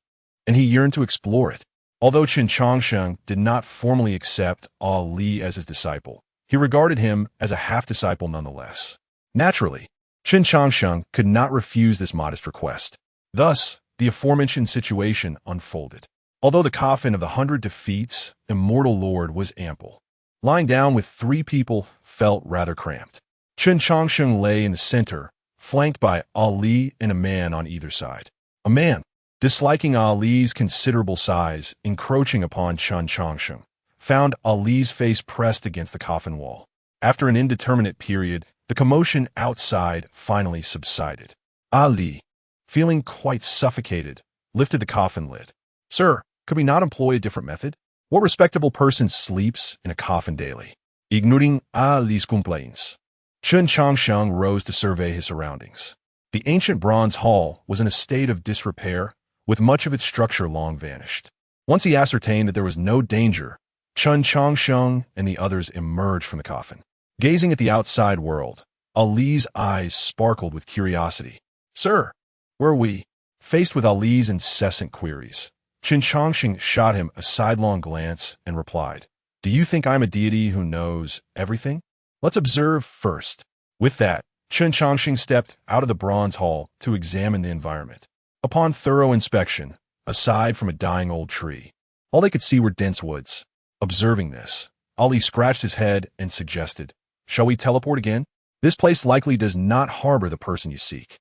and he yearned to explore it. Although Chen Changsheng did not formally accept Ali as his disciple, he regarded him as a half-disciple nonetheless. Naturally, Chen Changsheng could not refuse this modest request. Thus, the aforementioned situation unfolded. Although the coffin of the 100 defeats immortal lord was ample, lying down with 3 people felt rather cramped. Chen Changsheng lay in the center, flanked by Ali and a man on either side. A man, disliking Ali's considerable size encroaching upon Chen Changsheng, found Ali's face pressed against the coffin wall. After an indeterminate period, the commotion outside finally subsided. Ali, feeling quite suffocated, lifted the coffin lid. "Sir, could we not employ a different method? What respectable person sleeps in a coffin daily?" Ignoring Ali's complaints, Chen Changsheng rose to survey his surroundings. The ancient bronze hall was in a state of disrepair, with much of its structure long vanished. Once he ascertained that there was no danger, Chen Changsheng and the others emerged from the coffin. Gazing at the outside world, Ali's eyes sparkled with curiosity. "Sir, where are we?" Faced with Ali's incessant queries, Chen Changsheng shot him a sidelong glance and replied, "Do you think I'm a deity who knows everything? Let's observe first." With that, Chen Changsheng stepped out of the bronze hall to examine the environment. Upon thorough inspection, aside from a dying old tree, all they could see were dense woods. Observing this, Ali scratched his head and suggested, "Shall we teleport again? This place likely does not harbor the person you seek.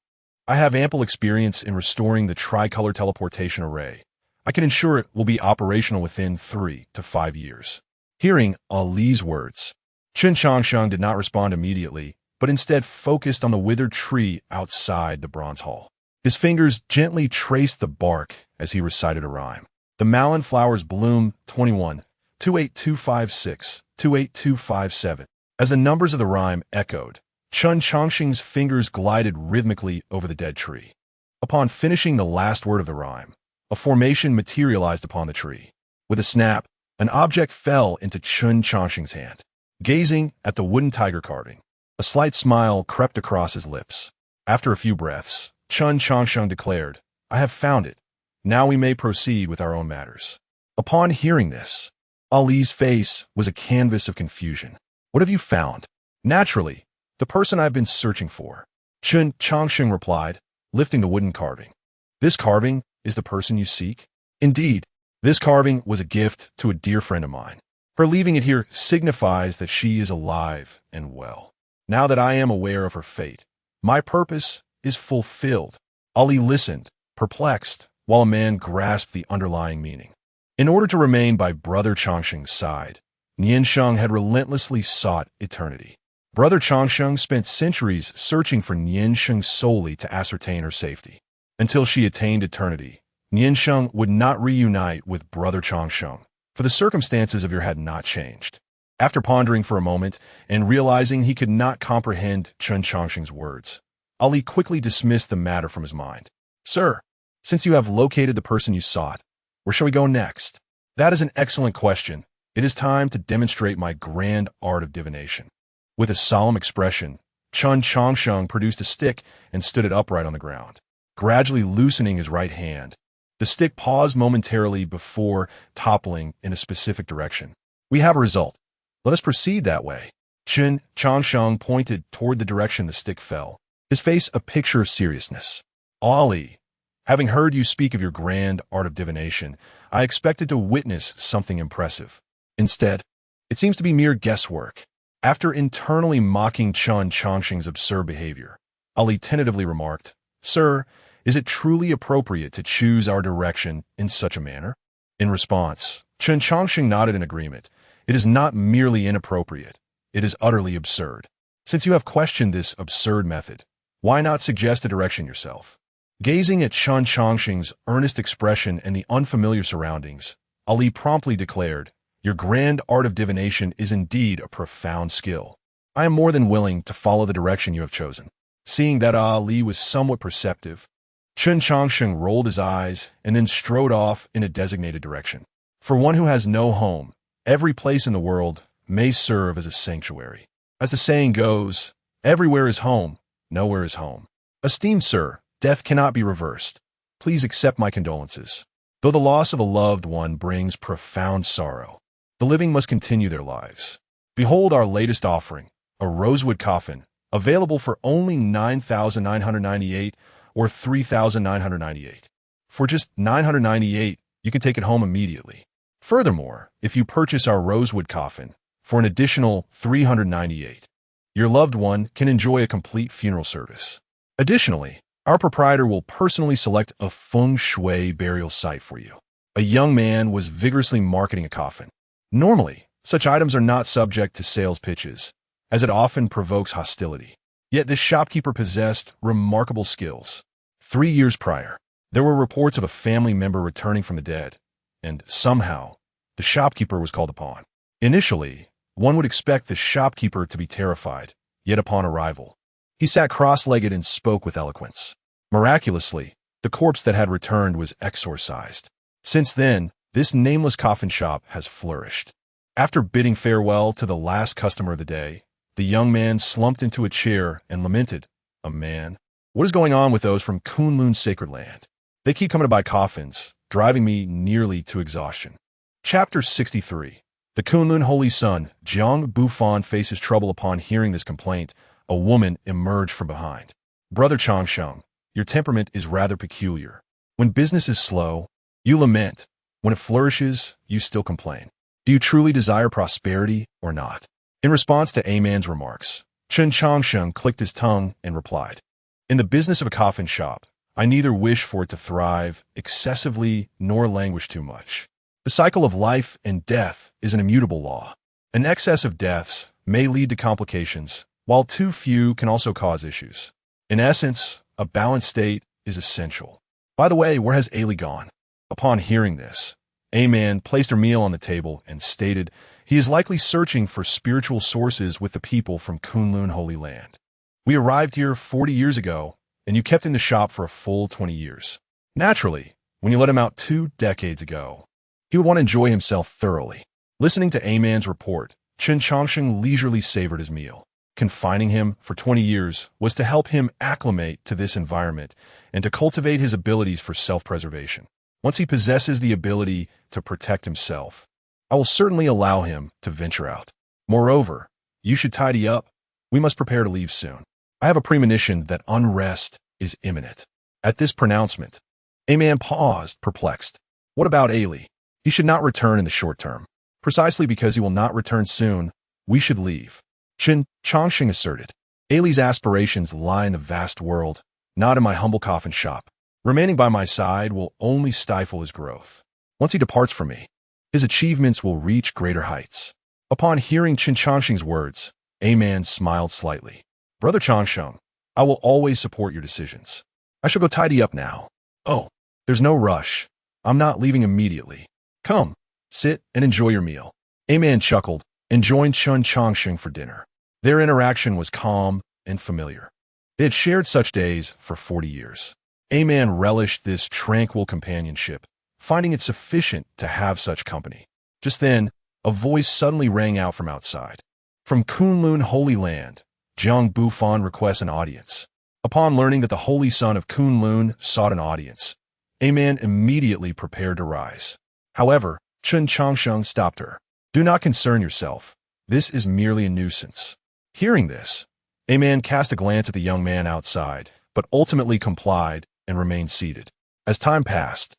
I have ample experience in restoring the tricolor teleportation array. I can ensure it will be operational within 3 to 5 years." Hearing Ali's words, Chen Changsheng did not respond immediately, but instead focused on the withered tree outside the bronze hall. His fingers gently traced the bark as he recited a rhyme. "The malin flowers bloom 21, 28256, 28257. As the numbers of the rhyme echoed, Chen Changsheng's fingers glided rhythmically over the dead tree. Upon finishing the last word of the rhyme, a formation materialized upon the tree. With a snap, an object fell into Chen Changsheng's hand. Gazing at the wooden tiger carving, a slight smile crept across his lips. After a few breaths, Chen Changsheng declared, "I have found it. Now we may proceed with our own matters." Upon hearing this, Ali's face was a canvas of confusion. "What have you found?" "Naturally, the person I've been searching for," Chen Changsheng replied, lifting the wooden carving. "This carving is the person you seek?" "Indeed, this carving was a gift to a dear friend of mine. Her leaving it here signifies that she is alive and well. Now that I am aware of her fate, my purpose is fulfilled." Ali listened, perplexed, while a man grasped the underlying meaning. In order to remain by Brother Changsheng's side, Niansheng had relentlessly sought eternity. Brother Changsheng spent centuries searching for Niansheng solely to ascertain her safety. Until she attained eternity, Niansheng would not reunite with Brother Changsheng, for the circumstances of her had not changed. After pondering for a moment and realizing he could not comprehend Chen Changsheng's words, Ali quickly dismissed the matter from his mind. "Sir, since you have located the person you sought, where shall we go next?" "That is an excellent question. It is time to demonstrate my grand art of divination." With a solemn expression, Chen Changsheng produced a stick and stood it upright on the ground. Gradually loosening his right hand, the stick paused momentarily before toppling in a specific direction. "We have a result. Let us proceed that way." Chen Changsheng pointed toward the direction the stick fell, his face a picture of seriousness. "Ali, having heard you speak of your grand art of divination, I expected to witness something impressive. Instead, it seems to be mere guesswork." After internally mocking Chen Changsheng's absurd behavior, Ali tentatively remarked, "Sir, is it truly appropriate to choose our direction in such a manner?" In response, Chen Changsheng nodded in agreement. "It is not merely inappropriate, it is utterly absurd. Since you have questioned this absurd method, why not suggest a direction yourself?" Gazing at Chen Changsheng's earnest expression and the unfamiliar surroundings, Ali promptly declared, "Your grand art of divination is indeed a profound skill. I am more than willing to follow the direction you have chosen." Seeing that Ali was somewhat perceptive, Chen Changsheng rolled his eyes and then strode off in a designated direction. For one who has no home, every place in the world may serve as a sanctuary. As the saying goes, everywhere is home, nowhere is home. Esteemed sir, death cannot be reversed. Please accept my condolences. Though the loss of a loved one brings profound sorrow, the living must continue their lives. Behold our latest offering, a rosewood coffin, available for only 9,998 or 3,998. For just 998, you can take it home immediately. Furthermore, if you purchase our rosewood coffin for an additional 398, your loved one can enjoy a complete funeral service. Additionally, Our proprietor will personally select a feng shui burial site for you. A young man was vigorously marketing a coffin. Normally, such items are not subject to sales pitches, as it often provokes hostility. Yet this shopkeeper possessed remarkable skills. 3 years prior, there were reports of a family member returning from the dead, and somehow, the shopkeeper was called upon. Initially, one would expect the shopkeeper to be terrified, yet upon arrival, he sat cross-legged and spoke with eloquence. Miraculously, the corpse that had returned was exorcised. Since then, this nameless coffin shop has flourished. After bidding farewell to the last customer of the day, the young man slumped into a chair and lamented, "A man? What is going on with those from Kunlun's sacred land? They keep coming to buy coffins, driving me nearly to exhaustion." Chapter 63. The Kunlun holy son, Jiang Bufan, faces trouble upon hearing this complaint. A woman emerged from behind. "Brother Changsheng, your temperament is rather peculiar. When business is slow, you lament. When it flourishes, you still complain. Do you truly desire prosperity or not?" In response to A Man's remarks, Chen Changsheng clicked his tongue and replied, "In the business of a coffin shop, I neither wish for it to thrive excessively nor languish too much. The cycle of life and death is an immutable law. An excess of deaths may lead to complications, while too few can also cause issues. In essence, a balanced state is essential. By the way, where has Ailey gone?" Upon hearing this, A Man placed her meal on the table and stated, "He is likely searching for spiritual sources with the people from Kunlun Holy Land. We arrived here 40 years ago, and you kept in the shop for a full 20 years. Naturally, when you let him out 2 decades ago, he would want to enjoy himself thoroughly." Listening to A Man's report, Chen Changsheng leisurely savored his meal. Confining him for 20 years was to help him acclimate to this environment and to cultivate his abilities for self-preservation. Once he possesses the ability to protect himself, I will certainly allow him to venture out. Moreover, you should tidy up. We must prepare to leave soon. I have a premonition that unrest is imminent." At this pronouncement, A Man paused, perplexed. What about Ailey? He should not return in the short term. Precisely because he will not return soon, we should leave. Chen Changsheng asserted. "Ailey's aspirations lie in the vast world, not in my humble coffin shop. Remaining by my side will only stifle his growth. Once he departs from me, his achievements will reach greater heights." Upon hearing Chen Changsheng's words, A Man smiled slightly. "Brother Changsheng, I will always support your decisions. I shall go tidy up now." "Oh, there's no rush. I'm not leaving immediately. Come, sit and enjoy your meal." A Man chuckled and joined Chen Changsheng for dinner. Their interaction was calm and familiar. They had shared such days for 40 years. A Man relished this tranquil companionship, finding it sufficient to have such company. Just then, a voice suddenly rang out from outside. "From Kunlun Holy Land, Jiang Bufan requests an audience." Upon learning that the holy son of Kunlun sought an audience, A Man immediately prepared to rise. However, Chen Changsheng stopped her. "Do not concern yourself. This is merely a nuisance." Hearing this, A Man cast a glance at the young man outside, but ultimately complied and remained seated. As time passed,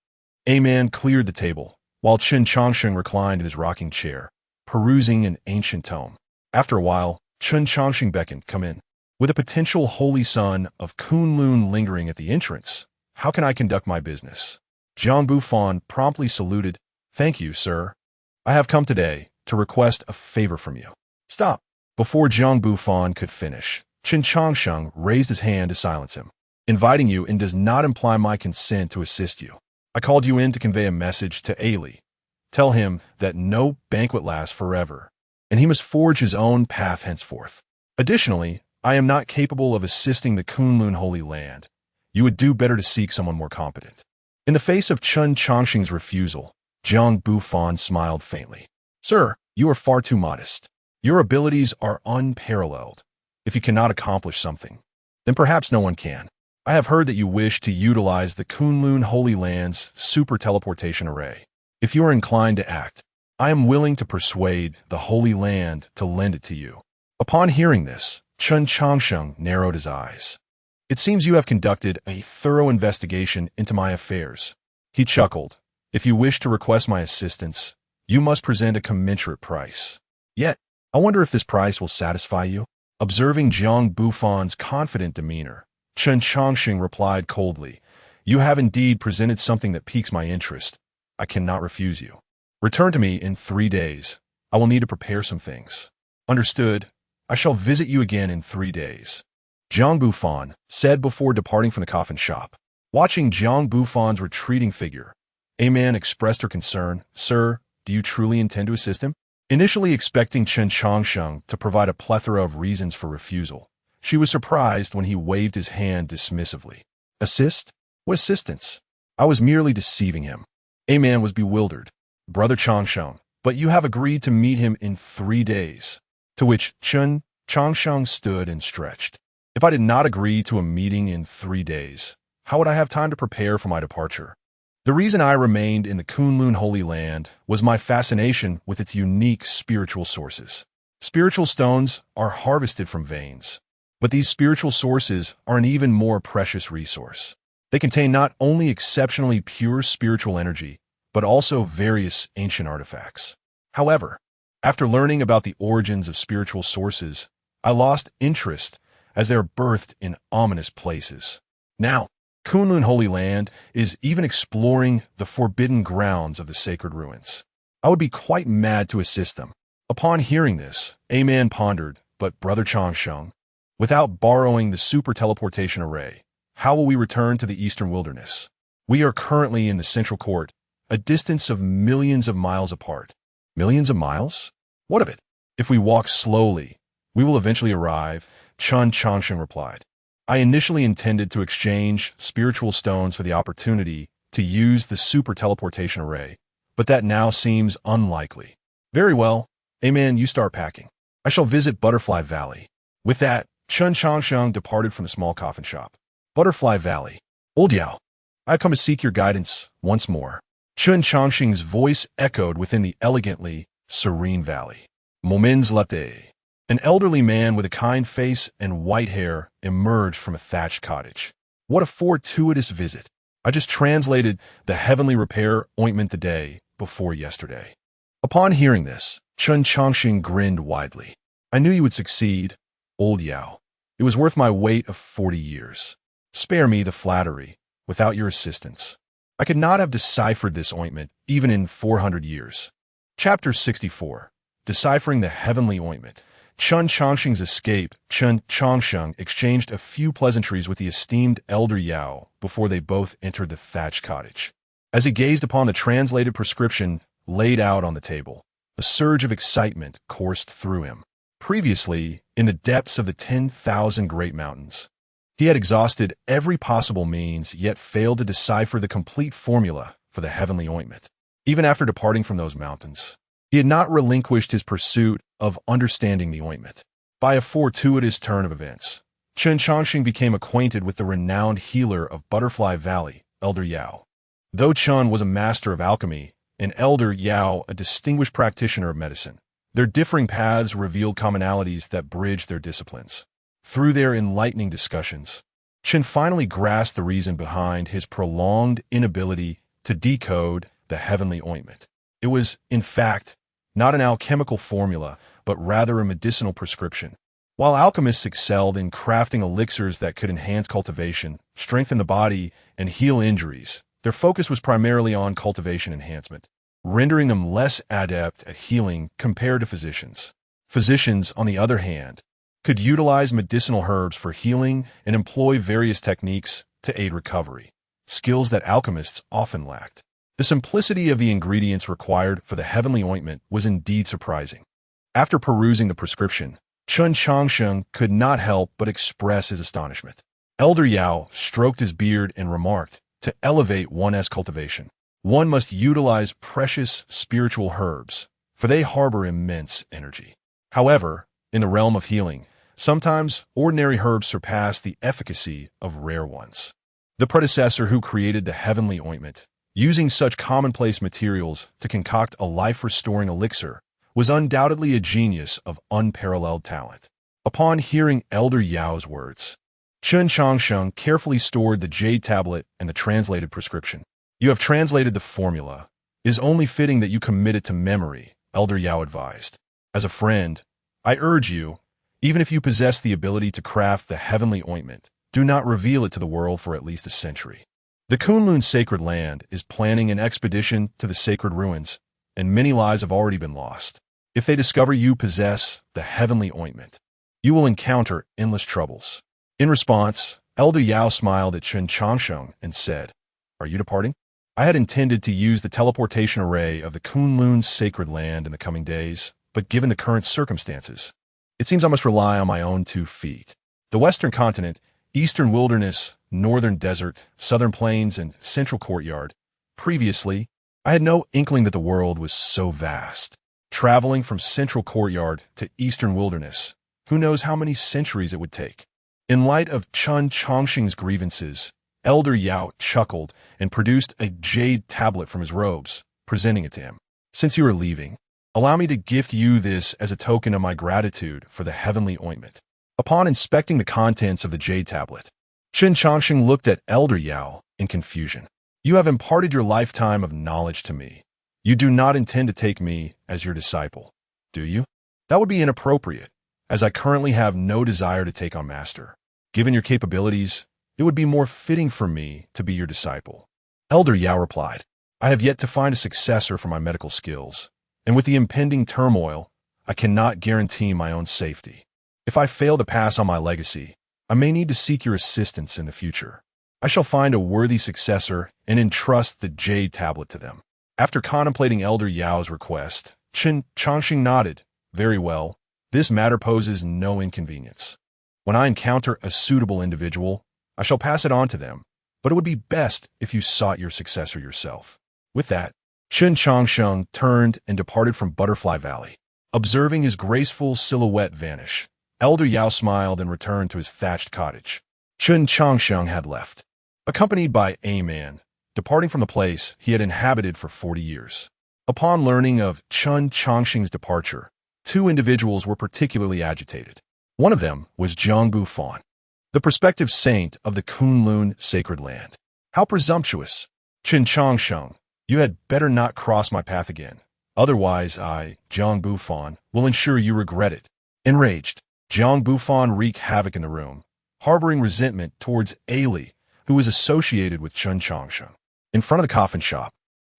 A Man cleared the table, while Chen Changsheng reclined in his rocking chair, perusing an ancient tome. After a while, Chen Changsheng beckoned, "Come in." With a potential holy son of Kunlun lingering at the entrance, how can I conduct my business? Jiang Bufan promptly saluted. "Thank you, sir. I have come today to request a favor from you." "Stop." Before Jiang Bufan could finish, Chen Changsheng raised his hand to silence him. "Inviting you in does not imply my consent to assist you. I called you in to convey a message to Ailey. Tell him that no banquet lasts forever, and he must forge his own path henceforth. Additionally, I am not capable of assisting the Kunlun Holy Land. You would do better to seek someone more competent." In the face of Chen Changsheng's refusal, Jiang Bufan smiled faintly. "Sir, you are far too modest. Your abilities are unparalleled. If you cannot accomplish something, then perhaps no one can. I have heard that you wish to utilize the Kunlun Holy Land's super teleportation array. If you are inclined to act, I am willing to persuade the Holy Land to lend it to you." Upon hearing this, Chen Changsheng narrowed his eyes. "It seems you have conducted a thorough investigation into my affairs." He chuckled. "If you wish to request my assistance, you must present a commensurate price. Yet, I wonder if this price will satisfy you?" Observing Jiang Bufan's confident demeanor, Chen Changsheng replied coldly. You have indeed presented something that piques my interest. I cannot refuse you. Return to me in 3 days. I will need to prepare some things. Understood. I shall visit you again in 3 days. Jiang Bufan said before departing from the coffin shop. Watching Jiang Bufan's retreating figure, a man expressed her concern. Sir, do you truly intend to assist him? Initially expecting Chen Changsheng to provide a plethora of reasons for refusal, she was surprised when he waved his hand dismissively. Assist? What assistance? I was merely deceiving him. A man was bewildered. Brother Changsheng, but you have agreed to meet him in 3 days. To which Chen Changsheng stood and stretched. If I did not agree to a meeting in 3 days, how would I have time to prepare for my departure? The reason I remained in the Kunlun Holy Land was my fascination with its unique spiritual sources. Spiritual stones are harvested from veins, but these spiritual sources are an even more precious resource. They contain not only exceptionally pure spiritual energy, but also various ancient artifacts. However, after learning about the origins of spiritual sources, I lost interest as they are birthed in ominous places. Now, Kunlun Holy Land is even exploring the forbidden grounds of the sacred ruins. I would be quite mad to assist them. Upon hearing this, a man pondered, but Brother Changsheng, without borrowing the super teleportation array, how will we return to the eastern wilderness? We are currently in the central court, a distance of millions of miles apart. Millions of miles? What of it? If we walk slowly, we will eventually arrive, Chen Changsheng replied. I initially intended to exchange spiritual stones for the opportunity to use the super teleportation array, but that now seems unlikely. Very well, Amen, you start packing. I shall visit Butterfly Valley. With that, Chen Changsheng departed from the small coffin shop. Butterfly Valley. Old Yao, I come to seek your guidance once more. Chen Changsheng's voice echoed within the elegantly serene valley. Moments latte. An elderly man with a kind face and white hair emerged from a thatched cottage. What a fortuitous visit. I just translated the heavenly repair ointment the day before yesterday. Upon hearing this, Chen Changsheng grinned widely. I knew you would succeed, Old Yao. It was worth my weight of 40 years. Spare me the flattery. Without your assistance, I could not have deciphered this ointment even in 400 years. Chapter 64. Deciphering the Heavenly Ointment. Chen Changsheng's escape. Chen Changsheng exchanged a few pleasantries with the esteemed Elder Yao before they both entered the thatched cottage. As he gazed upon the translated prescription laid out on the table, a surge of excitement coursed through him. Previously, in the depths of the 10,000 great mountains, he had exhausted every possible means, yet failed to decipher the complete formula for the heavenly ointment. Even after departing from those mountains, he had not relinquished his pursuit of understanding the ointment. By a fortuitous turn of events, Chen Changsheng became acquainted with the renowned healer of Butterfly Valley, Elder Yao. Though Chen was a master of alchemy, and Elder Yao a distinguished practitioner of medicine, their differing paths revealed commonalities that bridged their disciplines. Through their enlightening discussions, Chen finally grasped the reason behind his prolonged inability to decode the heavenly ointment. It was, in fact, not an alchemical formula, but rather a medicinal prescription. While alchemists excelled in crafting elixirs that could enhance cultivation, strengthen the body, and heal injuries, their focus was primarily on cultivation enhancement, rendering them less adept at healing compared to physicians. Physicians, on the other hand, could utilize medicinal herbs for healing and employ various techniques to aid recovery, skills that alchemists often lacked. The simplicity of the ingredients required for the heavenly ointment was indeed surprising. After perusing the prescription, Chen Changsheng could not help but express his astonishment. Elder Yao stroked his beard and remarked, to elevate one's cultivation, one must utilize precious spiritual herbs, for they harbor immense energy. However, in the realm of healing, sometimes ordinary herbs surpass the efficacy of rare ones. The predecessor who created the heavenly ointment, using such commonplace materials to concoct a life-restoring elixir, was undoubtedly a genius of unparalleled talent. Upon hearing Elder Yao's words, Chen Changsheng carefully stored the jade tablet and the translated prescription. You have translated the formula. It is only fitting that you commit it to memory, Elder Yao advised. As a friend, I urge you, even if you possess the ability to craft the heavenly ointment, do not reveal it to the world for at least a century. The Kunlun sacred land is planning an expedition to the sacred ruins, and many lives have already been lost. If they discover you possess the heavenly ointment, you will encounter endless troubles. In response, Elder Yao smiled at Chen Changsheng and said, "Are you departing?" I had intended to use the teleportation array of the Kunlun sacred land in the coming days, but given the current circumstances, it seems I must rely on my own 2 feet. The Western continent, Eastern wilderness, Northern desert, Southern plains, and Central courtyard. Previously, I had no inkling that the world was so vast. Traveling from Central courtyard to Eastern wilderness, who knows how many centuries it would take. In light of Chen Changsheng's grievances, Elder Yao chuckled and produced a jade tablet from his robes, presenting it to him. "Since you are leaving, allow me to gift you this as a token of my gratitude for the heavenly ointment." Upon inspecting the contents of the jade tablet, Chen Changsheng looked at Elder Yao in confusion. "You have imparted your lifetime of knowledge to me. You do not intend to take me as your disciple, do you?" "That would be inappropriate, as I currently have no desire to take on master. Given your capabilities, it would be more fitting for me to be your disciple." Elder Yao replied, "I have yet to find a successor for my medical skills, and with the impending turmoil, I cannot guarantee my own safety. If I fail to pass on my legacy, I may need to seek your assistance in the future. I shall find a worthy successor and entrust the jade tablet to them." After contemplating Elder Yao's request, Chen Changsheng nodded. "Very well. This matter poses no inconvenience. When I encounter a suitable individual, I shall pass it on to them, but it would be best if you sought your successor yourself." With that, Chen Changsheng turned and departed from Butterfly Valley. Observing his graceful silhouette vanish, Elder Yao smiled and returned to his thatched cottage. Chen Changsheng had left, accompanied by a man, departing from the place he had inhabited for 40 years. Upon learning of Chen Changsheng's departure, 2 individuals were particularly agitated. One of them was Zhang Fan, the prospective saint of the Kunlun sacred land. "How presumptuous! Chen Changsheng, you had better not cross my path again. Otherwise I, Zhang Fan, will ensure you regret it." Enraged, Zhang Fan wreaked havoc in the room, harboring resentment towards Ailey, who was associated with Chen Changsheng. In front of the coffin shop,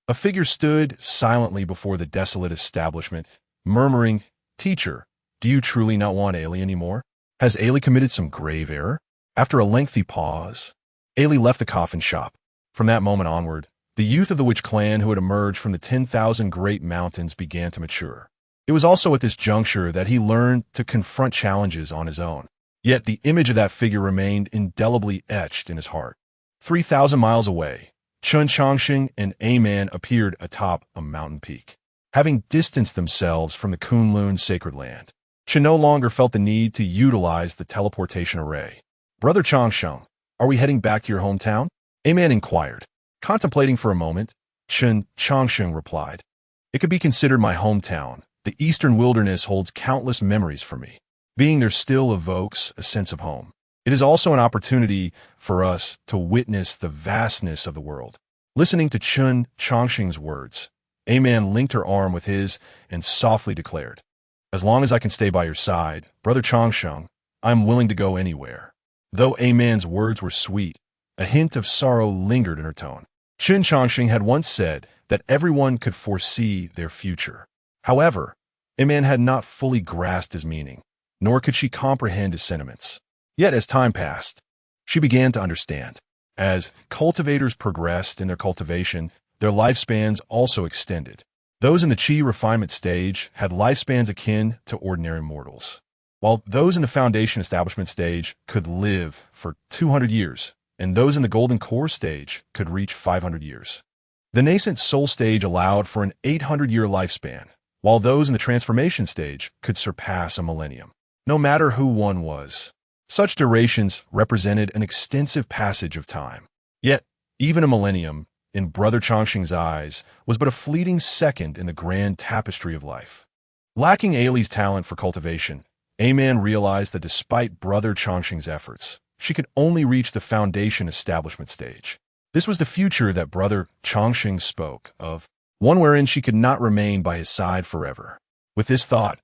a figure stood silently before the desolate establishment, murmuring, "Teacher, do you truly not want Ailey anymore? Has Ailey committed some grave error?" After a lengthy pause, Ailey left the coffin shop. From that moment onward, the youth of the witch clan who had emerged from the 10,000 great mountains began to mature. It was also at this juncture that he learned to confront challenges on his own. Yet the image of that figure remained indelibly etched in his heart. 3,000 miles away, Chen Changsheng and A-Man appeared atop a mountain peak. Having distanced themselves from the Kunlun sacred land, Chen no longer felt the need to utilize the teleportation array. "Brother Changsheng, are we heading back to your hometown?" A-Man inquired. Contemplating for a moment, Chen Changsheng replied, "It could be considered my hometown. The eastern wilderness holds countless memories for me. Being there still evokes a sense of home. It is also an opportunity for us to witness the vastness of the world." Listening to Chen Changsheng's words, A-Man linked her arm with his and softly declared, "As long as I can stay by your side, Brother Changsheng, I am willing to go anywhere." Though A-Man's words were sweet, a hint of sorrow lingered in her tone. Chen Changsheng had once said that everyone could foresee their future. However, A-Man had not fully grasped his meaning, nor could she comprehend his sentiments. Yet as time passed, she began to understand. As cultivators progressed in their cultivation, their lifespans also extended. Those in the Qi refinement stage had lifespans akin to ordinary mortals, while those in the foundation establishment stage could live for 200 years, and those in the golden core stage could reach 500 years. The nascent soul stage allowed for an 800-year lifespan, while those in the transformation stage could surpass a millennium. No matter who one was, such durations represented an extensive passage of time. Yet, even a millennium, in Brother Changsheng's eyes, was but a fleeting second in the grand tapestry of life. Lacking Ailey's talent for cultivation, A-Man realized that despite Brother Changsheng's efforts, she could only reach the foundation establishment stage. This was the future that Brother Changsheng spoke of, one wherein she could not remain by his side forever. With this thought,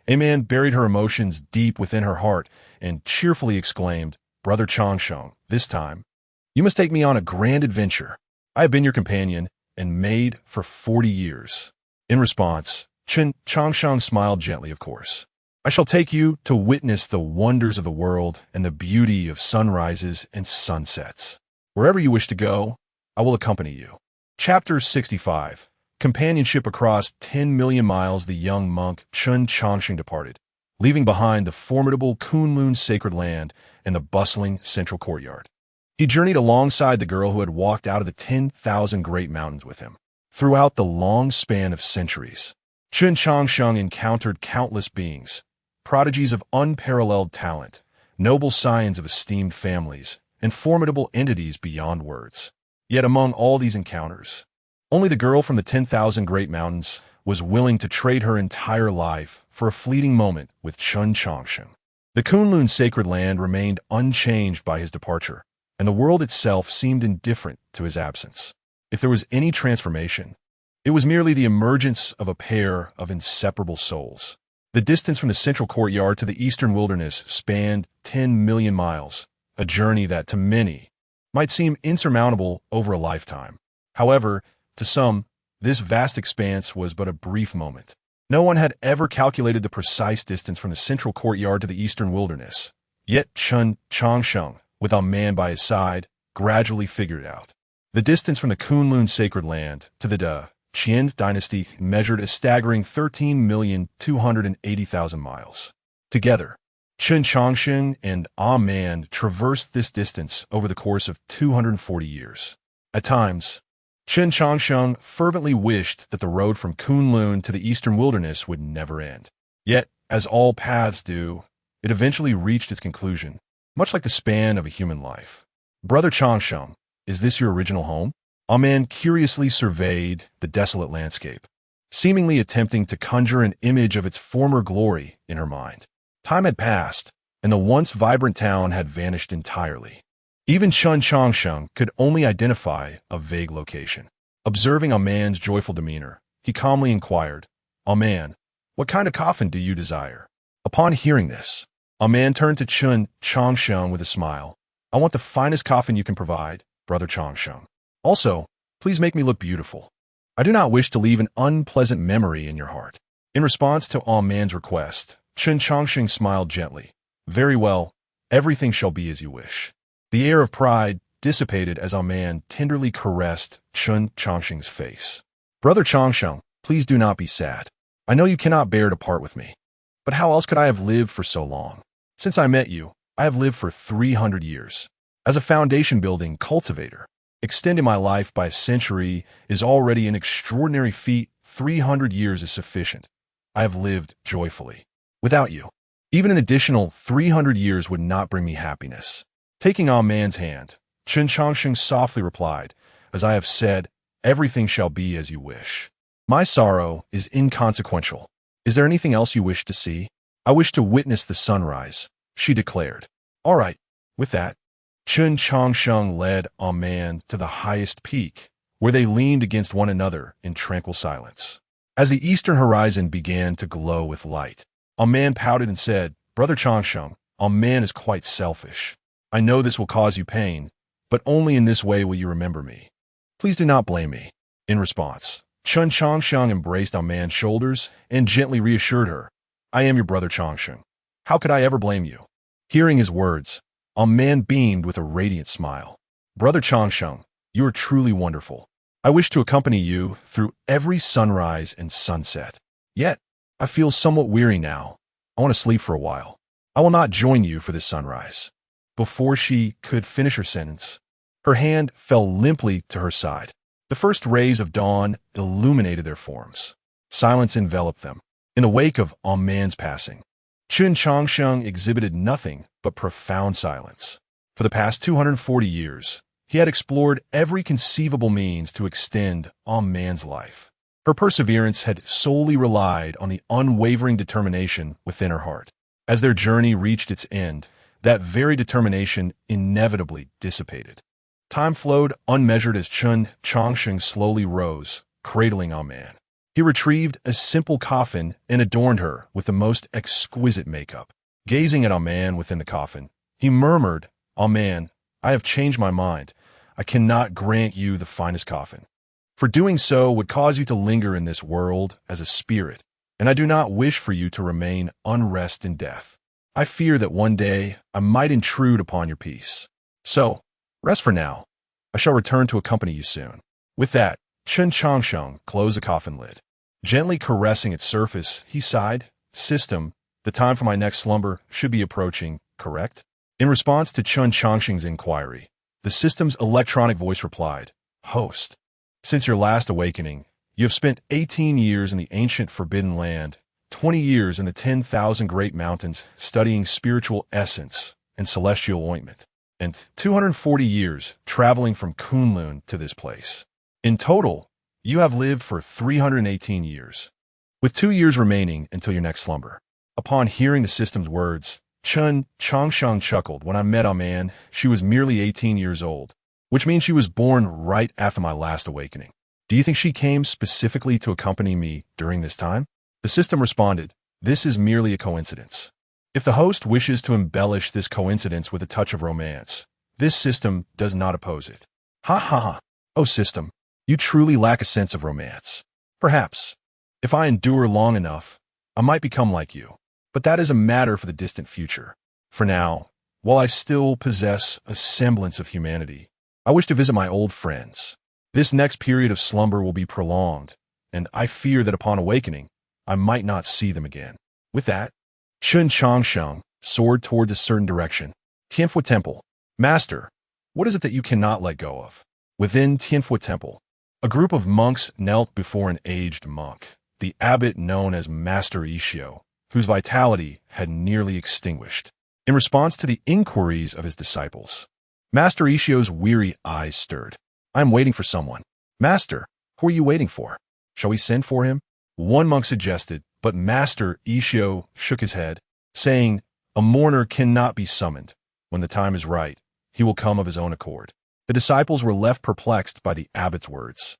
A-Man buried her emotions deep within her heart and cheerfully exclaimed, Brother Changsheng, this time, you must take me on a grand adventure. I have been your companion and maid for 40 years. In response, Chen Changsheng smiled gently, of course. I shall take you to witness the wonders of the world and the beauty of sunrises and sunsets. Wherever you wish to go, I will accompany you. Chapter 65. Companionship across 10 million miles. The young monk Chen Changsheng departed, leaving behind the formidable Kunlun sacred land and the bustling central courtyard. He journeyed alongside the girl who had walked out of the 10,000 great mountains with him. Throughout the long span of centuries, Chen Changsheng encountered countless beings, prodigies of unparalleled talent, noble scions of esteemed families, and formidable entities beyond words. Yet among all these encounters, only the girl from the 10,000 great mountains was willing to trade her entire life for a fleeting moment with Chen Changsheng. The Kunlun sacred land remained unchanged by his departure, and the world itself seemed indifferent to his absence. If there was any transformation, it was merely the emergence of a pair of inseparable souls. The distance from the central courtyard to the eastern wilderness spanned 10 million miles, a journey that, to many, might seem insurmountable over a lifetime. However, to some, this vast expanse was but a brief moment. No one had ever calculated the precise distance from the central courtyard to the eastern wilderness. Yet Chen Changsheng, with a man by his side, gradually figured it out. The distance from the Kunlun sacred land to the Qian dynasty measured a staggering 13,280,000 miles. Together, Chen Changsheng and Man traversed this distance over the course of 240 years. At times, Chen Changsheng fervently wished that the road from Kunlun to the eastern wilderness would never end. Yet, as all paths do, it eventually reached its conclusion, much like the span of a human life. Brother Changsheng, is this your original home? Man curiously surveyed the desolate landscape, seemingly attempting to conjure an image of its former glory in her mind. Time had passed, and the once vibrant town had vanished entirely. Even Chen Changsheng could only identify a vague location. Observing Man's joyful demeanor, he calmly inquired, Man, what kind of coffin do you desire? Upon hearing this, Man turned to Chen Changsheng with a smile. I want the finest coffin you can provide, Brother Changsheng. Also, please make me look beautiful. I do not wish to leave an unpleasant memory in your heart. In response to Man's request, Chen Changsheng smiled gently. Very well, everything shall be as you wish. The air of pride dissipated as Man tenderly caressed Chen Changsheng's face. Brother Changsheng, please do not be sad. I know you cannot bear to part with me. But how else could I have lived for so long? Since I met you, I have lived for 300 years. As a foundation-building cultivator, extending my life by a century is already an extraordinary feat. 300 years is sufficient. I have lived joyfully. Without you, even an additional 300 years would not bring me happiness. Taking Man's hand, Chen Changsheng softly replied, As I have said, everything shall be as you wish. My sorrow is inconsequential. Is there anything else you wish to see? I wish to witness the sunrise, she declared. All right, with that, Chen Changsheng led Man to the highest peak, where they leaned against one another in tranquil silence. As the eastern horizon began to glow with light, Man pouted and said, Brother Changsheng, Man is quite selfish. I know this will cause you pain, but only in this way will you remember me. Please do not blame me. In response, Chen Changsheng embraced Man's shoulders and gently reassured her, I am your brother Changsheng. How could I ever blame you? Hearing his words, Man beamed with a radiant smile. Brother Changsheng, you are truly wonderful. I wish to accompany you through every sunrise and sunset. Yet, I feel somewhat weary now. I want to sleep for a while. I will not join you for this sunrise. Before she could finish her sentence, her hand fell limply to her side. The first rays of dawn illuminated their forms. Silence enveloped them. In the wake of Man's passing, Chen Changsheng exhibited nothing but profound silence. For the past 240 years, he had explored every conceivable means to extend Man's life. Her perseverance had solely relied on the unwavering determination within her heart. As their journey reached its end, that very determination inevitably dissipated. Time flowed unmeasured as Chen Changsheng slowly rose, cradling Man. He retrieved a simple coffin and adorned her with the most exquisite makeup. Gazing at Man within the coffin, he murmured, "Oh man, I have changed my mind. I cannot grant you the finest coffin. For doing so would cause you to linger in this world as a spirit, and I do not wish for you to remain unrest in death. I fear that one day I might intrude upon your peace. So, rest for now. I shall return to accompany you soon." With that, Chen Changsheng closed the coffin lid. Gently caressing its surface, he sighed, "System, the time for my next slumber should be approaching, correct?" In response to Chen Changsheng's inquiry, the system's electronic voice replied, "Host, since your last awakening, you have spent 18 years in the ancient Forbidden Land, 20 years in the 10,000 Great Mountains studying spiritual essence and celestial ointment, and 240 years traveling from Kunlun to this place. In total, you have lived for 318 years, with 2 years remaining until your next slumber." Upon hearing the system's words, Chen Changsheng chuckled. "When I met a man, she was merely 18 years old, which means she was born right after my last awakening. Do you think she came specifically to accompany me during this time?" The system responded, "This is merely a coincidence. If the host wishes to embellish this coincidence with a touch of romance, this system does not oppose it." Ha ha ha. "Oh system, you truly lack a sense of romance. Perhaps, if I endure long enough, I might become like you. But that is a matter for the distant future. For now, while I still possess a semblance of humanity, I wish to visit my old friends. This next period of slumber will be prolonged, and I fear that upon awakening, I might not see them again." With that, Chen Changsheng soared towards a certain direction. Tianfu Temple. "Master, what is it that you cannot let go of?" Within Tianfu Temple, a group of monks knelt before an aged monk, the abbot known as Master Ishio, whose vitality had nearly extinguished. In response to the inquiries of his disciples, Master Ishio's weary eyes stirred. "I am waiting for someone." "Master, who are you waiting for? Shall we send for him?" one monk suggested, but Master Ishio shook his head, saying, "A mourner cannot be summoned. When the time is right, he will come of his own accord." The disciples were left perplexed by the abbot's words.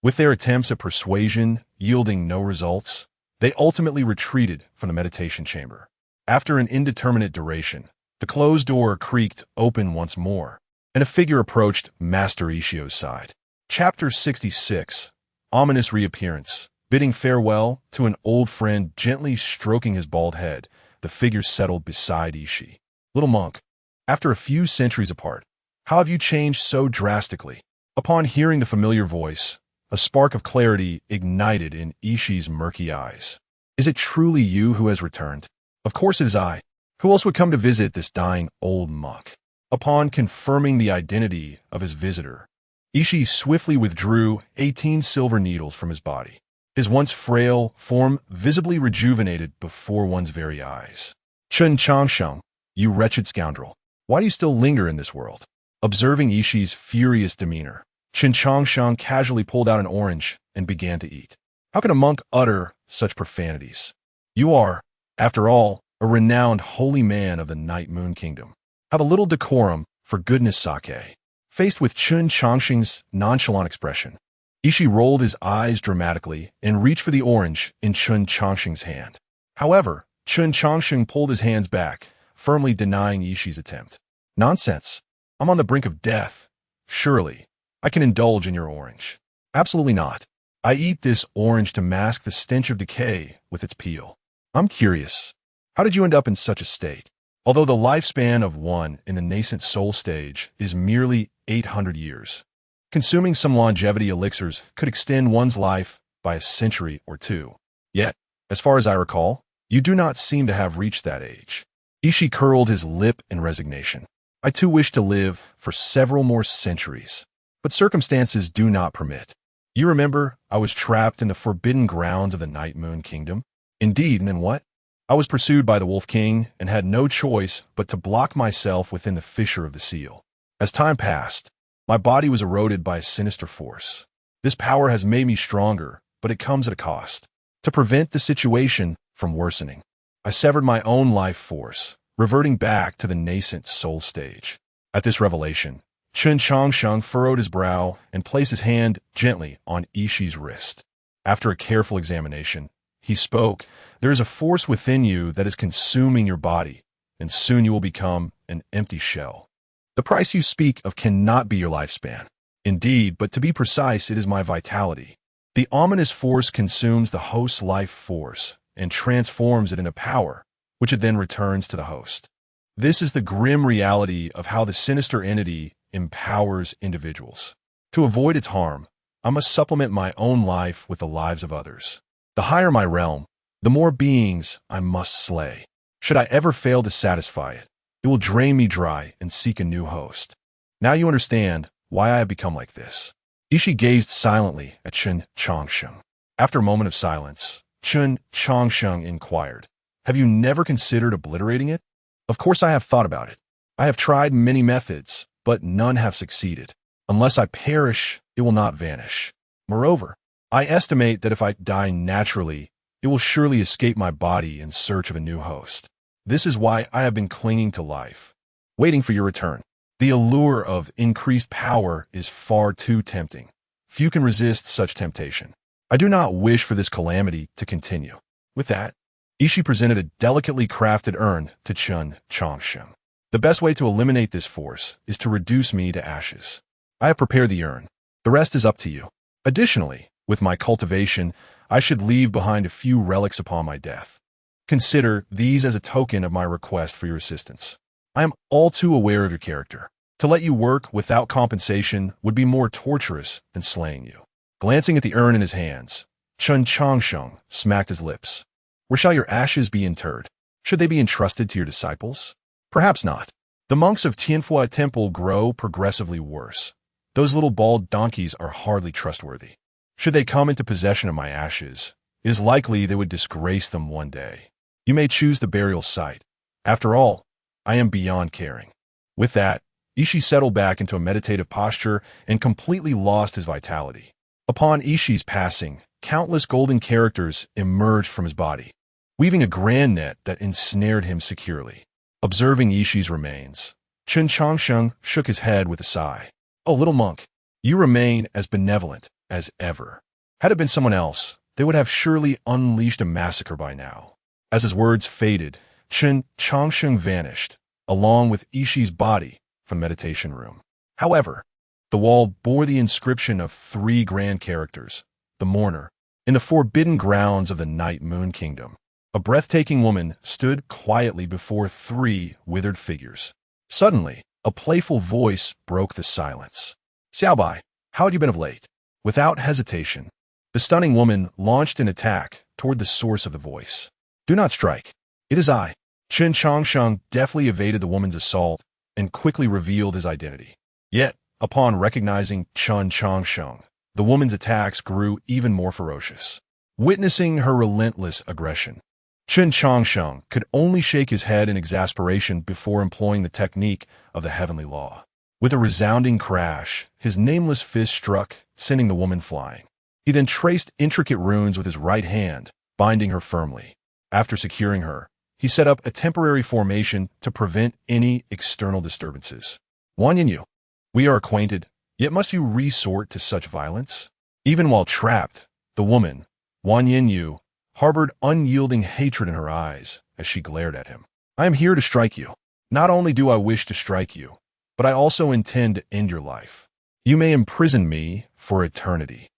With their attempts at persuasion yielding no results, they ultimately retreated from the meditation chamber. After an indeterminate duration, the closed door creaked open once more, and a figure approached Master Ishio's side. Chapter 66. Ominous Reappearance. Bidding farewell to an old friend, gently stroking his bald head, the figure settled beside Ishi. "Little monk, after a few centuries apart, how have you changed so drastically?" Upon hearing the familiar voice, a spark of clarity ignited in Ishi's murky eyes. "Is it truly you who has returned?" "Of course it is I. Who else would come to visit this dying old monk?" Upon confirming the identity of his visitor, Ishi swiftly withdrew 18 silver needles from his body, his once frail form visibly rejuvenated before one's very eyes. "Chen Changsheng, you wretched scoundrel, why do you still linger in this world?" Observing Ishi's furious demeanor, Chen Changsheng casually pulled out an orange and began to eat. "How can a monk utter such profanities? You are, after all, a renowned holy man of the Night Moon Kingdom. Have a little decorum, for goodness sake." Faced with Chen Changsheng's nonchalant expression, Ishi rolled his eyes dramatically and reached for the orange in Chen Changsheng's hand. However, Chen Changsheng pulled his hands back, firmly denying Ishi's attempt. "Nonsense. I'm on the brink of death. Surely, I can indulge in your orange." "Absolutely not. I eat this orange to mask the stench of decay with its peel." "I'm curious. How did you end up in such a state?" Although the lifespan of one in the nascent soul stage is merely 800 years, consuming some longevity elixirs could extend one's life by a century or two. Yet, as far as I recall, you do not seem to have reached that age. Ishi curled his lip in resignation. "I too wish to live for several more centuries, but circumstances do not permit. You remember, I was trapped in the forbidden grounds of the Night Moon Kingdom?" "Indeed, and then what?" "I was pursued by the Wolf King and had no choice but to block myself within the fissure of the seal. As time passed, my body was eroded by a sinister force. This power has made me stronger, but it comes at a cost. To prevent the situation from worsening, I severed my own life force, reverting back to the nascent soul stage." At this revelation, Chen Changsheng furrowed his brow and placed his hand gently on Ishi's wrist. After a careful examination, he spoke, "There is a force within you that is consuming your body, and soon you will become an empty shell. The price you speak of cannot be your lifespan. Indeed, but to be precise, it is my vitality. The ominous force consumes the host's life force and transforms it into power, which it then returns to the host. This is the grim reality of how the sinister entity empowers individuals. To avoid its harm, I must supplement my own life with the lives of others. The higher my realm, the more beings I must slay. Should I ever fail to satisfy it, it will drain me dry and seek a new host. Now you understand why I have become like this. Ishi gazed silently at Chen Changsheng. After a moment of silence, Chen Changsheng inquired, "Have you never considered obliterating it?" "Of course I have thought about it. I have tried many methods, but none have succeeded. Unless I perish, it will not vanish. Moreover, I estimate that if I die naturally, it will surely escape my body in search of a new host. This is why I have been clinging to life, waiting for your return. The allure of increased power is far too tempting. Few can resist such temptation. I do not wish for this calamity to continue." With that, Ishi presented a delicately crafted urn to Chen Changsheng. "The best way to eliminate this force is to reduce me to ashes. I have prepared the urn. The rest is up to you. Additionally, with my cultivation, I should leave behind a few relics upon my death. Consider these as a token of my request for your assistance. I am all too aware of your character. To let you work without compensation would be more torturous than slaying you." Glancing at the urn in his hands, Chen Changsheng smacked his lips. "Where shall your ashes be interred? Should they be entrusted to your disciples? Perhaps not. The monks of Tianfua Temple grow progressively worse. Those little bald donkeys are hardly trustworthy. Should they come into possession of my ashes, it is likely they would disgrace them one day. You may choose the burial site. After all, I am beyond caring." With that, Ishi settled back into a meditative posture and completely lost his vitality. Upon Ishi's passing, countless golden characters emerged from his body, weaving a grand net that ensnared him securely. Observing Ishi's remains, Chen Changsheng shook his head with a sigh. "Oh, little monk, you remain as benevolent as ever. Had it been someone else, they would have surely unleashed a massacre by now." As his words faded, Chen Changsheng vanished, along with Ishi's body, from the meditation room. However, the wall bore the inscription of 3 grand characters: the mourner. In the forbidden grounds of the Night Moon Kingdom, a breathtaking woman stood quietly before 3 withered figures. Suddenly, a playful voice broke the silence. "Xiaobai, how have you been of late?" Without hesitation, the stunning woman launched an attack toward the source of the voice. "Do not strike. It is I." Chen Changsheng deftly evaded the woman's assault and quickly revealed his identity. Yet, upon recognizing Chen Changsheng, the woman's attacks grew even more ferocious. Witnessing her relentless aggression, Chen Changsheng could only shake his head in exasperation before employing the technique of the heavenly law. With a resounding crash, his nameless fist struck, sending the woman flying. He then traced intricate runes with his right hand, binding her firmly. After securing her, he set up a temporary formation to prevent any external disturbances. "Wang Yinyu, we are acquainted, yet must you resort to such violence?" Even while trapped, the woman, Wang Yinyu, harbored unyielding hatred in her eyes as she glared at him. "I am here to strike you. Not only do I wish to strike you, but I also intend to end your life. You may imprison me for eternity,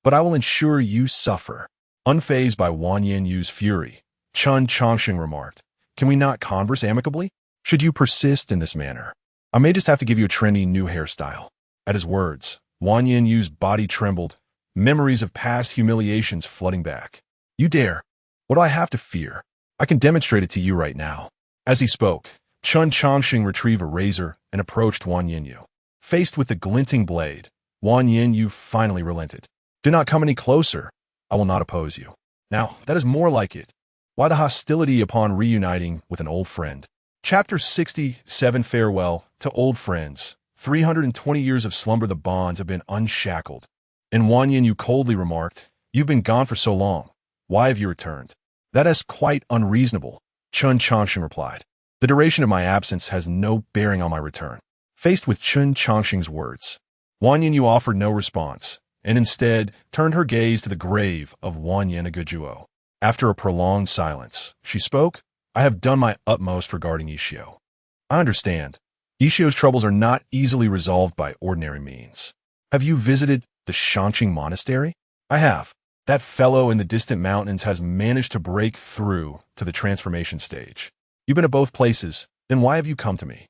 but I will ensure you suffer." Unfazed by Wang Yinyu's fury, Chen Changsheng remarked, "Can we not converse amicably? Should you persist in this manner, I may just have to give you a trendy new hairstyle." At his words, Wang Yinyu's body trembled, memories of past humiliations flooding back. "You dare? What do I have to fear? I can demonstrate it to you right now." As he spoke, Chen Changsheng retrieved a razor and approached Wang Yinyu. Faced with the glinting blade, Wang Yinyu finally relented. "Do not come any closer. I will not oppose you." Now, that is more like it. Why the hostility upon reuniting with an old friend? Chapter 67 Farewell to Old Friends. 320 years of slumber, the bonds have been unshackled. And Wang Yinyu coldly remarked, "You've been gone for so long. Why have you returned?" "That is quite unreasonable," Chen Changsheng replied. "The duration of my absence has no bearing on my return." Faced with Chen Changsheng's words, Wang Yinyu offered no response, and instead turned her gaze to the grave of Wang Yenagujuo. After a prolonged silence, she spoke, "I have done my utmost regarding Ishio. I understand. Ishio's troubles are not easily resolved by ordinary means. Have you visited the Changsheng Monastery? I have. That fellow in the distant mountains has managed to break through to the transformation stage. You've been to both places, then why have you come to me?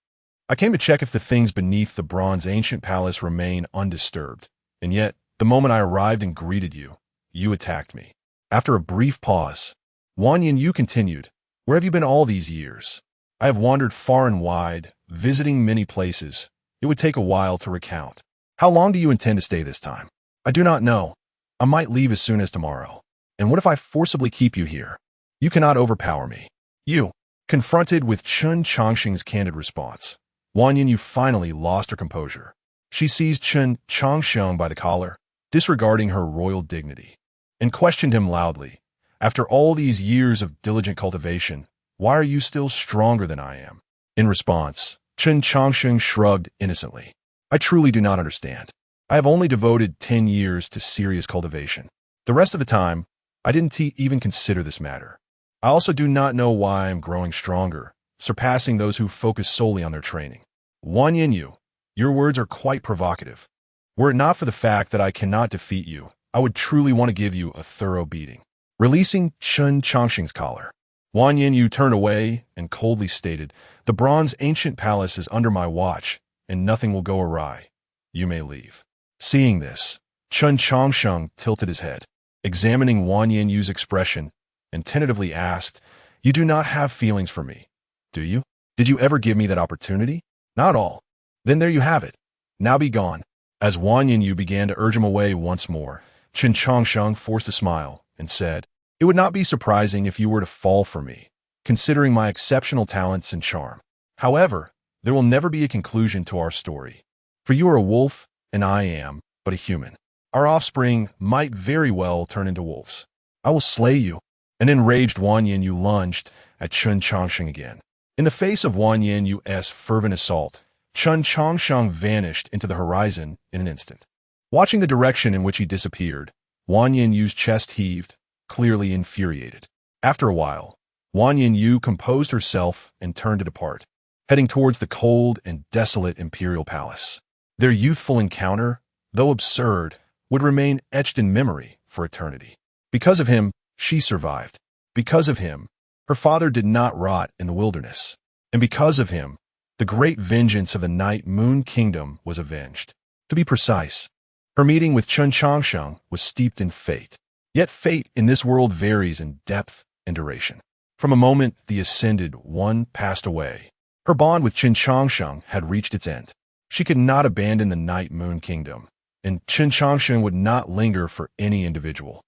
I came to check if the things beneath the bronze ancient palace remain undisturbed, and yet, the moment I arrived and greeted you, you attacked me. After a brief pause, Wang Yu continued, where have you been all these years? I have wandered far and wide, visiting many places. It would take a while to recount. How long do you intend to stay this time? I do not know. I might leave as soon as tomorrow. And what if I forcibly keep you here? You cannot overpower me. You. Confronted with Chen Changsheng's candid response, Wang Yu finally lost her composure. She seized Chen Changsheng by the collar, disregarding her royal dignity, and questioned him loudly. After all these years of diligent cultivation, why are you still stronger than I am? In response, Chen Changsheng shrugged innocently. I truly do not understand. I have only devoted 10 years to serious cultivation. The rest of the time, I didn't even consider this matter. I also do not know why I am growing stronger, surpassing those who focus solely on their training. Wang Yu, your words are quite provocative. Were it not for the fact that I cannot defeat you, I would truly want to give you a thorough beating. Releasing Chen Changsheng's collar, Wang Yu turned away and coldly stated, the bronze ancient palace is under my watch, and nothing will go awry. You may leave. Seeing this, Chen Changsheng tilted his head, examining Wang Yu's expression, and tentatively asked, you do not have feelings for me, do you? Did you ever give me that opportunity? Not all. Then there you have it. Now be gone. As Wang Yu began to urge him away once more, Chen Changsheng forced a smile and said, it would not be surprising if you were to fall for me, considering my exceptional talents and charm. However, there will never be a conclusion to our story. For you are a wolf, and I am but a human. Our offspring might very well turn into wolves. I will slay you. An enraged Wang Yu lunged at Chen Changsheng again. In the face of Wang Yu's fervent assault, Chen Changsheng vanished into the horizon in an instant. Watching the direction in which he disappeared, Wang Yu's chest heaved, clearly infuriated. After a while, Wang Yu composed herself and turned to depart, heading towards the cold and desolate imperial palace. Their youthful encounter, though absurd, would remain etched in memory for eternity. Because of him, she survived. Because of him, her father did not rot in the wilderness. And because of him, the great vengeance of the Night Moon Kingdom was avenged. To be precise, her meeting with Chen Changsheng was steeped in fate. Yet fate in this world varies in depth and duration. From a moment the Ascended One passed away, her bond with Chen Changsheng had reached its end. She could not abandon the Night Moon Kingdom, and Chen Changsheng would not linger for any individual.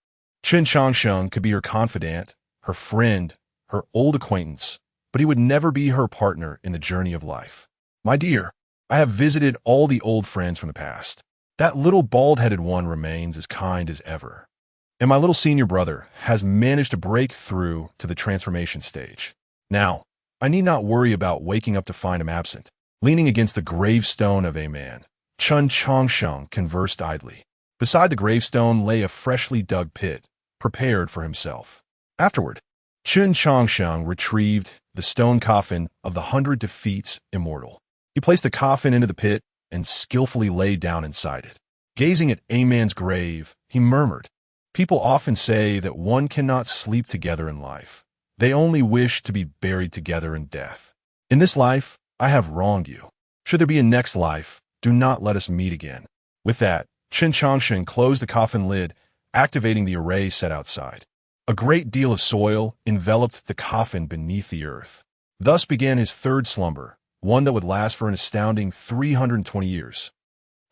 Chen Changsheng could be her confidant, her friend, her old acquaintance, but he would never be her partner in the journey of life. My dear, I have visited all the old friends from the past. That little bald-headed one remains as kind as ever. And my little senior brother has managed to break through to the transformation stage. Now, I need not worry about waking up to find him absent. Leaning against the gravestone of a man, Chen Changsheng conversed idly. Beside the gravestone lay a freshly dug pit, prepared for himself. Afterward, Chen Changsheng retrieved the stone coffin of the 100 Defeats Immortal. He placed the coffin into the pit and skillfully lay down inside it. Gazing at a man's grave, he murmured, people often say that one cannot sleep together in life. They only wish to be buried together in death. In this life, I have wronged you. Should there be a next life, do not let us meet again. With that, Chen Changsheng closed the coffin lid, activating the array set outside. A great deal of soil enveloped the coffin beneath the earth. Thus began his third slumber, one that would last for an astounding 320 years.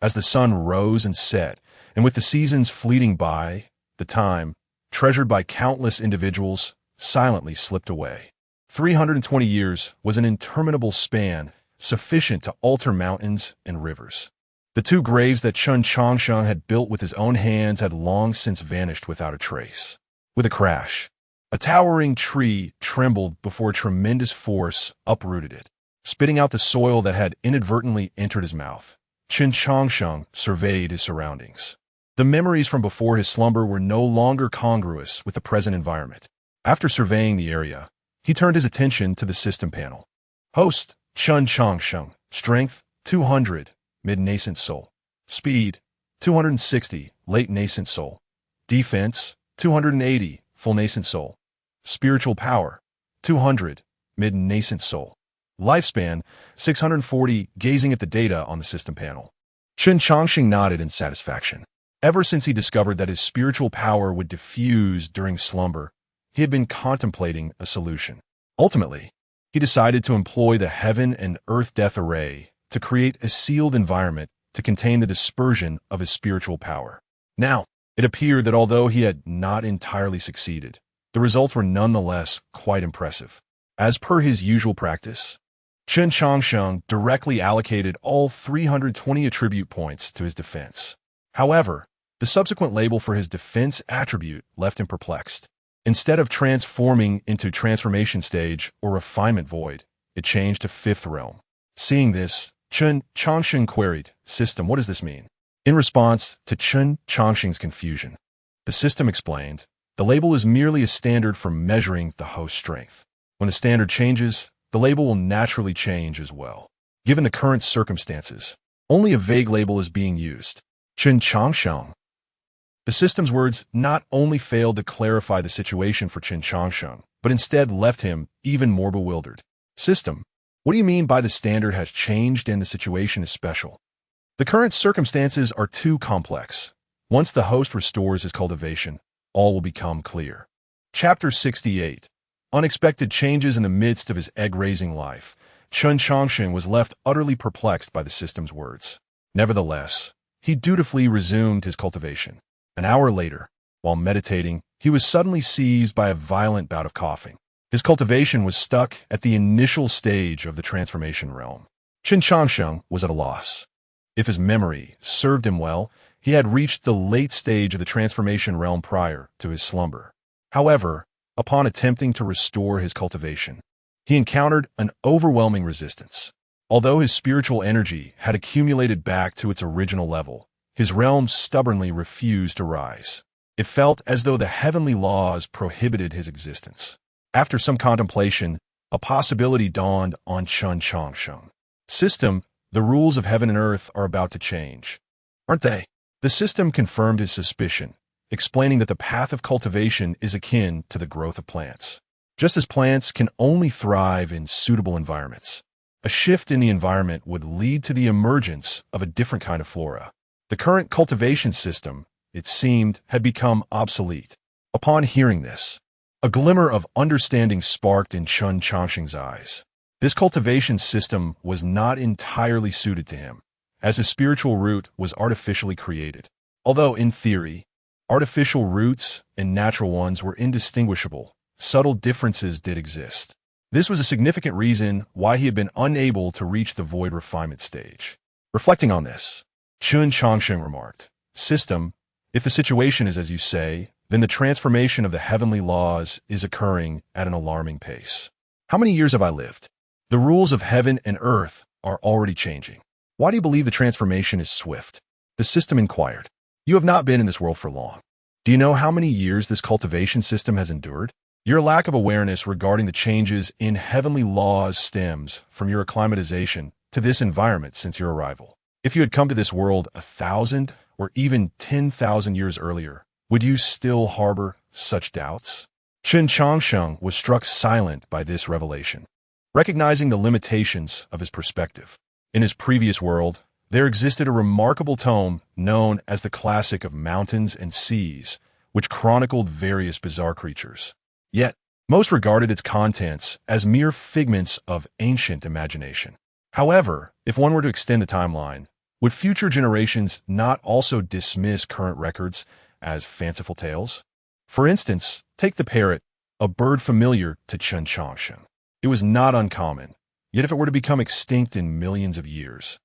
As the sun rose and set, and with the seasons fleeting by, the time, treasured by countless individuals, silently slipped away. 320 years was an interminable span, sufficient to alter mountains and rivers. The two graves that Chen Changsheng had built with his own hands had long since vanished without a trace. With a crash, a towering tree trembled before a tremendous force uprooted it, spitting out the soil that had inadvertently entered his mouth. Chen Changsheng surveyed his surroundings. The memories from before his slumber were no longer congruous with the present environment. After surveying the area, he turned his attention to the system panel. Host, Chen Changsheng, Strength, 200, mid-nascent soul. Speed, 260, late nascent soul. Defense, 280, full nascent soul. Spiritual power, 200, mid-nascent soul. Lifespan, 640, gazing at the data on the system panel. Chen Changsheng nodded in satisfaction. Ever since he discovered that his spiritual power would diffuse during slumber, he had been contemplating a solution. Ultimately, he decided to employ the heaven and earth death array to create a sealed environment to contain the dispersion of his spiritual power. Now, it appeared that although he had not entirely succeeded, the results were nonetheless quite impressive. As per his usual practice, Chen Changsheng directly allocated all 320 attribute points to his defense. However, the subsequent label for his defense attribute left him perplexed. Instead of transforming into transformation stage or refinement void, it changed to fifth realm. Seeing this, Chen Changsheng queried, "System, what does this mean?" In response to Chen Changsheng's confusion, the system explained, the label is merely a standard for measuring the host's strength. When the standard changes, the label will naturally change as well. Given the current circumstances, only a vague label is being used. Chen Changsheng. The system's words not only failed to clarify the situation for Chen Changsheng, but instead left him even more bewildered. System, what do you mean by the standard has changed and the situation is special? The current circumstances are too complex. Once the host restores his cultivation, all will become clear. Chapter 68. Unexpected changes in the midst of his egg-raising life. Chen Changsheng was left utterly perplexed by the system's words. Nevertheless, he dutifully resumed his cultivation. An hour later, while meditating, he was suddenly seized by a violent bout of coughing. His cultivation was stuck at the initial stage of the transformation realm. Chen Changsheng was at a loss. If his memory served him well, he had reached the late stage of the transformation realm prior to his slumber. However, upon attempting to restore his cultivation, he encountered an overwhelming resistance. Although his spiritual energy had accumulated back to its original level, his realm stubbornly refused to rise. It felt as though the heavenly laws prohibited his existence. After some contemplation, a possibility dawned on Chen Changsheng. System, the rules of heaven and earth are about to change, aren't they? The system confirmed his suspicion, explaining that the path of cultivation is akin to the growth of plants. Just as plants can only thrive in suitable environments, a shift in the environment would lead to the emergence of a different kind of flora. The current cultivation system, it seemed, had become obsolete. Upon hearing this, a glimmer of understanding sparked in Chen Changsheng's eyes. This cultivation system was not entirely suited to him, as his spiritual root was artificially created. Although, in theory, artificial roots and natural ones were indistinguishable, subtle differences did exist. This was a significant reason why he had been unable to reach the void refinement stage. Reflecting on this, Chen Changsheng remarked, "System, if the situation is as you say, then the transformation of the heavenly laws is occurring at an alarming pace. How many years have I lived? The rules of heaven and earth are already changing. Why do you believe the transformation is swift?" The system inquired. "You have not been in this world for long. Do you know how many years this cultivation system has endured? Your lack of awareness regarding the changes in heavenly laws stems from your acclimatization to this environment since your arrival. If you had come to this world 1,000 or even 10,000 years earlier, would you still harbor such doubts?" Chen Changsheng was struck silent by this revelation, recognizing the limitations of his perspective. In his previous world, there existed a remarkable tome known as the Classic of Mountains and Seas, which chronicled various bizarre creatures. Yet, most regarded its contents as mere figments of ancient imagination. However, if one were to extend the timeline, would future generations not also dismiss current records as fanciful tales? For instance, take the parrot, a bird familiar to Chen Changsheng. It was not uncommon, yet if it were to become extinct in millions of years,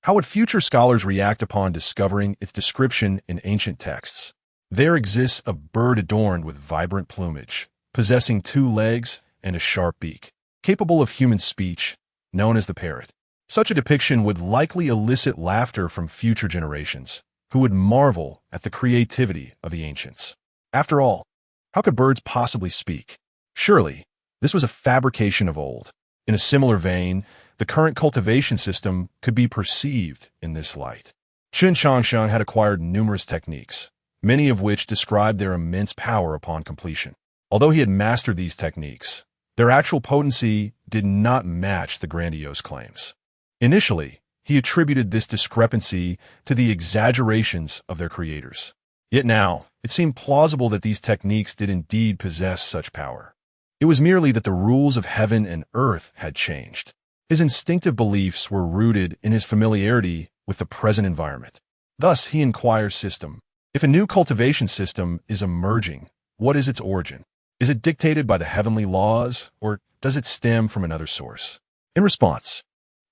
how would future scholars react upon discovering its description in ancient texts? There exists a bird adorned with vibrant plumage, possessing 2 legs and a sharp beak, capable of human speech, known as the parrot. Such a depiction would likely elicit laughter from future generations, who would marvel at the creativity of the ancients. After all, how could birds possibly speak? Surely, this was a fabrication of old. In a similar vein, the current cultivation system could be perceived in this light. Chen Changsheng had acquired numerous techniques, many of which described their immense power upon completion. Although he had mastered these techniques, their actual potency did not match the grandiose claims. Initially, he attributed this discrepancy to the exaggerations of their creators. Yet now, it seemed plausible that these techniques did indeed possess such power. It was merely that the rules of heaven and earth had changed. His instinctive beliefs were rooted in his familiarity with the present environment. Thus, he inquires system. If a new cultivation system is emerging, what is its origin? Is it dictated by the heavenly laws, or does it stem from another source? In response,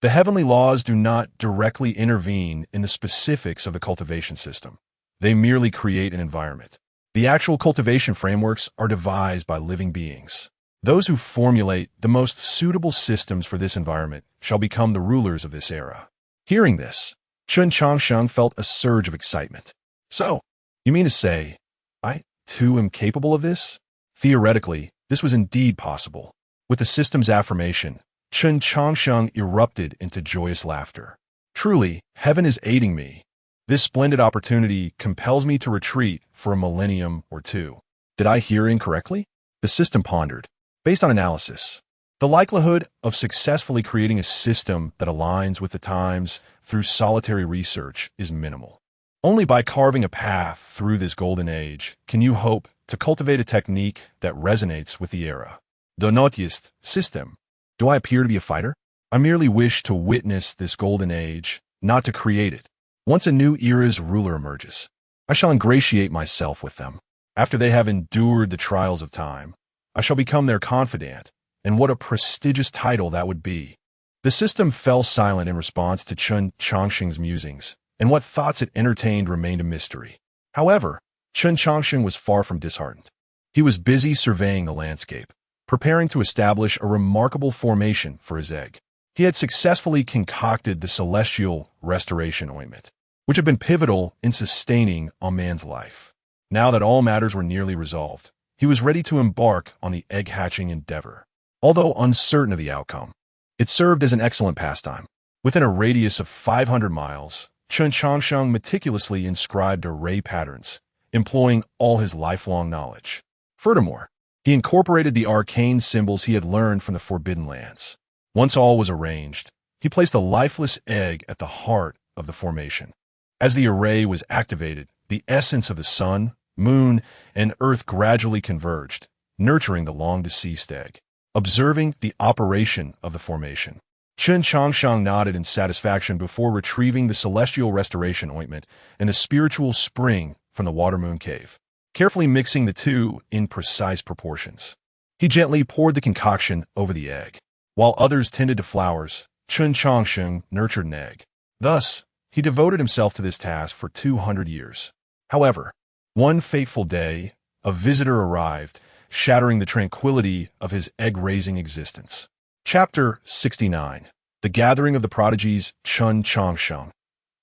the heavenly laws do not directly intervene in the specifics of the cultivation system. They merely create an environment. The actual cultivation frameworks are devised by living beings. Those who formulate the most suitable systems for this environment shall become the rulers of this era. Hearing this, Chen Changsheng felt a surge of excitement. So, you mean to say, I, too, am capable of this? Theoretically, this was indeed possible. With the system's affirmation, Chen Changsheng erupted into joyous laughter. Truly, heaven is aiding me. This splendid opportunity compels me to retreat for a millennium or two. Did I hear incorrectly? The system pondered. Based on analysis, the likelihood of successfully creating a system that aligns with the times through solitary research is minimal. Only by carving a path through this golden age can you hope to cultivate a technique that resonates with the era. The tumultuous system. Do I appear to be a fighter? I merely wish to witness this golden age, not to create it. Once a new era's ruler emerges, I shall ingratiate myself with them. After they have endured the trials of time, I shall become their confidant, and what a prestigious title that would be. The system fell silent in response to Chen Changsheng's musings, and what thoughts it entertained remained a mystery. However, Chen Changsheng was far from disheartened. He was busy surveying the landscape, preparing to establish a remarkable formation for his egg. He had successfully concocted the celestial restoration ointment, which had been pivotal in sustaining a man's life. Now that all matters were nearly resolved, he was ready to embark on the egg-hatching endeavor. Although uncertain of the outcome, it served as an excellent pastime. Within a radius of 500 miles, Chen Changsheng meticulously inscribed array patterns, employing all his lifelong knowledge. Furthermore, he incorporated the arcane symbols he had learned from the Forbidden Lands. Once all was arranged, he placed a lifeless egg at the heart of the formation. As the array was activated, the essence of the sun, moon, and earth gradually converged, nurturing the long-deceased egg. Observing the operation of the formation, Chen Changsheng nodded in satisfaction before retrieving the celestial restoration ointment and the spiritual spring from the water-moon cave, carefully mixing the two in precise proportions. He gently poured the concoction over the egg. While others tended to flowers, Chen Changsheng nurtured an egg. Thus, he devoted himself to this task for 200 years. However, one fateful day, a visitor arrived, shattering the tranquility of his egg-raising existence. Chapter 69. The Gathering of the Prodigies, Chen Changsheng.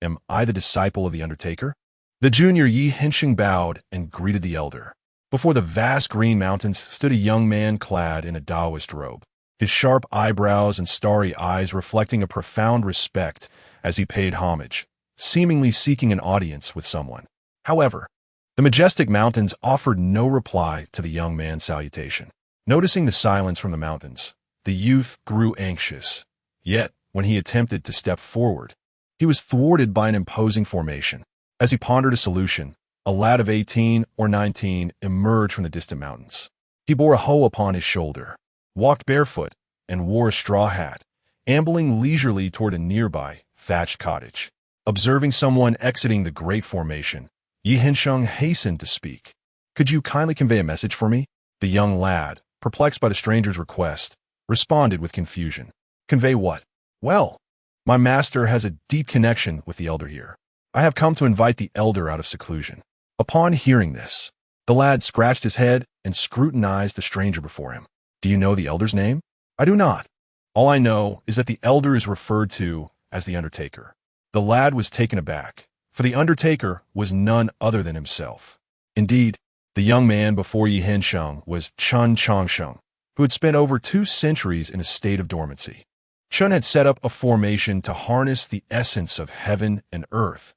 Am I the disciple of the Undertaker? The junior Yi-Hensheng bowed and greeted the elder. Before the vast green mountains stood a young man clad in a Taoist robe, his sharp eyebrows and starry eyes reflecting a profound respect as he paid homage, seemingly seeking an audience with someone. However, the majestic mountains offered no reply to the young man's salutation. Noticing the silence from the mountains, the youth grew anxious. Yet, when he attempted to step forward, he was thwarted by an imposing formation. As he pondered a solution, a lad of 18 or 19 emerged from the distant mountains. He bore a hoe upon his shoulder, walked barefoot, and wore a straw hat, ambling leisurely toward a nearby thatched cottage. Observing someone exiting the great formation, Yi-Hensheng hastened to speak. Could you kindly convey a message for me? The young lad, perplexed by the stranger's request, responded with confusion. Convey what? Well, my master has a deep connection with the elder here. I have come to invite the elder out of seclusion. Upon hearing this, the lad scratched his head and scrutinized the stranger before him. Do you know the elder's name? I do not. All I know is that the elder is referred to as the Undertaker. The lad was taken aback, for the Undertaker was none other than himself. Indeed, the young man before Yi-Hensheng was Chen Changsheng, who had spent over 2 centuries in a state of dormancy. Chen had set up a formation to harness the essence of heaven and earth,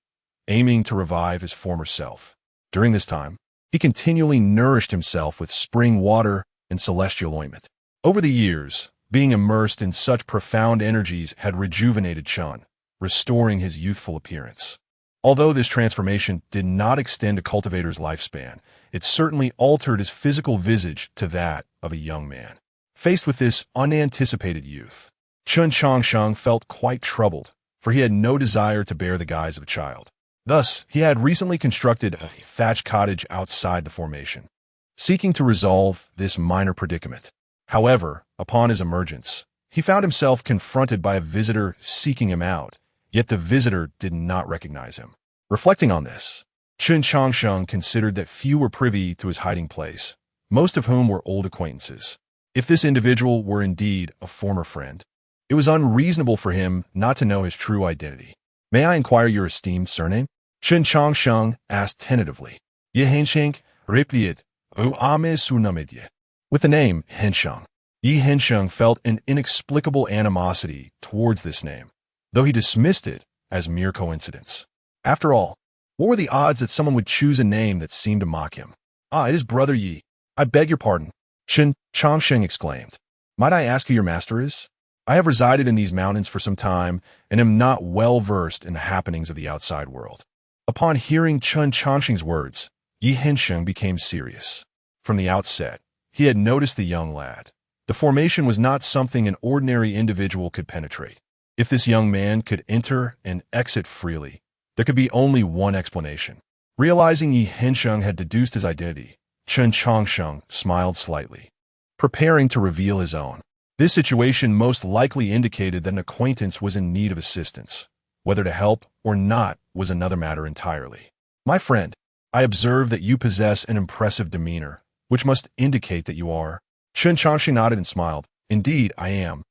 aiming to revive his former self. During this time, he continually nourished himself with spring water and celestial ointment. Over the years, being immersed in such profound energies had rejuvenated Chen, restoring his youthful appearance. Although this transformation did not extend a cultivator's lifespan, it certainly altered his physical visage to that of a young man. Faced with this unanticipated youth, Chen Changsheng felt quite troubled, for he had no desire to bear the guise of a child. Thus, he had recently constructed a thatched cottage outside the formation, seeking to resolve this minor predicament. However, upon his emergence, he found himself confronted by a visitor seeking him out, yet the visitor did not recognize him. Reflecting on this, Chen Changsheng considered that few were privy to his hiding place, most of whom were old acquaintances. If this individual were indeed a former friend, it was unreasonable for him not to know his true identity. "May I inquire your esteemed surname?" Chen Changsheng asked tentatively. "Ye Hensheng, replied, o ame sunamedye." With the name Hensheng, Yi Hensheng felt an inexplicable animosity towards this name, though he dismissed it as mere coincidence. After all, what were the odds that someone would choose a name that seemed to mock him? "Ah, it is Brother Yi. I beg your pardon," Chen Changsheng exclaimed. "Might I ask who your master is? I have resided in these mountains for some time and am not well versed in the happenings of the outside world." Upon hearing Chen Changsheng's words, Yi Hensheng became serious. From the outset, he had noticed the young lad. The formation was not something an ordinary individual could penetrate. If this young man could enter and exit freely, there could be only one explanation. Realizing Yi Hensheng had deduced his identity, Chen Changsheng smiled slightly, preparing to reveal his own. This situation most likely indicated that an acquaintance was in need of assistance. Whether to help or not was another matter entirely. "My friend, I observe that you possess an impressive demeanor, which must indicate that you are." Chen Changsheng nodded and smiled. "Indeed, I am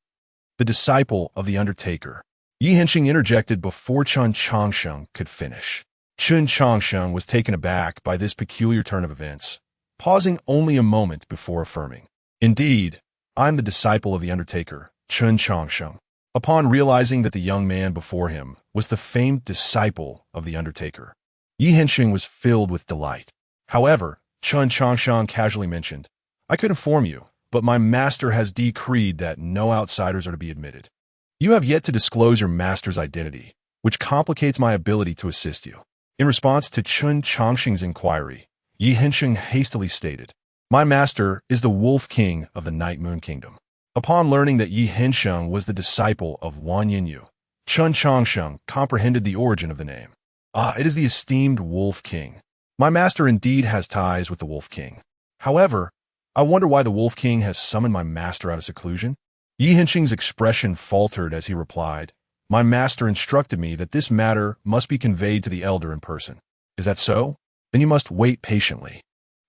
the disciple of the Undertaker." Yi Hensheng interjected before Chen Changsheng could finish. Chen Changsheng was taken aback by this peculiar turn of events, pausing only a moment before affirming, "Indeed, I am the disciple of the Undertaker, Chen Changsheng." Upon realizing that the young man before him was the famed disciple of the Undertaker, Yi Hensheng was filled with delight. However, Chen Changsheng casually mentioned, "I could inform you, but my master has decreed that no outsiders are to be admitted. You have yet to disclose your master's identity, which complicates my ability to assist you." In response to Chen Changsheng's inquiry, Yi Hensheng hastily stated, "My master is the Wolf King of the Night Moon Kingdom." Upon learning that Yi Hensheng was the disciple of Wan Yinyu, Chen Changsheng comprehended the origin of the name. "Ah, it is the esteemed Wolf King. My master indeed has ties with the Wolf King. However, I wonder why the Wolf King has summoned my master out of seclusion?" Yi Hensheng's expression faltered as he replied, "My master instructed me that this matter must be conveyed to the elder in person." "Is that so? Then you must wait patiently."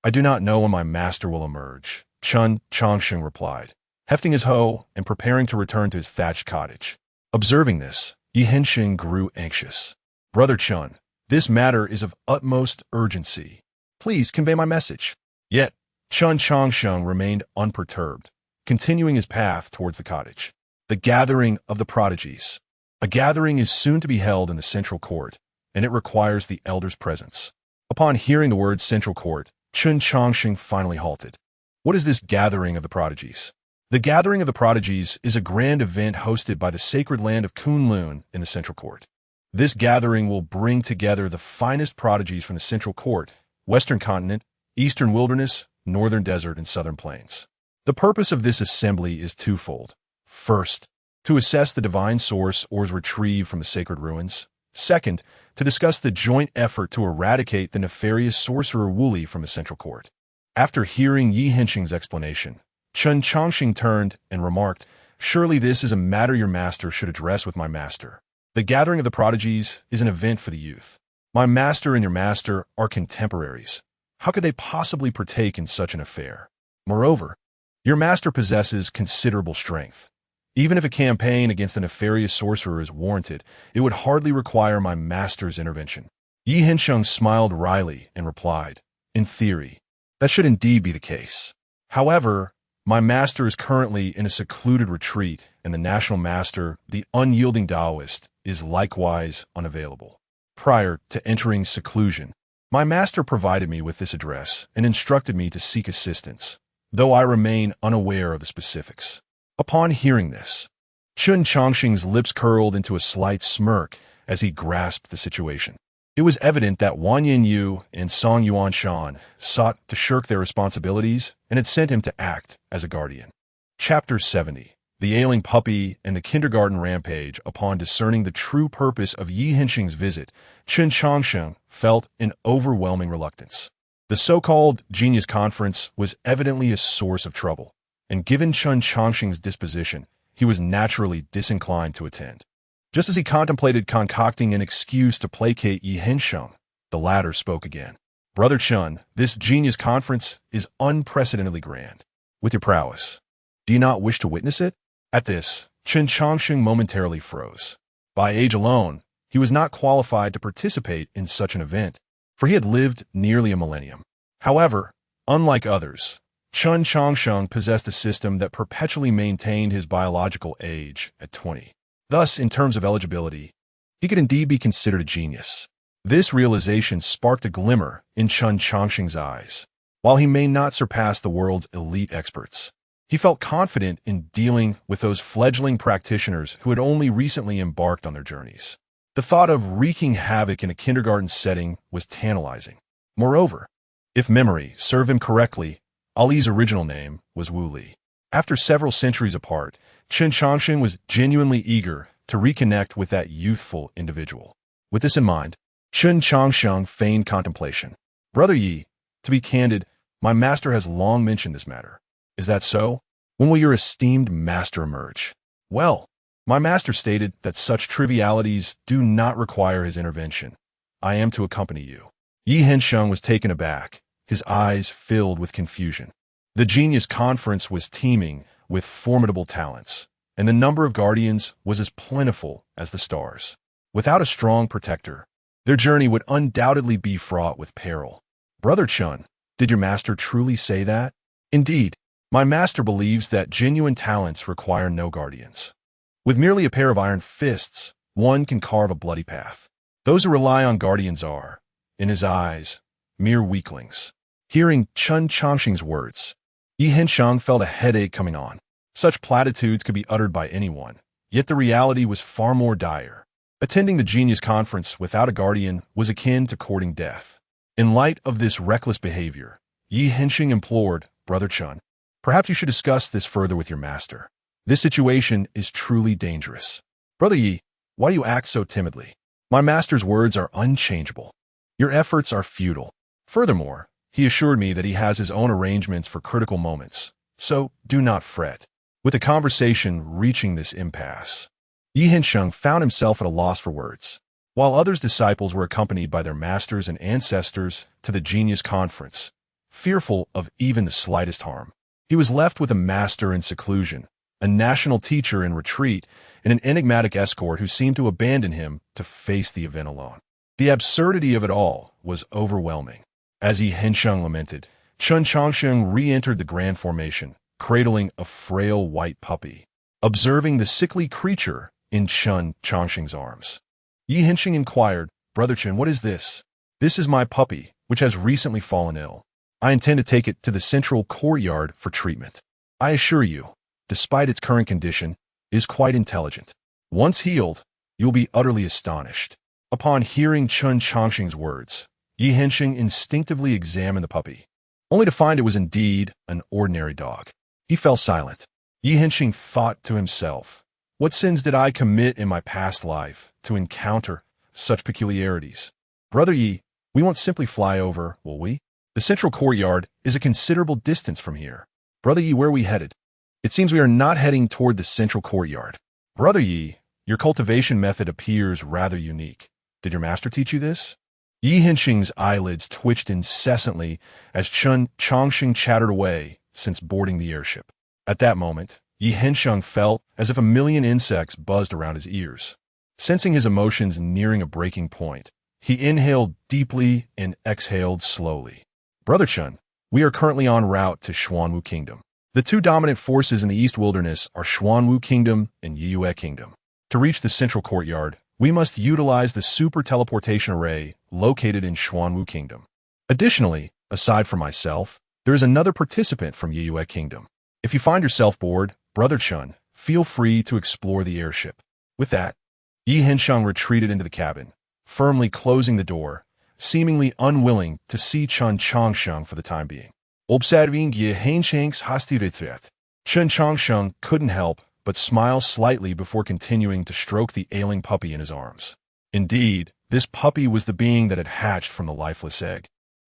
"I do not know when my master will emerge," Chen Changsheng replied, hefting his hoe and preparing to return to his thatched cottage. Observing this, Yi Hensheng grew anxious. "Brother Chen, this matter is of utmost urgency. Please convey my message." Yet, Chen Changsheng remained unperturbed, continuing his path towards the cottage. The gathering of the prodigies. A gathering is soon to be held in the central court, and it requires the elder's presence. Upon hearing the word central court, Chen Changsheng finally halted. What is this gathering of the prodigies? The gathering of the prodigies is a grand event hosted by the sacred land of Kunlun in the central court. This gathering will bring together the finest prodigies from the central court, western continent, eastern wilderness, northern desert, and southern plains. The purpose of this assembly is twofold. First, to assess the divine source ores retrieved from the sacred ruins. Second, to discuss the joint effort to eradicate the nefarious sorcerer Wooly from the central court. After hearing Yi Hensheng's explanation, Chen Changsheng turned and remarked, "Surely this is a matter your master should address with my master. The gathering of the prodigies is an event for the youth. My master and your master are contemporaries. How could they possibly partake in such an affair? Moreover, your master possesses considerable strength. Even if a campaign against the nefarious sorcerer is warranted, it would hardly require my master's intervention." Yi Hensheng smiled wryly and replied, "In theory, that should indeed be the case. However, my master is currently in a secluded retreat and the national master, the unyielding Taoist, is likewise unavailable. Prior to entering seclusion, my master provided me with this address and instructed me to seek assistance, though I remain unaware of the specifics. Upon hearing this, Chen Changsheng's lips curled into a slight smirk as he grasped the situation. It was evident that Wang Yin and Song Yuanshan sought to shirk their responsibilities and had sent him to act as a guardian. Chapter 70. The ailing puppy and the kindergarten rampage. Upon discerning the true purpose of Yi Hensheng's visit, Chen Changsheng felt an overwhelming reluctance. The so-called genius conference was evidently a source of trouble, and given Chen Changsheng's disposition, he was naturally disinclined to attend. Just as he contemplated concocting an excuse to placate Yi Hensheng, the latter spoke again. "Brother Chen, this genius conference is unprecedentedly grand. With your prowess, do you not wish to witness it?" At this, Chen Changsheng momentarily froze. By age alone, he was not qualified to participate in such an event, for he had lived nearly a millennium. However, unlike others, Chen Changsheng possessed a system that perpetually maintained his biological age at 20. Thus, in terms of eligibility, he could indeed be considered a genius. This realization sparked a glimmer in Chen Changsheng's eyes. While he may not surpass the world's elite experts, he felt confident in dealing with those fledgling practitioners who had only recently embarked on their journeys. The thought of wreaking havoc in a kindergarten setting was tantalizing. Moreover, if memory served him correctly, Ali's original name was Wu Li. After several centuries apart, Chen Changsheng was genuinely eager to reconnect with that youthful individual. With this in mind, Chen Changsheng feigned contemplation. "Brother Yi, to be candid, my master has long mentioned this matter. Is that so? When will your esteemed master emerge?" "Well, my master stated that such trivialities do not require his intervention. I am to accompany you." Yi Hensheng was taken aback, his eyes filled with confusion. The genius conference was teeming with formidable talents, and the number of guardians was as plentiful as the stars. Without a strong protector, their journey would undoubtedly be fraught with peril. "Brother Chen, did your master truly say that?" "Indeed, my master believes that genuine talents require no guardians. With merely a pair of iron fists, one can carve a bloody path. Those who rely on guardians are, in his eyes, mere weaklings." Hearing Chen Changsheng's words, Yi Hensheng felt a headache coming on. Such platitudes could be uttered by anyone, yet the reality was far more dire. Attending the genius conference without a guardian was akin to courting death. In light of this reckless behavior, Yi Hensheng implored, "Brother Chen, perhaps you should discuss this further with your master. This situation is truly dangerous." "Brother Yi, why do you act so timidly? My master's words are unchangeable. Your efforts are futile. Furthermore, he assured me that he has his own arrangements for critical moments, so do not fret." With the conversation reaching this impasse, Yi Hensheng found himself at a loss for words. While others' disciples were accompanied by their masters and ancestors to the genius conference, fearful of even the slightest harm, he was left with a master in seclusion, a national teacher in retreat, and an enigmatic escort who seemed to abandon him to face the event alone. The absurdity of it all was overwhelming. As Yi Hensheng lamented, Chen Changsheng re-entered the grand formation, cradling a frail white puppy. Observing the sickly creature in Chen Changsheng's arms, Yi Hensheng inquired, "Brother Chen, what is this?" "This is my puppy, which has recently fallen ill. I intend to take it to the central courtyard for treatment. I assure you, despite its current condition, it is quite intelligent. Once healed, you will be utterly astonished." Upon hearing Chen Changsheng's words, Yi Hensheng instinctively examined the puppy, only to find it was indeed an ordinary dog. He fell silent. Yi Hensheng thought to himself, "What sins did I commit in my past life to encounter such peculiarities?" "Brother Yi, we won't simply fly over, will we? The central courtyard is a considerable distance from here." "Brother Yi, where are we headed?" "It seems we are not heading toward the central courtyard." "Brother Yi, your cultivation method appears rather unique. Did your master teach you this?" Yi Hensheng's eyelids twitched incessantly as Chen Changsheng chattered away since boarding the airship. At that moment, Yi Hensheng felt as if a million insects buzzed around his ears. Sensing his emotions nearing a breaking point, he inhaled deeply and exhaled slowly. "Brother Chen, we are currently en route to Xuanwu Kingdom. The two dominant forces in the East Wilderness are Xuanwu Kingdom and Yiyue Kingdom. To reach the central courtyard, we must utilize the super teleportation array located in Xuanwu Kingdom. Additionally, aside from myself, there is another participant from Yiyue Kingdom. If you find yourself bored, Brother Chen, feel free to explore the airship. With that, Yi Hensheng retreated into the cabin, firmly closing the door, seemingly unwilling to see Chen Changsheng for the time being. Observing Yi Hensheng's hasty retreat, Chen Changsheng couldn't help but smile slightly before continuing to stroke the ailing puppy in his arms. Indeed, this puppy was the being that had hatched from the lifeless egg.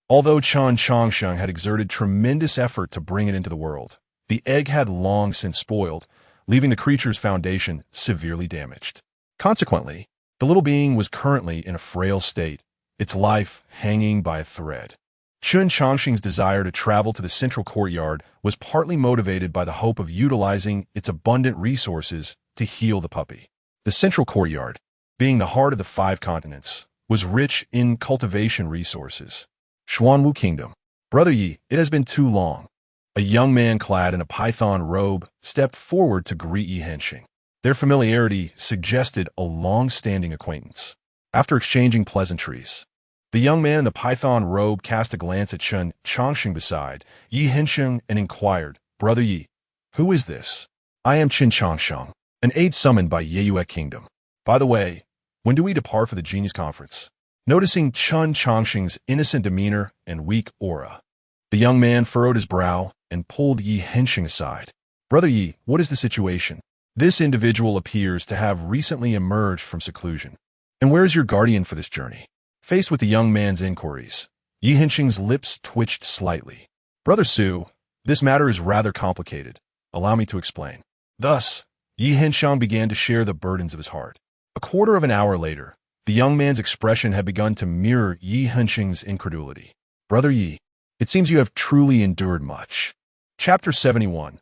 Although Chen Changsheng had exerted tremendous effort to bring it into the world, the egg had long since spoiled, leaving the creature's foundation severely damaged. Consequently, the little being was currently in a frail state, its life hanging by a thread. Chen Changsheng's desire to travel to the central courtyard was partly motivated by the hope of utilizing its abundant resources to heal the puppy. The central courtyard, being the heart of the 5 continents, was rich in cultivation resources. Xuanwu Kingdom. Brother Yi, it has been too long. A young man clad in a python robe stepped forward to greet Yi Hensheng. Their familiarity suggested a long-standing acquaintance. After exchanging pleasantries, the young man in the python robe cast a glance at Chen Changsheng beside Yi Hensheng and inquired, Brother Yi, who is this? I am Chen Changsheng, an aide summoned by Yiyue Kingdom. By the way, when do we depart for the Genius Conference? Noticing Chen Changsheng's innocent demeanor and weak aura, the young man furrowed his brow and pulled Yi Hensheng aside. Brother Yi, what is the situation? This individual appears to have recently emerged from seclusion. And where is your guardian for this journey? Faced with the young man's inquiries, Yi Hensheng's lips twitched slightly. Brother Su, this matter is rather complicated. Allow me to explain. Thus, Yi Hensheng began to share the burdens of his heart. A quarter of an hour later, the young man's expression had begun to mirror Yi Hensheng's incredulity. Brother Yi, it seems you have truly endured much. Chapter 71.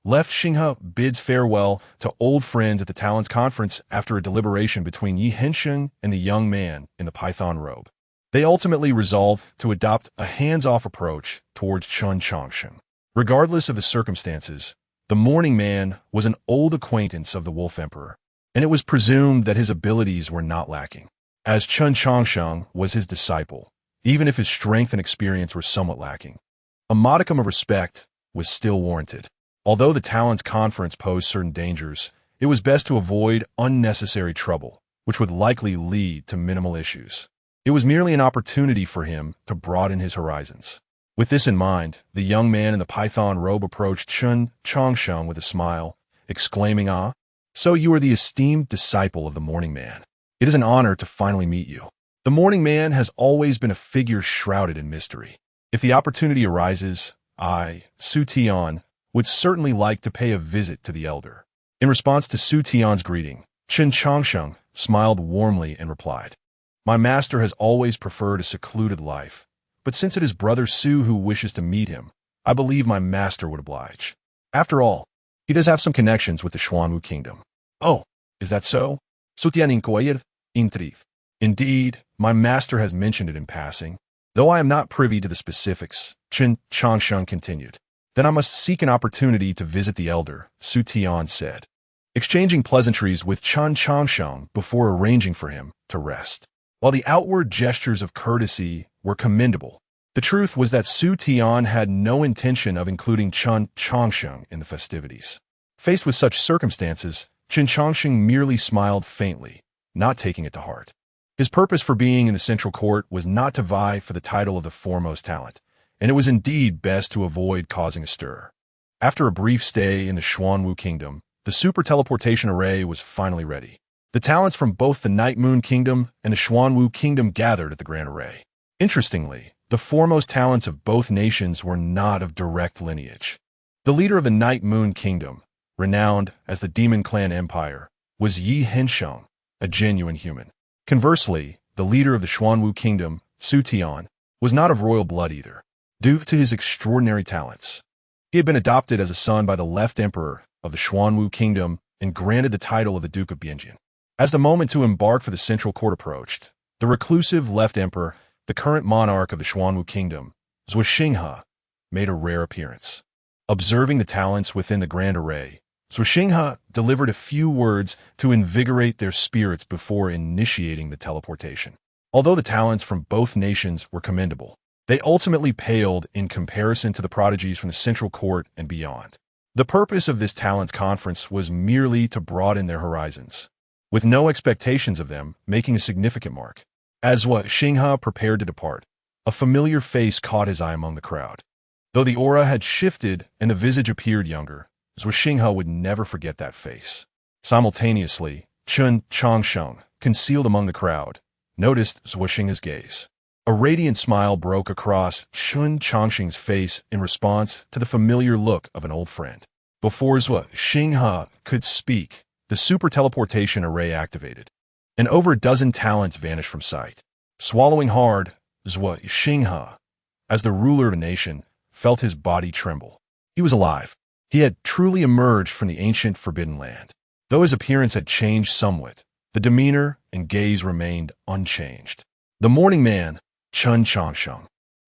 Left Xinghe bids farewell to old friends at the Talents Conference after a deliberation between Yi Hensheng and the young man in the python robe. They ultimately resolve to adopt a hands-off approach towards Chen Changsheng. Regardless of the circumstances, the Morning Man was an old acquaintance of the Wolf Emperor, and it was presumed that his abilities were not lacking. As Chen Changsheng was his disciple, even if his strength and experience were somewhat lacking, a modicum of respect was still warranted. Although the Talents Conference posed certain dangers, it was best to avoid unnecessary trouble, which would likely lead to minimal issues. It was merely an opportunity for him to broaden his horizons. With this in mind, the young man in the python robe approached Chen Changsheng with a smile, exclaiming, Ah, so you are the esteemed disciple of the Morning Man. It is an honor to finally meet you. The Morning Man has always been a figure shrouded in mystery. If the opportunity arises, I, Su Tian, would certainly like to pay a visit to the elder. In response to Su Tian's greeting, Chen Changsheng smiled warmly and replied, My master has always preferred a secluded life, but since it is Brother Su who wishes to meet him, I believe my master would oblige. After all, he does have some connections with the Xuanwu Kingdom. Oh, is that so? Su Tian inquired, intrigued. Indeed, my master has mentioned it in passing. Though I am not privy to the specifics, Chen Changsheng continued. Then I must seek an opportunity to visit the elder, Su Tian said, exchanging pleasantries with Chen Changsheng before arranging for him to rest. While the outward gestures of courtesy were commendable, the truth was that Su Tian had no intention of including Chen Changsheng in the festivities. Faced with such circumstances, Chen Changsheng merely smiled faintly, not taking it to heart. His purpose for being in the central court was not to vie for the title of the foremost talent, and it was indeed best to avoid causing a stir. After a brief stay in the Xuanwu Kingdom, the super teleportation array was finally ready. The talents from both the Night Moon Kingdom and the Xuanwu Kingdom gathered at the Grand Array. Interestingly, the foremost talents of both nations were not of direct lineage. The leader of the Night Moon Kingdom, renowned as the Demon Clan Empire, was Yi Hensheng, a genuine human. Conversely, the leader of the Xuanwu Kingdom, Su Tian, was not of royal blood either. Due to his extraordinary talents, he had been adopted as a son by the left emperor of the Xuanwu Kingdom and granted the title of the Duke of Bianjian. As the moment to embark for the central court approached, the reclusive left emperor, the current monarch of the Xuanwu Kingdom, Xinghe, made a rare appearance. Observing the talents within the grand array, Xinghe delivered a few words to invigorate their spirits before initiating the teleportation. Although the talents from both nations were commendable, they ultimately paled in comparison to the prodigies from the central court and beyond. The purpose of this talents conference was merely to broaden their horizons, with no expectations of them making a significant mark. As Xinghe prepared to depart, a familiar face caught his eye among the crowd. Though the aura had shifted and the visage appeared younger, Xinghe would never forget that face. Simultaneously, Chen Changsheng, concealed among the crowd, noticed Xinghe's gaze. A radiant smile broke across Chen Changsheng's face in response to the familiar look of an old friend. Before Xinghe could speak, the super teleportation array activated, and over a dozen talents vanished from sight. Swallowing hard, Xinghe, as the ruler of a nation, felt his body tremble. He was alive. He had truly emerged from the ancient Forbidden Land. Though his appearance had changed somewhat, the demeanor and gaze remained unchanged. The morning man, Chen Changsheng,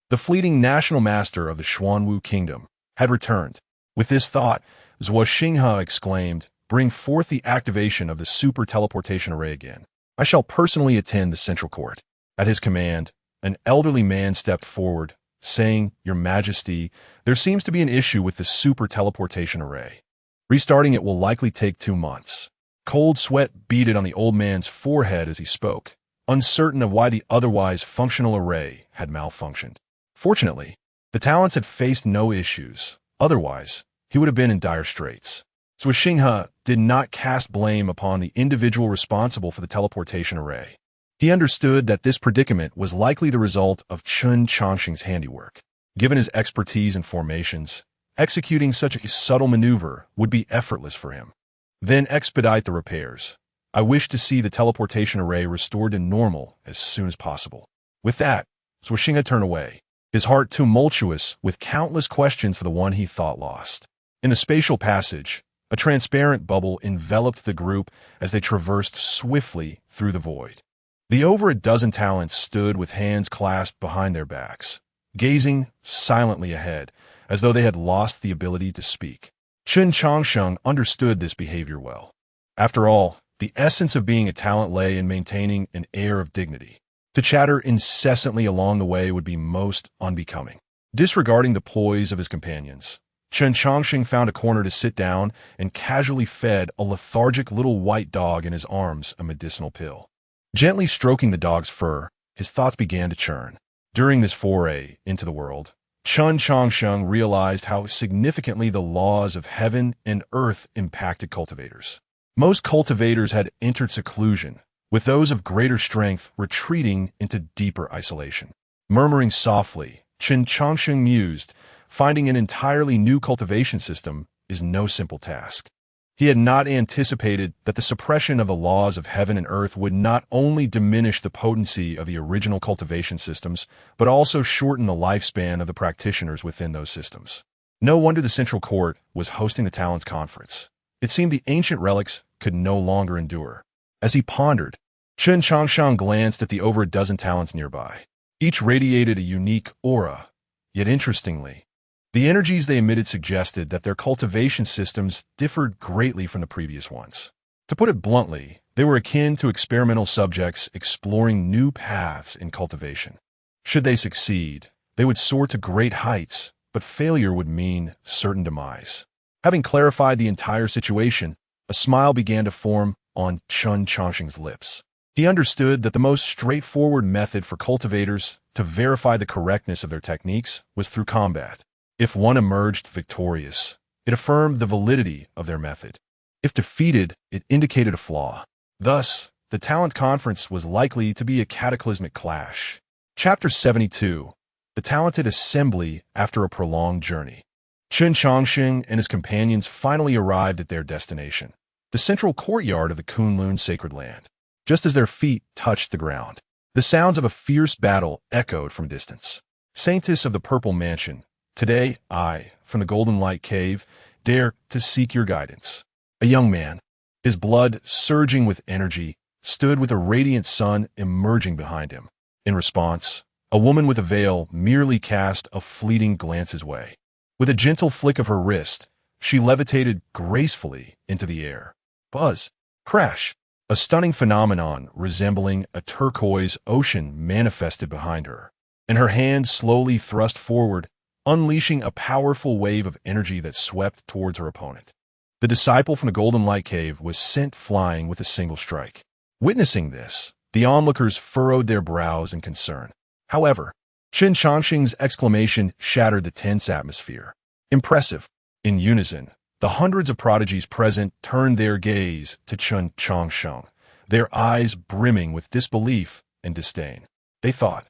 the fleeting national master of the Xuanwu kingdom, had returned. With this thought, Xinghe exclaimed, "Bring forth the activation of the super teleportation array again. I shall personally attend the central court." At his command, an elderly man stepped forward, saying, "Your Majesty, there seems to be an issue with the super teleportation array. Restarting it will likely take 2 months." Cold sweat beaded on the old man's forehead as he spoke, uncertain of why the otherwise functional array had malfunctioned. Fortunately, the talents had faced no issues. Otherwise, he would have been in dire straits. Xinghe did not cast blame upon the individual responsible for the teleportation array. He understood that this predicament was likely the result of Chen Changsheng's handiwork. Given his expertise in formations, executing such a subtle maneuver would be effortless for him. Then expedite the repairs. I wish to see the teleportation array restored to normal as soon as possible. With that, Xinghe turned away, his heart tumultuous with countless questions for the one he thought lost. In the spatial passage, a transparent bubble enveloped the group as they traversed swiftly through the void. The over a dozen talents stood with hands clasped behind their backs, gazing silently ahead, as though they had lost the ability to speak. Chen Changsheng understood this behavior well. After all, the essence of being a talent lay in maintaining an air of dignity. To chatter incessantly along the way would be most unbecoming. Disregarding the poise of his companions, Chen Changsheng found a corner to sit down and casually fed a lethargic little white dog in his arms a medicinal pill. Gently stroking the dog's fur, his thoughts began to churn. During this foray into the world, Chen Changsheng realized how significantly the laws of heaven and earth impacted cultivators. Most cultivators had entered seclusion, with those of greater strength retreating into deeper isolation. Murmuring softly, Chen Changsheng mused, finding an entirely new cultivation system is no simple task. He had not anticipated that the suppression of the laws of heaven and earth would not only diminish the potency of the original cultivation systems, but also shorten the lifespan of the practitioners within those systems. No wonder the Central Court was hosting the Talents Conference. It seemed the ancient relics could no longer endure. As he pondered, Chen Changsheng glanced at the over a dozen talents nearby. Each radiated a unique aura, yet interestingly, the energies they emitted suggested that their cultivation systems differed greatly from the previous ones. To put it bluntly, they were akin to experimental subjects exploring new paths in cultivation. Should they succeed, they would soar to great heights, but failure would mean certain demise. Having clarified the entire situation, a smile began to form on Chen Changsheng's lips. He understood that the most straightforward method for cultivators to verify the correctness of their techniques was through combat. If one emerged victorious, it affirmed the validity of their method. If defeated, it indicated a flaw. Thus, the Talent Conference was likely to be a cataclysmic clash. Chapter 72. The Talented Assembly After a Prolonged Journey. Chen Changsheng and his companions finally arrived at their destination, the central courtyard of the Kunlun Sacred Land. Just as their feet touched the ground, the sounds of a fierce battle echoed from a distance. Saintess of the Purple Mansion, today I, from the Golden Light Cave, dare to seek your guidance. A young man, his blood surging with energy, stood with a radiant sun emerging behind him. In response, a woman with a veil merely cast a fleeting glance his way. With a gentle flick of her wrist, she levitated gracefully into the air. Buzz. Crash. A stunning phenomenon resembling a turquoise ocean manifested behind her, and her hand slowly thrust forward, unleashing a powerful wave of energy that swept towards her opponent. The disciple from the Golden Light Cave was sent flying with a single strike. Witnessing this, the onlookers furrowed their brows in concern. However, Chen Changsheng's exclamation shattered the tense atmosphere. Impressive. In unison, the hundreds of prodigies present turned their gaze to Chen Changsheng, their eyes brimming with disbelief and disdain. They thought,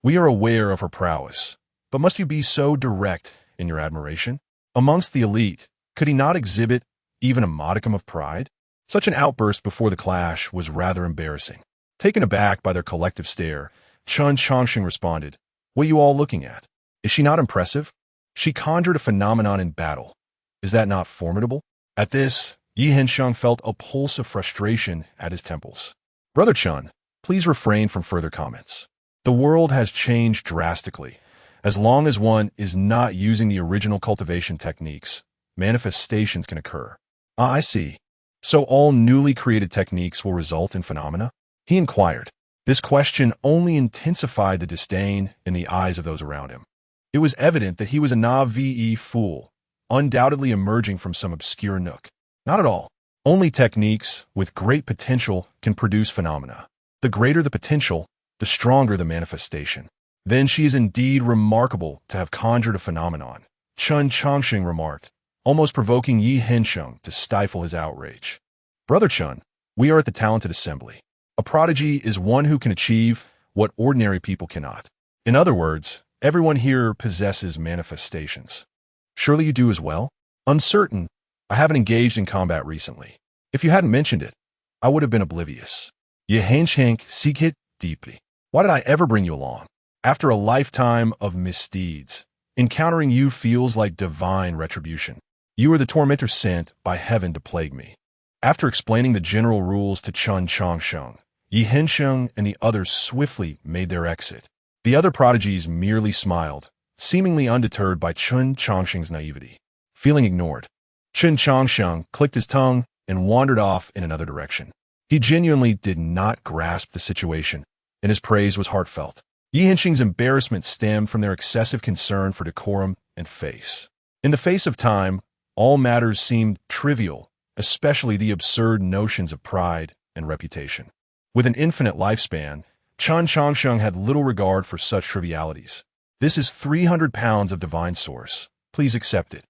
"We are aware of her prowess, but must you be so direct in your admiration? Amongst the elite, could he not exhibit even a modicum of pride?" Such an outburst before the clash was rather embarrassing. Taken aback by their collective stare, Chen Changsheng responded, "What are you all looking at? Is she not impressive? She conjured a phenomenon in battle. Is that not formidable?" At this, Yi Hensheng felt a pulse of frustration at his temples. "Brother Chen, please refrain from further comments. The world has changed drastically. As long as one is not using the original cultivation techniques, manifestations can occur." "Ah, I see. So all newly created techniques will result in phenomena?" he inquired. This question only intensified the disdain in the eyes of those around him. It was evident that he was a naive fool, undoubtedly emerging from some obscure nook. Not at all. Only techniques with great potential can produce phenomena. The greater the potential, the stronger the manifestation. Then she is indeed remarkable to have conjured a phenomenon, Chen Changsheng remarked, almost provoking Yi Hensheng to stifle his outrage. "Brother Chen, we are at the talented assembly. A prodigy is one who can achieve what ordinary people cannot. In other words, everyone here possesses manifestations. Surely you do as well?" "Uncertain. I haven't engaged in combat recently. If you hadn't mentioned it, I would have been oblivious." Yi Hensheng sighed deeply. "Why did I ever bring you along? After a lifetime of misdeeds, encountering you feels like divine retribution. You are the tormentor sent by heaven to plague me." After explaining the general rules to Chen Changsheng, Yi Hensheng and the others swiftly made their exit. The other prodigies merely smiled, seemingly undeterred by Chen Changsheng's naivety. Feeling ignored, Chen Changsheng clicked his tongue and wandered off in another direction. He genuinely did not grasp the situation, and his praise was heartfelt. Yi Hensheng's embarrassment stemmed from their excessive concern for decorum and face. In the face of time, all matters seemed trivial, especially the absurd notions of pride and reputation. With an infinite lifespan, Chen Changsheng had little regard for such trivialities. "This is 300 pounds of divine source. Please accept it."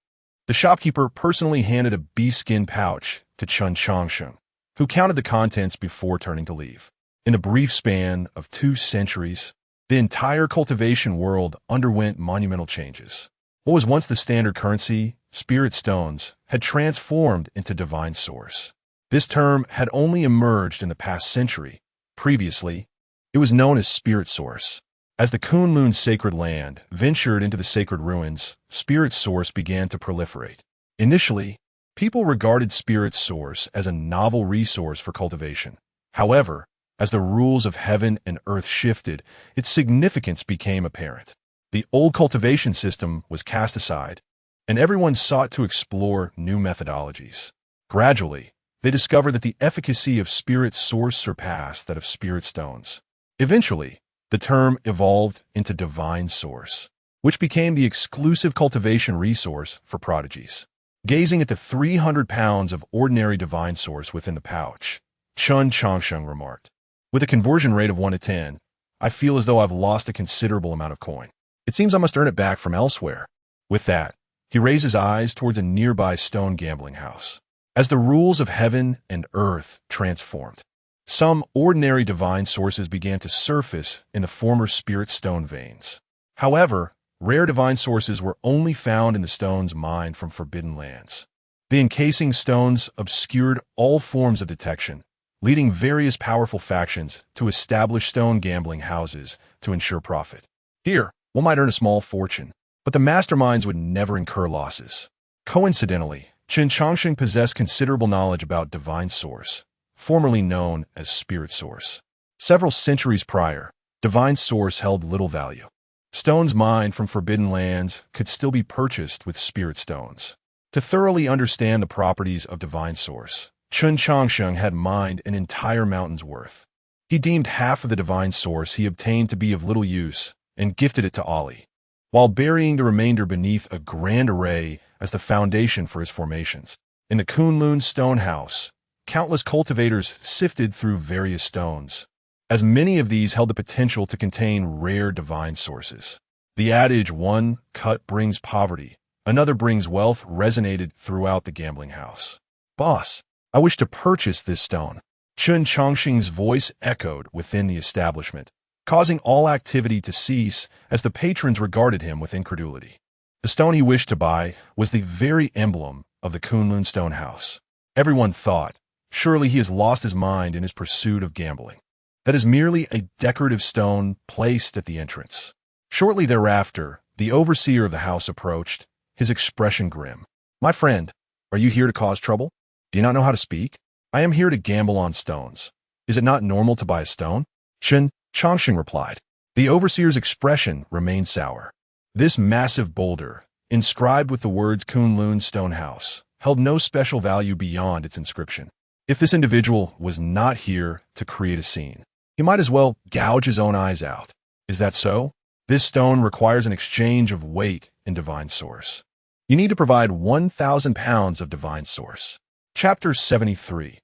The shopkeeper personally handed a bee-skin pouch to Chen Changsheng, who counted the contents before turning to leave. In the brief span of 2 centuries, the entire cultivation world underwent monumental changes. What was once the standard currency, spirit stones, had transformed into divine source. This term had only emerged in the past century. Previously, it was known as spirit source. As the Kunlun sacred land ventured into the sacred ruins, spirit source began to proliferate. Initially, people regarded spirit source as a novel resource for cultivation. However, as the rules of heaven and earth shifted, its significance became apparent. The old cultivation system was cast aside, and everyone sought to explore new methodologies. Gradually, they discovered that the efficacy of spirit source surpassed that of spirit stones. Eventually, the term evolved into divine source, which became the exclusive cultivation resource for prodigies. Gazing at the 300 pounds of ordinary divine source within the pouch, Chen Changsheng remarked, "With a conversion rate of 1 to 10, I feel as though I've lost a considerable amount of coin. It seems I must earn it back from elsewhere." With that, he raised his eyes towards a nearby stone gambling house. As the rules of heaven and earth transformed, some ordinary divine sources began to surface in the former spirit stone veins. However, rare divine sources were only found in the stones mined from forbidden lands. The encasing stones obscured all forms of detection, leading various powerful factions to establish stone gambling houses to ensure profit. Here, one might earn a small fortune, but the masterminds would never incur losses. Coincidentally, Chen Changsheng possessed considerable knowledge about divine source, formerly known as spirit source. Several centuries prior, divine source held little value. Stones mined from forbidden lands could still be purchased with spirit stones. To thoroughly understand the properties of divine source, Chen Changsheng had mined an entire mountain's worth. He deemed half of the divine source he obtained to be of little use and gifted it to Ali, while burying the remainder beneath a grand array as the foundation for his formations. In the Kunlun stone house, countless cultivators sifted through various stones, as many of these held the potential to contain rare divine sources. The adage, one cut brings poverty, another brings wealth, resonated throughout the gambling house. Boss, I wish to purchase this stone. Chen Changsheng's voice echoed within the establishment, causing all activity to cease as the patrons regarded him with incredulity. The stone he wished to buy was the very emblem of the Kunlun stone house. Everyone thought, surely he has lost his mind in his pursuit of gambling. That is merely a decorative stone placed at the entrance. Shortly thereafter, the overseer of the house approached, his expression grim. My friend, are you here to cause trouble? Do you not know how to speak? I am here to gamble on stones. Is it not normal to buy a stone? Chen Changsheng replied. The overseer's expression remained sour. This massive boulder, inscribed with the words Kunlun Stone House, held no special value beyond its inscription. If this individual was not here to create a scene, he might as well gouge his own eyes out. Is that so? This stone requires an exchange of weight in divine source. You need to provide 1,000 pounds of divine source. Chapter 73.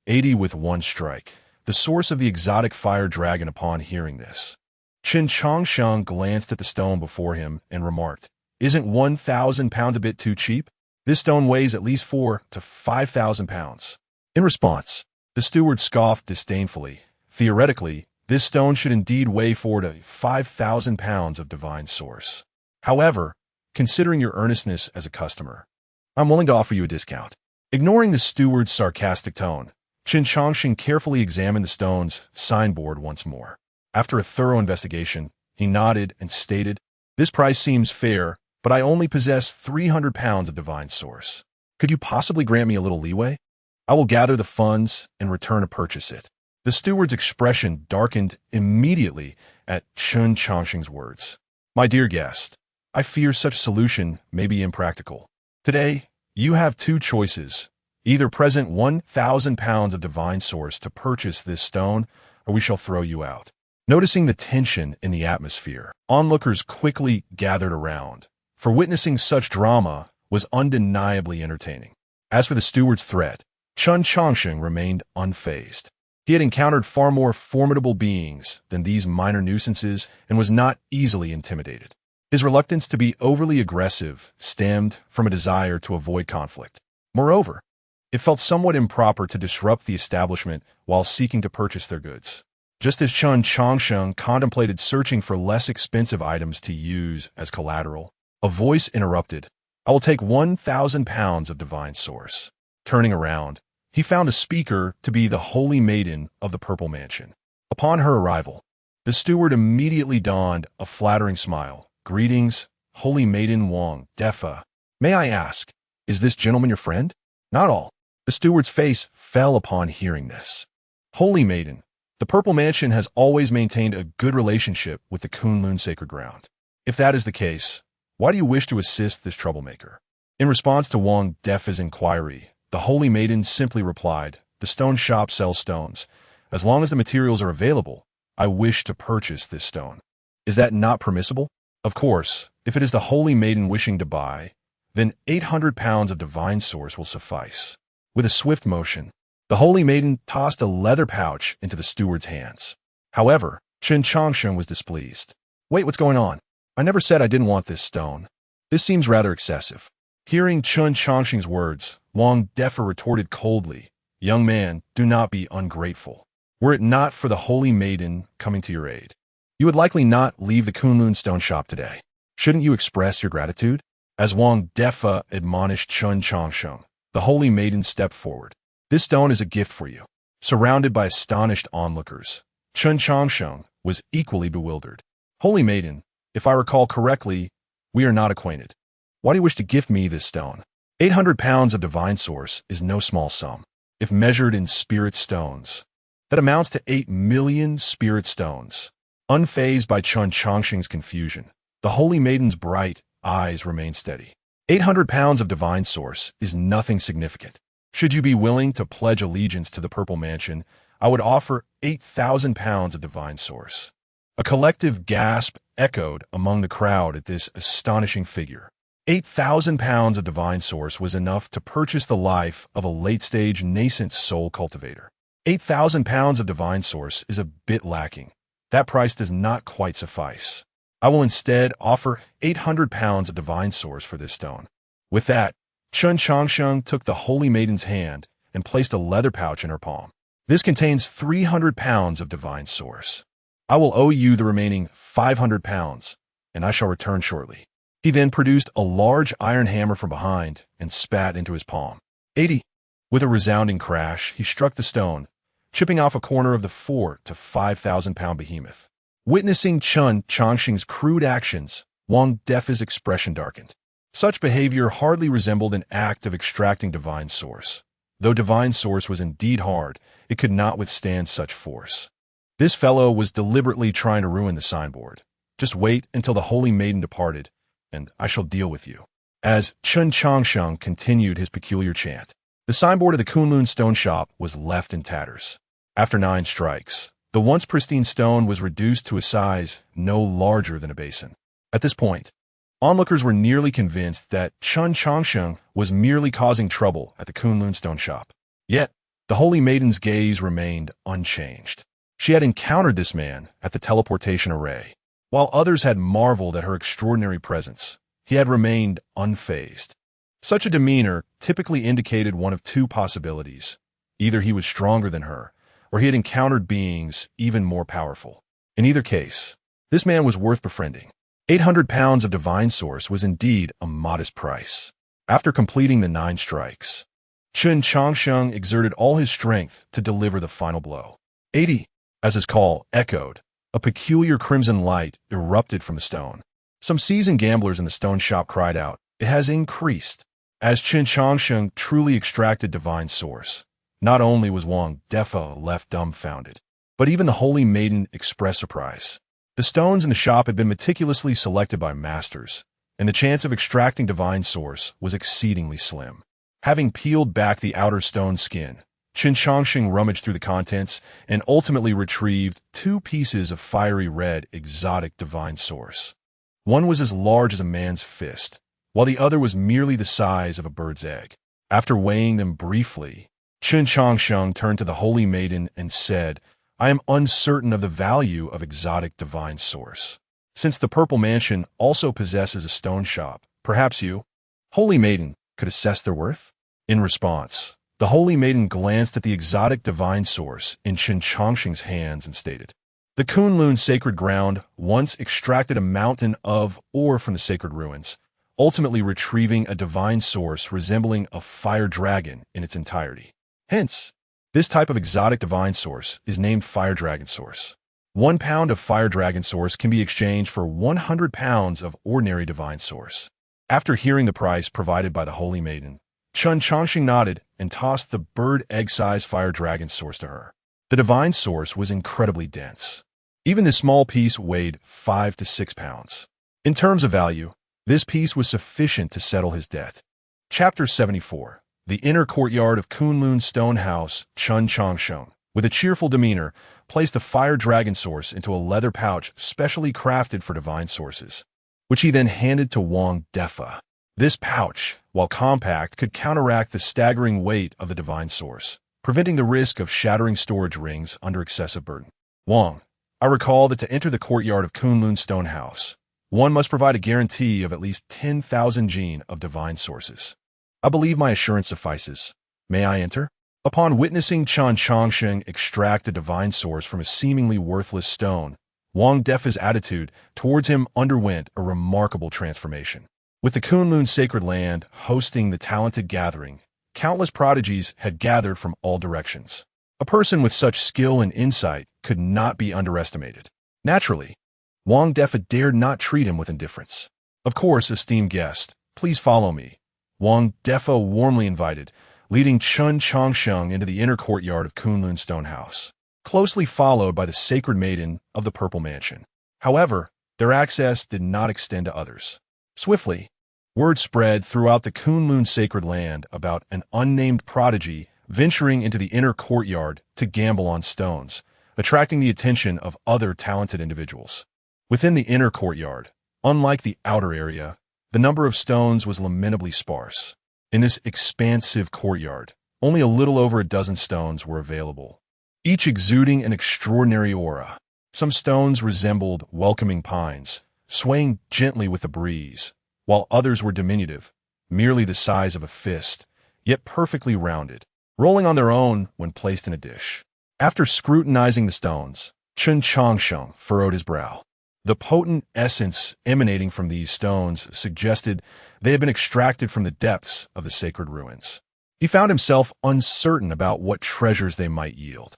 80 with one strike. The source of the exotic fire dragon. Upon hearing this, Chen Changsheng glanced at the stone before him and remarked, Isn't 1,000 pounds a bit too cheap? This stone weighs at least 4,000 to 5,000 pounds. In response, the steward scoffed disdainfully. Theoretically, this stone should indeed weigh 4,000 to 5,000 pounds of divine source. However, considering your earnestness as a customer, I'm willing to offer you a discount. Ignoring the steward's sarcastic tone, Chen Changsheng carefully examined the stone's signboard once more. After a thorough investigation, he nodded and stated, This price seems fair, but I only possess 300 pounds of divine source. Could you possibly grant me a little leeway? I will gather the funds and return to purchase it. The steward's expression darkened immediately at Chen Changsheng's words. My dear guest, I fear such a solution may be impractical. Today, you have two choices. Either present 1,000 pounds of divine source to purchase this stone, or we shall throw you out. Noticing the tension in the atmosphere, onlookers quickly gathered around, for witnessing such drama was undeniably entertaining. As for the steward's threat, Chen Changsheng remained unfazed. He had encountered far more formidable beings than these minor nuisances and was not easily intimidated. His reluctance to be overly aggressive stemmed from a desire to avoid conflict. Moreover, it felt somewhat improper to disrupt the establishment while seeking to purchase their goods. Just as Chen Changsheng contemplated searching for less expensive items to use as collateral, a voice interrupted, I will take 1,000 pounds of divine source. Turning around, he found the speaker to be the Holy Maiden of the Purple Mansion. Upon her arrival, the steward immediately donned a flattering smile. Greetings, Holy Maiden Wang Defa. May I ask, is this gentleman your friend? Not all. The steward's face fell upon hearing this. Holy Maiden, the Purple Mansion has always maintained a good relationship with the Kunlun sacred ground. If that is the case, why do you wish to assist this troublemaker? In response to Wang Defa's inquiry, the Holy Maiden simply replied, The stone shop sells stones. As long as the materials are available, I wish to purchase this stone. Is that not permissible? Of course, if it is the Holy Maiden wishing to buy, then 800 pounds of divine source will suffice. With a swift motion, the Holy Maiden tossed a leather pouch into the steward's hands. However, Chen Changsheng was displeased. Wait, what's going on? I never said I didn't want this stone. This seems rather excessive. Hearing Chen Changsheng's words, Wang Defa retorted coldly, Young man, do not be ungrateful. Were it not for the Holy Maiden coming to your aid, you would likely not leave the Kunlun stone shop today. Shouldn't you express your gratitude? As Wang Defa admonished Chen Changsheng, the Holy Maiden stepped forward. This stone is a gift for you. Surrounded by astonished onlookers, Chen Changsheng was equally bewildered. Holy Maiden, if I recall correctly, we are not acquainted. Why do you wish to gift me this stone? 800 pounds of divine source is no small sum. If measured in spirit stones, that amounts to 8 million spirit stones. Unfazed by Chen Changsheng's confusion, The Holy Maiden's bright eyes remained steady. 800 pounds of divine source is nothing significant. Should you be willing to pledge allegiance to the Purple Mansion, I would offer 8,000 pounds of divine source. A collective gasp echoed among the crowd at this astonishing figure. 8,000 pounds of divine source was enough to purchase the life of a late-stage nascent soul cultivator. 8,000 pounds of divine source is a bit lacking. That price does not quite suffice. I will instead offer 800 pounds of divine source for this stone. With that, Chen Changsheng took the Holy Maiden's hand and placed a leather pouch in her palm. This contains 300 pounds of divine source. I will owe you the remaining 500 pounds, and I shall return shortly. He then produced a large iron hammer from behind and spat into his palm. 80. With a resounding crash, he struck the stone, chipping off a corner of the 4 to 5,000 pound behemoth. Witnessing Chen Changsheng's crude actions, Wang Defa's expression darkened. Such behavior hardly resembled an act of extracting divine source. Though divine source was indeed hard, it could not withstand such force. This fellow was deliberately trying to ruin the signboard. Just wait until the Holy Maiden departed, and I shall deal with you. As Chen Changsheng continued his peculiar chant, the signboard of the Kunlun stone shop was left in tatters. After 9 strikes, the once pristine stone was reduced to a size no larger than a basin. At this point, onlookers were nearly convinced that Chen Changsheng was merely causing trouble at the Kunlun stone shop. Yet, the Holy Maiden's gaze remained unchanged. She had encountered this man at the teleportation array. While others had marveled at her extraordinary presence, he had remained unfazed. Such a demeanor typically indicated one of 2 possibilities. Either he was stronger than her, or he had encountered beings even more powerful. In either case, this man was worth befriending. 800 pounds of divine source was indeed a modest price. After completing the 9 strikes, Chen Changsheng exerted all his strength to deliver the final blow. 80, as his call echoed, a peculiar crimson light erupted from the stone. Some seasoned gamblers in the stone shop cried out, "It has increased." As Chen Changsheng truly extracted divine source, not only was Wang Defa left dumbfounded, but even the Holy Maiden expressed surprise. The stones in the shop had been meticulously selected by masters, and the chance of extracting divine source was exceedingly slim. Having peeled back the outer stone skin, Chen Changsheng rummaged through the contents and ultimately retrieved 2 pieces of fiery red exotic divine source. One was as large as a man's fist, while the other was merely the size of a bird's egg. After weighing them briefly, Chen Changsheng turned to the Holy Maiden and said, "I am uncertain of the value of exotic divine source. Since the Purple Mansion also possesses a stone shop, perhaps you, Holy Maiden, could assess their worth?" In response, the Holy Maiden glanced at the exotic divine source in Chen Changsheng's hands and stated, "The Kunlun sacred ground once extracted a mountain of ore from the sacred ruins, ultimately retrieving a divine source resembling a fire dragon in its entirety. Hence, this type of exotic divine source is named fire dragon source. 1 pound of fire dragon source can be exchanged for 100 pounds of ordinary divine source." After hearing the price provided by the Holy Maiden, Chen Changsheng nodded and tossed the bird egg-sized fire dragon source to her. The divine source was incredibly dense. Even this small piece weighed 5 to 6 pounds. In terms of value, this piece was sufficient to settle his debt. Chapter 74. The inner courtyard of Kunlun Stone House. Chen Changsheng, with a cheerful demeanor, placed the fire dragon source into a leather pouch specially crafted for divine sources, which he then handed to Wang Defa. This pouch, while compact, could counteract the staggering weight of the divine source, preventing the risk of shattering storage rings under excessive burden. Wang, I recall that to enter the courtyard of Kunlun Stone House, one must provide a guarantee of at least 10,000 jin of divine sources. I believe my assurance suffices. May I enter? Upon witnessing Chen Changsheng extract a divine source from a seemingly worthless stone, Wang Defa's attitude towards him underwent a remarkable transformation. With the Kunlun sacred land hosting the talented gathering, countless prodigies had gathered from all directions. A person with such skill and insight could not be underestimated. Naturally, Wang Defa dared not treat him with indifference. "Of course, esteemed guest, please follow me," Wang Defa warmly invited, leading Chen Changsheng into the inner courtyard of Kunlun Stone House, closely followed by the sacred maiden of the Purple Mansion. However, their access did not extend to others. Swiftly, word spread throughout the Kunlun sacred land about an unnamed prodigy venturing into the inner courtyard to gamble on stones, attracting the attention of other talented individuals. Within the inner courtyard, unlike the outer area, the number of stones was lamentably sparse. In this expansive courtyard, only a little over a dozen stones were available, each exuding an extraordinary aura. Some stones resembled welcoming pines, swaying gently with the breeze, while others were diminutive, merely the size of a fist, yet perfectly rounded, rolling on their own when placed in a dish. After scrutinizing the stones, Chen Changsheng furrowed his brow. The potent essence emanating from these stones suggested they had been extracted from the depths of the sacred ruins. He found himself uncertain about what treasures they might yield.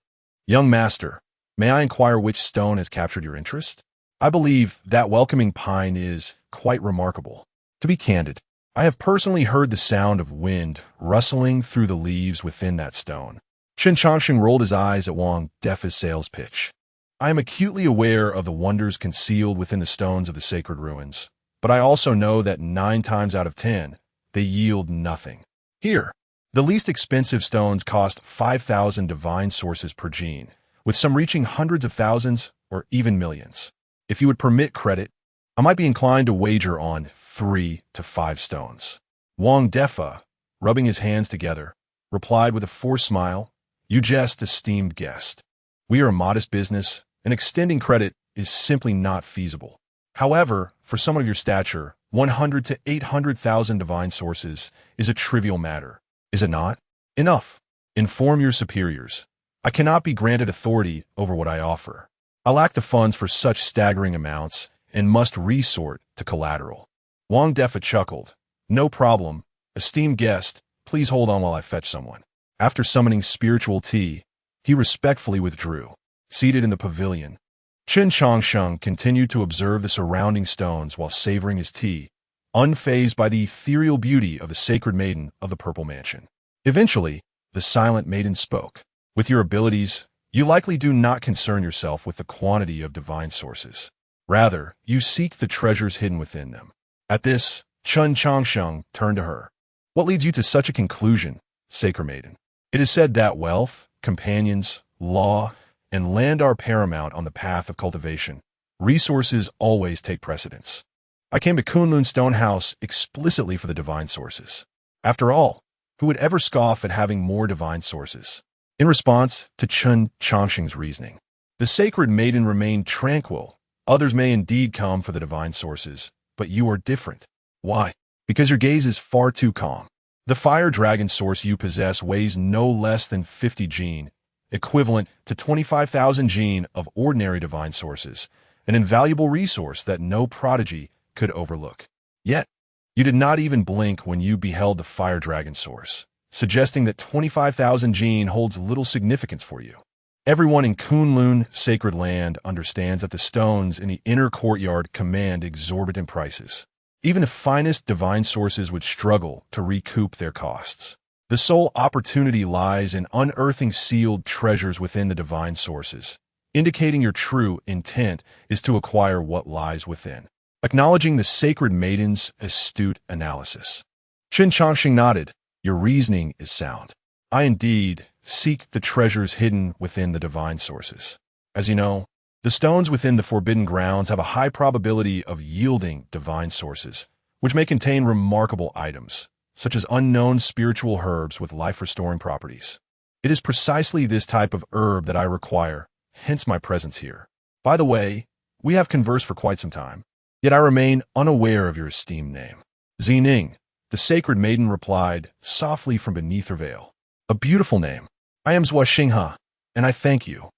"Young master, may I inquire which stone has captured your interest? I believe that welcoming pine is quite remarkable. To be candid, I have personally heard the sound of wind rustling through the leaves within that stone." Chen Changsheng rolled his eyes at Wang Defa's sales pitch. "I am acutely aware of the wonders concealed within the stones of the sacred ruins, but I also know that 9 times out of 10, they yield nothing. Here, the least expensive stones cost 5,000 divine sources per gene, with some reaching hundreds of thousands or even millions. If you would permit credit, I might be inclined to wager on 3 to 5 stones." Wang Defa, rubbing his hands together, replied with a forced smile, "You jest, esteemed guest. We are a modest business, and extending credit is simply not feasible. However, for someone of your stature, 100 to 800,000 divine sources is a trivial matter, is it not? Enough. Inform your superiors. I cannot be granted authority over what I offer. I lack the funds for such staggering amounts and must resort to collateral." Wang Defa chuckled. "No problem. Esteemed guest, please hold on while I fetch someone." After summoning spiritual tea, he respectfully withdrew. Seated in the pavilion, Chen Changsheng continued to observe the surrounding stones while savoring his tea, unfazed by the ethereal beauty of the sacred maiden of the Purple Mansion. Eventually, the silent maiden spoke. "With your abilities, you likely do not concern yourself with the quantity of divine sources. Rather, you seek the treasures hidden within them." At this, Chen Changsheng turned to her. "What leads you to such a conclusion, sacred maiden? It is said that wealth, companions, law, and land are paramount on the path of cultivation. Resources always take precedence. I came to Kunlun Stone House explicitly for the divine sources. After all, who would ever scoff at having more divine sources?" In response to Chen Changsheng's reasoning, the sacred maiden remained tranquil. "Others may indeed come for the divine sources, but you are different. Why? Because your gaze is far too calm. The fire dragon source you possess weighs no less than 50 gene, equivalent to 25,000 gene of ordinary divine sources, an invaluable resource that no prodigy could overlook. Yet, you did not even blink when you beheld the fire dragon source, suggesting that 25,000 gene holds little significance for you. Everyone in Kunlun sacred land understands that the stones in the inner courtyard command exorbitant prices. Even the finest divine sources would struggle to recoup their costs. The sole opportunity lies in unearthing sealed treasures within the divine sources, indicating your true intent is to acquire what lies within." Acknowledging the sacred maiden's astute analysis, Chen Changsheng nodded. "Your reasoning is sound. I indeed seek the treasures hidden within the divine sources. As you know, the stones within the Forbidden Grounds have a high probability of yielding divine sources, which may contain remarkable items, such as unknown spiritual herbs with life-restoring properties. It is precisely this type of herb that I require, hence my presence here. By the way, we have conversed for quite some time, yet I remain unaware of your esteemed name." "Zining," the sacred maiden replied softly from beneath her veil. "A beautiful name. I am Zhuo Xinghe, and I thank you,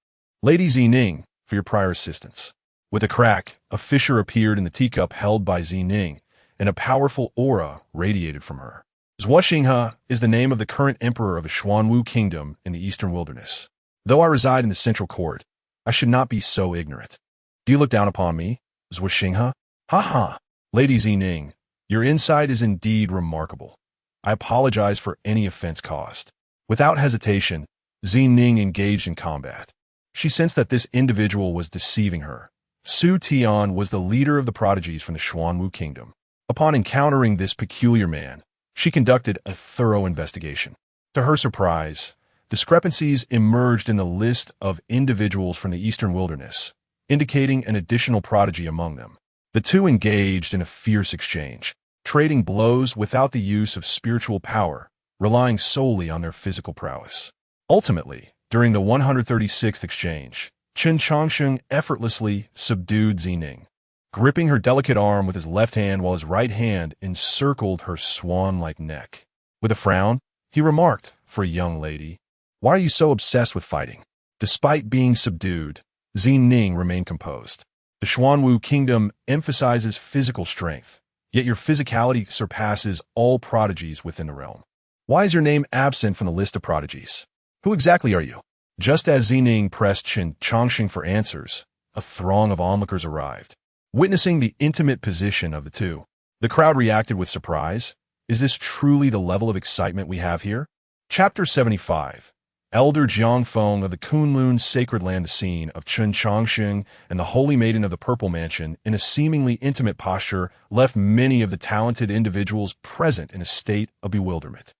Lady Zining, for your prior assistance." With a crack, a fissure appeared in the teacup held by Zining, and a powerful aura radiated from her. "Zhuo Xinghe is the name of the current emperor of the Xuanwu Kingdom in the Eastern Wilderness. Though I reside in the Central Court, I should not be so ignorant. Do you look down upon me, Zhuo Xinghe? Ha ha! Lady Zining, your insight is indeed remarkable. I apologize for any offense caused." Without hesitation, Zining engaged in combat. She sensed that this individual was deceiving her, Su Tian was the leader of the prodigies from the Xuanwu kingdom. Upon encountering this peculiar man, she conducted a thorough investigation. To her surprise, discrepancies emerged in the list of individuals from the eastern wilderness, indicating an additional prodigy among them. The two engaged in a fierce exchange, trading blows without the use of spiritual power, relying solely on their physical prowess. Ultimately, during the 136th exchange, Chen Changsheng effortlessly subdued Zining, gripping her delicate arm with his left hand while his right hand encircled her swan-like neck. With a frown, he remarked, "For a young lady, why are you so obsessed with fighting?" Despite being subdued, Zining remained composed. The Xuanwu kingdom emphasizes physical strength, yet your physicality surpasses all prodigies within the realm. Why is your name absent from the list of prodigies? Who exactly are you? Just as Zining pressed Chen Changsheng for answers, a throng of onlookers arrived. Witnessing the intimate position of the two, the crowd reacted with surprise. Is this truly the level of excitement we have here? Chapter 75. Elder Jiangfeng of the Kunlun Sacred Land. The scene of Chen Changsheng and the Holy Maiden of the Purple Mansion in a seemingly intimate posture left many of the talented individuals present in a state of bewilderment.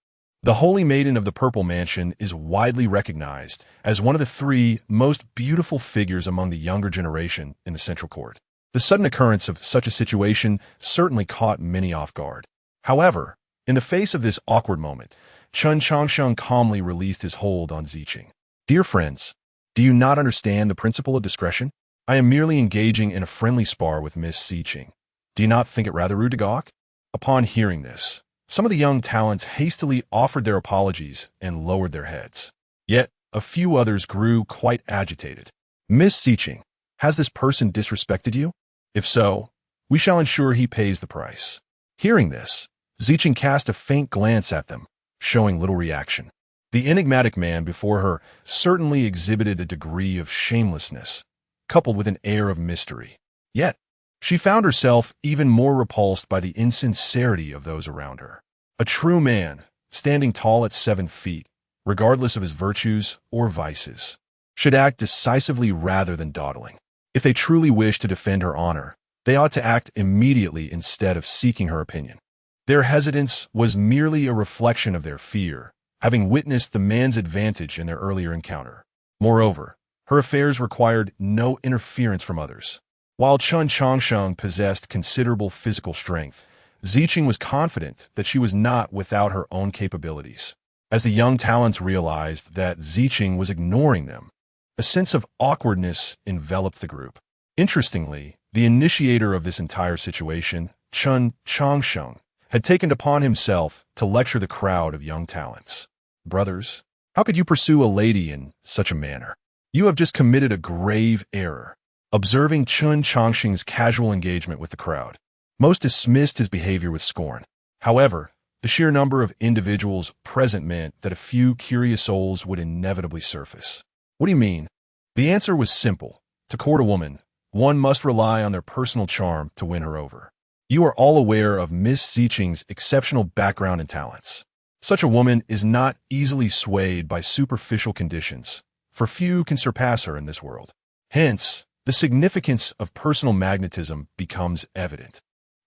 The Holy Maiden of the Purple Mansion is widely recognized as one of the three most beautiful figures among the younger generation in the Central Court. The sudden occurrence of such a situation certainly caught many off guard. However, in the face of this awkward moment, Chen Changsheng calmly released his hold on Ziqing. "Dear friends, do you not understand the principle of discretion? I am merely engaging in a friendly spar with Miss Ziqing. Do you not think it rather rude to gawk?" Upon hearing this, some of the young talents hastily offered their apologies and lowered their heads. Yet, a few others grew quite agitated. "Miss Ziqing, has this person disrespected you? If so, we shall ensure he pays the price." Hearing this, Ziqing cast a faint glance at them, showing little reaction. The enigmatic man before her certainly exhibited a degree of shamelessness, coupled with an air of mystery. Yet, she found herself even more repulsed by the insincerity of those around her. A true man, standing tall at 7 feet, regardless of his virtues or vices, should act decisively rather than dawdling. If they truly wish to defend her honor, they ought to act immediately instead of seeking her opinion. Their hesitance was merely a reflection of their fear, having witnessed the man's advantage in their earlier encounter. Moreover, her affairs required no interference from others. While Chen Changsheng possessed considerable physical strength, Ziqing was confident that she was not without her own capabilities. As the young talents realized that Ziqing was ignoring them, a sense of awkwardness enveloped the group. Interestingly, the initiator of this entire situation, Chen Changsheng, had taken it upon himself to lecture the crowd of young talents. "Brothers, how could you pursue a lady in such a manner? You have just committed a grave error." Observing Chen Changsheng's casual engagement with the crowd, most dismissed his behavior with scorn. However, the sheer number of individuals present meant that a few curious souls would inevitably surface. "What do you mean?" The answer was simple. To court a woman, one must rely on their personal charm to win her over. You are all aware of Miss Ziqing's exceptional background and talents. Such a woman is not easily swayed by superficial conditions, for few can surpass her in this world. Hence, the significance of personal magnetism becomes evident.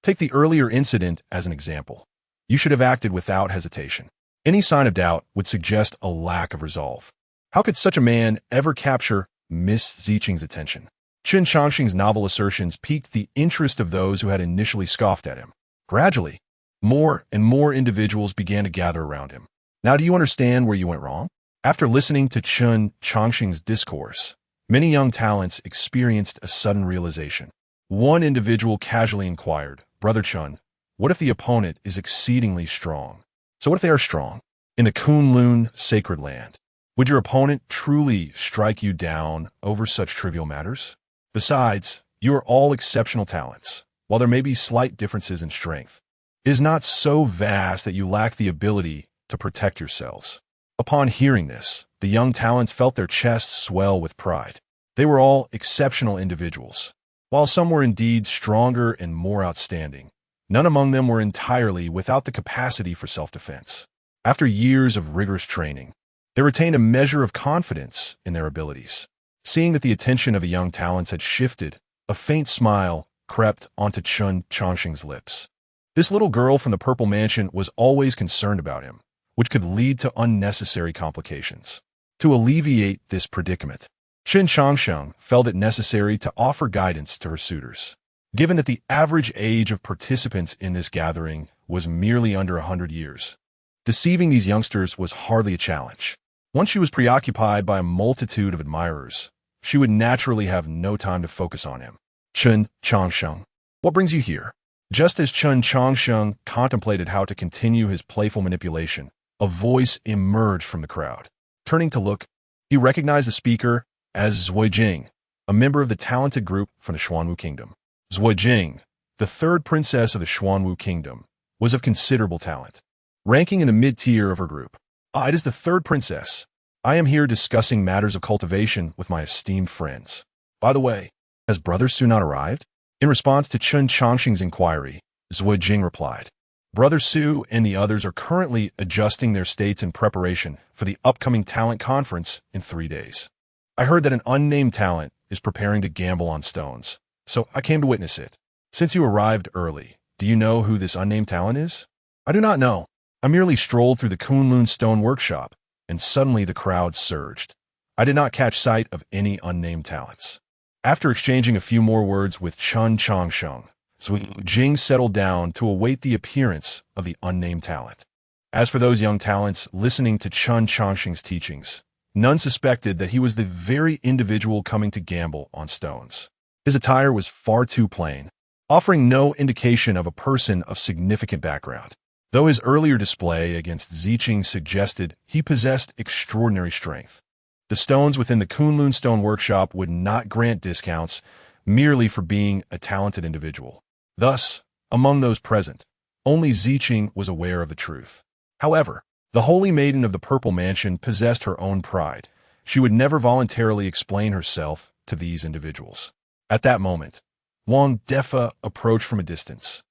Take the earlier incident as an example. You should have acted without hesitation. Any sign of doubt would suggest a lack of resolve. How could such a man ever capture Miss Ziqing's attention? Chen Changsheng's novel assertions piqued the interest of those who had initially scoffed at him. Gradually, more and more individuals began to gather around him. "Now do you understand where you went wrong?" After listening to Chen Changsheng's discourse, many young talents experienced a sudden realization. One individual casually inquired, "Brother Chen, what if the opponent is exceedingly strong?" "So what if they are strong?" "In the Kunlun Sacred Land, would your opponent truly strike you down over such trivial matters? Besides, you are all exceptional talents, while there may be slight differences in strength. It is not so vast that you lack the ability to protect yourselves." Upon hearing this, the young talents felt their chests swell with pride. They were all exceptional individuals. While some were indeed stronger and more outstanding, none among them were entirely without the capacity for self-defense. After years of rigorous training, they retained a measure of confidence in their abilities. Seeing that the attention of the young talents had shifted A faint smile crept onto Chen Changsheng's lips. This little girl from the Purple Mansion was always concerned about him, which could lead to unnecessary complications. To alleviate this predicament, Chen Changsheng felt it necessary to offer guidance to her suitors. Given that the average age of participants in this gathering was merely under 100 years, deceiving these youngsters was hardly a challenge. Once she was preoccupied by a multitude of admirers, she would naturally have no time to focus on him. Chen Changsheng, what brings you here? Just as Chen Changsheng contemplated how to continue his playful manipulation, a voice emerged from the crowd. Turning to look, he recognized the speaker as Zuijing, a member of the talented group from the Xuanwu Kingdom. Zuijing, the third princess of the Xuanwu Kingdom, was of considerable talent, ranking in the mid-tier of her group. It is the third princess. I am here discussing matters of cultivation with my esteemed friends. By the way, has Brother Su not arrived? In response to Chen Changsheng's inquiry, Zuijing replied, Brother Su and the others are currently adjusting their states in preparation for the upcoming talent conference in 3 days. I heard that an unnamed talent is preparing to gamble on stones, so I came to witness it. Since you arrived early, do you know who this unnamed talent is? I do not know. I merely strolled through the Kunlun Stone Workshop, and suddenly the crowd surged. I did not catch sight of any unnamed talents. After exchanging a few more words with Chen Changsheng, Zuijing settled down to await the appearance of the unnamed talent. As for those young talents listening to Chen Changsheng's teachings, none suspected that he was the very individual coming to gamble on stones. His attire was far too plain, offering no indication of a person of significant background. Though his earlier display against Ziqing suggested he possessed extraordinary strength, the stones within the Kunlun Stone Workshop would not grant discounts merely for being a talented individual. Thus, among those present, only Ziqing was aware of the truth. However, the Holy Maiden of the Purple Mansion possessed her own pride. She would never voluntarily explain herself to these individuals. At that moment, Wang Defa approached from a distance,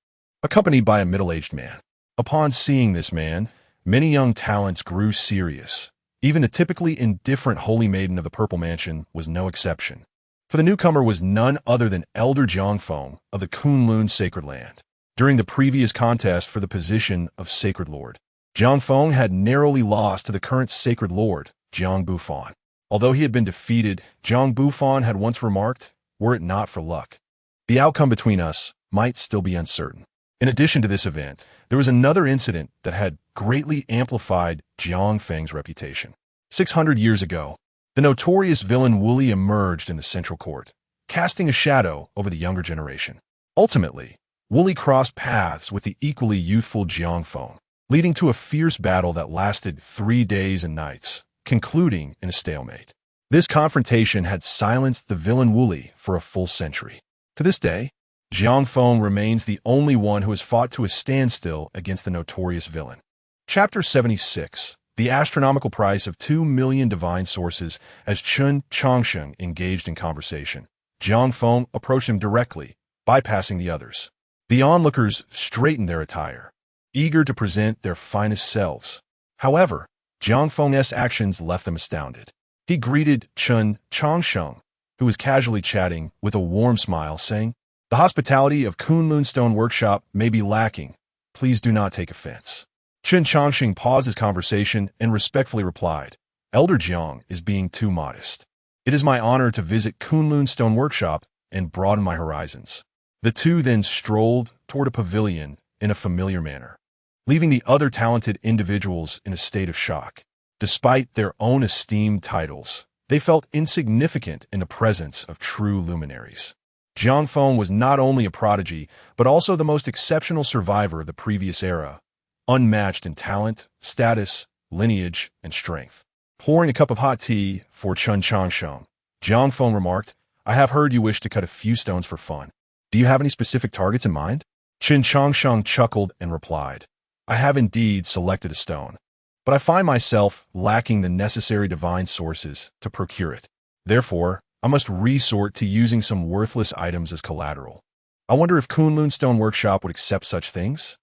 accompanied by a middle-aged man. Upon seeing this man, many young talents grew serious. Even the typically indifferent Holy Maiden of the Purple Mansion was no exception. For the newcomer was none other than Elder Jiangfeng of the Kunlun Sacred Land. During the previous contest for the position of Sacred Lord, Jiangfeng had narrowly lost to the current Sacred Lord, Jiang Bufan. Although he had been defeated, Jiang Bufan had once remarked, were it not for luck, the outcome between us might still be uncertain. In addition to this event, there was another incident that had greatly amplified Jiang Feng's reputation. 600 years ago, the notorious villain Wuli emerged in the central court, casting a shadow over the younger generation. Ultimately, Wuli crossed paths with the equally youthful Jiang Feng, leading to a fierce battle that lasted 3 days and nights, concluding in a stalemate. This confrontation had silenced the villain Wuli for a full century. To this day, Jiang Feng remains the only one who has fought to a standstill against the notorious villain. Chapter 76. The astronomical price of 2 million divine sources. As Chen Changsheng engaged in conversation, Jiang Feng approached him directly, bypassing the others. The onlookers straightened their attire, eager to present their finest selves. However, Jiang Feng's actions left them astounded. He greeted Chen Changsheng, who was casually chatting, with a warm smile, saying, "The hospitality of Kunlun Stone Workshop may be lacking. Please do not take offense." Chen Changsheng paused his conversation and respectfully replied, "Elder Jiang is being too modest. It is my honor to visit Kunlun Stone Workshop and broaden my horizons." The two then strolled toward a pavilion in a familiar manner, leaving the other talented individuals in a state of shock. Despite their own esteemed titles, they felt insignificant in the presence of true luminaries. Jiang Feng was not only a prodigy, but also the most exceptional survivor of the previous era, unmatched in talent, status, lineage, and strength. Pouring a cup of hot tea for Chen Changsheng, Jiang Feng remarked, "I have heard you wish to cut a few stones for fun. Do you have any specific targets in mind?" Chen Changsheng chuckled and replied, "I have indeed selected a stone, but I find myself lacking the necessary divine sources to procure it. Therefore, I must resort to using some worthless items as collateral. I wonder if Kunlun Stone Workshop would accept such things?"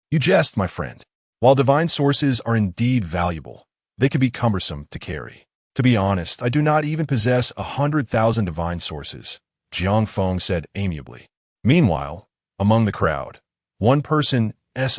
You jest, my friend. While divine sources are indeed valuable, they can be cumbersome to carry. To be honest, I do not even possess 100,000 divine sources. Jiang Feng said amiably. Meanwhile, among the crowd, one person's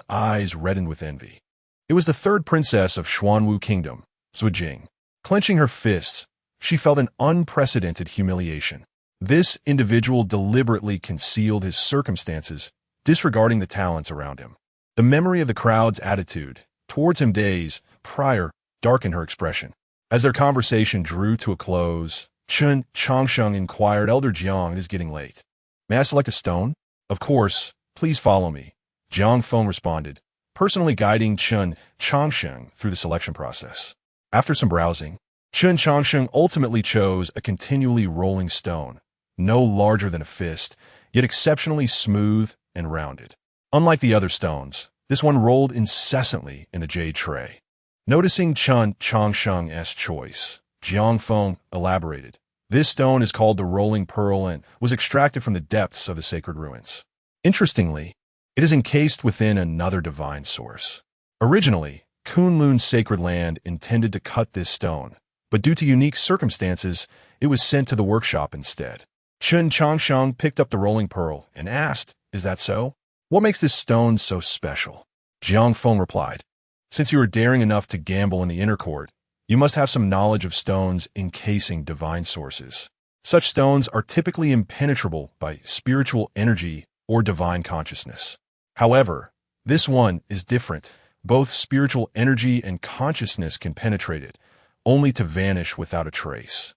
eyes reddened with envy. It was the third princess of Xuanwu Kingdom, Zhuijing. Clenching her fists, she felt an unprecedented humiliation. This individual deliberately concealed his circumstances, disregarding the talents around him. The memory of the crowd's attitude towards him days prior darkened her expression. As their conversation drew to a close, Chen Changsheng inquired, Elder Jiang, it is getting late. May I select a stone? Of course, please follow me. Jiang Feng responded, personally guiding Chen Changsheng through the selection process. After some browsing, Chen Changsheng ultimately chose a continually rolling stone, no larger than a fist, yet exceptionally smooth and rounded. Unlike the other stones, this one rolled incessantly in a jade tray. Noticing Chen Changsheng's choice, Jiang Feng elaborated. This stone is called the Rolling Pearl and was extracted from the depths of the sacred ruins. Interestingly, it is encased within another divine source. Originally, Kunlun's sacred land intended to cut this stone, but due to unique circumstances, it was sent to the workshop instead. Chen Changsheng picked up the rolling pearl and asked, is that so? What makes this stone so special? Jiang Feng replied, since you are daring enough to gamble in the inner court, you must have some knowledge of stones encasing divine sources. Such stones are typically impenetrable by spiritual energy or divine consciousness. However, this one is different. Both spiritual energy and consciousness can penetrate it, only to vanish without a trace.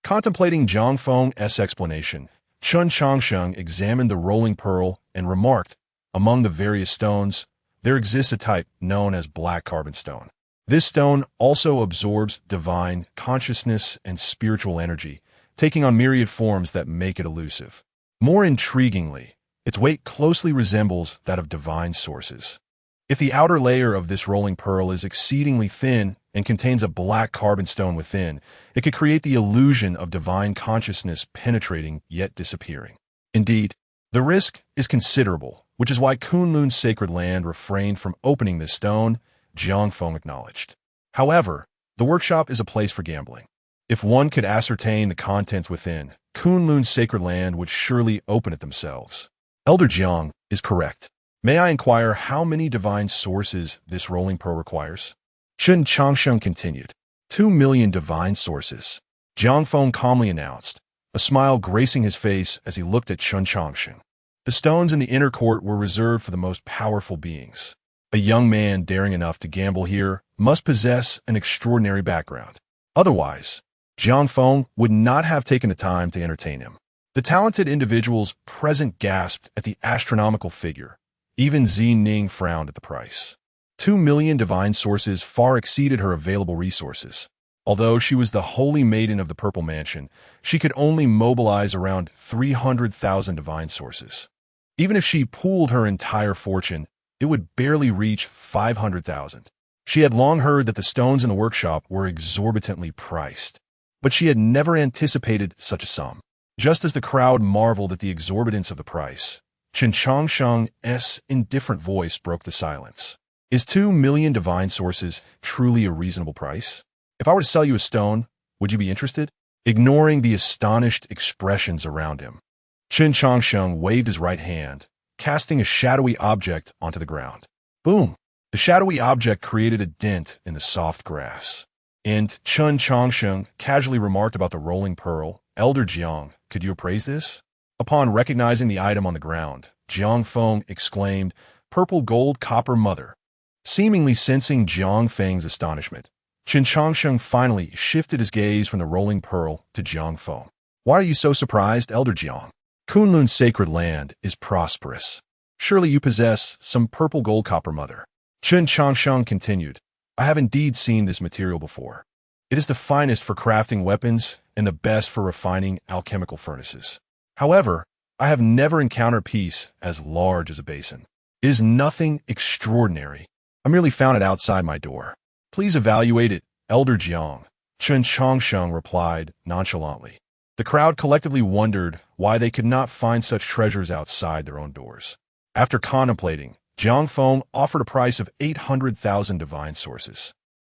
Contemplating Jiang Feng's explanation, Chen Changsheng examined the rolling pearl and remarked, among the various stones, there exists a type known as black carbon stone. This stone also absorbs divine consciousness and spiritual energy, taking on myriad forms that make it elusive. More intriguingly, its weight closely resembles that of divine sources. If the outer layer of this rolling pearl is exceedingly thin and contains a black carbon stone within, it could create the illusion of divine consciousness penetrating yet disappearing. Indeed, the risk is considerable, which is why Kunlun's sacred land refrained from opening this stone, Jiang Feng acknowledged. However, the workshop is a place for gambling. If one could ascertain the contents within, Kunlun's sacred land would surely open it themselves. Elder Jiang is correct. May I inquire how many divine sources this rolling pearl requires? Chen Changsheng continued. 2 million divine sources. Jiang Feng calmly announced, a smile gracing his face as he looked at Chen Changsheng. The stones in the inner court were reserved for the most powerful beings. A young man daring enough to gamble here must possess an extraordinary background. Otherwise, Jiang Feng would not have taken the time to entertain him. The talented individuals present gasped at the astronomical figure. Even Zi Ning frowned at the price. 2 million divine sources far exceeded her available resources. Although she was the holy maiden of the Purple Mansion, she could only mobilize around 300,000 divine sources. Even if she pooled her entire fortune, it would barely reach 500,000. She had long heard that the stones in the workshop were exorbitantly priced, but she had never anticipated such a sum. Just as the crowd marveled at the exorbitance of the price, Chen Changsheng's indifferent voice broke the silence. Is 2 million divine sources truly a reasonable price? If I were to sell you a stone, would you be interested? Ignoring the astonished expressions around him, Chen Changsheng waved his right hand, casting a shadowy object onto the ground. Boom! The shadowy object created a dent in the soft grass. And Chen Changsheng casually remarked about the rolling pearl, Elder Jiang, could you appraise this? Upon recognizing the item on the ground, Jiang Feng exclaimed, purple gold copper mother. Seemingly sensing Jiang Feng's astonishment, Chen Changsheng finally shifted his gaze from the rolling pearl to Jiang Feng. Why are you so surprised, Elder Jiang? Kunlun's sacred land is prosperous. Surely you possess some purple gold copper mother. Chen Changsheng continued, I have indeed seen this material before. It is the finest for crafting weapons and the best for refining alchemical furnaces. However, I have never encountered a piece as large as a basin. It is nothing extraordinary. I merely found it outside my door. Please evaluate it, Elder Jiang, Chen Changsheng replied nonchalantly. The crowd collectively wondered why they could not find such treasures outside their own doors. After contemplating, Jiang Feng offered a price of 800,000 divine sources.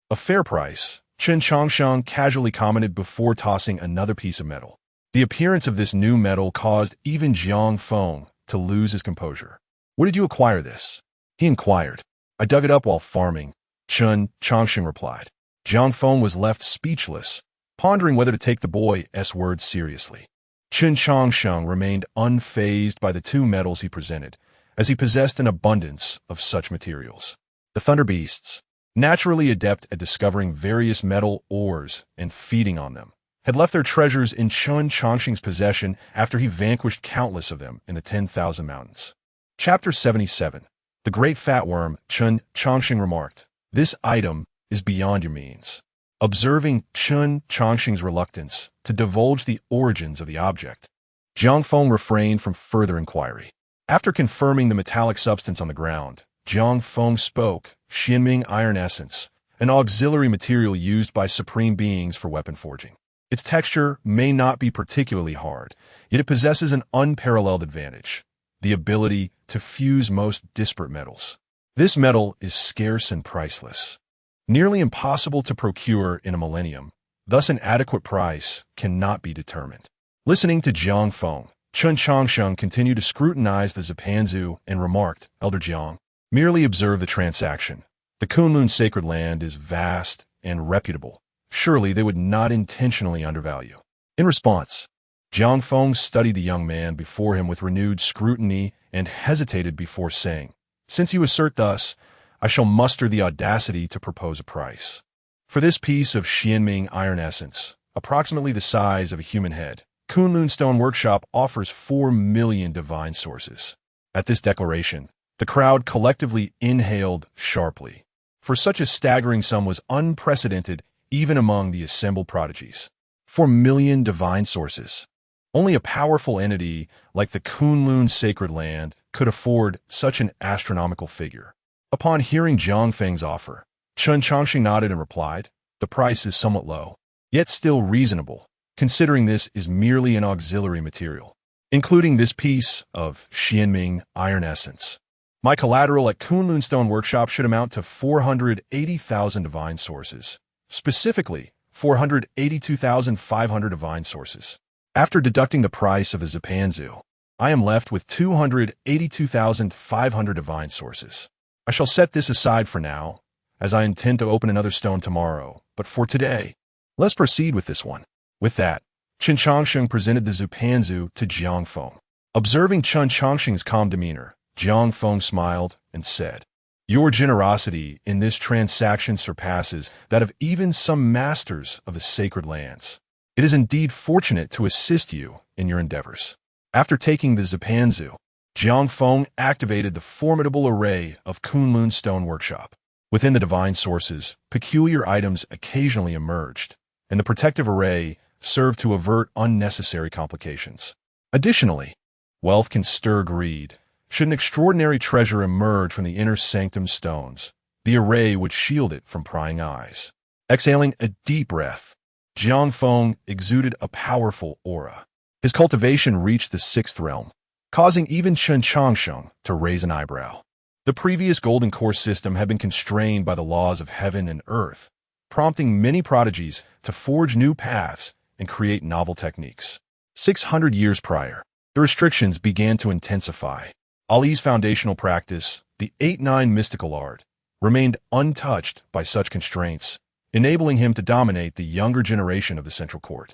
A fair price, Chen Changsheng casually commented before tossing another piece of metal. The appearance of this new metal caused even Jiang Feng to lose his composure. "Where did you acquire this?" he inquired. "I dug it up while farming," Chen Changsheng replied. Jiang Feng was left speechless, pondering whether to take the boy's words seriously. Chen Changsheng remained unfazed by the two metals he presented, as he possessed an abundance of such materials. The Thunder Beasts, naturally adept at discovering various metal ores and feeding on them, had left their treasures in Chen Changsheng's possession after he vanquished countless of them in the 10,000 Mountains. Chapter 77. The Great Fat Worm. Chen Changsheng remarked, "This item is beyond your means." Observing Chen Changsheng's reluctance to divulge the origins of the object, Jiang Feng refrained from further inquiry. After confirming the metallic substance on the ground, Jiang Feng spoke, "Xianming iron essence, an auxiliary material used by supreme beings for weapon forging. Its texture may not be particularly hard, yet it possesses an unparalleled advantage: the ability to fuse most disparate metals. This metal is scarce and priceless, nearly impossible to procure in a millennium, thus an adequate price cannot be determined." Listening to Jiang Feng, Chen Changsheng continued to scrutinize the Zipanzu and remarked, "Elder Jiang, merely observe the transaction. The Kunlun sacred land is vast and reputable. Surely they would not intentionally undervalue." In response, Jiang Feng studied the young man before him with renewed scrutiny and hesitated before saying, "Since you assert thus, I shall muster the audacity to propose a price. For this piece of Xianming iron essence, approximately the size of a human head, Kunlun Stone Workshop offers 4 million divine sources." At this declaration, the crowd collectively inhaled sharply, for such a staggering sum was unprecedented even among the assembled prodigies. 4 million divine sources. Only a powerful entity like the Kunlun Sacred Land could afford such an astronomical figure. Upon hearing Jiang Feng's offer, Chen Changsheng nodded and replied, "The price is somewhat low, yet still reasonable, considering this is merely an auxiliary material. Including this piece of Xianming iron essence, my collateral at Kunlun Stone Workshop should amount to 480,000 divine sources, specifically 482,500 divine sources. After deducting the price of the Zipanzu, I am left with 282,500 divine sources. I shall set this aside for now, as I intend to open another stone tomorrow, but for today, let's proceed with this one." With that, Chen Changsheng presented the Zipanzu to Jiang Feng. Observing Chen Changsheng's calm demeanor, Jiang Feng smiled and said, "Your generosity in this transaction surpasses that of even some masters of the sacred lands. It is indeed fortunate to assist you in your endeavors." After taking the Zipanzu, Jiang Feng activated the formidable array of Kunlun Stone Workshop. Within the divine sources, peculiar items occasionally emerged, and the protective array served to avert unnecessary complications. Additionally, wealth can stir greed. Should an extraordinary treasure emerge from the inner sanctum stones, the array would shield it from prying eyes. Exhaling a deep breath, Jiang Feng exuded a powerful aura. His cultivation reached the 6th realm, causing even Chen Changsheng to raise an eyebrow. The previous golden core system had been constrained by the laws of heaven and earth, prompting many prodigies to forge new paths and create novel techniques. 600 years prior, the restrictions began to intensify. Ali's foundational practice, the 8-9 mystical art, remained untouched by such constraints, enabling him to dominate the younger generation of the central court.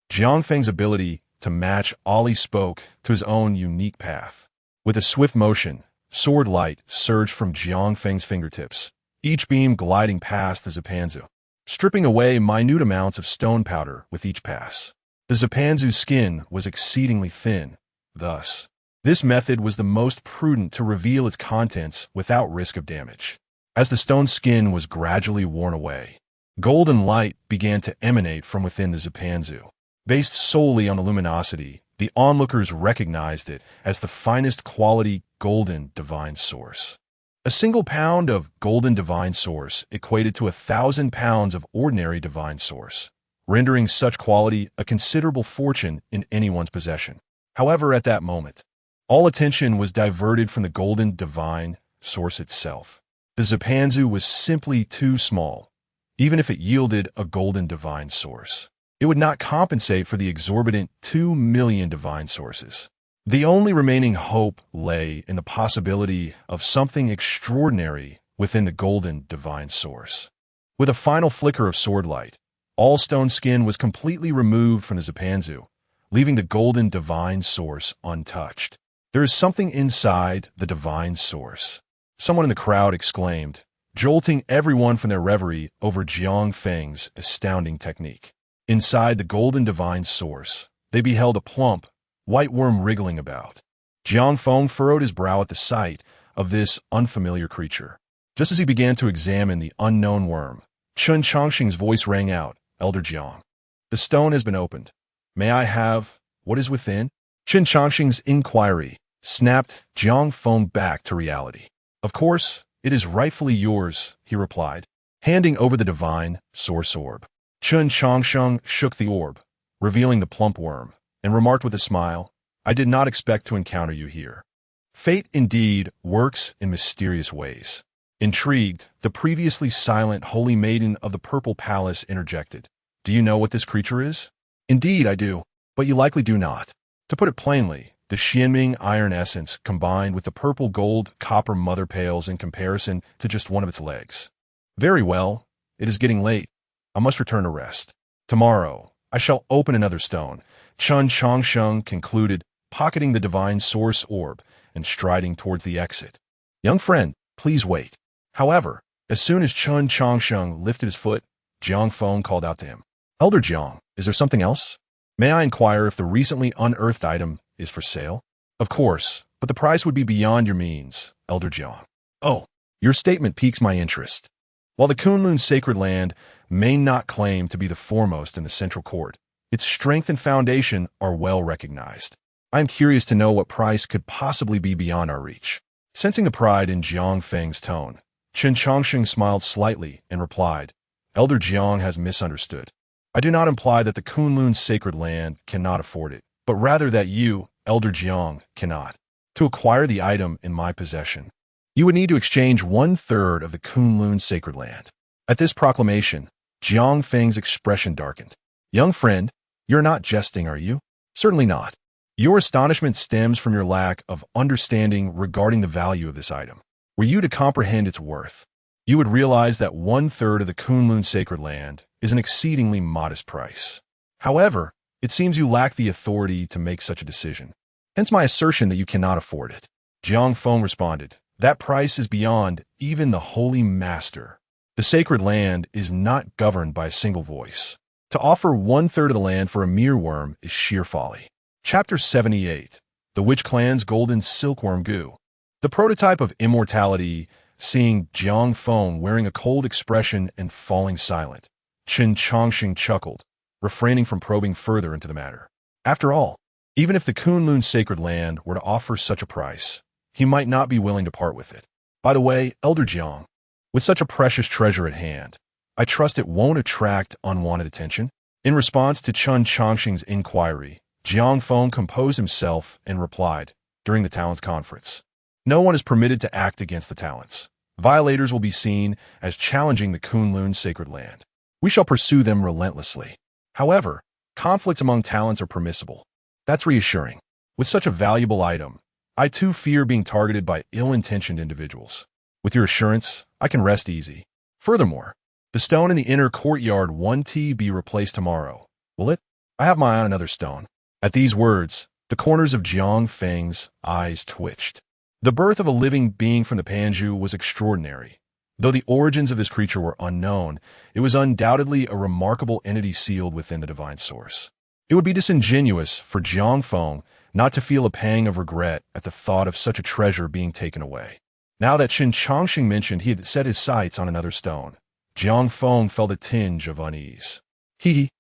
Jiang Feng's ability to match Ali spoke to his own unique path. With a swift motion, sword light surged from Jiang Feng's fingertips, each beam gliding past the Zipanzu, stripping away minute amounts of stone powder with each pass. The Zipanzu's skin was exceedingly thin, thus, this method was the most prudent to reveal its contents without risk of damage. As the stone skin was gradually worn away, golden light began to emanate from within the Zipanzu. Based solely on the luminosity, the onlookers recognized it as the finest quality golden divine source. A single pound of golden divine source equated to 1,000 pounds of ordinary divine source, rendering such quality a considerable fortune in anyone's possession. However, at that moment, all attention was diverted from the golden divine source itself. The Zipanzu was simply too small, even if it yielded a golden divine source. It would not compensate for the exorbitant 2 million divine sources. The only remaining hope lay in the possibility of something extraordinary within the golden divine source. With a final flicker of sword light, all stone skin was completely removed from the Zipanzu, leaving the golden divine source untouched. There is something inside the divine source, someone in the crowd exclaimed, jolting everyone from their reverie over Jiang Feng's astounding technique. Inside the golden divine source, they beheld a plump, white worm wriggling about. Jiang Feng furrowed his brow at the sight of this unfamiliar creature. Just as he began to examine the unknown worm, Chen Changsheng's voice rang out, Elder Jiang. The stone has been opened. May I have what is within? Chen Changsheng's inquiry snapped Jiang Feng back to reality. Of course, it is rightfully yours, he replied, handing over the divine source orb. Chen Changsheng shook the orb, revealing the plump worm, and remarked with a smile, I did not expect to encounter you here. Fate indeed works in mysterious ways. Intrigued, the previously silent holy maiden of the Purple Palace interjected. Do you know what this creature is? Indeed, I do, but you likely do not. To put it plainly, the Xianming iron essence combined with the purple gold copper mother pales in comparison to just one of its legs. Very well, it is getting late. I must return to rest. Tomorrow, I shall open another stone, Chen Changsheng concluded, pocketing the divine source orb and striding towards the exit. Young friend, please wait. However, as soon as Chen Changsheng lifted his foot, Jiang Feng called out to him. Elder Jiang, is there something else? May I inquire if the recently unearthed item is for sale? Of course, but the price would be beyond your means, Elder Jiang. Oh, your statement piques my interest. While the Kunlun sacred land may not claim to be the foremost in the central court, its strength and foundation are well recognized. I am curious to know what price could possibly be beyond our reach. Sensing the pride in Jiang Feng's tone, Chen Changsheng smiled slightly and replied, Elder Jiang has misunderstood. I do not imply that the Kunlun sacred land cannot afford it, but rather that you, Elder Jiang, cannot. To acquire the item in my possession, you would need to exchange 1/3 of the Kunlun sacred land. At this proclamation, Jiang Feng's expression darkened. Young friend, you're not jesting, are you? Certainly not. Your astonishment stems from your lack of understanding regarding the value of this item. Were you to comprehend its worth, you would realize that 1/3 of the Kunlun sacred land is an exceedingly modest price. However, it seems you lack the authority to make such a decision. Hence my assertion that you cannot afford it. Jiang Feng responded, that price is beyond even the holy master. The sacred land is not governed by a single voice. To offer 1/3 of the land for a mere worm is sheer folly. Chapter 78. The Witch Clan's Golden Silkworm Goo. The prototype of immortality, seeing Jiang Feng wearing a cold expression and falling silent, Chen Changsheng chuckled, refraining from probing further into the matter. After all, even if the Kunlun sacred land were to offer such a price, he might not be willing to part with it. By the way, Elder Jiang, with such a precious treasure at hand, I trust it won't attract unwanted attention? In response to Chen Changsheng's inquiry, Jiang Feng composed himself and replied, during the talents conference, no one is permitted to act against the talents. Violators will be seen as challenging the Kunlun sacred land. We shall pursue them relentlessly. However, conflicts among talents are permissible. That's reassuring. With such a valuable item, I too fear being targeted by ill-intentioned individuals. With your assurance, I can rest easy. Furthermore, the stone in the inner courtyard 1T be replaced tomorrow. Will it? I have my eye on another stone. At these words, the corners of Jiang Feng's eyes twitched. The birth of a living being from the Panju was extraordinary. Though the origins of this creature were unknown, it was undoubtedly a remarkable entity sealed within the divine source. It would be disingenuous for Jiang Feng not to feel a pang of regret at the thought of such a treasure being taken away. Now that Chen Changsheng mentioned he had set his sights on another stone, Jiang Feng felt a tinge of unease.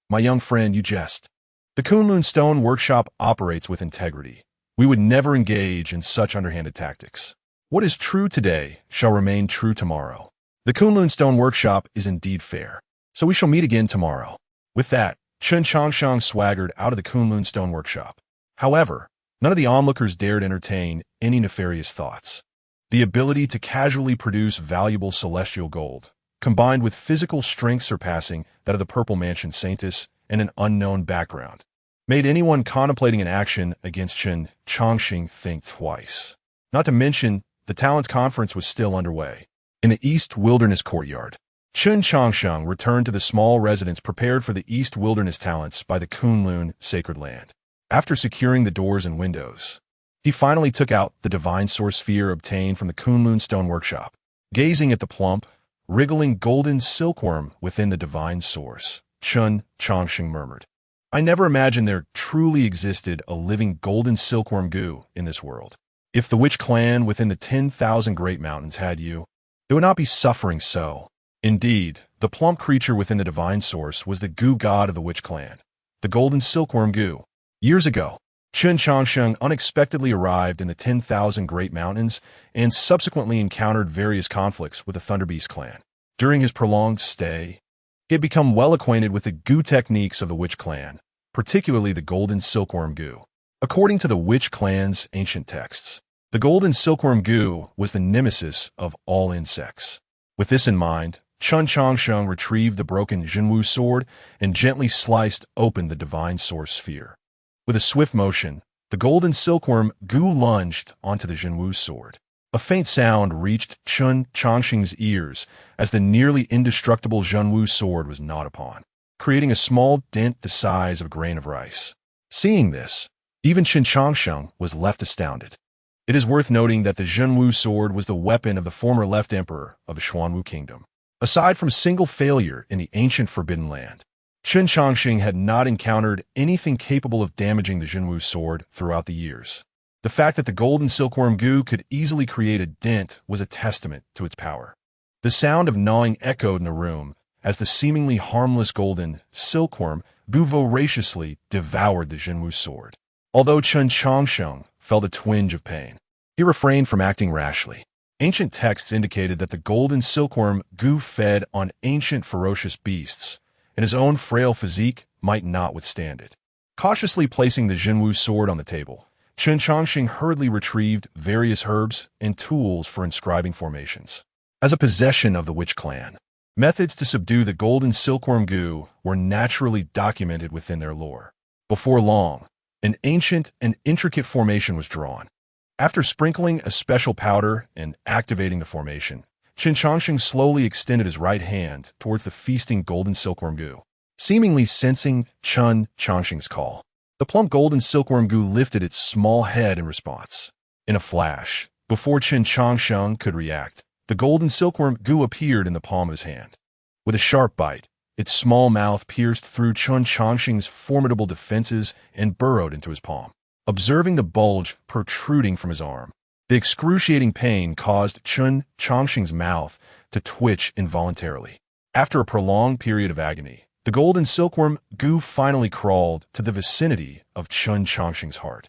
My young friend, you jest. The Kunlun Stone Workshop operates with integrity. We would never engage in such underhanded tactics. What is true today shall remain true tomorrow. The Kunlun Stone Workshop is indeed fair, so we shall meet again tomorrow. With that, Chen Changsheng swaggered out of the Kunlun Stone Workshop. However, none of the onlookers dared entertain any nefarious thoughts. The ability to casually produce valuable celestial gold, combined with physical strength surpassing that of the Purple Mansion Saintess, and an unknown background made anyone contemplating an action against Chen Changsheng think twice. Not to mention, the Talents Conference was still underway. In the East Wilderness Courtyard, Chen Changsheng returned to the small residence prepared for the East Wilderness Talents by the Kunlun Sacred Land. After securing the doors and windows, he finally took out the divine source sphere obtained from the Kunlun Stone Workshop. Gazing at the plump, wriggling golden silkworm within the divine source, Chen Changsheng murmured, "I never imagined there truly existed a living golden silkworm goo in this world. If the witch clan within the 10,000 Great Mountains had you, they would not be suffering so." Indeed, the plump creature within the divine source was the goo god of the witch clan, the golden silkworm goo. Years ago, Chen Changsheng unexpectedly arrived in the 10,000 Great Mountains and subsequently encountered various conflicts with the Thunderbeast clan. During his prolonged stay, he had become well acquainted with the goo techniques of the witch clan, particularly the golden silkworm goo. According to the witch clan's ancient texts, the golden silkworm goo was the nemesis of all insects. With this in mind, Chen Changsheng retrieved the broken Zhenwu sword and gently sliced open the divine source sphere. With a swift motion, the golden silkworm goo lunged onto the Zhenwu sword. A faint sound reached Chen Changsheng's ears as the nearly indestructible Zhenwu sword was gnawed upon, creating a small dent the size of a grain of rice. Seeing this, even Chen Changsheng was left astounded. It is worth noting that the Zhenwu sword was the weapon of the former left emperor of the Xuanwu kingdom. Aside from a single failure in the ancient Forbidden Land, Chen Changsheng had not encountered anything capable of damaging the Zhenwu sword throughout the years. The fact that the golden silkworm goo could easily create a dent was a testament to its power. The sound of gnawing echoed in the room as the seemingly harmless golden silkworm goo voraciously devoured the Zhenwu sword. Although Chen Changsheng felt a twinge of pain, he refrained from acting rashly. Ancient texts indicated that the golden silkworm goo fed on ancient ferocious beasts, and his own frail physique might not withstand it. Cautiously placing the Zhenwu sword on the table, Chen Changsheng hurriedly retrieved various herbs and tools for inscribing formations. As a possession of the witch clan, methods to subdue the golden silkworm goo were naturally documented within their lore. Before long, an ancient and intricate formation was drawn. After sprinkling a special powder and activating the formation, Chen Changsheng slowly extended his right hand towards the feasting golden silkworm goo. Seemingly sensing Chen Changsheng's call, the plump golden silkworm goo lifted its small head in response. In a flash, before Chen Changsheng could react, the golden silkworm goo appeared in the palm of his hand. With a sharp bite, its small mouth pierced through Chen Changsheng's formidable defenses and burrowed into his palm. Observing the bulge protruding from his arm, the excruciating pain caused Chen Changsheng's mouth to twitch involuntarily. After a prolonged period of agony, the golden silkworm goo finally crawled to the vicinity of Chen Changsheng's heart.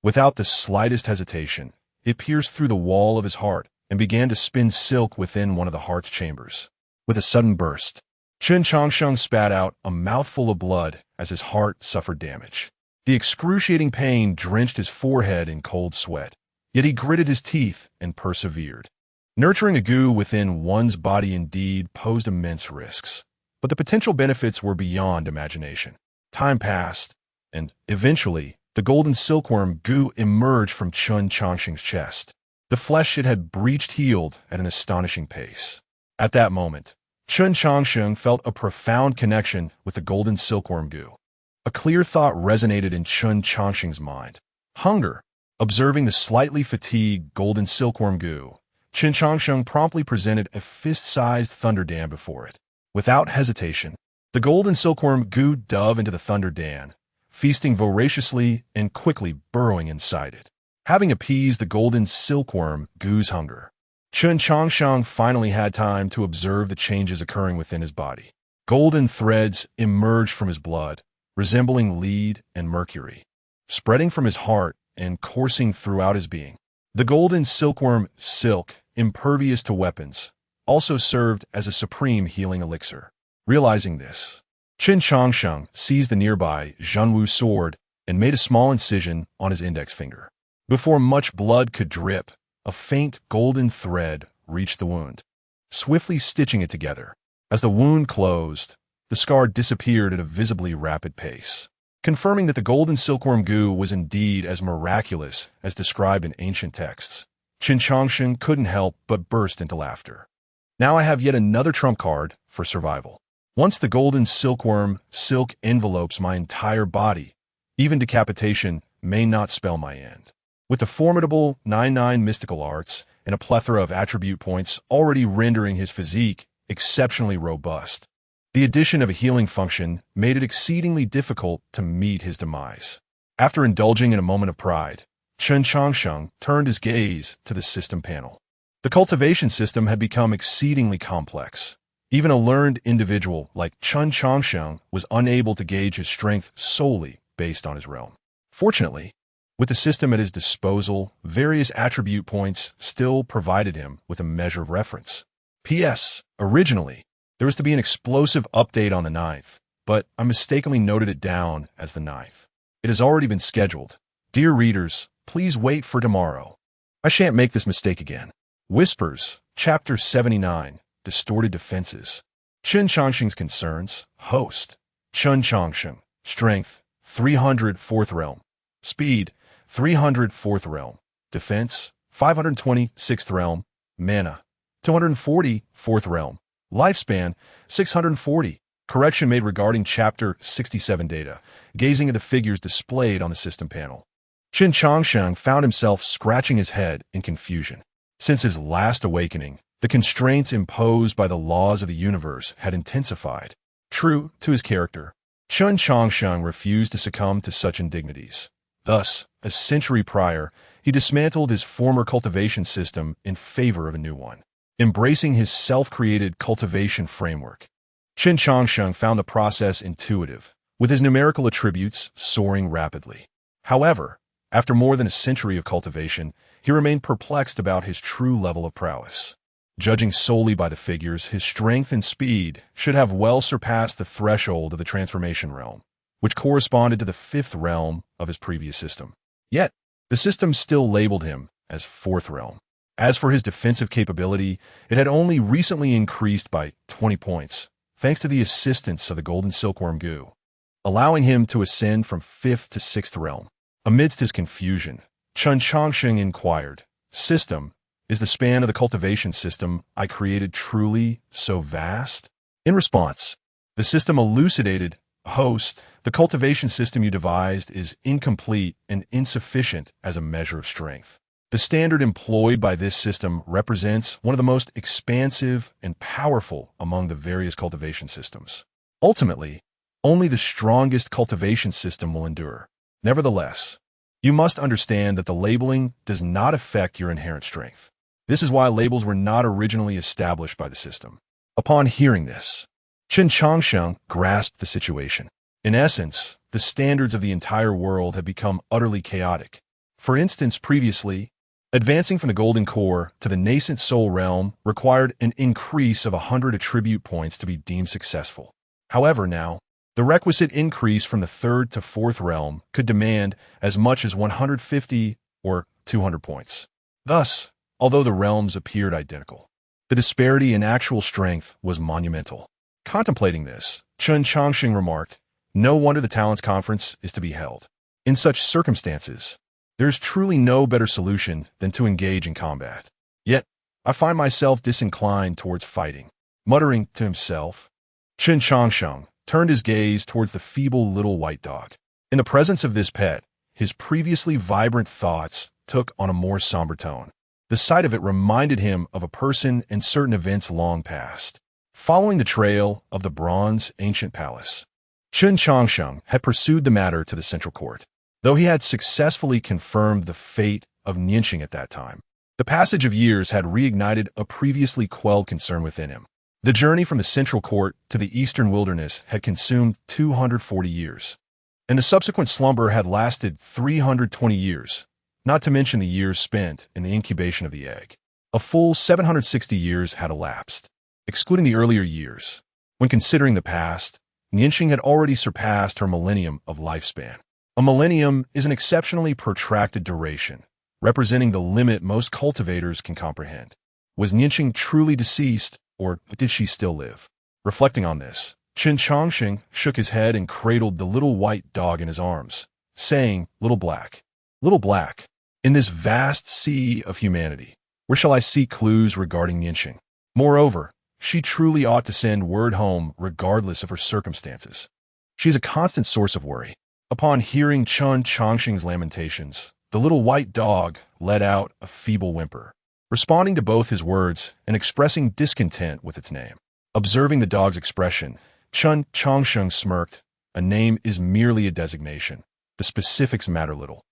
Without the slightest hesitation, it pierced through the wall of his heart and began to spin silk within one of the heart's chambers. With a sudden burst, Chen Changsheng spat out a mouthful of blood as his heart suffered damage. The excruciating pain drenched his forehead in cold sweat, yet he gritted his teeth and persevered. Nurturing a goo within one's body indeed posed immense risks, but the potential benefits were beyond imagination. Time passed, and eventually, the golden silkworm goo emerged from Chen Changsheng's chest. The flesh it had breached healed at an astonishing pace. At that moment, Chen Changsheng felt a profound connection with the golden silkworm goo. A clear thought resonated in Chen Changsheng's mind. Hunger. Observing the slightly fatigued golden silkworm goo, Chen Changsheng promptly presented a fist-sized thunder dam before it. Without hesitation, the golden silkworm goo dove into the thunder dam, feasting voraciously and quickly burrowing inside it. Having appeased the golden silkworm goo's hunger, Chen Changsheng finally had time to observe the changes occurring within his body. Golden threads emerged from his blood, resembling lead and mercury, spreading from his heart and coursing throughout his being. The golden silkworm silk, impervious to weapons, also served as a supreme healing elixir. Realizing this, Chen Changsheng seized the nearby Zhenwu sword and made a small incision on his index finger. Before much blood could drip, a faint golden thread reached the wound, swiftly stitching it together. As the wound closed, the the scar disappeared at a visibly rapid pace, confirming that the golden silkworm goo was indeed as miraculous as described in ancient texts. Chen Changsheng couldn't help but burst into laughter. Now I have yet another trump card for survival. Once the golden silkworm silk envelopes my entire body, even decapitation may not spell my end. With the formidable 99 mystical arts and a plethora of attribute points already rendering his physique exceptionally robust, the addition of a healing function made it exceedingly difficult to meet his demise. After indulging in a moment of pride, Chen Changsheng turned his gaze to the system panel. The cultivation system had become exceedingly complex. Even a learned individual like Chen Changsheng was unable to gauge his strength solely based on his realm. Fortunately, with the system at his disposal, various attribute points still provided him with a measure of reference. P.S. Originally, there was to be an explosive update on the 9th, but I mistakenly noted it down as the 9th. It has already been scheduled. Dear readers, please wait for tomorrow. I shan't make this mistake again. Whispers, Chapter 79, Distorted Defenses. Chen Changsheng's Concerns. Host, Chen Changsheng. Strength, 300 4th Realm. Speed, 300 4th Realm. Defense, 520 6th Realm. Mana, 240 4th Realm. Lifespan, 640. Correction made regarding Chapter 67 data, gazing at the figures displayed on the system panel. Chen Changsheng found himself scratching his head in confusion. Since his last awakening, the constraints imposed by the laws of the universe had intensified. True to his character, Chen Changsheng refused to succumb to such indignities. Thus, a century prior, he dismantled his former cultivation system in favor of a new one, embracing his self-created cultivation framework. Chen Changsheng found the process intuitive, with his numerical attributes soaring rapidly. However, after more than a century of cultivation, he remained perplexed about his true level of prowess. Judging solely by the figures, his strength and speed should have well surpassed the threshold of the transformation realm, which corresponded to the 5th realm of his previous system. Yet, the system still labeled him as 4th realm. As for his defensive capability, it had only recently increased by 20 points, thanks to the assistance of the golden silkworm goo, allowing him to ascend from 5th to 6th realm. Amidst his confusion, Chen Changsheng inquired, "System, is the span of the cultivation system I created truly so vast?" In response, the system elucidated, "Host, the cultivation system you devised is incomplete and insufficient as a measure of strength. The standard employed by this system represents one of the most expansive and powerful among the various cultivation systems. Ultimately, only the strongest cultivation system will endure. Nevertheless, you must understand that the labeling does not affect your inherent strength. This is why labels were not originally established by the system." Upon hearing this, Chen Changsheng grasped the situation. In essence, the standards of the entire world had become utterly chaotic. For instance, previously, advancing from the golden core to the nascent soul realm required an increase of 100 attribute points to be deemed successful. However, now, the requisite increase from the 3rd to 4th realm could demand as much as 150 or 200 points. Thus, although the realms appeared identical, the disparity in actual strength was monumental. Contemplating this, Chen Changsheng remarked, "No wonder the Talents Conference is to be held. In such circumstances, there is truly no better solution than to engage in combat. Yet, I find myself disinclined towards fighting." Muttering to himself, Chen Changsheng turned his gaze towards the feeble little white dog. In the presence of this pet, his previously vibrant thoughts took on a more somber tone. The sight of it reminded him of a person and certain events long past. Following the trail of the bronze ancient palace, Chen Changsheng had pursued the matter to the central court. Though he had successfully confirmed the fate of Nianqing at that time, the passage of years had reignited a previously quelled concern within him. The journey from the central court to the eastern wilderness had consumed 240 years, and the subsequent slumber had lasted 320 years, not to mention the years spent in the incubation of the egg. A full 760 years had elapsed, excluding the earlier years. When considering the past, Nianqing had already surpassed her millennium of lifespan. A millennium is an exceptionally protracted duration, representing the limit most cultivators can comprehend. Was Nianqing truly deceased, or did she still live? Reflecting on this, Chen Changsheng shook his head and cradled the little white dog in his arms, saying, Little Black, in this vast sea of humanity, where shall I seek clues regarding Yinxing? Moreover, she truly ought to send word home regardless of her circumstances. She is a constant source of worry. Upon hearing Chen Changsheng's lamentations, the little white dog let out a feeble whimper, responding to both his words and expressing discontent with its name. Observing the dog's expression, Chen Changsheng smirked. A name is merely a designation. The specifics matter little.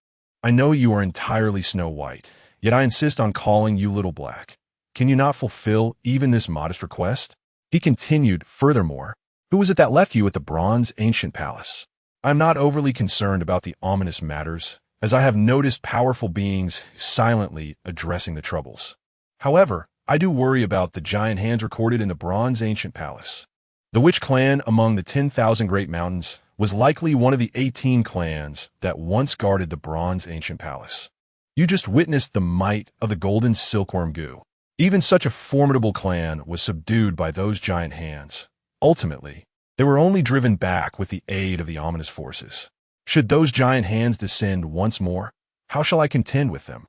I know you are entirely Snow White, yet I insist on calling you Little Black. Can you not fulfill even this modest request? He continued, furthermore, who was it that left you at the bronze ancient palace? I am not overly concerned about the ominous matters, as I have noticed powerful beings silently addressing the troubles. However, I do worry about the giant hands recorded in the bronze ancient palace. The which clan among the 10,000 great mountains was likely one of the 18 clans that once guarded the bronze ancient palace. You just witnessed the might of the golden silkworm goo. Even such a formidable clan was subdued by those giant hands. Ultimately, they were only driven back with the aid of the ominous forces. Should those giant hands descend once more, how shall I contend with them?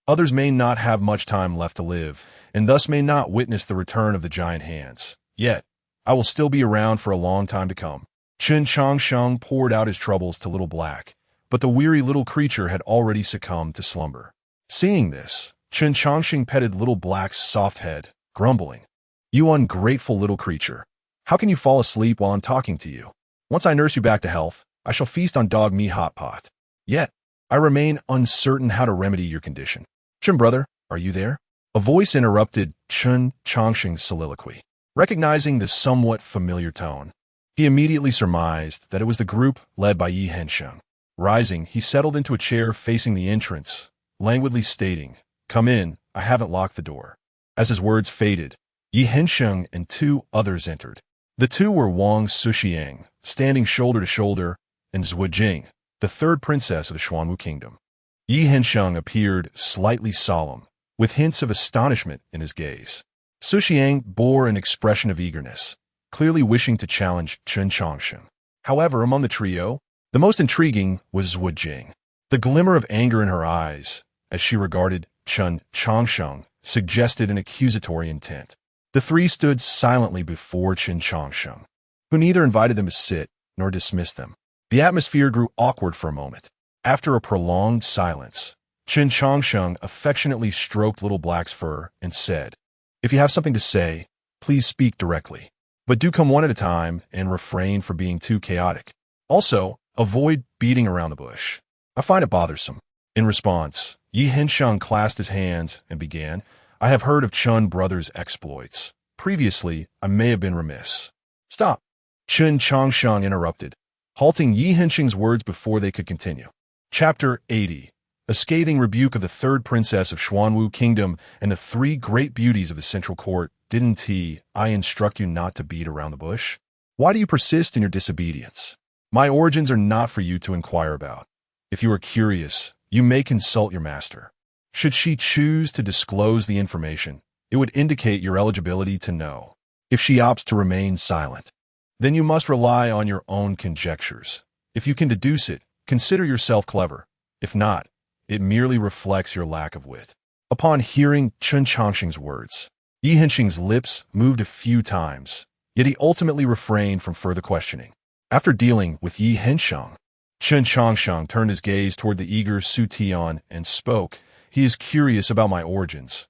Others may not have much time left to live, and thus may not witness the return of the giant hands. Yet, I will still be around for a long time to come. Chen Changsheng poured out his troubles to Little Black, but the weary little creature had already succumbed to slumber. Seeing this, Chen Changsheng petted Little Black's soft head, grumbling, You ungrateful little creature. How can you fall asleep while I'm talking to you? Once I nurse you back to health, I shall feast on dog meat hot pot. Yet, I remain uncertain how to remedy your condition. Chen brother, are you there? A voice interrupted Chen Changsheng's soliloquy. Recognizing the somewhat familiar tone, he immediately surmised that it was the group led by Yi Hensheng. Rising, he settled into a chair facing the entrance, languidly stating, Come in, I haven't locked the door. As his words faded, Yi Hensheng and two others entered. The two were Wang Suxiang, standing shoulder to shoulder, and Zhu Jing, the third princess of the Xuanwu kingdom. Yi Hensheng appeared slightly solemn, with hints of astonishment in his gaze. Suxiang bore an expression of eagerness, clearly wishing to challenge Chen Changsheng. However, among the trio, the most intriguing was Zhu Jing. The glimmer of anger in her eyes, as she regarded Chen Changsheng, suggested an accusatory intent. The three stood silently before Chen Changsheng, who neither invited them to sit nor dismissed them. The atmosphere grew awkward for a moment. After a prolonged silence, Chen Changsheng affectionately stroked Little Black's fur and said, If you have something to say, please speak directly. But do come one at a time and refrain from being too chaotic. Also, avoid beating around the bush. I find it bothersome. In response, Yi Hensheng clasped his hands and began, I have heard of Chen brothers' exploits. Previously, I may have been remiss. Stop. Chen Changsheng interrupted, halting Yi Hensheng's words before they could continue. Chapter 80. A scathing rebuke of the third princess of Xuanwu Kingdom and the three great beauties of the central court. Didn't I instruct you not to beat around the bush? Why do you persist in your disobedience? My origins are not for you to inquire about. If you are curious, you may consult your master. Should she choose to disclose the information, it would indicate your eligibility to know. If she opts to remain silent, then you must rely on your own conjectures. If you can deduce it, consider yourself clever. If not, it merely reflects your lack of wit. Upon hearing Chen Changsheng's words, Yi Hensheng's lips moved a few times, yet he ultimately refrained from further questioning. After dealing with Yi Hensheng, Chen Changsheng turned his gaze toward the eager Su Tian and spoke, He is curious about my origins.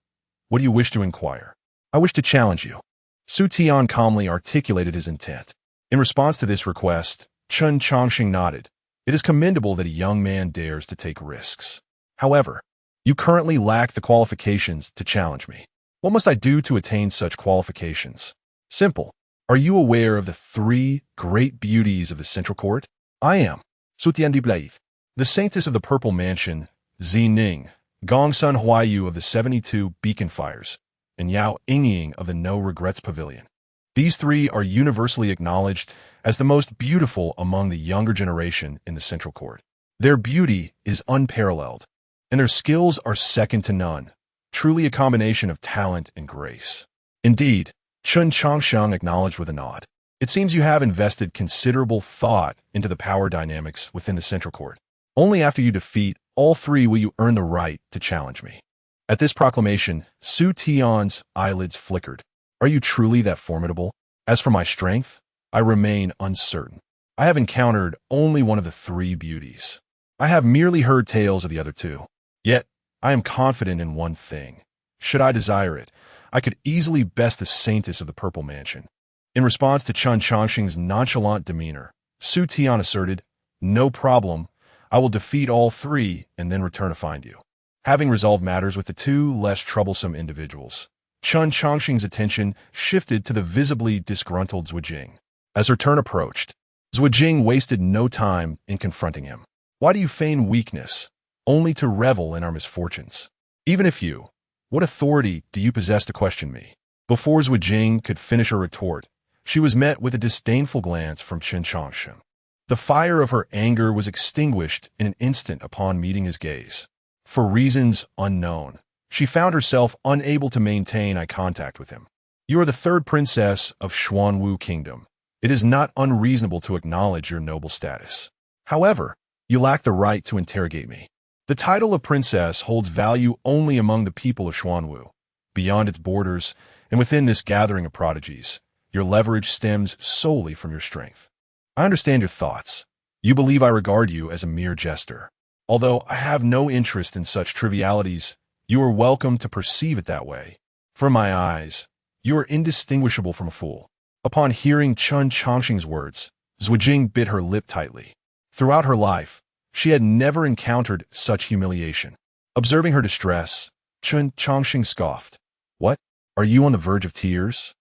What do you wish to inquire? I wish to challenge you. Su Tian calmly articulated his intent. In response to this request, Chen Changsheng nodded. It is commendable that a young man dares to take risks. However, you currently lack the qualifications to challenge me. What must I do to attain such qualifications? Simple. Are you aware of the three great beauties of the central court? I am. Sutian Diblaith, the saintess of the Purple Mansion, Zi Ning, Gongsun Huayu of the 72 Beacon Fires, and Yao Yingying of the No Regrets Pavilion. These three are universally acknowledged as the most beautiful among the younger generation in the central court. Their beauty is unparalleled, and their skills are second to none, truly a combination of talent and grace. Indeed, Chen Changsheng acknowledged with a nod. It seems you have invested considerable thought into the power dynamics within the Central Court. Only after you defeat all three will you earn the right to challenge me. At this proclamation, Su Tian's eyelids flickered. Are you truly that formidable? As for my strength, I remain uncertain. I have encountered only one of the three beauties. I have merely heard tales of the other two. Yet, I am confident in one thing. Should I desire it, I could easily best the saintess of the Purple Mansion. In response to Chen Changsheng's nonchalant demeanor, Su Tian asserted, "No problem. I will defeat all three and then return to find you." Having resolved matters with the two less troublesome individuals, Chen Changsheng's attention shifted to the visibly disgruntled Zhuijing. As her turn approached, Zhuijing wasted no time in confronting him. Why do you feign weakness, only to revel in our misfortunes? Even if you, what authority do you possess to question me? Before Zhuijing could finish her retort, she was met with a disdainful glance from Chen Changsheng. The fire of her anger was extinguished in an instant upon meeting his gaze. For reasons unknown, she found herself unable to maintain eye contact with him. You are the third princess of Xuanwu Kingdom. It is not unreasonable to acknowledge your noble status. However, you lack the right to interrogate me. The title of princess holds value only among the people of Xuanwu. Beyond its borders, and within this gathering of prodigies, your leverage stems solely from your strength. I understand your thoughts. You believe I regard you as a mere jester. Although I have no interest in such trivialities, you are welcome to perceive it that way. From my eyes, you are indistinguishable from a fool. Upon hearing Chen Changsheng's words, Zhuijing bit her lip tightly. Throughout her life, she had never encountered such humiliation. Observing her distress, Chen Changsheng scoffed. What? Are you on the verge of tears?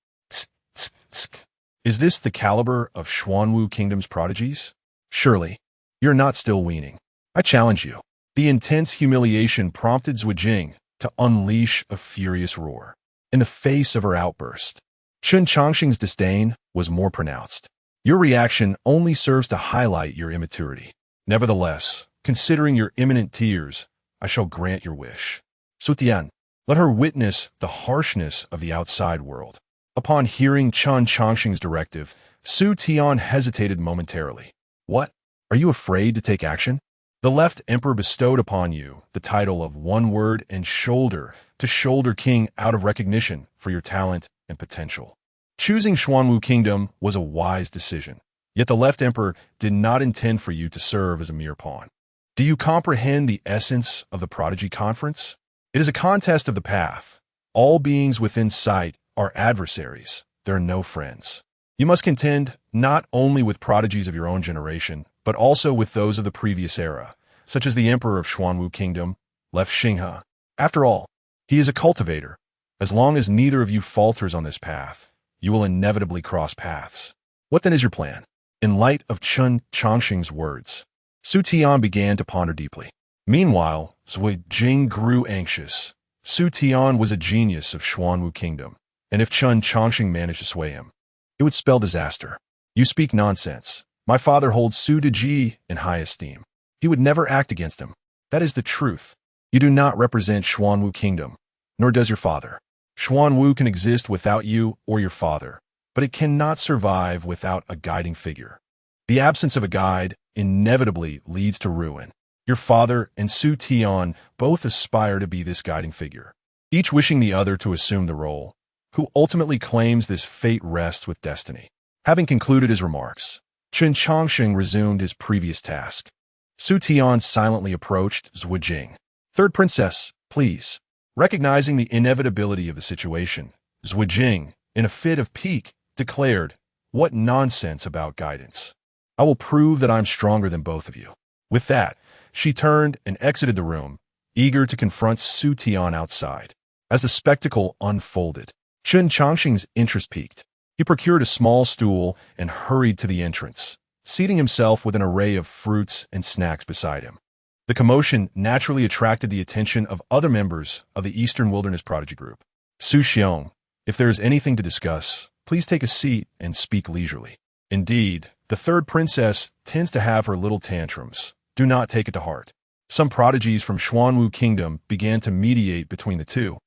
Is this the caliber of Xuanwu Kingdom's prodigies? Surely, you're not still weaning. I challenge you. The intense humiliation prompted Zhuijing to unleash a furious roar. In the face of her outburst, Chen Changsheng's disdain was more pronounced. Your reaction only serves to highlight your immaturity. Nevertheless, considering your imminent tears, I shall grant your wish. Su Tian, let her witness the harshness of the outside world. Upon hearing Chen Changsheng's directive, Su Tian hesitated momentarily. What? Are you afraid to take action? The left emperor bestowed upon you the title of one-word and shoulder-to-shoulder king out of recognition for your talent and potential. Choosing Xuanwu Kingdom was a wise decision, yet the left emperor did not intend for you to serve as a mere pawn. Do you comprehend the essence of the Prodigy Conference? It is a contest of the path. All beings within sight are adversaries. There are no friends. You must contend not only with prodigies of your own generation, but also with those of the previous era, such as the Emperor of Xuanwu Kingdom, Left Xinghe. After all, he is a cultivator. As long as neither of you falters on this path, you will inevitably cross paths. What then is your plan? In light of Chen Changsheng's words, Su Tian began to ponder deeply. Meanwhile, Zhuijing grew anxious. Su Tian was a genius of Xuanwu Kingdom, and if Chen Changsheng managed to sway him, it would spell disaster. You speak nonsense. My father holds Su Deji in high esteem. He would never act against him. That is the truth. You do not represent Xuanwu Kingdom, nor does your father. Xuanwu can exist without you or your father, but it cannot survive without a guiding figure. The absence of a guide inevitably leads to ruin. Your father and Su Tian both aspire to be this guiding figure, each wishing the other to assume the role. Who ultimately claims this fate rests with destiny. Having concluded his remarks, Chen Changsheng resumed his previous task. Su Tian silently approached Zhuijing. Third princess, please. Recognizing the inevitability of the situation, Zhuijing, in a fit of pique, declared, "What nonsense about guidance. I will prove that I'm stronger than both of you." With that, she turned and exited the room, eager to confront Su Tian outside. As the spectacle unfolded, Chen Changsheng's interest peaked. He procured a small stool and hurried to the entrance, seating himself with an array of fruits and snacks beside him. The commotion naturally attracted the attention of other members of the Eastern Wilderness Prodigy Group. Su Xiong, if there is anything to discuss, please take a seat and speak leisurely. Indeed, the third princess tends to have her little tantrums. Do not take it to heart. Some prodigies from Xuanwu Kingdom began to mediate between the two.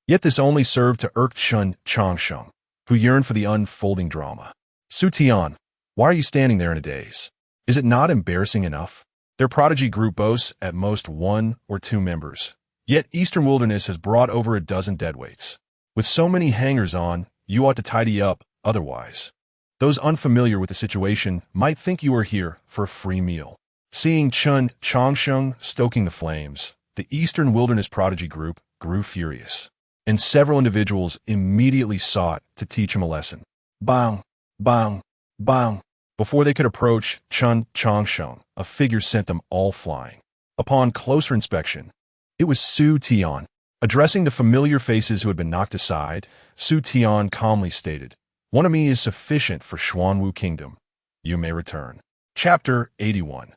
Yet this only served to irk Chen Changsheng, who yearned for the unfolding drama. Su Tian, why are you standing there in a daze? Is it not embarrassing enough? Their prodigy group boasts at most 1 or 2 members. Yet Eastern Wilderness has brought over a dozen deadweights. With so many hangers-on, you ought to tidy up otherwise. Those unfamiliar with the situation might think you are here for a free meal. Seeing Chen Changsheng stoking the flames, the Eastern Wilderness Prodigy Group grew furious, and several individuals immediately sought to teach him a lesson. Bang, bang, bang. Before they could approach Chen Changsheng, a figure sent them all flying. Upon closer inspection, it was Su Tian. Addressing the familiar faces who had been knocked aside, Su Tian calmly stated, "One of me is sufficient for Xuanwu Kingdom. You may return." Chapter 81.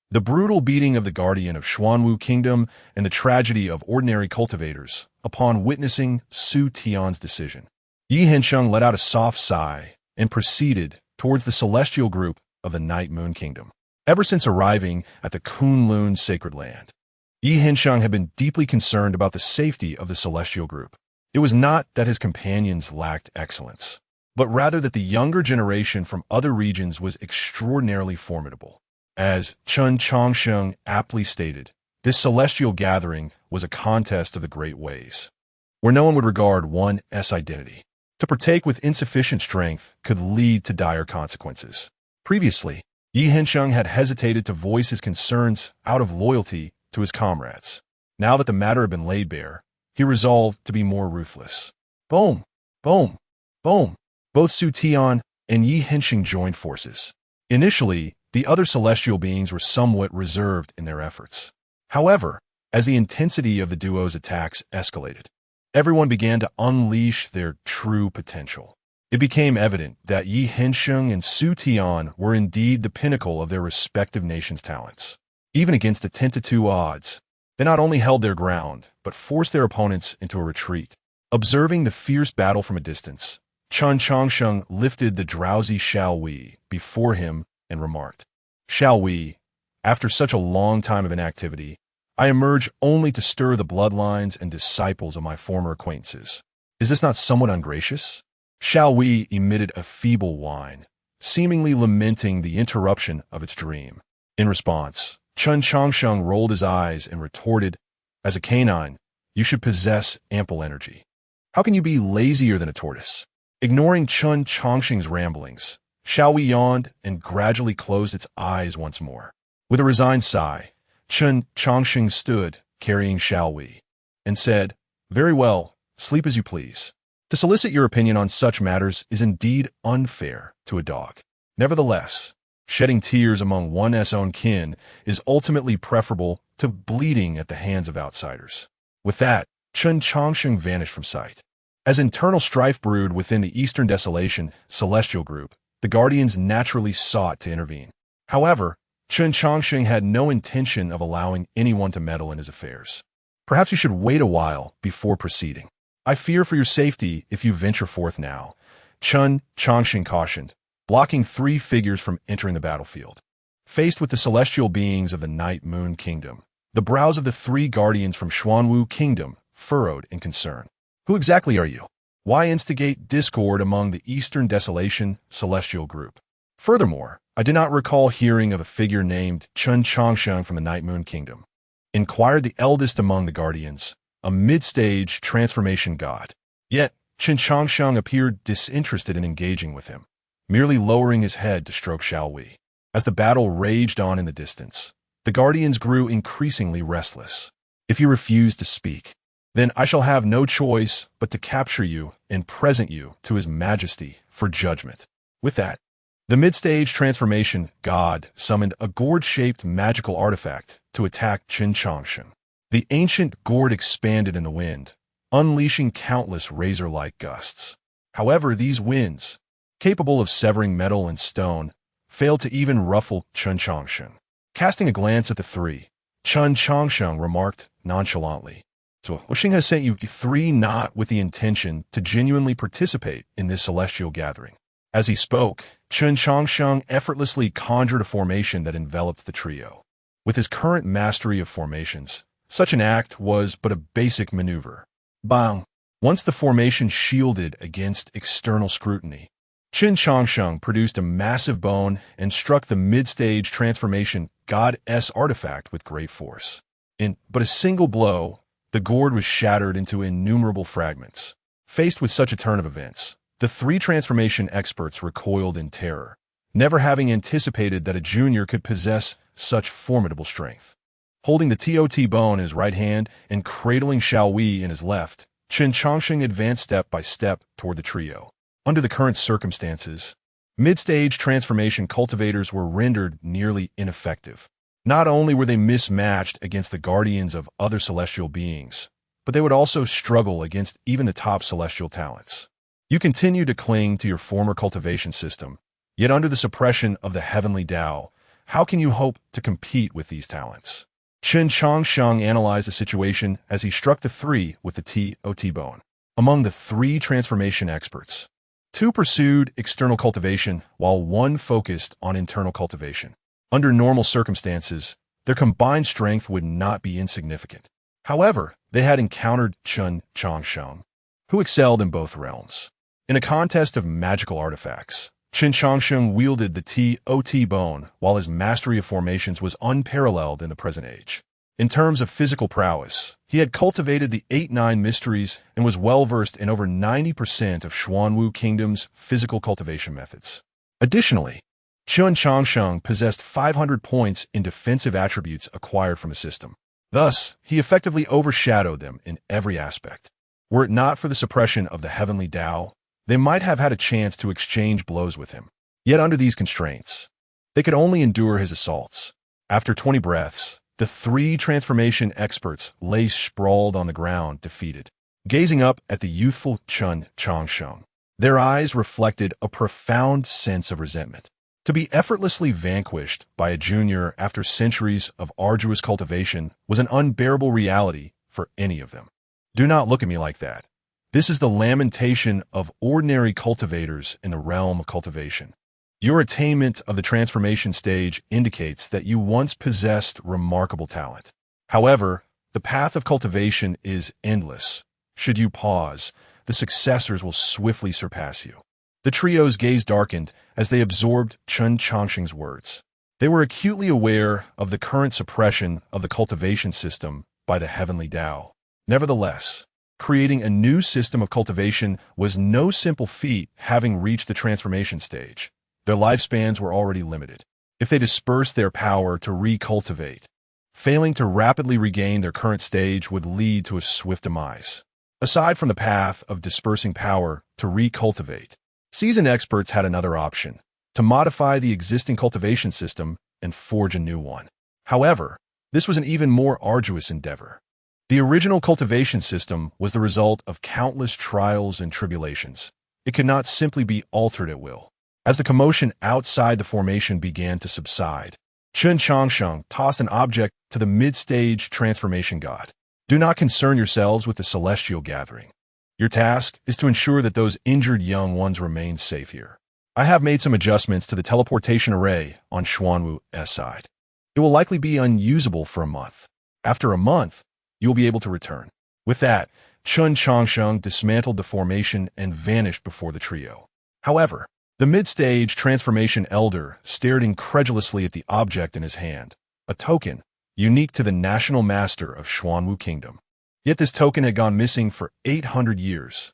The brutal beating of the guardian of Xuanwu Kingdom and the tragedy of ordinary cultivators upon witnessing Su Tian's decision. Yi Hensheng let out a soft sigh and proceeded towards the celestial group of the Night Moon Kingdom. Ever since arriving at the Kunlun sacred land, Yi Hensheng had been deeply concerned about the safety of the celestial group. It was not that his companions lacked excellence, but rather that the younger generation from other regions was extraordinarily formidable. As Chen Changsheng aptly stated, this celestial gathering was a contest of the great ways, where no one would regard one's identity. To partake with insufficient strength could lead to dire consequences. Previously, Yi Hensheng had hesitated to voice his concerns out of loyalty to his comrades. Now that the matter had been laid bare, he resolved to be more ruthless. Boom! Boom! Boom! Both Su Tian and Yi Hensheng joined forces. Initially, the other celestial beings were somewhat reserved in their efforts. However, as the intensity of the duo's attacks escalated, everyone began to unleash their true potential. It became evident that Yi Hensheng and Su Tian were indeed the pinnacle of their respective nations' talents. Even against the 10-2 odds, they not only held their ground, but forced their opponents into a retreat. Observing the fierce battle from a distance, Chen Changsheng lifted the drowsy Xiao Wei before him and remarked, "Xiao Wei, after such a long time of inactivity, I emerge only to stir the bloodlines and disciples of my former acquaintances. Is this not somewhat ungracious?" Xiao Wei emitted a feeble whine, seemingly lamenting the interruption of its dream. In response, Chen Changsheng rolled his eyes and retorted, "As a canine, you should possess ample energy. How can you be lazier than a tortoise?" Ignoring Chen Changsheng's ramblings, Xiao Wei yawned and gradually closed its eyes once more. With a resigned sigh, Chen Changsheng stood, carrying Xiao Wei, and said, "Very well, sleep as you please. To solicit your opinion on such matters is indeed unfair to a dog. Nevertheless, shedding tears among one's own kin is ultimately preferable to bleeding at the hands of outsiders." With that, Chen Changsheng vanished from sight. As internal strife brewed within the Eastern Desolation celestial group, the Guardians naturally sought to intervene. However, Chen Changsheng had no intention of allowing anyone to meddle in his affairs. "Perhaps you should wait a while before proceeding. I fear for your safety if you venture forth now," Chen Changsheng cautioned, blocking 3 figures from entering the battlefield. Faced with the celestial beings of the Night Moon Kingdom, the brows of the 3 guardians from Xuanwu Kingdom furrowed in concern. "Who exactly are you? Why instigate discord among the Eastern Desolation celestial group? Furthermore, I did not recall hearing of a figure named Chen Changsheng from the Night Moon Kingdom," inquired the eldest among the guardians, a mid-stage transformation god. Yet, Chen Changsheng appeared disinterested in engaging with him, merely lowering his head to stroke Xiao Wei. As the battle raged on in the distance, the guardians grew increasingly restless. "If you refuse to speak, then I shall have no choice but to capture you and present you to His Majesty for judgment." With that, the mid-stage transformation god summoned a gourd-shaped magical artifact to attack Chen Changsheng. The ancient gourd expanded in the wind, unleashing countless razor-like gusts. However, these winds, capable of severing metal and stone, failed to even ruffle Chen Changsheng. Casting a glance at the 3, Chen Changsheng remarked nonchalantly, "So, Xing has sent you 3 not with the intention to genuinely participate in this celestial gathering." As he spoke, Chen Changsheng effortlessly conjured a formation that enveloped the trio. With his current mastery of formations, such an act was but a basic maneuver. Bang! Once the formation shielded against external scrutiny, Chen Changsheng produced a massive bone and struck the mid-stage transformation god-S artifact with great force. In but a single blow, the gourd was shattered into innumerable fragments. Faced with such a turn of events, the three transformation experts recoiled in terror, never having anticipated that a junior could possess such formidable strength. Holding the TOT bone in his right hand and cradling Xiaowei in his left, Chen Changsheng advanced step by step toward the trio. Under the current circumstances, mid-stage transformation cultivators were rendered nearly ineffective. Not only were they mismatched against the guardians of other celestial beings, but they would also struggle against even the top celestial talents. You continue to cling to your former cultivation system, yet under the suppression of the heavenly Tao, how can you hope to compete with these talents? Chen Changsheng analyzed the situation as he struck the three with the TOT bone. Among the three transformation experts, two pursued external cultivation while one focused on internal cultivation. Under normal circumstances, their combined strength would not be insignificant. However, they had encountered Chen Changsheng, who excelled in both realms. In a contest of magical artifacts, Chen Changsheng wielded the TOT bone, while his mastery of formations was unparalleled in the present age. In terms of physical prowess, he had cultivated the 8-9 mysteries and was well-versed in over 90% of Xuanwu Kingdom's physical cultivation methods. Additionally, Chen Changsheng possessed 500 points in defensive attributes acquired from a system. Thus, he effectively overshadowed them in every aspect. Were it not for the suppression of the heavenly Tao, they might have had a chance to exchange blows with him. Yet under these constraints, they could only endure his assaults. After 20 breaths, the three transformation experts lay sprawled on the ground, defeated, gazing up at the youthful Chen Changsheng. Their eyes reflected a profound sense of resentment. To be effortlessly vanquished by a junior after centuries of arduous cultivation was an unbearable reality for any of them. Do not look at me like that. This is the lamentation of ordinary cultivators in the realm of cultivation. Your attainment of the transformation stage indicates that you once possessed remarkable talent. However, the path of cultivation is endless. Should you pause, the successors will swiftly surpass you. The trio's gaze darkened as they absorbed Chen Changsheng's words. They were acutely aware of the current suppression of the cultivation system by the heavenly Tao. Nevertheless, creating a new system of cultivation was no simple feat, having reached the transformation stage. Their lifespans were already limited. If they dispersed their power to recultivate, failing to rapidly regain their current stage would lead to a swift demise. Aside from the path of dispersing power to recultivate, seasoned experts had another option: to modify the existing cultivation system and forge a new one. However, this was an even more arduous endeavor. The original cultivation system was the result of countless trials and tribulations. It could not simply be altered at will. As the commotion outside the formation began to subside, Chen Changsheng tossed an object to the mid-stage transformation god. Do not concern yourselves with the celestial gathering. Your task is to ensure that those injured young ones remain safe here. I have made some adjustments to the teleportation array on Xuanwu's side. It will likely be unusable for a month. After a month, you will be able to return. With that, Chen Changsheng dismantled the formation and vanished before the trio. However, the mid-stage transformation elder stared incredulously at the object in his hand, a token unique to the national master of Xuanwu Kingdom. Yet this token had gone missing for 800 years.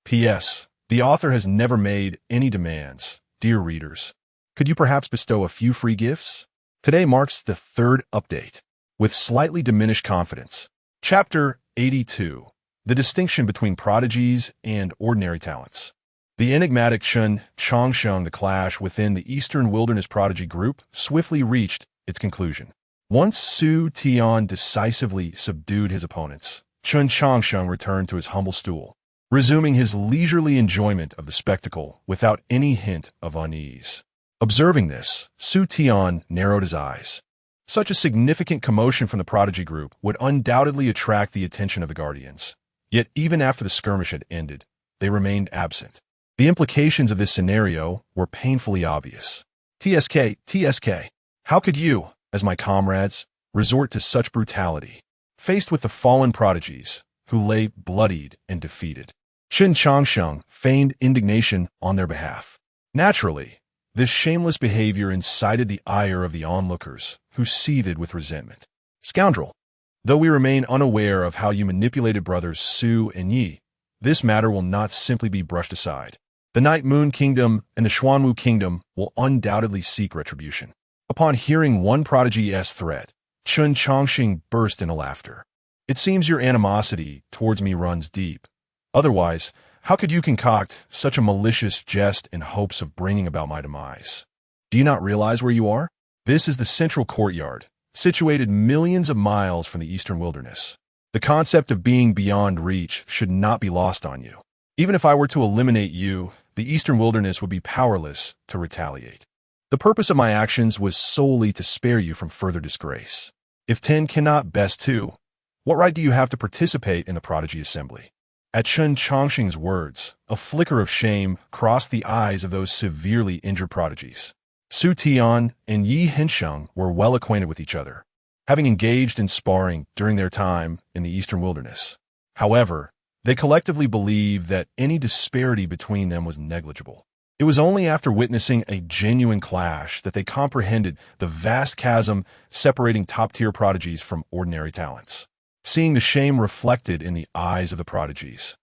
P.S. The author has never made any demands. Dear readers, could you perhaps bestow a few free gifts? Today marks the third update. With slightly diminished confidence. Chapter 82. The distinction between prodigies and ordinary talents. The enigmatic Chen Changsheng, the clash within the Eastern Wilderness Prodigy group, swiftly reached its conclusion. Once Su Tian decisively subdued his opponents, Chen Changsheng returned to his humble stool, resuming his leisurely enjoyment of the spectacle without any hint of unease. Observing this, Su Tian narrowed his eyes. Such a significant commotion from the Prodigy group would undoubtedly attract the attention of the Guardians. Yet even after the skirmish had ended, they remained absent. The implications of this scenario were painfully obvious. TSK, how could you, as my comrades, resort to such brutality? Faced with the fallen prodigies, who lay bloodied and defeated, Chen Changsheng feigned indignation on their behalf. Naturally, this shameless behavior incited the ire of the onlookers, who seethed with resentment. Scoundrel! Though we remain unaware of how you manipulated brothers Su and Yi, this matter will not simply be brushed aside. The Night Moon Kingdom and the Xuanwu Kingdom will undoubtedly seek retribution. Upon hearing one prodigy's threat, Chen Changsheng burst into laughter. It seems your animosity towards me runs deep. Otherwise, how could you concoct such a malicious jest in hopes of bringing about my demise? Do you not realize where you are? This is the central courtyard, situated millions of miles from the eastern wilderness. The concept of being beyond reach should not be lost on you. Even if I were to eliminate you, the eastern wilderness would be powerless to retaliate. The purpose of my actions was solely to spare you from further disgrace. If 10 cannot best 2, what right do you have to participate in the prodigy assembly? At Chen Changsheng's words, a flicker of shame crossed the eyes of those severely injured prodigies. Su Tian and Yi Hensheng were well acquainted with each other, having engaged in sparring during their time in the eastern wilderness. However, they collectively believed that any disparity between them was negligible. It was only after witnessing a genuine clash that they comprehended the vast chasm separating top-tier prodigies from ordinary talents. Seeing the shame reflected in the eyes of the prodigies,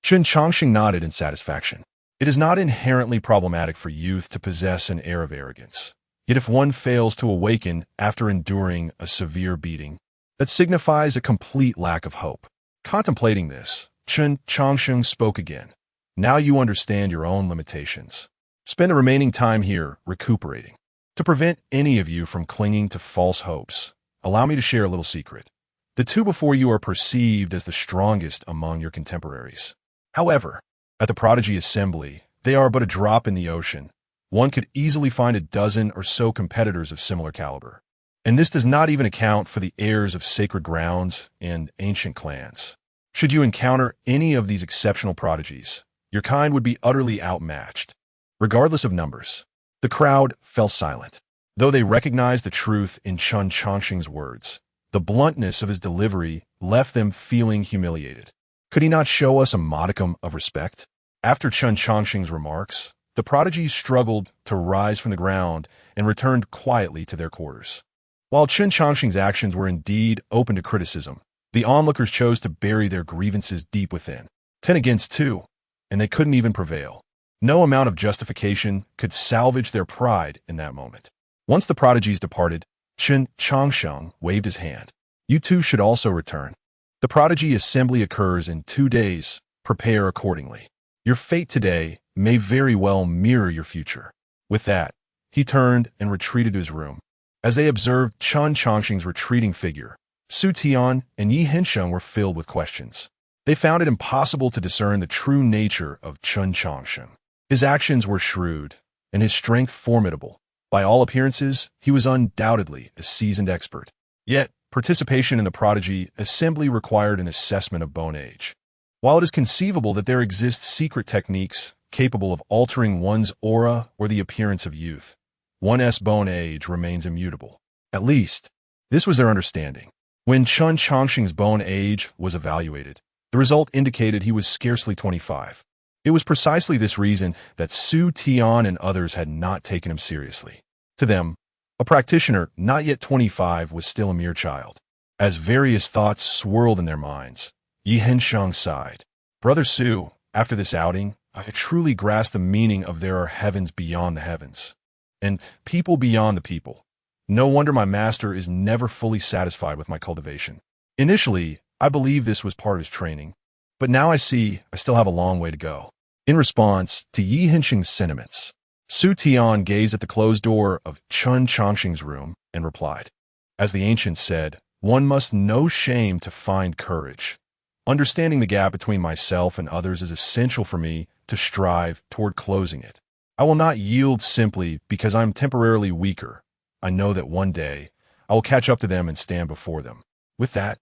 Chen Changsheng nodded in satisfaction. It is not inherently problematic for youth to possess an air of arrogance. Yet if one fails to awaken after enduring a severe beating, that signifies a complete lack of hope. Contemplating this, Chen Changsheng spoke again. Now you understand your own limitations. Spend the remaining time here recuperating. To prevent any of you from clinging to false hopes, allow me to share a little secret. The two before you are perceived as the strongest among your contemporaries. However, at the Prodigy Assembly, they are but a drop in the ocean. One could easily find a dozen or so competitors of similar caliber. And this does not even account for the heirs of sacred grounds and ancient clans. Should you encounter any of these exceptional prodigies, your kind would be utterly outmatched. Regardless of numbers, the crowd fell silent. Though they recognized the truth in Chen Changsheng's words, the bluntness of his delivery left them feeling humiliated. Could he not show us a modicum of respect? After Chen Changsheng's remarks, the prodigies struggled to rise from the ground and returned quietly to their quarters. While Chen Changsheng's actions were indeed open to criticism, the onlookers chose to bury their grievances deep within. 10 against 2, and they couldn't even prevail. No amount of justification could salvage their pride in that moment. Once the prodigies departed, Chen Changsheng waved his hand. You two should also return. The prodigy assembly occurs in 2 days. Prepare accordingly. Your fate today may very well mirror your future. With that, he turned and retreated to his room. As they observed Chen Changsheng's retreating figure, Su Tian and Yi Hensheng were filled with questions. They found it impossible to discern the true nature of Chen Changsheng. His actions were shrewd, and his strength formidable. By all appearances, he was undoubtedly a seasoned expert. Yet, participation in the prodigy assembly required an assessment of bone age. While it is conceivable that there exist secret techniques capable of altering one's aura or the appearance of youth, one's bone age remains immutable. At least, this was their understanding. When Chen Changsheng's bone age was evaluated, the result indicated he was scarcely 25. It was precisely this reason that Su Tian and others had not taken him seriously. To them, a practitioner not yet 25 was still a mere child. As various thoughts swirled in their minds, Yi Hensheng sighed. Brother Su, after this outing, I truly grasp the meaning of there are heavens beyond the heavens, and people beyond the people. No wonder my master is never fully satisfied with my cultivation. Initially, I believed this was part of his training, but now I see I still have a long way to go. In response to Yi Hensheng's sentiments, Su Tian gazed at the closed door of Chen Changsheng's room and replied, as the ancients said, one must know shame to find courage. Understanding the gap between myself and others is essential for me to strive toward closing it. I will not yield simply because I'm temporarily weaker. I know that one day I will catch up to them and stand before them. With that,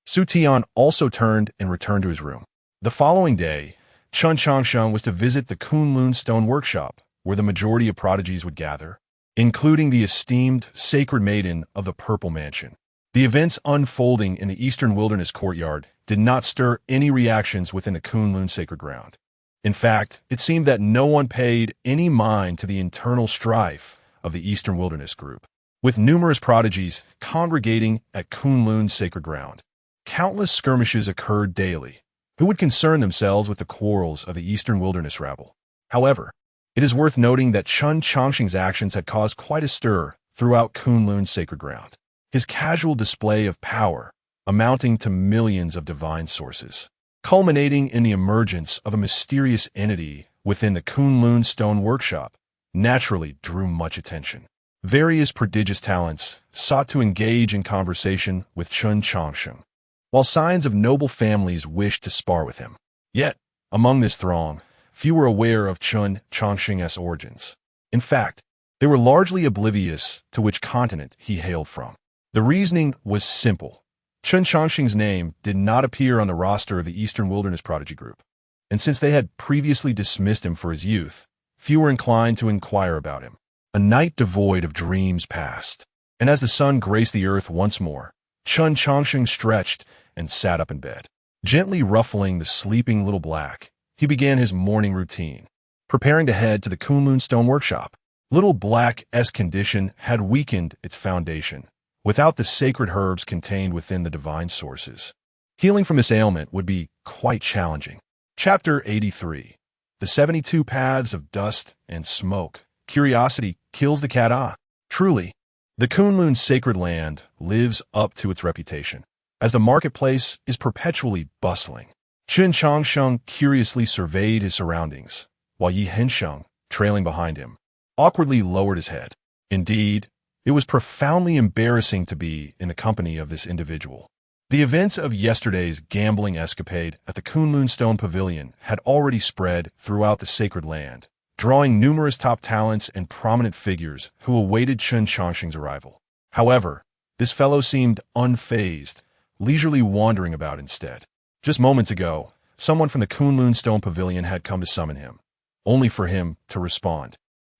Su Tian also turned and returned to his room. The following day, Chen Changsheng was to visit the Kunlun Stone Workshop, where the majority of prodigies would gather, including the esteemed sacred maiden of the Purple Mansion. The events unfolding in the Eastern Wilderness courtyard did not stir any reactions within the Kunlun sacred ground. In fact, it seemed that no one paid any mind to the internal strife of the Eastern Wilderness group. With numerous prodigies congregating at Kunlun's sacred ground, countless skirmishes occurred daily. Who would concern themselves with the quarrels of the Eastern Wilderness rabble? However, it is worth noting that Chen Changsheng's actions had caused quite a stir throughout Kunlun's sacred ground. His casual display of power, amounting to millions of divine sources, culminating in the emergence of a mysterious entity within the Kunlun stone workshop, naturally drew much attention. Various prodigious talents sought to engage in conversation with Chen Changsheng, while signs of noble families wished to spar with him. Yet, among this throng, few were aware of Chen Changsheng's origins. In fact, they were largely oblivious to which continent he hailed from. The reasoning was simple. Chen Changsheng's name did not appear on the roster of the Eastern Wilderness Prodigy Group, and since they had previously dismissed him for his youth, few were inclined to inquire about him. A night devoid of dreams passed, and as the sun graced the earth once more, Chen Changsheng stretched and sat up in bed. Gently ruffling the sleeping little black, he began his morning routine, preparing to head to the Kunlun stone workshop. Little Black's condition had weakened its foundation. Without the sacred herbs contained within the divine sources, healing from this ailment would be quite challenging. Chapter 83. The 72 Paths of Dust and Smoke. Curiosity kills the cat. Truly, the Kunlun sacred land lives up to its reputation, as the marketplace is perpetually bustling. Chen Changsheng curiously surveyed his surroundings, while Yi Hensheng, trailing behind him, awkwardly lowered his head. Indeed, it was profoundly embarrassing to be in the company of this individual. The events of yesterday's gambling escapade at the Kunlun Stone Pavilion had already spread throughout the sacred land, drawing numerous top talents and prominent figures who awaited Chen Changsheng's arrival. However, this fellow seemed unfazed, leisurely wandering about instead. Just moments ago, someone from the Kunlun Stone Pavilion had come to summon him, only for him to respond.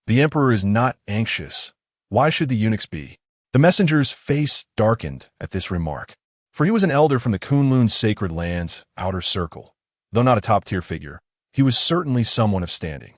The emperor is not anxious. Why should the eunuchs be? The messenger's face darkened at this remark, for he was an elder from the Kunlun sacred land's outer circle. Though not a top-tier figure, he was certainly someone of standing.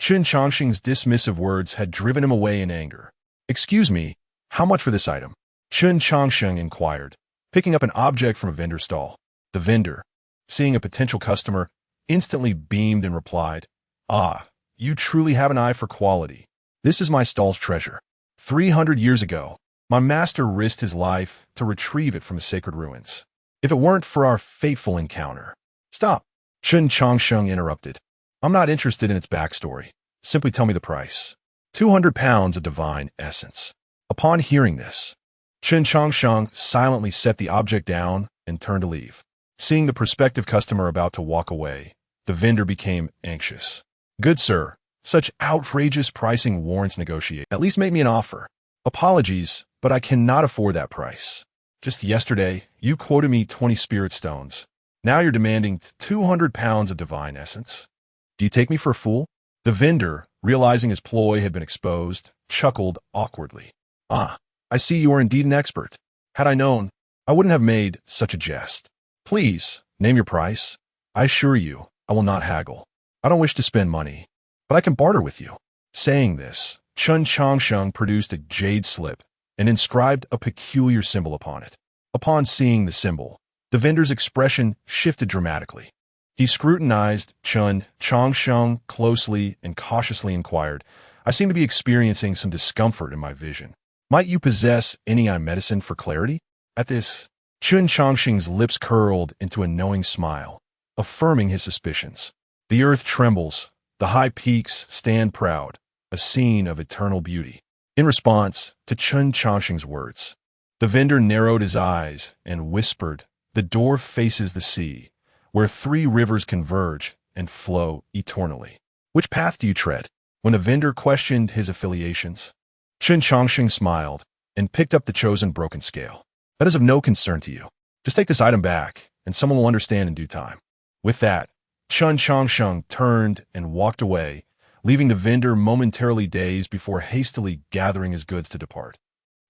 Chen Changsheng's dismissive words had driven him away in anger. "Excuse me, how much for this item?" Chen Changsheng inquired, picking up an object from a vendor stall. The vendor, seeing a potential customer, instantly beamed and replied, "Ah, you truly have an eye for quality. This is my stall's treasure. 300 years ago, my master risked his life to retrieve it from the sacred ruins. If it weren't for our fateful encounter—" "Stop," Chen Changsheng interrupted. "I'm not interested in its backstory. Simply tell me the price." 200 pounds of divine essence. Upon hearing this, Chen Changsheng silently set the object down and turned to leave. Seeing the prospective customer about to walk away, the vendor became anxious. "Good sir, such outrageous pricing warrants negotiation. At least make me an offer." "Apologies, but I cannot afford that price. Just yesterday, you quoted me 20 spirit stones. Now you're demanding 200 pounds of divine essence. Do you take me for a fool?" The vendor, realizing his ploy had been exposed, chuckled awkwardly. "Ah, I see you are indeed an expert. Had I known, I wouldn't have made such a jest. Please, name your price. I assure you, I will not haggle. I don't wish to spend money, but I can barter with you." Saying this, Chen Changsheng produced a jade slip and inscribed a peculiar symbol upon it. Upon seeing the symbol, the vendor's expression shifted dramatically. He scrutinized Chen Changsheng closely and cautiously inquired, "I seem to be experiencing some discomfort in my vision. Might you possess any medicine for clarity?" At this, Chen Changsheng's lips curled into a knowing smile, affirming his suspicions. The earth trembles, the high peaks stand proud, a scene of eternal beauty. In response to Chen Changsheng's words, the vendor narrowed his eyes and whispered, "The door faces the sea, where 3 rivers converge and flow eternally. Which path do you tread?" When the vendor questioned his affiliations, Chen Changsheng smiled and picked up the chosen broken scale. "That is of no concern to you. Just take this item back, and someone will understand in due time." With that, Chen Changsheng turned and walked away, leaving the vendor momentarily dazed before hastily gathering his goods to depart.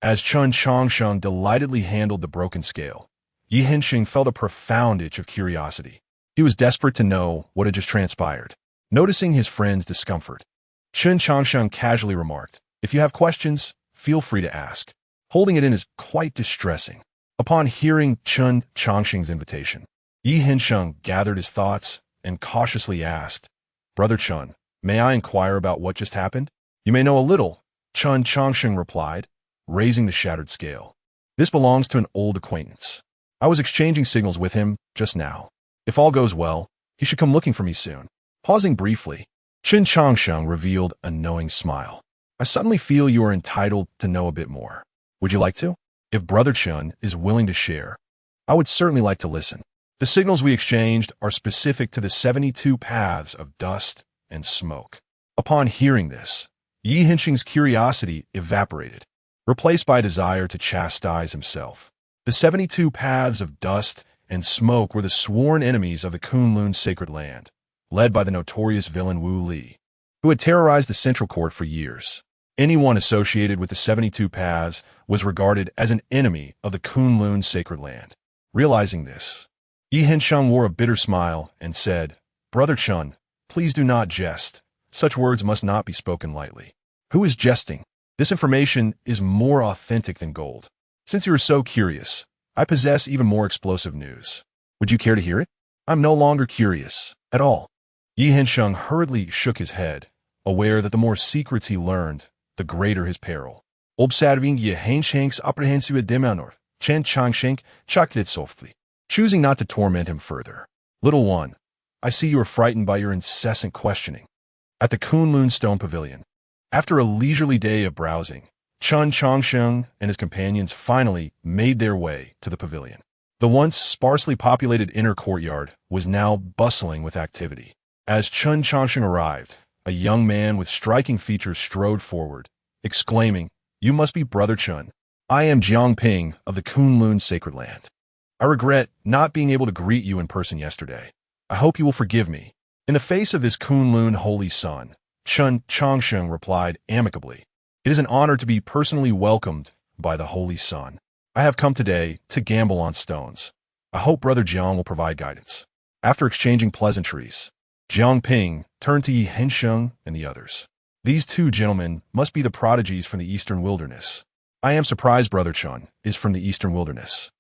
As Chen Changsheng delightedly handled the broken scale, Yi Hensheng felt a profound itch of curiosity. He was desperate to know what had just transpired. Noticing his friend's discomfort, Chen Changsheng casually remarked, "If you have questions, feel free to ask." Holding it in is quite distressing. Upon hearing Chen Changsheng's invitation, Yi Hinsheng gathered his thoughts and cautiously asked, "Brother Chen, may I inquire about what just happened?" "You may know a little," Chen Changsheng replied, raising the shattered scale. "This belongs to an old acquaintance. I was exchanging signals with him just now. If all goes well, he should come looking for me soon." Pausing briefly, Chen Changsheng revealed a knowing smile. "I suddenly feel you are entitled to know a bit more. Would you like to? If Brother Chen is willing to share, I would certainly like to listen. The signals we exchanged are specific to the 72 paths of dust and smoke." Upon hearing this, Yi Hinsheng's curiosity evaporated, replaced by a desire to chastise himself. The 72 paths of dust and smoke were the sworn enemies of the Kunlun sacred land, led by the notorious villain Wu Li, who had terrorized the central court for years. Anyone associated with the 72 paths was regarded as an enemy of the Kunlun sacred land. Realizing this, Yi Hinsheng wore a bitter smile and said, "Brother Chen, please do not jest. Such words must not be spoken lightly." "Who is jesting? This information is more authentic than gold. Since you are so curious, I possess even more explosive news. Would you care to hear it?" "I'm no longer curious at all." Yi Hinsheng hurriedly shook his head, aware that the more secrets he learned, the greater his peril. Observing Yi Hinsheng's apprehensive demeanor, Chen Changsheng chuckled softly, choosing not to torment him further. "Little one, I see you are frightened by your incessant questioning." At the Kunlun Stone Pavilion, after a leisurely day of browsing, Chen Changsheng and his companions finally made their way to the pavilion. The once sparsely populated inner courtyard was now bustling with activity. As Chen Changsheng arrived, a young man with striking features strode forward, exclaiming, "You must be Brother Chen. I am Jiang Ping of the Kunlun Sacred Land. I regret not being able to greet you in person yesterday. I hope you will forgive me." In the face of this Kunlun holy sun, Chen Changsheng replied amicably, "It is an honor to be personally welcomed by the holy sun. I have come today to gamble on stones. I hope Brother Jiang will provide guidance." After exchanging pleasantries, Jiang Ping turned to Yi Hinsheng and the others. "These two gentlemen must be the prodigies from the eastern wilderness. I am surprised Brother Chen is from the eastern wilderness.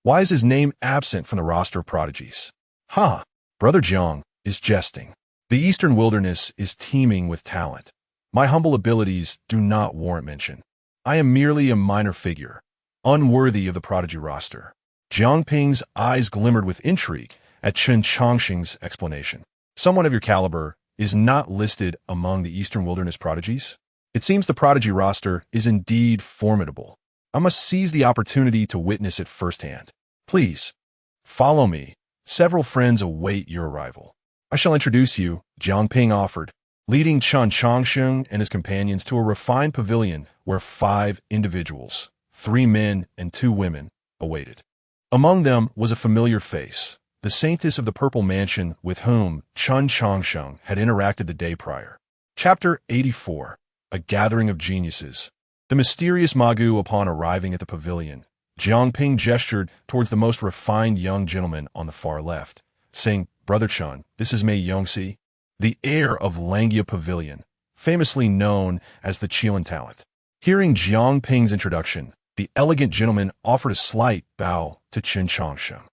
Why is his name absent from the roster of prodigies?" "Ha! Brother Jiang is jesting. The eastern wilderness is teeming with talent. My humble abilities do not warrant mention. I am merely a minor figure, unworthy of the prodigy roster." Jiang Ping's eyes glimmered with intrigue at Chen Changsheng's explanation. "Someone of your caliber is not listed among the eastern wilderness prodigies? It seems the prodigy roster is indeed formidable. I must seize the opportunity to witness it firsthand. Please, follow me. Several friends await your arrival." "I shall introduce you," Jiang Ping offered, leading Chen Changsheng and his companions to a refined pavilion where 5 individuals, 3 men and 2 women, awaited. Among them was a familiar face, the saintess of the Purple Mansion with whom Chen Changsheng had interacted the day prior. Chapter 84. A Gathering of Geniuses. The mysterious Magu upon arriving at the pavilion, Jiang Ping gestured towards the most refined young gentleman on the far left, saying, "Brother Chen, this is Mei Yongxi, the heir of Langia Pavilion, famously known as the Qilan Talent." Hearing Jiang Ping's introduction, the elegant gentleman offered a slight bow to Chen Changsheng.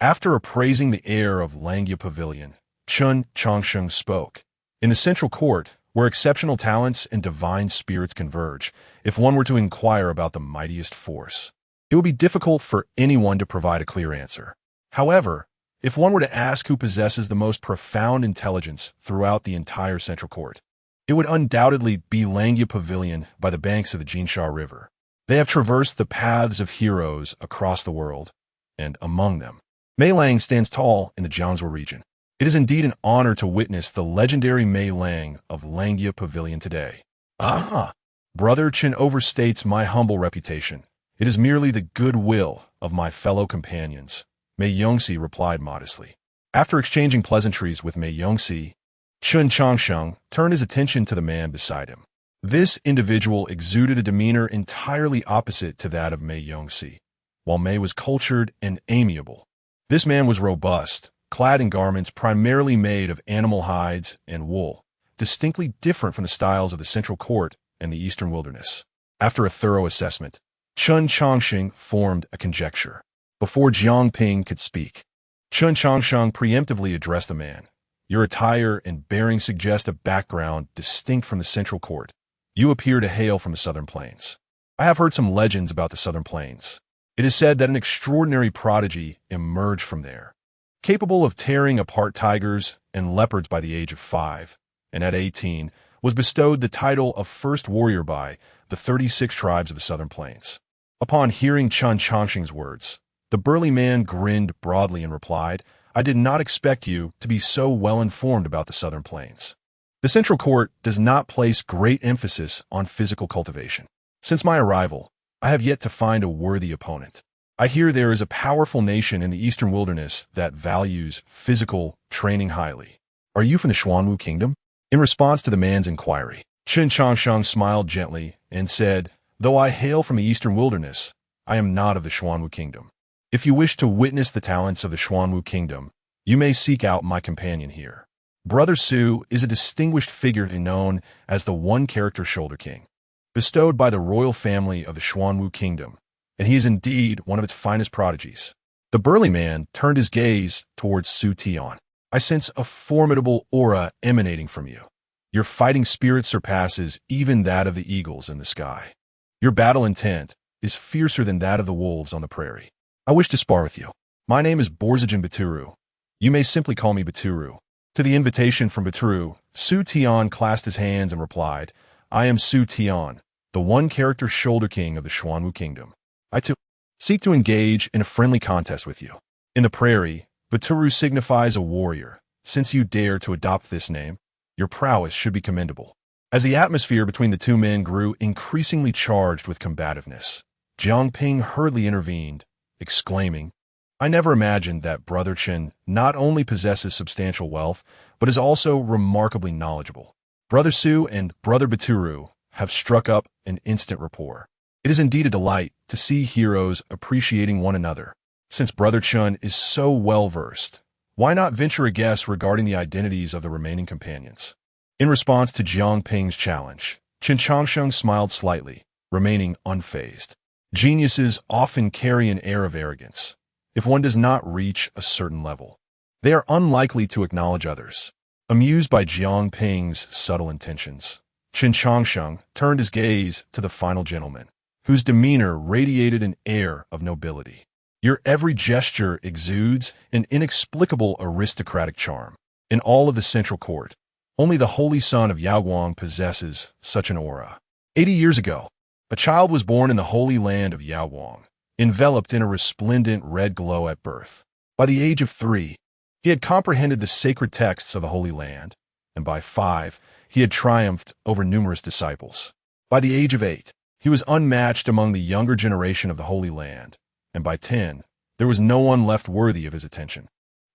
After appraising the heir of Langia Pavilion, Chen Changsheng spoke. "In the central court, where exceptional talents and divine spirits converge, if one were to inquire about the mightiest force, it would be difficult for anyone to provide a clear answer. However, if one were to ask who possesses the most profound intelligence throughout the entire central court, it would undoubtedly be Langia Pavilion by the banks of the Jinsha River. They have traversed the paths of heroes across the world, and among them, Mei Lang stands tall in the Jiangsu region. It is indeed an honor to witness the legendary Mei Lang of Langia Pavilion today." "Ah, Brother Chen overstates my humble reputation. It is merely the goodwill of my fellow companions," Mei Yongxi replied modestly. After exchanging pleasantries with Mei Yongxi, Chen Changsheng turned his attention to the man beside him. This individual exuded a demeanor entirely opposite to that of Mei Yongxi. While Mei was cultured and amiable, this man was robust, clad in garments primarily made of animal hides and wool, distinctly different from the styles of the Central Court and the Eastern Wilderness. After a thorough assessment, Chen Changsheng formed a conjecture. Before Jiang Ping could speak, Chen Changsheng preemptively addressed the man. Your attire and bearing suggest a background distinct from the Central Court. You appear to hail from the Southern Plains. I have heard some legends about the Southern Plains. It is said that an extraordinary prodigy emerged from there, capable of tearing apart tigers and leopards by the age of 5, and at 18 was bestowed the title of first warrior by the 36 tribes of the Southern Plains. Upon hearing Chen Changsheng's words, the burly man grinned broadly and replied, I did not expect you to be so well informed about the Southern Plains. The Central Court does not place great emphasis on physical cultivation. Since my arrival, I have yet to find a worthy opponent. I hear there is a powerful nation in the Eastern Wilderness that values physical training highly. Are you from the Xuanwu Kingdom? In response to the man's inquiry, Chen Changsheng smiled gently and said, Though I hail from the Eastern Wilderness, I am not of the Xuanwu Kingdom. If you wish to witness the talents of the Xuanwu Kingdom, you may seek out my companion here. Brother Su is a distinguished figure known as the One-Character Shoulder King, bestowed by the royal family of the Xuanwu Kingdom, and he is indeed one of its finest prodigies. The burly man turned his gaze towards Su Tian. I sense a formidable aura emanating from you. Your fighting spirit surpasses even that of the eagles in the sky. Your battle intent is fiercer than that of the wolves on the prairie. I wish to spar with you. My name is Borzijin Baturu. You may simply call me Baturu. To the invitation from Baturu, Su Tian clasped his hands and replied, I am Su Tian, the One-Character Shoulder King of the Xuanwu Kingdom. I too seek to engage in a friendly contest with you. In the prairie, Baturu signifies a warrior. Since you dare to adopt this name, your prowess should be commendable. As the atmosphere between the two men grew increasingly charged with combativeness, Jiang Ping hurriedly intervened, exclaiming, I never imagined that Brother Chen not only possesses substantial wealth, but is also remarkably knowledgeable. Brother Su and Brother Baturu have struck up an instant rapport. It is indeed a delight to see heroes appreciating one another. Since Brother Chen is so well-versed, why not venture a guess regarding the identities of the remaining companions? In response to Jiang Ping's challenge, Chen Changsheng smiled slightly, remaining unfazed. Geniuses often carry an air of arrogance. If one does not reach a certain level, they are unlikely to acknowledge others. Amused by Jiang Ping's subtle intentions, Chen Changsheng turned his gaze to the final gentleman, whose demeanor radiated an air of nobility. Your every gesture exudes an inexplicable aristocratic charm. In all of the Central Court, only the holy son of Yaoguang possesses such an aura. 80 years ago, a child was born in the holy land of Yaoguang, enveloped in a resplendent red glow at birth. By the age of 3, he had comprehended the sacred texts of the Holy Land, and by 5, he had triumphed over numerous disciples. By the age of 8, he was unmatched among the younger generation of the Holy Land, and by 10, there was no one left worthy of his attention.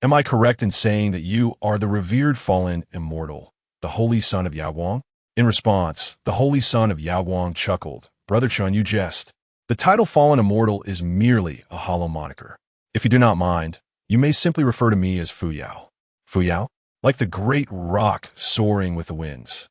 Am I correct in saying that you are the revered fallen immortal, the Holy Son of Yaoguang? In response, the Holy Son of Yaoguang chuckled, Brother Chen, you jest. The title Fallen Immortal is merely a hollow moniker. If you do not mind, you may simply refer to me as Fuyao. Fuyao? Like the great rock soaring with the winds,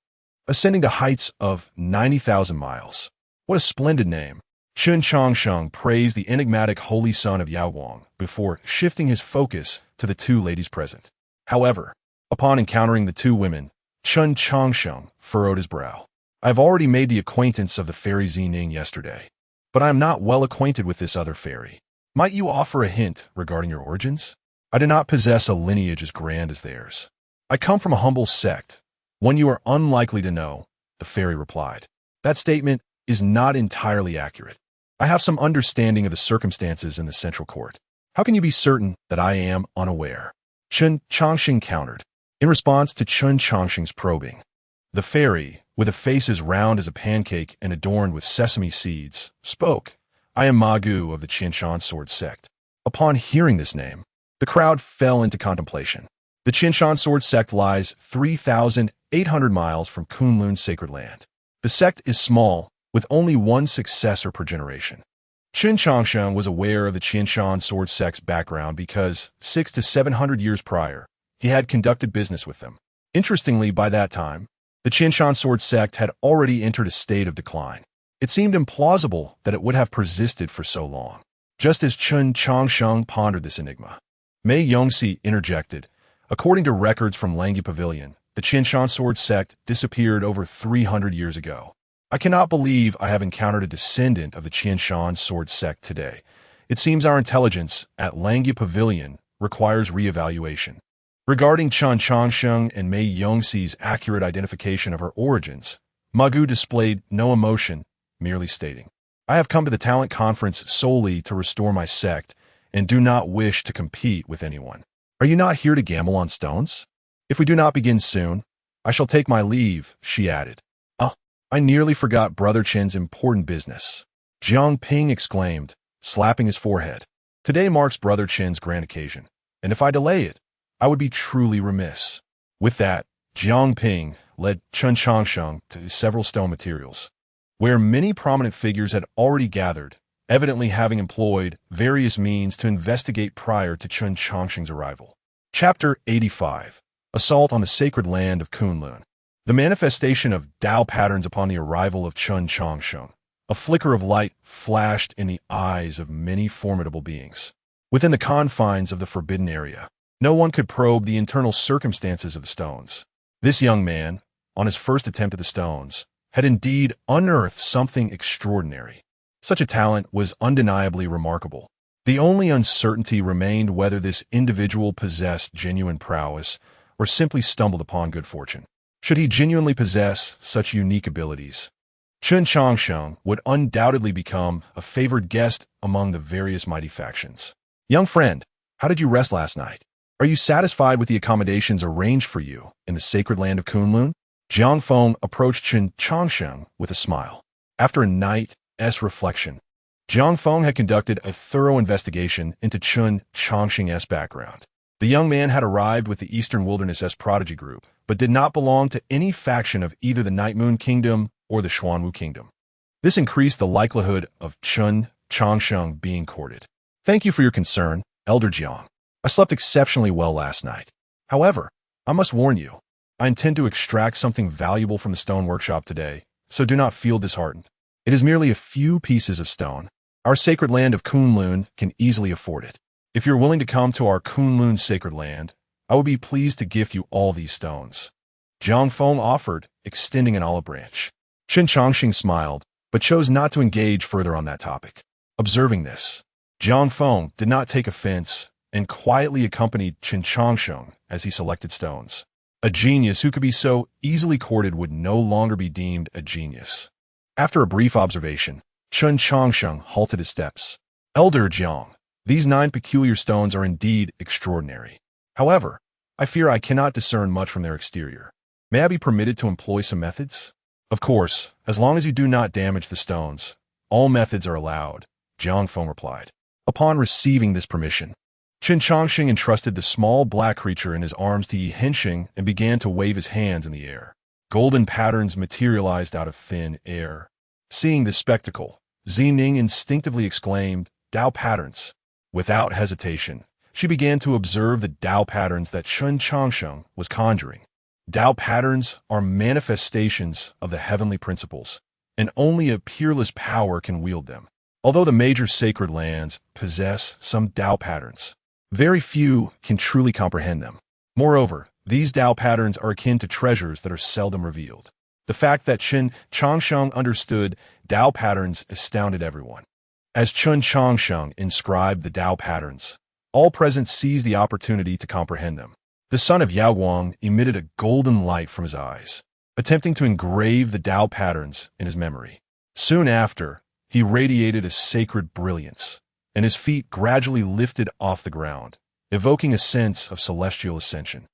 ascending to heights of 90,000 miles. What a splendid name. Chen Changsheng praised the enigmatic Holy Son of Yaoguang before shifting his focus to the two ladies present. However, upon encountering the two women, Chen Changsheng furrowed his brow. I have already made the acquaintance of the fairy Zining yesterday, but I am not well acquainted with this other fairy. Might you offer a hint regarding your origins? I do not possess a lineage as grand as theirs. I come from a humble sect, one you are unlikely to know, the fairy replied. That statement is not entirely accurate. I have some understanding of the circumstances in the Central Court. How can you be certain that I am unaware? Chen Changsheng countered. In response to Chen Changsheng's probing, the fairy, with a face as round as a pancake and adorned with sesame seeds, spoke. I am Ma Gu of the Qianshan Sword Sect. Upon hearing this name, the crowd fell into contemplation. The Qianshan Sword Sect lies 3,800 miles from Kunlun's sacred land. The sect is small, with only one successor per generation. Chen Changsheng was aware of the Qianshan sword sect's background because, 600 to 700 years prior, he had conducted business with them. Interestingly, by that time, the Qianshan sword sect had already entered a state of decline. It seemed implausible that it would have persisted for so long. Just as Chen Changsheng pondered this enigma, Mei Yongxi interjected. According to records from Langyi Pavilion, the Qianshan sword sect disappeared over 300 years ago. I cannot believe I have encountered a descendant of the Qianshan sword sect today. It seems our intelligence at Langyi Pavilion requires reevaluation. Regarding Chen Changsheng and Mei Yongxi's accurate identification of her origins, Ma Gu displayed no emotion, merely stating, I have come to the talent conference solely to restore my sect and do not wish to compete with anyone. Are you not here to gamble on stones? If we do not begin soon, I shall take my leave, she added. I nearly forgot Brother Chen's important business. Jiang Ping exclaimed, slapping his forehead. Today marks Brother Chen's grand occasion, and if I delay it, I would be truly remiss. With that, Jiang Ping led Chen Changsheng to several stone materials, where many prominent figures had already gathered, evidently having employed various means to investigate prior to Chen Changsheng's arrival. Chapter 85. Assault on the Sacred Land of Kunlun. The manifestation of Tao patterns upon the arrival of Chen Changsheng. A flicker of light flashed in the eyes of many formidable beings. Within the confines of the forbidden area, no one could probe the internal circumstances of the stones. This young man, on his first attempt at the stones, had indeed unearthed something extraordinary. Such a talent was undeniably remarkable. The only uncertainty remained whether this individual possessed genuine prowess or simply stumbled upon good fortune. Should he genuinely possess such unique abilities, Chen Changsheng would undoubtedly become a favored guest among the various mighty factions. Young friend, how did you rest last night? Are you satisfied with the accommodations arranged for you in the sacred land of Kunlun? Jiang Feng approached Chen Changsheng with a smile. After a night's reflection, Jiang Feng had conducted a thorough investigation into Chen Changsheng's background. The young man had arrived with the Eastern Wilderness Prodigy Group, but did not belong to any faction of either the Night Moon Kingdom or the Xuanwu Kingdom. This increased the likelihood of Chen Changsheng being courted. Thank you for your concern, Elder Jiang. I slept exceptionally well last night. However, I must warn you, I intend to extract something valuable from the stone workshop today, so do not feel disheartened. It is merely a few pieces of stone. Our sacred land of Kunlun can easily afford it. If you're willing to come to our Kunlun sacred land, I would be pleased to gift you all these stones. Jiang Feng offered, extending an olive branch. Chen Changsheng smiled, but chose not to engage further on that topic. Observing this, Jiang Feng did not take offense and quietly accompanied Chen Changsheng as he selected stones. A genius who could be so easily courted would no longer be deemed a genius. After a brief observation, Chen Changsheng halted his steps. Elder Jiang, these 9 peculiar stones are indeed extraordinary. However, I fear I cannot discern much from their exterior. May I be permitted to employ some methods? Of course, as long as you do not damage the stones, all methods are allowed, Jiang Feng replied. Upon receiving this permission, Chen Changsheng entrusted the small black creature in his arms to Yi Hensheng and began to wave his hands in the air. Golden patterns materialized out of thin air. Seeing this spectacle, Zining instinctively exclaimed, Tao patterns. Without hesitation, she began to observe the Tao patterns that Chen Changsheng was conjuring. Tao patterns are manifestations of the heavenly principles, and only a peerless power can wield them. Although the major sacred lands possess some Tao patterns, very few can truly comprehend them. Moreover, these Tao patterns are akin to treasures that are seldom revealed. The fact that Chen Changsheng understood Tao patterns astounded everyone. As Chen Changsheng inscribed the Tao patterns, all present seized the opportunity to comprehend them. The son of Yaoguang emitted a golden light from his eyes, attempting to engrave the Tao patterns in his memory. Soon after, he radiated a sacred brilliance, and his feet gradually lifted off the ground, evoking a sense of celestial ascension.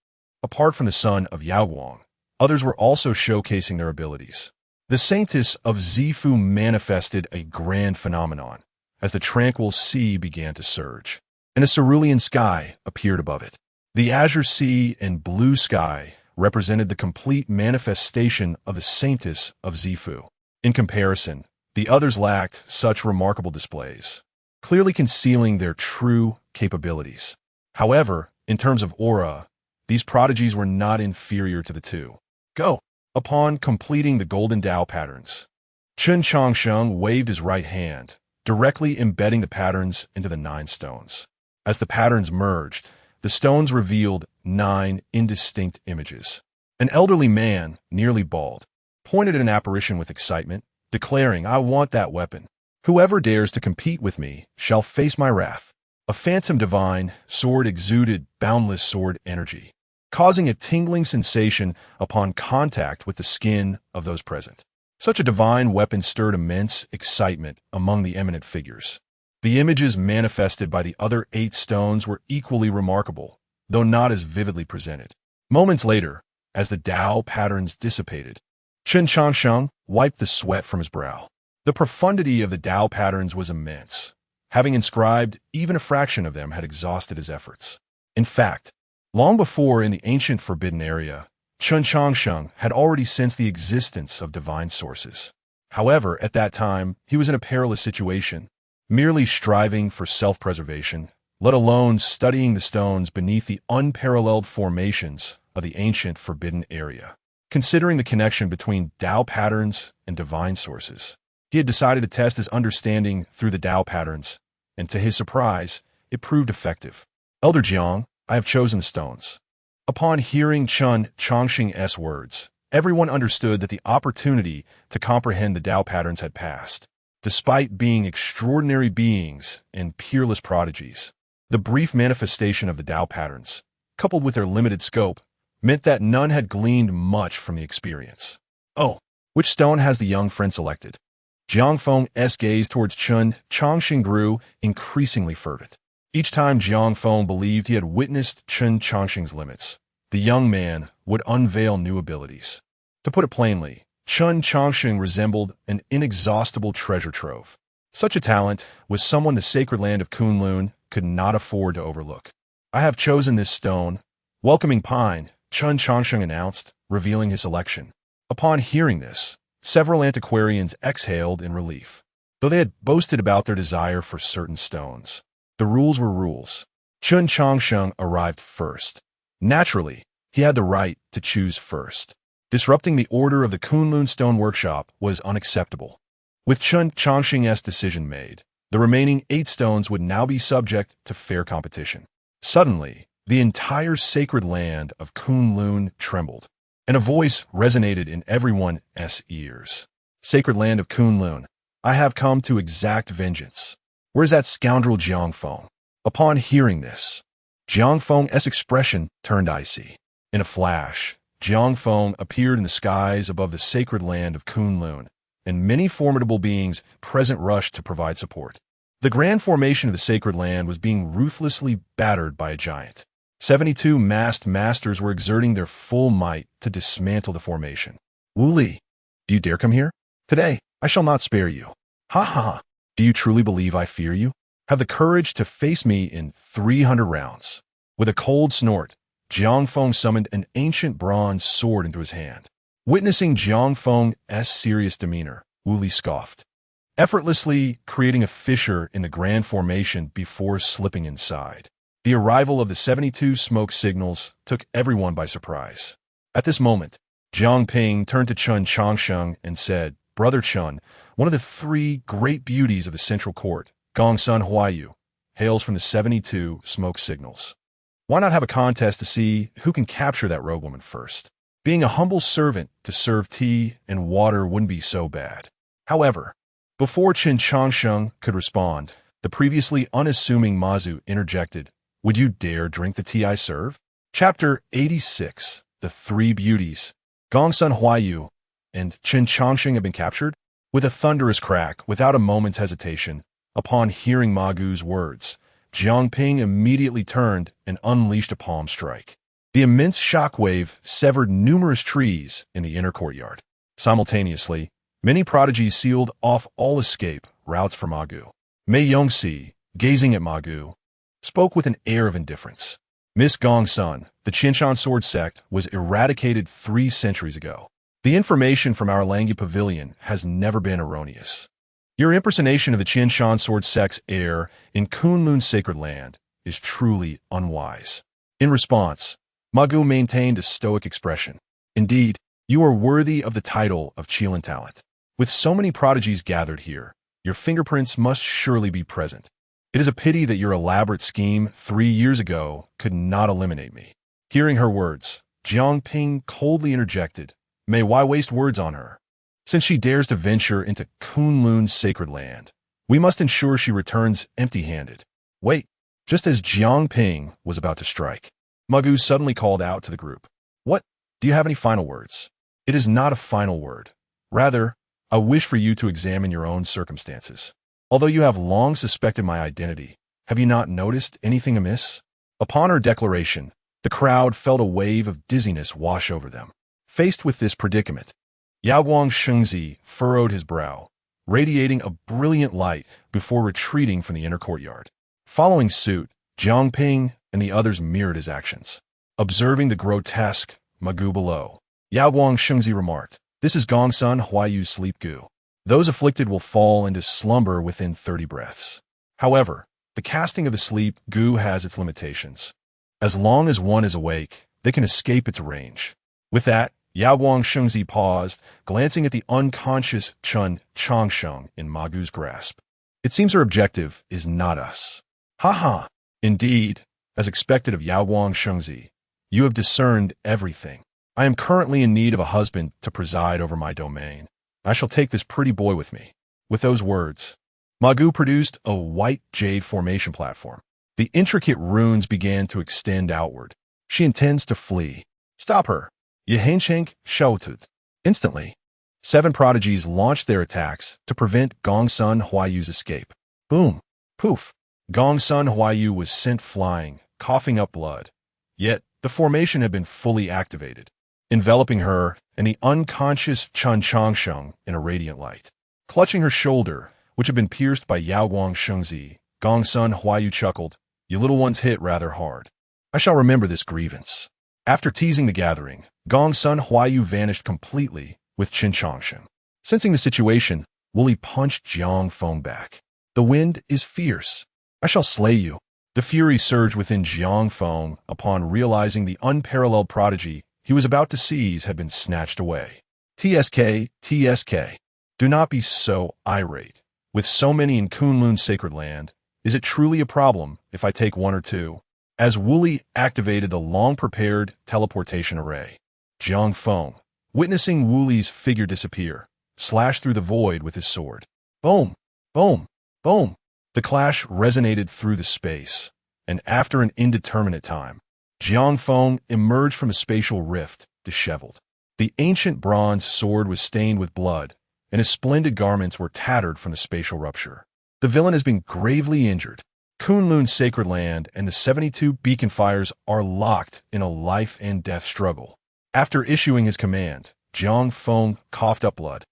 Apart from the son of Yaoguang, others were also showcasing their abilities. The saintess of Zifu manifested a grand phenomenon as the tranquil sea began to surge, and a cerulean sky appeared above it. The azure sea and blue sky represented the complete manifestation of the saintess of Zifu. In comparison, The others lacked such remarkable displays, clearly concealing their true capabilities. However, in terms of aura, these prodigies were not inferior to the two. Go! Upon completing the golden Tao patterns, Chen Changsheng waved his right hand, directly embedding the patterns into the 9 stones. As the patterns merged, the stones revealed 9 indistinct images. An elderly man, nearly bald, pointed at an apparition with excitement, declaring, "I want that weapon. Whoever dares to compete with me shall face my wrath." A phantom divine sword exuded boundless sword energy, causing a tingling sensation upon contact with the skin of those present. Such a divine weapon stirred immense excitement among the eminent figures. The images manifested by the other 8 stones were equally remarkable, though not as vividly presented. Moments later, as the Tao patterns dissipated, Chen Changsheng wiped the sweat from his brow. The profundity of the Tao patterns was immense. Having inscribed even a fraction of them had exhausted his efforts. In fact, long before in the ancient forbidden area, Chen Changsheng had already sensed the existence of divine sources. However, at that time, he was in a perilous situation, merely striving for self-preservation, let alone studying the stones beneath the unparalleled formations of the ancient forbidden area. Considering the connection between Tao patterns and divine sources, he had decided to test his understanding through the Tao patterns, and to his surprise, it proved effective. "Elder Jiang, I have chosen the stones." Upon hearing Chen Changsheng's words, everyone understood that the opportunity to comprehend the Tao patterns had passed. Despite being extraordinary beings and peerless prodigies, the brief manifestation of the Tao patterns, coupled with their limited scope, meant that none had gleaned much from the experience. "Oh, which stone has the young friend selected?" Jiang Feng's gaze towards Chen Changsheng grew increasingly fervent. Each time Jiang Feng believed he had witnessed Chen Changsheng's limits, the young man would unveil new abilities. To put it plainly, Chen Changsheng resembled an inexhaustible treasure trove. Such a talent was someone the sacred land of Kunlun could not afford to overlook. "I have chosen this stone, welcoming pine," Chen Changsheng announced, revealing his selection. Upon hearing this, several antiquarians exhaled in relief. Though they had boasted about their desire for certain stones, the rules were rules. Chen Changsheng arrived first. Naturally, he had the right to choose first. Disrupting the order of the Kunlun Stone Workshop was unacceptable. With Chen Changsheng's decision made, the remaining 8 stones would now be subject to fair competition. Suddenly, the entire sacred land of Kunlun trembled, and a voice resonated in everyone's ears. "Sacred land of Kunlun, I have come to exact vengeance. Where's that scoundrel Jiang Feng?" Upon hearing this, Jiang Feng's expression turned icy. In a flash, Jiang Feng appeared in the skies above the sacred land of Kunlun, and many formidable beings present rushed to provide support. The grand formation of the sacred land was being ruthlessly battered by a giant. 72 masked masters were exerting their full might to dismantle the formation. "Wu Li, do you dare come here? Today, I shall not spare you. Ha ha ha. Do you truly believe I fear you? Have the courage to face me in 300 rounds." With a cold snort, Jiang Feng summoned an ancient bronze sword into his hand. Witnessing Jiang Feng's serious demeanor, Wu Li scoffed, effortlessly creating a fissure in the grand formation before slipping inside. The arrival of the 72 smoke signals took everyone by surprise. At this moment, Jiang Ping turned to Chen Changsheng and said, "Brother Chen, one of the 3 great beauties of the central court, Gongsun Huayu, hails from the 72 smoke signals. Why not have a contest to see who can capture that rogue woman first? Being a humble servant to serve tea and water wouldn't be so bad." However, before Chen Changsheng could respond, the previously unassuming Mazu interjected, "Would you dare drink the tea I serve?" Chapter 86, The 3 Beauties. Gongsun Huayu and Chen Changsheng have been captured? With a thunderous crack, without a moment's hesitation, upon hearing Magu's words, Jiang Ping immediately turned and unleashed a palm strike. The immense shockwave severed numerous trees in the inner courtyard. Simultaneously, many prodigies sealed off all escape routes for Magu. Mei Yongxi, gazing at Magu, spoke with an air of indifference. "Miss Gongsun, the Qinshan sword sect was eradicated 3 centuries ago. The information from our Langya Pavilion has never been erroneous. Your impersonation of the Chen Shan sword sex heir in Kunlun's sacred land is truly unwise. In response, Magu maintained a stoic expression. Indeed, you are worthy of the title of Qilin talent. With so many prodigies gathered here, your fingerprints must surely be present. It is a pity that your elaborate scheme 3 years ago could not eliminate me. Hearing her words, Jiang Ping coldly interjected, "May why waste words on her? Since she dares to venture into Kunlun's sacred land, we must ensure she returns empty-handed." Wait, just as Jiang Ping was about to strike, Magu suddenly called out to the group. "What? Do you have any final words?" "It is not a final word. Rather, I wish for you to examine your own circumstances. Although you have long suspected my identity, have you not noticed anything amiss?" Upon her declaration, the crowd felt a wave of dizziness wash over them. Faced with this predicament, Yaoguang Shengzi furrowed his brow, radiating a brilliant light before retreating from the inner courtyard. Following suit, Jiang Ping and the others mirrored his actions. Observing the grotesque Magu below, Yaoguang Shengzi remarked, "This is Gongsun Huayu's sleep gu. Those afflicted will fall into slumber within 30 breaths. However, the casting of the sleep gu has its limitations. As long as one is awake, they can escape its range." With that, Yaoguang Shengzi paused, glancing at the unconscious Chen Changsheng in Magu's grasp. "It seems her objective is not us." "Ha ha! Indeed, as expected of Yaoguang Shengzi, you have discerned everything. I am currently in need of a husband to preside over my domain. I shall take this pretty boy with me." With those words, Magu produced a white jade formation platform. The intricate runes began to extend outward. "She intends to flee. Stop her!" Yehensheng shouted. Instantly, 7 prodigies launched their attacks to prevent Gongsun Huayu's escape. Boom! Poof! Gongsun Huayu was sent flying, coughing up blood. Yet, the formation had been fully activated, enveloping her and the unconscious Chen Changsheng in a radiant light. Clutching her shoulder, which had been pierced by Yaoguang Shengzi, Gongsun Huayu chuckled, "You little ones hit rather hard. I shall remember this grievance." After teasing the gathering, Gongsun Huayu vanished completely with Chen Changsheng. Sensing the situation, Wooly punched Jiang Feng back. "The wind is fierce. I shall slay you." The fury surged within Jiang Feng upon realizing the unparalleled prodigy he was about to seize had been snatched away. "TSK, TSK. Do not be so irate. With so many in Kunlun's sacred land, is it truly a problem if I take 1 or 2? As Wooly activated the long-prepared teleportation array, Jiang Feng, witnessing Wooly's figure disappear, slashed through the void with his sword. Boom! Boom! Boom! The clash resonated through the space, and after an indeterminate time, Jiang Feng emerged from a spatial rift, disheveled. The ancient bronze sword was stained with blood, and his splendid garments were tattered from the spatial rupture. The villain has been gravely injured. Kunlun's sacred land and the 72 beacon fires are locked in a life-and-death struggle. After issuing his command, Jiang Feng coughed up blood,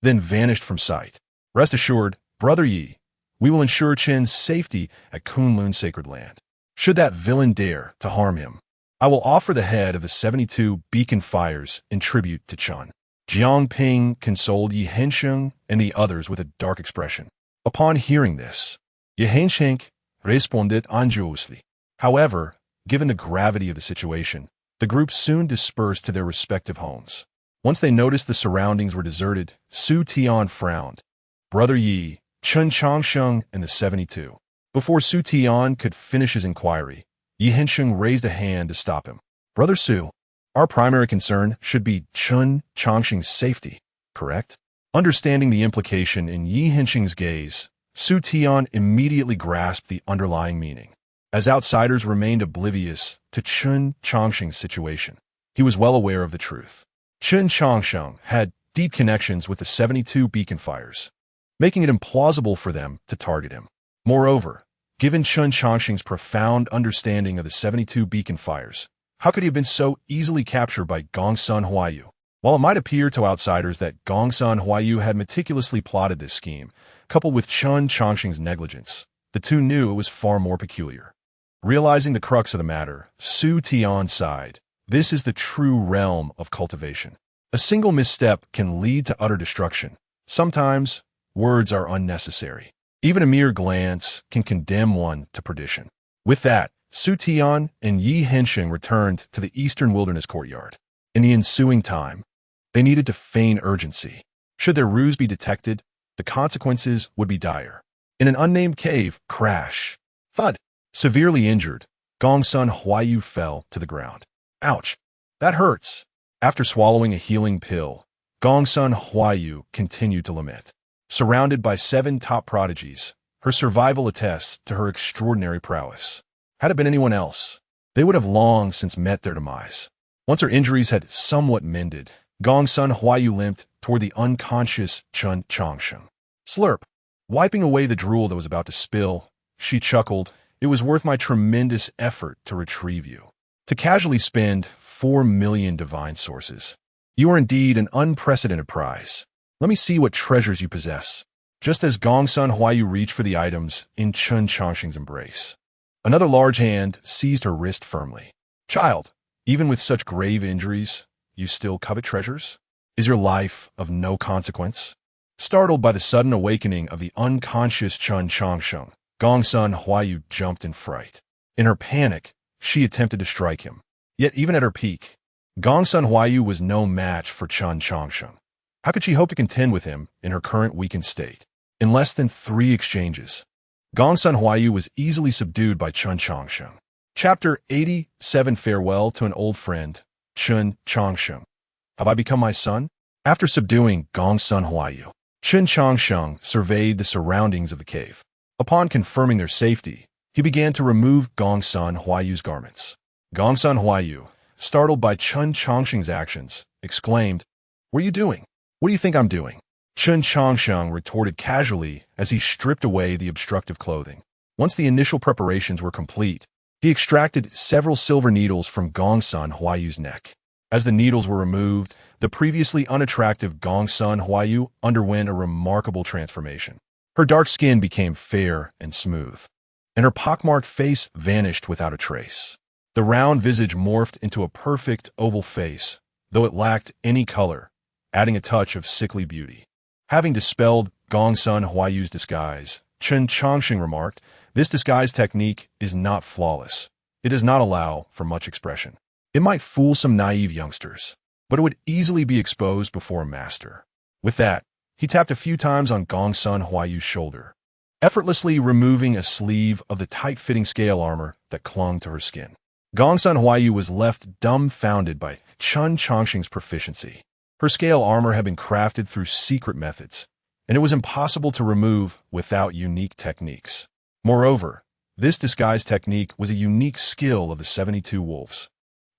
then vanished from sight. "Rest assured, Brother Yi, we will ensure Chen's safety at Kunlun's sacred land. Should that villain dare to harm him, I will offer the head of the 72 beacon fires in tribute to Chen." Jiang Ping consoled Yehensheng and the others with a dark expression. Upon hearing this, Yehensheng responded anxiously. However, given the gravity of the situation, the group soon dispersed to their respective homes. Once they noticed the surroundings were deserted, Su Tian frowned. Brother Yi, Chen Changsheng, and the 72. Before Su Tian could finish his inquiry, Yi Hensheng raised a hand to stop him. "Brother Su, our primary concern should be Chen Changsheng's safety, correct?" Understanding the implication in Yi Hensheng's gaze, Su Tian immediately grasped the underlying meaning. As outsiders remained oblivious to Chen Changsheng's situation, he was well aware of the truth. Chen Changsheng had deep connections with the 72 beacon fires, making it implausible for them to target him. Moreover, given Chen Changsheng's profound understanding of the 72 beacon fires, how could he have been so easily captured by Gongsun Huayu? While it might appear to outsiders that Gongsun Huayu had meticulously plotted this scheme, coupled with Chen Changsheng's negligence, the two knew it was far more peculiar. Realizing the crux of the matter, Su Tian sighed. This is the true realm of cultivation. A single misstep can lead to utter destruction. Sometimes, words are unnecessary. Even a mere glance can condemn one to perdition. With that, Su Tian and Yi Hensheng returned to the eastern wilderness courtyard. In the ensuing time, they needed to feign urgency. Should their ruse be detected, the consequences would be dire. In an unnamed cave, crash, thud, severely injured, Gongsun Huayu fell to the ground. Ouch, that hurts. After swallowing a healing pill, Gongsun Huayu continued to lament. Surrounded by 7 top prodigies, her survival attests to her extraordinary prowess. Had it been anyone else, they would have long since met their demise. Once her injuries had somewhat mended, Gongsun Huayu limped toward the unconscious Chen Changsheng. Slurp. Wiping away the drool that was about to spill, she chuckled, "It was worth my tremendous effort to retrieve you. To casually spend 4 million divine sources. You are indeed an unprecedented prize. Let me see what treasures you possess." Just as Gongsun Huayu reached for the items in Chen Changsheng's embrace, another large hand seized her wrist firmly. "Child, even with such grave injuries, you still covet treasures? Is your life of no consequence?" Startled by the sudden awakening of the unconscious Chen Changsheng, Gongsun Huayu jumped in fright. In her panic, she attempted to strike him. Yet even at her peak, Gongsun Huayu was no match for Chen Changsheng. How could she hope to contend with him in her current weakened state? In less than 3 exchanges, Gongsun Huayu was easily subdued by Chen Changsheng. Chapter 87. Farewell to an old friend, Chen Changsheng. Have I become my son? After subduing Gongsun Huayu, Chen Changsheng surveyed the surroundings of the cave. Upon confirming their safety, he began to remove Gongsun Huayu's garments. Gongsun Huayu, startled by Chen Changsheng's actions, exclaimed, "What are you doing? What do you think I'm doing?" Chen Changsheng retorted casually as he stripped away the obstructive clothing. Once the initial preparations were complete, he extracted several silver needles from Gongsun Huayu's neck. As the needles were removed, the previously unattractive Gongsun Huayu underwent a remarkable transformation. Her dark skin became fair and smooth, and her pockmarked face vanished without a trace. The round visage morphed into a perfect oval face, though it lacked any color, adding a touch of sickly beauty. Having dispelled Gongsun Huayu's disguise, Chen Changsheng remarked, "This disguise technique is not flawless. It does not allow for much expression. It might fool some naive youngsters, but it would easily be exposed before a master." With that, he tapped a few times on Gongsun Huayu's shoulder, effortlessly removing a sleeve of the tight-fitting scale armor that clung to her skin. Gongsun Huayu was left dumbfounded by Chen Changsheng's proficiency. Her scale armor had been crafted through secret methods, and it was impossible to remove without unique techniques. Moreover, this disguise technique was a unique skill of the 72 wolves.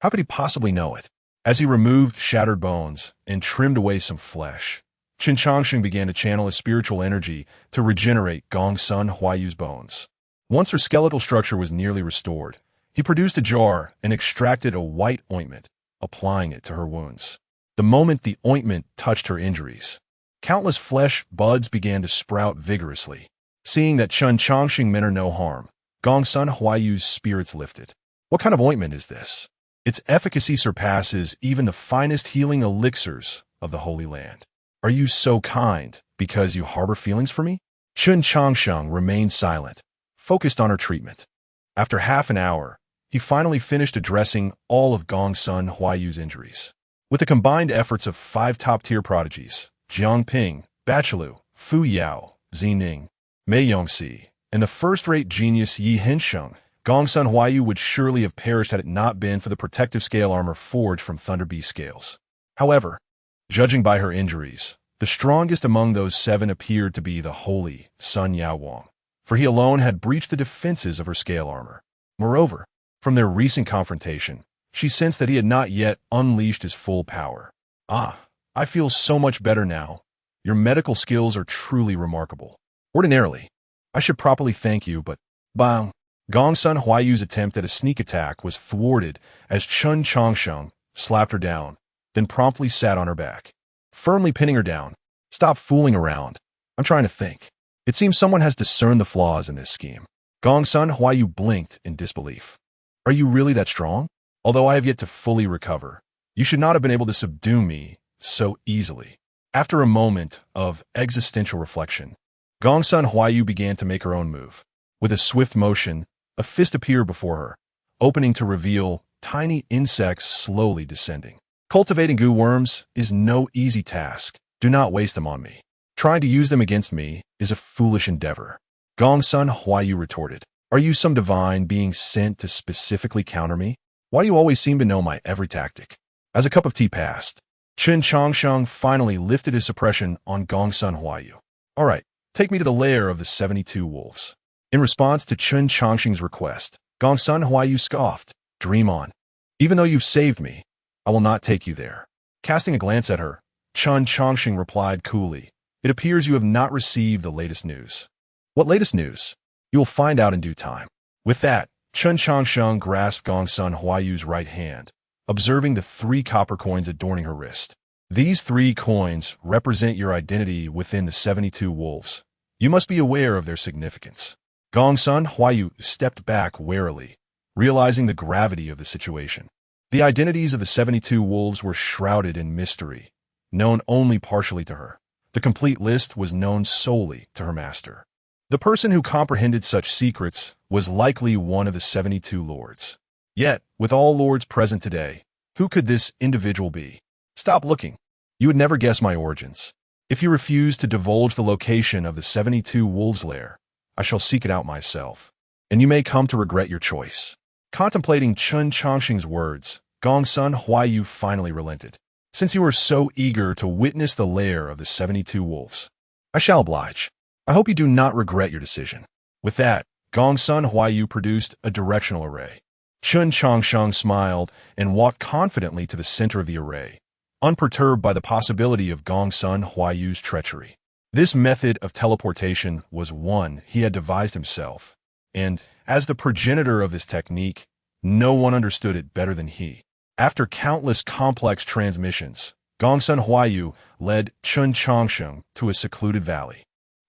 How could he possibly know it? As he removed shattered bones and trimmed away some flesh, Chen Changsheng began to channel his spiritual energy to regenerate Gongsun Huayu's bones. Once her skeletal structure was nearly restored, he produced a jar and extracted a white ointment, applying it to her wounds. The moment the ointment touched her injuries, countless flesh buds began to sprout vigorously. Seeing that Chen Changsheng meant her no harm, Gongsun Huayu's spirits lifted. What kind of ointment is this? Its efficacy surpasses even the finest healing elixirs of the Holy Land. Are you so kind because you harbor feelings for me? Chen Changsheng remained silent, focused on her treatment. After half an hour, he finally finished addressing all of Gongsun Huayu's injuries. With the combined efforts of 5 top-tier prodigies, Jiang Ping, Baqilu, Fu Yao, Zining, Mei Yongxi, and the first-rate genius Yi Hensheng, Gongsun Huayu would surely have perished had it not been for the protective scale armor forged from Thunder Beast scales. However, judging by her injuries, the strongest among those 7 appeared to be the holy Sun Yaowang, for he alone had breached the defenses of her scale armor. Moreover, from their recent confrontation, she sensed that he had not yet unleashed his full power. "Ah, I feel so much better now. Your medical skills are truly remarkable. Ordinarily, I should properly thank you, but bang." Gongsun Huayu's attempt at a sneak attack was thwarted as Chen Changsheng slapped her down, then promptly sat on her back, firmly pinning her down. "Stop fooling around. I'm trying to think. It seems someone has discerned the flaws in this scheme." Gongsun Huayu blinked in disbelief. "Are you really that strong? Although I have yet to fully recover, you should not have been able to subdue me so easily." After a moment of existential reflection, Gongsun Huayu began to make her own move. With a swift motion, a fist appeared before her, opening to reveal tiny insects slowly descending. Cultivating goo worms is no easy task. Do not waste them on me. Trying to use them against me is a foolish endeavor. Gongsun Huayu retorted. Are you some divine being sent to specifically counter me? Why do you always seem to know my every tactic? As a cup of tea passed, Chen Changsheng finally lifted his suppression on Gongsun Huayu. All right, take me to the lair of the 72 wolves. In response to Chen Changsheng's request, Gongsun Huayu scoffed. Dream on. Even though you've saved me, I will not take you there. Casting a glance at her, Chen Changsheng replied coolly, It appears you have not received the latest news. What latest news? You will find out in due time. With that, Chen Changsheng grasped Gongsun Huayu's right hand, observing the 3 copper coins adorning her wrist. These 3 coins represent your identity within the 72 wolves. You must be aware of their significance. Gongsun Huayu stepped back warily, realizing the gravity of the situation. The identities of the 72 wolves were shrouded in mystery, known only partially to her. The complete list was known solely to her master. The person who comprehended such secrets was likely one of the 72 lords. Yet, with all lords present today, who could this individual be? Stop looking. You would never guess my origins. If you refuse to divulge the location of the 72 wolves' lair, I shall seek it out myself, and you may come to regret your choice. Contemplating Chen Changsheng's words, Gongsun Huayu finally relented. Since you are so eager to witness the lair of the 72 wolves, I shall oblige. I hope you do not regret your decision. With that, Gongsun Huayu produced a directional array. Chen Changsheng smiled and walked confidently to the center of the array, unperturbed by the possibility of Gongsun Huayu's treachery. This method of teleportation was one he had devised himself, and, as the progenitor of this technique, no one understood it better than he. After countless complex transmissions, Gongsun Huayu led Chen Changsheng to a secluded valley.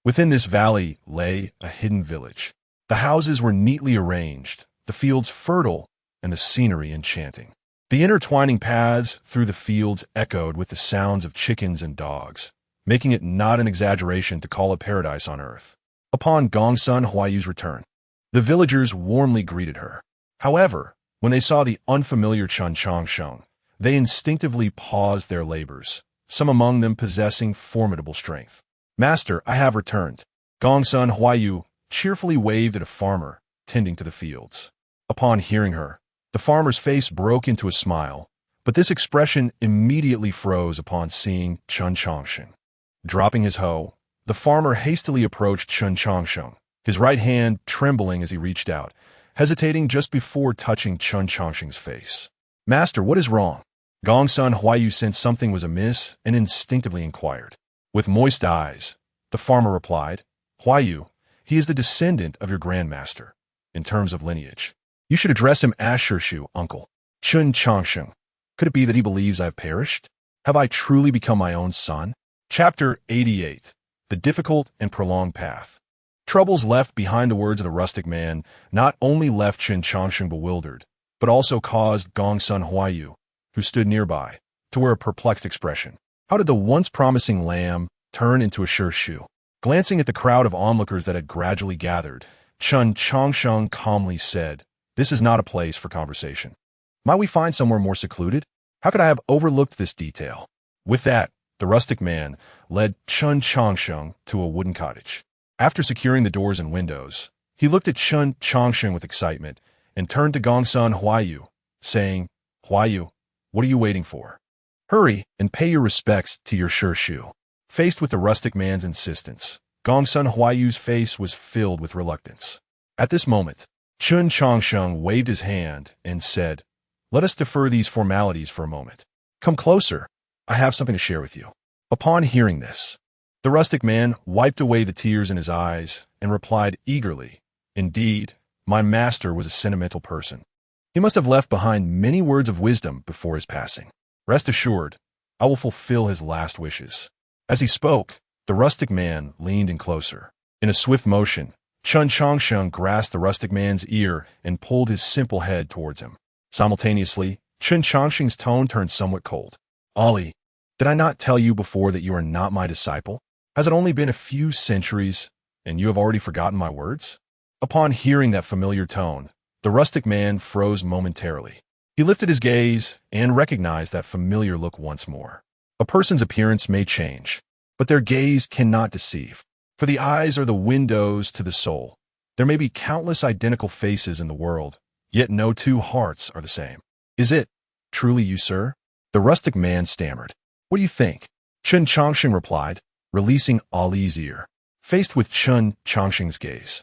Within this valley lay a hidden village. The houses were neatly arranged, the fields fertile, and the scenery enchanting. The intertwining paths through the fields echoed with the sounds of chickens and dogs, making it not an exaggeration to call it paradise on earth. Upon Gongsun Huayu's return, the villagers warmly greeted her. However, when they saw the unfamiliar Chen Changsheng, they instinctively paused their labors, some among them possessing formidable strength. Master, I have returned. Gongsun Huayu cheerfully waved at a farmer tending to the fields. Upon hearing her, the farmer's face broke into a smile, but this expression immediately froze upon seeing Chen Changsheng. Dropping his hoe, the farmer hastily approached Chen Changsheng, his right hand trembling as he reached out, hesitating just before touching Chen Changsheng's face. Master, what is wrong? Gongsun Huayu sensed something was amiss and instinctively inquired. With moist eyes, the farmer replied, Huayu, he is the descendant of your grandmaster, in terms of lineage. You should address him as Shirshu, uncle. Chen Changsheng, could it be that he believes I have perished? Have I truly become my own son? Chapter 88. The Difficult and Prolonged Path. Troubles left behind the words of the rustic man not only left Chen Changsheng bewildered, but also caused Gongsun Huayu, who stood nearby, to wear a perplexed expression. How did the once promising lamb turn into a Shirshu? Glancing at the crowd of onlookers that had gradually gathered, Chen Changsheng calmly said, This is not a place for conversation. Might we find somewhere more secluded? How could I have overlooked this detail? With that, the rustic man led Chen Changsheng to a wooden cottage. After securing the doors and windows, he looked at Chen Changsheng with excitement and turned to Gongsun Huayu, saying, Huayu, what are you waiting for? Hurry and pay your respects to your Shirshu. Faced with the rustic man's insistence, Gongsun Huayu's face was filled with reluctance. At this moment, Chen Changsheng waved his hand and said, Let us defer these formalities for a moment. Come closer. I have something to share with you. Upon hearing this, the rustic man wiped away the tears in his eyes and replied eagerly, Indeed, my master was a sentimental person. He must have left behind many words of wisdom before his passing. Rest assured, I will fulfill his last wishes. As he spoke, the rustic man leaned in closer. In a swift motion, Chen Changsheng grasped the rustic man's ear and pulled his simple head towards him. Simultaneously, Chen Changsheng's tone turned somewhat cold. Ollie, Did I not tell you before that you are not my disciple? Has it only been a few centuries, and you have already forgotten my words?" Upon hearing that familiar tone, the rustic man froze momentarily. He lifted his gaze and recognized that familiar look once more. A person's appearance may change, but their gaze cannot deceive. For the eyes are the windows to the soul. There may be countless identical faces in the world, yet no two hearts are the same. "Is it truly you, sir?" The rustic man stammered. "What do you think?" Chen Changsheng replied, releasing Ali's ear. Faced with Chen Changsheng's gaze,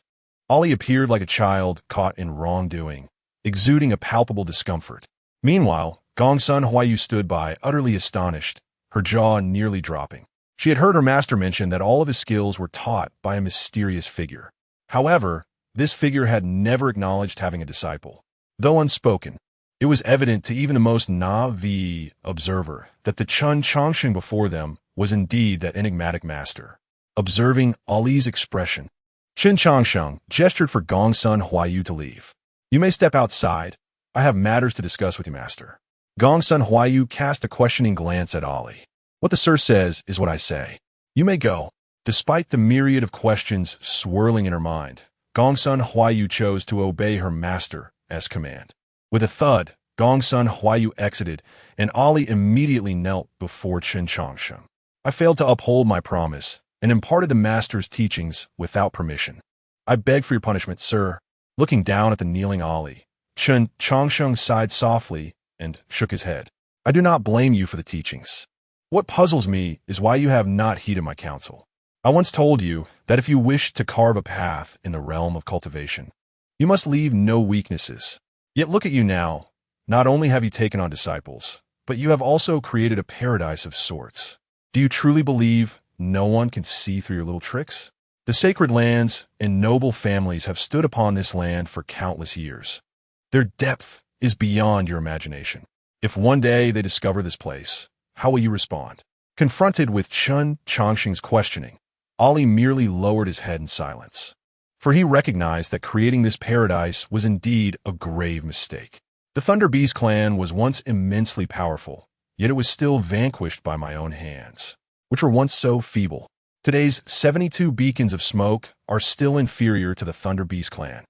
Ali appeared like a child caught in wrongdoing, exuding a palpable discomfort. Meanwhile, Gongsun Huayu stood by, utterly astonished, her jaw nearly dropping. She had heard her master mention that all of his skills were taught by a mysterious figure. However, this figure had never acknowledged having a disciple. Though unspoken, it was evident to even the most naive observer that the Chen Changsheng before them was indeed that enigmatic master. Observing Ali's expression, Chen Changsheng gestured for Gongsun Huayu to leave. "You may step outside. I have matters to discuss with you, master." Gongsun Huayu cast a questioning glance at Ali. "What the sir says is what I say. You may go." Despite the myriad of questions swirling in her mind, Gongsun Huayu chose to obey her master's command. With a thud, Gongsun Huayu exited, and Ali immediately knelt before Chen Changsheng. "I failed to uphold my promise and imparted the master's teachings without permission. I beg for your punishment, sir." Looking down at the kneeling Ali, Chen Changsheng sighed softly and shook his head. "I do not blame you for the teachings. What puzzles me is why you have not heeded my counsel. I once told you that if you wish to carve a path in the realm of cultivation, you must leave no weaknesses. Yet look at you now. Not only have you taken on disciples, but you have also created a paradise of sorts. Do you truly believe no one can see through your little tricks? The sacred lands and noble families have stood upon this land for countless years. Their depth is beyond your imagination. If one day they discover this place, how will you respond?" Confronted with Chen Changsheng's questioning, Ali merely lowered his head in silence, for he recognized that creating this paradise was indeed a grave mistake. The Thunder Beast clan was once immensely powerful, yet it was still vanquished by my own hands, which were once so feeble. Today's 72 beacons of smoke are still inferior to the Thunder Beast clan,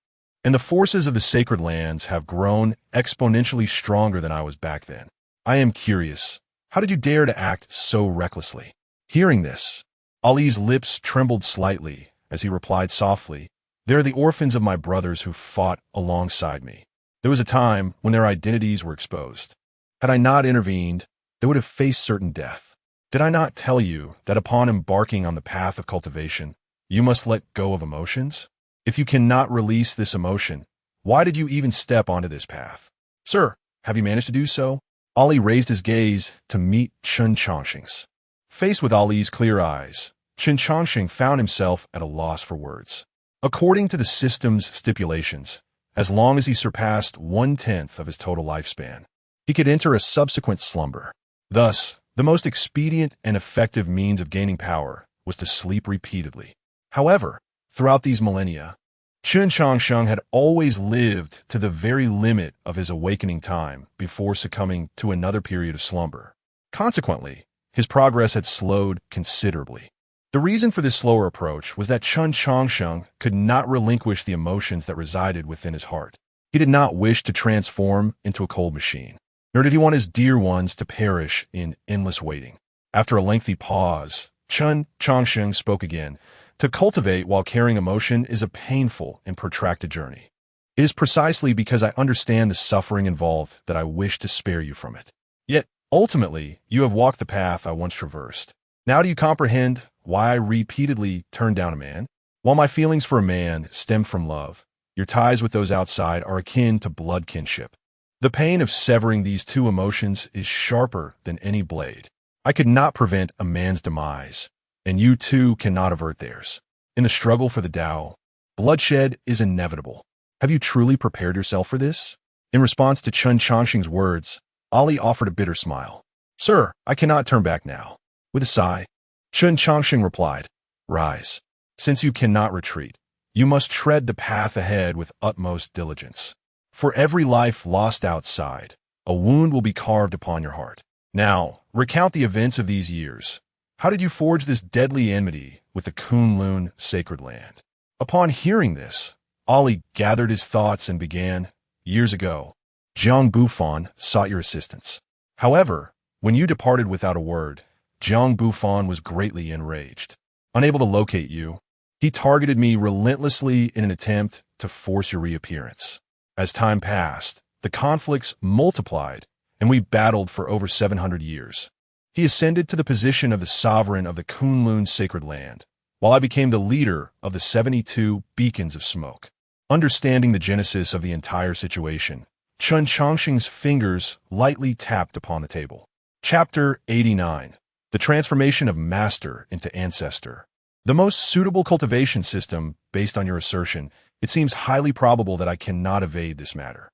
and the forces of the sacred lands have grown exponentially stronger than I was back then. I am curious, how did you dare to act so recklessly?" Hearing this, Ali's lips trembled slightly as he replied softly, "They are the orphans of my brothers who fought alongside me. There was a time when their identities were exposed. Had I not intervened, they would have faced certain death. Did I not tell you that upon embarking on the path of cultivation, you must let go of emotions? If you cannot release this emotion, why did you even step onto this path?" "Sir, have you managed to do so?" Ali raised his gaze to meet Chen Changsheng's. Faced with Ali's clear eyes, Chen Changsheng found himself at a loss for words. According to the system's stipulations, as long as he surpassed 1/10 of his total lifespan, he could enter a subsequent slumber. Thus, the most expedient and effective means of gaining power was to sleep repeatedly. However, throughout these millennia, Chen Changsheng had always lived to the very limit of his awakening time before succumbing to another period of slumber. Consequently, his progress had slowed considerably. The reason for this slower approach was that Chen Changsheng could not relinquish the emotions that resided within his heart. He did not wish to transform into a cold machine, nor did he want his dear ones to perish in endless waiting. After a lengthy pause, Chen Changsheng spoke again. "To cultivate while carrying emotion is a painful and protracted journey. It is precisely because I understand the suffering involved that I wish to spare you from it. Yet, ultimately, you have walked the path I once traversed. Now do you comprehend why I repeatedly turned down a man? While my feelings for a man stem from love, your ties with those outside are akin to blood kinship. The pain of severing these two emotions is sharper than any blade. I could not prevent a man's demise, and you too cannot avert theirs. In the struggle for the Tao, bloodshed is inevitable. Have you truly prepared yourself for this?" In response to Chen Changsheng's words, Ali offered a bitter smile. "Sir, I cannot turn back now." With a sigh, Chen Changsheng replied, "Rise. Since you cannot retreat, you must tread the path ahead with utmost diligence. For every life lost outside, a wound will be carved upon your heart. Now, Recount the events of these years. How did you forge this deadly enmity with the Kunlun sacred land? Upon hearing this, Ali gathered his thoughts and began, years ago, Jiang Bufan sought your assistance. However, when you departed without a word, Jiang Bufan was greatly enraged. Unable to locate you, he targeted me relentlessly in an attempt to force your reappearance. As time passed, the conflicts multiplied, and we battled for over 700 years. He ascended to the position of the sovereign of the Kunlun sacred land, while I became the leader of the 72 beacons of smoke. Understanding the genesis of the entire situation, Chen Changsheng's fingers lightly tapped upon the table. Chapter 89. The Transformation of Master into Ancestor. The most suitable cultivation system, based on your assertion, it seems highly probable that I cannot evade this matter.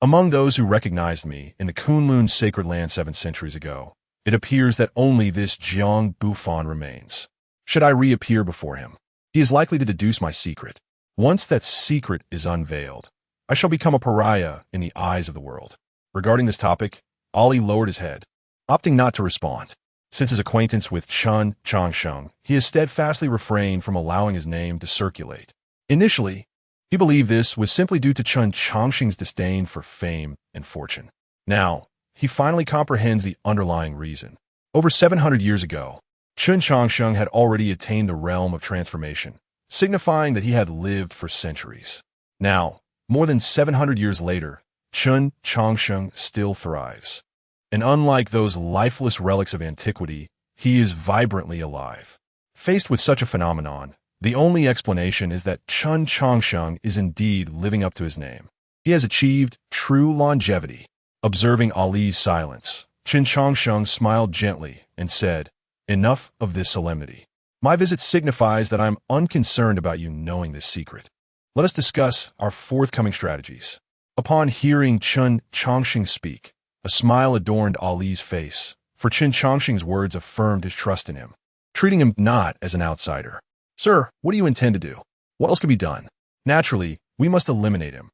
Among those who recognized me in the Kunlun sacred land 7 centuries ago, it appears that only this Jiang Bufan remains. Should I reappear before him, he is likely to deduce my secret. Once that secret is unveiled, I shall become a pariah in the eyes of the world. Regarding this topic, Ali lowered his head, opting not to respond. Since his acquaintance with Chen Changsheng, he has steadfastly refrained from allowing his name to circulate. Initially, he believed this was simply due to Chen Changsheng's disdain for fame and fortune. Now, he finally comprehends the underlying reason. Over 700 years ago, Chen Changsheng had already attained the realm of transformation, signifying that he had lived for centuries. Now, more than 700 years later, Chen Changsheng still thrives. And unlike those lifeless relics of antiquity, he is vibrantly alive. Faced with such a phenomenon, the only explanation is that Chen Changsheng is indeed living up to his name. He has achieved true longevity. Observing Ali's silence, Chen Changsheng smiled gently and said, "Enough of this solemnity. My visit signifies that I'm unconcerned about you knowing this secret. Let us discuss our forthcoming strategies." Upon hearing Chen Changsheng speak, a smile adorned Ali's face, for Chen Changsheng's words affirmed his trust in him, treating him not as an outsider. "Sir, what do you intend to do? What else can be done? Naturally, we must eliminate him.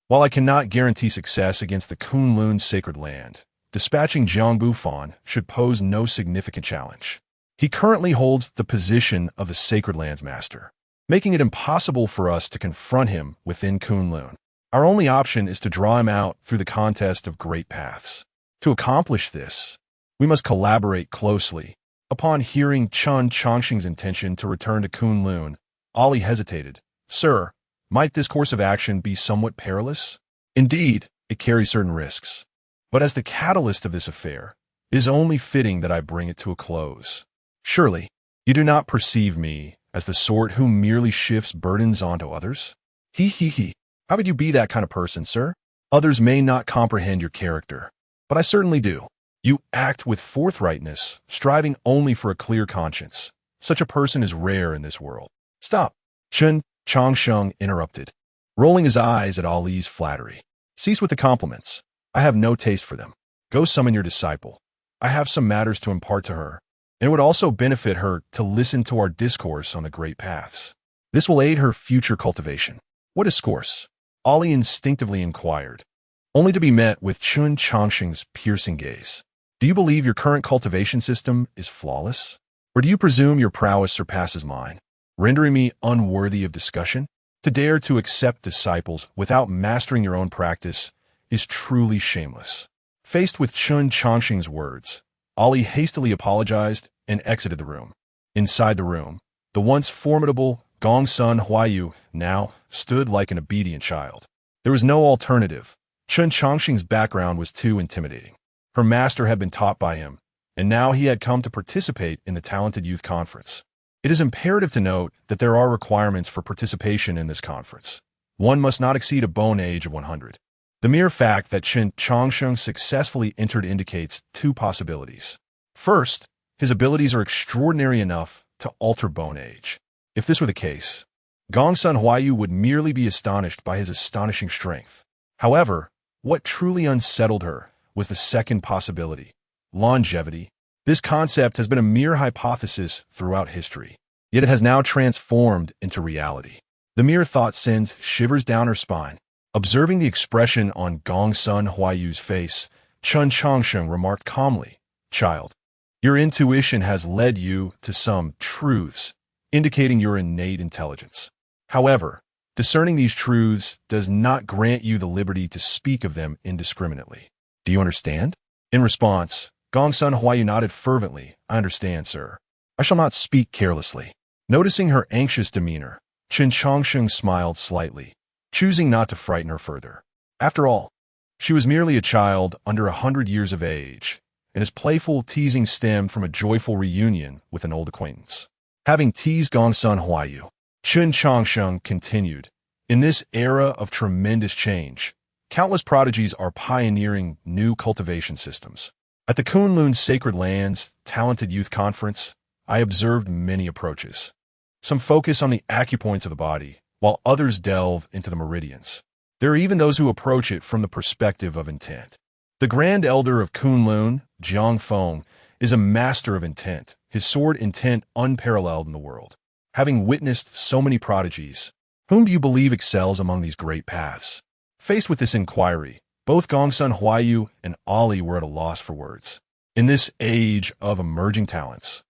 While I cannot guarantee success against the Kunlun sacred land, dispatching Jiang Bufan should pose no significant challenge. He currently holds the position of the sacred land's master, making it impossible for us to confront him within Kunlun. Our only option is to draw him out through the contest of great paths. To accomplish this, we must collaborate closely." Upon hearing Chen Changsheng's intention to return to Kunlun, Ali hesitated. "Sir, might this course of action be somewhat perilous?" "Indeed, it carries certain risks. But as the catalyst of this affair, it is only fitting that I bring it to a close. Surely, you do not perceive me as the sort who merely shifts burdens onto others? He. How could you be that kind of person, sir? Others may not comprehend your character, but I certainly do. You act with forthrightness, striving only for a clear conscience. Such a person is rare in this world." "Stop," Chen Changsheng interrupted, rolling his eyes at Ali's flattery. "Cease with the compliments. I have no taste for them. Go summon your disciple. I have some matters to impart to her, and it would also benefit her to listen to our discourse on the great paths. This will aid her future cultivation." "What discourse?" Ali instinctively inquired, only to be met with Chen Changsheng's piercing gaze. "Do you believe your current cultivation system is flawless? Or do you presume your prowess surpasses mine, rendering me unworthy of discussion? To dare to accept disciples without mastering your own practice is truly shameless." Faced with Chen Changsheng's words, Ali hastily apologized and exited the room. Inside the room, the once formidable Gongsun Huayu now stood like an obedient child. There was no alternative. Chen Changsheng's background was too intimidating. Her master had been taught by him, and now he had come to participate in the Talented Youth Conference. It is imperative to note that there are requirements for participation in this conference. One must not exceed a bone age of 100. The mere fact that Chen Changsheng successfully entered indicates two possibilities. First, his abilities are extraordinary enough to alter bone age. If this were the case, Gongsun Huayu would merely be astonished by his astonishing strength. However, what truly unsettled her was the second possibility, longevity. This concept has been a mere hypothesis throughout history, yet it has now transformed into reality. The mere thought sends shivers down her spine. Observing the expression on Gongsun Huayu's face, Chen Changsheng remarked calmly, "Child, Your intuition has led you to some truths, indicating your innate intelligence. However, discerning these truths does not grant you the liberty to speak of them indiscriminately. Do you understand? In response, Gongsun Huayu nodded fervently. I understand, sir. I shall not speak carelessly. Noticing her anxious demeanor, Chen Changsheng smiled slightly, choosing not to frighten her further. After all, she was merely a child under 100 years of age, and his playful teasing stemmed from a joyful reunion with an old acquaintance. Having teased Gongsun Huayu, Chen Changsheng continued, in this era of tremendous change, countless prodigies are pioneering new cultivation systems. At the Kunlun Sacred Lands Talented Youth Conference, I observed many approaches. Some focus on the acupoints of the body, while others delve into the meridians. There are even those who approach it from the perspective of intent. The Grand Elder of Kunlun, Jiang Feng, is a master of intent, his sword intent unparalleled in the world. Having witnessed so many prodigies, whom do you believe excels among these great paths? Faced with this inquiry, both Gongsun Huayu and Ali were at a loss for words. In this age of emerging talents,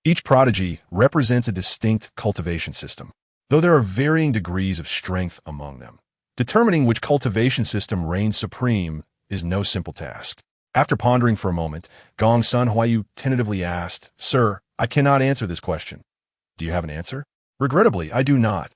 each prodigy represents a distinct cultivation system, though there are varying degrees of strength among them. Determining which cultivation system reigns supreme is no simple task. After pondering for a moment, Gongsun Huayu tentatively asked, Sir, I cannot answer this question. Do you have an answer? Regrettably, I do not,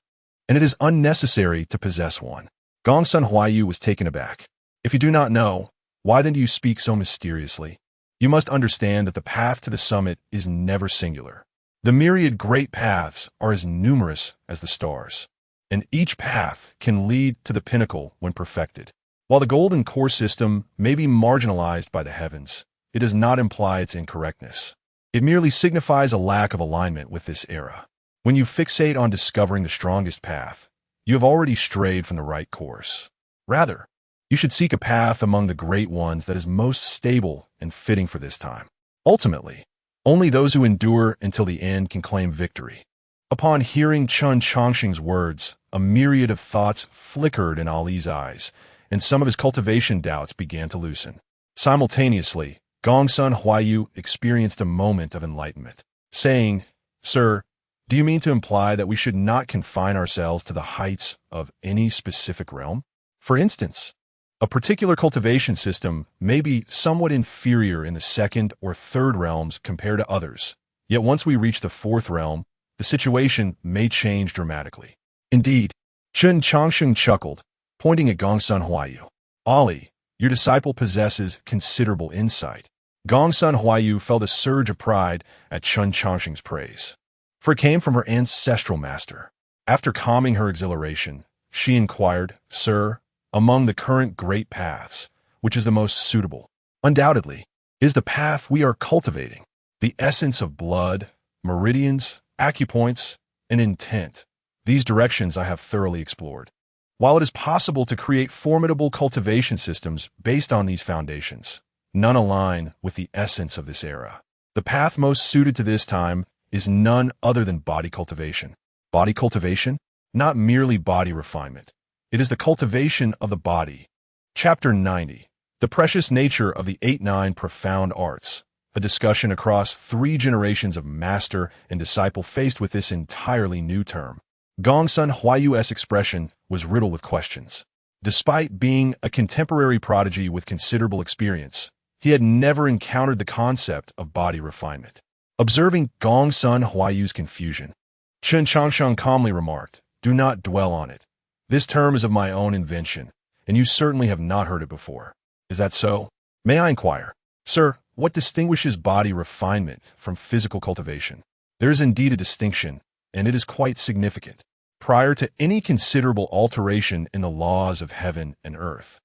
and it is unnecessary to possess one. Gongsun Huayu was taken aback. If you do not know, why then do you speak so mysteriously? You must understand that the path to the summit is never singular. The myriad great paths are as numerous as the stars, and each path can lead to the pinnacle when perfected. While the golden core system may be marginalized by the heavens, it does not imply its incorrectness. It merely signifies a lack of alignment with this era. When you fixate on discovering the strongest path, you have already strayed from the right course. Rather, you should seek a path among the great ones that is most stable and fitting for this time. Ultimately, only those who endure until the end can claim victory. Upon hearing Chen Changsheng's words, a myriad of thoughts flickered in Ali's eyes, and some of his cultivation doubts began to loosen. Simultaneously, Gongsun Huayu experienced a moment of enlightenment, saying, Sir, do you mean to imply that we should not confine ourselves to the heights of any specific realm? For instance, a particular cultivation system may be somewhat inferior in the second or third realms compared to others, yet once we reach the fourth realm, the situation may change dramatically. Indeed, Chen Changsheng chuckled, pointing at Gongsun Huayu. Ali, your disciple possesses considerable insight. Gongsun Huayu felt a surge of pride at Chen Changsheng's praise, for it came from her ancestral master. After calming her exhilaration, she inquired, Sir, among the current great paths, which is the most suitable? Undoubtedly, is the path we are cultivating, the essence of blood, meridians, acupoints, and intent. These directions I have thoroughly explored. While it is possible to create formidable cultivation systems based on these foundations, none align with the essence of this era. The path most suited to this time is none other than body cultivation. Body cultivation? Not merely body refinement. It is the cultivation of the body. Chapter 90. The Precious Nature of the 8-9 Profound Arts. A discussion across 3 generations of master and disciple faced with this entirely new term. Gongsun Huayu's expression was riddled with questions. Despite being a contemporary prodigy with considerable experience, he had never encountered the concept of body refinement. Observing Gongsun Huayu's confusion, Chen Changsheng calmly remarked, Do not dwell on it. This term is of my own invention, and you certainly have not heard it before. Is that so? May I inquire? Sir, what distinguishes body refinement from physical cultivation? There is indeed a distinction, and it is quite significant. Prior to any considerable alteration in the laws of heaven and earth,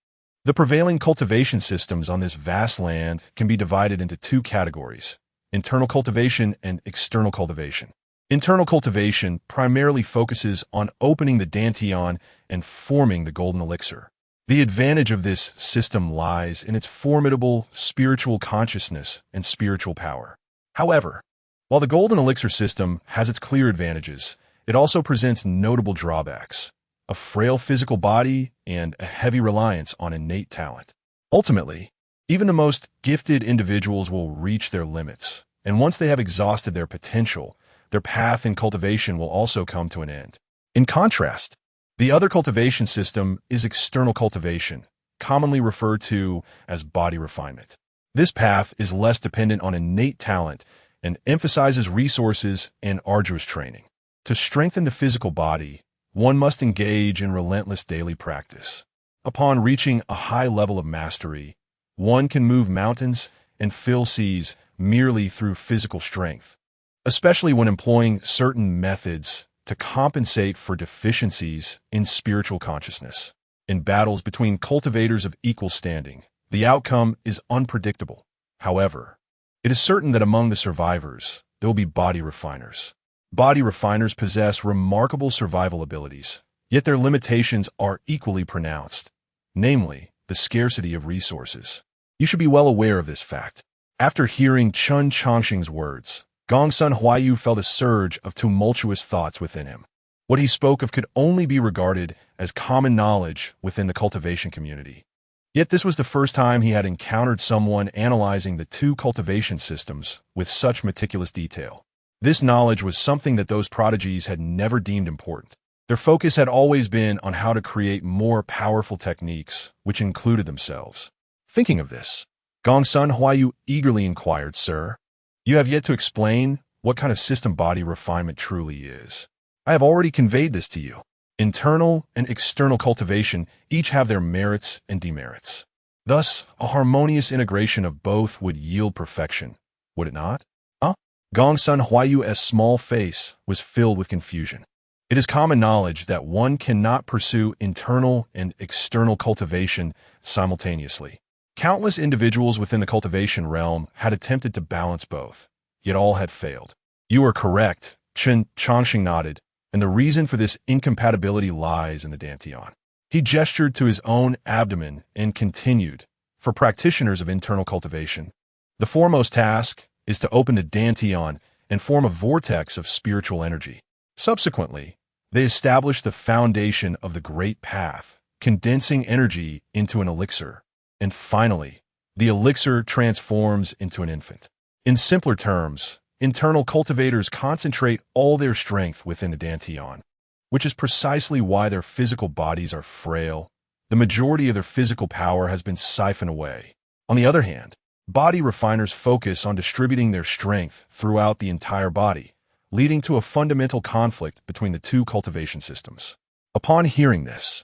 the prevailing cultivation systems on this vast land can be divided into 2 categories: internal cultivation and external cultivation. Internal cultivation primarily focuses on opening the dantian and forming the golden elixir. The advantage of this system lies in its formidable spiritual consciousness and spiritual power. However, while the golden elixir system has its clear advantages, it also presents notable drawbacks: a frail physical body and a heavy reliance on innate talent. Ultimately, even the most gifted individuals will reach their limits, and once they have exhausted their potential, their path in cultivation will also come to an end. In contrast, the other cultivation system is external cultivation, commonly referred to as body refinement. This path is less dependent on innate talent and emphasizes resources and arduous training. To strengthen the physical body, one must engage in relentless daily practice. Upon reaching a high level of mastery, one can move mountains and fill seas merely through physical strength, especially when employing certain methods to compensate for deficiencies in spiritual consciousness. In battles between cultivators of equal standing, the outcome is unpredictable. However, it is certain that among the survivors, there will be body refiners. Body refiners possess remarkable survival abilities, yet their limitations are equally pronounced, namely, the scarcity of resources. You should be well aware of this fact. After hearing Chen Changsheng's words, Gongsun Huayu felt a surge of tumultuous thoughts within him. What he spoke of could only be regarded as common knowledge within the cultivation community. Yet this was the first time he had encountered someone analyzing the two cultivation systems with such meticulous detail. This knowledge was something that those prodigies had never deemed important. Their focus had always been on how to create more powerful techniques, which included themselves. Thinking of this, Gongsun Huayu eagerly inquired, "Sir, you have yet to explain what kind of system body refinement truly is. I have already conveyed this to you. Internal and external cultivation each have their merits and demerits. Thus, a harmonious integration of both would yield perfection, would it not?" Gongsun Huayu's small face was filled with confusion. It is common knowledge that one cannot pursue internal and external cultivation simultaneously. Countless individuals within the cultivation realm had attempted to balance both, yet all had failed. "You are correct," Chen Changsheng nodded, "and the reason for this incompatibility lies in the dantian." He gestured to his own abdomen and continued, "For practitioners of internal cultivation, the foremost task is to open the dantian and form a vortex of spiritual energy. Subsequently, they establish the foundation of the great path, condensing energy into an elixir. And finally, the elixir transforms into an infant. In simpler terms, internal cultivators concentrate all their strength within the dantian, which is precisely why their physical bodies are frail. The majority of their physical power has been siphoned away. On the other hand, body refiners focus on distributing their strength throughout the entire body, leading to a fundamental conflict between the two cultivation systems. Upon hearing this,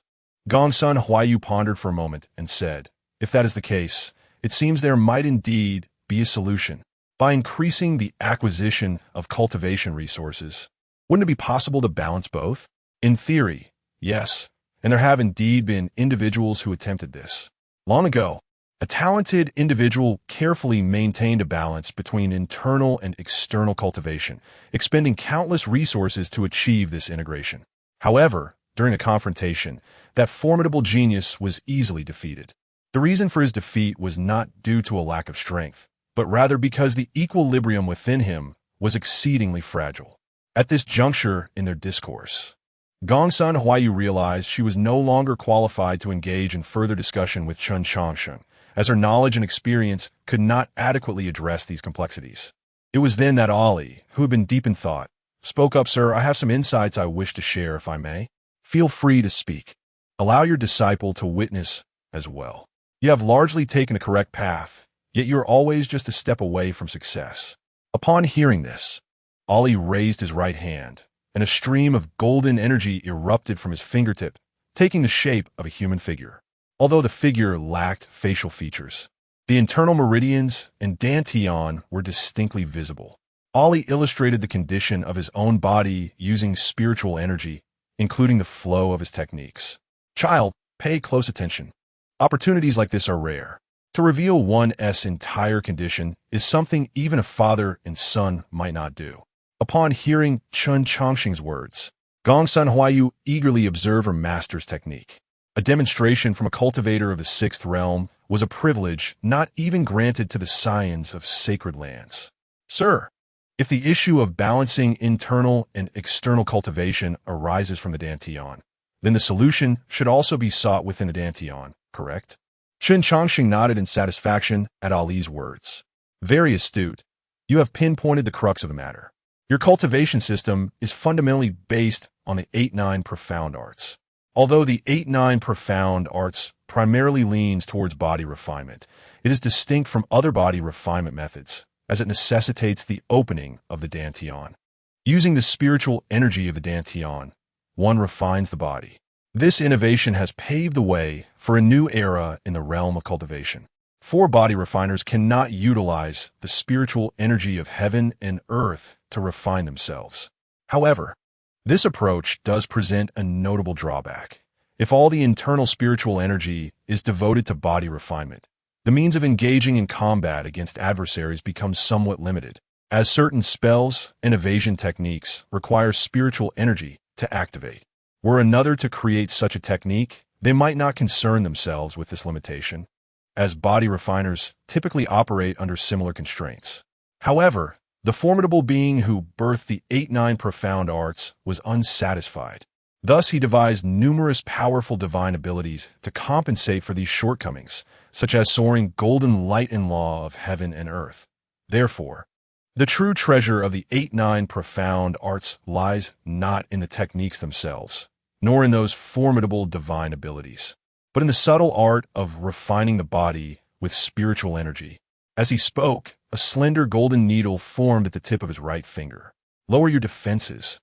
Gongsun Huayu pondered for a moment and said, "If that is the case, it seems there might indeed be a solution. By increasing the acquisition of cultivation resources, wouldn't it be possible to balance both?" In theory, yes, and there have indeed been individuals who attempted this. Long ago, a talented individual carefully maintained a balance between internal and external cultivation, expending countless resources to achieve this integration. However, during a confrontation, that formidable genius was easily defeated. The reason for his defeat was not due to a lack of strength, but rather because the equilibrium within him was exceedingly fragile. At this juncture in their discourse, Gongsun Huayu realized she was no longer qualified to engage in further discussion with Chen Changsheng, as her knowledge and experience could not adequately address these complexities. It was then that Ali, who had been deep in thought, spoke up, "Sir, I have some insights I wish to share, if I may. Feel free to speak. Allow your disciple to witness as well. You have largely taken a correct path, yet you are always just a step away from success." Upon hearing this, Ali raised his right hand, and a stream of golden energy erupted from his fingertip, taking the shape of a human figure. Although the figure lacked facial features, the internal meridians and dantian were distinctly visible. Ali illustrated the condition of his own body using spiritual energy, including the flow of his techniques. Child, pay close attention. Opportunities like this are rare. To reveal one's entire condition is something even a father and son might not do. Upon hearing Chen Changsheng's words, Gongsun Huayu eagerly observed her master's technique. A demonstration from a cultivator of the sixth realm was a privilege not even granted to the scions of sacred lands. "Sir, if the issue of balancing internal and external cultivation arises from the dantian, then the solution should also be sought within the dantian, correct?" Chen Changsheng nodded in satisfaction at Ali's words. "Very astute. You have pinpointed the crux of the matter. Your cultivation system is fundamentally based on the 8-9 profound arts. Although the 8-9 profound arts primarily leans towards body refinement, it is distinct from other body refinement methods, as it necessitates the opening of the dantian. Using the spiritual energy of the dantian, one refines the body. This innovation has paved the way for a new era in the realm of cultivation. For body refiners cannot utilize the spiritual energy of heaven and earth to refine themselves. However, this approach does present a notable drawback. If all the internal spiritual energy is devoted to body refinement, the means of engaging in combat against adversaries becomes somewhat limited, as certain spells and evasion techniques require spiritual energy to activate. Were another to create such a technique, they might not concern themselves with this limitation, as body refiners typically operate under similar constraints. However, the formidable being who birthed the 8-9 profound arts was unsatisfied. Thus, he devised numerous powerful divine abilities to compensate for these shortcomings, such as soaring golden light and law of heaven and earth. Therefore, the true treasure of the 8-9 profound arts lies not in the techniques themselves, nor in those formidable divine abilities, but in the subtle art of refining the body with spiritual energy. As he spoke, a slender golden needle formed at the tip of his right finger. Lower your defenses.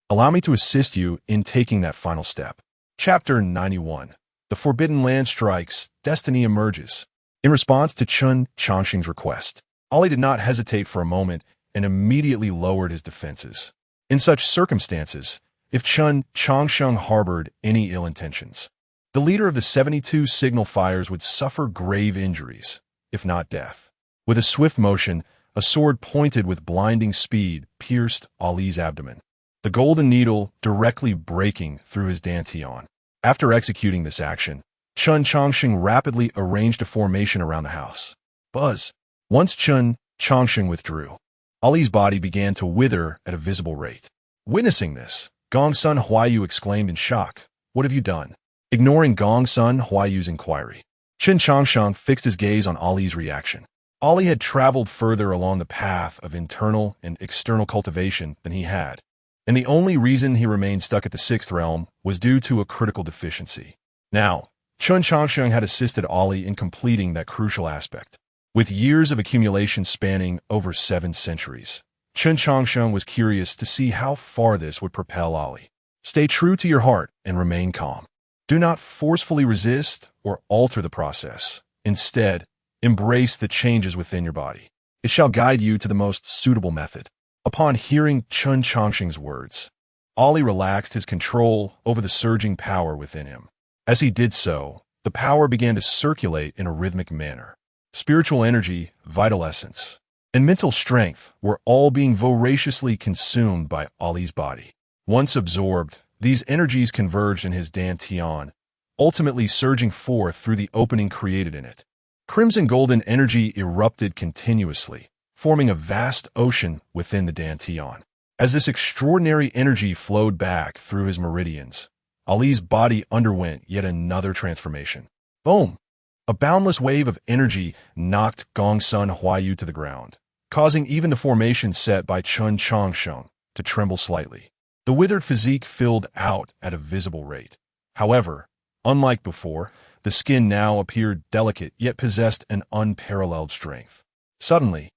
Allow me to assist you in taking that final step. Chapter 91. The Forbidden Land strikes, destiny emerges. In response to Chen Changsheng's request, Ali did not hesitate for a moment and immediately lowered his defenses. In such circumstances, if Chen Changsheng harbored any ill intentions, the leader of the 72 signal fires would suffer grave injuries, if not death. With a swift motion, a sword pointed with blinding speed pierced Ali's abdomen, the golden needle directly breaking through his dantian. After executing this action, Chen Changsheng rapidly arranged a formation around the house. Buzz! Once Chen Changsheng withdrew, Ali's body began to wither at a visible rate. Witnessing this, Gongsun Huayu exclaimed in shock, "What have you done?" Ignoring Gongsun Huayu's inquiry, Chen Changsheng fixed his gaze on Ali's reaction. Ali had traveled further along the path of internal and external cultivation than he had, and the only reason he remained stuck at the 6th realm was due to a critical deficiency. Now, Chen Changsheng had assisted Ali in completing that crucial aspect. With years of accumulation spanning over 7 centuries, Chen Changsheng was curious to see how far this would propel Ali. Stay true to your heart and remain calm. Do not forcefully resist or alter the process. Instead, embrace the changes within your body. It shall guide you to the most suitable method. Upon hearing Chen Changsheng's words, Ali relaxed his control over the surging power within him. As he did so, the power began to circulate in a rhythmic manner. Spiritual energy, vital essence, and mental strength were all being voraciously consumed by Ali's body. Once absorbed, these energies converged in his dantian, ultimately surging forth through the opening created in it. Crimson golden energy erupted continuously, forming a vast ocean within the dantian. As this extraordinary energy flowed back through his meridians, Ali's body underwent yet another transformation. Boom! A boundless wave of energy knocked Gongsun Huayu to the ground, causing even the formation set by Chen Changsheng to tremble slightly. The withered physique filled out at a visible rate. However, unlike before, the skin now appeared delicate yet possessed an unparalleled strength. Suddenly,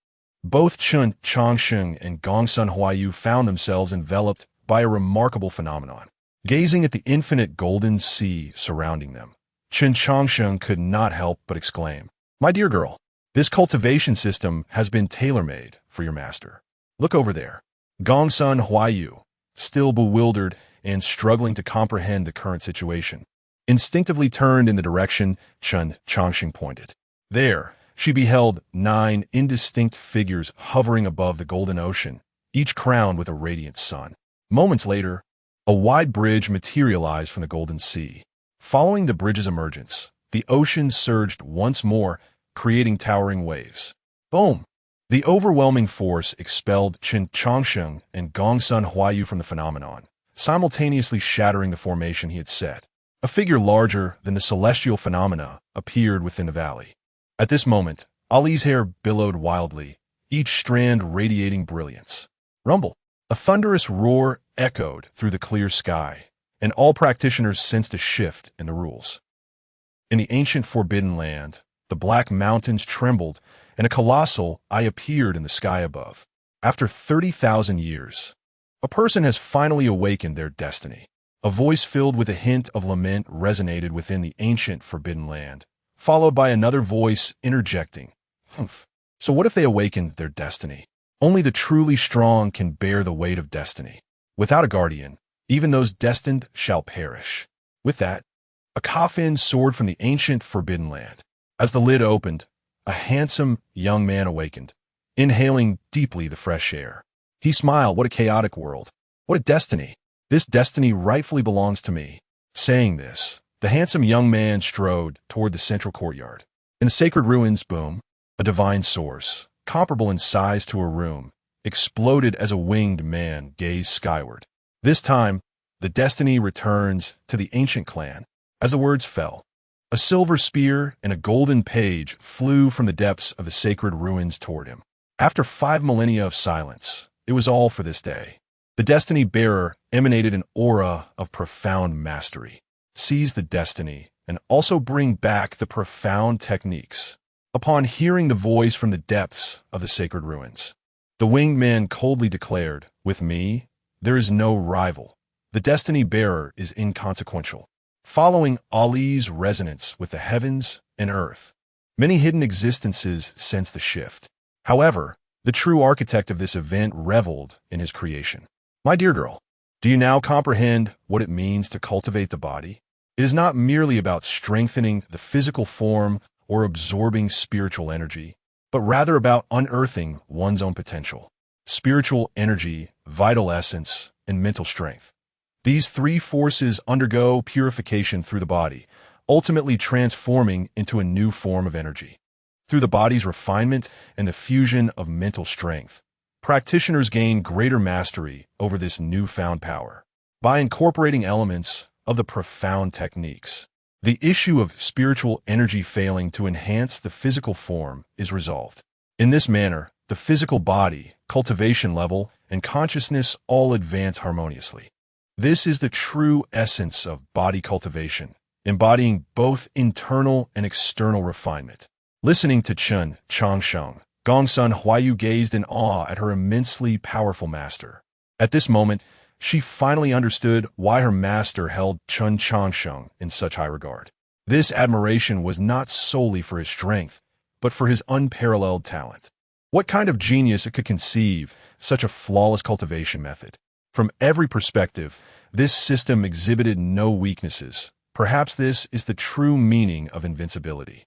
both Chen Changsheng and Gongsun Huayu found themselves enveloped by a remarkable phenomenon. Gazing at the infinite golden sea surrounding them, Chen Changsheng could not help but exclaim, "My dear girl, this cultivation system has been tailor-made for your master. Look over there." Gongsun Huayu, still bewildered and struggling to comprehend the current situation, instinctively turned in the direction Chen Changsheng pointed. There, she beheld 9 indistinct figures hovering above the golden ocean, each crowned with a radiant sun. Moments later, a wide bridge materialized from the golden sea. Following the bridge's emergence, the ocean surged once more, creating towering waves. Boom! The overwhelming force expelled Chen Changsheng and Gongsun Huayu from the phenomenon, simultaneously shattering the formation he had set. A figure larger than the celestial phenomena appeared within the valley. At this moment, Ali's hair billowed wildly, each strand radiating brilliance. Rumble. A thunderous roar echoed through the clear sky, and all practitioners sensed a shift in the rules. In the ancient Forbidden Land, the black mountains trembled, and a colossal eye appeared in the sky above. After 30,000 years, a person has finally awakened their destiny. A voice filled with a hint of lament resonated within the ancient Forbidden Land, followed by another voice interjecting, "Humph. So what if they awakened their destiny? Only the truly strong can bear the weight of destiny. Without a guardian, even those destined shall perish." With that, a coffin soared from the ancient Forbidden Land. As the lid opened, a handsome young man awakened, inhaling deeply the fresh air. He smiled. "What a chaotic world. What a destiny. This destiny rightfully belongs to me." Saying this, the handsome young man strode toward the central courtyard. In the sacred ruins, boom, a divine source, comparable in size to a room, exploded as a winged man gazed skyward. This time, the destiny returns to the ancient clan. As the words fell, a silver spear and a golden page flew from the depths of the sacred ruins toward him. After 5 millennia of silence, it was all for this day. The destiny bearer emanated an aura of profound mastery. Seize the destiny and also bring back the profound techniques. Upon hearing the voice from the depths of the sacred ruins, the winged man coldly declared, "With me, there is no rival. The destiny bearer is inconsequential." Following Ali's resonance with the heavens and earth, many hidden existences sensed the shift. However, the true architect of this event reveled in his creation. My dear girl, do you now comprehend what it means to cultivate the body? It is not merely about strengthening the physical form or absorbing spiritual energy, but rather about unearthing one's own potential. Spiritual energy, vital essence, and mental strength. These 3 forces undergo purification through the body, ultimately transforming into a new form of energy. Through the body's refinement and the fusion of mental strength, practitioners gain greater mastery over this newfound power. By incorporating elements of the profound techniques, the issue of spiritual energy failing to enhance the physical form is resolved. In this manner, the physical body, cultivation level, and consciousness all advance harmoniously. This is the true essence of body cultivation, embodying both internal and external refinement. Listening to Chen Changsheng, Gongsun Huayu gazed in awe at her immensely powerful master. At this moment, she finally understood why her master held Chen Changsheng in such high regard. This admiration was not solely for his strength, but for his unparalleled talent. What kind of genius it could conceive such a flawless cultivation method? From every perspective, this system exhibited no weaknesses. Perhaps this is the true meaning of invincibility.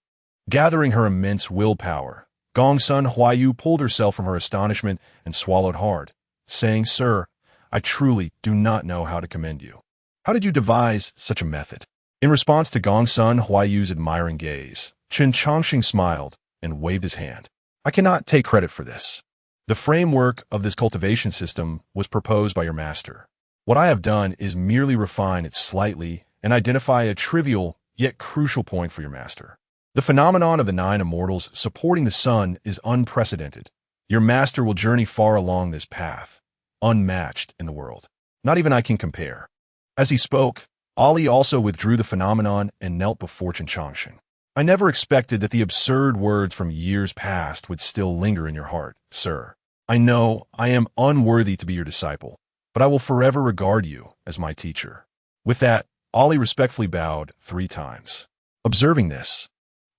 Gathering her immense willpower, Gongsun Huayu pulled herself from her astonishment and swallowed hard, saying, "Sir, I truly do not know how to commend you. How did you devise such a method?" In response to Gongsun Huayu's admiring gaze, Chen Changsheng smiled and waved his hand. "I cannot take credit for this. The framework of this cultivation system was proposed by your master. What I have done is merely refine it slightly and identify a trivial yet crucial point for your master. The phenomenon of the 9 immortals supporting the sun is unprecedented. Your master will journey far along this path, unmatched in the world. Not even I can compare." As he spoke, Ali also withdrew the phenomenon and knelt before Chen Changsheng. "I never expected that the absurd words from years past would still linger in your heart, sir. I know I am unworthy to be your disciple, but I will forever regard you as my teacher." With that, Ali respectfully bowed 3 times. Observing this,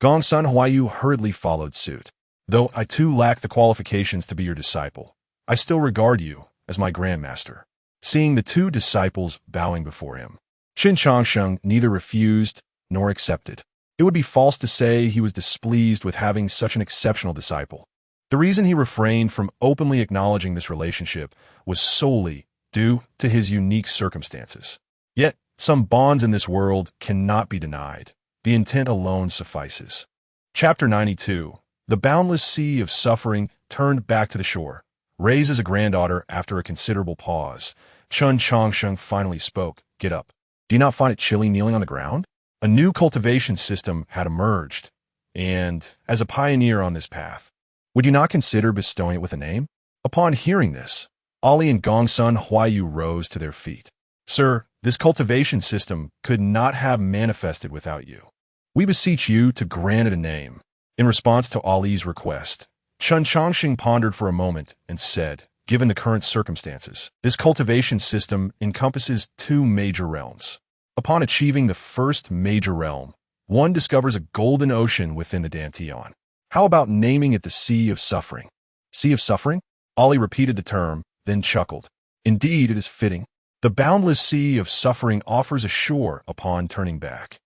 Gongsun Huayu hurriedly followed suit. "Though I too lack the qualifications to be your disciple, I still regard you as my grandmaster." Seeing the 2 disciples bowing before him, Chen Changsheng neither refused nor accepted. It would be false to say he was displeased with having such an exceptional disciple. The reason he refrained from openly acknowledging this relationship was solely due to his unique circumstances. Yet, some bonds in this world cannot be denied. The intent alone suffices. Chapter 92. The boundless sea of suffering turned back to the shore. Raised as a granddaughter after a considerable pause, Chen Changsheng finally spoke. "Get up. Do you not find it chilly kneeling on the ground?" A new cultivation system had emerged, and, as a pioneer on this path, Would you not consider bestowing it with a name? Upon hearing this, Ali and Gongsun Huayu rose to their feet. Sir, this cultivation system could not have manifested without you. We beseech you to grant it a name. In response to Ali's request, Chen Changsheng pondered for a moment and said, given the current circumstances, this cultivation system encompasses two major realms. Upon achieving the first major realm, one discovers a golden ocean within the Dantian. How about naming it the Sea of Suffering? Sea of Suffering? Ali repeated the term, then chuckled. Indeed, it is fitting. The boundless sea of suffering offers a shore upon turning back.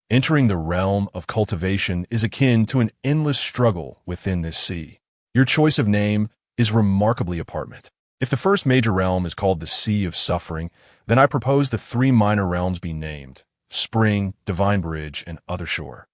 Entering the realm of cultivation is akin to an endless struggle within this sea. Your choice of name is remarkably apparent. If the first major realm is called the Sea of Suffering, then I propose the three minor realms be named: Spring, Divine Bridge, and Other Shore.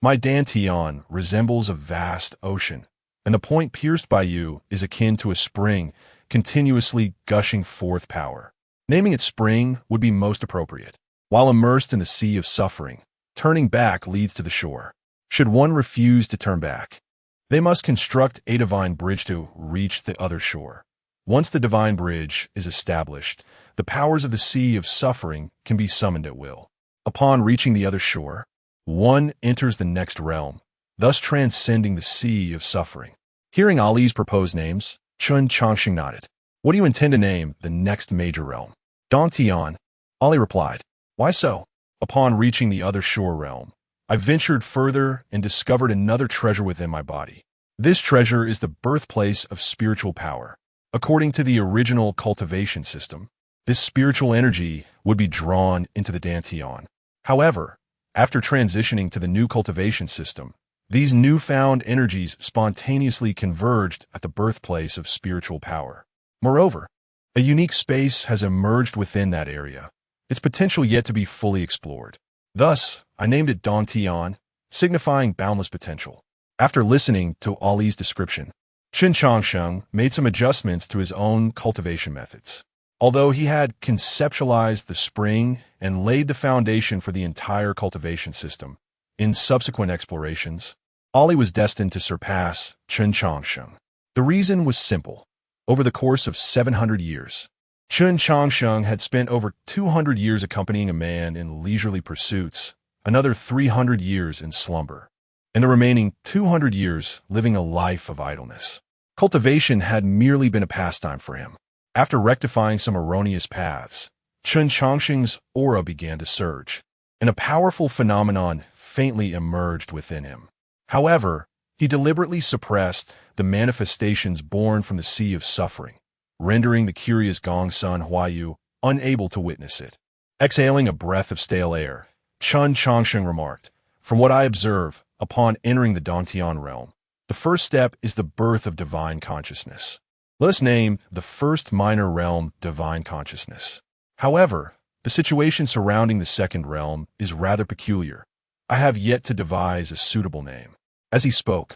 My Dantian resembles a vast ocean, and the point pierced by you is akin to a spring continuously gushing forth power. Naming it Spring would be most appropriate. While immersed in the Sea of Suffering, turning back leads to the shore. Should one refuse to turn back, they must construct a divine bridge to reach the other shore. Once the divine bridge is established, the powers of the Sea of Suffering can be summoned at will. Upon reaching the other shore, one enters the next realm, thus transcending the Sea of Suffering. Hearing Ali's proposed names, Chen Changsheng nodded. What do you intend to name the next major realm? Dantian, Ali replied. Why so? Upon reaching the other shore realm, I ventured further and discovered another treasure within my body. This treasure is the birthplace of spiritual power. According to the original cultivation system, this spiritual energy would be drawn into the Dantian. However, after transitioning to the new cultivation system, these newfound energies spontaneously converged at the birthplace of spiritual power. Moreover, a unique space has emerged within that area, its potential yet to be fully explored. Thus, I named it Dantian, signifying boundless potential. After listening to Ali's description, Chen Changsheng made some adjustments to his own cultivation methods. Although he had conceptualized the spring and laid the foundation for the entire cultivation system, in subsequent explorations, Ali was destined to surpass Chen Changsheng. The reason was simple. Over the course of 700 years, Chen Changsheng had spent over 200 years accompanying a man in leisurely pursuits, another 300 years in slumber, and the remaining 200 years living a life of idleness. Cultivation had merely been a pastime for him. After rectifying some erroneous paths, Chen Changsheng's aura began to surge, and a powerful phenomenon faintly emerged within him. However, he deliberately suppressed the manifestations born from the Sea of Suffering, rendering the curious Gongsun Huayu unable to witness it. Exhaling a breath of stale air, Chen Changsheng remarked, "From what I observe, upon entering the Dantian realm, the first step is the birth of divine consciousness. Let us name the first minor realm divine consciousness. However, the situation surrounding the second realm is rather peculiar. I have yet to devise a suitable name." As he spoke,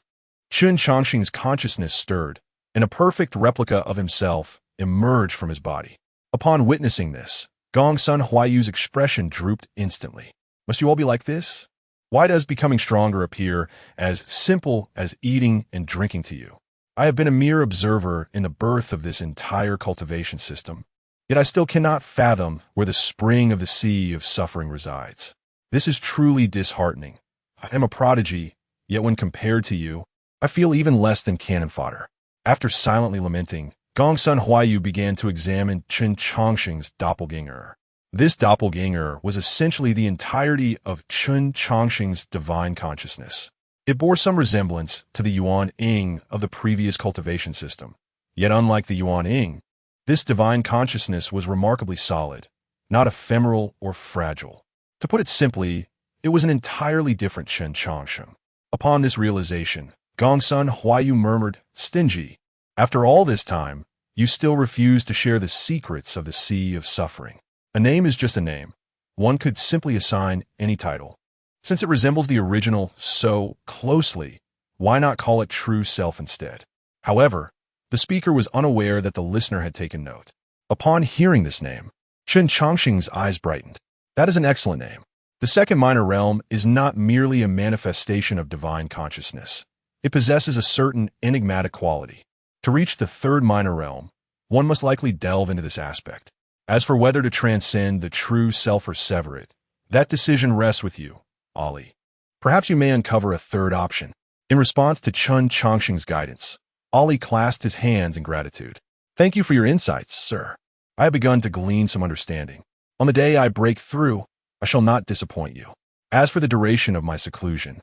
Chen Changsheng's consciousness stirred, and a perfect replica of himself emerged from his body. Upon witnessing this, Gongsun Huayu's expression drooped instantly. Must you all be like this? Why does becoming stronger appear as simple as eating and drinking to you? I have been a mere observer in the birth of this entire cultivation system, yet I still cannot fathom where the spring of the Sea of Suffering resides. This is truly disheartening. I am a prodigy, yet when compared to you, I feel even less than cannon fodder. After silently lamenting, Gongsun Huayu began to examine Chen Changsheng's doppelganger. This doppelganger was essentially the entirety of Chen Changsheng's divine consciousness. It bore some resemblance to the Yuan Ying of the previous cultivation system. Yet unlike the Yuan Ying, this divine consciousness was remarkably solid, not ephemeral or fragile. To put it simply, it was an entirely different Chen Changsheng. Upon this realization, Gongsun Huayu murmured, "Stingy. After all this time, you still refuse to share the secrets of the Sea of Suffering. A name is just a name. One could simply assign any title. Since it resembles the original so closely, why not call it True Self instead?" However, the speaker was unaware that the listener had taken note. Upon hearing this name, Chen Changsheng's eyes brightened. That is an excellent name. The second minor realm is not merely a manifestation of divine consciousness. It possesses a certain enigmatic quality. To reach the third minor realm, one must likely delve into this aspect. As for whether to transcend the true self or sever it, that decision rests with you, Ali. Perhaps you may uncover a third option. In response to Chen Changsheng's guidance, Ali clasped his hands in gratitude. Thank you for your insights, sir. I have begun to glean some understanding. On the day I break through, I shall not disappoint you. As for the duration of my seclusion,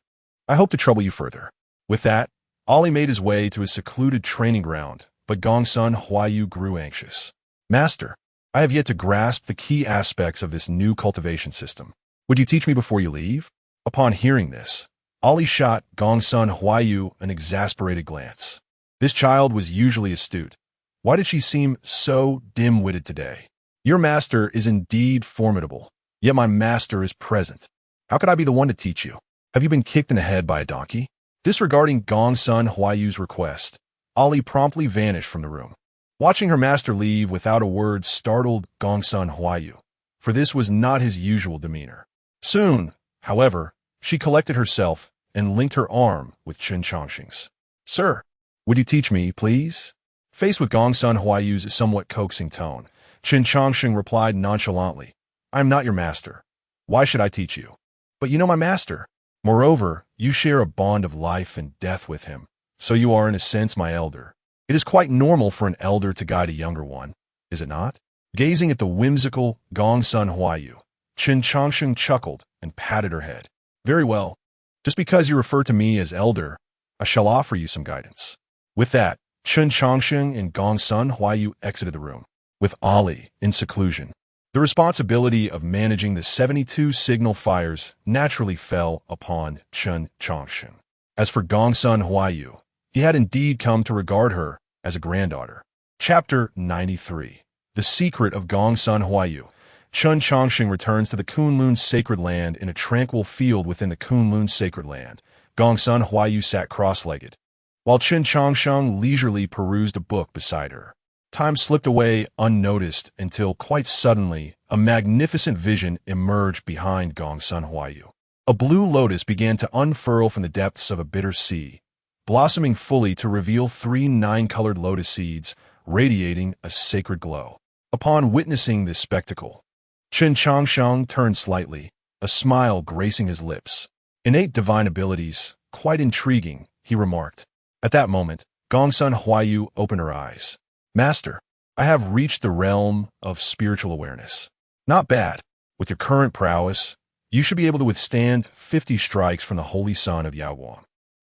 I hope to trouble you further. With that, Ali made his way to his secluded training ground, but Gongsun Huayu grew anxious. Master, I have yet to grasp the key aspects of this new cultivation system. Would you teach me before you leave? Upon hearing this, Ali shot Gongsun Huayu an exasperated glance. This child was usually astute. Why did she seem so dim-witted today? Your master is indeed formidable, yet my master is present. How could I be the one to teach you? Have you been kicked in the head by a donkey? Disregarding Gongsun Huayu's request, Ali promptly vanished from the room. Watching her master leave without a word startled Gongsun Huayu, for this was not his usual demeanor. Soon, however, she collected herself and linked her arm with Chen Changsheng's. Sir, would you teach me, please? Faced with Gongsun Huayu's somewhat coaxing tone, Chen Changsheng replied nonchalantly, I am not your master. Why should I teach you? But you know my master. Moreover, you share a bond of life and death with him, so you are in a sense my elder. It is quite normal for an elder to guide a younger one, is it not? Gazing at the whimsical Gongsun Huayu, Chen Changsheng chuckled and patted her head. Very well. Just because you refer to me as elder, I shall offer you some guidance. With that, Chen Changsheng and Gongsun Huayu exited the room, with Ali in seclusion. The responsibility of managing the 72 signal fires naturally fell upon Chen Changsheng. As for Gongsun Huayu, he had indeed come to regard her as a granddaughter. Chapter 93. The Secret of Gongsun Huayu. Chen Changsheng returns to the Kunlun sacred land in a tranquil field within the Kunlun sacred land. Gongsun Huayu sat cross-legged, while Chen Changsheng leisurely perused a book beside her. Time slipped away unnoticed until, quite suddenly, a magnificent vision emerged behind Gongsun Huayu. A blue lotus began to unfurl from the depths of a bitter sea, blossoming fully to reveal 3 9-colored lotus seeds, radiating a sacred glow. Upon witnessing this spectacle, Chen Changsheng turned slightly, a smile gracing his lips. Innate divine abilities, quite intriguing, he remarked. At that moment, Gongsun Huayu opened her eyes. Master, I have reached the realm of spiritual awareness. Not bad. With your current prowess, you should be able to withstand 50 strikes from the holy son of Yaowang.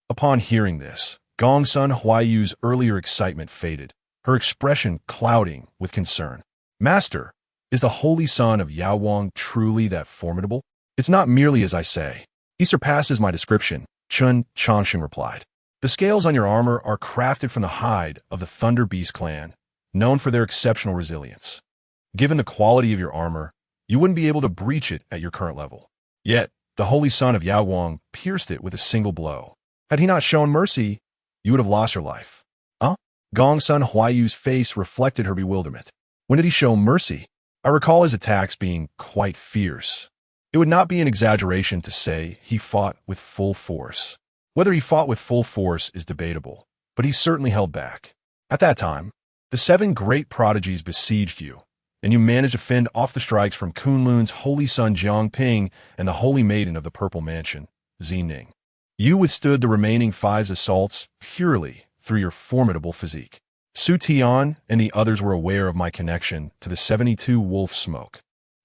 Upon hearing this, Gongsun Huayu's earlier excitement faded, her expression clouding with concern. Master, is the holy son of Yaowang truly that formidable? It's not merely as I say. He surpasses my description, Chen Changsheng replied. The scales on your armor are crafted from the hide of the Thunder Beast clan, known for their exceptional resilience. Given the quality of your armor, you wouldn't be able to breach it at your current level. Yet, the holy son of Yaowang pierced it with a single blow. Had he not shown mercy, you would have lost your life. Huh? Gongsun Huayu's face reflected her bewilderment. When did he show mercy? I recall his attacks being quite fierce. It would not be an exaggeration to say he fought with full force. Whether he fought with full force is debatable, but he certainly held back. At that time, the 7 great prodigies besieged you, and you managed to fend off the strikes from Kunlun's holy son Jiang Ping and the holy maiden of the Purple Mansion, Zining. You withstood the remaining 5's assaults purely through your formidable physique. Su Tian and the others were aware of my connection to the 72 wolf smoke.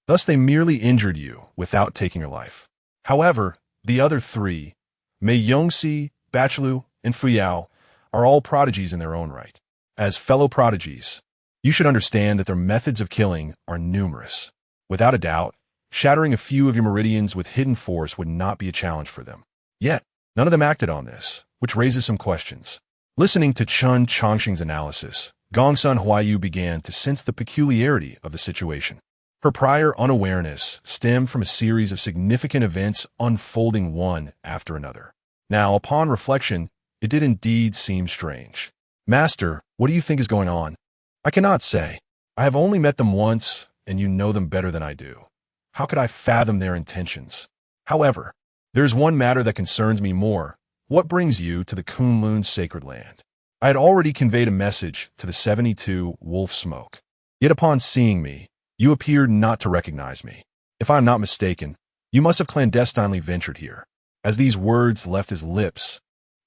Thus they merely injured you without taking your life. However, the other 3, Mei Yongxi, Bachelu, and Fuyao, are all prodigies in their own right. As fellow prodigies, you should understand that their methods of killing are numerous. Without a doubt, shattering a few of your meridians with hidden force would not be a challenge for them. Yet, none of them acted on this, which raises some questions. Listening to Chen Changsheng's analysis, Gongsun Huayu began to sense the peculiarity of the situation. Her prior unawareness stemmed from a series of significant events unfolding one after another. Now, upon reflection, it did indeed seem strange. Master, what do you think is going on? I cannot say. I have only met them once, and you know them better than I do. How could I fathom their intentions? However, there is one matter that concerns me more, what brings you to the Kunlun sacred land? I had already conveyed a message to the 72 wolf smoke. Yet upon seeing me, you appeared not to recognize me. If I am not mistaken, you must have clandestinely ventured here. As these words left his lips,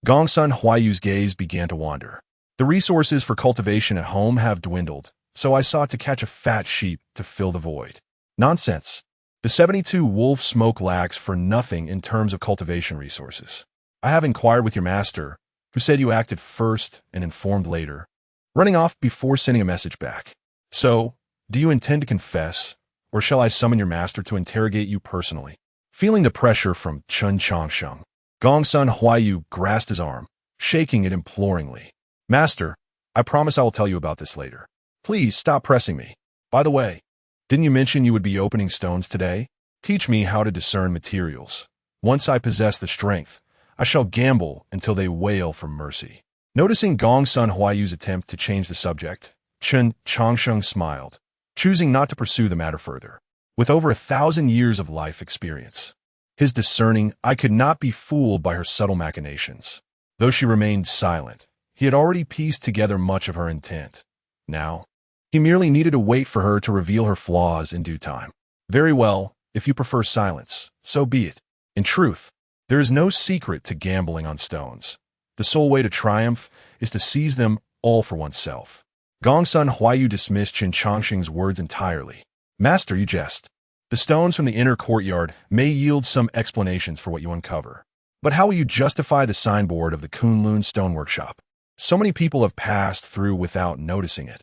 Gongsun Huayu's gaze began to wander. The resources for cultivation at home have dwindled, so I sought to catch a fat sheep to fill the void. Nonsense. The 72 wolf smoke lacks for nothing in terms of cultivation resources. I have inquired with your master, who said you acted first and informed later, running off before sending a message back. So, do you intend to confess, or shall I summon your master to interrogate you personally? Feeling the pressure from Chen Changsheng, Gongsun Huayu grasped his arm, shaking it imploringly. Master, I promise I will tell you about this later. Please stop pressing me. By the way, didn't you mention you would be opening stones today? Teach me how to discern materials. Once I possess the strength, I shall gamble until they wail for mercy. Noticing Gongsun Huayu's attempt to change the subject, Chen Changsheng smiled, choosing not to pursue the matter further. With over 1,000 years of life experience, his discerning eye could not be fooled by her subtle machinations. Though she remained silent, he had already pieced together much of her intent. Now, he merely needed to wait for her to reveal her flaws in due time. Very well, if you prefer silence, so be it. In truth, there is no secret to gambling on stones. The sole way to triumph is to seize them all for oneself. Gongsun Huayu dismissed Chen Changsheng's words entirely. Master, you jest. The stones from the inner courtyard may yield some explanations for what you uncover. But how will you justify the signboard of the Kunlun Stone Workshop? So many people have passed through without noticing it.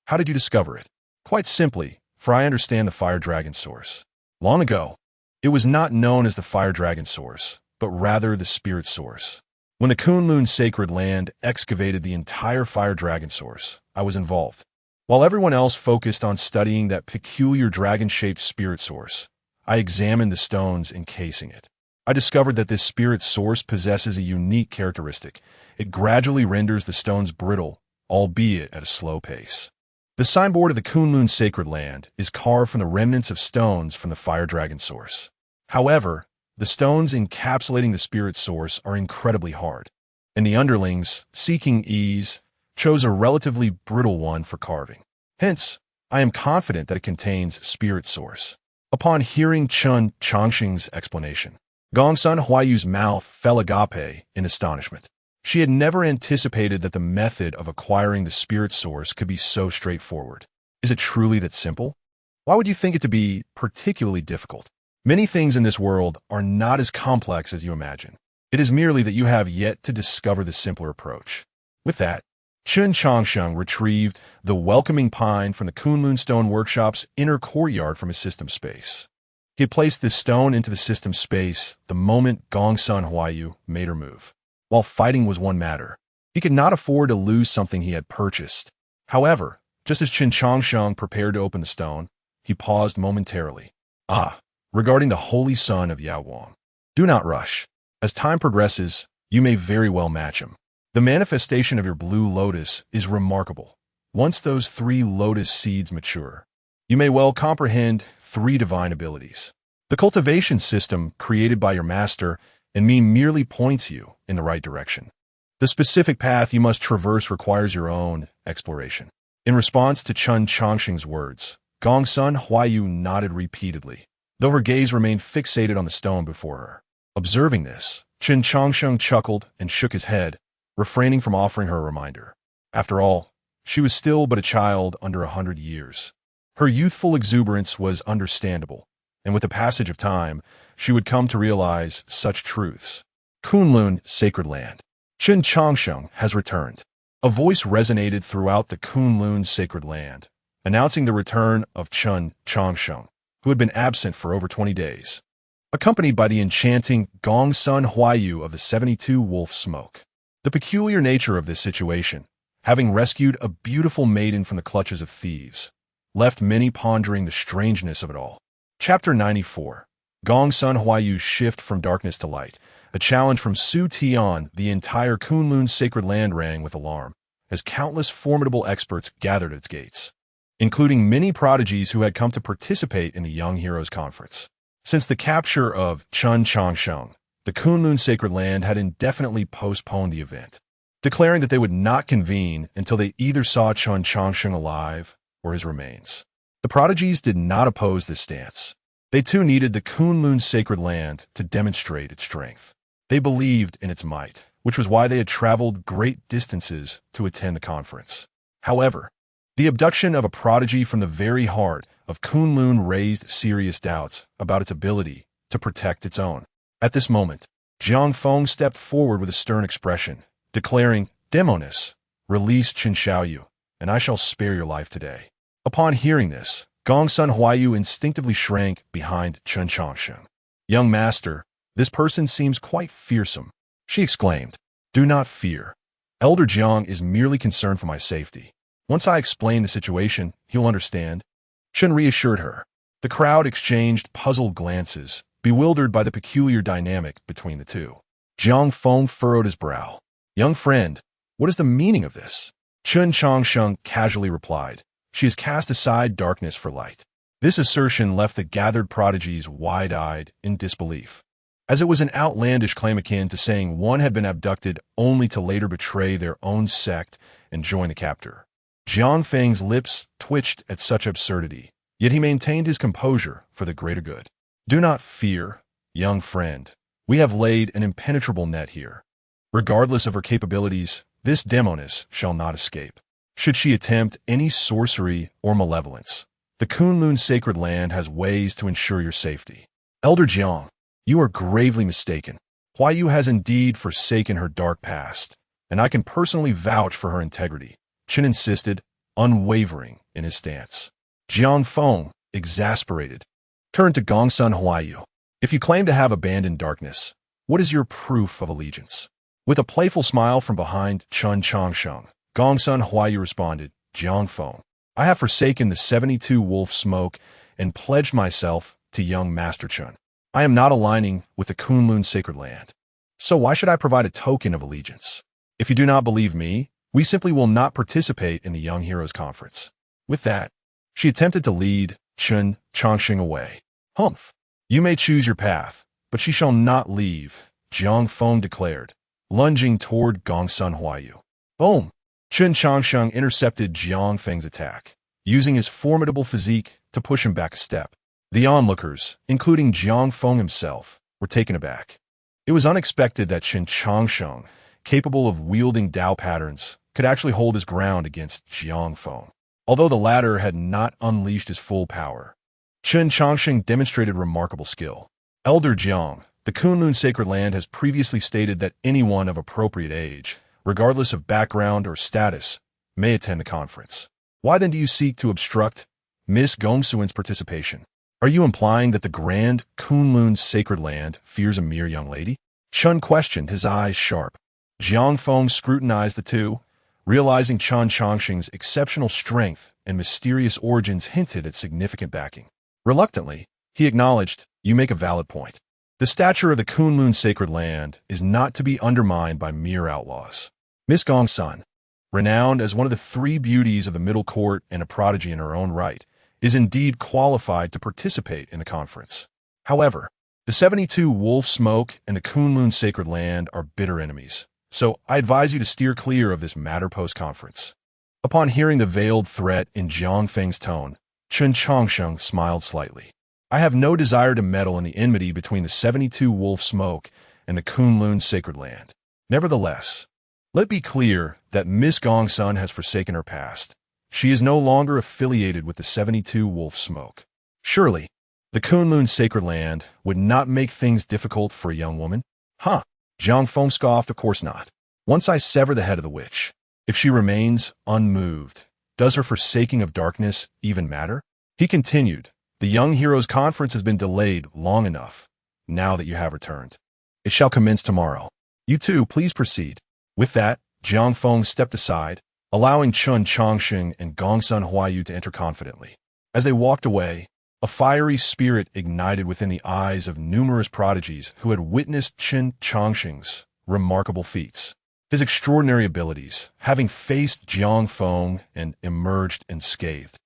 How did you discover it? Quite simply, for I understand the fire dragon source. Long ago, it was not known as the fire dragon source, but rather the spirit source. When the Kunlun sacred land excavated the entire fire dragon source, I was involved. While everyone else focused on studying that peculiar dragon-shaped spirit source, I examined the stones encasing it. I discovered that this spirit source possesses a unique characteristic. It gradually renders the stones brittle, albeit at a slow pace. The signboard of the Kunlun sacred land is carved from the remnants of stones from the fire dragon source. However, the stones encapsulating the spirit source are incredibly hard, and the underlings, seeking ease, chose a relatively brittle one for carving. Hence, I am confident that it contains spirit source. Upon hearing Chen Changsheng's explanation, Gongsun Huayu's mouth fell agape in astonishment. She had never anticipated that the method of acquiring the spirit source could be so straightforward. Is it truly that simple? Why would you think it to be particularly difficult? Many things in this world are not as complex as you imagine. It is merely that you have yet to discover the simpler approach. With that, Chen Changsheng retrieved the welcoming pine from the Kunlun Stone Workshop's inner courtyard from his system space. He had placed this stone into the system space the moment Gongsun Huayu made her move. While fighting was one matter, he could not afford to lose something he had purchased. However, just as Chen Changsheng prepared to open the stone, he paused momentarily. Regarding the holy son of Yaowang, do not rush. As time progresses, you may very well match him. The manifestation of your blue lotus is remarkable. Once those 3 lotus seeds mature, you may well comprehend 3 divine abilities. The cultivation system created by your master and me merely points you in the right direction. The specific path you must traverse requires your own exploration. In response to Chen Changsheng's words, Gongsun Huayu nodded repeatedly, though her gaze remained fixated on the stone before her. Observing this, Chen Changsheng chuckled and shook his head, refraining from offering her a reminder. After all, she was still but a child under 100 years. Her youthful exuberance was understandable, and with the passage of time, she would come to realize such truths. Kunlun sacred land. Chen Changsheng has returned. A voice resonated throughout the Kunlun sacred land, announcing the return of Chen Changsheng, who had been absent for over 20 days, accompanied by the enchanting Gongsun Huayu of the 72 wolf smoke. The peculiar nature of this situation, having rescued a beautiful maiden from the clutches of thieves, left many pondering the strangeness of it all. Chapter 94. Gongsun Huayu's shift from darkness to light. A challenge from Su Tian. The entire Kunlun sacred land rang with alarm, as countless formidable experts gathered at its gates, including many prodigies who had come to participate in the Young Heroes Conference. Since the capture of Chen Changsheng, the Kunlun Sacred Land had indefinitely postponed the event, declaring that they would not convene until they either saw Chen Changsheng alive or his remains. The prodigies did not oppose this stance. They too needed the Kunlun Sacred Land to demonstrate its strength. They believed in its might, which was why they had traveled great distances to attend the conference. However, the abduction of a prodigy from the very heart of Kunlun raised serious doubts about its ability to protect its own. At this moment, Jiang Feng stepped forward with a stern expression, declaring, "Demoness, release Chen Xiaoyu, and I shall spare your life today." Upon hearing this, Gongsun Huayu instinctively shrank behind Chen Changsheng. "Young master, this person seems quite fearsome," she exclaimed. "Do not fear. Elder Jiang is merely concerned for my safety. Once I explain the situation, he'll understand." Chen reassured her. The crowd exchanged puzzled glances, bewildered by the peculiar dynamic between the two. Jiang Feng furrowed his brow. "Young friend, what is the meaning of this?" Chen Changsheng casually replied. "She has cast aside darkness for light." This assertion left the gathered prodigies wide-eyed in disbelief, as it was an outlandish claim akin to saying one had been abducted only to later betray their own sect and join the captor. Jiang Feng's lips twitched at such absurdity, yet he maintained his composure for the greater good. "Do not fear, young friend. We have laid an impenetrable net here. Regardless of her capabilities, this demoness shall not escape. Should she attempt any sorcery or malevolence, the Kunlun Sacred Land has ways to ensure your safety." "Elder Jiang, you are gravely mistaken. Huayu has indeed forsaken her dark past, and I can personally vouch for her integrity," Chen insisted, unwavering in his stance. Jiang Feng, exasperated, turned to Gongsun Huayu. "If you claim to have abandoned darkness, what is your proof of allegiance?" With a playful smile from behind Chen Changsheng, Gongsun Huayu responded, "Jiang Feng, I have forsaken the 72 wolf smoke and pledged myself to young Master Chen. I am not aligning with the Kunlun Sacred Land. So why should I provide a token of allegiance? If you do not believe me, we simply will not participate in the Young Heroes Conference." With that, she attempted to lead Chen Changsheng away. "Humph, you may choose your path, but she shall not leave," Jiang Feng declared, lunging toward Gongsun Huayu. Boom! Chen Changsheng intercepted Jiang Feng's attack, using his formidable physique to push him back a step. The onlookers, including Jiang Feng himself, were taken aback. It was unexpected that Chen Changsheng, capable of wielding Dao patterns, could actually hold his ground against Jiang Feng. Although the latter had not unleashed his full power, Chen Changsheng demonstrated remarkable skill. "Elder Jiang, the Kunlun Sacred Land has previously stated that anyone of appropriate age, regardless of background or status, may attend the conference. Why then do you seek to obstruct Miss Gongsuan's participation? Are you implying that the Grand Kunlun Sacred Land fears a mere young lady?" Chen questioned, his eyes sharp. Jiang Feng scrutinized the two, realizing Chen Changsheng's exceptional strength and mysterious origins hinted at significant backing. Reluctantly, he acknowledged, "You make a valid point. The stature of the Kunlun Sacred Land is not to be undermined by mere outlaws. Miss Gongsun, renowned as one of the three beauties of the middle court and a prodigy in her own right, is indeed qualified to participate in the conference. However, the 72 Wolf Smoke and the Kunlun Sacred Land are bitter enemies, so I advise you to steer clear of this matter post-conference." Upon hearing the veiled threat in Jiang Feng's tone, Chen Changsheng smiled slightly. "I have no desire to meddle in the enmity between the 72 Wolf Smoke and the Kunlun Sacred Land. Nevertheless, let be clear that Miss Gongsun has forsaken her past. She is no longer affiliated with the 72 Wolf Smoke. Surely, the Kunlun Sacred Land would not make things difficult for a young woman?" "Huh," Jiang Feng scoffed, "of course not. Once I sever the head of the witch, if she remains unmoved, does her forsaking of darkness even matter?" He continued, "The Young Heroes Conference has been delayed long enough, now that you have returned. It shall commence tomorrow. You two, please proceed." With that, Jiang Feng stepped aside, allowing Chen Changsheng and Gongsun Huayu to enter confidently. As they walked away, a fiery spirit ignited within the eyes of numerous prodigies who had witnessed Chen Changsheng's remarkable feats. His extraordinary abilities, having faced Jiang Feng and emerged unscathed,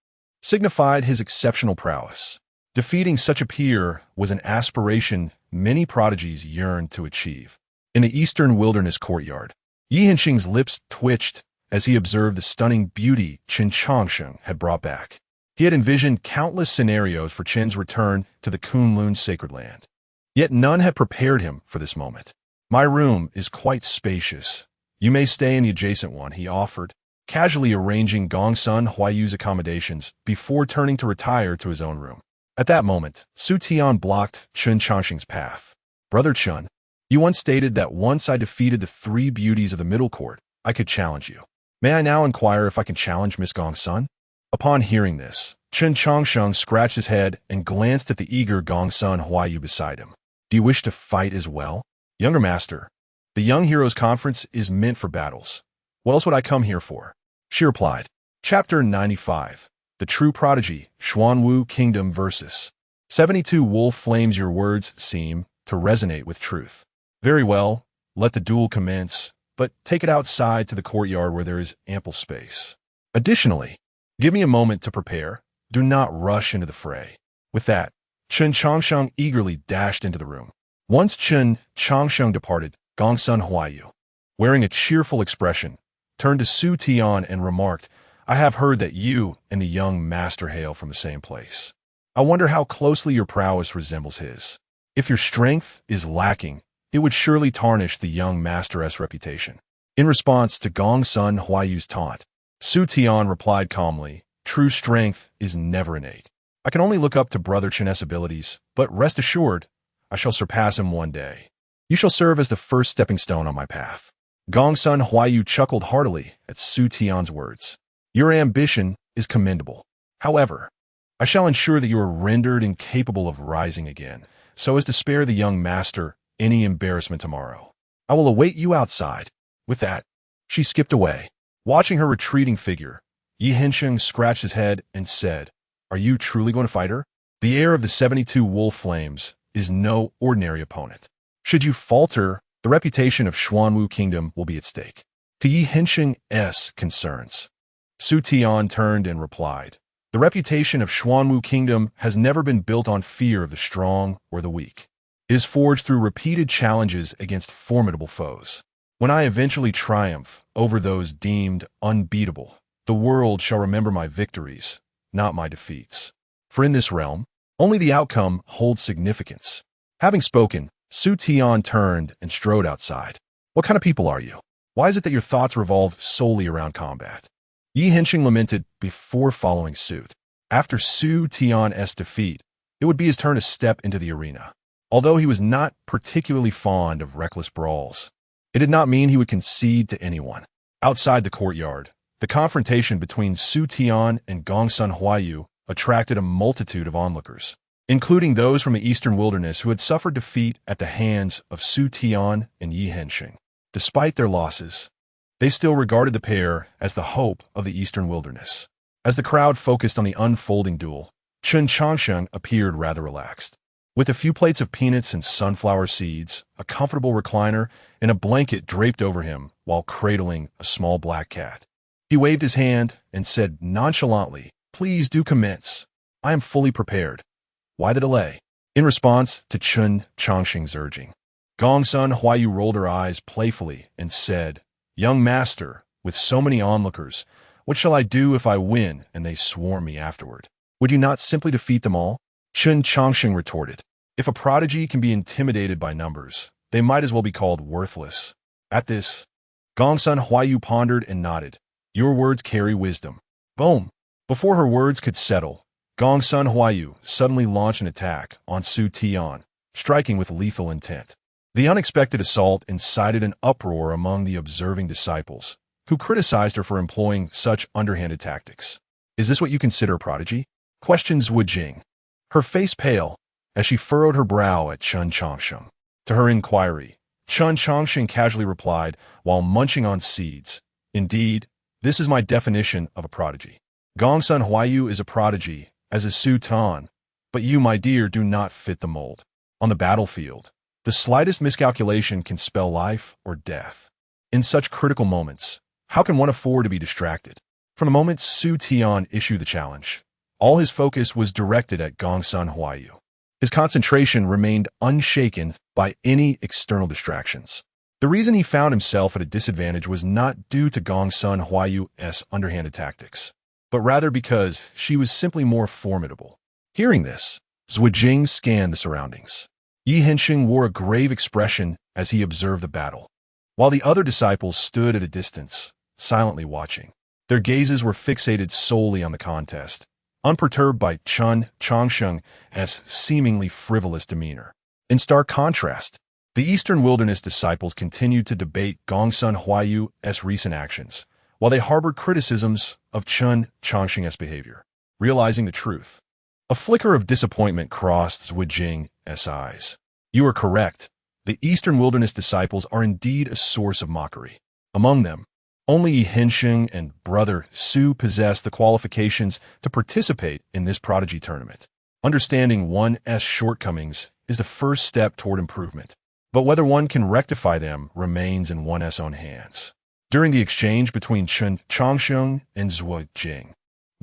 signified his exceptional prowess. Defeating such a peer was an aspiration many prodigies yearned to achieve. In the eastern wilderness courtyard, Yi Hengqing's lips twitched as he observed the stunning beauty Chen Changsheng had brought back. He had envisioned countless scenarios for Chen's return to the Kunlun sacred land. Yet none had prepared him for this moment. "My room is quite spacious. You may stay in the adjacent one," he offered, casually arranging Gongsun Huaiyu's accommodations before turning to retire to his own room. At that moment, Su Tian blocked Chen Changsheng's path. "Brother Chen, you once stated that once I defeated the three beauties of the middle court, I could challenge you. May I now inquire if I can challenge Miss Gongsun?" Upon hearing this, Chen Changsheng scratched his head and glanced at the eager Gongsun Huaiyu beside him. "Do you wish to fight as well?" "Younger master, the Young Heroes Conference is meant for battles. What else would I come here for?" she replied. Chapter 95. The True Prodigy, Xuanwu Kingdom versus 72 Wolf Flames. Your words seem to resonate with truth. Very well, let the duel commence, but take it outside to the courtyard where there is ample space. Additionally, give me a moment to prepare. Do not rush into the fray. With that, Chen Changsheng eagerly dashed into the room. Once Chen Changsheng departed, Gongsun Huaiyu, wearing a cheerful expression, turned to Su Tian and remarked, "I have heard that you and the young master hail from the same place. I wonder how closely your prowess resembles his. If your strength is lacking, it would surely tarnish the young master's reputation." In response to Gongsun Huaiyu's taunt, Su Tian replied calmly, "True strength is never innate. I can only look up to Brother Chen's abilities, but rest assured, I shall surpass him one day. You shall serve as the first stepping stone on my path." Gongsun Huaiyu chuckled heartily at Su Tian's words. "Your ambition is commendable. However, I shall ensure that you are rendered incapable of rising again, so as to spare the young master any embarrassment tomorrow. I will await you outside." With that, she skipped away. Watching her retreating figure, Yi Hengqing scratched his head and said, "Are you truly going to fight her? The heir of the 72 Wolf Flames is no ordinary opponent. Should you falter, the reputation of Xuanwu Kingdom will be at stake." To Yi Hengqing's concerns, Su Tian turned and replied, "The reputation of Xuanwu Kingdom has never been built on fear of the strong or the weak. It is forged through repeated challenges against formidable foes. When I eventually triumph over those deemed unbeatable, the world shall remember my victories, not my defeats. For in this realm, only the outcome holds significance." Having spoken, Su Tian turned and strode outside. "What kind of people are you? Why is it that your thoughts revolve solely around combat?" Yi Hengqing lamented before following suit. After Su Tian's defeat, it would be his turn to step into the arena. Although he was not particularly fond of reckless brawls, it did not mean he would concede to anyone. Outside the courtyard, the confrontation between Su Tian and Gongsun Huaiyu attracted a multitude of onlookers, including those from the eastern wilderness who had suffered defeat at the hands of Su Tian and Yi Hengqing. Despite their losses, they still regarded the pair as the hope of the eastern wilderness. As the crowd focused on the unfolding duel, Chen Changsheng appeared rather relaxed. With a few plates of peanuts and sunflower seeds, a comfortable recliner, and a blanket draped over him while cradling a small black cat, he waved his hand and said nonchalantly, "Please do commence. I am fully prepared. Why the delay?" In response to Chen Changsheng's urging, Gongsun Huaiyu rolled her eyes playfully and said, "Young master, with so many onlookers, what shall I do if I win and they swarm me afterward? Would you not simply defeat them all?" Chen Changsheng retorted, "If a prodigy can be intimidated by numbers, they might as well be called worthless." At this, Gongsun Huaiyu pondered and nodded. "Your words carry wisdom." Boom! Before her words could settle, Gongsun Huaiyu suddenly launched an attack on Su Tian, striking with lethal intent. The unexpected assault incited an uproar among the observing disciples, who criticized her for employing such underhanded tactics. "Is this what you consider a prodigy?" questions Wu Jing, her face pale, as she furrowed her brow at Chen Changsheng. To her inquiry, Chen Changsheng casually replied while munching on seeds, "Indeed, this is my definition of a prodigy. Gongsun Huaiyu is a prodigy, as is Su Tian, but you, my dear, do not fit the mold. On the battlefield, the slightest miscalculation can spell life or death. In such critical moments, how can one afford to be distracted?" From the moment Su Tian issued the challenge, all his focus was directed at Gongsun Huaiyu. His concentration remained unshaken by any external distractions. The reason he found himself at a disadvantage was not due to Gongsun Huayu's underhanded tactics, but rather because she was simply more formidable. Hearing this, Zhuijing scanned the surroundings. Yi Hengsheng wore a grave expression as he observed the battle, while the other disciples stood at a distance, silently watching. Their gazes were fixated solely on the contest, unperturbed by Chen Changsheng's seemingly frivolous demeanor. In stark contrast, the Eastern Wilderness disciples continued to debate Gongsun Huayu's recent actions, while they harbored criticisms of Chen Changsheng's behavior. Realizing the truth, a flicker of disappointment crossed Zhuijing's eyes. You are correct. The Eastern Wilderness disciples are indeed a source of mockery. Among them, only Yi Hengsheng and brother Su possessed the qualifications to participate in this prodigy tournament. Understanding one's shortcomings is the first step toward improvement, but whether one can rectify them remains in one's own hands. During the exchange between Chen Changsheng and Zhuijing,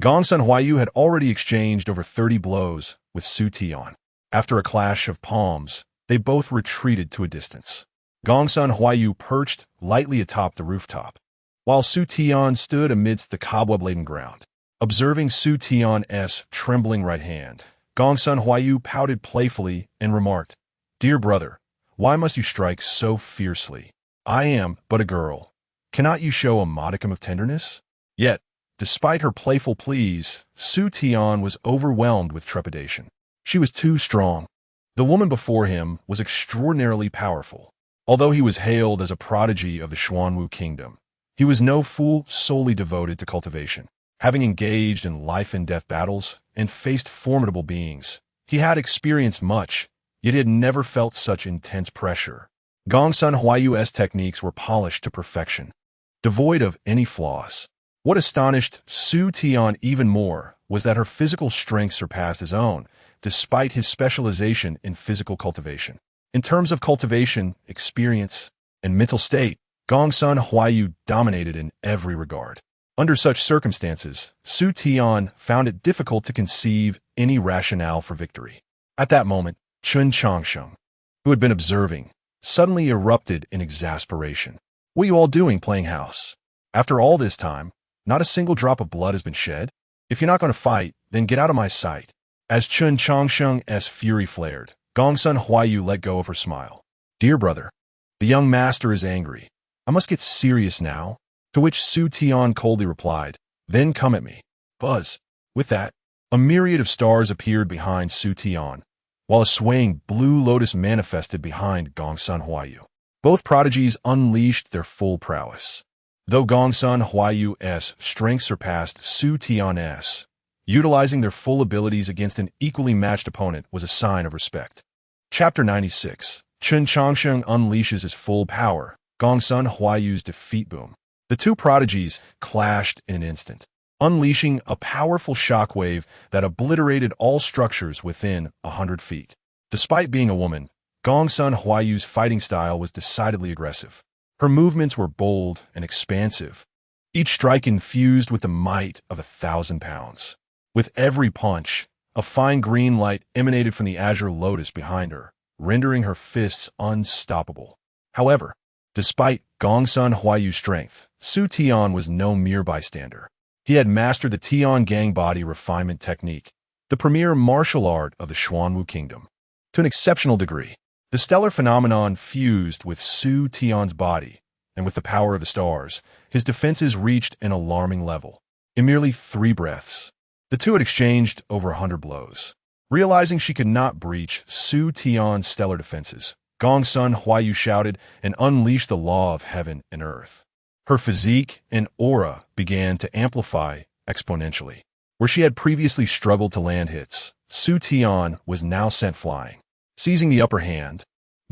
Gongsun Huayu had already exchanged over 30 blows with Su Tian. After a clash of palms, they both retreated to a distance. Gongsun Huayu perched lightly atop the rooftop, while Su Tian stood amidst the cobweb-laden ground. Observing Su Tian's trembling right hand, Gongsun Huayu pouted playfully and remarked, "Dear brother, why must you strike so fiercely? I am but a girl. Cannot you show a modicum of tenderness?" Yet, despite her playful pleas, Su Tian was overwhelmed with trepidation. She was too strong. The woman before him was extraordinarily powerful. Although he was hailed as a prodigy of the Xuanwu kingdom, he was no fool solely devoted to cultivation. Having engaged in life-and-death battles and faced formidable beings, he had experienced much, yet he had never felt such intense pressure. Gongsun Huayu's techniques were polished to perfection, devoid of any flaws. What astonished Su Tian even more was that her physical strength surpassed his own, despite his specialization in physical cultivation. In terms of cultivation, experience, and mental state, Gongsun Huayu dominated in every regard. Under such circumstances, Su Tian found it difficult to conceive any rationale for victory. At that moment, Chen Changsheng, who had been observing, suddenly erupted in exasperation. "What are you all doing playing house? After all this time, not a single drop of blood has been shed? If you're not going to fight, then get out of my sight." As Chen Changsheng's fury flared, Gongsun Huayu let go of her smile. "Dear brother, the young master is angry. I must get serious now." To which Su Tian coldly replied, "Then come at me." Buzz. With that, a myriad of stars appeared behind Su Tian, while a swaying blue lotus manifested behind Gongsun Huayu. Both prodigies unleashed their full prowess. Though Gongsun Huayu's strength surpassed Su Tian's, utilizing their full abilities against an equally matched opponent was a sign of respect. Chapter 96. Chen Changsheng unleashes his full power. Gongsun Huayu's defeat boom. The two prodigies clashed in an instant, unleashing a powerful shockwave that obliterated all structures within 100 feet. Despite being a woman, Gongsun Huayu's fighting style was decidedly aggressive. Her movements were bold and expansive, each strike infused with the might of 1,000 pounds. With every punch, a fine green light emanated from the azure lotus behind her, rendering her fists unstoppable. However, despite Gongsun Huayu's strength, Su Tian was no mere bystander. He had mastered the Tian Gang body refinement technique, the premier martial art of the Xuanwu kingdom, to an exceptional degree. The stellar phenomenon fused with Su Tian's body, and with the power of the stars, his defenses reached an alarming level. In merely 3 breaths, the two had exchanged over 100 blows. Realizing she could not breach Su Tian's stellar defenses, Gongsun Huayu shouted and unleashed the law of heaven and earth. Her physique and aura began to amplify exponentially. Where she had previously struggled to land hits, Su Tian was now sent flying. Seizing the upper hand,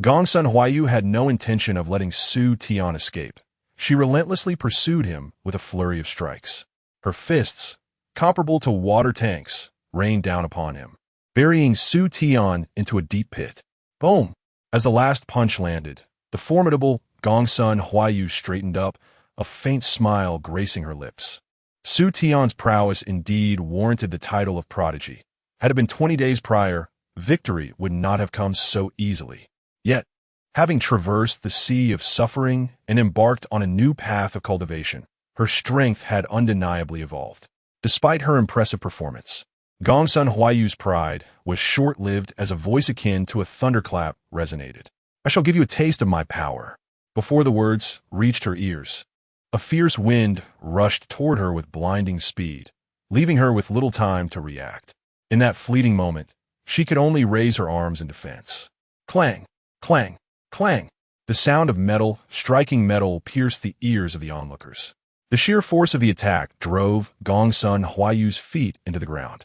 Gongsun Huayu had no intention of letting Su Tian escape. She relentlessly pursued him with a flurry of strikes. Her fists, comparable to water tanks, rained down upon him, burying Su Tian into a deep pit. Boom! As the last punch landed, the formidable Gongsun Huayu straightened up, a faint smile gracing her lips. Su Tian's prowess indeed warranted the title of prodigy. Had it been 20 days prior, victory would not have come so easily. Yet, having traversed the sea of suffering and embarked on a new path of cultivation, her strength had undeniably evolved. Despite her impressive performance, Gongsun Huaiyu's pride was short-lived as a voice akin to a thunderclap resonated. "I shall give you a taste of my power." Before the words reached her ears, a fierce wind rushed toward her with blinding speed, leaving her with little time to react. In that fleeting moment, she could only raise her arms in defense. Clang, clang, clang. The sound of metal striking metal pierced the ears of the onlookers. The sheer force of the attack drove Gongsun Huaiyu's feet into the ground,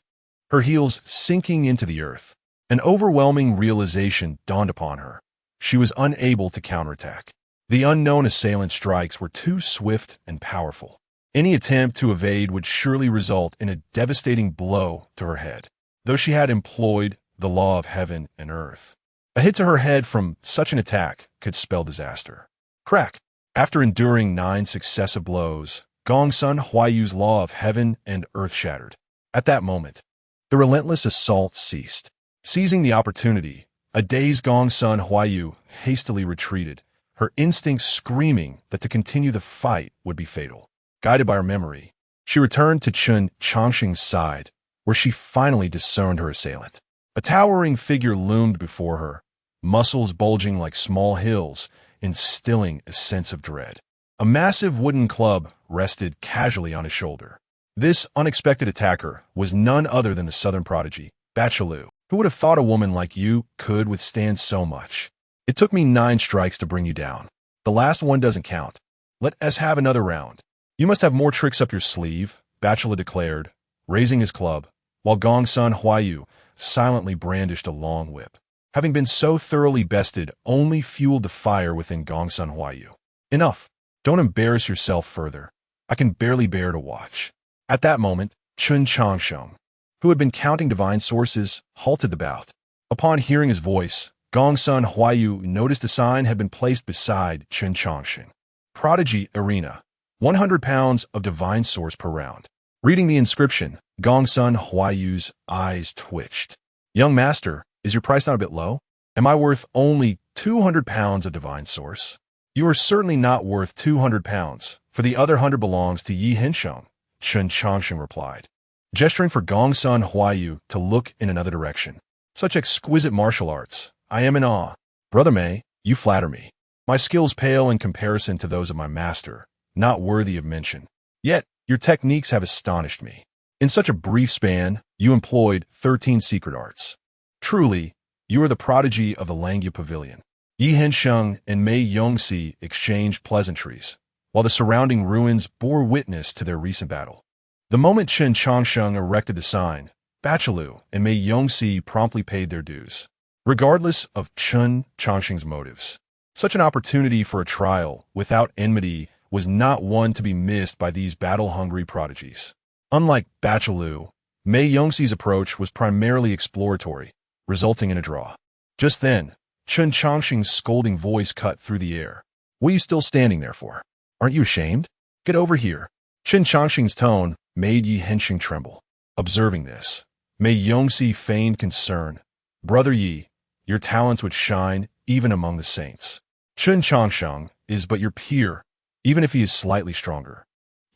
her heels sinking into the earth. An overwhelming realization dawned upon her. She was unable to counterattack. The unknown assailant's strikes were too swift and powerful. Any attempt to evade would surely result in a devastating blow to her head. Though she had employed the law of heaven and earth, a hit to her head from such an attack could spell disaster. Crack! After enduring 9 successive blows, Gongsun Huaiyu's law of heaven and earth shattered. At that moment, the relentless assault ceased. Seizing the opportunity, a dazed Gongsun Huaiyu hastily retreated, her instincts screaming that to continue the fight would be fatal. Guided by her memory, she returned to Chen Changsheng's side, where she finally discerned her assailant. A towering figure loomed before her, muscles bulging like small hills, instilling a sense of dread. A massive wooden club rested casually on his shoulder. This unexpected attacker was none other than the southern prodigy, Bachalu. Who would have thought a woman like you could withstand so much? It took me 9 strikes to bring you down. The last one doesn't count. Let us have another round. You must have more tricks up your sleeve, Bachalu declared, raising his club, while Gongsun Huaiyu silently brandished a long whip. Having been so thoroughly bested only fueled the fire within Gongsun Huaiyu. Enough. Don't embarrass yourself further. I can barely bear to watch. At that moment, Chen Changsheng, who had been counting divine sources, halted the bout. Upon hearing his voice, Gongsun Huaiyu noticed a sign had been placed beside Chen Changsheng. Prodigy Arena, 100 pounds of divine source per round. Reading the inscription, Gongsun Huaiyu's eyes twitched. Young master, is your price not a bit low? Am I worth only 200 pounds of divine source? You are certainly not worth 200 pounds, for the other 100 belongs to Yi Hensheng, Chen Changsheng replied, gesturing for Gongsun Huaiyu to look in another direction. Such exquisite martial arts. I am in awe. Brother Mei, you flatter me. My skills pale in comparison to those of my master, not worthy of mention. Yet, your techniques have astonished me. In such a brief span, you employed 13 secret arts. Truly, you are the prodigy of the Langya Pavilion. Yi Hensheng and Mei Yongxi exchanged pleasantries, while the surrounding ruins bore witness to their recent battle. The moment Chen Changsheng erected the sign, Bachalu and Mei Yongxi promptly paid their dues. Regardless of Chen Changsheng's motives, such an opportunity for a trial without enmity was not one to be missed by these battle-hungry prodigies. Unlike Bachalu, Mei Yongxi's approach was primarily exploratory, resulting in a draw. Just then, Chen Changsheng's scolding voice cut through the air. What are you still standing there for? Aren't you ashamed? Get over here. Chen Changsheng's tone made Yi Hensheng tremble. Observing this, Mei Yongxi feigned concern. Brother Yi, your talents would shine even among the saints. Chen Changsheng is but your peer, even if he is slightly stronger.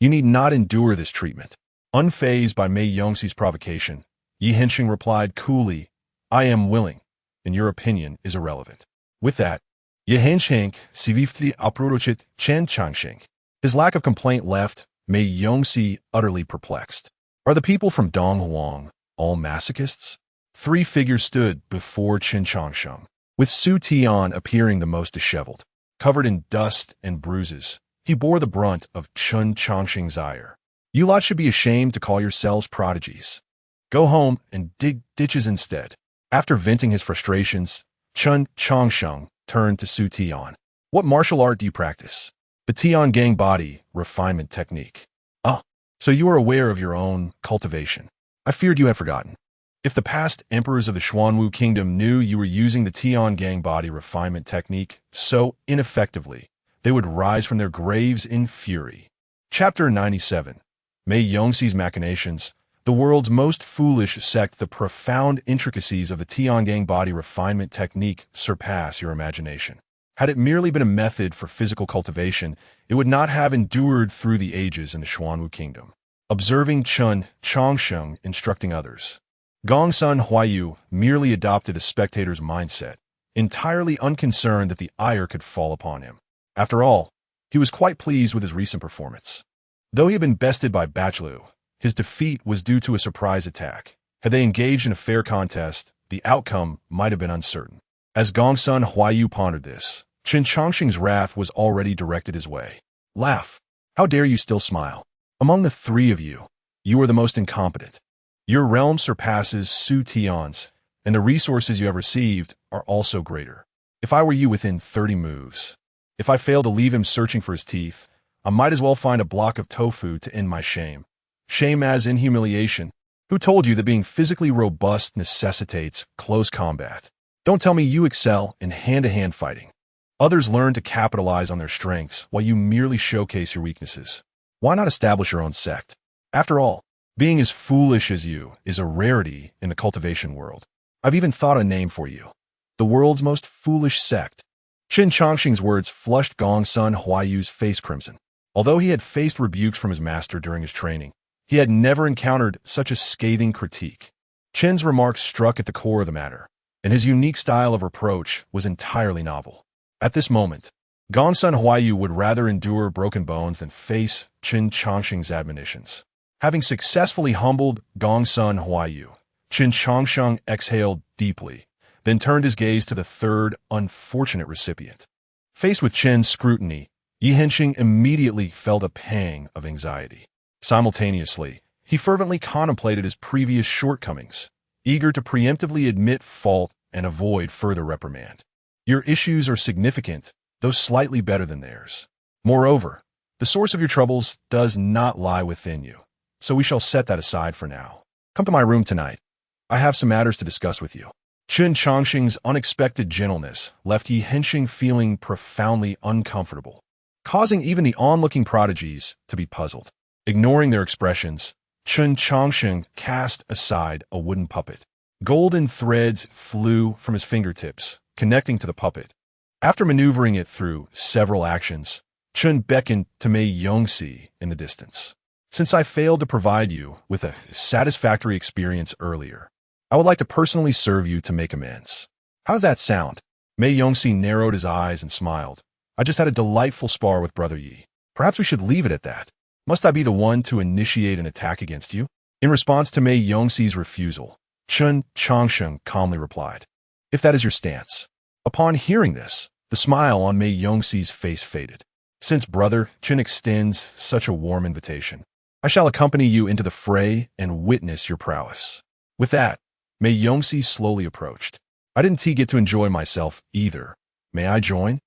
You need not endure this treatment. Unfazed by Mei Yongxi's provocation, Yi Hensheng replied coolly, I am willing, and your opinion is irrelevant. With that, Yi Hensheng sivifti approached Chen Changsheng. His lack of complaint left Mei Yongxi utterly perplexed. Are the people from Donghuang all masochists? 3 figures stood before Chen Changsheng, with Su Tian appearing the most disheveled. Covered in dust and bruises, he bore the brunt of Chen Changsheng's ire. You lot should be ashamed to call yourselves prodigies. Go home and dig ditches instead. After venting his frustrations, Chen Changsheng turned to Su Tian. What martial art do you practice? The Tian gang body refinement technique. Ah, so you are aware of your own cultivation. I feared you had forgotten. If the past emperors of the Xuanwu kingdom knew you were using the Tian gang body refinement technique so ineffectively, they would rise from their graves in fury. Chapter 97. Mei Yongxi's machinations, the world's most foolish sect. The profound intricacies of the Tiangang body refinement technique surpass your imagination. Had it merely been a method for physical cultivation, it would not have endured through the ages in the Xuanwu kingdom. Observing Chen Changsheng instructing others, Gongsun Huayu merely adopted a spectator's mindset, entirely unconcerned that the ire could fall upon him. After all, he was quite pleased with his recent performance. Though he had been bested by Bachelu, his defeat was due to a surprise attack. Had they engaged in a fair contest, the outcome might have been uncertain. As Gongsun Huayu pondered this, Chen Changsheng's wrath was already directed his way. Laugh. How dare you still smile? Among the three of you, you are the most incompetent. Your realm surpasses Su Tian's, and the resources you have received are also greater. If I were you within 30 moves, if I failed to leave him searching for his teeth, I might as well find a block of tofu to end my shame. Shame as in humiliation. Who told you that being physically robust necessitates close combat? Don't tell me you excel in hand-to-hand fighting. Others learn to capitalize on their strengths while you merely showcase your weaknesses. Why not establish your own sect? After all, being as foolish as you is a rarity in the cultivation world. I've even thought a name for you. The world's most foolish sect. Chen Changsheng's words flushed Gongsun Huayu's face crimson. Although he had faced rebukes from his master during his training, he had never encountered such a scathing critique. Chen's remarks struck at the core of the matter, and his unique style of reproach was entirely novel. At this moment, Gongsun Huayu would rather endure broken bones than face Chen Changsheng's admonitions. Having successfully humbled Gongsun Huayu, Chen Changsheng exhaled deeply, then turned his gaze to the third unfortunate recipient. Faced with Chen's scrutiny, Yi Hensheng immediately felt a pang of anxiety. Simultaneously, he fervently contemplated his previous shortcomings, eager to preemptively admit fault and avoid further reprimand. Your issues are significant, though slightly better than theirs. Moreover, the source of your troubles does not lie within you, so we shall set that aside for now. Come to my room tonight. I have some matters to discuss with you. Chen Changsheng's unexpected gentleness left Yi Hensheng feeling profoundly uncomfortable, causing even the onlooking prodigies to be puzzled. Ignoring their expressions, Chen Changsheng cast aside a wooden puppet. Golden threads flew from his fingertips, connecting to the puppet. After maneuvering it through several actions, Chen beckoned to Mei Yongxi in the distance. Since I failed to provide you with a satisfactory experience earlier, I would like to personally serve you to make amends. How's that sound? Mei Yongxi narrowed his eyes and smiled. I just had a delightful spar with Brother Yi. Perhaps we should leave it at that. Must I be the one to initiate an attack against you? In response to Mei Yongxi's refusal, Chen Changsheng calmly replied, If that is your stance. Upon hearing this, the smile on Mei Yongxi's face faded. Since Brother Chen extends such a warm invitation, I shall accompany you into the fray and witness your prowess. With that, Mei Yongxi slowly approached. I didn't get to enjoy myself either. May I join?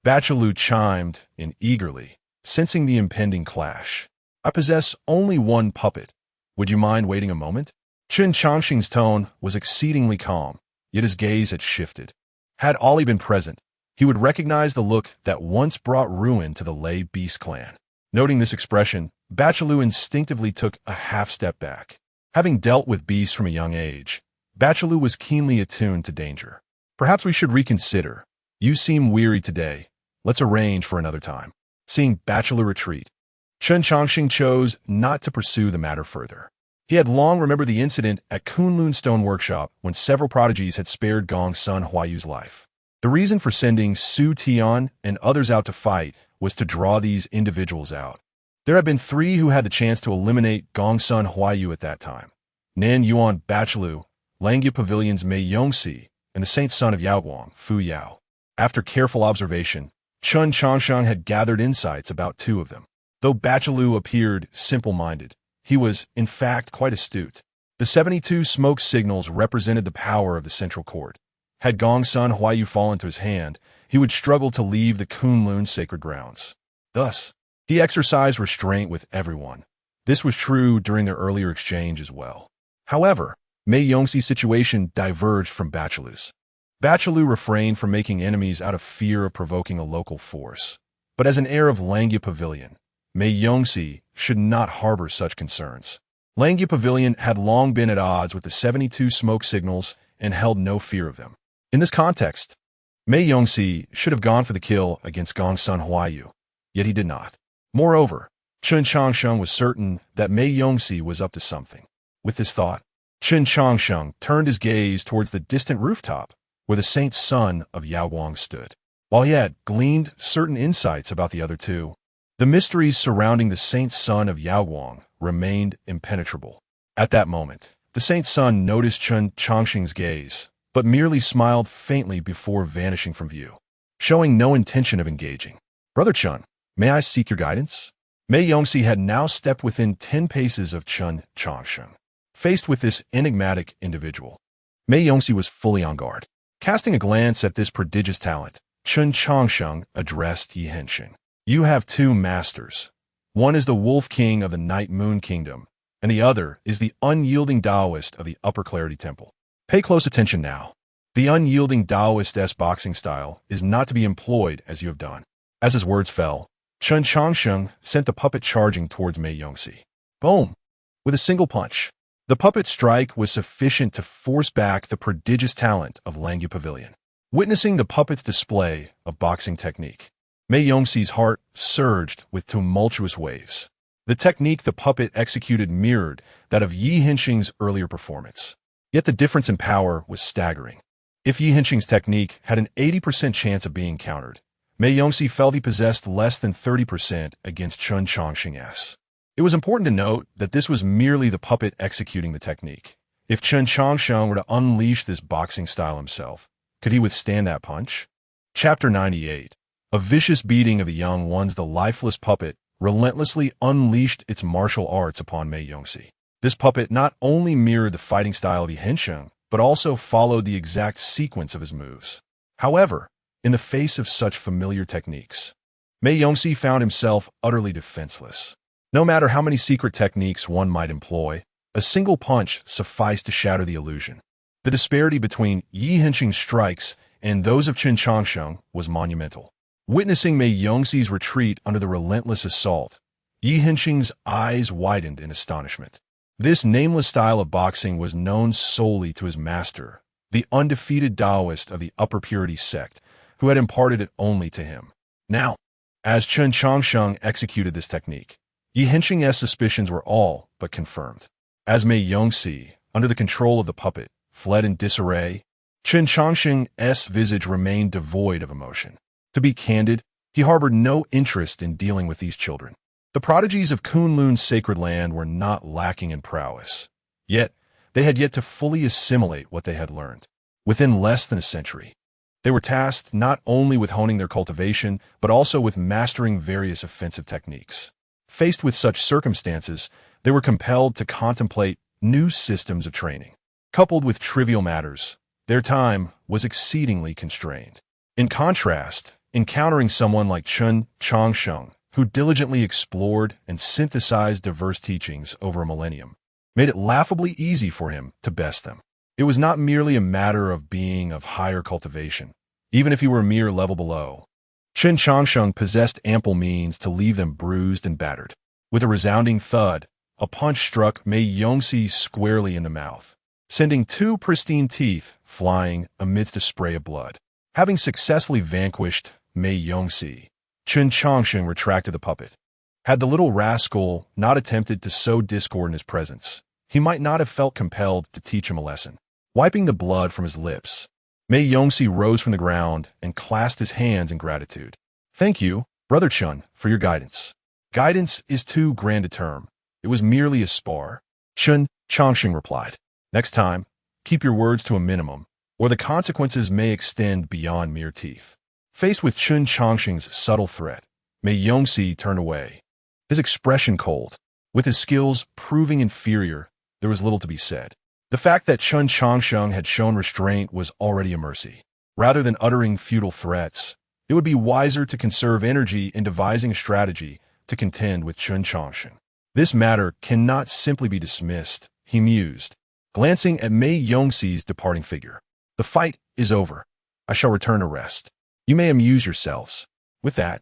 Bachelu chimed in eagerly, sensing the impending clash. I possess only one puppet. Would you mind waiting a moment? Chen Changsheng's tone was exceedingly calm, yet his gaze had shifted. Had Ollie been present, he would recognize the look that once brought ruin to the Lei Beast clan. Noting this expression, Bachelu instinctively took a half-step back. Having dealt with beasts from a young age, Bachelu was keenly attuned to danger. Perhaps we should reconsider. You seem weary today. Let's arrange for another time. Seeing Bachelu retreat, Chen Changsheng chose not to pursue the matter further. He had long remembered the incident at Kunlun Stone Workshop when several prodigies had spared Gongsun Huayu's life. The reason for sending Su Tian and others out to fight was to draw these individuals out. There had been three who had the chance to eliminate Gongsun Huayu at that time: Nan Yuan Bachelu, Langya Pavilion's Mei Yongxi, and the Saint Son of Yaoguang, Fu Yao. After careful observation, Chen Changsheng had gathered insights about two of them. Though Bachelu appeared simple-minded, he was, in fact, quite astute. The 72 smoke signals represented the power of the central court. Had Gongsun Huayu fallen to his hand, he would struggle to leave the Kunlun sacred grounds. Thus, he exercised restraint with everyone. This was true during their earlier exchange as well. However, Mei Yongxi's situation diverged from Bachelu's. Bachelu refrained from making enemies out of fear of provoking a local force. But as an heir of Langya Pavilion, Mei Yongxi should not harbor such concerns. Langya Pavilion had long been at odds with the 72 smoke signals and held no fear of them. In this context, Mei Yongxi should have gone for the kill against Gongsun Huaiyu, yet he did not. Moreover, Chen Changsheng was certain that Mei Yongxi was up to something. With this thought, Chen Changsheng turned his gaze towards the distant rooftop where the saint son of Yaoguang stood. While he had gleaned certain insights about the other two, the mysteries surrounding the saint son of Yaoguang remained impenetrable. At that moment, the saint's son noticed Chen Changsheng's gaze, but merely smiled faintly before vanishing from view, showing no intention of engaging. "Brother Chen, may I seek your guidance?" Mei Yongxi had now stepped within 10 paces of Chen Changsheng. Faced with this enigmatic individual, Mei Yongxi was fully on guard. Casting a glance at this prodigious talent, Chen Changsheng addressed Yi Henshin. "You have two masters. One is the Wolf King of the Night Moon Kingdom, and the other is the unyielding Taoist of the Upper Clarity Temple. Pay close attention now. The unyielding Taoist-esque boxing style is not to be employed as you have done." As his words fell, Chen Changsheng sent the puppet charging towards Mei Yongxi. Boom! With a single punch, the puppet's strike was sufficient to force back the prodigious talent of Langya Pavilion. Witnessing the puppet's display of boxing technique, Mei Yongxi's heart surged with tumultuous waves. The technique the puppet executed mirrored that of Yi Henshin's earlier performance. Yet the difference in power was staggering. If Yi Henshin's technique had an 80% chance of being countered, Mei Yongxi felt he possessed less than 30% against Chen Changsheng's. It was important to note that this was merely the puppet executing the technique. If Chen Changsheng were to unleash this boxing style himself, could he withstand that punch? Chapter 98. A vicious beating of the young ones. The lifeless puppet relentlessly unleashed its martial arts upon Mei Yongxi. This puppet not only mirrored the fighting style of Yi Henshin, but also followed the exact sequence of his moves. However, in the face of such familiar techniques, Mei Yongxi found himself utterly defenseless. No matter how many secret techniques one might employ, a single punch sufficed to shatter the illusion. The disparity between Yi Henshin's strikes and those of Chen Changsheng was monumental. Witnessing Mei Yongxi's retreat under the relentless assault, Yi Henshin's eyes widened in astonishment. This nameless style of boxing was known solely to his master, the undefeated Taoist of the Upper Purity sect, who had imparted it only to him. Now, as Chen Changsheng executed this technique, Yi Henshin's suspicions were all but confirmed. As Mei Yongxi, under the control of the puppet, fled in disarray, Chen Changsheng's visage remained devoid of emotion. To be candid, he harbored no interest in dealing with these children. The prodigies of Kunlun's sacred land were not lacking in prowess. Yet, they had yet to fully assimilate what they had learned. Within less than a century, they were tasked not only with honing their cultivation, but also with mastering various offensive techniques. Faced with such circumstances, they were compelled to contemplate new systems of training. Coupled with trivial matters, their time was exceedingly constrained. In contrast, encountering someone like Chen Changsheng, who diligently explored and synthesized diverse teachings over a millennium, made it laughably easy for him to best them. It was not merely a matter of being of higher cultivation, even if he were a mere level below. Chen Changsheng possessed ample means to leave them bruised and battered. With a resounding thud, a punch struck Mei Yongxi squarely in the mouth, sending two pristine teeth flying amidst a spray of blood. Having successfully vanquished Mei Yongxi, Chen Changsheng retracted the puppet. Had the little rascal not attempted to sow discord in his presence, he might not have felt compelled to teach him a lesson. Wiping the blood from his lips, Mei Yongxi rose from the ground and clasped his hands in gratitude. "Thank you, Brother Chen, for your guidance." "Guidance is too grand a term. It was merely a spar," Chen Changsheng replied. "Next time, keep your words to a minimum, or the consequences may extend beyond mere teeth." Faced with Chen Changsheng's subtle threat, Mei Yongxi turned away, his expression cold. With his skills proving inferior, there was little to be said. The fact that Chen Changsheng had shown restraint was already a mercy. Rather than uttering futile threats, it would be wiser to conserve energy in devising a strategy to contend with Chen Changsheng. This matter cannot simply be dismissed, he mused, glancing at Mei Yongxi's departing figure. "The fight is over. I shall return to rest. You may amuse yourselves." With that,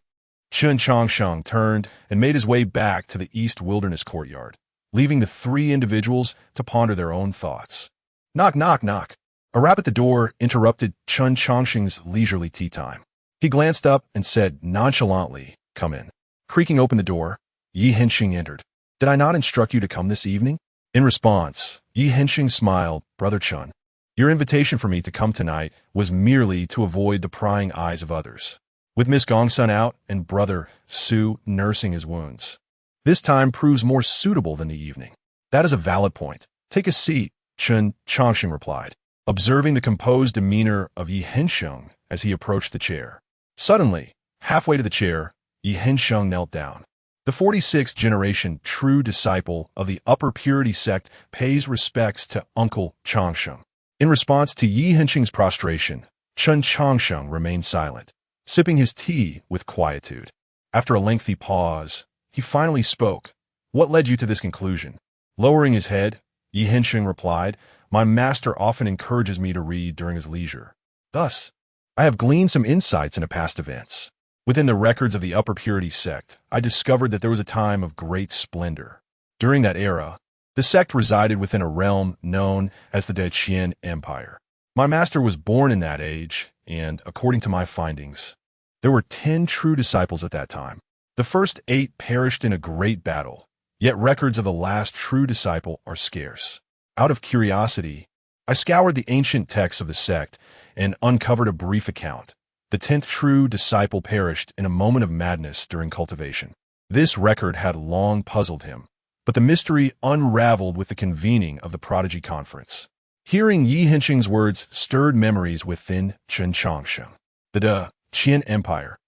Chen Changsheng turned and made his way back to the East Wilderness courtyard, leaving the three individuals to ponder their own thoughts. Knock, knock, knock. A rap at the door interrupted Chen Changsheng's leisurely tea time. He glanced up and said nonchalantly, "Come in." Creaking open the door, Yi Hensheng entered. "Did I not instruct you to come this evening?" In response, Yi Hensheng smiled, "Brother Chen, your invitation for me to come tonight was merely to avoid the prying eyes of others. With Miss Gongsun out and Brother Su nursing his wounds, this time proves more suitable than the evening." "That is a valid point. Take a seat," Chen Changsheng replied, observing the composed demeanor of Yi Hensheng as he approached the chair. Suddenly, halfway to the chair, Yi Hensheng knelt down. The 46th generation true disciple of the Upper Purity sect pays respects to Uncle Changsheng. In response to Yi Hensheng's prostration, Chen Changsheng remained silent, sipping his tea with quietude. After a lengthy pause, he finally spoke. "What led you to this conclusion?" Lowering his head, Yi Hensheng replied, "My master often encourages me to read during his leisure. Thus, I have gleaned some insights into past events. Within the records of the Upper Purity sect, I discovered that there was a time of great splendor. During that era, the sect resided within a realm known as the Qian Empire. My master was born in that age, and, according to my findings, there were 10 true disciples at that time. The first 8 perished in a great battle, yet records of the last true disciple are scarce. Out of curiosity, I scoured the ancient texts of the sect and uncovered a brief account. The 10th true disciple perished in a moment of madness during cultivation. This record had long puzzled him, but the mystery unraveled with the convening of the Prodigy Conference. Hearing Yi Hensheng's words stirred memories within Chen Changsheng. The Qian Empire.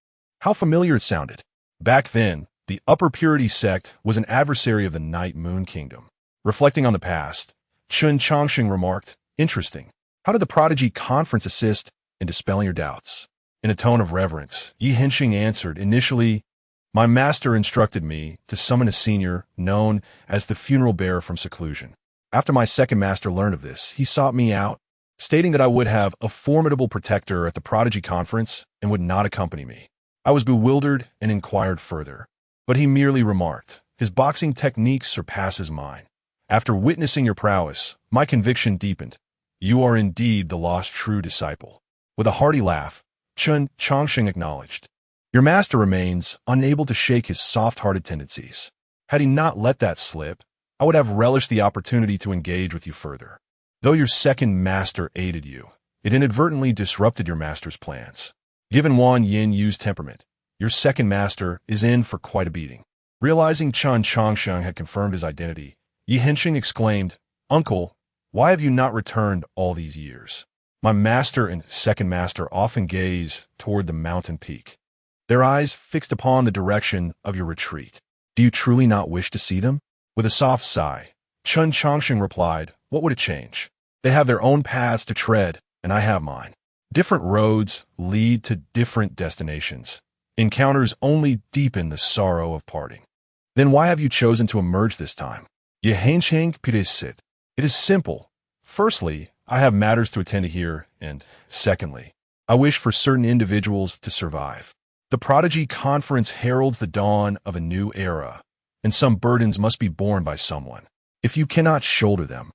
How familiar it sounded. Back then, the Upper Purity sect was an adversary of the Night Moon Kingdom. Reflecting on the past, Chen Changsheng remarked, "Interesting. How did the Prodigy Conference assist in dispelling your doubts?" In a tone of reverence, Yi Hensheng answered, "Initially, my master instructed me to summon a senior known as the funeral bearer from seclusion. After my second master learned of this, he sought me out, stating that I would have a formidable protector at the Prodigy Conference and would not accompany me. I was bewildered and inquired further, but he merely remarked, 'His boxing technique surpasses mine. After witnessing your prowess, my conviction deepened. You are indeed the lost true disciple.'" With a hearty laugh, Chen Changsheng acknowledged, "Your master remains unable to shake his soft-hearted tendencies. Had he not let that slip, I would have relished the opportunity to engage with you further. Though your second master aided you, it inadvertently disrupted your master's plans. Given Wan Yin Yu's temperament, your second master is in for quite a beating." Realizing Chen Changsheng had confirmed his identity, Yi Hensheng exclaimed, "Uncle, why have you not returned all these years?" "My master and second master often gaze toward the mountain peak, their eyes fixed upon the direction of your retreat. Do you truly not wish to see them?" With a soft sigh, Chen Changsheng replied, "What would it change? They have their own paths to tread, and I have mine. Different roads lead to different destinations. Encounters only deepen the sorrow of parting." "Then why have you chosen to emerge this time?" Yi Hensheng said, "It is simple. Firstly, I have matters to attend to here, and secondly, I wish for certain individuals to survive. The Prodigy Conference heralds the dawn of a new era, and some burdens must be borne by someone. If you cannot shoulder them,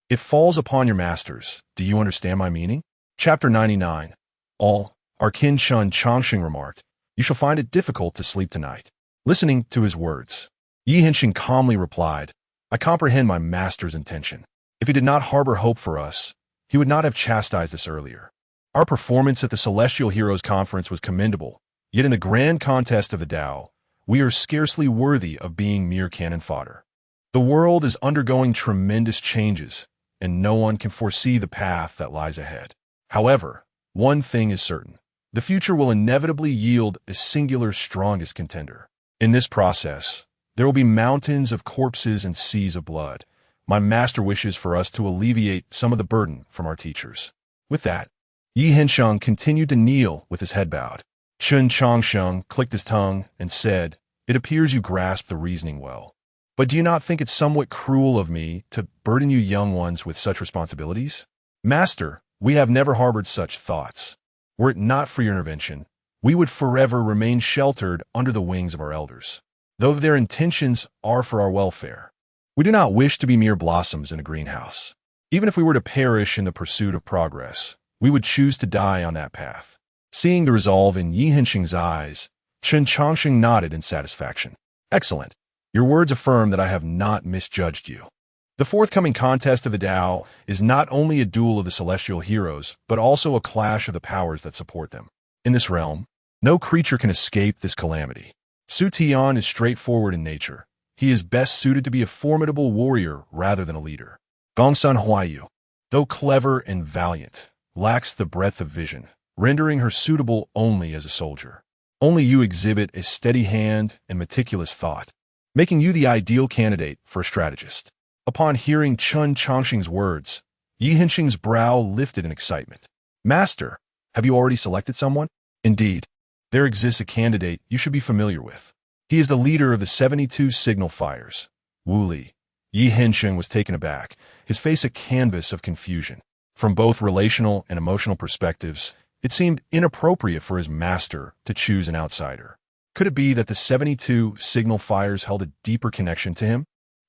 it falls upon your masters. Do you understand my meaning?" Chapter 99. All, Arkin Chen Changsheng remarked, "You shall find it difficult to sleep tonight." Listening to his words, Yi Hensheng calmly replied, "I comprehend my master's intention. If he did not harbor hope for us, he would not have chastised us earlier. Our performance at the Celestial Heroes Conference was commendable, yet in the grand contest of the Tao, we are scarcely worthy of being mere cannon fodder. The world is undergoing tremendous changes, and no one can foresee the path that lies ahead. However, one thing is certain. The future will inevitably yield a singular strongest contender. In this process, there will be mountains of corpses and seas of blood. My master wishes for us to alleviate some of the burden from our teachers." With that, Yi Hensheng continued to kneel with his head bowed. Chen Changsheng clicked his tongue and said, "It appears you grasp the reasoning well. But do you not think it somewhat cruel of me to burden you young ones with such responsibilities?" "Master, we have never harbored such thoughts. Were it not for your intervention, we would forever remain sheltered under the wings of our elders. Though their intentions are for our welfare, We do not wish to be mere blossoms in a greenhouse. Even if we were to perish in the pursuit of progress, we would choose to die on that path. Seeing the resolve in Yi Hensheng's eyes, Chen Changsheng nodded in satisfaction. Excellent. Your words affirm that I have not misjudged you. The forthcoming contest of the Tao is not only a duel of the celestial heroes, but also a clash of the powers that support them. In this realm, no creature can escape this calamity. Su Tian is straightforward in nature. He is best suited to be a formidable warrior rather than a leader. Gongsun Huaiyu, though clever and valiant, lacks the breadth of vision, rendering her suitable only as a soldier. Only you exhibit a steady hand and meticulous thought, making you the ideal candidate for a strategist. Upon hearing Chen Changsheng's words, Yi Hensheng's brow lifted in excitement. Master, have you already selected someone? Indeed, there exists a candidate you should be familiar with. He is the leader of the 72 signal fires, Wu Li. Yi Hensheng was taken aback, his face a canvas of confusion. From both relational and emotional perspectives, it seemed inappropriate for his master to choose an outsider. Could it be that the 72 signal fires held a deeper connection to him?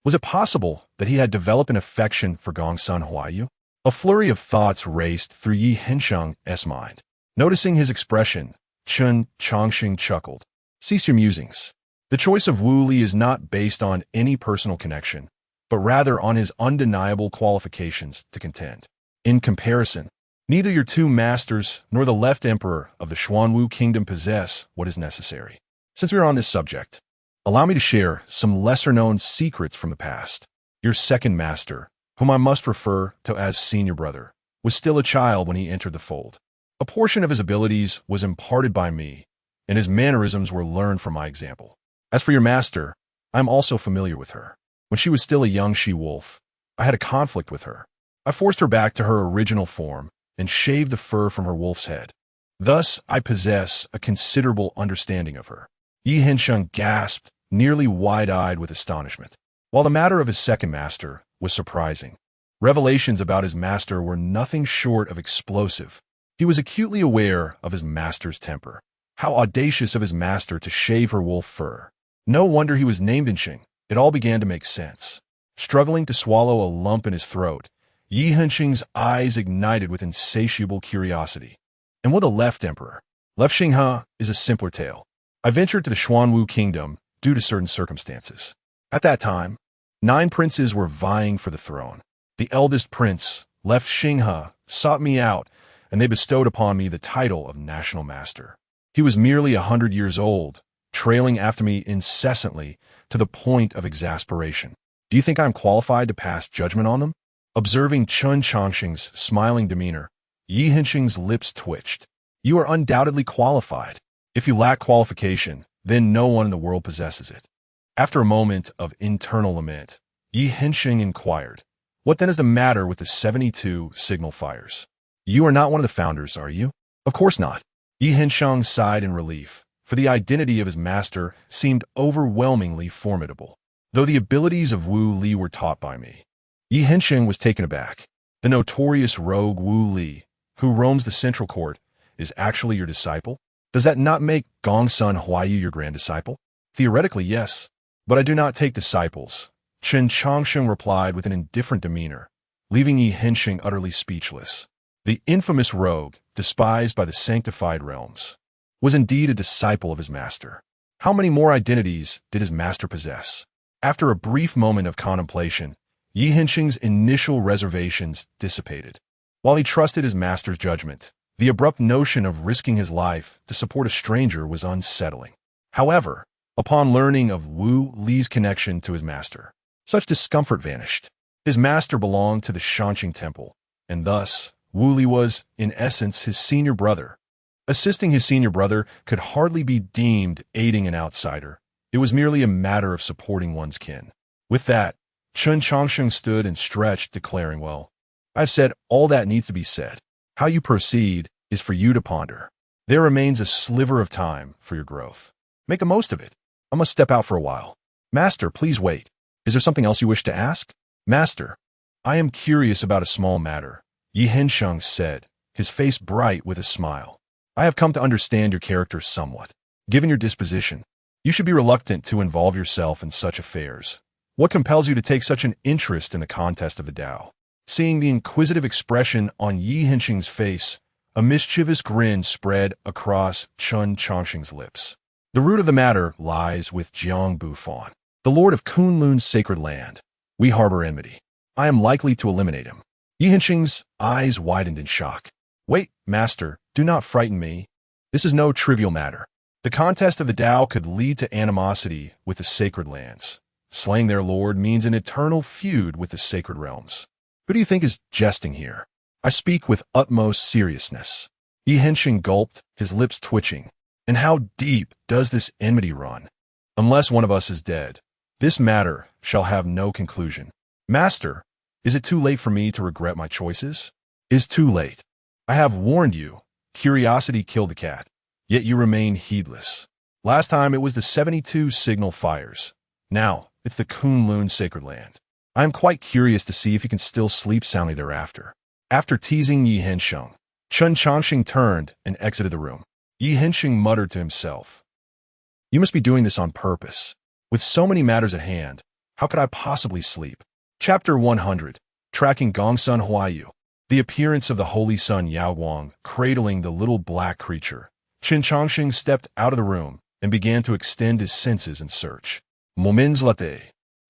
Was it possible that he had developed an affection for Gongsun Huaiyu? A flurry of thoughts raced through Yi Hensheng's mind. Noticing his expression, Chen Changsheng chuckled. Cease your musings. The choice of Wu Li is not based on any personal connection, but rather on his undeniable qualifications to contend. In comparison, neither your two masters nor the left emperor of the Xuanwu kingdom possess what is necessary. Since we are on this subject, allow me to share some lesser-known secrets from the past. Your second master, whom I must refer to as senior brother, was still a child when he entered the fold. A portion of his abilities was imparted by me, and his mannerisms were learned from my example. As for your master, I am also familiar with her. When she was still a young she-wolf, I had a conflict with her. I forced her back to her original form and shaved the fur from her wolf's head. Thus, I possess a considerable understanding of her. Yi Hensheng gasped, nearly wide-eyed with astonishment. While the matter of his second master was surprising, revelations about his master were nothing short of explosive. He was acutely aware of his master's temper. How audacious of his master to shave her wolf fur. No wonder he was named Hensheng. It all began to make sense. Struggling to swallow a lump in his throat, Yi Hensheng's eyes ignited with insatiable curiosity. And what a left emperor? Left Xinghe is a simpler tale. I ventured to the Xuanwu kingdom due to certain circumstances. At that time, 9 princes were vying for the throne. The eldest prince, Left Xinghe, sought me out, and they bestowed upon me the title of national master. He was merely 100 years old, trailing after me incessantly to the point of exasperation. Do you think I am qualified to pass judgment on them? Observing Chen Changsheng's smiling demeanor, Yi Hensheng's lips twitched. You are undoubtedly qualified. If you lack qualification, then no one in the world possesses it. After a moment of internal lament, Yi Hensheng inquired, what then is the matter with the 72 signal fires? You are not one of the founders, are you? Of course not. Yi Hensheng sighed in relief, for the identity of his master seemed overwhelmingly formidable. Though the abilities of Wu Li were taught by me, Yi Hensheng was taken aback. The notorious rogue Wu Li, who roams the central court, is actually your disciple? Does that not make Gongsun Huaiyu your grand disciple? Theoretically, yes, but I do not take disciples. Chen Changsheng replied with an indifferent demeanor, leaving Yi Hensheng utterly speechless. The infamous rogue, despised by the sanctified realms, was indeed a disciple of his master. How many more identities did his master possess? After a brief moment of contemplation, Yi Hensheng's initial reservations dissipated. While he trusted his master's judgment, the abrupt notion of risking his life to support a stranger was unsettling. However, upon learning of Wu Li's connection to his master, such discomfort vanished. His master belonged to the Shanqing Temple, and thus Wu Li was, in essence, his senior brother. Assisting his senior brother could hardly be deemed aiding an outsider. It was merely a matter of supporting one's kin. With that, Chen Changsheng stood and stretched, declaring, well, I've said all that needs to be said. How you proceed is for you to ponder. There remains a sliver of time for your growth. Make the most of it. I must step out for a while. Master, please wait. Is there something else you wish to ask? Master, I am curious about a small matter, Yi Hensheng said, his face bright with a smile. I have come to understand your character somewhat. Given your disposition, you should be reluctant to involve yourself in such affairs. What compels you to take such an interest in the contest of the Tao? Seeing the inquisitive expression on Yi Hengqing's face, a mischievous grin spread across Chen Changsheng's lips. The root of the matter lies with Jiang Bufan, the lord of Kunlun's sacred land. We harbor enmity. I am likely to eliminate him. Yi Hengqing's eyes widened in shock. Wait, master, do not frighten me. This is no trivial matter. The contest of the Tao could lead to animosity with the sacred lands. Slaying their lord means an eternal feud with the sacred realms. Who do you think is jesting here? I speak with utmost seriousness. Yi Hengqing gulped, his lips twitching. And how deep does this enmity run? Unless one of us is dead, this matter shall have no conclusion. Master, is it too late for me to regret my choices? It is too late. I have warned you. Curiosity killed the cat. Yet you remain heedless. Last time it was the 72 signal fires. Now it's the Kunlun sacred land. I am quite curious to see if you can still sleep soundly thereafter. After teasing Yi Hengqing, Chen Changsheng turned and exited the room. Yi Hengqing muttered to himself, "You must be doing this on purpose. With so many matters at hand, how could I possibly sleep?" Chapter 100, Tracking Gongsun Huayu. The appearance of the holy sun Yaoguang cradling the little black creature. Chen Changsheng stepped out of the room and began to extend his senses in search. Moments later,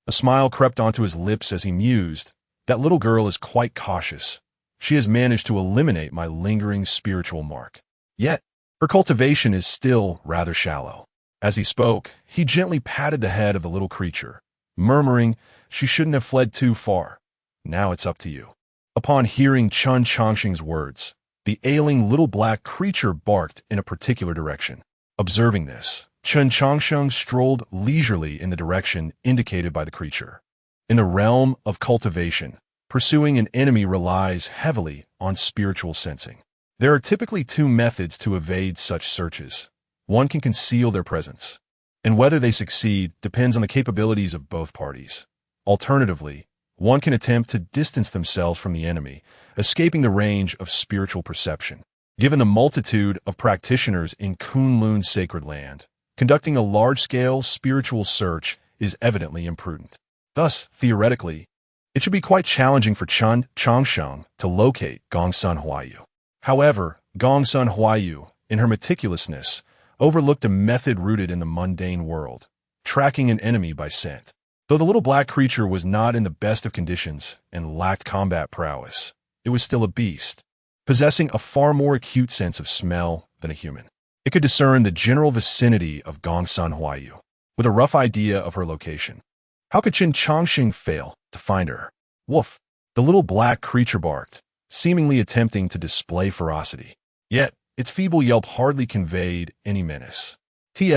a smile crept onto his lips as he mused, "That little girl is quite cautious. She has managed to eliminate my lingering spiritual mark. Yet, her cultivation is still rather shallow." As he spoke, he gently patted the head of the little creature, murmuring, "She shouldn't have fled too far. Now it's up to you." Upon hearing Chen Changsheng's words, the ailing little black creature barked in a particular direction. Observing this, Chen Changsheng strolled leisurely in the direction indicated by the creature. In the realm of cultivation, pursuing an enemy relies heavily on spiritual sensing. There are typically two methods to evade such searches. One can conceal their presence, and whether they succeed depends on the capabilities of both parties. Alternatively, one can attempt to distance themselves from the enemy, escaping the range of spiritual perception. Given the multitude of practitioners in Kunlun's sacred land, conducting a large-scale spiritual search is evidently imprudent. Thus, theoretically, it should be quite challenging for Chen Changsheng to locate Gongsun Huayu. However, Gongsun Huayu, in her meticulousness, overlooked a method rooted in the mundane world, tracking an enemy by scent. Though the little black creature was not in the best of conditions and lacked combat prowess, it was still a beast, possessing a far more acute sense of smell than a human. It could discern the general vicinity of Gongsun Huayu, with a rough idea of her location. How could Chen Changsheng fail to find her? Woof! The little black creature barked, seemingly attempting to display ferocity. Yet, its feeble yelp hardly conveyed any menace. T.S.